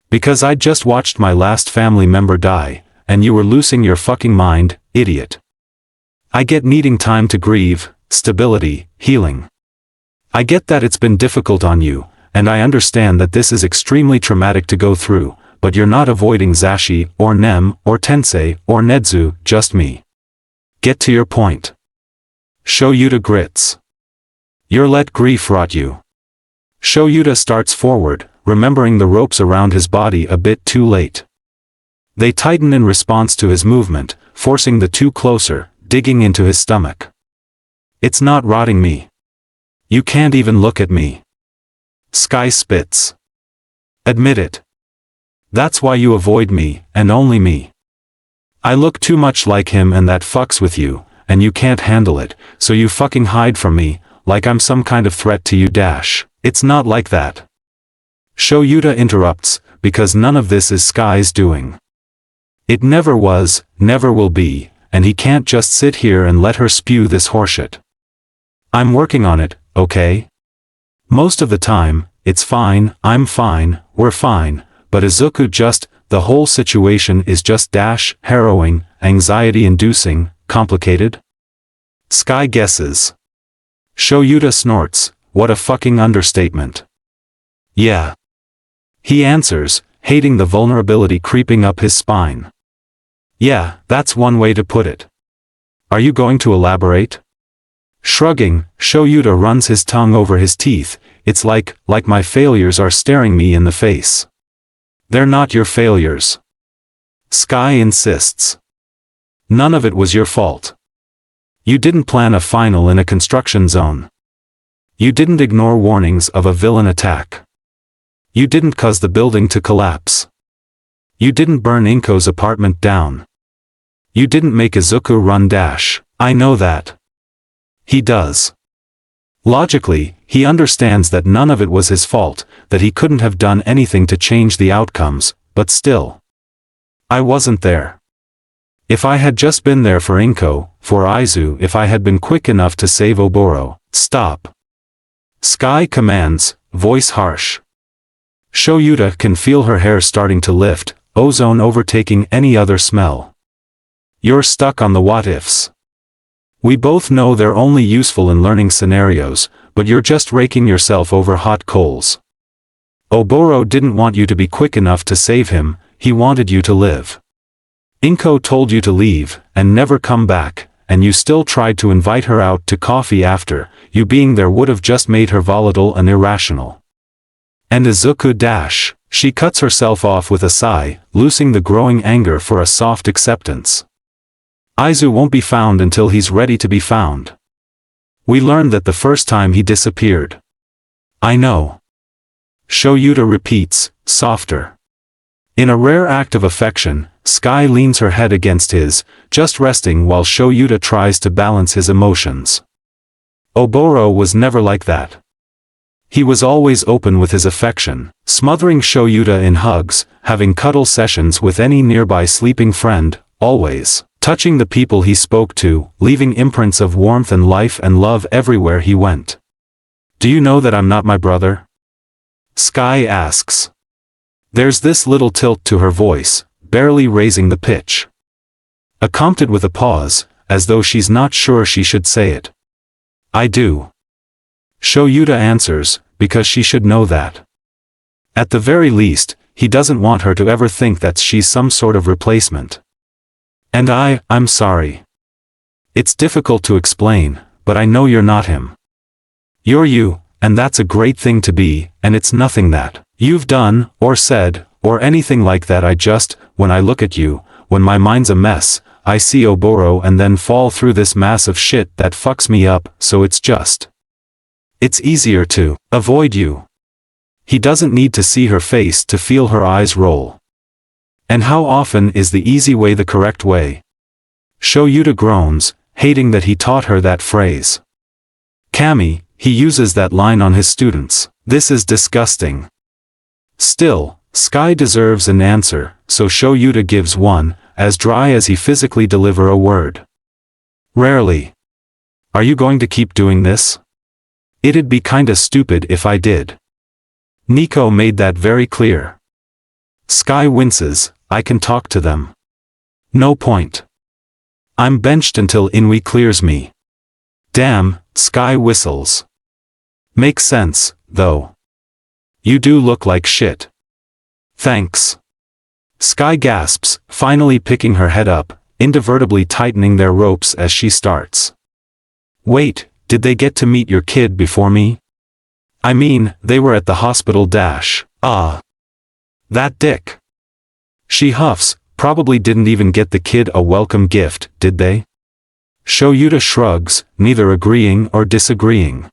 Because I just watched my last family member die, and you were losing your fucking mind, idiot. I get needing time to grieve, stability, healing. I get that it's been difficult on you, and I understand that this is extremely traumatic to go through, but you're not avoiding Zashi, or Nem, or Tensei, or Nezu, just me. Get to your point. Sho Yuta grits. You're let grief rot you. Sho Yuta starts forward, remembering the ropes around his body a bit too late. They tighten in response to his movement, forcing the two closer, digging into his stomach. It's not rotting me. You can't even look at me. Sky spits. Admit it. That's why you avoid me, and only me. I look too much like him and that fucks with you, and you can't handle it, so you fucking hide from me, like I'm some kind of threat to you dash. It's not like that. Sho Yuta interrupts, because none of this is Sky's doing. It never was, never will be, and he can't just sit here and let her spew this horseshit. I'm working on it, okay? Most of the time, it's fine, I'm fine, we're fine, but Izuku just, the whole situation is just dash, harrowing, anxiety-inducing, complicated? Sky guesses. Sho Yuta snorts, what a fucking understatement. Yeah. He answers, hating the vulnerability creeping up his spine. Yeah, that's one way to put it. Are you going to elaborate? Shrugging, Sho Yuta runs his tongue over his teeth, it's like my failures are staring me in the face. They're not your failures. Sky insists. None of it was your fault. You didn't plan a final in a construction zone. You didn't ignore warnings of a villain attack. You didn't cause the building to collapse. You didn't burn Inko's apartment down. You didn't make Izuku run dash, I know that. He does. Logically, he understands that none of it was his fault, that he couldn't have done anything to change the outcomes, but still. I wasn't there. If I had just been there for Inko, for Izu, if I had been quick enough to save Oboro, stop. Sky commands, voice harsh. Sho Yuta can feel her hair starting to lift, ozone overtaking any other smell. You're stuck on the what-ifs. We both know they're only useful in learning scenarios, but you're just raking yourself over hot coals. Oboro didn't want you to be quick enough to save him, he wanted you to live. Inko told you to leave, and never come back, and you still tried to invite her out to coffee after, you being there would have just made her volatile and irrational. And Izuku dash, she cuts herself off with a sigh, loosing the growing anger for a soft acceptance. Izu won't be found until he's ready to be found. We learned that the first time he disappeared. I know. Sho Yuta repeats, softer. In a rare act of affection, Sky leans her head against his, just resting while Sho Yuta tries to balance his emotions. Oboro was never like that. He was always open with his affection, smothering Sho Yuta in hugs, having cuddle sessions with any nearby sleeping friend, always touching the people he spoke to, leaving imprints of warmth and life and love everywhere he went. Do you know that I'm not my brother? Sky asks. There's this little tilt to her voice, barely raising the pitch. Accompanied with a pause, as though she's not sure she should say it. I do. Sho Yuta answers, because she should know that. At the very least, he doesn't want her to ever think that she's some sort of replacement. And I'm sorry. It's difficult to explain, but I know you're not him. You're you, and that's a great thing to be, and it's nothing that you've done, or said, or anything like that. When I look at you, when my mind's a mess, I see Oboro and then fall through this mass of shit that fucks me up, so it's easier to avoid you. He doesn't need to see her face to feel her eyes roll. And how often is the easy way the correct way? Shoyuta groans, hating that he taught her that phrase. Kami, he uses that line on his students. This is disgusting. Still, Sky deserves an answer, so Shoyuta gives one, as dry as he physically deliver a word. Rarely. Are you going to keep doing this? It'd be kinda stupid if I did. Nico made that very clear. Sky winces, I can talk to them. No point. I'm benched until Inui clears me. Damn, Sky whistles. Makes sense, though. You do look like shit. Thanks. Sky gasps, finally picking her head up, inadvertently tightening their ropes as she starts. Wait, did they get to meet your kid before me? I mean, they were at the hospital dash. That dick. She huffs, probably didn't even get the kid a welcome gift, did they? Shoyuta shrugs, neither agreeing or disagreeing.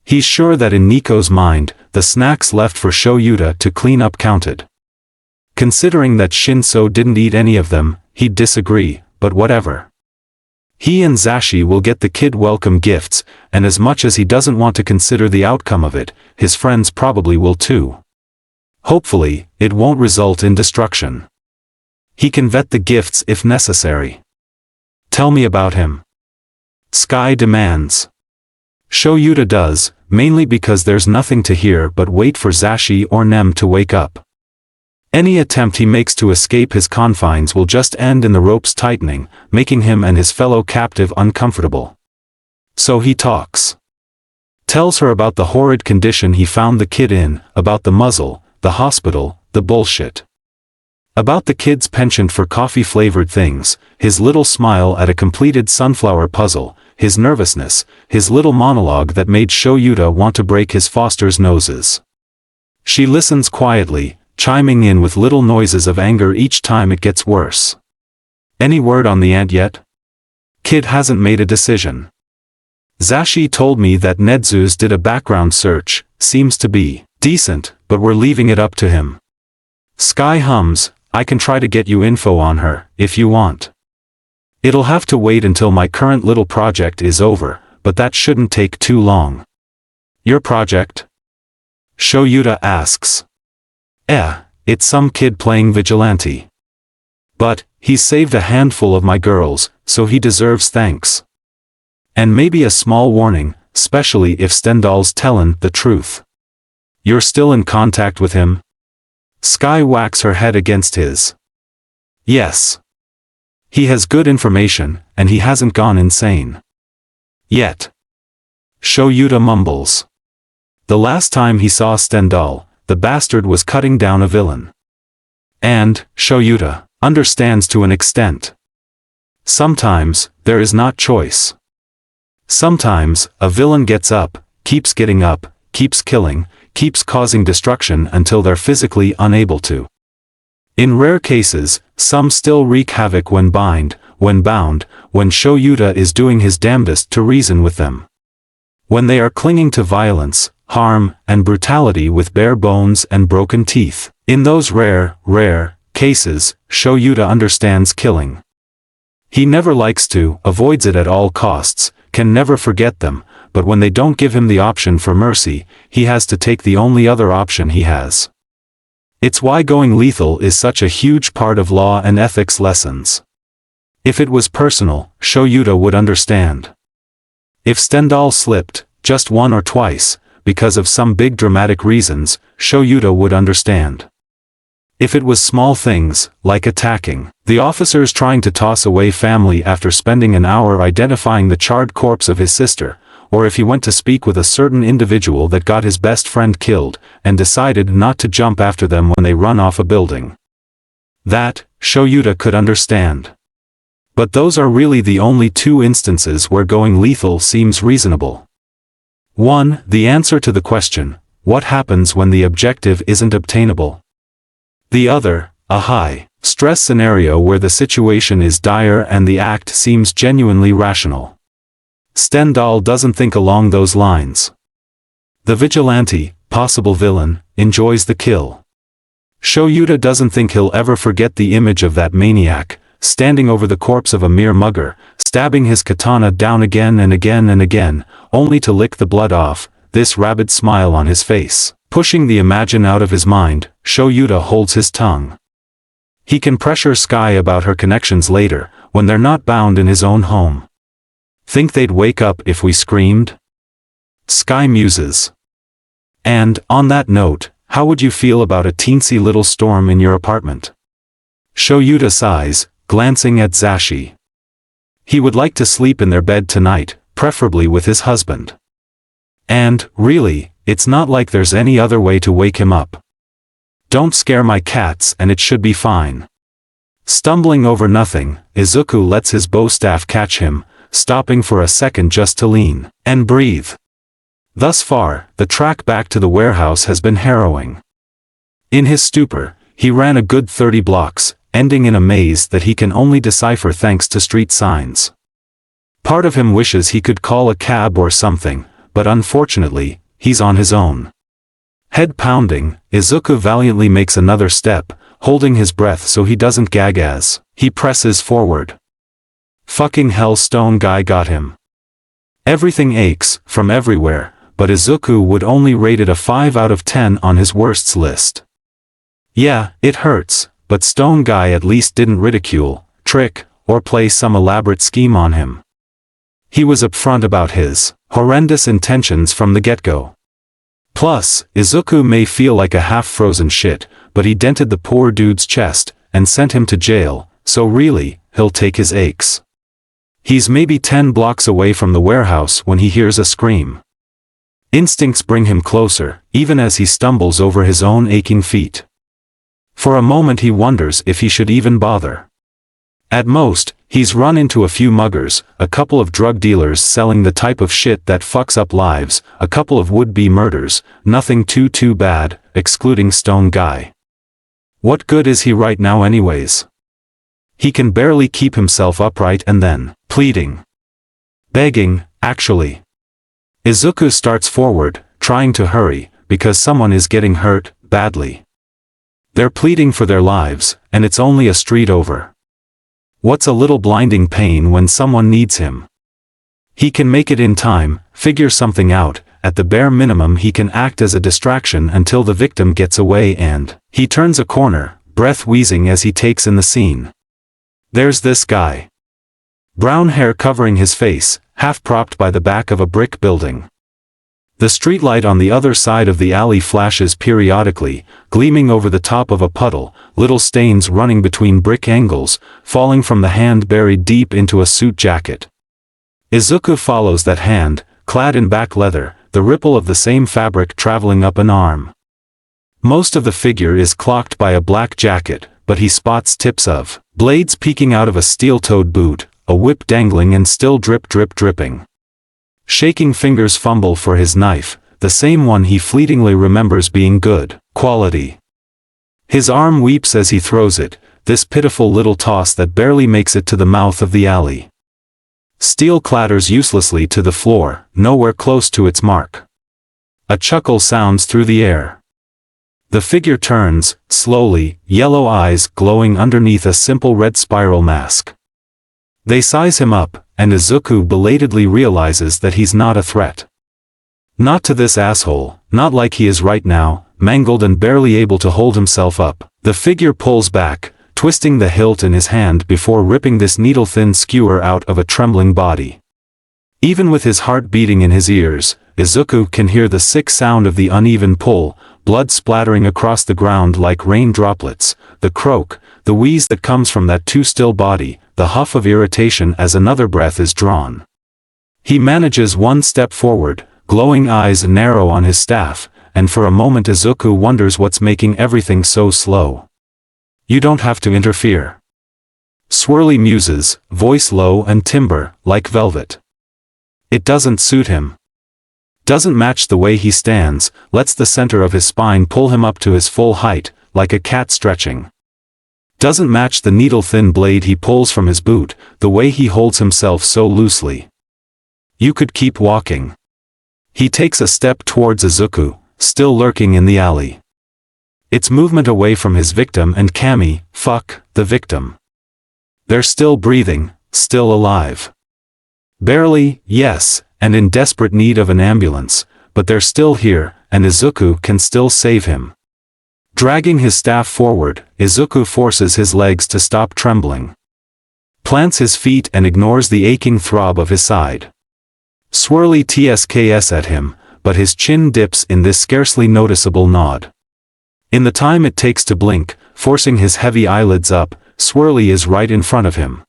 He's sure that in Nico's mind, the snacks left for Shoyuta to clean up counted. Considering that Shinso didn't eat any of them, he'd disagree, but whatever. He and Zashi will get the kid welcome gifts, and as much as he doesn't want to consider the outcome of it, his friends probably will too. Hopefully, it won't result in destruction. He can vet the gifts if necessary. Tell me about him. Sky demands. Shoyuta does, mainly because there's nothing to hear but wait for Zashi or Nem to wake up. Any attempt he makes to escape his confines will just end in the ropes tightening, making him and his fellow captive uncomfortable. So he talks. Tells her about the horrid condition he found the kid in, about the muzzle, the hospital, the bullshit. About the kid's penchant for coffee-flavored things, his little smile at a completed sunflower puzzle, his nervousness, his little monologue that made Shoyuta want to break his foster's noses. She listens quietly, chiming in with little noises of anger each time it gets worse. Any word on the aunt yet? Kid hasn't made a decision. Zashi told me that Nezu's did a background search, seems to be decent, but we're leaving it up to him. Sky hums, I can try to get you info on her, if you want. It'll have to wait until my current little project is over, but that shouldn't take too long. Your project? Shoyuta asks. It's some kid playing vigilante. But, he's saved a handful of my girls, so he deserves thanks. And maybe a small warning, especially if Stendhal's tellin' the truth. You're still in contact with him? Sky whacks her head against his. Yes. He has good information, and he hasn't gone insane. Yet. Shoyuta mumbles. The last time he saw Stendhal, the bastard was cutting down a villain. And, Shoyuta, understands to an extent. Sometimes, there is not choice. Sometimes, a villain gets up, keeps getting up, keeps killing, keeps causing destruction until they're physically unable to. In rare cases, some still wreak havoc when bound, when Shoyuta is doing his damnedest to reason with them. When they are clinging to violence, harm, and brutality with bare bones and broken teeth. In those rare cases, Shoyuta understands killing. He never likes to, avoids it at all costs, can never forget them, but when they don't give him the option for mercy, he has to take the only other option he has. It's why going lethal is such a huge part of law and ethics lessons. If it was personal, Shoyuta would understand. If Stendhal slipped, just one or twice, because of some big dramatic reasons, Shoyuta would understand. If it was small things, like attacking the officers trying to toss away family after spending an hour identifying the charred corpse of his sister, or if he went to speak with a certain individual that got his best friend killed, and decided not to jump after them when they run off a building. That, Shoyuta could understand. But those are really the only two instances where going lethal seems reasonable. 1. The answer to the question, what happens when the objective isn't obtainable? The other, a high-stress scenario where the situation is dire and the act seems genuinely rational. Stendhal doesn't think along those lines. The vigilante, possible villain, enjoys the kill. Shoyuta doesn't think he'll ever forget the image of that maniac, standing over the corpse of a mere mugger, stabbing his katana down again and again and again, only to lick the blood off, this rabid smile on his face. Pushing the imagine out of his mind, Shoyuta holds his tongue. He can pressure Sky about her connections later, when they're not bound in his own home. Think they'd wake up if we screamed? Sky muses. And, on that note, how would you feel about a teensy little storm in your apartment? Shoyuta sighs, glancing at Zashi. He would like to sleep in their bed tonight, preferably with his husband. And, really, it's not like there's any other way to wake him up. Don't scare my cats and it should be fine. Stumbling over nothing, Izuku lets his bow staff catch him, stopping for a second just to lean and breathe. Thus far, the track back to the warehouse has been harrowing. In his stupor, he ran a good 30 blocks, ending in a maze that he can only decipher thanks to street signs. Part of him wishes he could call a cab or something, but unfortunately, he's on his own. Head pounding, Izuku valiantly makes another step, holding his breath so he doesn't gag as he presses forward. Fucking hell, Stone Guy got him. Everything aches, from everywhere, but Izuku would only rate it a 5 out of 10 on his worsts list. Yeah, it hurts, but Stone Guy at least didn't ridicule, trick, or play some elaborate scheme on him. He was upfront about his horrendous intentions from the get-go. Plus, Izuku may feel like a half-frozen shit, but he dented the poor dude's chest, and sent him to jail, so really, he'll take his aches. He's maybe 10 blocks away from the warehouse when he hears a scream. Instincts bring him closer, even as he stumbles over his own aching feet. For a moment he wonders if he should even bother. At most, he's run into a few muggers, a couple of drug dealers selling the type of shit that fucks up lives, a couple of would-be murders, nothing too bad, excluding Stone Guy. What good is he right now anyways? He can barely keep himself upright and then, pleading. Begging, actually. Izuku starts forward, trying to hurry, because someone is getting hurt, badly. They're pleading for their lives, and it's only a street over. What's a little blinding pain when someone needs him? He can make it in time, figure something out, at the bare minimum he can act as a distraction until the victim gets away and he turns a corner, breath wheezing as he takes in the scene. There's this guy. Brown hair covering his face, half propped by the back of a brick building. The streetlight on the other side of the alley flashes periodically, gleaming over the top of a puddle, little stains running between brick angles, falling from the hand buried deep into a suit jacket. Izuku follows that hand, clad in back leather, the ripple of the same fabric traveling up an arm. Most of the figure is clocked by a black jacket, but he spots tips of blades peeking out of a steel-toed boot, a whip dangling and still dripping. Shaking fingers fumble for his knife, the same one he fleetingly remembers being good quality. His arm weeps as he throws it, this pitiful little toss that barely makes it to the mouth of the alley. Steel clatters uselessly to the floor, nowhere close to its mark. A chuckle sounds through the air. The figure turns, slowly, yellow eyes glowing underneath a simple red spiral mask. They size him up, and Izuku belatedly realizes that he's not a threat. Not to this asshole, not like he is right now, mangled and barely able to hold himself up. The figure pulls back, twisting the hilt in his hand before ripping this needle-thin skewer out of a trembling body. Even with his heart beating in his ears, Izuku can hear the sick sound of the uneven pull, blood splattering across the ground like rain droplets, the croak, the wheeze that comes from that too-still body, the huff of irritation as another breath is drawn. He manages one step forward, glowing eyes narrow on his staff, and for a moment Izuku wonders what's making everything so slow. You don't have to interfere. Swirly muses, voice low and timbre, like velvet. It doesn't suit him. Doesn't match the way he stands, lets the center of his spine pull him up to his full height, like a cat stretching. Doesn't match the needle-thin blade he pulls from his boot, the way he holds himself so loosely. You could keep walking. He takes a step towards Izuku, still lurking in the alley. It's movement away from his victim and Kami, fuck, the victim. They're still breathing, still alive. Barely, yes, and in desperate need of an ambulance, but they're still here, and Izuku can still save him. Dragging his staff forward, Izuku forces his legs to stop trembling. Plants his feet and ignores the aching throb of his side. Swirly tsks at him, but his chin dips in this scarcely noticeable nod. In the time it takes to blink, forcing his heavy eyelids up, Swirly is right in front of him.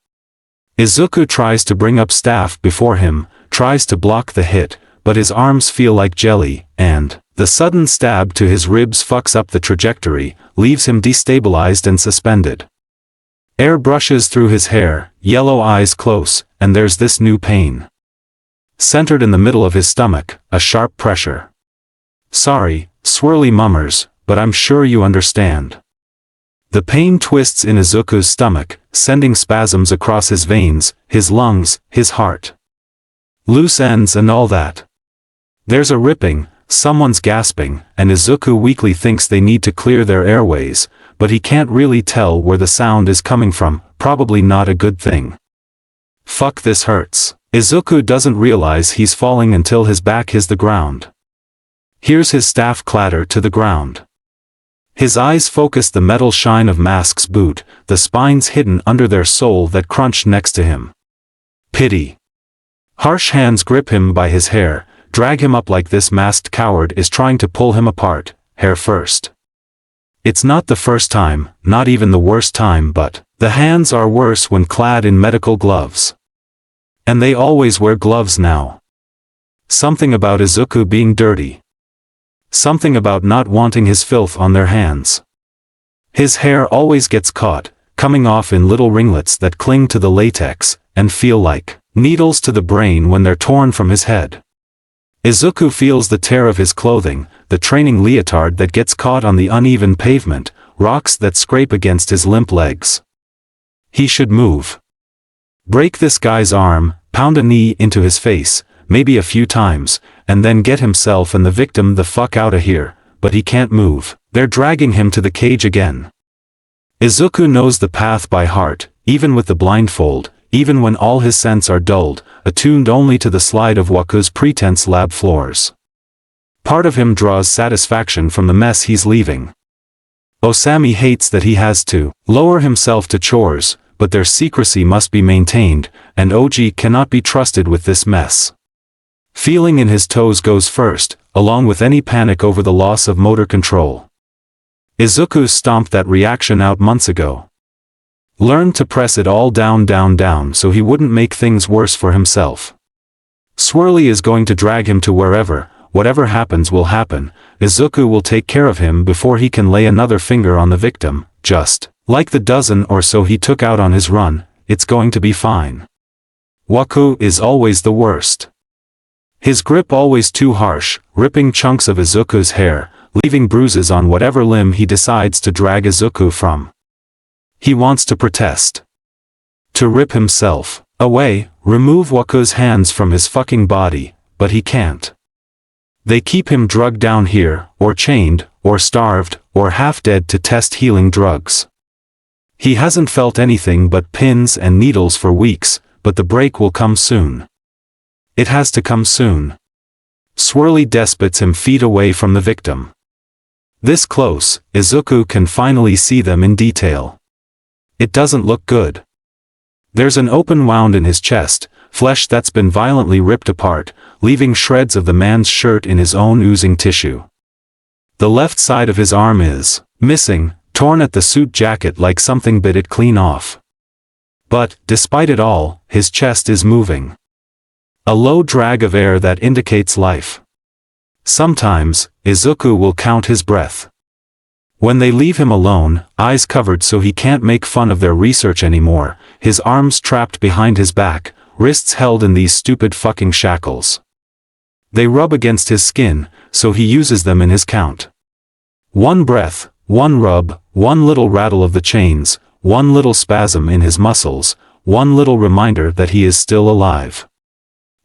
Izuku tries to bring up staff before him, tries to block the hit, but his arms feel like jelly, and the sudden stab to his ribs fucks up the trajectory, leaves him destabilized and suspended. Air brushes through his hair, yellow eyes close, and there's this new pain. Centered in the middle of his stomach, a sharp pressure. Sorry, Swirly mummers, but I'm sure you understand. The pain twists in Izuku's stomach, sending spasms across his veins, his lungs, his heart. Loose ends and all that. There's a ripping, someone's gasping, and Izuku weakly thinks they need to clear their airways, but he can't really tell where the sound is coming from, probably not a good thing. Fuck, this hurts. Izuku doesn't realize he's falling until his back hits the ground. Hears his staff clatter to the ground. His eyes focus the metal shine of Mask's boot, the spines hidden under their sole that crunched next to him. Pity. Harsh hands grip him by his hair, drag him up like this masked coward is trying to pull him apart, hair first. It's not the first time, not even the worst time, but the hands are worse when clad in medical gloves. And they always wear gloves now. Something about Izuku being dirty. Something about not wanting his filth on their hands. His hair always gets caught, coming off in little ringlets that cling to the latex, and feel like needles to the brain when they're torn from his head. Izuku feels the tear of his clothing, the training leotard that gets caught on the uneven pavement, rocks that scrape against his limp legs. He should move. Break this guy's arm, pound a knee into his face, maybe a few times, and then get himself and the victim the fuck outta here, but he can't move. They're dragging him to the cage again. Izuku knows the path by heart, even with the blindfold, even when all his senses are dulled, attuned only to the slide of Waku's pretense lab floors. Part of him draws satisfaction from the mess he's leaving. Osami hates that he has to lower himself to chores, but their secrecy must be maintained, and Oji cannot be trusted with this mess. Feeling in his toes goes first, along with any panic over the loss of motor control. Izuku stomped that reaction out months ago. Learned to press it all down so he wouldn't make things worse for himself. Swirly is going to drag him to wherever, whatever happens will happen, Izuku will take care of him before he can lay another finger on the victim, just like the dozen or so he took out on his run, it's going to be fine. Waku is always the worst. His grip always too harsh, ripping chunks of Izuku's hair, leaving bruises on whatever limb he decides to drag Izuku from. He wants to protest. To rip himself away, remove Waku's hands from his fucking body, but he can't. They keep him drugged down here, or chained, or starved, or half-dead to test healing drugs. He hasn't felt anything but pins and needles for weeks, but the break will come soon. It has to come soon. Swirly despots him feet away from the victim. This close, Izuku can finally see them in detail. It doesn't look good. There's an open wound in his chest, flesh that's been violently ripped apart, leaving shreds of the man's shirt in his own oozing tissue. The left side of his arm is missing, torn at the suit jacket like something bit it clean off. But, despite it all, his chest is moving. A low drag of air that indicates life. Sometimes, Izuku will count his breath. When they leave him alone, eyes covered so he can't make fun of their research anymore, his arms trapped behind his back, wrists held in these stupid fucking shackles. They rub against his skin, so he uses them in his count. One breath, one rub, one little rattle of the chains, one little spasm in his muscles, one little reminder that he is still alive.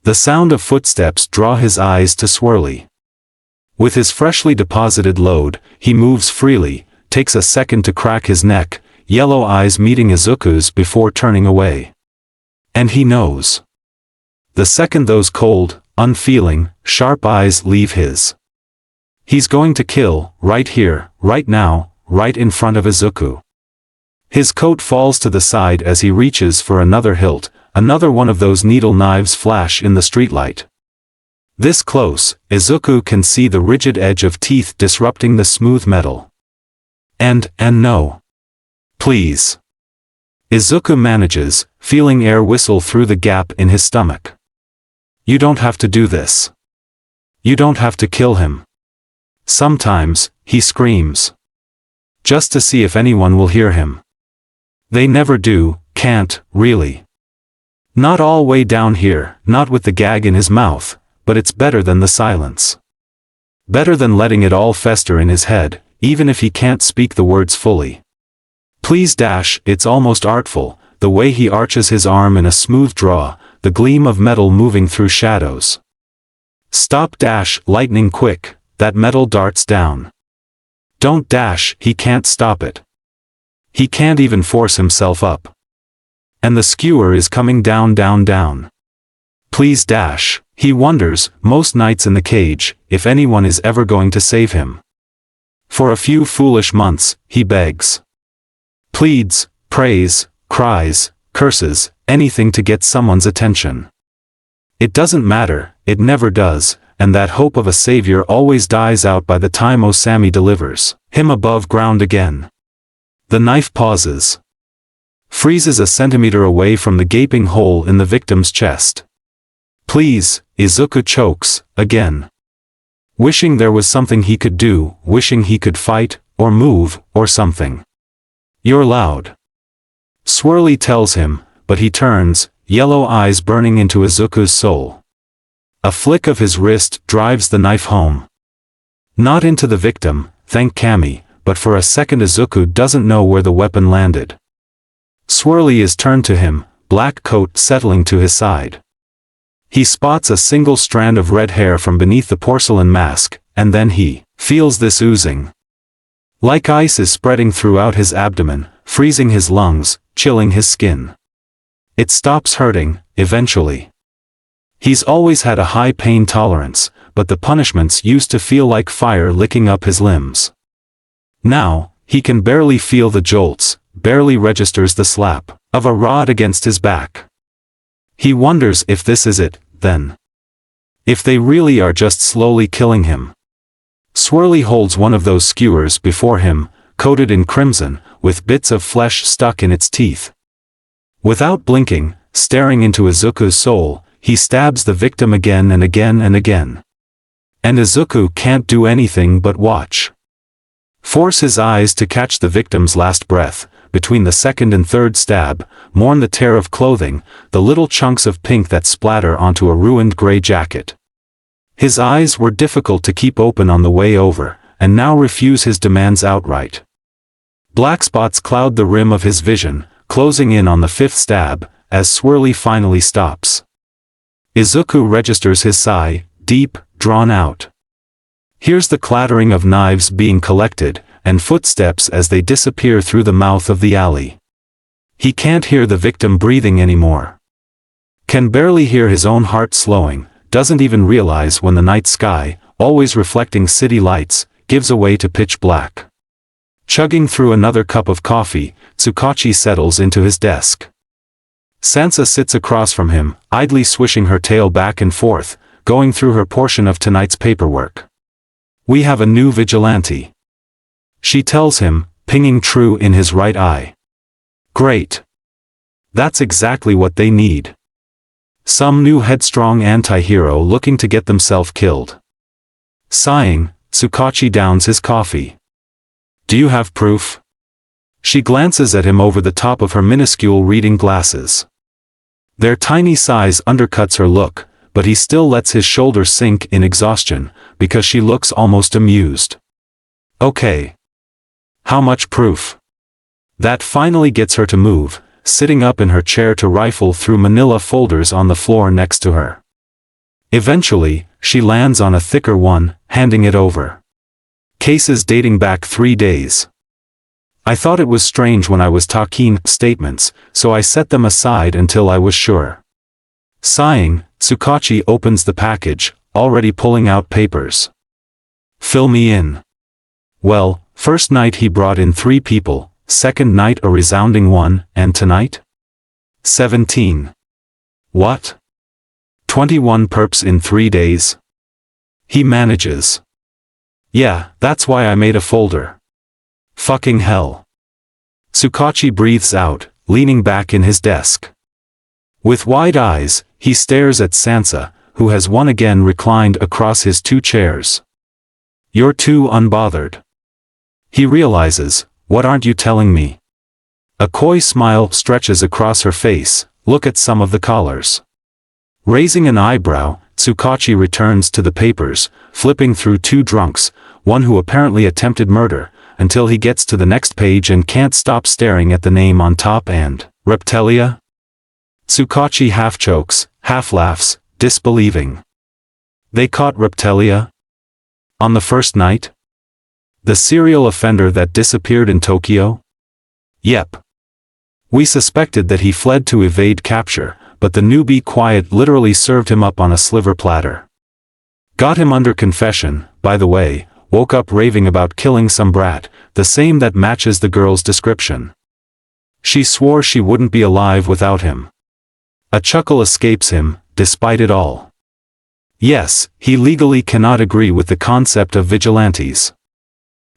The sound of footsteps draw his eyes to Swirly. With his freshly deposited load, he moves freely, takes a second to crack his neck, yellow eyes meeting Izuku's before turning away. And he knows. The second those cold, unfeeling, sharp eyes leave his. He's going to kill, right here, right now, right in front of Izuku. His coat falls to the side as he reaches for another hilt, another one of those needle knives flash in the streetlight. This close, Izuku can see the rigid edge of teeth disrupting the smooth metal. And no. Please. Izuku manages, feeling air whistle through the gap in his stomach. You don't have to do this. You don't have to kill him. Sometimes, he screams. Just to see if anyone will hear him. They never do, can't, really. Not all way down here, not with the gag in his mouth, but it's better than the silence. Better than letting it all fester in his head, even if he can't speak the words fully. Please dash, it's almost artful, the way he arches his arm in a smooth draw, the gleam of metal moving through shadows. Stop dash, lightning quick, that metal darts down. Don't dash, he can't stop it. He can't even force himself up. And the skewer is coming down down down. Please dash, he wonders, most nights in the cage, if anyone is ever going to save him. For a few foolish months, he begs. Pleads, prays, cries, curses, anything to get someone's attention. It doesn't matter, it never does, and that hope of a savior always dies out by the time Osami delivers him above ground again. The knife pauses. Freezes a centimeter away from the gaping hole in the victim's chest. Please, Izuku chokes, again. Wishing there was something he could do, wishing he could fight, or move, or something. You're loud. Swirly tells him, but he turns, yellow eyes burning into Izuku's soul. A flick of his wrist drives the knife home. Not into the victim, thank Kami, but for a second Izuku doesn't know where the weapon landed. Swirly is turned to him, black coat settling to his side. He spots a single strand of red hair from beneath the porcelain mask, and then he feels this oozing. Like ice is spreading throughout his abdomen, freezing his lungs, chilling his skin. It stops hurting, eventually. He's always had a high pain tolerance, but the punishments used to feel like fire licking up his limbs. Now, he can barely feel the jolts, barely registers the slap of a rod against his back. He wonders if this is it, then. If they really are just slowly killing him. Swirly holds one of those skewers before him, coated in crimson, with bits of flesh stuck in its teeth. Without blinking, staring into Izuku's soul, he stabs the victim again and again and again. And Izuku can't do anything but watch. Force his eyes to catch the victim's last breath, between the second and third stab, mourn the tear of clothing, the little chunks of pink that splatter onto a ruined gray jacket. His eyes were difficult to keep open on the way over, and now refuse his demands outright. Black spots cloud the rim of his vision, closing in on the fifth stab, as Swirly finally stops. Izuku registers his sigh, deep, drawn out. Hears the clattering of knives being collected, and footsteps as they disappear through the mouth of the alley. He can't hear the victim breathing anymore. Can barely hear his own heart slowing, doesn't even realize when the night sky, always reflecting city lights, gives away to pitch black. Chugging through another cup of coffee, Tsukachi settles into his desk. Sansa sits across from him, idly swishing her tail back and forth, going through her portion of tonight's paperwork. We have a new vigilante. She tells him, pinging true in his right eye. Great. That's exactly what they need. Some new headstrong anti-hero looking to get themselves killed. Sighing, Tsukachi downs his coffee. Do you have proof? She glances at him over the top of her minuscule reading glasses. Their tiny size undercuts her look, but he still lets his shoulders sink in exhaustion, because she looks almost amused. Okay. How much proof? That finally gets her to move, sitting up in her chair to rifle through manila folders on the floor next to her. Eventually, she lands on a thicker one, handing it over. Cases dating back 3 days. I thought it was strange when I was talking statements, so I set them aside until I was sure. Sighing, Tsukachi opens the package, already pulling out papers. Fill me in. Well, first night he brought in 3 people, second night a resounding 1, and tonight? 17. What? 21 perps in 3 days? He manages. Yeah, that's why I made a folder. Fucking hell. Tsukachi breathes out, leaning back in his desk. With wide eyes, he stares at Sansa, who has once again reclined across his 2 chairs. You're too unbothered. He realizes, what aren't you telling me? A coy smile stretches across her face, look at some of the collars. Raising an eyebrow, Tsukachi returns to the papers, flipping through 2 drunks, one who apparently attempted murder, until he gets to the next page and can't stop staring at the name on top and, Reptilia? Tsukachi half chokes, half laughs, disbelieving. They caught Reptilia? On the first night? The serial offender that disappeared in Tokyo? Yep. We suspected that he fled to evade capture, but the newbie quiet literally served him up on a sliver platter. Got him under confession, by the way, woke up raving about killing some brat, the same that matches the girl's description. She swore she wouldn't be alive without him. A chuckle escapes him, despite it all. Yes, he legally cannot agree with the concept of vigilantes.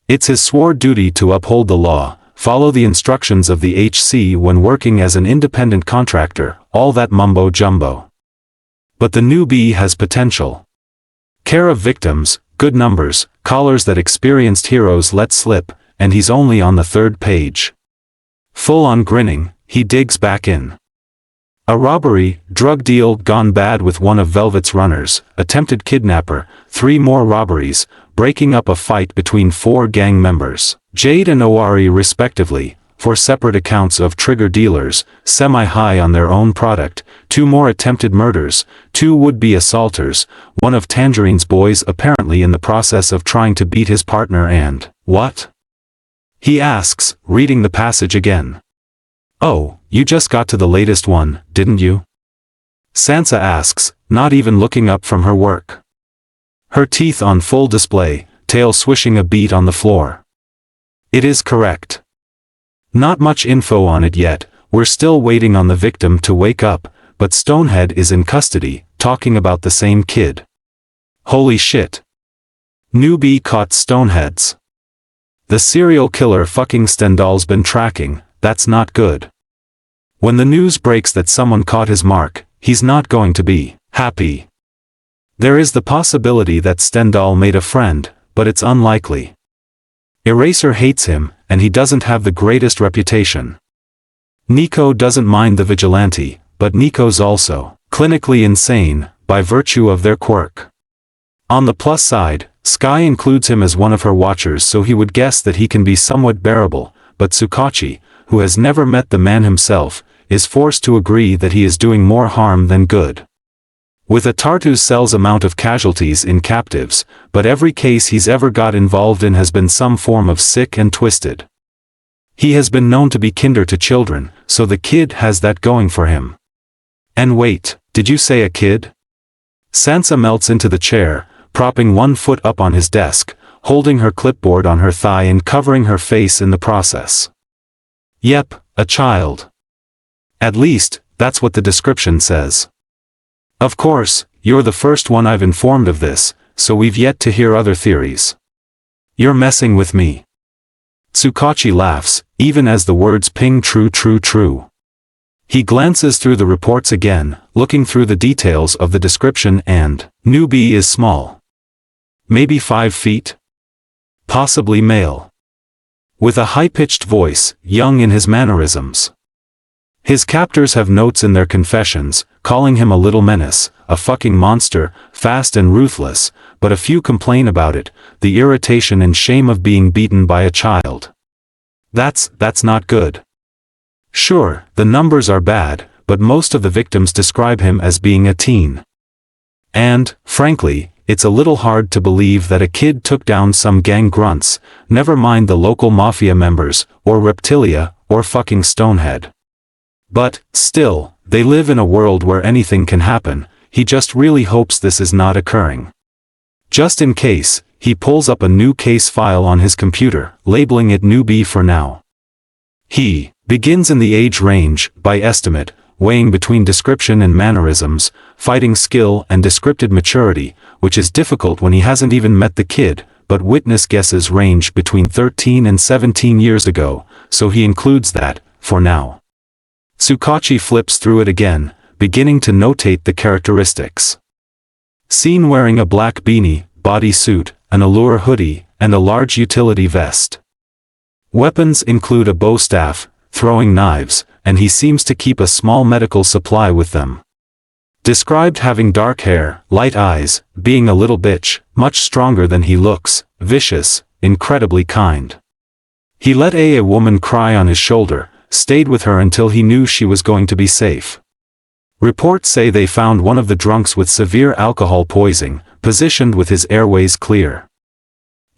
It's his swore duty to uphold the law, follow the instructions of the HC when working as an independent contractor, all that mumbo-jumbo. But the newbie has potential. Care of victims, good numbers, collars that experienced heroes let slip, and he's only on the 3rd page. Full on grinning, he digs back in. A robbery, drug deal gone bad with one of Velvet's runners, attempted kidnapper, 3 more robberies, breaking up a fight between 4 gang members, Jade and Owari respectively, 4 separate accounts of trigger dealers, semi-high on their own product, 2 more attempted murders, 2 would-be assaulters, one of Tangerine's boys apparently in the process of trying to beat his partner and, what? He asks, reading the passage again. Oh, you just got to the latest one, didn't you? Sansa asks, not even looking up from her work. Her teeth on full display, tail swishing a beat on the floor. It is correct. Not much info on it yet, we're still waiting on the victim to wake up, but Stonehead is in custody, talking about the same kid. Holy shit. Newbie caught Stoneheads. The serial killer fucking Stendhal's been tracking, that's not good. When the news breaks that someone caught his mark, he's not going to be happy. There is the possibility that Stendhal made a friend, but it's unlikely. Eraser hates him, and he doesn't have the greatest reputation. Nico doesn't mind the vigilante, but Nico's also clinically insane, by virtue of their quirk. On the plus side, Sky includes him as one of her watchers, so he would guess that he can be somewhat bearable, but Tsukachi, who has never met the man himself, is forced to agree that he is doing more harm than good. With a Tartu Cell's amount of casualties in captives, but every case he's ever got involved in has been some form of sick and twisted. He has been known to be kinder to children, so the kid has that going for him. And wait, did you say a kid? Sansa melts into the chair, propping one foot up on his desk, holding her clipboard on her thigh and covering her face in the process. Yep, a child. At least, that's what the description says. Of course, you're the first one I've informed of this, so we've yet to hear other theories. You're messing with me. Tsukachi laughs, even as the words ping true true true. He glances through the reports again, looking through the details of the description and, newbie is small. Maybe 5 feet? Possibly male. with a high-pitched voice, young in his mannerisms. His captors have notes in their confessions, calling him a little menace, a fucking monster, fast and ruthless, but a few complain about it, the irritation and shame of being beaten by a child. That's not good. Sure, the numbers are bad, but most of the victims describe him as being a teen. And, frankly, it's a little hard to believe that a kid took down some gang grunts, never mind the local mafia members, or Reptilia, or fucking Stonehead. But, still, they live in a world where anything can happen. He just really hopes this is not occurring. Just in case, he pulls up a new case file on his computer, labeling it newbie for now. He begins in the age range, by estimate, weighing between description and mannerisms, fighting skill and descriptive maturity, which is difficult when he hasn't even met the kid, but witness guesses range between 13 and 17 years ago, so he includes that, for now. Tsukachi flips through it again, beginning to notate the characteristics. Seen wearing a black beanie, body suit, an allure hoodie, and a large utility vest. Weapons include a bow staff, throwing knives, and he seems to keep a small medical supply with them. Described having dark hair, light eyes, being a little bitch, much stronger than he looks, vicious, incredibly kind. He let a woman cry on his shoulder, stayed with her until he knew she was going to be safe. Reports say they found one of the drunks with severe alcohol poisoning, positioned with his airways clear.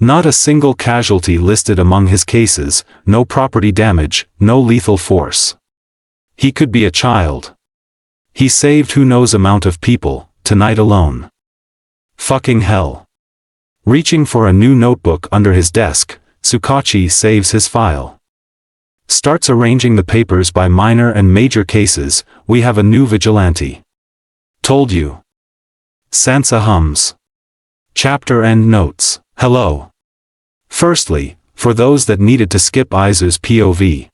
Not a single casualty listed among his cases, no property damage, no lethal force. He could be a child. He saved who knows amount of people, tonight alone. Fucking hell. Reaching for a new notebook under his desk, Tsukachi saves his file. Starts arranging the papers by minor and major cases. We have a new vigilante. Told you. Sansa hums. Chapter end notes. Hello. Firstly, for those that needed to skip Izu's POV.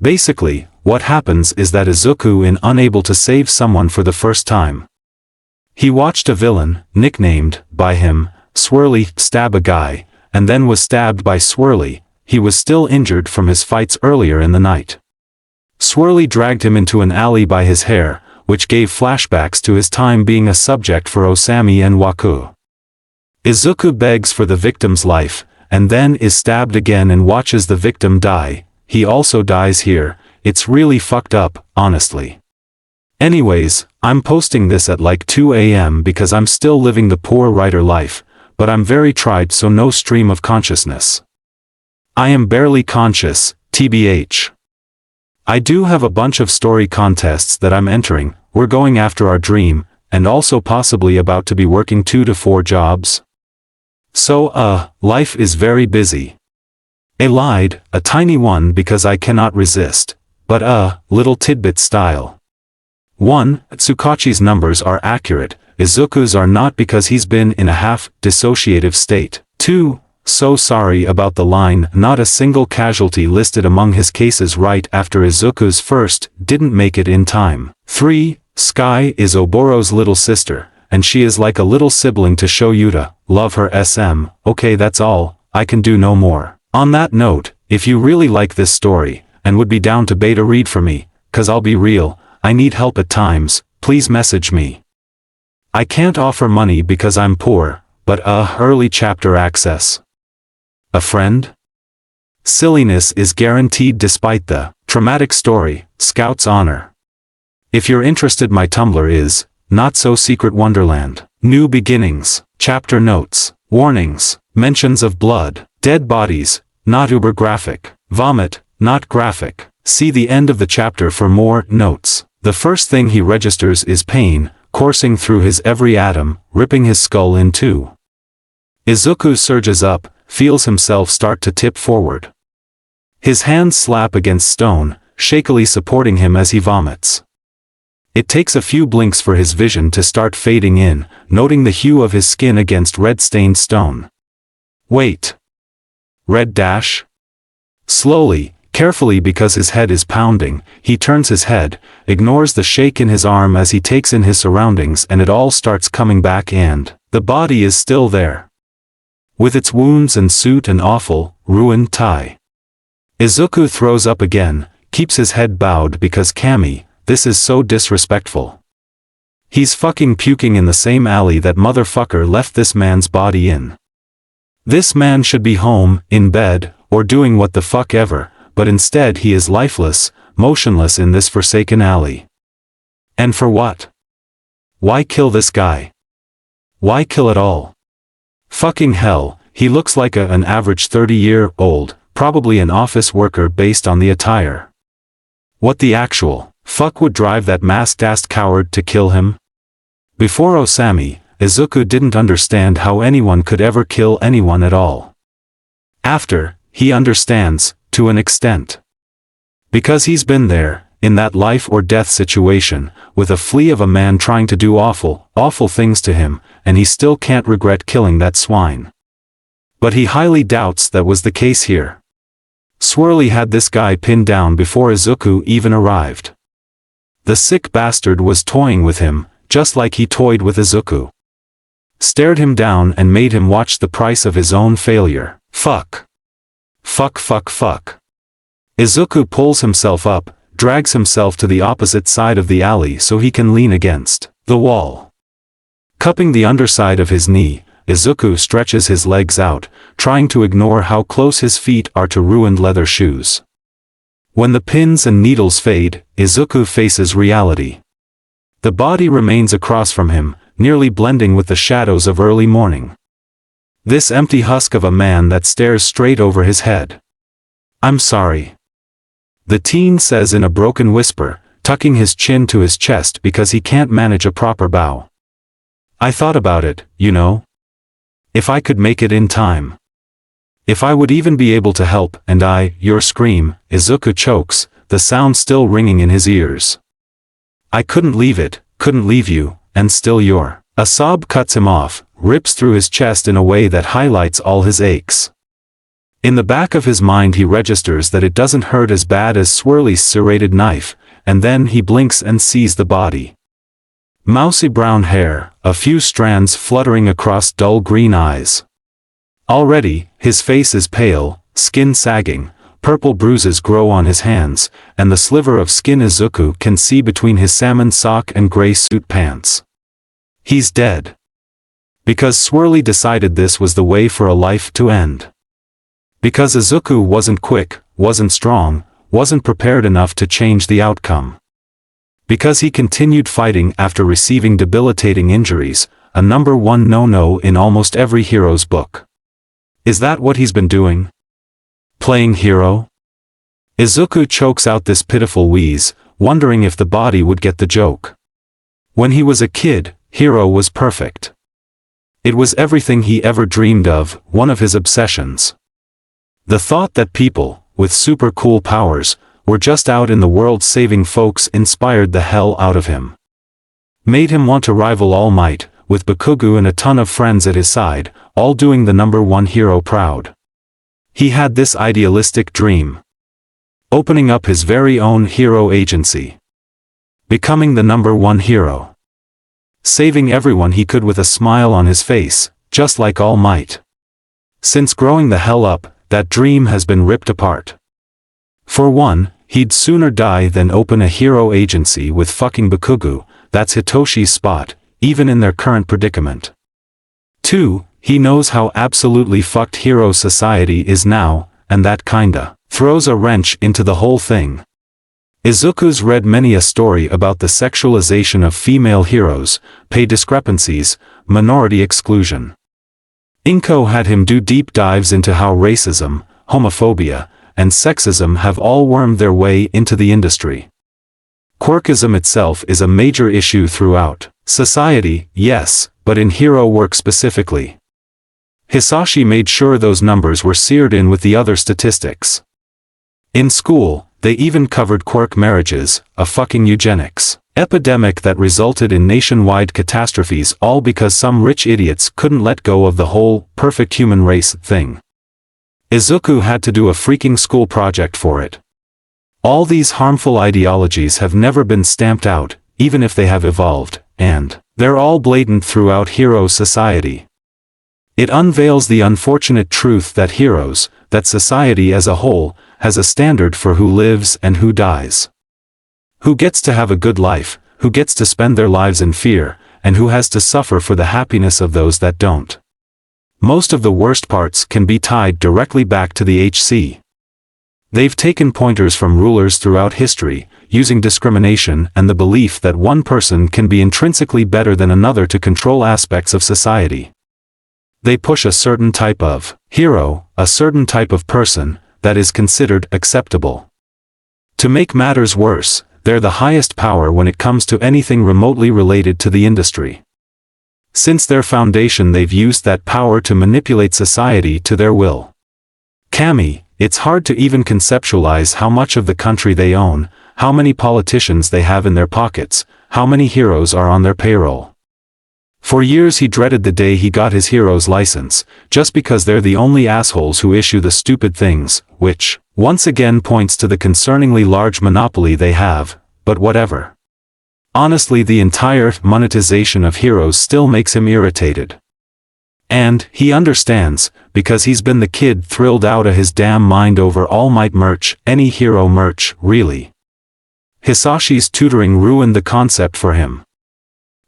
Basically, what happens is that Izuku is unable to save someone for the first time. He watched a villain, nicknamed, by him, Swirly, stab a guy, and then was stabbed by Swirly. He was still injured from his fights earlier in the night. Swirly dragged him into an alley by his hair, which gave flashbacks to his time being a subject for Osami and Waku. Izuku begs for the victim's life, and then is stabbed again and watches the victim die. He also dies here. It's really fucked up, honestly. Anyways, I'm posting this at like 2 a.m. because I'm still living the poor writer life, but I'm very tried, so no stream of consciousness. I am barely conscious, tbh. I do have a bunch of story contests that I'm entering. We're going after our dream, and also possibly about to be working 2 to 4 jobs. So life is very busy. I lied, a tiny one because I cannot resist, but little tidbit style. 1. Tsukachi's numbers are accurate, Izuku's are not because he's been in a half-dissociative state. 2. So sorry about the line, not a single casualty listed among his cases right after Izuku's first, didn't make it in time. 3. Sky is Oboro's little sister, and she is like a little sibling to Shoyuta, love her SM, okay that's all, I can do no more. On that note, if you really like this story, and would be down to beta read for me, cause I'll be real, I need help at times, please message me. I can't offer money because I'm poor, but early chapter access. A friend? Silliness is guaranteed despite the traumatic story, Scout's honor. If you're interested, my Tumblr is Not So Secret Wonderland. New beginnings, chapter notes, warnings, mentions of blood, dead bodies, not uber graphic, vomit, not graphic. See the end of the chapter for more notes. The first thing he registers is pain, coursing through his every atom, ripping his skull in two. Izuku surges up, feels himself start to tip forward. His hands slap against stone, shakily supporting him as he vomits. It takes a few blinks for his vision to start fading in, noting the hue of his skin against red-stained stone. Wait. Red dash? Slowly, carefully because his head is pounding, he turns his head, ignores the shake in his arm as he takes in his surroundings, and it all starts coming back, and the body is still there. With its wounds and suit and awful, ruined tie. Izuku throws up again, keeps his head bowed because Kami, this is so disrespectful. He's fucking puking in the same alley that motherfucker left this man's body in. This man should be home, in bed, or doing what the fuck ever, but instead he is lifeless, motionless in this forsaken alley. And for what? Why kill this guy? Why kill at all? Fucking hell, he looks like an average 30-year-old, probably an office worker based on the attire. What the actual fuck would drive that masked-ass coward to kill him? Before Osami, Izuku didn't understand how anyone could ever kill anyone at all. After, he understands, to an extent. Because he's been there, in that life or death situation, with a flea of a man trying to do awful, awful things to him, and he still can't regret killing that swine. But he highly doubts that was the case here. Swirly had this guy pinned down before Izuku even arrived. The sick bastard was toying with him, just like he toyed with Izuku. Stared him down and made him watch the price of his own failure. Fuck. Fuck fuck fuck. Izuku pulls himself up, drags himself to the opposite side of the alley so he can lean against the wall. Cupping the underside of his knee, Izuku stretches his legs out, trying to ignore how close his feet are to ruined leather shoes. When the pins and needles fade, Izuku faces reality. The body remains across from him, nearly blending with the shadows of early morning. This empty husk of a man that stares straight over his head. "I'm sorry," the teen says in a broken whisper, tucking his chin to his chest because he can't manage a proper bow. "I thought about it, you know. If I could make it in time. If I would even be able to help," and your scream, Izuku chokes, the sound still ringing in his ears. "I couldn't leave it, couldn't leave you, and still you're." A sob cuts him off, rips through his chest in a way that highlights all his aches. In the back of his mind he registers that it doesn't hurt as bad as Swirly's serrated knife, and then he blinks and sees the body. Mousy brown hair, a few strands fluttering across dull green eyes. Already, his face is pale, skin sagging, purple bruises grow on his hands, and the sliver of skin Izuku can see between his salmon sock and gray suit pants. He's dead. Because Swirly decided this was the way for a life to end. Because Izuku wasn't quick, wasn't strong, wasn't prepared enough to change the outcome. Because he continued fighting after receiving debilitating injuries, a #1 no-no in almost every hero's book. Is that what he's been doing? Playing hero? Izuku chokes out this pitiful wheeze, wondering if the body would get the joke. When he was a kid, hero was perfect. It was everything he ever dreamed of, one of his obsessions. The thought that people, with super cool powers, were just out in the world saving folks inspired the hell out of him. Made him want to rival All Might, with Bakugo and a ton of friends at his side, all doing the #1 hero proud. He had this idealistic dream. Opening up his very own hero agency. Becoming the #1 hero. Saving everyone he could with a smile on his face, just like All Might. Since growing the hell up, that dream has been ripped apart. For one, he'd sooner die than open a hero agency with fucking Bakugo, that's Hitoshi's spot, even in their current predicament. 2, he knows how absolutely fucked hero society is now, and that kinda throws a wrench into the whole thing. Izuku's read many a story about the sexualization of female heroes, pay discrepancies, minority exclusion. Inko had him do deep dives into how racism, homophobia, and sexism have all wormed their way into the industry. Quirkism itself is a major issue throughout society, yes, but in hero work specifically. Hisashi made sure those numbers were seared in with the other statistics. In school, they even covered quirk marriages, a fucking eugenics epidemic that resulted in nationwide catastrophes, all because some rich idiots couldn't let go of the whole perfect human race thing. Izuku had to do a freaking school project for it. All these harmful ideologies have never been stamped out, even if they have evolved, and they're all blatant throughout hero society. It unveils the unfortunate truth that heroes, that society as a whole, has a standard for who lives and who dies. Who gets to have a good life, who gets to spend their lives in fear, and who has to suffer for the happiness of those that don't. Most of the worst parts can be tied directly back to the HC. They've taken pointers from rulers throughout history, using discrimination and the belief that one person can be intrinsically better than another to control aspects of society. They push a certain type of hero, a certain type of person, that is considered acceptable. To make matters worse, they're the highest power when it comes to anything remotely related to the industry. Since their foundation, they've used that power to manipulate society to their will. Kami, it's hard to even conceptualize how much of the country they own, how many politicians they have in their pockets, how many heroes are on their payroll. For years he dreaded the day he got his hero's license, just because they're the only assholes who issue the stupid things, which, once again, points to the concerningly large monopoly they have, but whatever. Honestly, the entire monetization of heroes still makes him irritated. And he understands, because he's been the kid thrilled out of his damn mind over All Might merch, any hero merch, really. Hisashi's tutoring ruined the concept for him.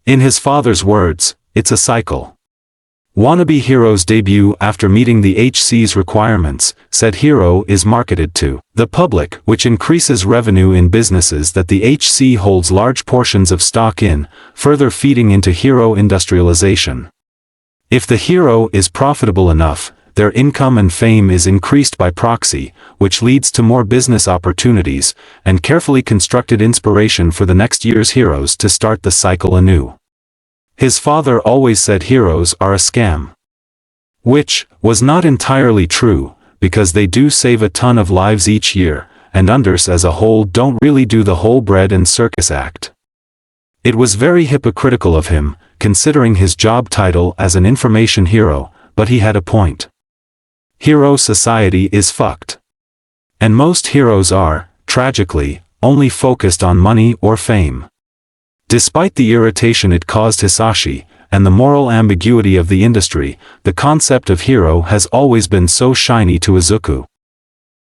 In his father's words, it's a cycle. Wannabe heroes debut after meeting the HC's requirements. Said hero is marketed to the public, which increases revenue in businesses that the HC holds large portions of stock in, further feeding into hero industrialization. If the hero is profitable enough, their income and fame is increased by proxy, which leads to more business opportunities, and carefully constructed inspiration for the next year's heroes to start the cycle anew. His father always said heroes are a scam. Which was not entirely true, because they do save a ton of lives each year, and unders as a whole don't really do the whole bread and circus act. It was very hypocritical of him, considering his job title as an information hero, but he had a point. Hero society is fucked. And most heroes are, tragically, only focused on money or fame. Despite the irritation it caused Hisashi, and the moral ambiguity of the industry, the concept of hero has always been so shiny to Izuku.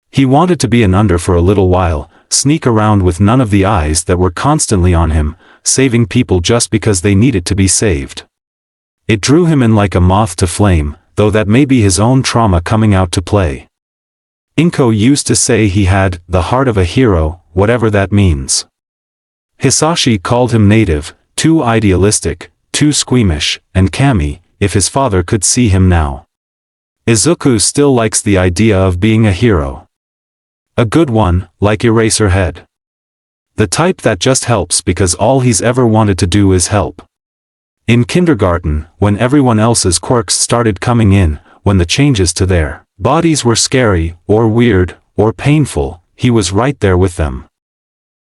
He wanted to be an under for a little while, sneak around with none of the eyes that were constantly on him, saving people just because they needed to be saved. It drew him in like a moth to flame, though that may be his own trauma coming out to play. Inko used to say he had the heart of a hero, whatever that means. Hisashi called him native, too idealistic, too squeamish, and Kami, if his father could see him now. Izuku still likes the idea of being a hero. A good one, like Eraserhead. The type that just helps because all he's ever wanted to do is help. In kindergarten, when everyone else's quirks started coming in, when the changes to their bodies were scary, or weird, or painful, he was right there with them,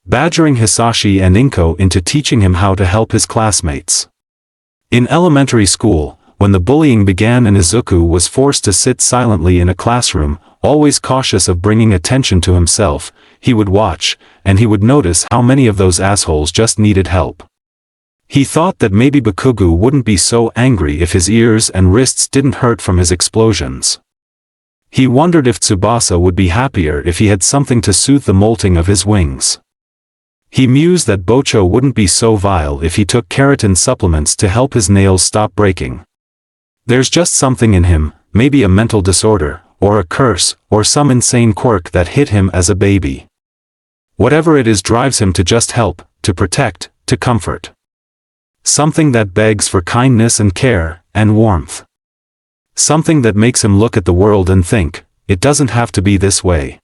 badgering Hisashi and Inko into teaching him how to help his classmates. In elementary school, when the bullying began and Izuku was forced to sit silently in a classroom, always cautious of bringing attention to himself, he would watch, and he would notice how many of those assholes just needed help. He thought that maybe Bakugo wouldn't be so angry if his ears and wrists didn't hurt from his explosions. He wondered if Tsubasa would be happier if he had something to soothe the molting of his wings. He mused that Bocho wouldn't be so vile if he took keratin supplements to help his nails stop breaking. There's just something in him, maybe a mental disorder, or a curse, or some insane quirk that hit him as a baby. Whatever it is drives him to just help, to protect, to comfort. Something that begs for kindness and care, and warmth. Something that makes him look at the world and think, it doesn't have to be this way.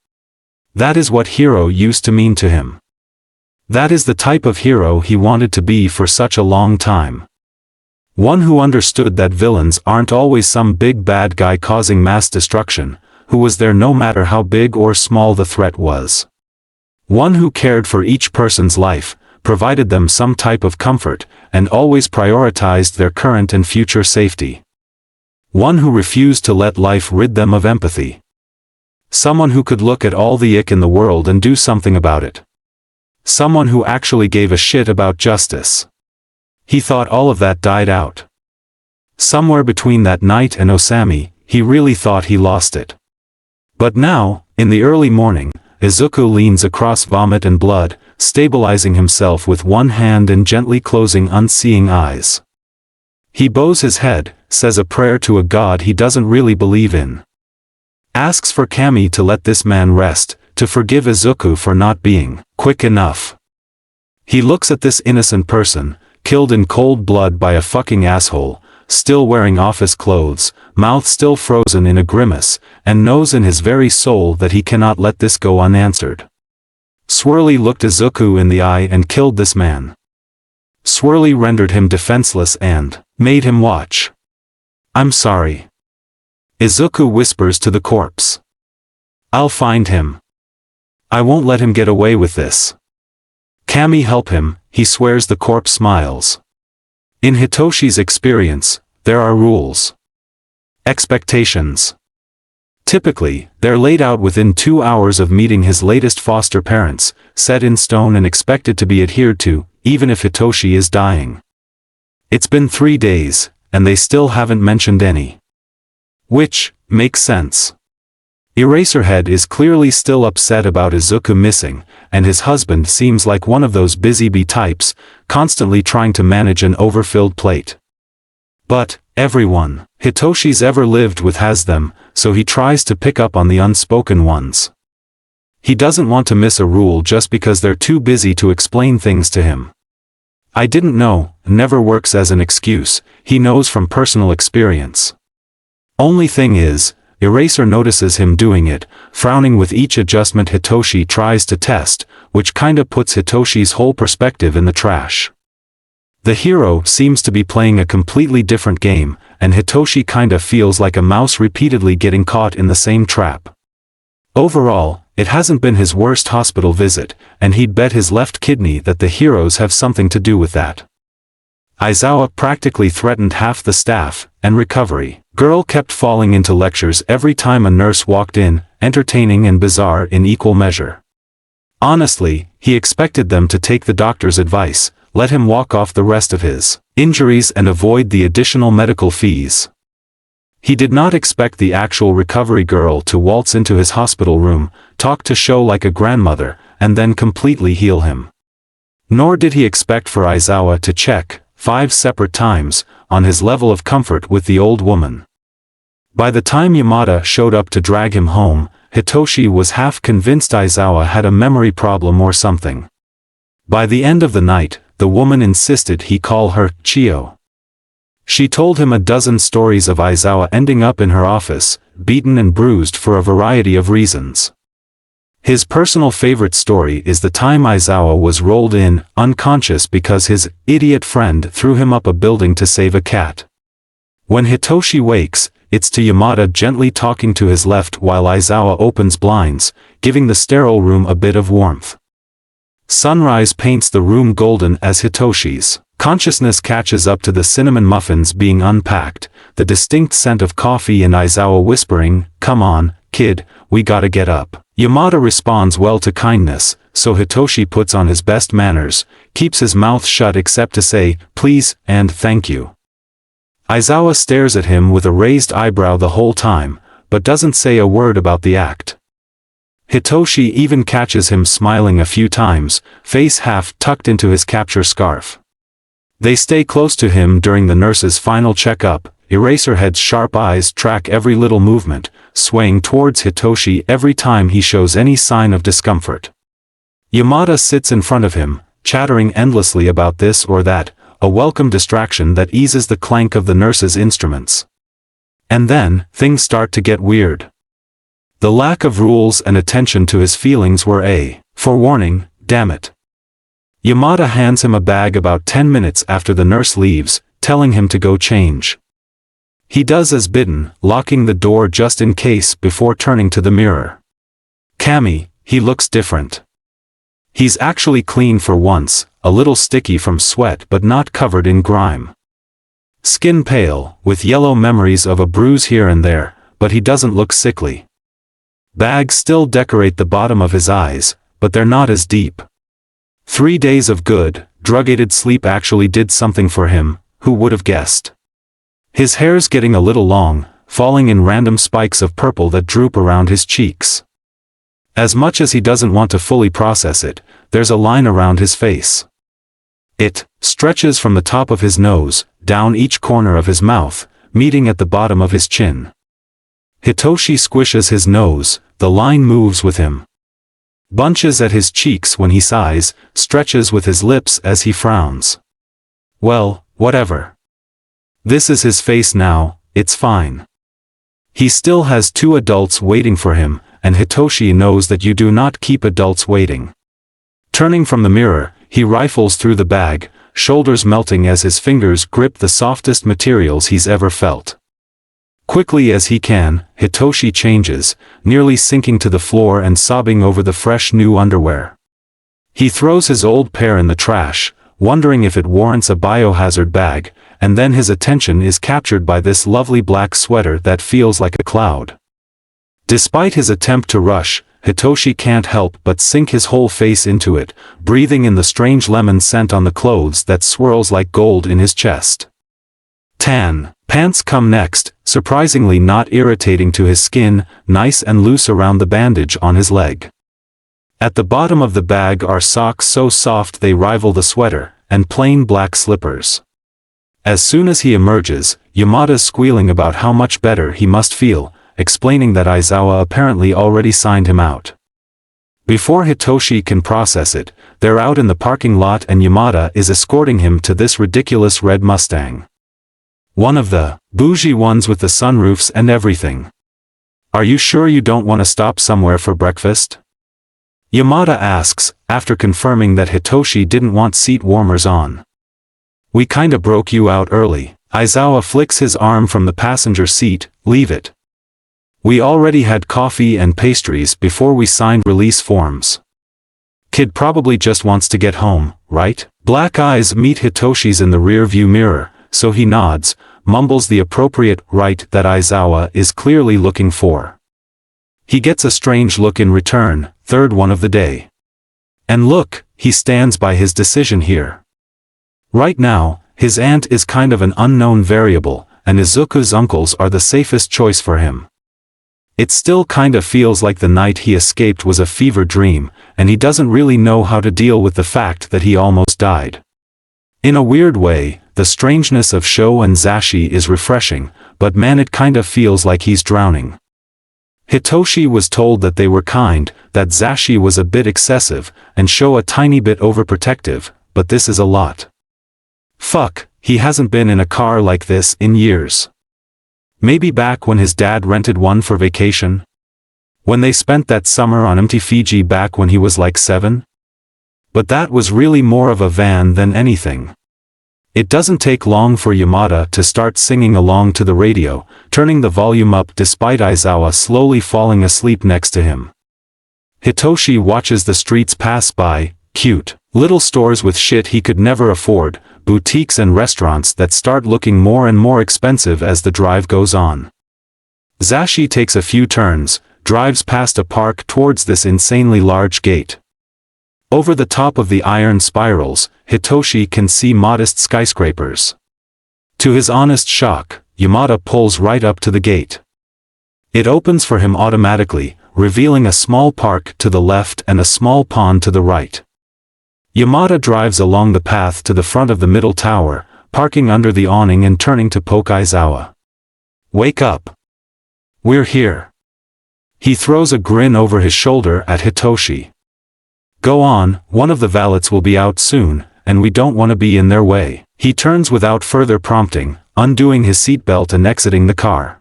That is what hero used to mean to him. That is the type of hero he wanted to be for such a long time. One who understood that villains aren't always some big bad guy causing mass destruction, who was there no matter how big or small the threat was. One who cared for each person's life, provided them some type of comfort, and always prioritized their current and future safety. One who refused to let life rid them of empathy. Someone who could look at all the ick in the world and do something about it. Someone who actually gave a shit about justice. He thought all of that died out. Somewhere between that night and Osami, he really thought he lost it. But now, In the early morning, Izuku leans across vomit and blood, stabilizing himself with one hand and gently closing unseeing eyes. He bows his head, says a prayer to a god he doesn't really believe in. Asks for Kami to let this man rest, to forgive Izuku for not being quick enough. He looks at this innocent person, killed in cold blood by a fucking asshole, still wearing office clothes, mouth still frozen in a grimace, and knows in his very soul that he cannot let this go unanswered. Swirly looked Izuku in the eye and killed this man. Swirly rendered him defenseless and made him watch. I'm sorry. Izuku whispers to the corpse. I'll find him. I won't let him get away with this. Kami help him, he swears. The corpse smiles. In Hitoshi's experience, there are rules. Expectations. Typically, they're laid out within 2 hours of meeting his latest foster parents, set in stone and expected to be adhered to, even if Hitoshi is dying. It's been 3 days, and they still haven't mentioned any. Which makes sense. Eraserhead is clearly still upset about Izuku missing, and his husband seems like one of those busy bee types, constantly trying to manage an overfilled plate. But everyone Hitoshi's ever lived with has them, so he tries to pick up on the unspoken ones. He doesn't want to miss a rule just because they're too busy to explain things to him. I didn't know never works as an excuse, he knows from personal experience. Only thing is, Eraser notices him doing it, frowning with each adjustment Hitoshi tries to test, which kinda puts Hitoshi's whole perspective in the trash. The hero seems to be playing a completely different game, and Hitoshi kinda feels like a mouse repeatedly getting caught in the same trap. Overall, it hasn't been his worst hospital visit, and he'd bet his left kidney that the heroes have something to do with that. Aizawa practically threatened half the staff, and recovery girl kept falling into lectures every time a nurse walked in, entertaining and bizarre in equal measure. Honestly, he expected them to take the doctor's advice, let him walk off the rest of his injuries and avoid the additional medical fees. He did not expect the actual recovery girl to waltz into his hospital room, talk to show like a grandmother, and then completely heal him. Nor did he expect for Aizawa to check 5 separate times on his level of comfort with the old woman. By the time Yamada showed up to drag him home, Hitoshi was half convinced Aizawa had a memory problem or something. By the end of the night, the woman insisted he call her Chio. She told him a dozen stories of Aizawa ending up in her office, beaten and bruised for a variety of reasons. His personal favorite story is the time Aizawa was rolled in, unconscious because his idiot friend threw him up a building to save a cat. When Hitoshi wakes, it's to Yamada gently talking to his left while Aizawa opens blinds, giving the sterile room a bit of warmth. Sunrise paints the room golden as Hitoshi's consciousness catches up to the cinnamon muffins being unpacked, the distinct scent of coffee and Aizawa whispering, "Come on, kid, we gotta get up." Yamada responds well to kindness, so Hitoshi puts on his best manners, keeps his mouth shut except to say, "Please," and "Thank you." Aizawa stares at him with a raised eyebrow the whole time, but doesn't say a word about the act. Hitoshi even catches him smiling a few times, face half tucked into his capture scarf. They stay close to him during the nurse's final checkup. Eraserhead's sharp eyes track every little movement, swaying towards Hitoshi every time he shows any sign of discomfort. Yamada sits in front of him, chattering endlessly about this or that, a welcome distraction that eases the clank of the nurse's instruments. And then, things start to get weird. The lack of rules and attention to his feelings were a forewarning, damn it. Yamada hands him a bag about 10 minutes after the nurse leaves, telling him to go change. He does as bidden, locking the door just in case before turning to the mirror. Kami, he looks different. He's actually clean for once, a little sticky from sweat but not covered in grime. Skin pale, with yellow memories of a bruise here and there, but he doesn't look sickly. Bags still decorate the bottom of his eyes, but they're not as deep. 3 days of good, drug-aided sleep actually did something for him, who would have guessed? His hair's getting a little long, falling in random spikes of purple that droop around his cheeks. As much as he doesn't want to fully process it, there's a line around his face. It stretches from the top of his nose, down each corner of his mouth, meeting at the bottom of his chin. Hitoshi squishes his nose, the line moves with him. Bunches at his cheeks when he sighs, stretches with his lips as he frowns. Well, whatever. This is his face now, it's fine. He still has 2 adults waiting for him, and Hitoshi knows that you do not keep adults waiting. Turning from the mirror, he rifles through the bag, shoulders melting as his fingers grip the softest materials he's ever felt. Quickly as he can, Hitoshi changes, nearly sinking to the floor and sobbing over the fresh new underwear. He throws his old pair in the trash, wondering if it warrants a biohazard bag, and then his attention is captured by this lovely black sweater that feels like a cloud. Despite his attempt to rush, Hitoshi can't help but sink his whole face into it, breathing in the strange lemon scent on the clothes that swirls like gold in his chest. Tan pants come next, surprisingly not irritating to his skin, nice and loose around the bandage on his leg. At the bottom of the bag are socks so soft they rival the sweater, and plain black slippers. As soon as he emerges, Yamada's squealing about how much better he must feel, explaining that Aizawa apparently already signed him out. Before Hitoshi can process it, they're out in the parking lot and Yamada is escorting him to this ridiculous red Mustang. One of the bougie ones with the sunroofs and everything. Are you sure you don't want to stop somewhere for breakfast? Yamada asks, after confirming that Hitoshi didn't want seat warmers on. We kinda broke you out early. Aizawa flicks his arm from the passenger seat, leave it. We already had coffee and pastries before we signed release forms. Kid probably just wants to get home, right? Black eyes meet Hitoshi's in the rear view mirror, so he nods, mumbles the appropriate right that Aizawa is clearly looking for. He gets a strange look in return, third one of the day. And look, he stands by his decision here. Right now, his aunt is kind of an unknown variable, and Izuku's uncles are the safest choice for him. It still kinda feels like the night he escaped was a fever dream, and he doesn't really know how to deal with the fact that he almost died. In a weird way, the strangeness of Sho and Zashi is refreshing, but man, it kinda feels like he's drowning. Hitoshi was told that they were kind, that Zashi was a bit excessive, and Sho a tiny bit overprotective, but this is a lot. Fuck, he hasn't been in a car like this in years. Maybe back when his dad rented one for vacation? When they spent that summer on empty Fiji back when he was like 7? But that was really more of a van than anything. It doesn't take long for Yamada to start singing along to the radio, turning the volume up despite Aizawa slowly falling asleep next to him. Hitoshi watches the streets pass by, cute little stores with shit he could never afford, boutiques and restaurants that start looking more and more expensive as the drive goes on. Zashi takes a few turns, drives past a park towards this insanely large gate. Over the top of the iron spirals, Hitoshi can see modest skyscrapers. To his honest shock, Yamada pulls right up to the gate. It opens for him automatically, revealing a small park to the left and a small pond to the right. Yamada drives along the path to the front of the middle tower, parking under the awning and turning to poke Aizawa. Wake up. We're here. He throws a grin over his shoulder at Hitoshi. Go on, one of the valets will be out soon, and we don't want to be in their way. He turns without further prompting, undoing his seatbelt and exiting the car.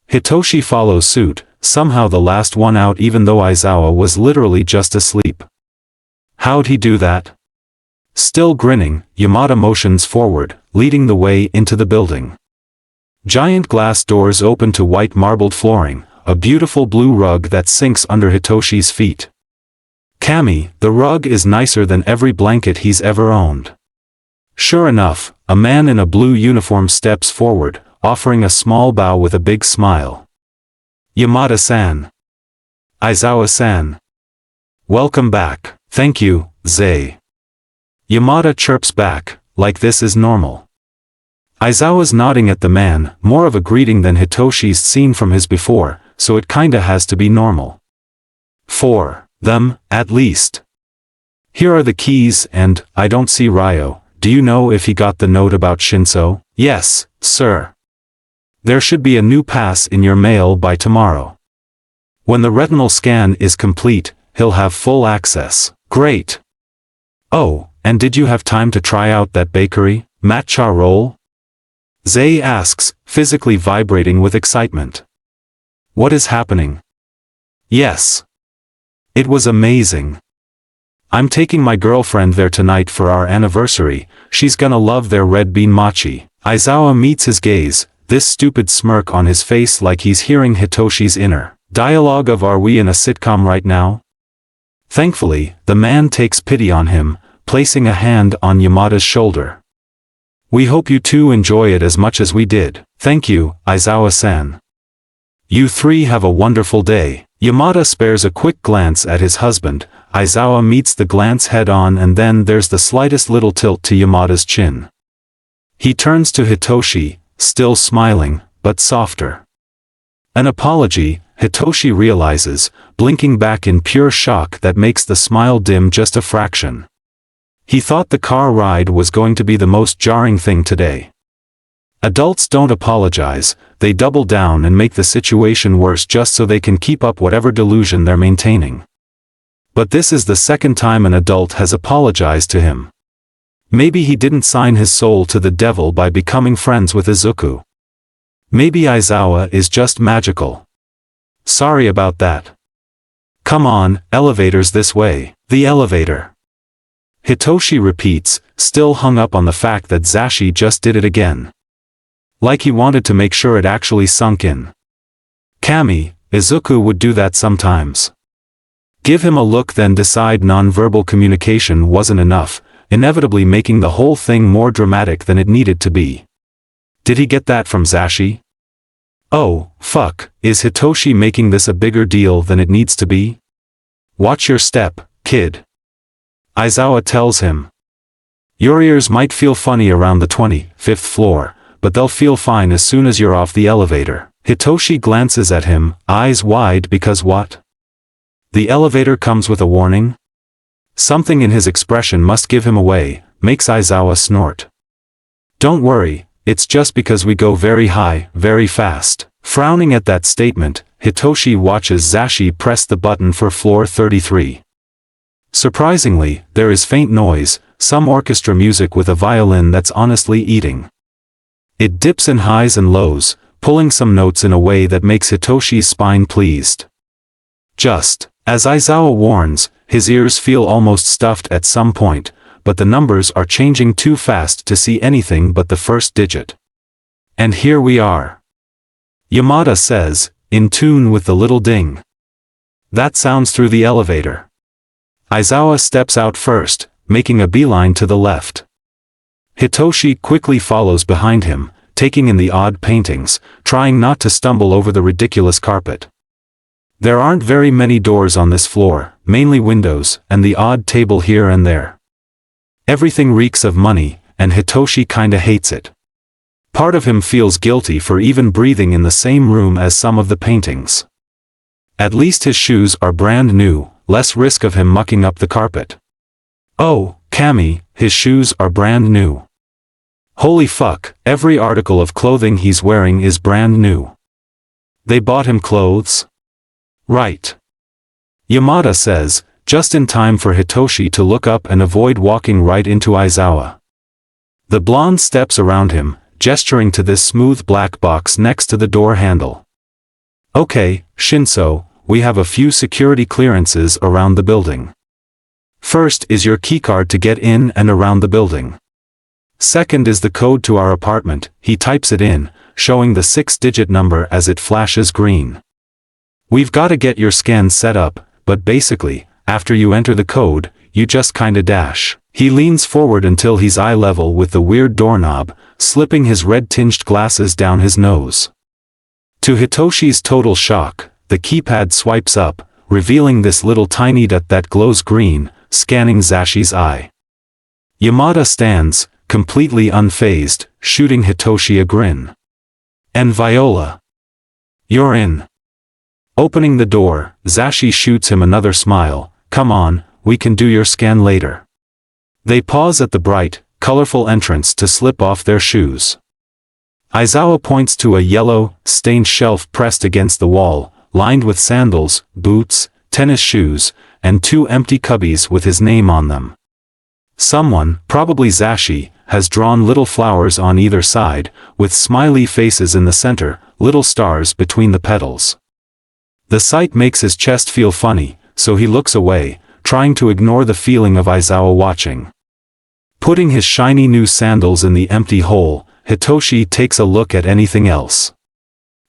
Hitoshi follows suit, somehow the last one out even though Aizawa was literally just asleep. How'd he do that? Still grinning, Yamada motions forward, leading the way into the building. Giant glass doors open to white marbled flooring, a beautiful blue rug that sinks under Hitoshi's feet. Kami, the rug is nicer than every blanket he's ever owned. Sure enough, a man in a blue uniform steps forward, offering a small bow with a big smile. Yamada-san. Aizawa-san. Welcome back. Thank you, Zay. Yamada chirps back, like this is normal. Aizawa's nodding at the man, more of a greeting than Hitoshi's seen from his before, so it kinda has to be normal. 4. Them, at least. Here are the keys and, I don't see Ryo. Do you know if he got the note about Shinso? Yes, sir. There should be a new pass in your mail by tomorrow. When the retinal scan is complete, he'll have full access. Great. Oh, and did you have time to try out that bakery, matcha roll? Zay asks, physically vibrating with excitement. What is happening? Yes. It was amazing. I'm taking my girlfriend there tonight for our anniversary. She's gonna love their red bean mochi. Aizawa meets his gaze, this stupid smirk on his face like he's hearing Hitoshi's inner dialogue of "Are we in a sitcom right now?" Thankfully, the man takes pity on him, placing a hand on Yamada's shoulder. We hope you two enjoy it as much as we did. Thank you, Aizawa-san. You three have a wonderful day. Yamada spares a quick glance at his husband. Aizawa meets the glance head-on and then there's the slightest little tilt to Yamada's chin. He turns to Hitoshi, still smiling, but softer. An apology, Hitoshi realizes, blinking back in pure shock that makes the smile dim just a fraction. He thought the car ride was going to be the most jarring thing today. Adults don't apologize, they double down and make the situation worse just so they can keep up whatever delusion they're maintaining. But this is the second time an adult has apologized to him. Maybe he didn't sign his soul to the devil by becoming friends with Izuku. Maybe Aizawa is just magical. Sorry about that. Come on, elevators this way. The elevator. Hitoshi repeats, still hung up on the fact that Zashi just did it again. Like he wanted to make sure it actually sunk in. Kami, Izuku would do that sometimes. Give him a look then decide non-verbal communication wasn't enough, inevitably making the whole thing more dramatic than it needed to be. Did he get that from Zashi? Oh, fuck, is Hitoshi making this a bigger deal than it needs to be? Watch your step, kid. Aizawa tells him. Your ears might feel funny around the 25th floor, but they'll feel fine as soon as you're off the elevator. Hitoshi glances at him, eyes wide because what? The elevator comes with a warning? Something in his expression must give him away, makes Aizawa snort. Don't worry, it's just because we go very high, very fast. Frowning at that statement, Hitoshi watches Zashi press the button for floor 33. Surprisingly, there is faint noise, some orchestra music with a violin that's honestly eating. It dips in highs and lows, pulling some notes in a way that makes Hitoshi's spine pleased. Just, as Aizawa warns, his ears feel almost stuffed at some point, but the numbers are changing too fast to see anything but the first digit. And here we are. Yamada says, in tune with the little ding. That sounds through the elevator. Aizawa steps out first, making a beeline to the left. Hitoshi quickly follows behind him, taking in the odd paintings, trying not to stumble over the ridiculous carpet. There aren't very many doors on this floor, mainly windows, and the odd table here and there. Everything reeks of money, and Hitoshi kinda hates it. Part of him feels guilty for even breathing in the same room as some of the paintings. At least his shoes are brand new, less risk of him mucking up the carpet. Oh, Kami, his shoes are brand new. Holy fuck, every article of clothing he's wearing is brand new. They bought him clothes? Right. Yamada says, just in time for Hitoshi to look up and avoid walking right into Aizawa. The blonde steps around him, gesturing to this smooth black box next to the door handle. Okay, Shinso, we have a few security clearances around the building. First is your keycard to get in and around the building. Second is the code to our apartment, he types it in, showing the 6-digit number as it flashes green. We've gotta get your scan set up, but basically, after you enter the code, you just kinda dash. He leans forward until he's eye level with the weird doorknob, slipping his red-tinged glasses down his nose. To Hitoshi's total shock, the keypad swipes up, revealing this little tiny dot that glows green, scanning Zashi's eye. Yamada stands, completely unfazed, shooting Hitoshi a grin. And Viola. You're in. Opening the door, Zashi shoots him another smile. Come on, we can do your scan later. They pause at the bright, colorful entrance to slip off their shoes. Aizawa points to a yellow, stained shelf pressed against the wall, lined with sandals, boots, tennis shoes, and 2 empty cubbies with his name on them. Someone, probably Zashi, has drawn little flowers on either side, with smiley faces in the center, little stars between the petals. The sight makes his chest feel funny, so he looks away, trying to ignore the feeling of Aizawa watching. Putting his shiny new sandals in the empty hole, Hitoshi takes a look at anything else.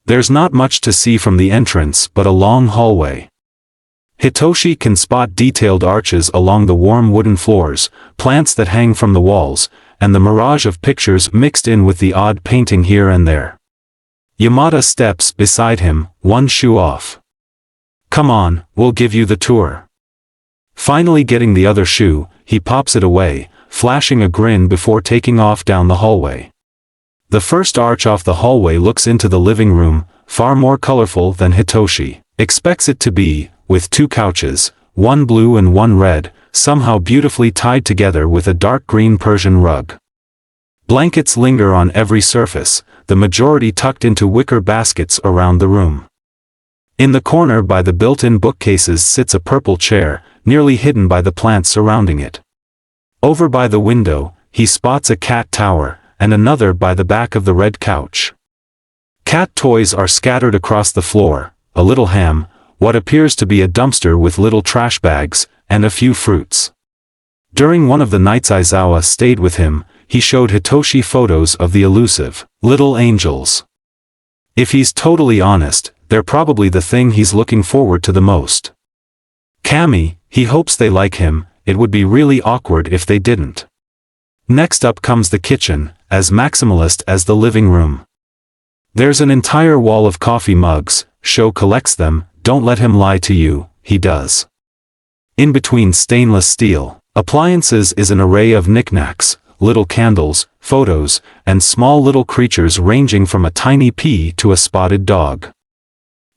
There's not much to see from the entrance but a long hallway. Hitoshi can spot detailed arches along the warm wooden floors, plants that hang from the walls, and the mirage of pictures mixed in with the odd painting here and there. Yamada steps beside him, one shoe off. Come on, we'll give you the tour. Finally getting the other shoe, he pops it away, flashing a grin before taking off down the hallway. The first arch off the hallway looks into the living room, far more colorful than Hitoshi expects it to be, with 2 couches, one blue and one red, somehow beautifully tied together with a dark green Persian rug. Blankets linger on every surface, the majority tucked into wicker baskets around the room. In the corner by the built-in bookcases sits a purple chair, nearly hidden by the plants surrounding it. Over by the window, he spots a cat tower, and another by the back of the red couch. Cat toys are scattered across the floor, a little ham, what appears to be a dumpster with little trash bags, and a few fruits. During one of the nights Aizawa stayed with him, he showed Hitoshi photos of the elusive little angels. If he's totally honest, they're probably the thing he's looking forward to the most. Kami, he hopes they like him, it would be really awkward if they didn't. Next up comes the kitchen, as maximalist as the living room. There's an entire wall of coffee mugs, Sho collects them, don't let him lie to you, he does. In between stainless steel appliances is an array of knickknacks, little candles, photos, and small little creatures ranging from a tiny pea to a spotted dog.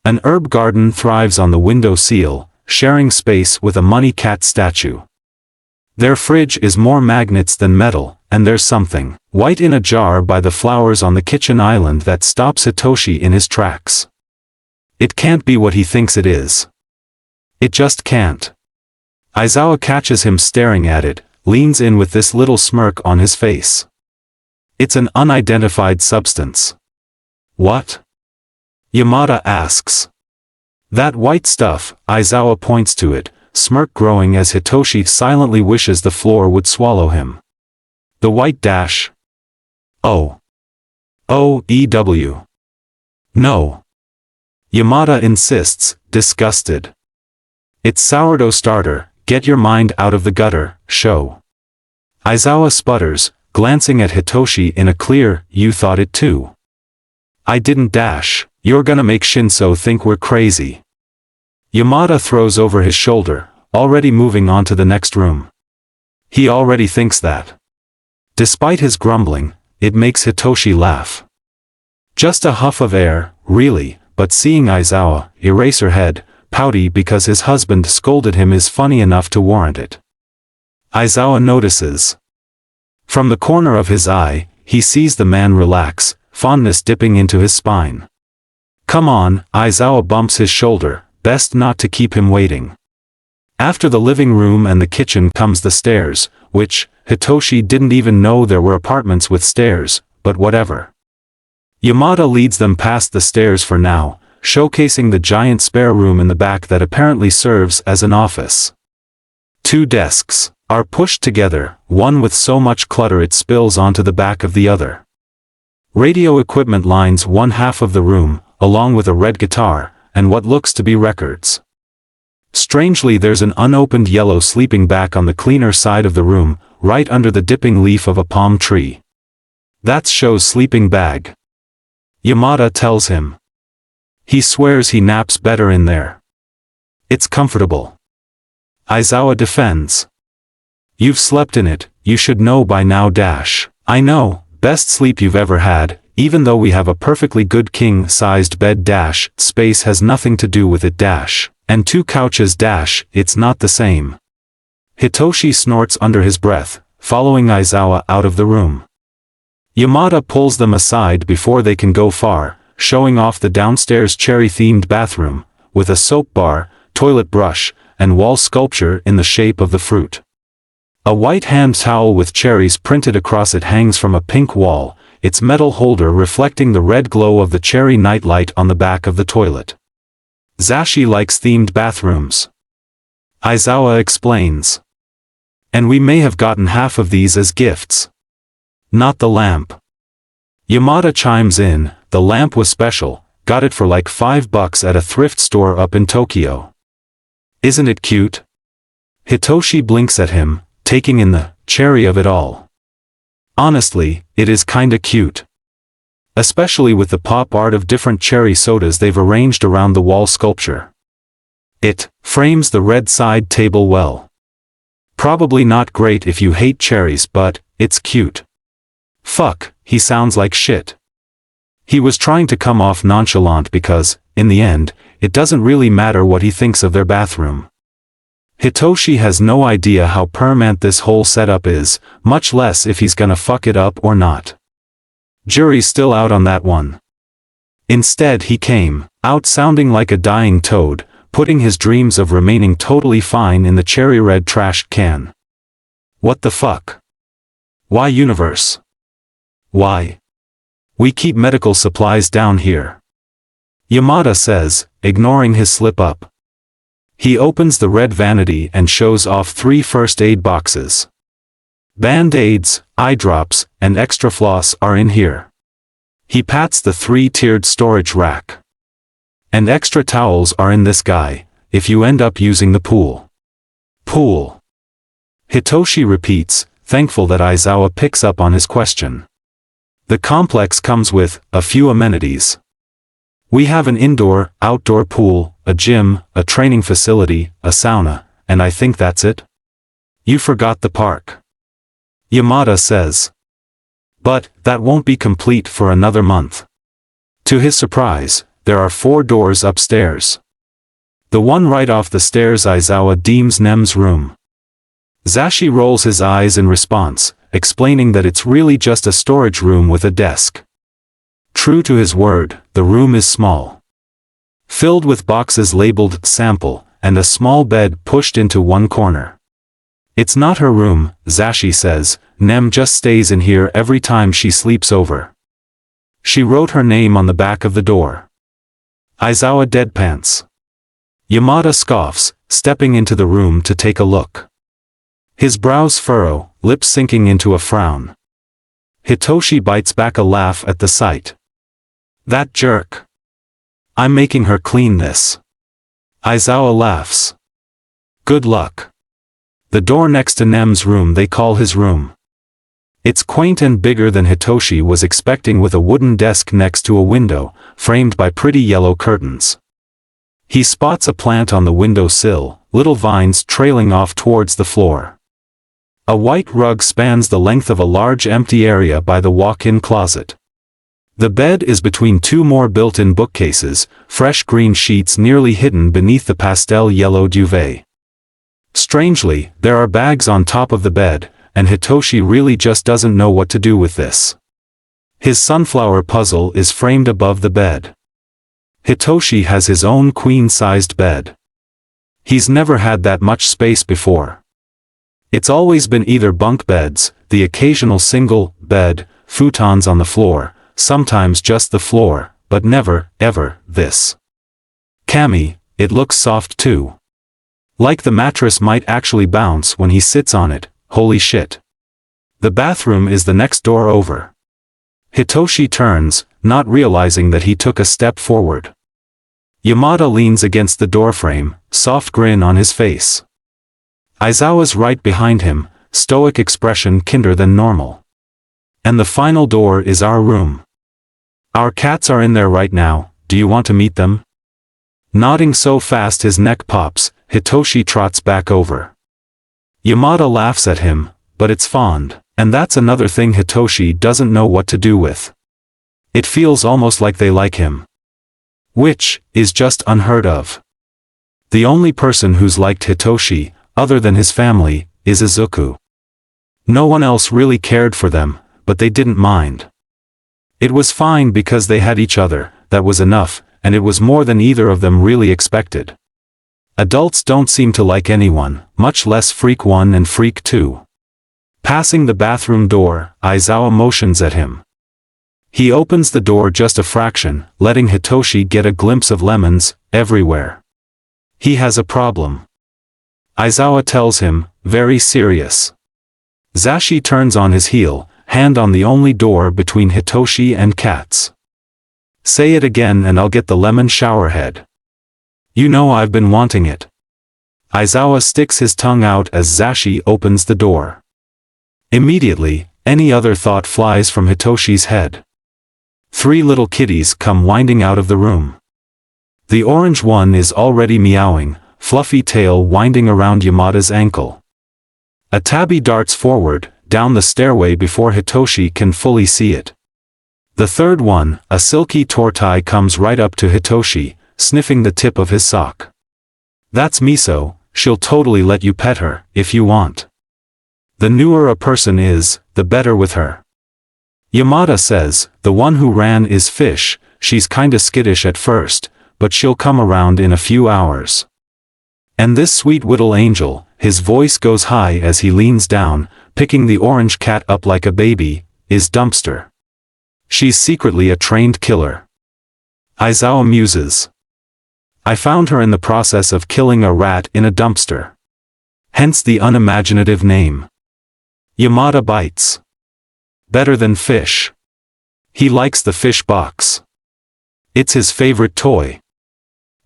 An herb garden thrives on the window sill, sharing space with a money cat statue. Their fridge is more magnets than metal, and there's something white in a jar by the flowers on the kitchen island that stops Hitoshi in his tracks. It can't be what he thinks it is. It just can't. Aizawa catches him staring at it, leans in with this little smirk on his face. It's an unidentified substance. What? Yamada asks. That white stuff, Aizawa points to it, smirk growing as Hitoshi silently wishes the floor would swallow him. The white dash. Oh. O-E-W. No. Yamada insists, disgusted. It's sourdough starter, get your mind out of the gutter, Sho. Aizawa sputters, glancing at Hitoshi in a clear, you thought it too. I didn't dash, you're gonna make Shinso think we're crazy. Yamada throws over his shoulder, already moving on to the next room. He already thinks that. Despite his grumbling, it makes Hitoshi laugh. Just a huff of air, really, but seeing Aizawa erase her head, pouty because his husband scolded him is funny enough to warrant it. Aizawa notices. From the corner of his eye, he sees the man relax, fondness dipping into his spine. Come on, Aizawa bumps his shoulder, best not to keep him waiting. After the living room and the kitchen comes the stairs, which, Hitoshi didn't even know there were apartments with stairs, but whatever. Yamada leads them past the stairs for now, showcasing the giant spare room in the back that apparently serves as an office. 2 desks are pushed together, one with so much clutter it spills onto the back of the other. Radio equipment lines one half of the room, along with a red guitar, and what looks to be records. Strangely, there's an unopened yellow sleeping bag on the cleaner side of the room, right under the dipping leaf of a palm tree. That's Sho's sleeping bag. Yamada tells him. He swears he naps better in there. It's comfortable. Aizawa defends. You've slept in it, you should know by now dash. I know, best sleep you've ever had, even though we have a perfectly good king-sized bed dash, space has nothing to do with it dash, and 2 couches dash, it's not the same. Hitoshi snorts under his breath, following Aizawa out of the room. Yamada pulls them aside before they can go far, showing off the downstairs cherry-themed bathroom, with a soap bar, toilet brush, and wall sculpture in the shape of the fruit. A white hand towel with cherries printed across it hangs from a pink wall, its metal holder reflecting the red glow of the cherry nightlight on the back of the toilet. Zashi likes themed bathrooms. Aizawa explains. And we may have gotten half of these as gifts. Not the lamp. Yamada chimes in, the lamp was special, got it for like $5 at a thrift store up in Tokyo. Isn't it cute? Hitoshi blinks at him, taking in the cherry of it all. Honestly, it is kinda cute. Especially with the pop art of different cherry sodas they've arranged around the wall sculpture. It frames the red side table well. Probably not great if you hate cherries, but it's cute. Fuck, he sounds like shit. He was trying to come off nonchalant because, in the end, it doesn't really matter what he thinks of their bathroom. Hitoshi has no idea how permanent this whole setup is, much less if he's gonna fuck it up or not. Jury's still out on that one. Instead he came out sounding like a dying toad, putting his dreams of remaining totally fine in the cherry red trash can. What the fuck? Why universe? Why? We keep medical supplies down here. Yamada says, ignoring his slip-up. He opens the red vanity and shows off 3 first aid boxes. Band-aids, eye drops, and extra floss are in here. He pats the 3-tiered storage rack. And extra towels are in this guy, if you end up using the pool. Pool. Hitoshi repeats, thankful that Aizawa picks up on his question. The complex comes with a few amenities. We have an indoor, outdoor pool, a gym, a training facility, a sauna, and I think that's it? You forgot the park. Yamada says. But, that won't be complete for another month. To his surprise, there are 4 doors upstairs. The one right off the stairs Aizawa deems Nem's room. Zashi rolls his eyes in response, explaining that it's really just a storage room with a desk. True to his word, the room is small. Filled with boxes labeled sample, and a small bed pushed into one corner. It's not her room, Zashi says, Nem just stays in here every time she sleeps over. She wrote her name on the back of the door. Aizawa deadpants. Yamada scoffs, stepping into the room to take a look. His brows furrow, lips sinking into a frown. Hitoshi bites back a laugh at the sight. That jerk. I'm making her clean this. Aizawa laughs. Good luck. The door next to Nem's room they call his room. It's quaint and bigger than Hitoshi was expecting, with a wooden desk next to a window, framed by pretty yellow curtains. He spots a plant on the windowsill, little vines trailing off towards the floor. A white rug spans the length of a large empty area by the walk-in closet. The bed is between 2 more built-in bookcases, fresh green sheets nearly hidden beneath the pastel yellow duvet. Strangely, there are bags on top of the bed, and Hitoshi really just doesn't know what to do with this. His sunflower puzzle is framed above the bed. Hitoshi has his own queen-sized bed. He's never had that much space before. It's always been either bunk beds, the occasional single bed, futons on the floor, sometimes just the floor, but never, ever, this. Kami, it looks soft too. Like the mattress might actually bounce when he sits on it, holy shit. The bathroom is the next door over. Hitoshi turns, not realizing that he took a step forward. Yamada leans against the doorframe, soft grin on his face. Aizawa's right behind him, stoic expression kinder than normal. And the final door is our room. Our cats are in there right now, do you want to meet them? Nodding so fast his neck pops, Hitoshi trots back over. Yamada laughs at him, but it's fond, and that's another thing Hitoshi doesn't know what to do with. It feels almost like they like him. Which is just unheard of. The only person who's liked Hitoshi, other than his family, is Izuku. No one else really cared for them, but they didn't mind. It was fine because they had each other, that was enough, and it was more than either of them really expected. Adults don't seem to like anyone, much less Freak 1 and Freak 2. Passing the bathroom door, Aizawa motions at him. He opens the door just a fraction, letting Hitoshi get a glimpse of lemons everywhere. He has a problem. Aizawa tells him, very serious. Zashi turns on his heel, hand on the only door between Hitoshi and cats. Say it again and I'll get the lemon showerhead. You know I've been wanting it. Aizawa sticks his tongue out as Zashi opens the door. Immediately, any other thought flies from Hitoshi's head. 3 little kitties come winding out of the room. The orange one is already meowing, fluffy tail winding around Yamada's ankle. A tabby darts forward, down the stairway before Hitoshi can fully see it. The third one, a silky tortoise, comes right up to Hitoshi, sniffing the tip of his sock. That's Miso, she'll totally let you pet her, if you want. The newer a person is, the better with her. Yamada says, the one who ran is Fish, she's kinda skittish at first, but she'll come around in a few hours. And this sweet little angel, his voice goes high as he leans down, picking the orange cat up like a baby, is Dumpster. She's secretly a trained killer. Aizawa muses. I found her in the process of killing a rat in a dumpster. Hence the unimaginative name. Yamada bites. Better than Fish. He likes the fish box. It's his favorite toy.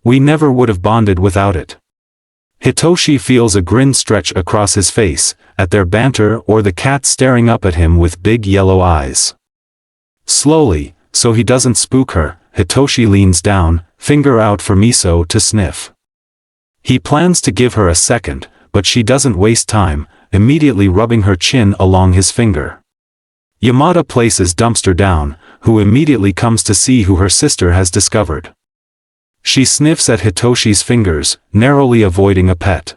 We never would have bonded without it. Hitoshi feels a grin stretch across his face, at their banter or the cat staring up at him with big yellow eyes. Slowly, so he doesn't spook her, Hitoshi leans down, finger out for Miso to sniff. He plans to give her a second, but she doesn't waste time, immediately rubbing her chin along his finger. Yamada places Dumpster down, who immediately comes to see who her sister has discovered. She sniffs at Hitoshi's fingers, narrowly avoiding a pet.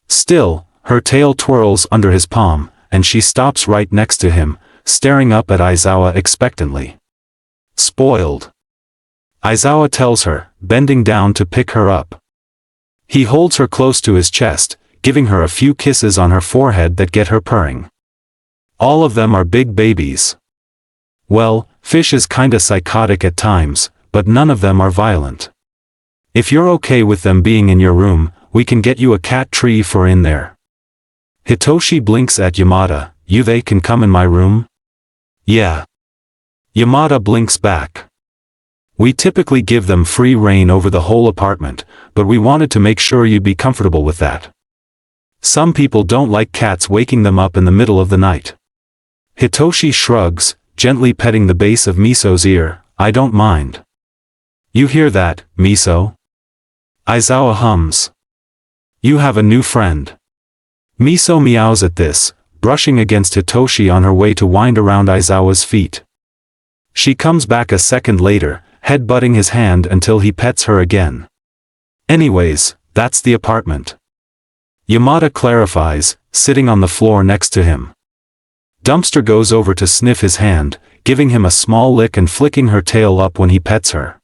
Still, her tail twirls under his palm, and she stops right next to him, staring up at Aizawa expectantly. Spoiled. Aizawa tells her, bending down to pick her up. He holds her close to his chest, giving her a few kisses on her forehead that get her purring. All of them are big babies. Well, Fish is kinda psychotic at times, but none of them are violent. If you're okay with them being in your room, we can get you a cat tree for in there. Hitoshi blinks at Yamada, they can come in my room? Yeah. Yamada blinks back. We typically give them free reign over the whole apartment, but we wanted to make sure you'd be comfortable with that. Some people don't like cats waking them up in the middle of the night. Hitoshi shrugs, gently petting the base of Miso's ear, I don't mind. You hear that, Miso? Aizawa hums. You have a new friend. Miso meows at this, brushing against Hitoshi on her way to wind around Aizawa's feet. She comes back a second later, head-butting his hand until he pets her again. Anyways, that's the apartment. Yamada clarifies, sitting on the floor next to him. Dumpster goes over to sniff his hand, giving him a small lick and flicking her tail up when he pets her.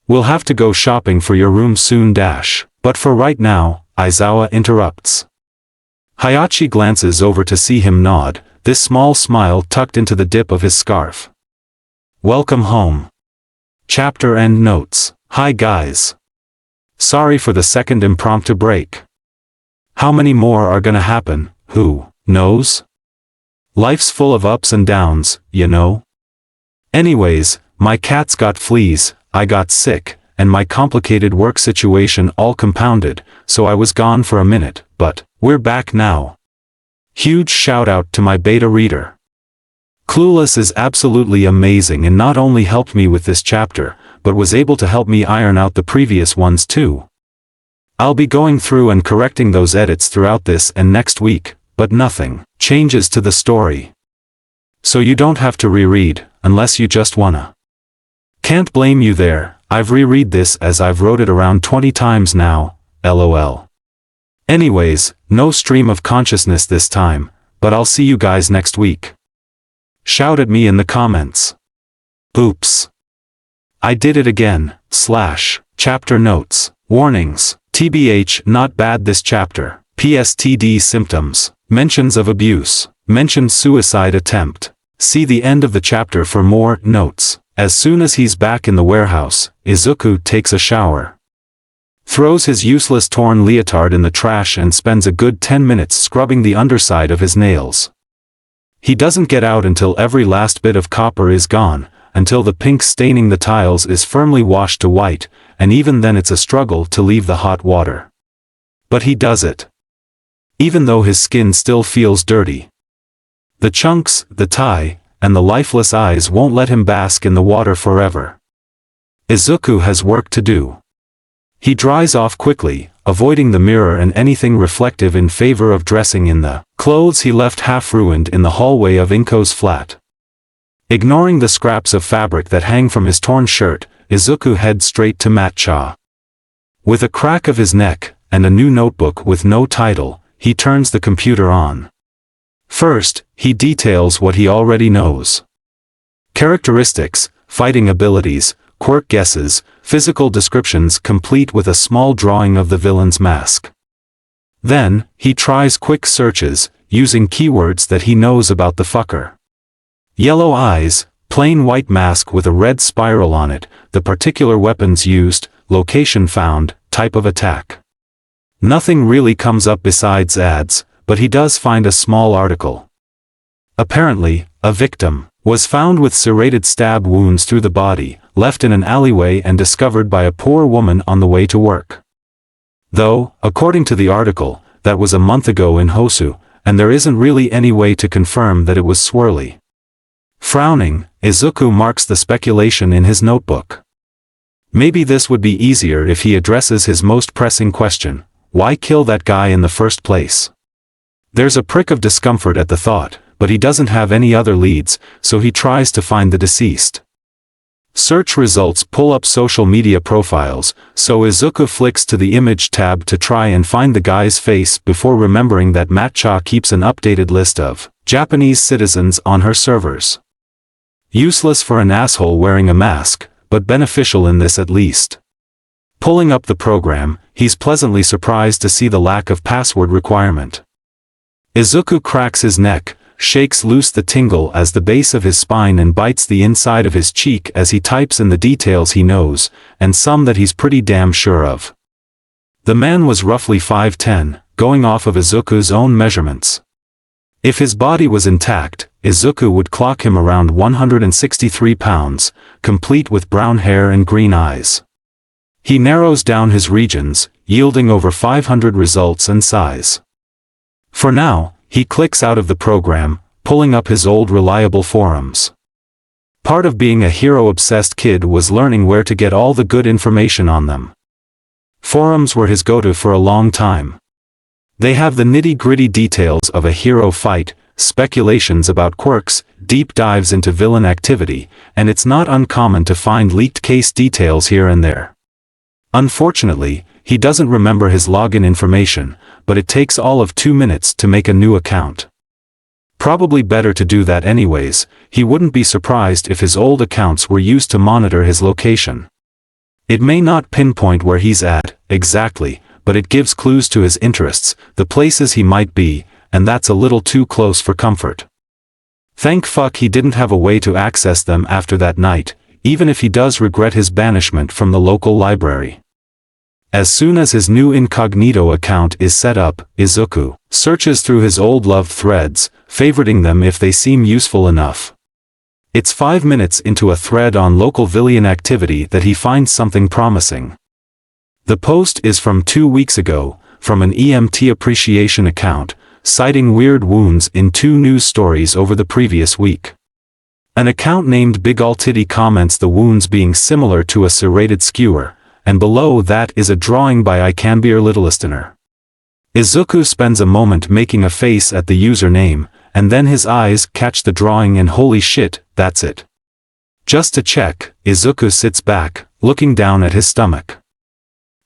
We'll have to go shopping for your room soon but for right now, Aizawa interrupts. Hayachi glances over to see him nod, this small smile tucked into the dip of his scarf. Welcome home. Chapter end notes. Hi guys. Sorry for the second impromptu break. How many more are gonna happen, who knows? Life's full of ups and downs, you know? Anyways, my cats got fleas, I got sick, and my complicated work situation all compounded, so I was gone for a minute, but we're back now. Huge shout out to my beta reader. Clueless is absolutely amazing and not only helped me with this chapter, but was able to help me iron out the previous ones too. I'll be going through and correcting those edits throughout this and next week, but nothing changes to the story. So you don't have to reread, unless you just wanna. Can't blame you there, I've reread this as I've wrote it around 20 times now, lol. Anyways, no stream of consciousness this time, but I'll see you guys next week. Shout at me in the comments. Oops. I did it again, / chapter notes, warnings, TBH not bad this chapter, PSTD symptoms, mentions of abuse, mentioned suicide attempt. See the end of the chapter for more notes. As soon as he's back in the warehouse, Izuku takes a shower. Throws his useless torn leotard in the trash and spends a good 10 minutes scrubbing the underside of his nails. He doesn't get out until every last bit of copper is gone, until the pink staining the tiles is firmly washed to white, and even then it's a struggle to leave the hot water. But he does it. Even though his skin still feels dirty. The chunks, the tie, and the lifeless eyes won't let him bask in the water forever. Izuku has work to do. He dries off quickly, avoiding the mirror and anything reflective in favor of dressing in the clothes he left half-ruined in the hallway of Inko's flat. Ignoring the scraps of fabric that hang from his torn shirt, Izuku heads straight to Matcha. With a crack of his neck, and a new notebook with no title, he turns the computer on. First, he details what he already knows. Characteristics, fighting abilities, quirk guesses, physical descriptions complete with a small drawing of the villain's mask. Then, he tries quick searches, using keywords that he knows about the fucker. Yellow eyes, plain white mask with a red spiral on it, the particular weapons used, location found, type of attack. Nothing really comes up besides ads, but he does find a small article. Apparently, a victim was found with serrated stab wounds through the body, left in an alleyway and discovered by a poor woman on the way to work. Though, according to the article, that was a month ago in Hosu, and there isn't really any way to confirm that it was Swirly. Frowning, Izuku marks the speculation in his notebook. Maybe this would be easier if he addresses his most pressing question: why kill that guy in the first place? There's a prick of discomfort at the thought, but he doesn't have any other leads, so he tries to find the deceased. Search results pull up social media profiles, so Izuku flicks to the image tab to try and find the guy's face before remembering that Matcha keeps an updated list of Japanese citizens on her servers. Useless for an asshole wearing a mask, but beneficial in this at least. Pulling up the program, he's pleasantly surprised to see the lack of password requirement. Izuku cracks his neck, shakes loose the tingle as the base of his spine and bites the inside of his cheek as he types in the details he knows, and some that he's pretty damn sure of. The man was roughly 5'10", going off of Izuku's own measurements. If his body was intact, Izuku would clock him around 163 pounds, complete with brown hair and green eyes. He narrows down his regions, yielding over 500 results and size. For now, he clicks out of the program, pulling up his old reliable forums. Part of being a hero-obsessed kid was learning where to get all the good information on them. Forums were his go-to for a long time. They have the nitty-gritty details of a hero fight, speculations about quirks, deep dives into villain activity, and it's not uncommon to find leaked case details here and there. Unfortunately, he doesn't remember his login information, but it takes all of 2 minutes to make a new account. Probably better to do that anyways. He wouldn't be surprised if his old accounts were used to monitor his location. It may not pinpoint where he's at, exactly, but it gives clues to his interests, the places he might be, and that's a little too close for comfort. Thank fuck he didn't have a way to access them after that night, even if he does regret his banishment from the local library. As soon as his new incognito account is set up, Izuku searches through his old loved threads, favoriting them if they seem useful enough. It's 5 minutes into a thread on local villain activity that he finds something promising. The post is from 2 weeks ago, from an EMT appreciation account, citing weird wounds in 2 news stories over the previous week. An account named Big Ol Titty comments the wounds being similar to a serrated skewer, and below that is a drawing by I Can Be Your Littlestener. Izuku spends a moment making a face at the username, and then his eyes catch the drawing and holy shit, that's it. Just to check, Izuku sits back, looking down at his stomach.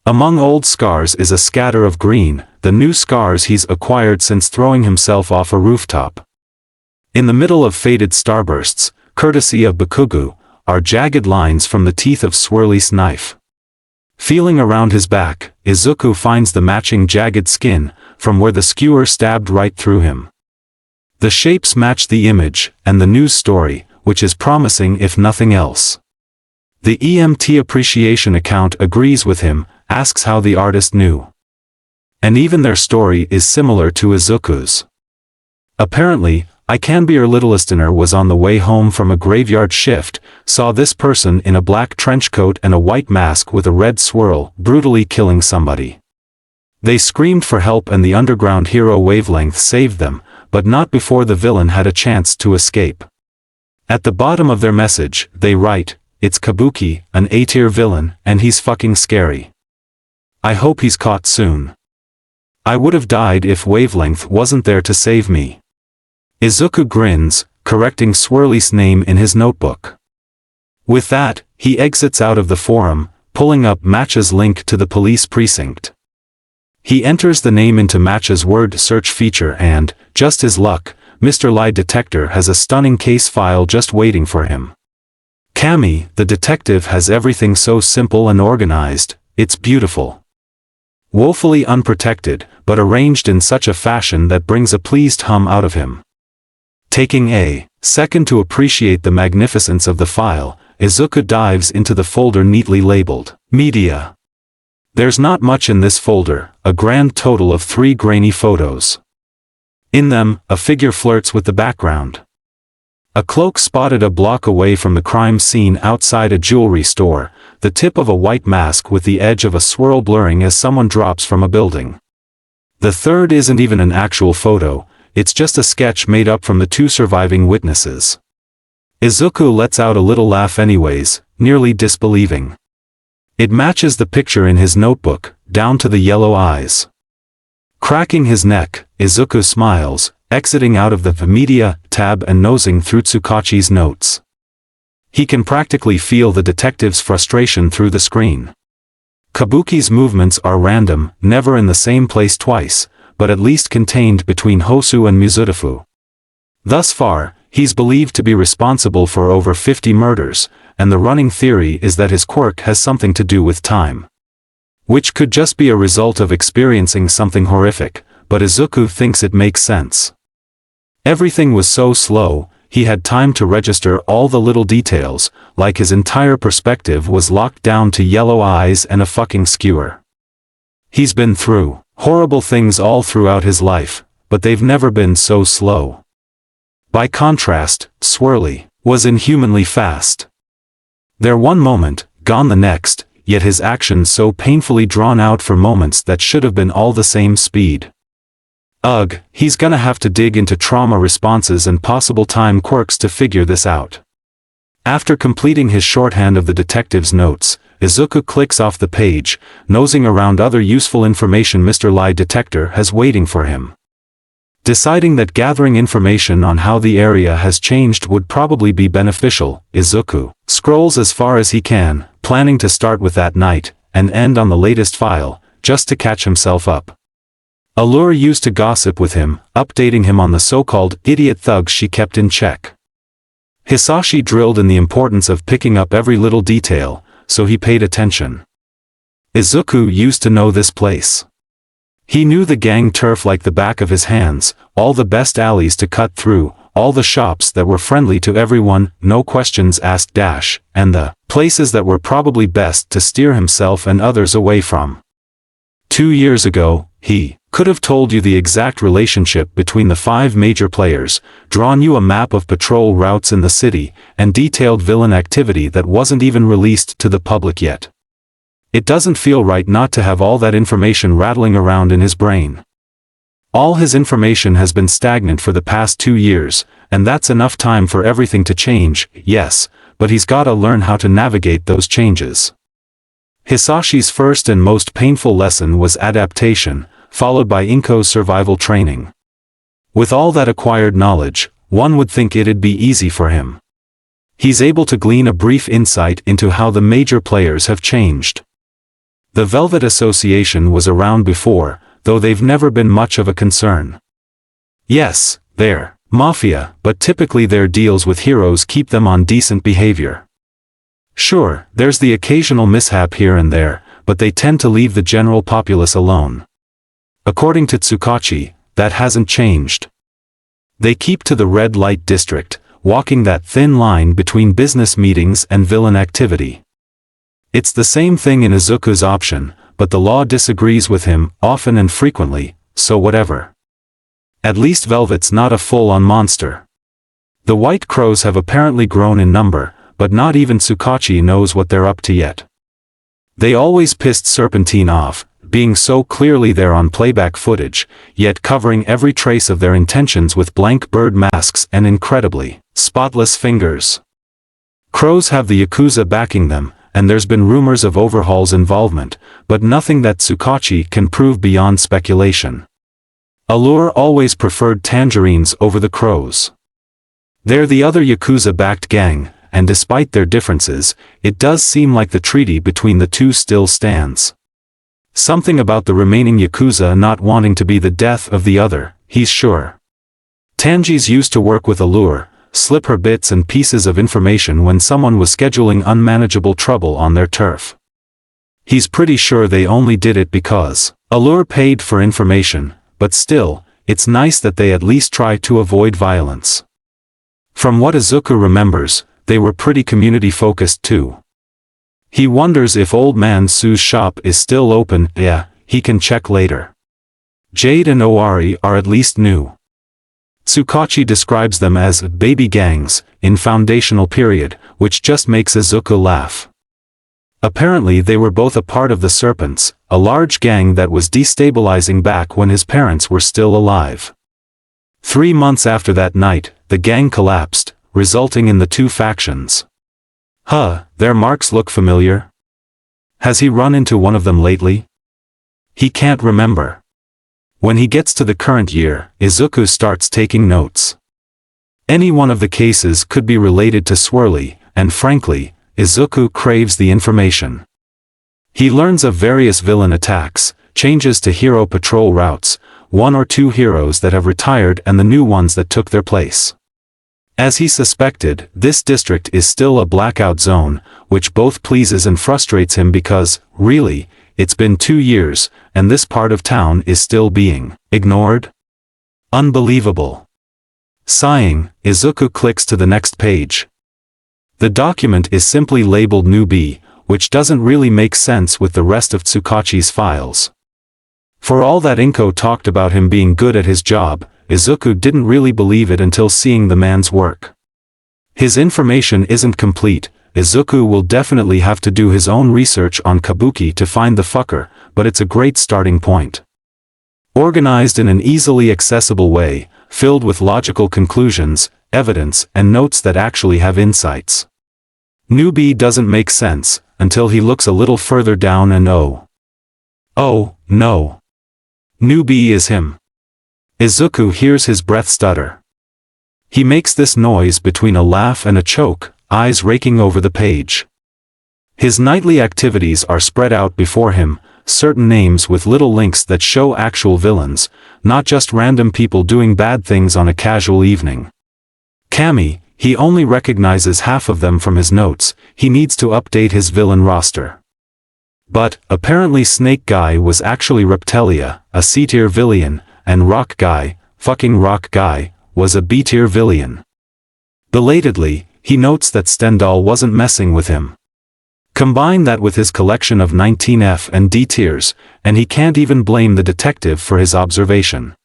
Among old scars is a scatter of green, the new scars he's acquired since throwing himself off a rooftop. In the middle of faded starbursts, courtesy of Bakugo, are jagged lines from the teeth of Swirly's knife. Feeling around his back, Izuku finds the matching jagged skin, from where the skewer stabbed right through him. The shapes match the image, and the news story, which is promising if nothing else. The EMT appreciation account agrees with him, asks how the artist knew. And even their story is similar to Izuku's. Apparently, Ikanbeer Littlestener was on the way home from a graveyard shift, saw this person in a black trench coat and a white mask with a red swirl, brutally killing somebody. They screamed for help and the underground hero Wavelength saved them, but not before the villain had a chance to escape. At the bottom of their message, they write, "It's Kabuki, an A-tier villain, and he's fucking scary. I hope he's caught soon. I would have died if Wavelength wasn't there to save me." Izuku grins, correcting Swirly's name in his notebook. With that, he exits out of the forum, pulling up Matcha's link to the police precinct. He enters the name into Matcha's word search feature and, just his luck, Mr. Lie Detector has a stunning case file just waiting for him. Kami, the detective, has everything so simple and organized, it's beautiful. Woefully unprotected, but arranged in such a fashion that brings a pleased hum out of him. Taking a second to appreciate the magnificence of the file, Izuku dives into the folder neatly labeled, Media. There's not much in this folder, a grand total of 3 grainy photos. In them, a figure flirts with the background. A cloak spotted a block away from the crime scene outside a jewelry store, the tip of a white mask with the edge of a swirl blurring as someone drops from a building. The third isn't even an actual photo, it's just a sketch made up from the 2 surviving witnesses. Izuku lets out a little laugh anyways, nearly disbelieving. It matches the picture in his notebook, down to the yellow eyes. Cracking his neck, Izuku smiles, exiting out of the Media tab and nosing through Tsukachi's notes. He can practically feel the detective's frustration through the screen. Kabuki's movements are random, never in the same place twice, but at least contained between Hosu and Mizudafu. Thus far, he's believed to be responsible for over 50 murders, and the running theory is that his quirk has something to do with time. Which could just be a result of experiencing something horrific, but Izuku thinks it makes sense. Everything was so slow, he had time to register all the little details, like his entire perspective was locked down to yellow eyes and a fucking skewer. He's been through horrible things all throughout his life, but they've never been so slow. By contrast, Swirly was inhumanly fast. There one moment, gone the next, yet his actions so painfully drawn out for moments that should have been all the same speed. Ugh, he's gonna have to dig into trauma responses and possible time quirks to figure this out. After completing his shorthand of the detective's notes, Izuku clicks off the page, nosing around other useful information Mr. Lie Detector has waiting for him. Deciding that gathering information on how the area has changed would probably be beneficial, Izuku scrolls as far as he can, planning to start with that night, and end on the latest file, just to catch himself up. Allure used to gossip with him, updating him on the so-called idiot thugs she kept in check. Hisashi drilled in the importance of picking up every little detail, so he paid attention. Izuku used to know this place. He knew the gang turf like the back of his hands, all the best alleys to cut through, all the shops that were friendly to everyone, no questions asked dash, and the places that were probably best to steer himself and others away from. 2 years ago, he could have told you the exact relationship between the 5 major players, drawn you a map of patrol routes in the city, and detailed villain activity that wasn't even released to the public yet. It doesn't feel right not to have all that information rattling around in his brain. All his information has been stagnant for the past 2 years, and that's enough time for everything to change, yes, but he's gotta learn how to navigate those changes. Hisashi's first and most painful lesson was adaptation, followed by Inko's survival training. With all that acquired knowledge, one would think it'd be easy for him. He's able to glean a brief insight into how the major players have changed. The Velvet Association was around before, though they've never been much of a concern. Yes, they're mafia, but typically their deals with heroes keep them on decent behavior. Sure, there's the occasional mishap here and there, but they tend to leave the general populace alone. According to Tsukachi, that hasn't changed. They keep to the red light district, walking that thin line between business meetings and villain activity. It's the same thing in Izuku's option, but the law disagrees with him, often and frequently, so whatever. At least Velvet's not a full-on monster. The White Crows have apparently grown in number, but not even Tsukachi knows what they're up to yet. They always pissed Serpentine off, being so clearly there on playback footage, yet covering every trace of their intentions with blank bird masks and incredibly spotless fingers. Crows have the Yakuza backing them, and there's been rumors of Overhaul's involvement, but nothing that Tsukachi can prove beyond speculation. Allure always preferred Tangerines over the Crows. They're the other Yakuza-backed gang, and despite their differences, it does seem like the treaty between the two still stands. Something about the remaining Yakuza not wanting to be the death of the other, he's sure. Tanji's used to work with Allure, slip her bits and pieces of information when someone was scheduling unmanageable trouble on their turf. He's pretty sure they only did it because Allure paid for information, but still, it's nice that they at least try to avoid violence. From what Izuku remembers, they were pretty community-focused too. He wonders if Old Man Su's shop is still open. Yeah, he can check later. Jade and Owari are at least new. Tsukachi describes them as baby gangs in foundational period, which just makes Izuku laugh. Apparently they were both a part of the Serpents, a large gang that was destabilizing back when his parents were still alive. 3 months after that night, the gang collapsed, resulting in the two factions. Their marks look familiar. Has he run into one of them lately? He can't remember. When he gets to the current year, Izuku starts taking notes. Any one of the cases could be related to Swirly, and frankly, Izuku craves the information. He learns of various villain attacks, changes to hero patrol routes, 1 or 2 heroes that have retired and the new ones that took their place. As he suspected, this district is still a blackout zone, which both pleases and frustrates him because, really, it's been 2 years, and this part of town is still being ignored? Unbelievable. Sighing, Izuku clicks to the next page. The document is simply labeled Newbie, which doesn't really make sense with the rest of Tsukachi's files. For all that Inko talked about him being good at his job, Izuku didn't really believe it until seeing the man's work. His information isn't complete. Izuku will definitely have to do his own research on Kabuki to find the fucker, but it's a great starting point. Organized in an easily accessible way, filled with logical conclusions, evidence, and notes that actually have insights. Newbie doesn't make sense, until he looks a little further down and oh no. Newbie is him. Izuku hears his breath stutter. He makes this noise between a laugh and a choke, eyes raking over the page. His nightly activities are spread out before him, certain names with little links that show actual villains, not just random people doing bad things on a casual evening. Kami, he only recognizes half of them from his notes. He needs to update his villain roster. But, apparently Snake Guy was actually Reptelia, a C-tier villain, and Rock Guy, fucking Rock Guy, was a B-tier villain. Belatedly, he notes that Stendhal wasn't messing with him. Combine that with his collection of 19 F and D tiers, and he can't even blame the detective for his observation.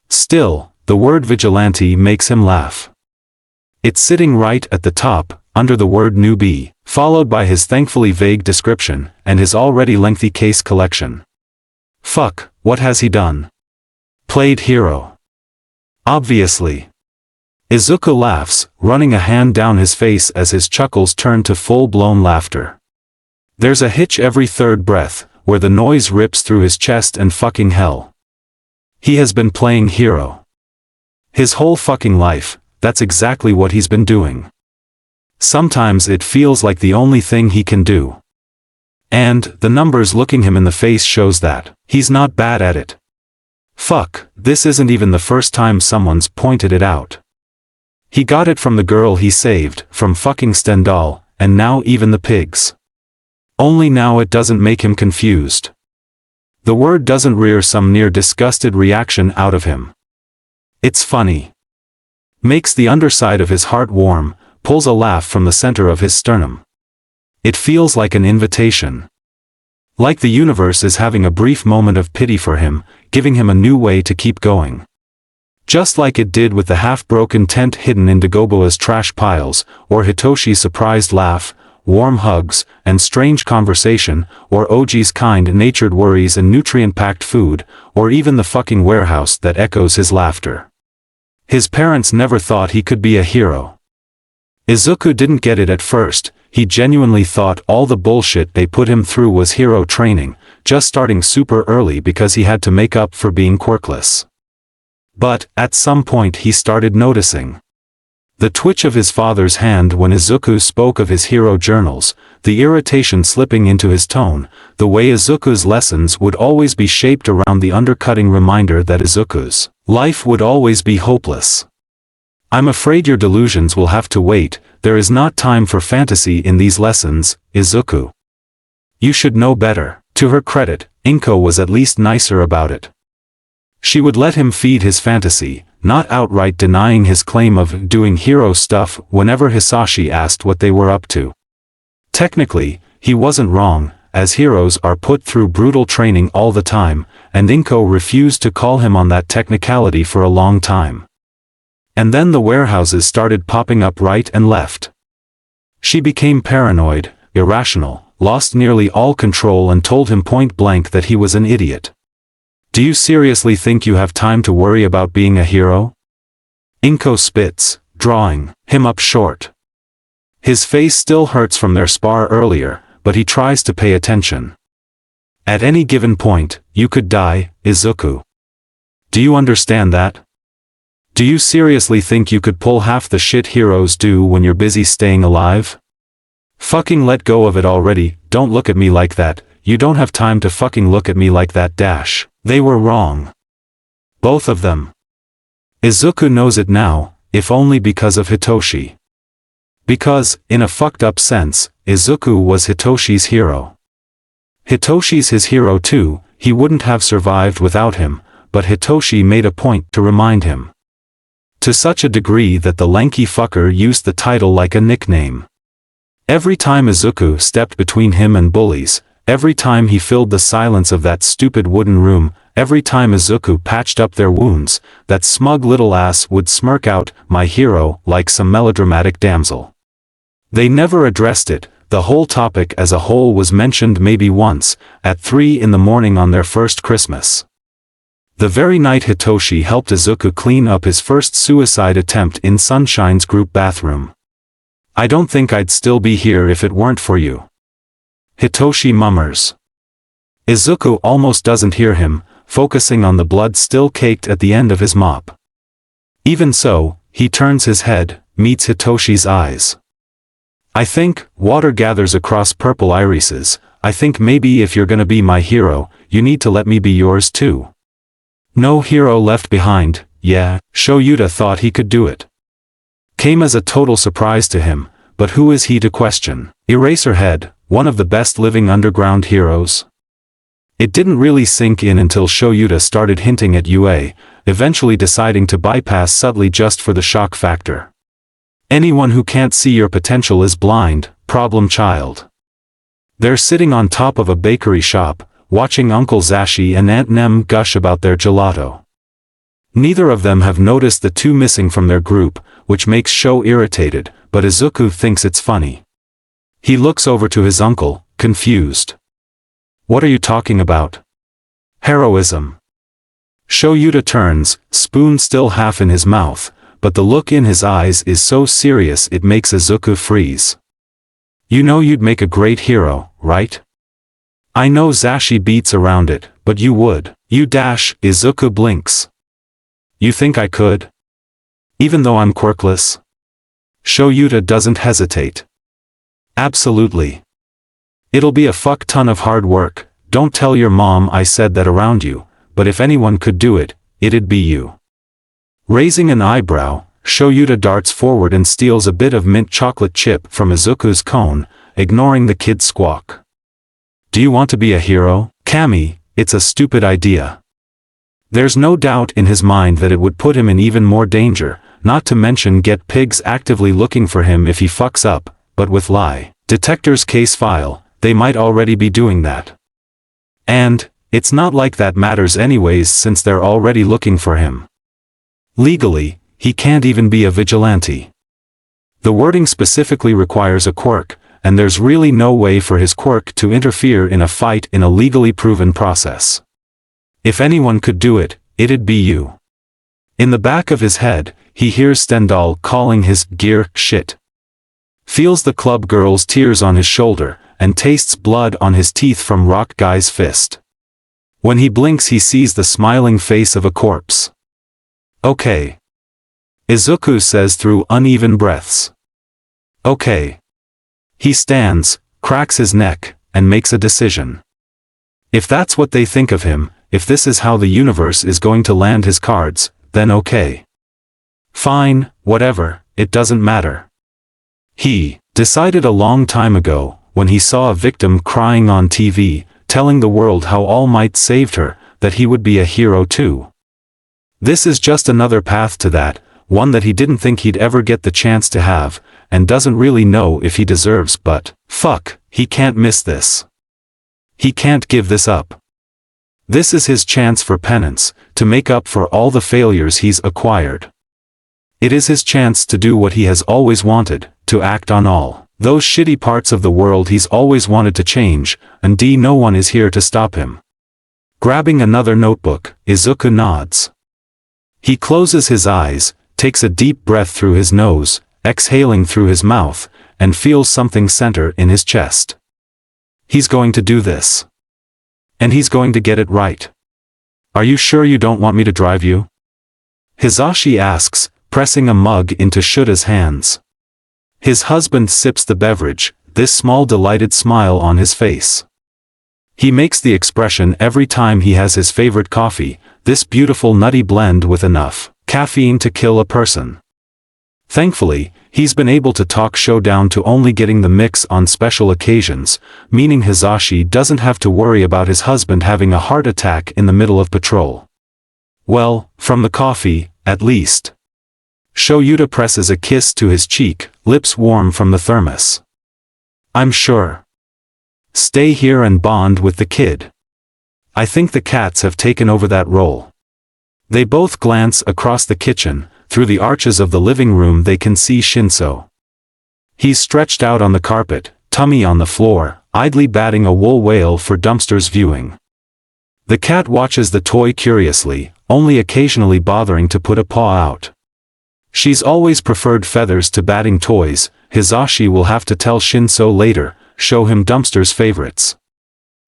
Still, the word vigilante makes him laugh. It's sitting right at the top, under the word newbie, followed by his thankfully vague description, and his already lengthy case collection. Fuck, what has he done? Played hero. Obviously. Izuku laughs, running a hand down his face as his chuckles turn to full-blown laughter. There's a hitch every third breath, where the noise rips through his chest and fucking hell. He has been playing hero. His whole fucking life, that's exactly what he's been doing. Sometimes it feels like the only thing he can do. And, the numbers looking him in the face shows that, he's not bad at it. Fuck, this isn't even the first time someone's pointed it out. He got it from the girl he saved, from fucking Stendhal, and now even the pigs. Only now it doesn't make him confused. The word doesn't rear some near disgusted reaction out of him. It's funny. Makes the underside of his heart warm, pulls a laugh from the center of his sternum. It feels like an invitation. Like the universe is having a brief moment of pity for him, giving him a new way to keep going. Just like it did with the half-broken tent hidden in Dagoboa's trash piles, or Hitoshi's surprised laugh, warm hugs, and strange conversation, or Oji's kind-natured worries and nutrient-packed food, or even the fucking warehouse that echoes his laughter. His parents never thought he could be a hero. Izuku didn't get it at first. He genuinely thought all the bullshit they put him through was hero training, just starting super early because he had to make up for being quirkless. But, at some point he started noticing. The twitch of his father's hand when Izuku spoke of his hero journals, the irritation slipping into his tone, the way Izuku's lessons would always be shaped around the undercutting reminder that Izuku's life would always be hopeless. I'm afraid your delusions will have to wait, there is not time for fantasy in these lessons, Izuku. You should know better. To her credit, Inko was at least nicer about it. She would let him feed his fantasy, not outright denying his claim of doing hero stuff whenever Hisashi asked what they were up to. Technically, he wasn't wrong, as heroes are put through brutal training all the time, and Inko refused to call him on that technicality for a long time. And then the warehouses started popping up right and left. She became paranoid, irrational, lost nearly all control and told him point blank that he was an idiot. Do you seriously think you have time to worry about being a hero? Inko spits, drawing him up short. His face still hurts from their spar earlier, but he tries to pay attention. At any given point, you could die, Izuku. Do you understand that? Do you seriously think you could pull half the shit heroes do when you're busy staying alive? Fucking let go of it already, don't look at me like that, you don't have time to fucking look at me like that dash. They were wrong. Both of them. Izuku knows it now, if only because of Hitoshi. Because, in a fucked up sense, Izuku was Hitoshi's hero. Hitoshi's his hero too, he wouldn't have survived without him, but Hitoshi made a point to remind him. To such a degree that the lanky fucker used the title like a nickname. Every time Izuku stepped between him and bullies, every time he filled the silence of that stupid wooden room, every time Izuku patched up their wounds, that smug little ass would smirk out, "My hero," like some melodramatic damsel. They never addressed it, the whole topic as a whole was mentioned maybe once, at 3 in the morning on their first Christmas. The very night Hitoshi helped Izuku clean up his first suicide attempt in Sunshine's group bathroom. "I don't think I'd still be here if it weren't for you," Hitoshi mummers. Izuku almost doesn't hear him, focusing on the blood still caked at the end of his mop. Even so, he turns his head, meets Hitoshi's eyes. "I think," water gathers across purple irises, "I think maybe if you're gonna be my hero, you need to let me be yours too." No hero left behind, yeah, Shoyuta thought he could do it. Came as a total surprise to him, but who is he to question? Eraserhead, one of the best living underground heroes? It didn't really sink in until Shoyuta started hinting at UA, eventually deciding to bypass subtly just for the shock factor. Anyone who can't see your potential is blind, problem child. They're sitting on top of a bakery shop, watching Uncle Zashi and Aunt Nem gush about their gelato. Neither of them have noticed the two missing from their group, which makes Sho irritated, but Izuku thinks it's funny. He looks over to his uncle, confused. "What are you talking about?" "Heroism." Shoyuta turns, spoon still half in his mouth, but the look in his eyes is so serious it makes Izuku freeze. "You know you'd make a great hero, right?" "I know Zashi beats around it, but you would." "You dash," Izuku blinks. "You think I could?" Even though I'm quirkless? Shoyuta doesn't hesitate. Absolutely. It'll be a fuck ton of hard work, don't tell your mom I said that around you, but if anyone could do it, it'd be you. Raising an eyebrow, Shoyuta darts forward and steals a bit of mint chocolate chip from Izuku's cone, ignoring the kid's squawk. Do you want to be a hero, Kami? It's a stupid idea. There's no doubt in his mind that it would put him in even more danger, not to mention get pigs actively looking for him if he fucks up, but with lie detector's case file, they might already be doing that. And, it's not like that matters anyways since they're already looking for him. Legally, he can't even be a vigilante. The wording specifically requires a quirk, and there's really no way for his quirk to interfere in a fight in a legally proven process. If anyone could do it, it'd be you. In the back of his head, he hears Stendhal calling his gear shit. Feels the club girl's tears on his shoulder, and tastes blood on his teeth from Rock Guy's fist. When he blinks he sees the smiling face of a corpse. Okay. Izuku says through uneven breaths. Okay. He stands, cracks his neck, and makes a decision. If that's what they think of him, if this is how the universe is going to land his cards, then okay. Fine, whatever, it doesn't matter. He decided a long time ago, when he saw a victim crying on TV, telling the world how All Might saved her, that he would be a hero too. This is just another path to that, one that he didn't think he'd ever get the chance to have, and doesn't really know if he deserves, but, fuck, he can't miss this. He can't give this up. This is his chance for penance, to make up for all the failures he's acquired. It is his chance to do what he has always wanted, to act on all those shitty parts of the world he's always wanted to change, and no one is here to stop him. Grabbing another notebook, Izuku nods. He closes his eyes, takes a deep breath through his nose, exhaling through his mouth, and feels something center in his chest. He's going to do this. And he's going to get it right. Are you sure you don't want me to drive you? Hizashi asks, pressing a mug into Shuta's hands. His husband sips the beverage, this small delighted smile on his face. He makes the expression every time he has his favorite coffee, this beautiful nutty blend with enough caffeine to kill a person. Thankfully, he's been able to talk Sho down to only getting the mix on special occasions, meaning Hizashi doesn't have to worry about his husband having a heart attack in the middle of patrol. Well, from the coffee, at least. Shoyuta presses a kiss to his cheek, lips warm from the thermos. I'm sure. Stay here and bond with the kid. I think the cats have taken over that role. They both glance across the kitchen. Through the arches of the living room they can see Shinso. He's stretched out on the carpet, tummy on the floor, idly batting a wool whale for dumpsters viewing. The cat watches the toy curiously, only occasionally bothering to put a paw out. She's always preferred feathers to batting toys. Hizashi will have to tell Shinso later, show him dumpster's favorites.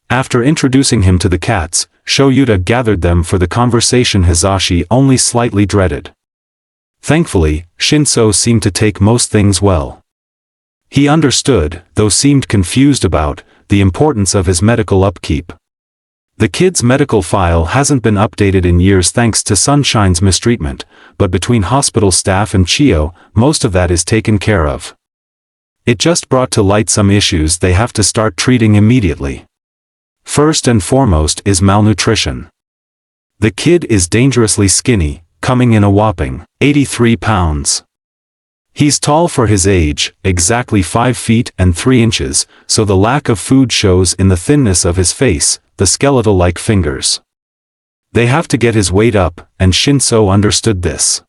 After introducing him to the cats, Shoyuta gathered them for the conversation Hizashi only slightly dreaded. Thankfully, Shinso seemed to take most things well. He understood, though seemed confused about, the importance of his medical upkeep. The kid's medical file hasn't been updated in years thanks to Sunshine's mistreatment, but between hospital staff and Chio, most of that is taken care of. It just brought to light some issues they have to start treating immediately. First and foremost is malnutrition. The kid is dangerously skinny, coming in a whopping 83 pounds. He's tall for his age, exactly 5 feet and 3 inches, so the lack of food shows in the thinness of his face, the skeletal-like fingers. They have to get his weight up, and Shinso understood this.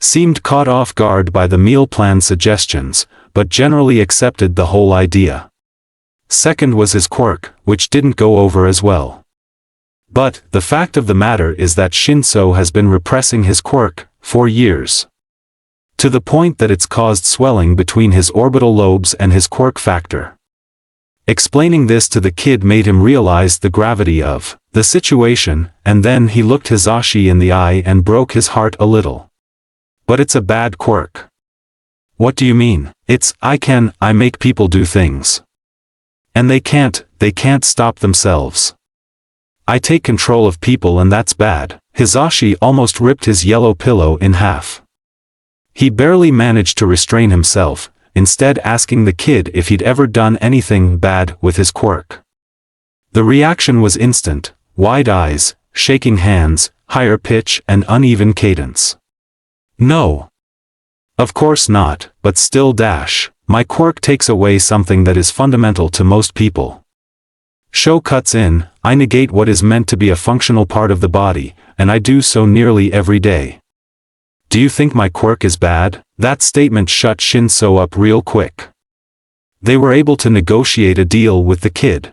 Seemed caught off guard by the meal plan suggestions, but generally accepted the whole idea. Second was his quirk, which didn't go over as well. But, the fact of the matter is that Shinso has been repressing his quirk, for years. To the point that it's caused swelling between his orbital lobes and his quirk factor. Explaining this to the kid made him realize the gravity of the situation, and then he looked Hizashi in the eye and broke his heart a little. But it's a bad quirk. What do you mean? I make people do things. And they can't stop themselves. I take control of people and that's bad. Hizashi almost ripped his yellow pillow in half. He barely managed to restrain himself, instead asking the kid if he'd ever done anything bad with his quirk. The reaction was instant, wide eyes, shaking hands, higher pitch and uneven cadence. No. Of course not, but still my quirk takes away something that is fundamental to most people. Sho cuts in, I negate what is meant to be a functional part of the body, and I do so nearly every day. Do you think my quirk is bad? That statement shut Shinso up real quick. They were able to negotiate a deal with the kid,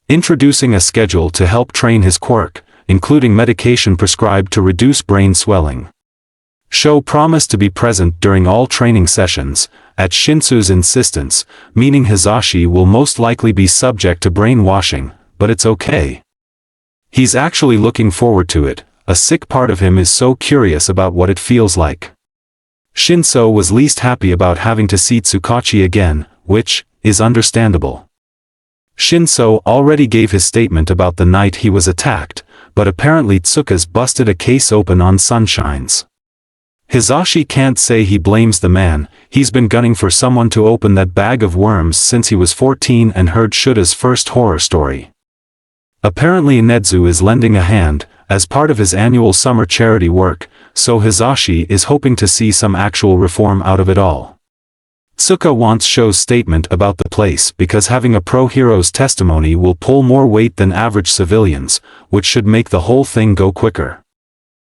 introducing a schedule to help train his quirk, including medication prescribed to reduce brain swelling. Sho promised to be present during all training sessions, at Shinso's insistence, meaning Hizashi will most likely be subject to brainwashing, but it's okay. He's actually looking forward to it, a sick part of him is so curious about what it feels like. Shinso was least happy about having to see Tsukachi again, which is understandable. Shinso already gave his statement about the night he was attacked, but apparently Tsuka's busted a case open on Sunshines. Hizashi can't say he blames the man, he's been gunning for someone to open that bag of worms since he was 14 and heard Shuta's first horror story. Apparently Nezu is lending a hand, as part of his annual summer charity work, so Hizashi is hoping to see some actual reform out of it all. Tsuka wants Sho's statement about the place because having a pro-hero's testimony will pull more weight than average civilians, which should make the whole thing go quicker.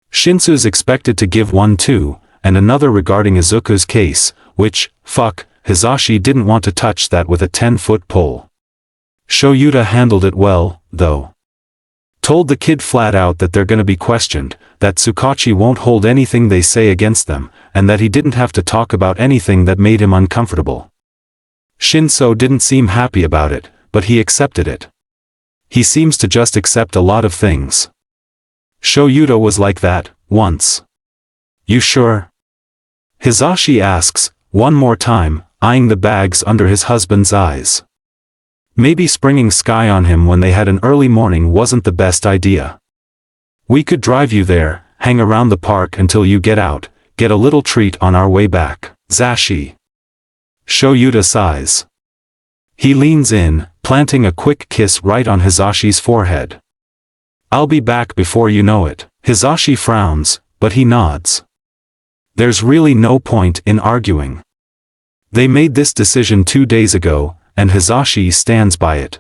Shinso's expected to give one too, and another regarding Izuku's case, which, Hizashi didn't want to touch that with a 10-foot pole. Shoyuta handled it well, though. Told the kid flat out that they're gonna be questioned, that Tsukachi won't hold anything they say against them, and that he didn't have to talk about anything that made him uncomfortable. Shinso didn't seem happy about it, but he accepted it. He seems to just accept a lot of things. Shoyuta was like that, once. You sure? Hizashi asks, one more time, eyeing the bags under his husband's eyes. Maybe springing Sky on him when they had an early morning wasn't the best idea. We could drive you there, hang around the park until you get out, get a little treat on our way back. Zashi. Shoyuta sighs. He leans in, planting a quick kiss right on Hizashi's forehead. I'll be back before you know it. Hizashi frowns, but he nods. There's really no point in arguing. They made this decision 2 days ago, and Hizashi stands by it.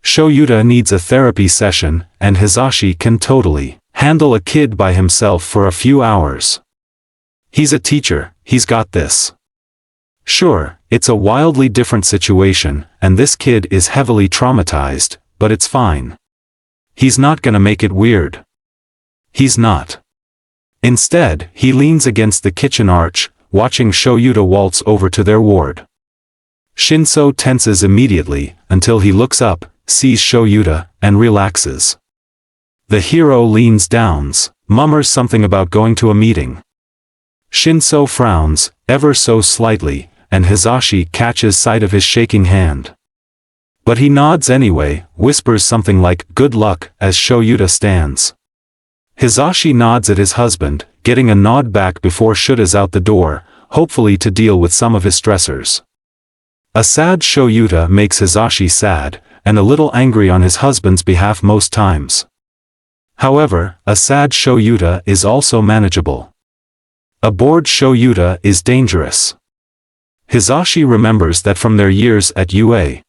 Shoyuta needs a therapy session, and Hizashi can totally handle a kid by himself for a few hours. He's a teacher, he's got this. Sure, it's a wildly different situation, and this kid is heavily traumatized, but it's fine. He's not gonna make it weird. He's not. Instead, he leans against the kitchen arch, watching Shoyuta waltz over to their ward. Shinso tenses immediately, until he looks up, sees Shoyuta, and relaxes. The hero leans down, mummers something about going to a meeting. Shinso frowns, ever so slightly, and Hizashi catches sight of his shaking hand. But he nods anyway, whispers something like, good luck, as Shoyuta stands. Hizashi nods at his husband, getting a nod back before Shuta's out the door, hopefully to deal with some of his stressors. A sad Shoyuta makes Hizashi sad, and a little angry on his husband's behalf most times. However, a sad Shoyuta is also manageable. A bored Shoyuta is dangerous. Hizashi remembers that from their years at UA.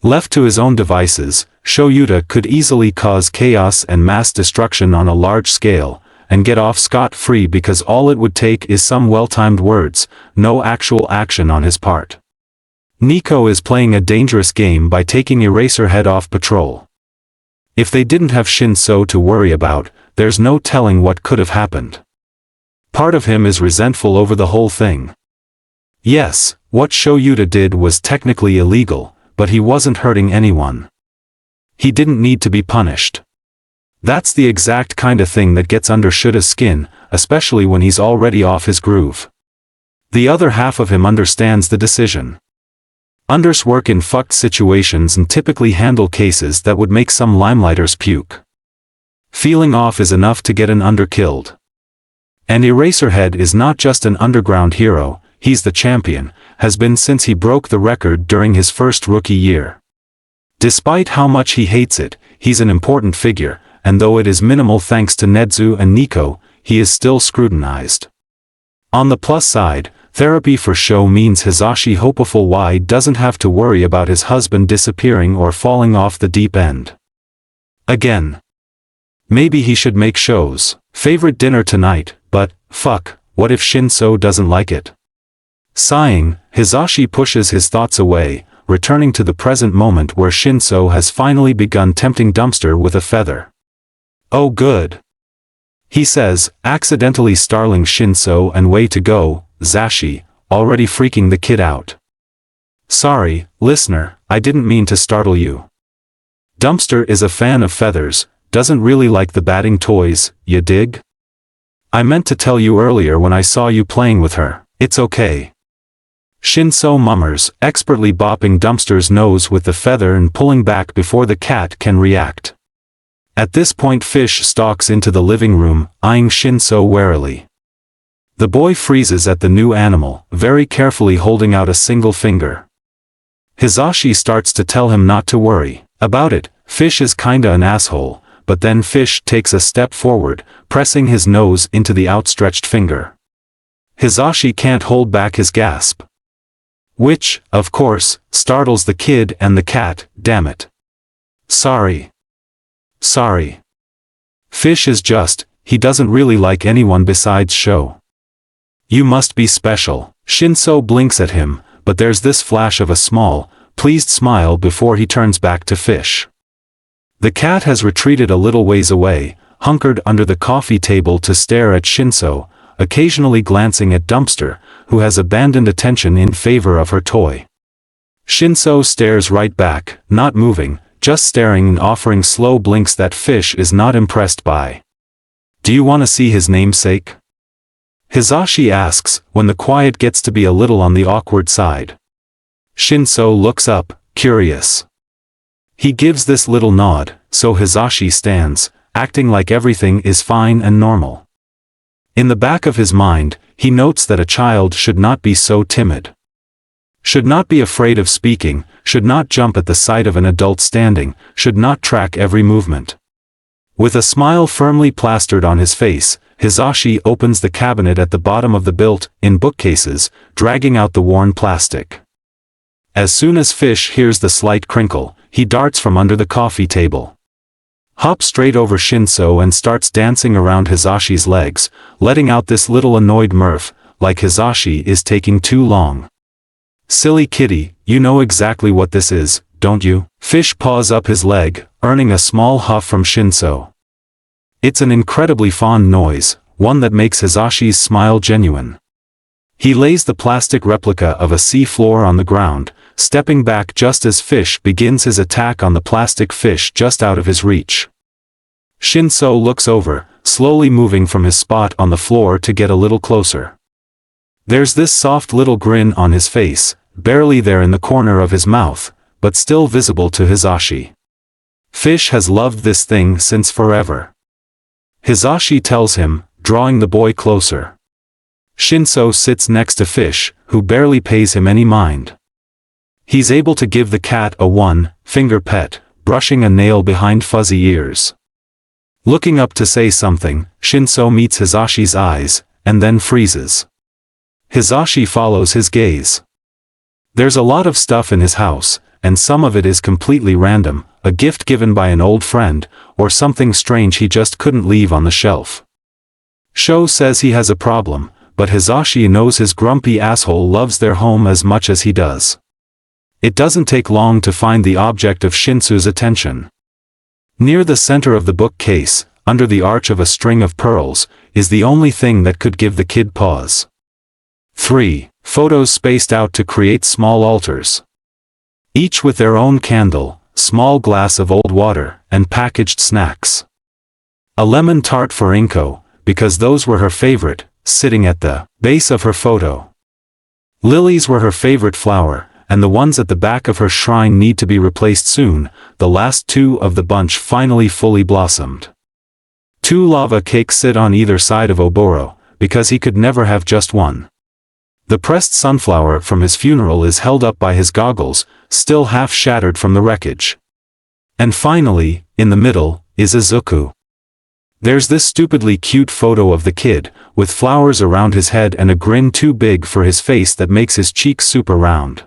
Left to his own devices, Shoyuta could easily cause chaos and mass destruction on a large scale, and get off scot-free because all it would take is some well-timed words, no actual action on his part. Nico is playing a dangerous game by taking Eraserhead off patrol. If they didn't have Shinso to worry about, there's no telling what could have happened. Part of him is resentful over the whole thing. Yes, what Shoyuta did was technically illegal, but he wasn't hurting anyone. He didn't need to be punished. That's the exact kind of thing that gets under Shuta's skin, especially when he's already off his groove. The other half of him understands the decision. Unders work in fucked situations and typically handle cases that would make some limelighters puke. Feeling off is enough to get an under killed. And Eraserhead is not just an underground hero, he's the champion, has been since he broke the record during his first rookie year. Despite how much he hates it, he's an important figure, and though it is minimal thanks to Nezu and Nico, he is still scrutinized. On the plus side, therapy for Sho means Hizashi Hopeful Y doesn't have to worry about his husband disappearing or falling off the deep end. Again. Maybe he should make Sho's favorite dinner tonight, but, fuck, what if Shinso doesn't like it? Sighing, Hizashi pushes his thoughts away, returning to the present moment where Shinso has finally begun tempting Dumpster with a feather. Oh good. He says, accidentally startling Shinso and way to go, Zashi, already freaking the kid out. Sorry, listener, I didn't mean to startle you. Dumpster is a fan of feathers, doesn't really like the batting toys, you dig? I meant to tell you earlier when I saw you playing with her, it's okay. Shinso mummers, expertly bopping Dumpster's nose with the feather and pulling back before the cat can react. At this point Fish stalks into the living room, eyeing Shinso warily. The boy freezes at the new animal, very carefully holding out a single finger. Hizashi starts to tell him not to worry about it, Fish is kinda an asshole, but then Fish takes a step forward, pressing his nose into the outstretched finger. Hizashi can't hold back his gasp. Which, of course, startles the kid and the cat, damn it. Sorry. Sorry. Fish is just, he doesn't really like anyone besides Sho. You must be special. Shinso blinks at him, but there's this flash of a small, pleased smile before he turns back to Fish. The cat has retreated a little ways away, hunkered under the coffee table to stare at Shinso, occasionally glancing at Dumpster, who has abandoned attention in favor of her toy. Shinso stares right back, not moving, just staring and offering slow blinks that Fish is not impressed by. Do you want to see his namesake? Hizashi asks, when the quiet gets to be a little on the awkward side. Shinso looks up, curious. He gives this little nod, so Hizashi stands, acting like everything is fine and normal. In the back of his mind, he notes that a child should not be so timid. Should not be afraid of speaking, should not jump at the sight of an adult standing, should not track every movement. With a smile firmly plastered on his face, Hizashi opens the cabinet at the bottom of the built-in bookcases, dragging out the worn plastic. As soon as Fish hears the slight crinkle, he darts from under the coffee table. Hops straight over Shinso and starts dancing around Hizashi's legs, letting out this little annoyed mirth, like Hizashi is taking too long. Silly kitty, you know exactly what this is, don't you? Fish paws up his leg, earning a small huff from Shinso. It's an incredibly fond noise, one that makes Hizashi's smile genuine. He lays the plastic replica of a sea floor on the ground, stepping back just as Fish begins his attack on the plastic fish just out of his reach. Shinso looks over, slowly moving from his spot on the floor to get a little closer. There's this soft little grin on his face, barely there in the corner of his mouth, but still visible to Hizashi. Fish has loved this thing since forever. Hizashi tells him, drawing the boy closer. Shinso sits next to Fish, who barely pays him any mind. He's able to give the cat a one-finger pet, brushing a nail behind fuzzy ears. Looking up to say something, Shinso meets Hizashi's eyes, and then freezes. Hizashi follows his gaze. There's a lot of stuff in his house, and some of it is completely random, a gift given by an old friend, or something strange he just couldn't leave on the shelf. Sho says he has a problem, but Hizashi knows his grumpy asshole loves their home as much as he does. It doesn't take long to find the object of Shinso's attention. Near the center of the bookcase, under the arch of a string of pearls, is the only thing that could give the kid pause. 3 photos spaced out to create small altars. Each with their own candle, small glass of old water, and packaged snacks. A lemon tart for Inko, because those were her favorite, sitting at the base of her photo. Lilies were her favorite flower, and the ones at the back of her shrine need to be replaced soon. The last two of the bunch finally fully blossomed. 2 lava cakes sit on either side of Oboro, because he could never have just one. The pressed sunflower from his funeral is held up by his goggles, still half shattered from the wreckage. And finally, in the middle, is Izuku. There's this stupidly cute photo of the kid, with flowers around his head and a grin too big for his face that makes his cheeks super round.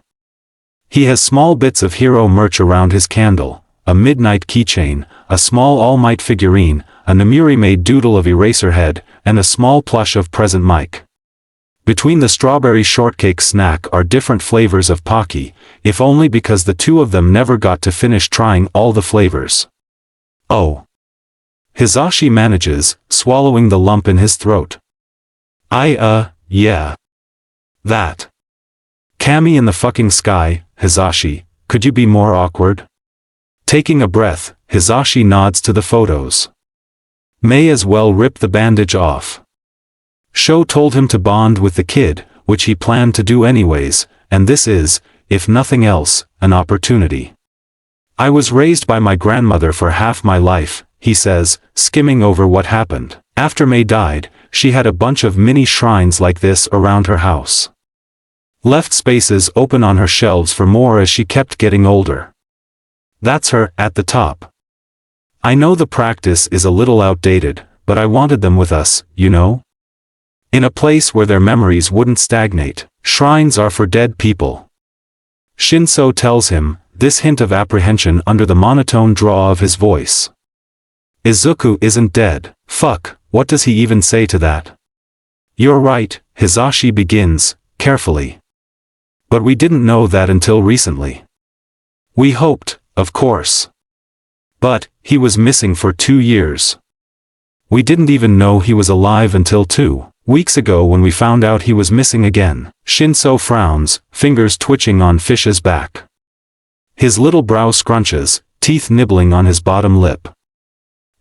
He has small bits of hero merch around his candle, a midnight keychain, a small All Might figurine, a Namiri-made doodle of Eraserhead, and a small plush of Present Mike. Between the strawberry shortcake snack are different flavors of Pocky, if only because the two of them never got to finish trying all the flavors. Oh. Hizashi manages, swallowing the lump in his throat. Yeah. That. Kami in the fucking sky, Hizashi, could you be more awkward? Taking a breath, Hizashi nods to the photos. May as well rip the bandage off. Sho told him to bond with the kid, which he planned to do anyways, and this is, if nothing else, an opportunity. I was raised by my grandmother for half my life, he says, skimming over what happened. After May died, she had a bunch of mini shrines like this around her house. Left spaces open on her shelves for more as she kept getting older. That's her, at the top. I know the practice is a little outdated, but I wanted them with us, you know? In a place where their memories wouldn't stagnate. Shrines are for dead people. Shinso tells him, this hint of apprehension under the monotone drawl of his voice. Izuku isn't dead. Fuck, what does he even say to that? You're right, Hizashi begins, carefully. But we didn't know that until recently. We hoped, of course. But, he was missing for 2 years. We didn't even know he was alive until 2 weeks ago when we found out he was missing again. Shinso frowns, fingers twitching on Fish's back. His little brow scrunches, teeth nibbling on his bottom lip.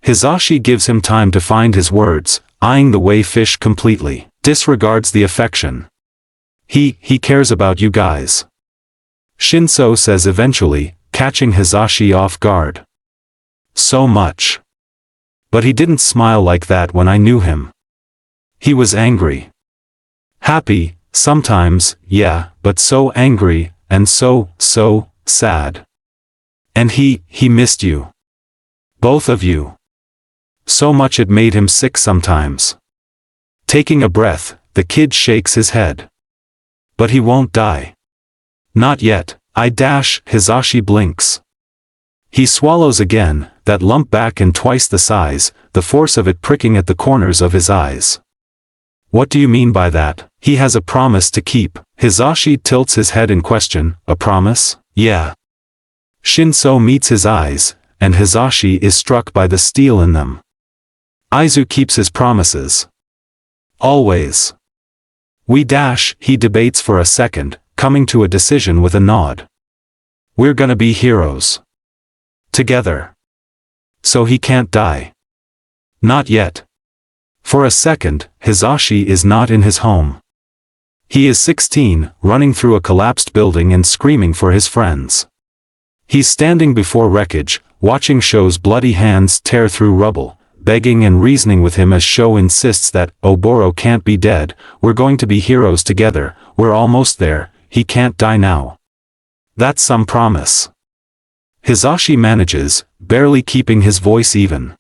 Hizashi gives him time to find his words, eyeing the way Fish completely disregards the affection. He cares about you guys. Shinso says eventually, catching Hizashi off guard. So much. But he didn't smile like that when I knew him. He was angry. Happy, sometimes, yeah, but so angry, and so sad. And he missed you. Both of you. So much it made him sick sometimes. Taking a breath, the kid shakes his head. But he won't die. Not yet. Hizashi blinks. He swallows again, that lump back in twice the size, the force of it pricking at the corners of his eyes. What do you mean by that? He has a promise to keep. Hizashi tilts his head in question, a promise? Yeah. Shinso meets his eyes, and Hizashi is struck by the steel in them. Izu keeps his promises. Always. He debates for a second, coming to a decision with a nod. We're gonna be heroes. Together. So he can't die. Not yet. For a second, Hizashi is not in his home. He is 16, running through a collapsed building and screaming for his friends. He's standing before wreckage, watching Sho's bloody hands tear through rubble, begging and reasoning with him as Sho insists that Oboro can't be dead, we're going to be heroes together, we're almost there, he can't die now. That's some promise. Hizashi manages, barely keeping his voice even.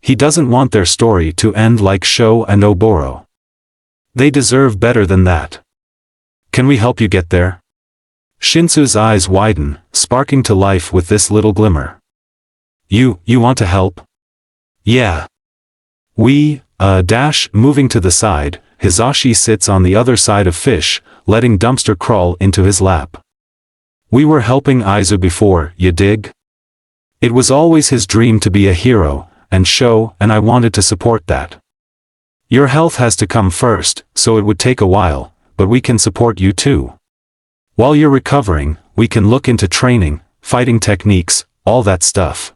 He doesn't want their story to end like Sho and Oboro. They deserve better than that. Can we help you get there? Shinso's eyes widen, sparking to life with this little glimmer. You want to help? Yeah. Moving to the side, Hizashi sits on the other side of Fish, letting Dumpster crawl into his lap. We were helping Izu before, you dig? It was always his dream to be a hero, and Sho and I wanted to support that. Your health has to come first, so it would take a while, but we can support you too. While you're recovering, we can look into training, fighting techniques, all that stuff.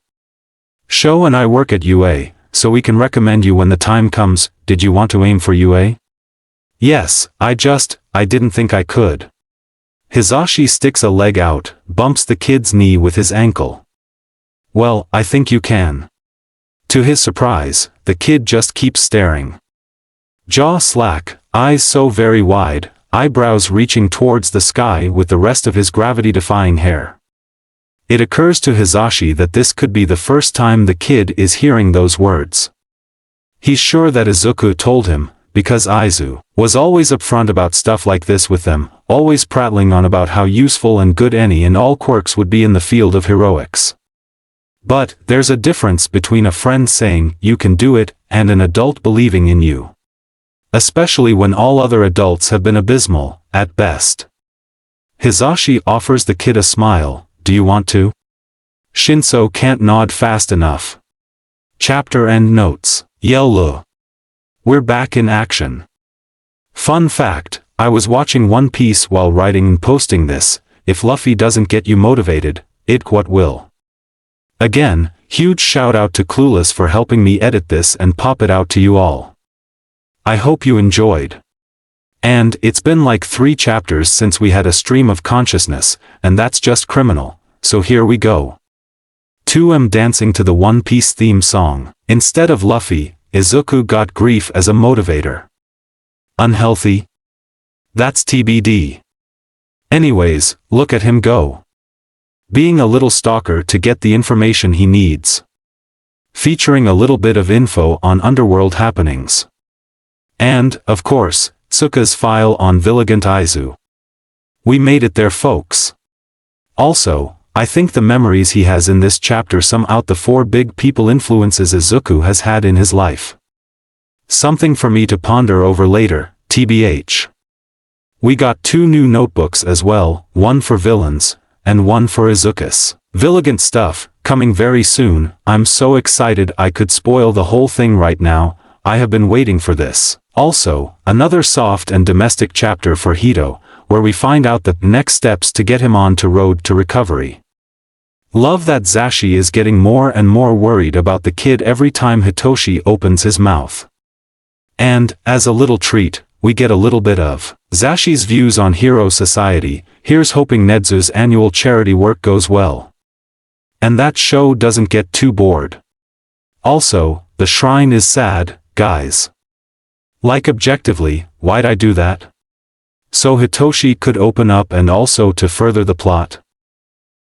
Sho and I work at UA, so we can recommend you when the time comes. Did you want to aim for UA? Yes, I didn't think I could. Hizashi sticks a leg out, bumps the kid's knee with his ankle. Well, I think you can. To his surprise, the kid just keeps staring. Jaw slack, eyes so very wide, eyebrows reaching towards the sky with the rest of his gravity-defying hair. It occurs to Hizashi that this could be the first time the kid is hearing those words. He's sure that Izuku told him, because Izu was always upfront about stuff like this with them, always prattling on about how useful and good any and all quirks would be in the field of heroics. But, there's a difference between a friend saying, you can do it, and an adult believing in you. Especially when all other adults have been abysmal, at best. Hizashi offers the kid a smile. Do you want to? Shinso can't nod fast enough. Chapter end notes. Yellow. We're back in action. Fun fact, I was watching One Piece while writing and posting this. If Luffy doesn't get you motivated, it what will. Again, huge shout out to Clueless for helping me edit this and pop it out to you all. I hope you enjoyed. And it's been like 3 chapters since we had a stream of consciousness, and that's just criminal, so here we go. 2M dancing to the One Piece theme song. Instead of Luffy, Izuku got grief as a motivator. Unhealthy? That's TBD. Anyways, look at him go. Being a little stalker to get the information he needs. Featuring a little bit of info on underworld happenings. And, of course, Tsuka's file on Villigant Izu. We made it there, folks. Also, I think the memories he has in this chapter sum out the 4 big people influences Izuku has had in his life. Something for me to ponder over later, TBH. We got 2 new notebooks as well, one for villains, and one for Izuku's Villigant stuff, coming very soon. I'm so excited I could spoil the whole thing right now. I have been waiting for this. Also, another soft and domestic chapter for Hito, where we find out the next steps to get him on to road to recovery. Love that Zashi is getting more and more worried about the kid every time Hitoshi opens his mouth. And, as a little treat, we get a little bit of Zashi's views on hero society. Here's hoping Nezu's annual charity work goes well. And that show doesn't get too bored. Also, the shrine is sad, guys. Like objectively, why'd I do that? So Hitoshi could open up and also to further the plot?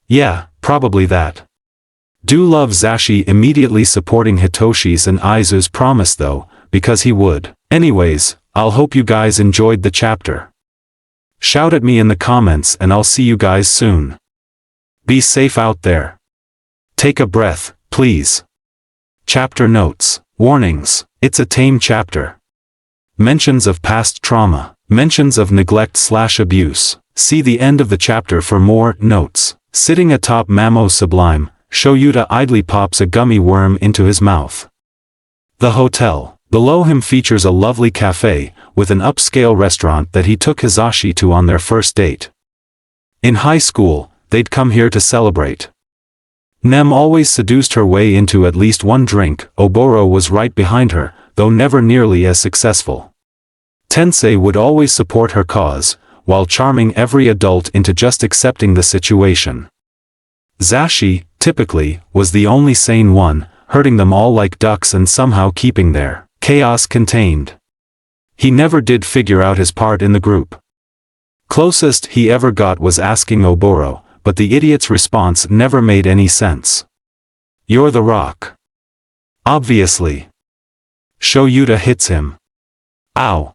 Yeah, probably that. Do love Zashi immediately supporting Hitoshi's and Izu's promise though, because he would. Anyways, I'll hope you guys enjoyed the chapter. Shout at me in the comments and I'll see you guys soon. Be safe out there. Take a breath, please. Chapter notes. Warnings. It's a tame chapter. Mentions of past trauma. Mentions of neglect/abuse. See the end of the chapter for more notes. Sitting atop Mamo Sublime, Shoyuta idly pops a gummy worm into his mouth. The hotel. Below him features a lovely cafe, with an upscale restaurant that he took Hizashi to on their first date. In high school, they'd come here to celebrate. Nem always seduced her way into at least one drink. Oboro was right behind her, though never nearly as successful. Tensei would always support her cause, while charming every adult into just accepting the situation. Zashi, typically, was the only sane one, herding them all like ducks and somehow keeping their chaos contained. He never did figure out his part in the group. Closest he ever got was asking Oboro, but the idiot's response never made any sense. You're the rock. Obviously. Shoyuta hits him. Ow.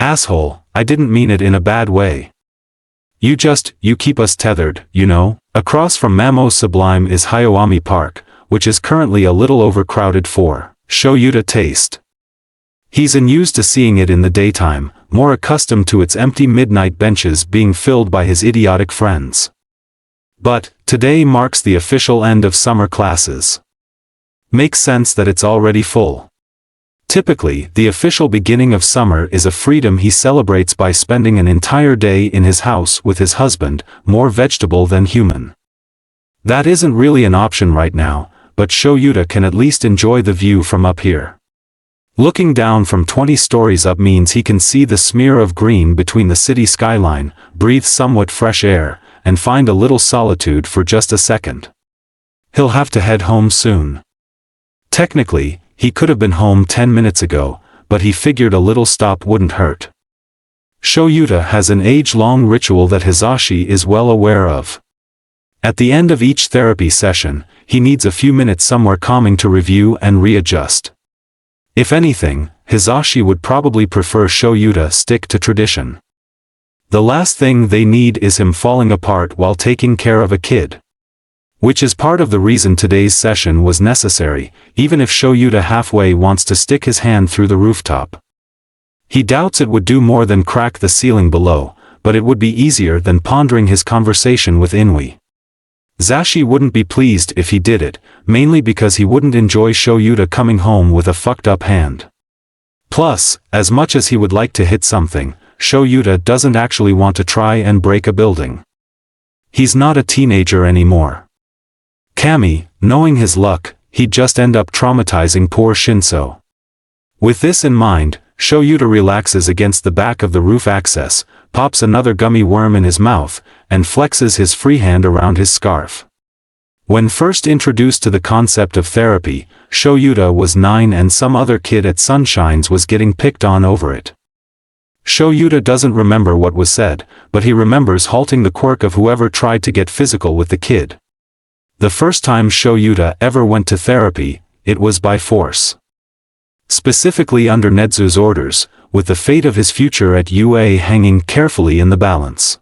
Asshole, I didn't mean it in a bad way. You keep us tethered, you know? Across from Mamo Sublime is Hayawami Park, which is currently a little overcrowded for Shoyuta taste. He's unused to seeing it in the daytime, more accustomed to its empty midnight benches being filled by his idiotic friends. But, today marks the official end of summer classes. Makes sense that it's already full. Typically, the official beginning of summer is a freedom he celebrates by spending an entire day in his house with his husband, more vegetable than human. That isn't really an option right now, but Shoyuta can at least enjoy the view from up here. Looking down from 20 stories up means he can see the smear of green between the city skyline, breathe somewhat fresh air, and find a little solitude for just a second. He'll have to head home soon. Technically, he could have been home 10 minutes ago, but he figured a little stop wouldn't hurt. Shoyuta has an age-long ritual that Hizashi is well aware of. At the end of each therapy session, he needs a few minutes somewhere calming to review and readjust. If anything, Hizashi would probably prefer Shoyuta stick to tradition. The last thing they need is him falling apart while taking care of a kid. Which is part of the reason today's session was necessary, even if Shoyuta halfway wants to stick his hand through the rooftop. He doubts it would do more than crack the ceiling below, but it would be easier than pondering his conversation with Inui. Zashi wouldn't be pleased if he did it, mainly because he wouldn't enjoy Shoyuta coming home with a fucked up hand. Plus, as much as he would like to hit something, Shoyuta doesn't actually want to try and break a building. He's not a teenager anymore. Kami, knowing his luck, he'd just end up traumatizing poor Shinso. With this in mind, Shoyuta relaxes against the back of the roof access, pops another gummy worm in his mouth, and flexes his free hand around his scarf. When first introduced to the concept of therapy, Shoyuta was 9 and some other kid at Sunshine's was getting picked on over it. Shoyuta doesn't remember what was said, but he remembers halting the quirk of whoever tried to get physical with the kid. The first time Shoyuta ever went to therapy, it was by force. Specifically under Nezu's orders, with the fate of his future at UA hanging carefully in the balance.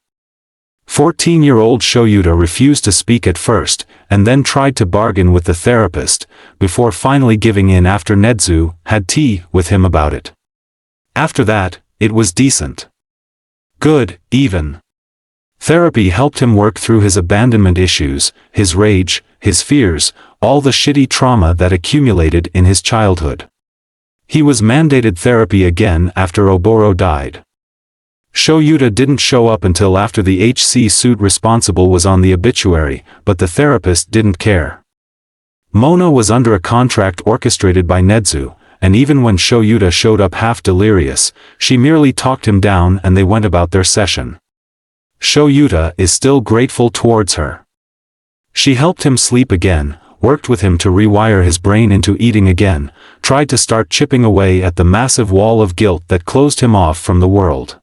14-year-old Shoyuta refused to speak at first, and then tried to bargain with the therapist, before finally giving in after Nezu had tea with him about it. After that, it was decent. Good, even. Therapy helped him work through his abandonment issues, his rage, his fears, all the shitty trauma that accumulated in his childhood. He was mandated therapy again after Oboro died. Shoyuta didn't show up until after the HC suit responsible was on the obituary, but the therapist didn't care. Mona was under a contract orchestrated by Nezu, and even when Shoyuta showed up half delirious, she merely talked him down and they went about their session. Shoyuta is still grateful towards her. She helped him sleep again, worked with him to rewire his brain into eating again, tried to start chipping away at the massive wall of guilt that closed him off from the world.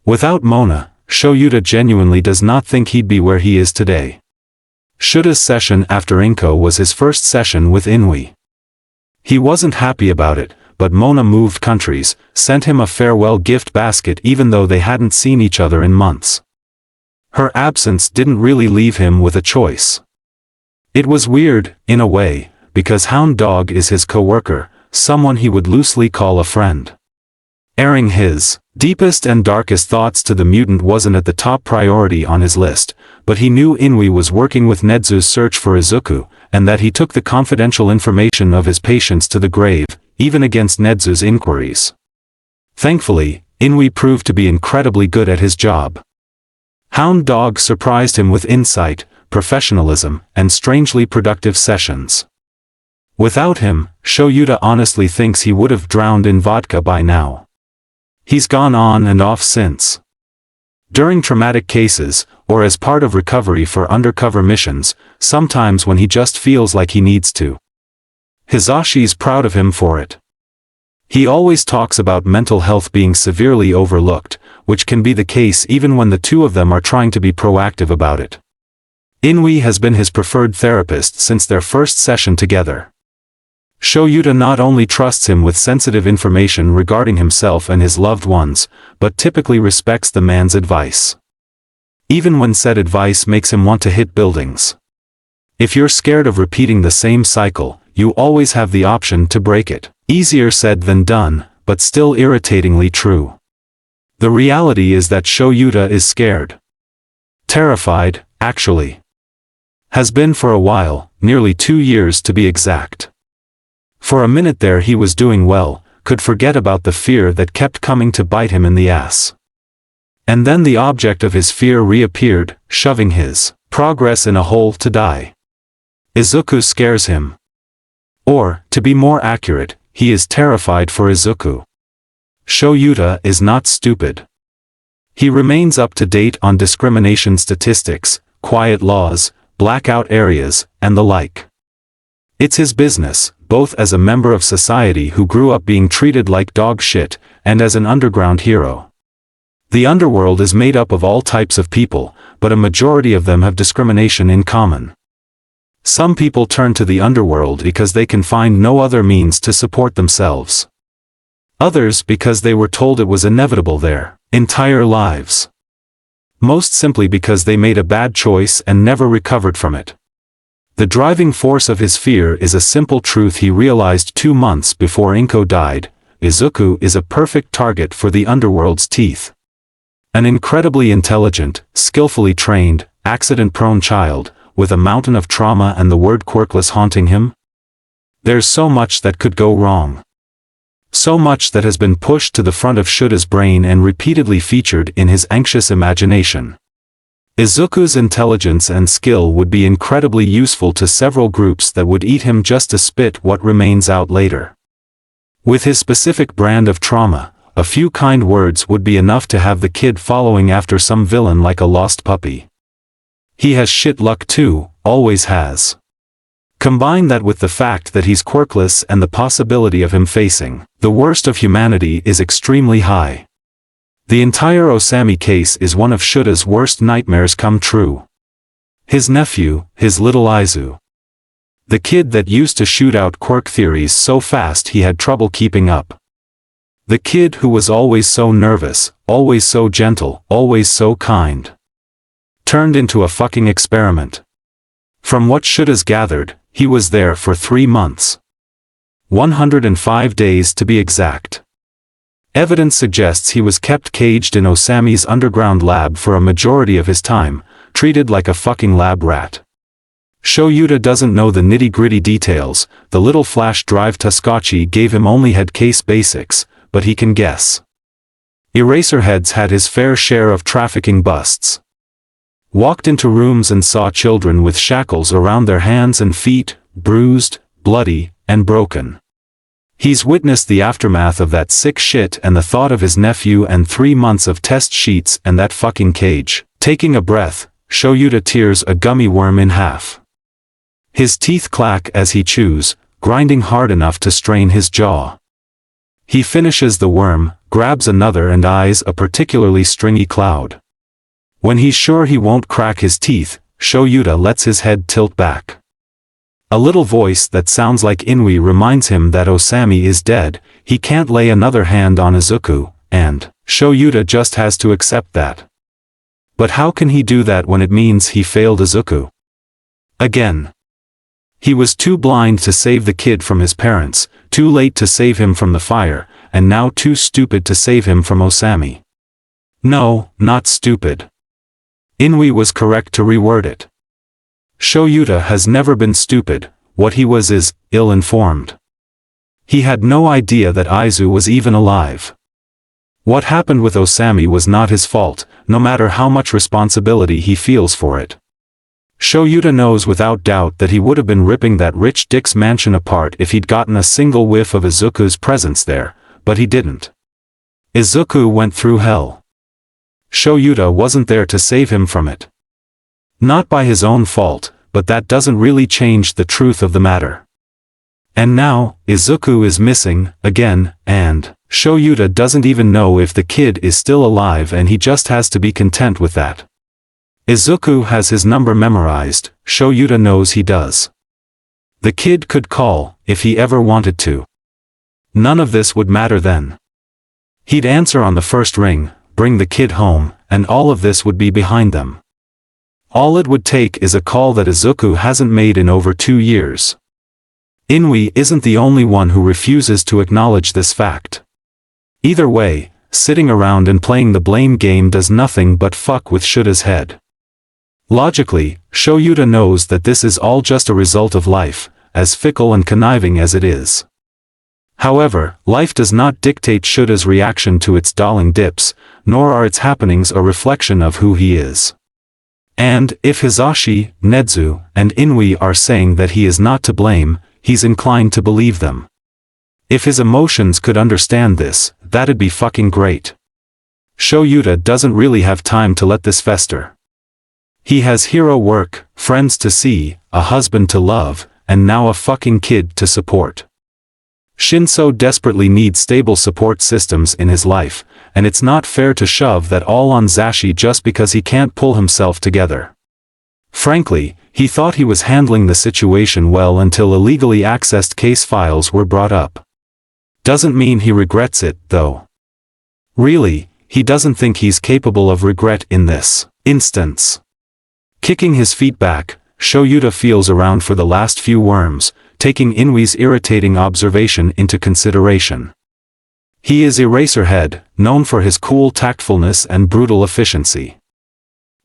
Without Mona, Shoyuta genuinely does not think he'd be where he is today. Shuta's session after Inko was his first session with Inui. He wasn't happy about it, but Mona moved countries, sent him a farewell gift basket even though they hadn't seen each other in months. Her absence didn't really leave him with a choice. It was weird, in a way, because Hound Dog is his co-worker, someone he would loosely call a friend. Airing his deepest and darkest thoughts to the mutant wasn't at the top priority on his list, but he knew Inui was working with Nezu's search for Izuku, and that he took the confidential information of his patients to the grave, even against Nezu's inquiries. Thankfully, Inui proved to be incredibly good at his job. Hound Dog surprised him with insight, professionalism, and strangely productive sessions. Without him, Shoyuta honestly thinks he would have drowned in vodka by now. He's gone on and off since. During traumatic cases, or as part of recovery for undercover missions, sometimes when he just feels like he needs to. Hizashi's proud of him for it. He always talks about mental health being severely overlooked, which can be the case even when the two of them are trying to be proactive about it. Inui has been his preferred therapist since their first session together. Shoyuta not only trusts him with sensitive information regarding himself and his loved ones, but typically respects the man's advice. Even when said advice makes him want to hit buildings. If you're scared of repeating the same cycle, you always have the option to break it. Easier said than done, but still irritatingly true. The reality is that Shoyuta is scared. Terrified, actually. Has been for a while, nearly 2 years to be exact. For a minute there he was doing well, could forget about the fear that kept coming to bite him in the ass. And then the object of his fear reappeared, shoving his progress in a hole to die. Izuku scares him. Or, to be more accurate, he is terrified for Izuku. Shoyuta is not stupid. He remains up to date on discrimination statistics, quiet laws, blackout areas, and the like. It's his business, both as a member of society who grew up being treated like dog shit, and as an underground hero. The underworld is made up of all types of people, but a majority of them have discrimination in common. Some people turn to the underworld because they can find no other means to support themselves. Others because they were told it was inevitable their entire lives. Most simply because they made a bad choice and never recovered from it. The driving force of his fear is a simple truth he realized 2 months before Inko died: Izuku is a perfect target for the underworld's teeth. An incredibly intelligent, skillfully trained, accident-prone child, with a mountain of trauma and the word quirkless haunting him? There's so much that could go wrong. So much that has been pushed to the front of Shuta's brain and repeatedly featured in his anxious imagination. Izuku's intelligence and skill would be incredibly useful to several groups that would eat him just to spit what remains out later. With his specific brand of trauma, a few kind words would be enough to have the kid following after some villain like a lost puppy. He has shit luck too, always has. Combine that with the fact that he's quirkless and the possibility of him facing the worst of humanity is extremely high. The entire Osami case is one of Shuta's worst nightmares come true. His nephew, his little Izu. The kid that used to shoot out quirk theories so fast he had trouble keeping up. The kid who was always so nervous, always so gentle, always so kind. Turned into a fucking experiment. From what Shuta's gathered, he was there for 3 months. 105 days to be exact. Evidence suggests he was kept caged in Osami's underground lab for a majority of his time, treated like a fucking lab rat. Shoyuta doesn't know the nitty-gritty details, the little flash drive Tuskachi gave him only had case basics, but he can guess. Eraserheads had his fair share of trafficking busts. Walked into rooms and saw children with shackles around their hands and feet, bruised, bloody, and broken. He's witnessed the aftermath of that sick shit and the thought of his nephew and 3 months of test sheets and that fucking cage. Taking a breath, Shoyuta tears a gummy worm in half. His teeth clack as he chews, grinding hard enough to strain his jaw. He finishes the worm, grabs another and eyes a particularly stringy cloud. When he's sure he won't crack his teeth, Shoyuta lets his head tilt back. A little voice that sounds like Inui reminds him that Osami is dead, he can't lay another hand on Izuku, and Shoyuta just has to accept that. But how can he do that when it means he failed Izuku? Again. He was too blind to save the kid from his parents, too late to save him from the fire, and now too stupid to save him from Osami. No, not stupid. Inui was correct to reword it. Shoyuta has never been stupid, what he was is ill-informed. He had no idea that Izu was even alive. What happened with Osami was not his fault, no matter how much responsibility he feels for it. Shoyuta knows without doubt that he would have been ripping that rich dick's mansion apart if he'd gotten a single whiff of Izuku's presence there, but he didn't. Izuku went through hell. Shoyuta wasn't there to save him from it. Not by his own fault, but that doesn't really change the truth of the matter. And now, Izuku is missing, again, and Shoyuta doesn't even know if the kid is still alive and he just has to be content with that. Izuku has his number memorized, Shoyuta knows he does. The kid could call, if he ever wanted to. None of this would matter then. He'd answer on the first ring, bring the kid home, and all of this would be behind them. All it would take is a call that Izuku hasn't made in over 2 years. Inui isn't the only one who refuses to acknowledge this fact. Either way, sitting around and playing the blame game does nothing but fuck with Shuta's head. Logically, Shoyuta knows that this is all just a result of life, as fickle and conniving as it is. However, life does not dictate Shuta's reaction to its darling dips, nor are its happenings a reflection of who he is. And, if Hizashi, Nezu, and Inui are saying that he is not to blame, he's inclined to believe them. If his emotions could understand this, that'd be fucking great. Shoyuta doesn't really have time to let this fester. He has hero work, friends to see, a husband to love, and now a fucking kid to support. Shinso desperately needs stable support systems in his life, and it's not fair to shove that all on Zashi just because he can't pull himself together. Frankly, he thought he was handling the situation well until illegally accessed case files were brought up. Doesn't mean he regrets it, though. Really, he doesn't think he's capable of regret in this instance. Kicking his feet back, Shoyuta feels around for the last few worms, taking Inui's irritating observation into consideration. He is Eraserhead, known for his cool tactfulness and brutal efficiency.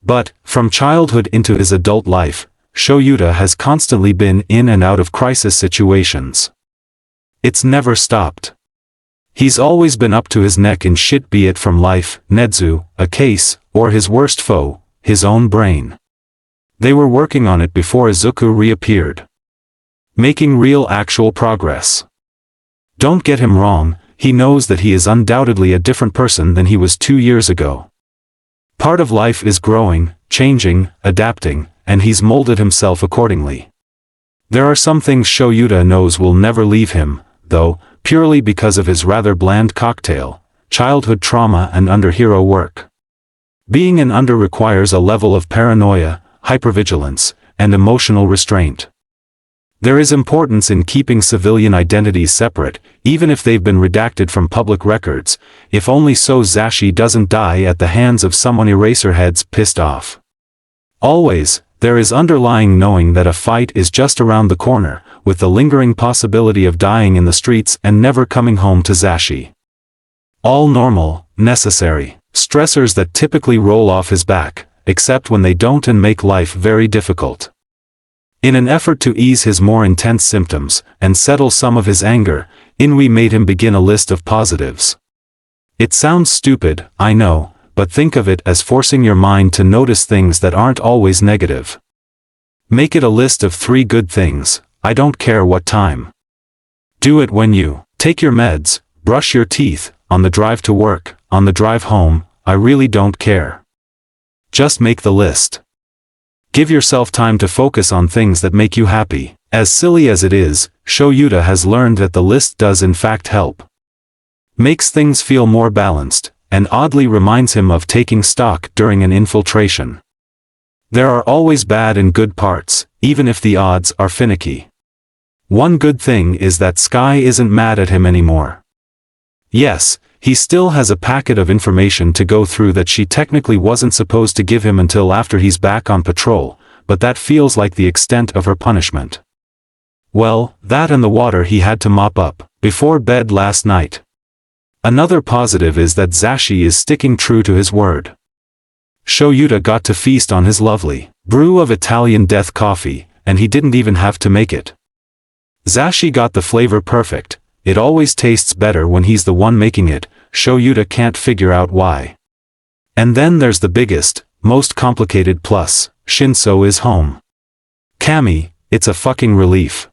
But, from childhood into his adult life, Shoyuta has constantly been in and out of crisis situations. It's never stopped. He's always been up to his neck in shit, be it from life, Nezu, a case, or his worst foe, his own brain. They were working on it before Izuku reappeared. Making real actual progress. Don't get him wrong, he knows that he is undoubtedly a different person than he was 2 years ago. Part of life is growing, changing, adapting, and he's molded himself accordingly. There are some things Shoyuta knows will never leave him, though, purely because of his rather bland cocktail, childhood trauma and underhero work. Being an under requires a level of paranoia, hypervigilance, and emotional restraint. There is importance in keeping civilian identities separate, even if they've been redacted from public records, if only so Zashi doesn't die at the hands of someone Eraserhead's pissed off. Always, there is underlying knowing that a fight is just around the corner, with the lingering possibility of dying in the streets and never coming home to Zashi. All normal, necessary stressors that typically roll off his back, except when they don't and make life very difficult. In an effort to ease his more intense symptoms, and settle some of his anger, Inui made him begin a list of positives. It sounds stupid, I know, but think of it as forcing your mind to notice things that aren't always negative. Make it a list of 3 good things, I don't care what time. Do it when you take your meds, brush your teeth, on the drive to work, on the drive home, I really don't care. Just make the list. Give yourself time to focus on things that make you happy. As silly as it is, Shoyuta has learned that the list does in fact help. Makes things feel more balanced, and oddly reminds him of taking stock during an infiltration. There are always bad and good parts, even if the odds are finicky. One good thing is that Sky isn't mad at him anymore. Yes, he still has a packet of information to go through that she technically wasn't supposed to give him until after he's back on patrol, but that feels like the extent of her punishment. Well, that and the water he had to mop up before bed last night. Another positive is that Zashi is sticking true to his word. Shoyuta got to feast on his lovely brew of Italian death coffee, and he didn't even have to make it. Zashi got the flavor perfect. It always tastes better when he's the one making it, Shoyuta can't figure out why. And then there's the biggest, most complicated plus, Shinso is home. Kami, it's a fucking relief.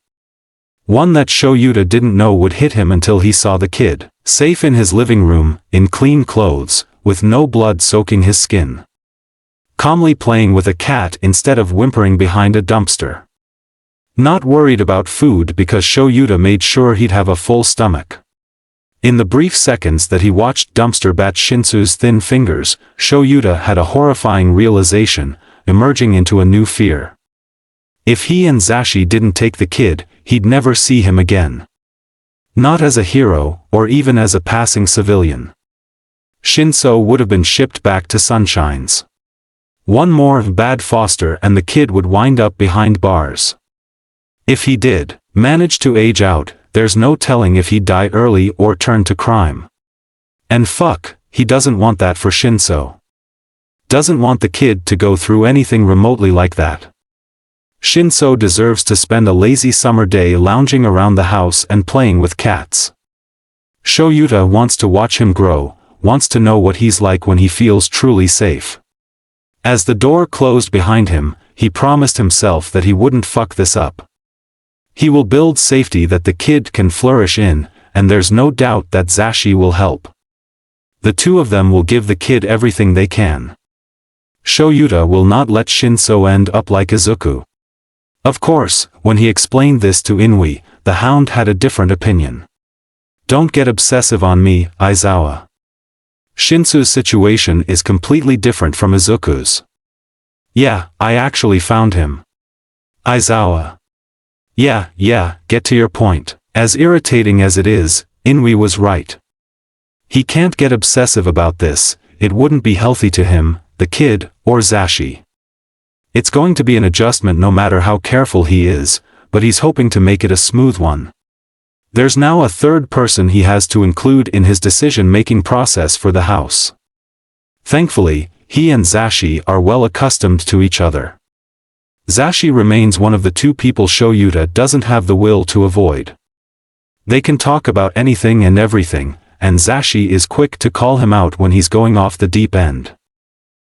One that Shoyuta didn't know would hit him until he saw the kid, safe in his living room, in clean clothes, with no blood soaking his skin. Calmly playing with a cat instead of whimpering behind a dumpster. Not worried about food because Shoyuta made sure he'd have a full stomach. In the brief seconds that he watched Dumpster bat Shinso's thin fingers, Shoyuta had a horrifying realization, emerging into a new fear. If he and Zashi didn't take the kid, he'd never see him again. Not as a hero, or even as a passing civilian. Shinso would have been shipped back to Sunshine's. One more bad foster and the kid would wind up behind bars. If he did manage to age out, there's no telling if he'd die early or turn to crime. And fuck, he doesn't want that for Shinso. Doesn't want the kid to go through anything remotely like that. Shinso deserves to spend a lazy summer day lounging around the house and playing with cats. Shoyuta wants to watch him grow, wants to know what he's like when he feels truly safe. As the door closed behind him, he promised himself that he wouldn't fuck this up. He will build safety that the kid can flourish in, and there's no doubt that Hizashi will help. The two of them will give the kid everything they can. Shoyuta will not let Shinso end up like Izuku. Of course, when he explained this to Inui, the Hound had a different opinion. Don't get obsessive on me, Aizawa. Shinso's situation is completely different from Izuku's. Yeah, I actually found him. Aizawa. Yeah, get to your point. As irritating as it is, Inui was right. He can't get obsessive about this, it wouldn't be healthy to him, the kid, or Hizashi. It's going to be an adjustment no matter how careful he is, but he's hoping to make it a smooth one. There's now a third person he has to include in his decision-making process for the house. Thankfully, he and Hizashi are well accustomed to each other. Hizashi remains one of the two people Shoyuta doesn't have the will to avoid. They can talk about anything and everything, and Hizashi is quick to call him out when he's going off the deep end.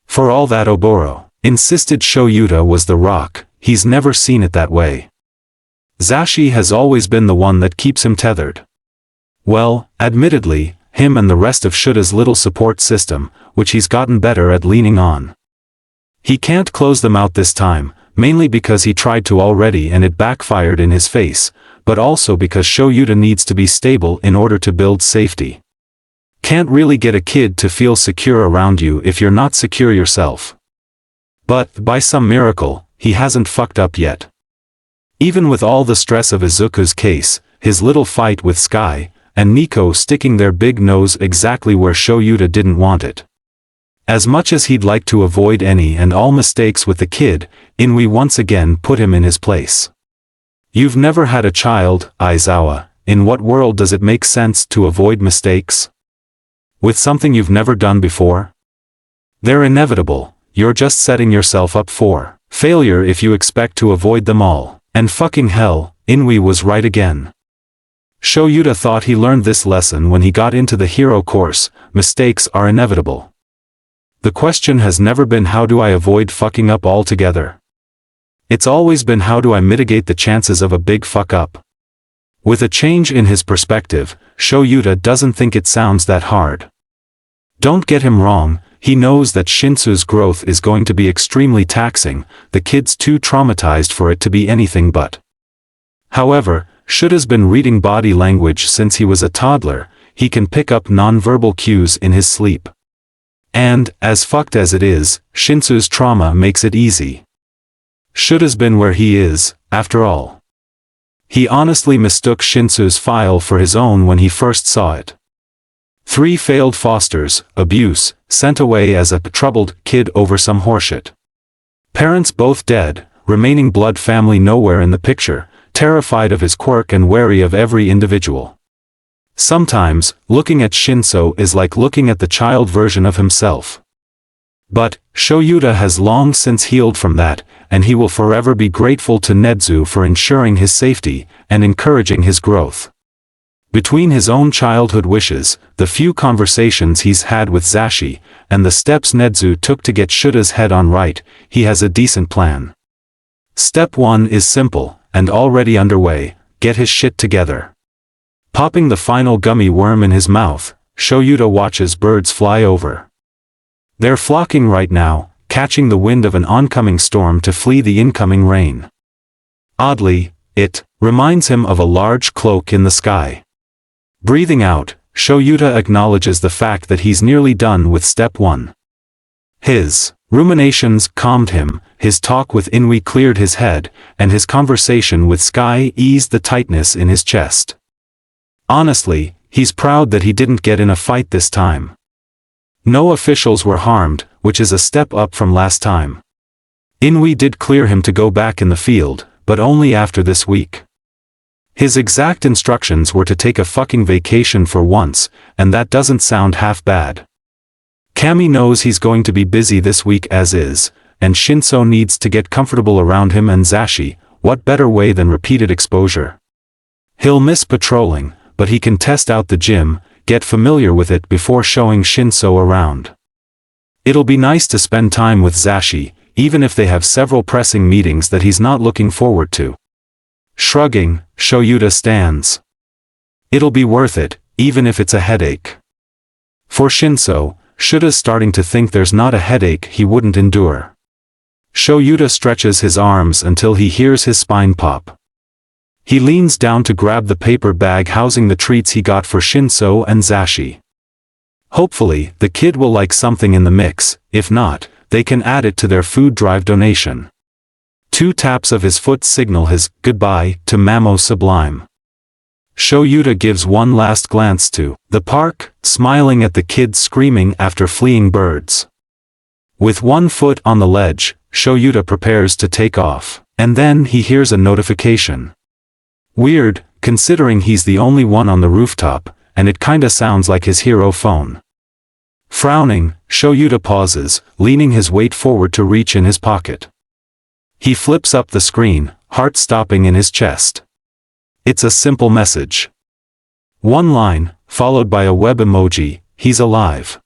For all that Oboro insisted Shoyuta was the rock, he's never seen it that way. Hizashi has always been the one that keeps him tethered. Well, admittedly, him and the rest of Shuta's little support system, which he's gotten better at leaning on. He can't close them out this time, mainly because he tried to already and it backfired in his face, but also because Shoyuta needs to be stable in order to build safety. Can't really get a kid to feel secure around you if you're not secure yourself. But, by some miracle, he hasn't fucked up yet. Even with all the stress of Izuku's case, his little fight with Sky, and Nico sticking their big nose exactly where Shoyuta didn't want it. As much as he'd like to avoid any and all mistakes with the kid, Inui once again put him in his place. You've never had a child, Aizawa, in what world does it make sense to avoid mistakes? With something you've never done before? They're inevitable, you're just setting yourself up for failure if you expect to avoid them all. And fucking hell, Inui was right again. Shoyuta thought he learned this lesson when he got into the hero course, mistakes are inevitable. The question has never been how do I avoid fucking up altogether. It's always been how do I mitigate the chances of a big fuck up. With a change in his perspective, Shoyuta doesn't think it sounds that hard. Don't get him wrong, he knows that Shinso's growth is going to be extremely taxing, the kid's too traumatized for it to be anything but. However, Shuta's been reading body language since he was a toddler, he can pick up non-verbal cues in his sleep. And, as fucked as it is, Shinso's trauma makes it easy. Shuta's been where he is, after all. He honestly mistook Shinso's file for his own when he first saw it. 3 failed fosters, abuse, sent away as a troubled kid over some horseshit. Parents both dead, remaining blood family nowhere in the picture, terrified of his quirk and wary of every individual. Sometimes, looking at Shinso is like looking at the child version of himself. But, Shoyuta has long since healed from that, and he will forever be grateful to Nezu for ensuring his safety, and encouraging his growth. Between his own childhood wishes, the few conversations he's had with Hizashi, and the steps Nezu took to get Shuta's head on right, he has a decent plan. Step 1 is simple, and already underway, get his shit together. Popping the final gummy worm in his mouth, Shoyuta watches birds fly over. They're flocking right now, catching the wind of an oncoming storm to flee the incoming rain. Oddly, it reminds him of a large cloak in the sky. Breathing out, Shoyuta acknowledges the fact that he's nearly done with step 1. His ruminations calmed him, his talk with Inui cleared his head, and his conversation with Sky eased the tightness in his chest. Honestly, he's proud that he didn't get in a fight this time. No officials were harmed, which is a step up from last time. Inui did clear him to go back in the field, but only after this week. His exact instructions were to take a fucking vacation for once, and that doesn't sound half bad. Kami knows he's going to be busy this week as is, and Shinso needs to get comfortable around him and Hizashi, what better way than repeated exposure? He'll miss patrolling, but he can test out the gym, get familiar with it before showing Shinso around. It'll be nice to spend time with Zashi, even if they have several pressing meetings that he's not looking forward to. Shrugging, Shoyuta stands. It'll be worth it, even if it's a headache. For Shinso, Shuta's starting to think there's not a headache he wouldn't endure. Shoyuta stretches his arms until he hears his spine pop. He leans down to grab the paper bag housing the treats he got for Shinso and Zashi. Hopefully, the kid will like something in the mix. If not, they can add it to their food drive donation. 2 taps of his foot signal his goodbye to Mamo Sublime. Shoyuta gives one last glance to the park, smiling at the kids screaming after fleeing birds. With one foot on the ledge, Shoyuta prepares to take off, and then he hears a notification. Weird, considering he's the only one on the rooftop, and it kinda sounds like his hero phone. Frowning, Shoyuta pauses, leaning his weight forward to reach in his pocket. He flips up the screen, heart stopping in his chest. It's a simple message. One line, followed by a web emoji, he's alive.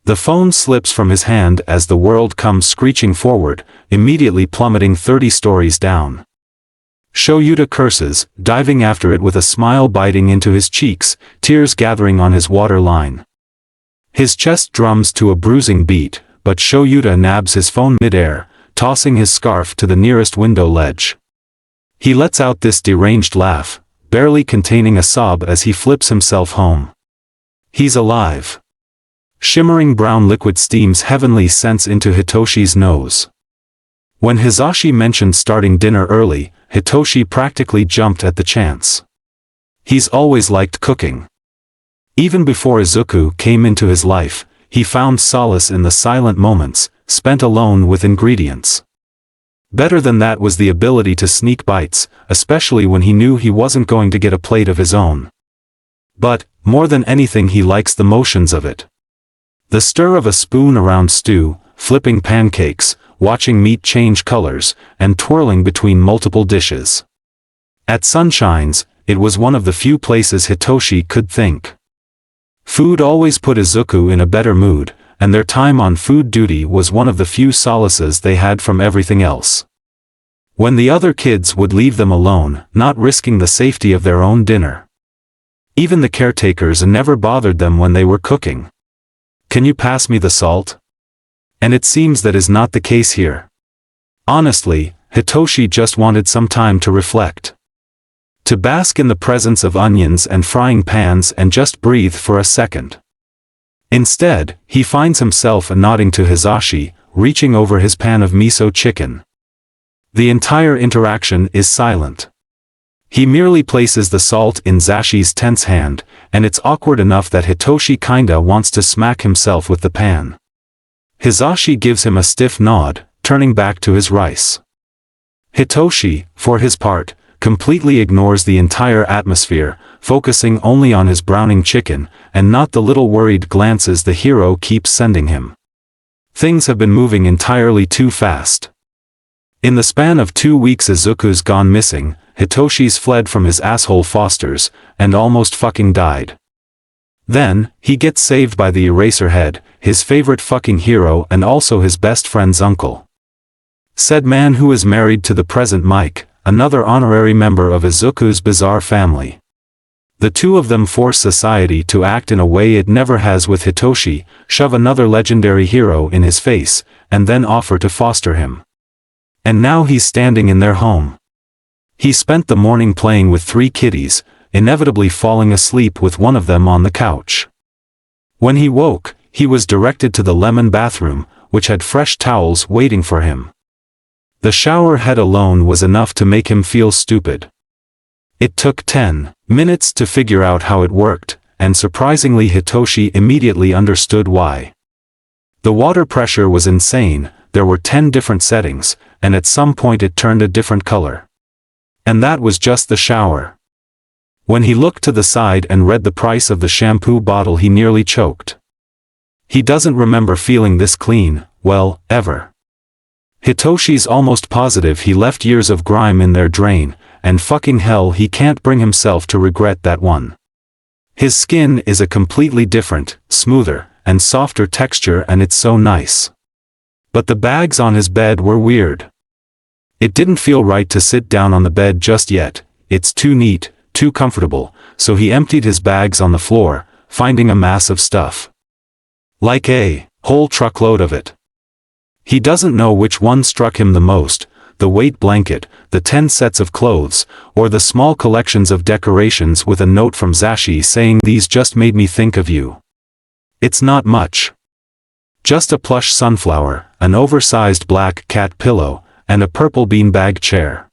The phone slips from his hand as the world comes screeching forward, immediately plummeting 30 stories down. Shoyuta curses, diving after it with a smile biting into his cheeks, tears gathering on his waterline. His chest drums to a bruising beat, but Shoyuta nabs his phone midair, tossing his scarf to the nearest window ledge. He lets out this deranged laugh, barely containing a sob as he flips himself home. He's alive. Shimmering brown liquid steams heavenly scents into Hitoshi's nose. When Hizashi mentioned starting dinner early, Hitoshi practically jumped at the chance. He's always liked cooking. Even before Izuku came into his life, he found solace in the silent moments, spent alone with ingredients. Better than that was the ability to sneak bites, especially when he knew he wasn't going to get a plate of his own. But, more than anything, he likes the motions of it. The stir of a spoon around stew, flipping pancakes, watching meat change colors, and twirling between multiple dishes. At Sunshine's, it was one of the few places Hitoshi could think. Food always put Izuku in a better mood, and their time on food duty was one of the few solaces they had from everything else. When the other kids would leave them alone, not risking the safety of their own dinner. Even the caretakers never bothered them when they were cooking. "Can you pass me the salt?" And it seems that is not the case here. Honestly, Hitoshi just wanted some time to reflect. To bask in the presence of onions and frying pans and just breathe for a second. Instead, he finds himself nodding to Hizashi, reaching over his pan of miso chicken. The entire interaction is silent. He merely places the salt in Zashi's tense hand, and it's awkward enough that Hitoshi kinda wants to smack himself with the pan. Hizashi gives him a stiff nod, turning back to his rice. Hitoshi, for his part, completely ignores the entire atmosphere, focusing only on his browning chicken, and not the little worried glances the hero keeps sending him. Things have been moving entirely too fast. In the span of 2 weeks Izuku's gone missing, Hitoshi's fled from his asshole fosters, and almost fucking died. Then, he gets saved by the Eraserhead, his favorite fucking hero and also his best friend's uncle. Said man who is married to the present Mike, another honorary member of Izuku's bizarre family. The two of them force society to act in a way it never has with Hitoshi, shove another legendary hero in his face, and then offer to foster him. And now he's standing in their home. He spent the morning playing with 3 kitties, inevitably falling asleep with one of them on the couch. When he woke, he was directed to the lemon bathroom, which had fresh towels waiting for him. The shower head alone was enough to make him feel stupid. It took 10 minutes to figure out how it worked, and surprisingly Hitoshi immediately understood why. The water pressure was insane, there were 10 different settings, and at some point it turned a different color. And that was just the shower. When he looked to the side and read the price of the shampoo bottle he nearly choked. He doesn't remember feeling this clean, well, ever. Hitoshi's almost positive he left years of grime in their drain, and fucking hell he can't bring himself to regret that one. His skin is a completely different, smoother, and softer texture, and it's so nice. But the bags on his bed were weird. It didn't feel right to sit down on the bed just yet. It's too neat, too comfortable, so he emptied his bags on the floor, finding a mass of stuff. Like a whole truckload of it. He doesn't know which one struck him the most, the weight blanket, the 10 sets of clothes, or the small collections of decorations with a note from Zashi saying, "These just made me think of you." It's not much. Just a plush sunflower, an oversized black cat pillow, and a purple beanbag chair.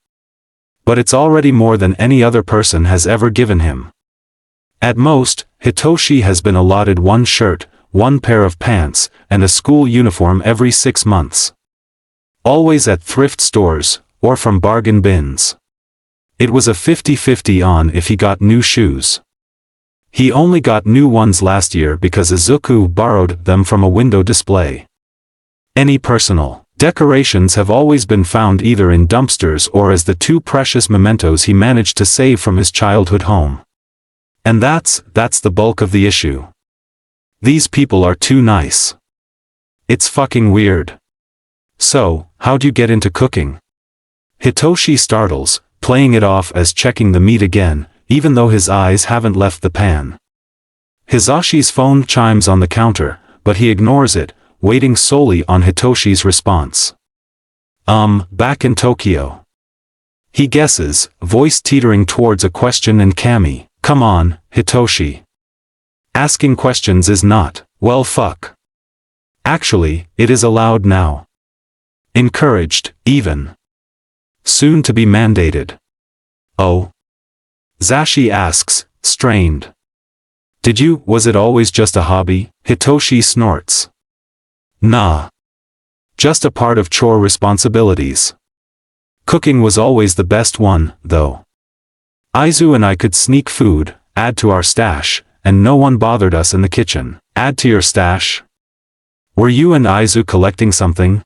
But it's already more than any other person has ever given him. At most, Hitoshi has been allotted one shirt, one pair of pants, and a school uniform every 6 months. Always at thrift stores, or from bargain bins. It was a 50-50 on if he got new shoes. He only got new ones last year because Izuku borrowed them from a window display. Any personal decorations have always been found either in dumpsters or as the 2 precious mementos he managed to save from his childhood home. And that's the bulk of the issue. These people are too nice. It's fucking weird. So, how'd you get into cooking? Hitoshi startles, playing it off as checking the meat again, even though his eyes haven't left the pan. Hizashi's phone chimes on the counter, but he ignores it, waiting solely on Hitoshi's response. Back in Tokyo. He guesses, voice teetering towards a question, and Kami, "Come on, Hitoshi. Asking questions is not, well fuck. Actually, it is allowed now. Encouraged, even. Soon to be mandated." "Oh?" Zashi asks, strained. Was it always just a hobby?" Hitoshi snorts. "Nah. Just a part of chore responsibilities. Cooking was always the best one, though. Aizu and I could sneak food, add to our stash, and no one bothered us in the kitchen." "Add to your stash? Were you and Aizu collecting something?"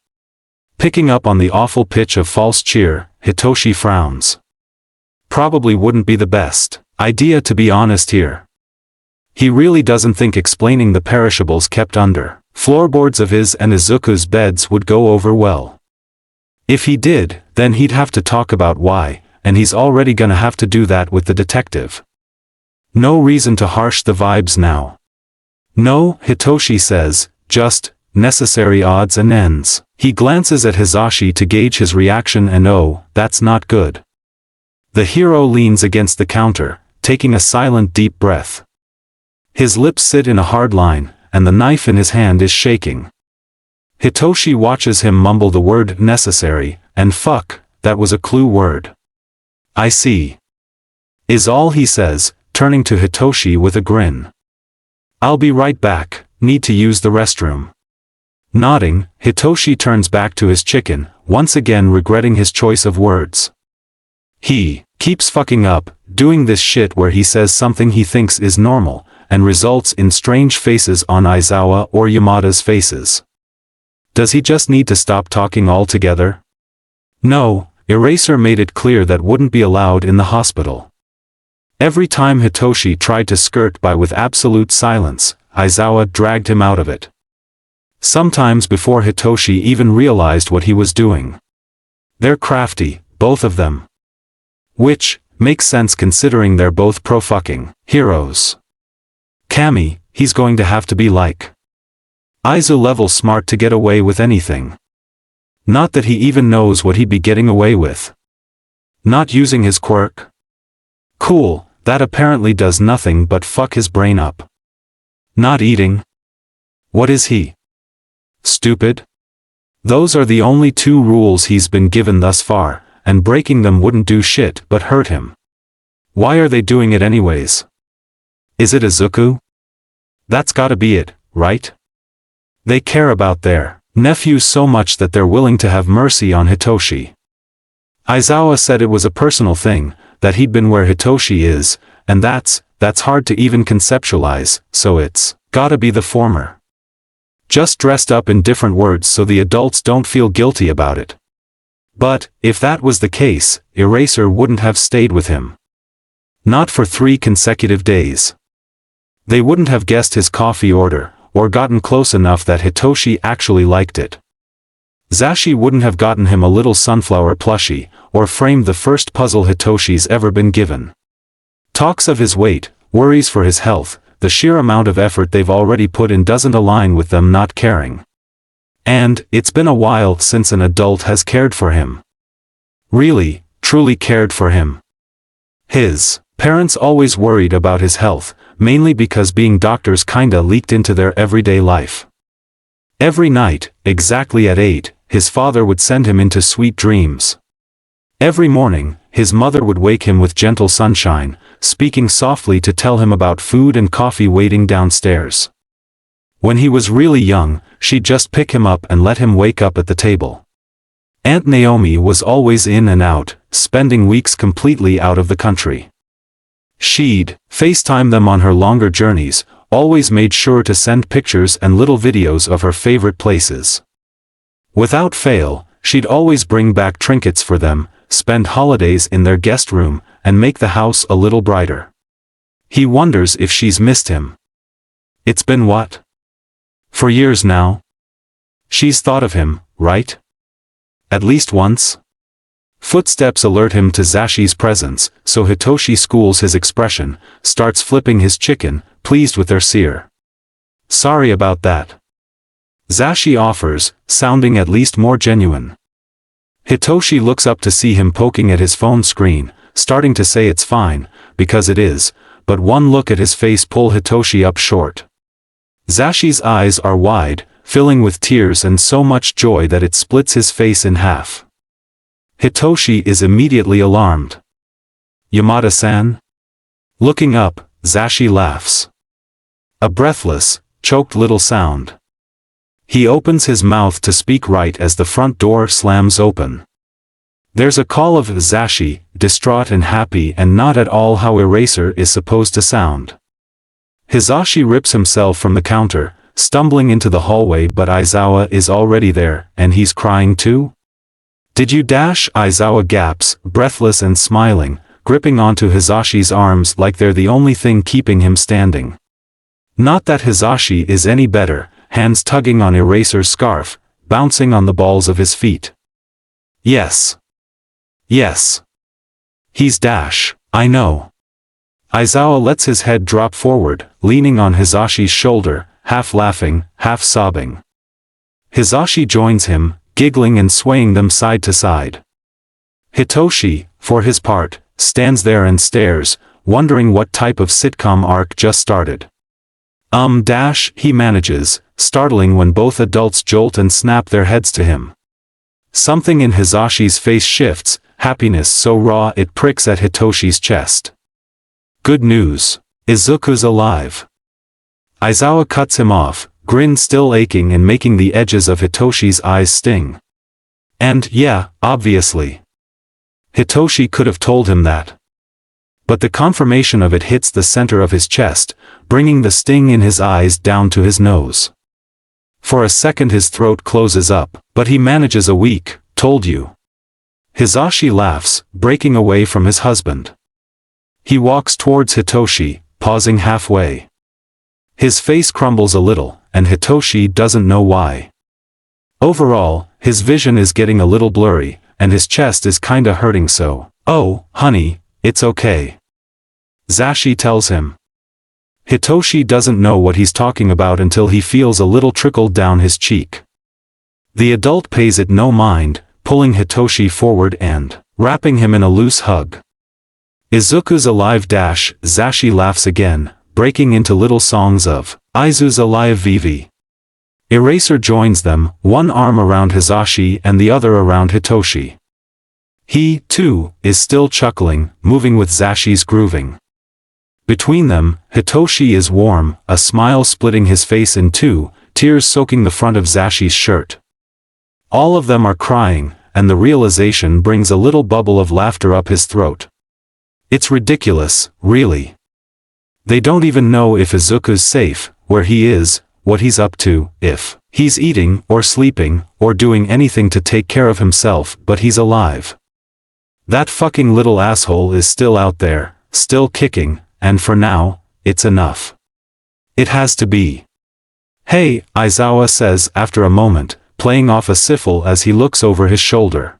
Picking up on the awful pitch of false cheer, Hitoshi frowns. "Probably wouldn't be the best idea, to be honest here." He really doesn't think explaining the perishables kept under floorboards of his and Izuku's beds would go over well. If he did, then he'd have to talk about why, and he's already gonna have to do that with the detective. No reason to harsh the vibes now. "No," Hitoshi says, "just necessary odds and ends." He glances at Hizashi to gauge his reaction, and oh, that's not good. The hero leans against the counter, taking a silent deep breath. His lips sit in a hard line, and the knife in his hand is shaking. Hitoshi watches him mumble the word necessary, and fuck, that was a clue word. "I see," is all he says, turning to Hitoshi with a grin. "I'll be right back, need to use the restroom." Nodding, Hitoshi turns back to his chicken, once again regretting his choice of words. He keeps fucking up, doing this shit where he says something he thinks is normal, and results in strange faces on Aizawa or Yamada's faces. Does he just need to stop talking altogether? No, Eraser made it clear that wouldn't be allowed in the hospital. Every time Hitoshi tried to skirt by with absolute silence, Aizawa dragged him out of it. Sometimes before Hitoshi even realized what he was doing. They're crafty, both of them. Which makes sense considering they're both pro-fucking heroes. Kami, he's going to have to be like Aizu level smart to get away with anything. Not that he even knows what he'd be getting away with. Not using his quirk? Cool, that apparently does nothing but fuck his brain up. Not eating? What is he? Stupid? Those are the only 2 rules he's been given thus far, and breaking them wouldn't do shit but hurt him. Why are they doing it anyways? Is it Izuku? That's gotta be it, right? They care about their nephew so much that they're willing to have mercy on Hitoshi. Aizawa said it was a personal thing, that he'd been where Hitoshi is, and that's hard to even conceptualize, so it's gotta be the former. Just dressed up in different words so the adults don't feel guilty about it. But, if that was the case, Eraser wouldn't have stayed with him. Not for 3 consecutive days. They wouldn't have guessed his coffee order, or gotten close enough that Hitoshi actually liked it. Zashi wouldn't have gotten him a little sunflower plushie, or framed the first puzzle Hitoshi's ever been given. Talks of his weight, worries for his health, the sheer amount of effort they've already put in doesn't align with them not caring. And, it's been a while since an adult has cared for him. Really, truly cared for him. His parents always worried about his health, mainly because being doctors kinda leaked into their everyday life. Every night, exactly at 8, his father would send him into sweet dreams. Every morning, his mother would wake him with gentle sunshine, speaking softly to tell him about food and coffee waiting downstairs. When he was really young, she'd just pick him up and let him wake up at the table. Aunt Naomi was always in and out, spending weeks completely out of the country. She'd FaceTime them on her longer journeys, always made sure to send pictures and little videos of her favorite places. Without fail, she'd always bring back trinkets for them, spend holidays in their guest room, and make the house a little brighter. He wonders if she's missed him. It's been what? For years now? She's thought of him, right? At least once? Footsteps alert him to Zashi's presence, so Hitoshi schools his expression, starts flipping his chicken, pleased with their sear. Sorry about that. Zashi offers, sounding at least more genuine. Hitoshi looks up to see him poking at his phone screen, starting to say it's fine, because it is, but one look at his face pulls Hitoshi up short. Zashi's eyes are wide, filling with tears and so much joy that it splits his face in half. Hitoshi is immediately alarmed. Yamada-san? Looking up, Zashi laughs. A breathless, choked little sound. He opens his mouth to speak right as the front door slams open. There's a call of Zashi, distraught and happy and not at all how Eraser is supposed to sound. Hizashi rips himself from the counter, stumbling into the hallway, but Aizawa is already there, and he's crying too? Did you dash? Aizawa gaps, breathless and smiling, gripping onto Hizashi's arms like they're the only thing keeping him standing. Not that Hizashi is any better, hands tugging on Eraser's scarf, bouncing on the balls of his feet. Yes. Yes. He's dash, I know. Aizawa lets his head drop forward, leaning on Hizashi's shoulder, half laughing, half sobbing. Hizashi joins him, giggling and swaying them side to side. Hitoshi, for his part, stands there and stares, wondering what type of sitcom arc just started. Dash, he manages, startling when both adults jolt and snap their heads to him. Something in Hizashi's face shifts, happiness so raw it pricks at Hitoshi's chest. Good news. Izuku's alive. Aizawa cuts him off, grin still aching and making the edges of Hitoshi's eyes sting. And, yeah, obviously. Hitoshi could have told him that. But the confirmation of it hits the center of his chest, bringing the sting in his eyes down to his nose. For a second his throat closes up, but he manages a weak, told you. Hizashi laughs, breaking away from his husband. He walks towards Hitoshi, pausing halfway. His face crumbles a little, and Hitoshi doesn't know why. Overall, his vision is getting a little blurry, and his chest is kinda hurting so. Oh, honey, it's okay. Zashi tells him. Hitoshi doesn't know what he's talking about until he feels a little trickle down his cheek. The adult pays it no mind, pulling Hitoshi forward and wrapping him in a loose hug. Izuku's alive dash, Zashi laughs again, breaking into little songs of Izu's alive Vivi. Eraser joins them, one arm around Hizashi and the other around Hitoshi. He, too, is still chuckling, moving with Zashi's grooving. Between them, Hitoshi is warm, a smile splitting his face in two, tears soaking the front of Zashi's shirt. All of them are crying, and the realization brings a little bubble of laughter up his throat. It's ridiculous, really. They don't even know if Izuku's safe, where he is, what he's up to, if he's eating, or sleeping, or doing anything to take care of himself, but he's alive. That fucking little asshole is still out there, still kicking, and for now, it's enough. It has to be. Hey, Aizawa says after a moment, playing off a siffle as he looks over his shoulder.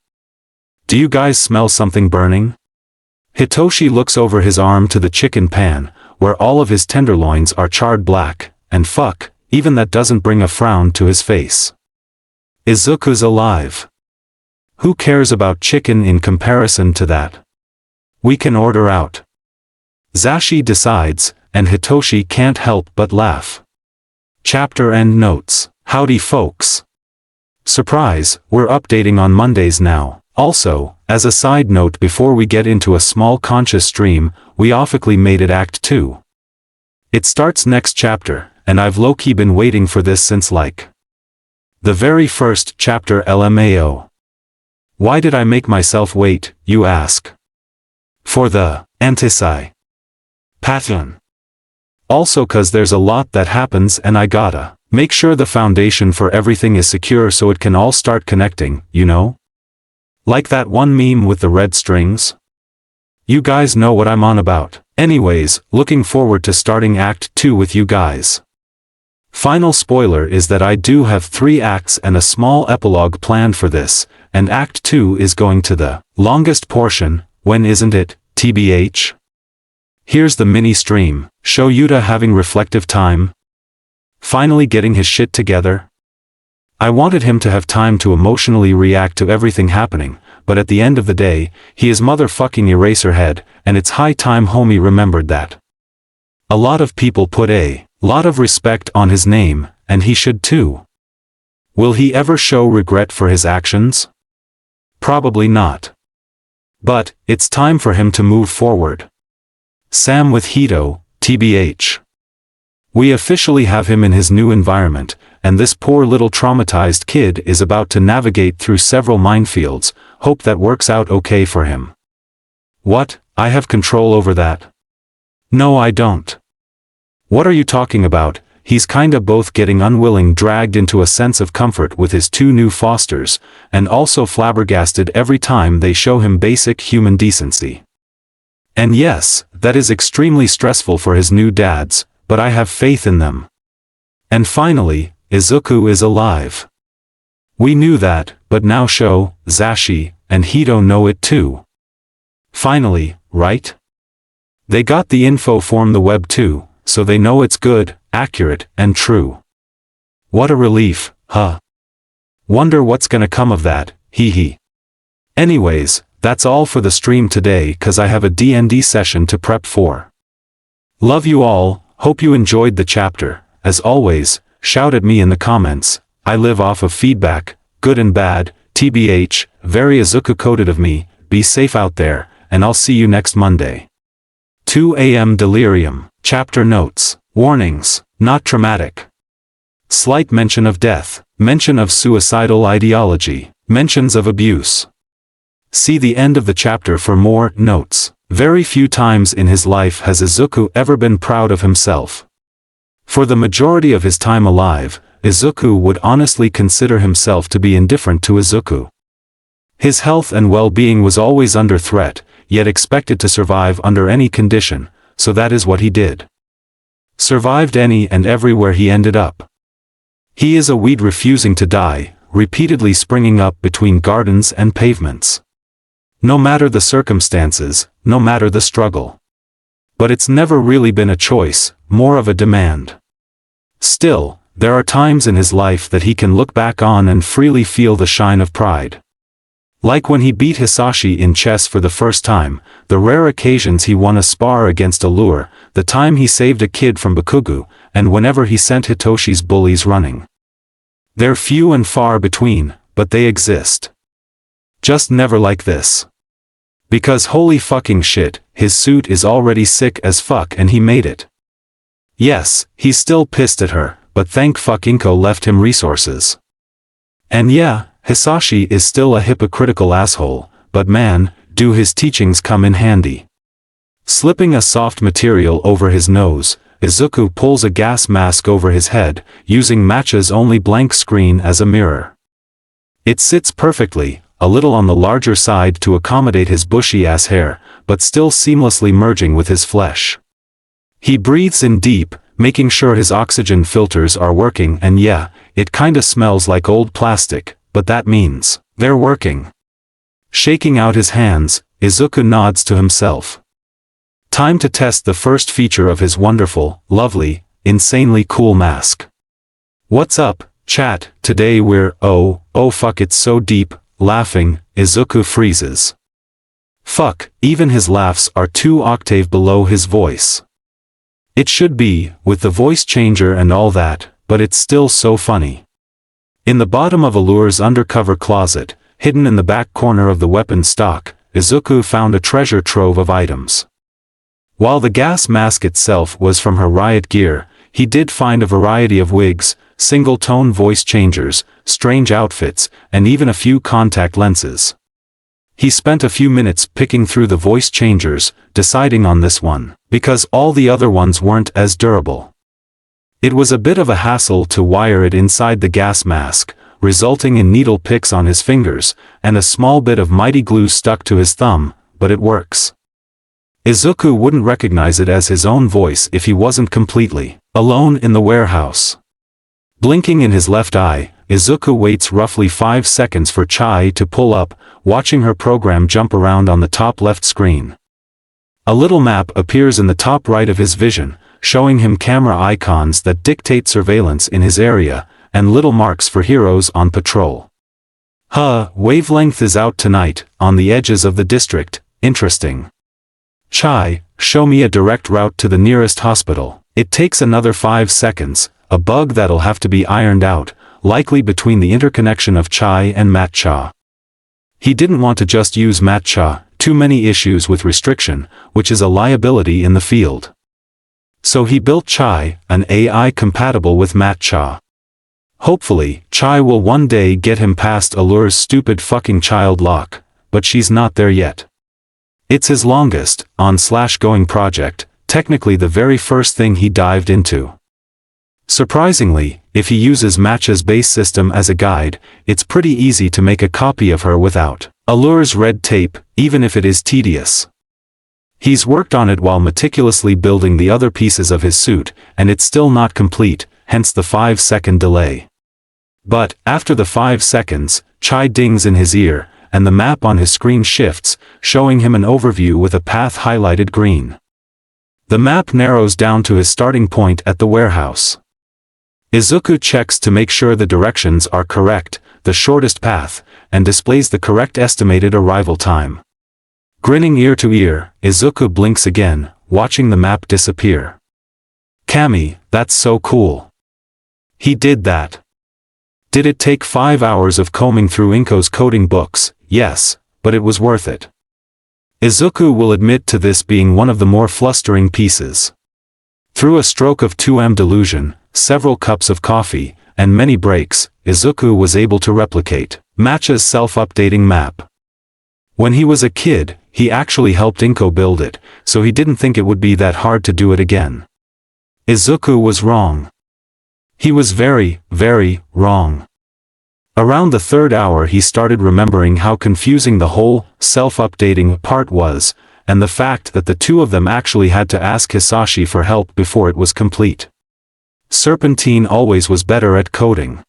Do you guys smell something burning? Hitoshi looks over his arm to the chicken pan, where all of his tenderloins are charred black, and fuck, even that doesn't bring a frown to his face. Izuku's alive. Who cares about chicken in comparison to that? We can order out. Zashi decides, and Hitoshi can't help but laugh. Chapter end notes. Howdy folks. Surprise, we're updating on Mondays now. Also, as a side note, before we get into a small conscious stream, we officially made it Act 2. It starts next chapter, and I've low-key been waiting for this since like the very first chapter LMAO. Why did I make myself wait, you ask? For the antisai pattern. Also cause there's a lot that happens and I gotta make sure the foundation for everything is secure so it can all start connecting, you know? Like that one meme with the red strings? You guys know what I'm on about. Anyways, looking forward to starting Act 2 with you guys. Final spoiler is that I do have 3 acts and a small epilogue planned for this, and Act 2 is going to the longest portion, when isn't it, TBH? Here's the mini stream, show Yuta having reflective time. Finally getting his shit together. I wanted him to have time to emotionally react to everything happening, but at the end of the day, he is motherfucking Eraserhead, and it's high time homie remembered that. A lot of people put a lot of respect on his name, and he should too. Will he ever show regret for his actions? Probably not. But, it's time for him to move forward. Sam with Hito, TBH. We officially have him in his new environment, and this poor little traumatized kid is about to navigate through several minefields. Hope that works out okay for him. What, I have control over that? No I don't. What are you talking about? He's kinda both getting unwilling dragged into a sense of comfort with his 2 new fosters, and also flabbergasted every time they show him basic human decency. And yes, that is extremely stressful for his new dads, but I have faith in them. And finally, Izuku is alive. We knew that, but now Sho, Zashi, and Hito know it too. Finally, right? They got the info from the web too, so they know it's good, accurate, and true. What a relief, huh? Wonder what's gonna come of that, hee hee. Anyways, that's all for the stream today cause I have a D&D session to prep for. Love you all, hope you enjoyed the chapter. As always, shout at me in the comments. I live off of feedback, good and bad, TBH, very Izuku coded of me. Be safe out there, and I'll see you next Monday. 2 AM Delirium. Chapter notes. Warnings. Not traumatic. Slight mention of death. Mention of suicidal ideology. Mentions of abuse. See the end of the chapter for more notes. Very few times in his life has Izuku ever been proud of himself. For the majority of his time alive, Izuku would honestly consider himself to be indifferent to Izuku. His health and well-being was always under threat, yet expected to survive under any condition, so that is what he did. Survived any and everywhere he ended up. He is a weed refusing to die, repeatedly springing up between gardens and pavements. No matter the circumstances, no matter the struggle. But it's never really been a choice, more of a demand. Still, there are times in his life that he can look back on and freely feel the shine of pride. Like when he beat Hisashi in chess for the first time, the rare occasions he won a spar against a lure, the time he saved a kid from Bakugu, and whenever he sent Hitoshi's bullies running. They're few and far between, but they exist. Just never like this. Because holy fucking shit, his suit is already sick as fuck and he made it. Yes, he's still pissed at her, but thank fuck Inko left him resources. And yeah, Hisashi is still a hypocritical asshole, but man, do his teachings come in handy. Slipping a soft material over his nose, Izuku pulls a gas mask over his head, using Matcha's only blank screen as a mirror. It sits perfectly, a little on the larger side to accommodate his bushy-ass hair, but still seamlessly merging with his flesh. He breathes in deep, making sure his oxygen filters are working, and yeah, it kinda smells like old plastic, but that means they're working. Shaking out his hands, Izuku nods to himself. Time to test the first feature of his wonderful, lovely, insanely cool mask. What's up, chat? Today we're, oh fuck, it's so deep, laughing. Izuku freezes. Fuck, even his laughs are 2 octaves below his voice. It should be, with the voice changer and all that, but it's still so funny. In the bottom of Allure's undercover closet, hidden in the back corner of the weapon stock, Izuku found a treasure trove of items. While the gas mask itself was from her riot gear, he did find a variety of wigs, single-tone voice changers, strange outfits, and even a few contact lenses. He spent a few minutes picking through the voice changers, deciding on this one, because all the other ones weren't as durable. It was a bit of a hassle to wire it inside the gas mask, resulting in needle picks on his fingers, and a small bit of mighty glue stuck to his thumb, but it works. Izuku wouldn't recognize it as his own voice if he wasn't completely alone in the warehouse. Blinking in his left eye, Izuku waits roughly 5 seconds for Chai to pull up, watching her program jump around on the top left screen. A little map appears in the top right of his vision, showing him camera icons that dictate surveillance in his area, and little marks for heroes on patrol. Wavelength is out tonight, on the edges of the district, interesting. Chai, show me a direct route to the nearest hospital. It takes another 5 seconds, a bug that'll have to be ironed out, likely between the interconnection of Chai and Matcha. He didn't want to just use Matcha, too many issues with restriction, which is a liability in the field. So he built Chai, an AI compatible with Matcha. Hopefully, Chai will one day get him past Allure's stupid fucking child lock, but she's not there yet. It's his longest, on/going project, technically the very first thing he dived into. Surprisingly, if he uses Matcha's base system as a guide, it's pretty easy to make a copy of her without Allure's red tape, even if it is tedious. He's worked on it while meticulously building the other pieces of his suit, and it's still not complete, hence the 5-second delay. But, after the 5 seconds, Chai dings in his ear, and the map on his screen shifts, showing him an overview with a path highlighted green. The map narrows down to his starting point at the warehouse. Izuku checks to make sure the directions are correct, the shortest path, and displays the correct estimated arrival time. Grinning ear to ear, Izuku blinks again, watching the map disappear. Kami, that's so cool. He did that. Did it take 5 hours of combing through Inko's coding books? Yes, but it was worth it. Izuku will admit to this being one of the more flustering pieces. Through a stroke of 2M delusion, several cups of coffee, and many breaks, Izuku was able to replicate Matcha's self-updating map. When he was a kid, he actually helped Inko build it, so he didn't think it would be that hard to do it again. Izuku was wrong. He was very, very wrong. Around the 3rd hour he started remembering how confusing the whole self-updating part was, and the fact that the two of them actually had to ask Hisashi for help before it was complete. Serpentine always was better at coding.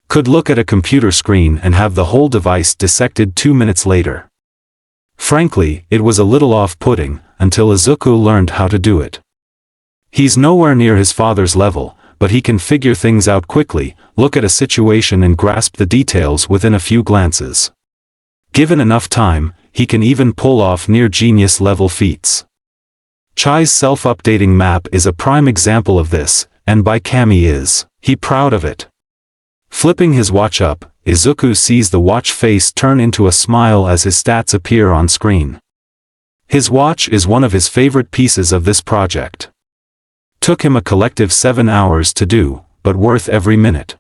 Could look at a computer screen and have the whole device dissected 2 minutes later. Frankly, it was a little off-putting, until Izuku learned how to do it. He's nowhere near his father's level, but he can figure things out quickly, look at a situation and grasp the details within a few glances. Given enough time, he can even pull off near-genius level feats. Chai's self-updating map is a prime example of this, and by Kami is he proud of it. Flipping his watch up, Izuku sees the watch face turn into a smile as his stats appear on screen. His watch is one of his favorite pieces of this project. Took him a collective 7 hours to do, but worth every minute.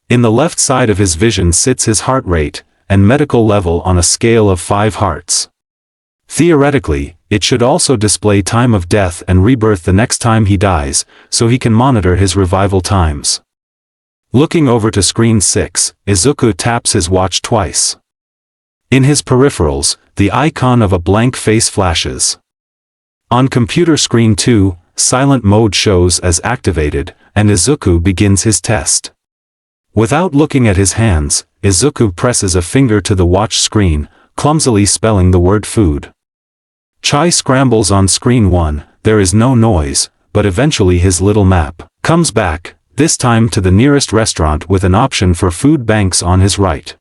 In the left side of his vision sits his heart rate, and medical level on a scale of 5 hearts. Theoretically, it should also display time of death and rebirth the next time he dies, so he can monitor his revival times. Looking over to screen 6, Izuku taps his watch twice. In his peripherals, the icon of a blank face flashes. On computer screen 2, silent mode shows as activated, and Izuku begins his test. Without looking at his hands, Izuku presses a finger to the watch screen, clumsily spelling the word food. Chai scrambles on screen 1, there is no noise, but eventually his little map comes back, this time to the nearest restaurant with an option for food banks on his right.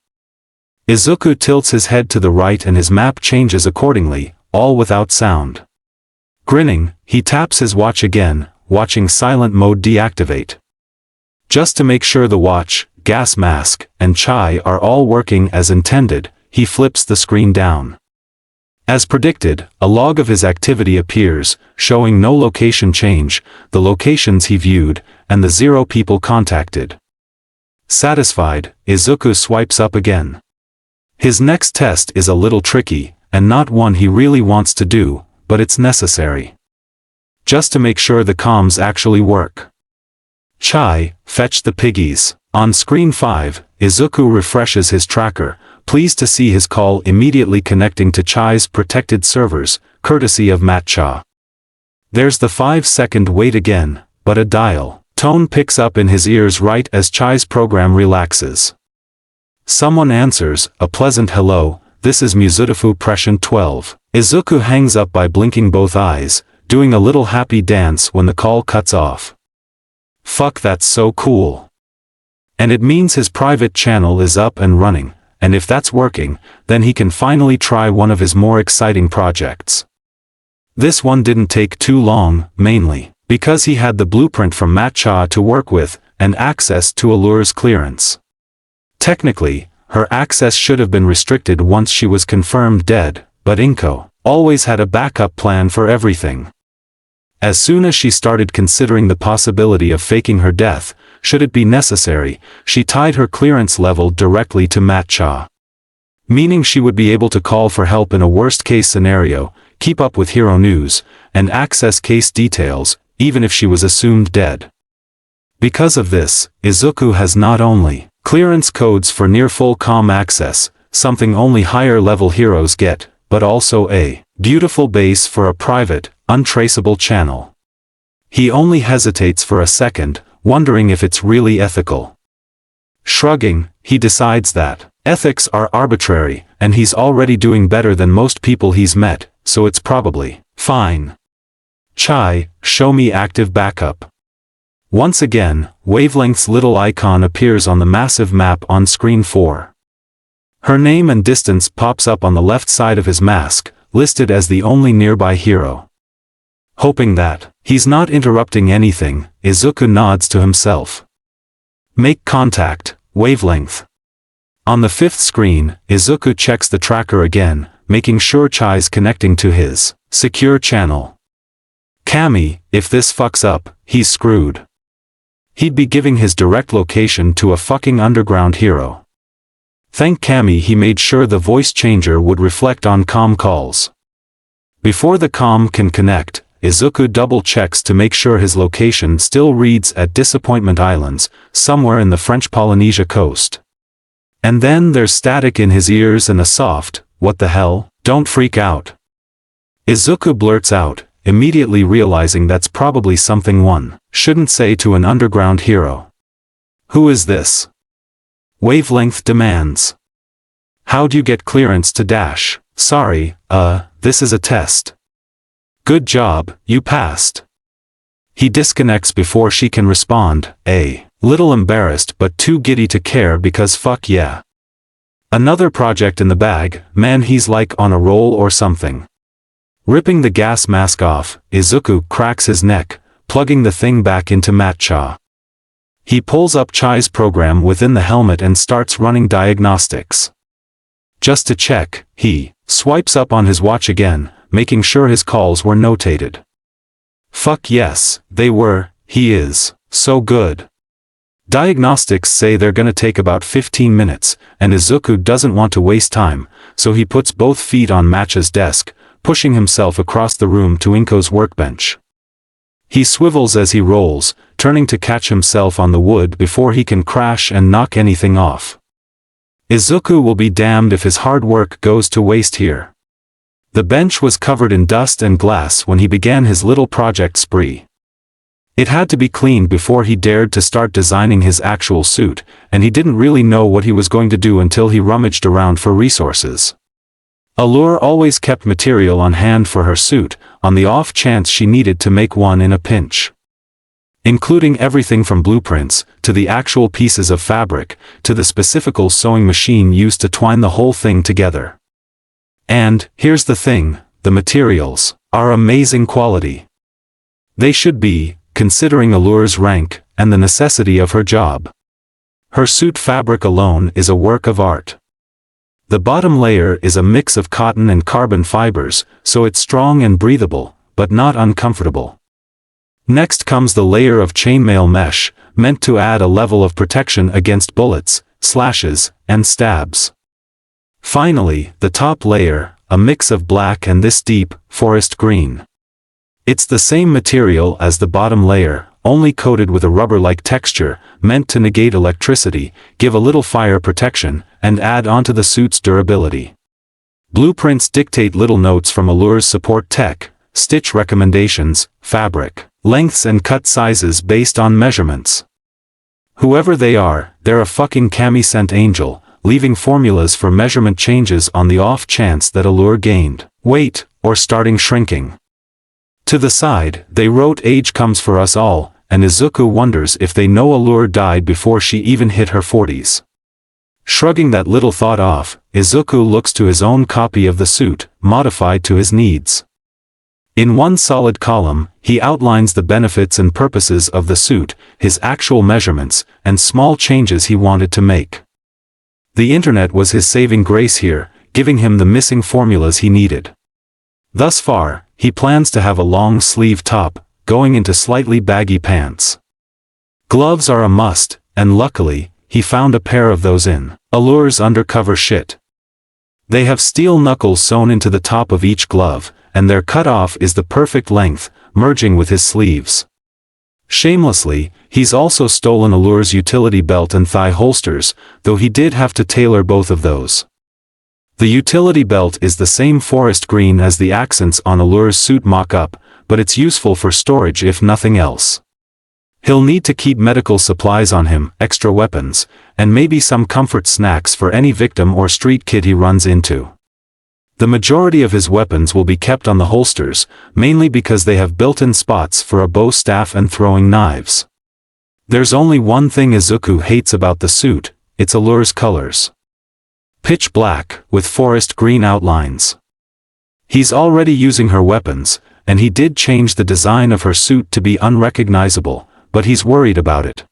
Izuku tilts his head to the right and his map changes accordingly, all without sound. Grinning, he taps his watch again, watching silent mode deactivate. Just to make sure the watch, gas mask, and Chai are all working as intended, he flips the screen down. As predicted, a log of his activity appears, showing no location change, the locations he viewed, and the 0 people contacted. Satisfied, Izuku swipes up again. His next test is a little tricky, and not one he really wants to do, but it's necessary. Just to make sure the comms actually work. Chai, fetch the piggies. On screen 5, Izuku refreshes his tracker, pleased to see his call immediately connecting to Chai's protected servers, courtesy of Matcha. There's the 5-second wait again, but a dial tone picks up in his ears right as Chai's program relaxes. Someone answers, a pleasant hello, this is Muzutafu Prescient 12. Izuku hangs up by blinking both eyes, doing a little happy dance when the call cuts off. Fuck, that's so cool. And it means his private channel is up and running, and if that's working, then he can finally try one of his more exciting projects. This one didn't take too long, mainly because he had the blueprint from Matcha to work with, and access to Allure's clearance. Technically, her access should have been restricted once she was confirmed dead, but Inko always had a backup plan for everything. As soon as she started considering the possibility of faking her death, should it be necessary, she tied her clearance level directly to Matcha. Meaning she would be able to call for help in a worst-case scenario, keep up with hero news, and access case details, even if she was assumed dead. Because of this, Izuku has not only clearance codes for near-full comm access, something only higher-level heroes get, but also a beautiful base for a private, untraceable channel. He only hesitates for a second, wondering if it's really ethical. Shrugging, he decides that ethics are arbitrary, and he's already doing better than most people he's met, so it's probably fine. Chai, show me active backup. Once again, Wavelength's little icon appears on the massive map on screen 4. Her name and distance pops up on the left side of his mask, listed as the only nearby hero. Hoping that he's not interrupting anything, Izuku nods to himself. Make contact, Wavelength. On the 5th screen, Izuku checks the tracker again, making sure Chai's connecting to his secure channel. Kami, if this fucks up, he's screwed. He'd be giving his direct location to a fucking underground hero. Thank Kami he made sure the voice changer would reflect on comm calls. Before the comm can connect, Izuku double-checks to make sure his location still reads at Disappointment Islands, somewhere in the French Polynesia coast. And then there's static in his ears and a soft, "What the hell, don't freak out." Izuku blurts out, immediately realizing that's probably something one shouldn't say to an underground hero. Who is this? Wavelength demands. How'd you get clearance to dash? Sorry, this is a test. Good job, you passed. He disconnects before she can respond, a little embarrassed but too giddy to care because fuck yeah. Another project in the bag, man, he's like on a roll or something. Ripping the gas mask off, Izuku cracks his neck, plugging the thing back into Matcha. He pulls up Chai's program within the helmet and starts running diagnostics. Just to check, he swipes up on his watch again, making sure his calls were notated. Fuck yes, they were. He is so good. Diagnostics say they're gonna take about 15 minutes, and Izuku doesn't want to waste time, so he puts both feet on Matcha's desk, pushing himself across the room to Inko's workbench. He swivels as he rolls, turning to catch himself on the wood before he can crash and knock anything off. Izuku will be damned if his hard work goes to waste here. The bench was covered in dust and glass when he began his little project spree. It had to be cleaned before he dared to start designing his actual suit, and he didn't really know what he was going to do until he rummaged around for resources. Allure always kept material on hand for her suit, on the off chance she needed to make one in a pinch. Including everything from blueprints, to the actual pieces of fabric, to the specific sewing machine used to twine the whole thing together. And, here's the thing, the materials are amazing quality. They should be, considering Allure's rank, and the necessity of her job. Her suit fabric alone is a work of art. The bottom layer is a mix of cotton and carbon fibers, so it's strong and breathable, but not uncomfortable. Next comes the layer of chainmail mesh, meant to add a level of protection against bullets, slashes, and stabs. Finally, the top layer, a mix of black and this deep, forest green. It's the same material as the bottom layer, only coated with a rubber-like texture, meant to negate electricity, give a little fire protection, and add onto the suit's durability. Blueprints dictate little notes from Allure's support tech, stitch recommendations, fabric lengths and cut sizes based on measurements. Whoever they are, they're a fucking kami-sent angel, leaving formulas for measurement changes on the off chance that Allure gained weight, or starting shrinking. To the side, they wrote age comes for us all, and Izuku wonders if they know Allure died before she even hit her 40s. Shrugging that little thought off, Izuku looks to his own copy of the suit, modified to his needs. In one solid column, he outlines the benefits and purposes of the suit, his actual measurements, and small changes he wanted to make. The internet was his saving grace here, giving him the missing formulas he needed. Thus far, he plans to have a long sleeve top, going into slightly baggy pants. Gloves are a must, and luckily, he found a pair of those in Allure's undercover shit. They have steel knuckles sewn into the top of each glove, and their cut-off is the perfect length, merging with his sleeves. Shamelessly, he's also stolen Allure's utility belt and thigh holsters, though he did have to tailor both of those. The utility belt is the same forest green as the accents on Allure's suit mock-up, but it's useful for storage if nothing else. He'll need to keep medical supplies on him, extra weapons, and maybe some comfort snacks for any victim or street kid he runs into. The majority of his weapons will be kept on the holsters, mainly because they have built-in spots for a bow staff and throwing knives. There's only one thing Izuku hates about the suit, it's Allure's colors. Pitch black, with forest green outlines. He's already using her weapons, and he did change the design of her suit to be unrecognizable, but he's worried about it.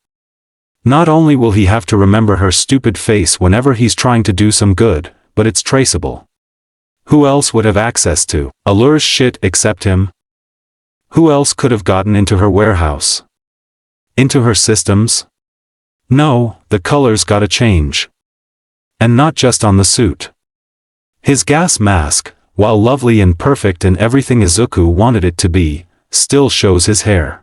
Not only will he have to remember her stupid face whenever he's trying to do some good, but it's traceable. Who else would have access to Allure's shit except him? Who else could have gotten into her warehouse? Into her systems? No, the colors gotta change. And not just on the suit. His gas mask, while lovely and perfect and everything Izuku wanted it to be, still shows his hair.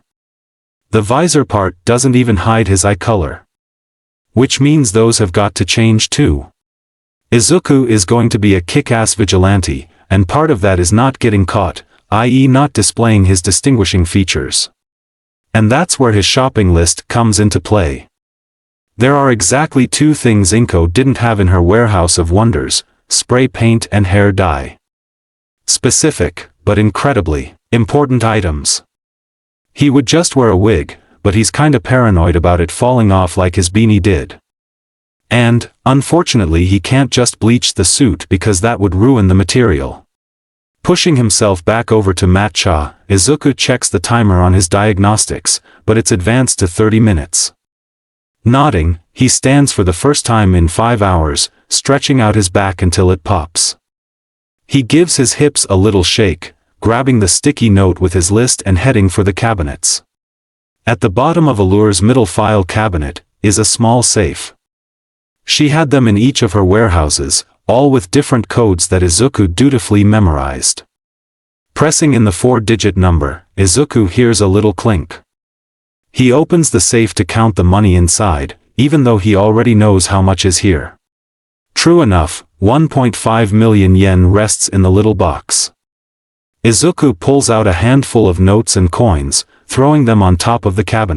The visor part doesn't even hide his eye color. Which means those have got to change too. Izuku is going to be a kick-ass vigilante, and part of that is not getting caught, i.e. not displaying his distinguishing features. And that's where his shopping list comes into play. There are exactly two things Inko didn't have in her warehouse of wonders: spray paint and hair dye. Specific, but incredibly important items. He would just wear a wig, but he's kinda paranoid about it falling off like his beanie did. And, unfortunately, he can't just bleach the suit because that would ruin the material. Pushing himself back over to matcha, Izuku checks the timer on his diagnostics, but it's advanced to 30 minutes. Nodding, he stands for the first time in 5 hours, stretching out his back until it pops. He gives his hips a little shake, grabbing the sticky note with his list and heading for the cabinets. At the bottom of Allure's middle file cabinet is a small safe. She had them in each of her warehouses, all with different codes that Izuku dutifully memorized. Pressing in the 4-digit number, Izuku hears a little clink. He opens the safe to count the money inside, even though he already knows how much is here. True enough, 1.5 million yen rests in the little box. Izuku pulls out a handful of notes and coins, throwing them on top of the cabinet.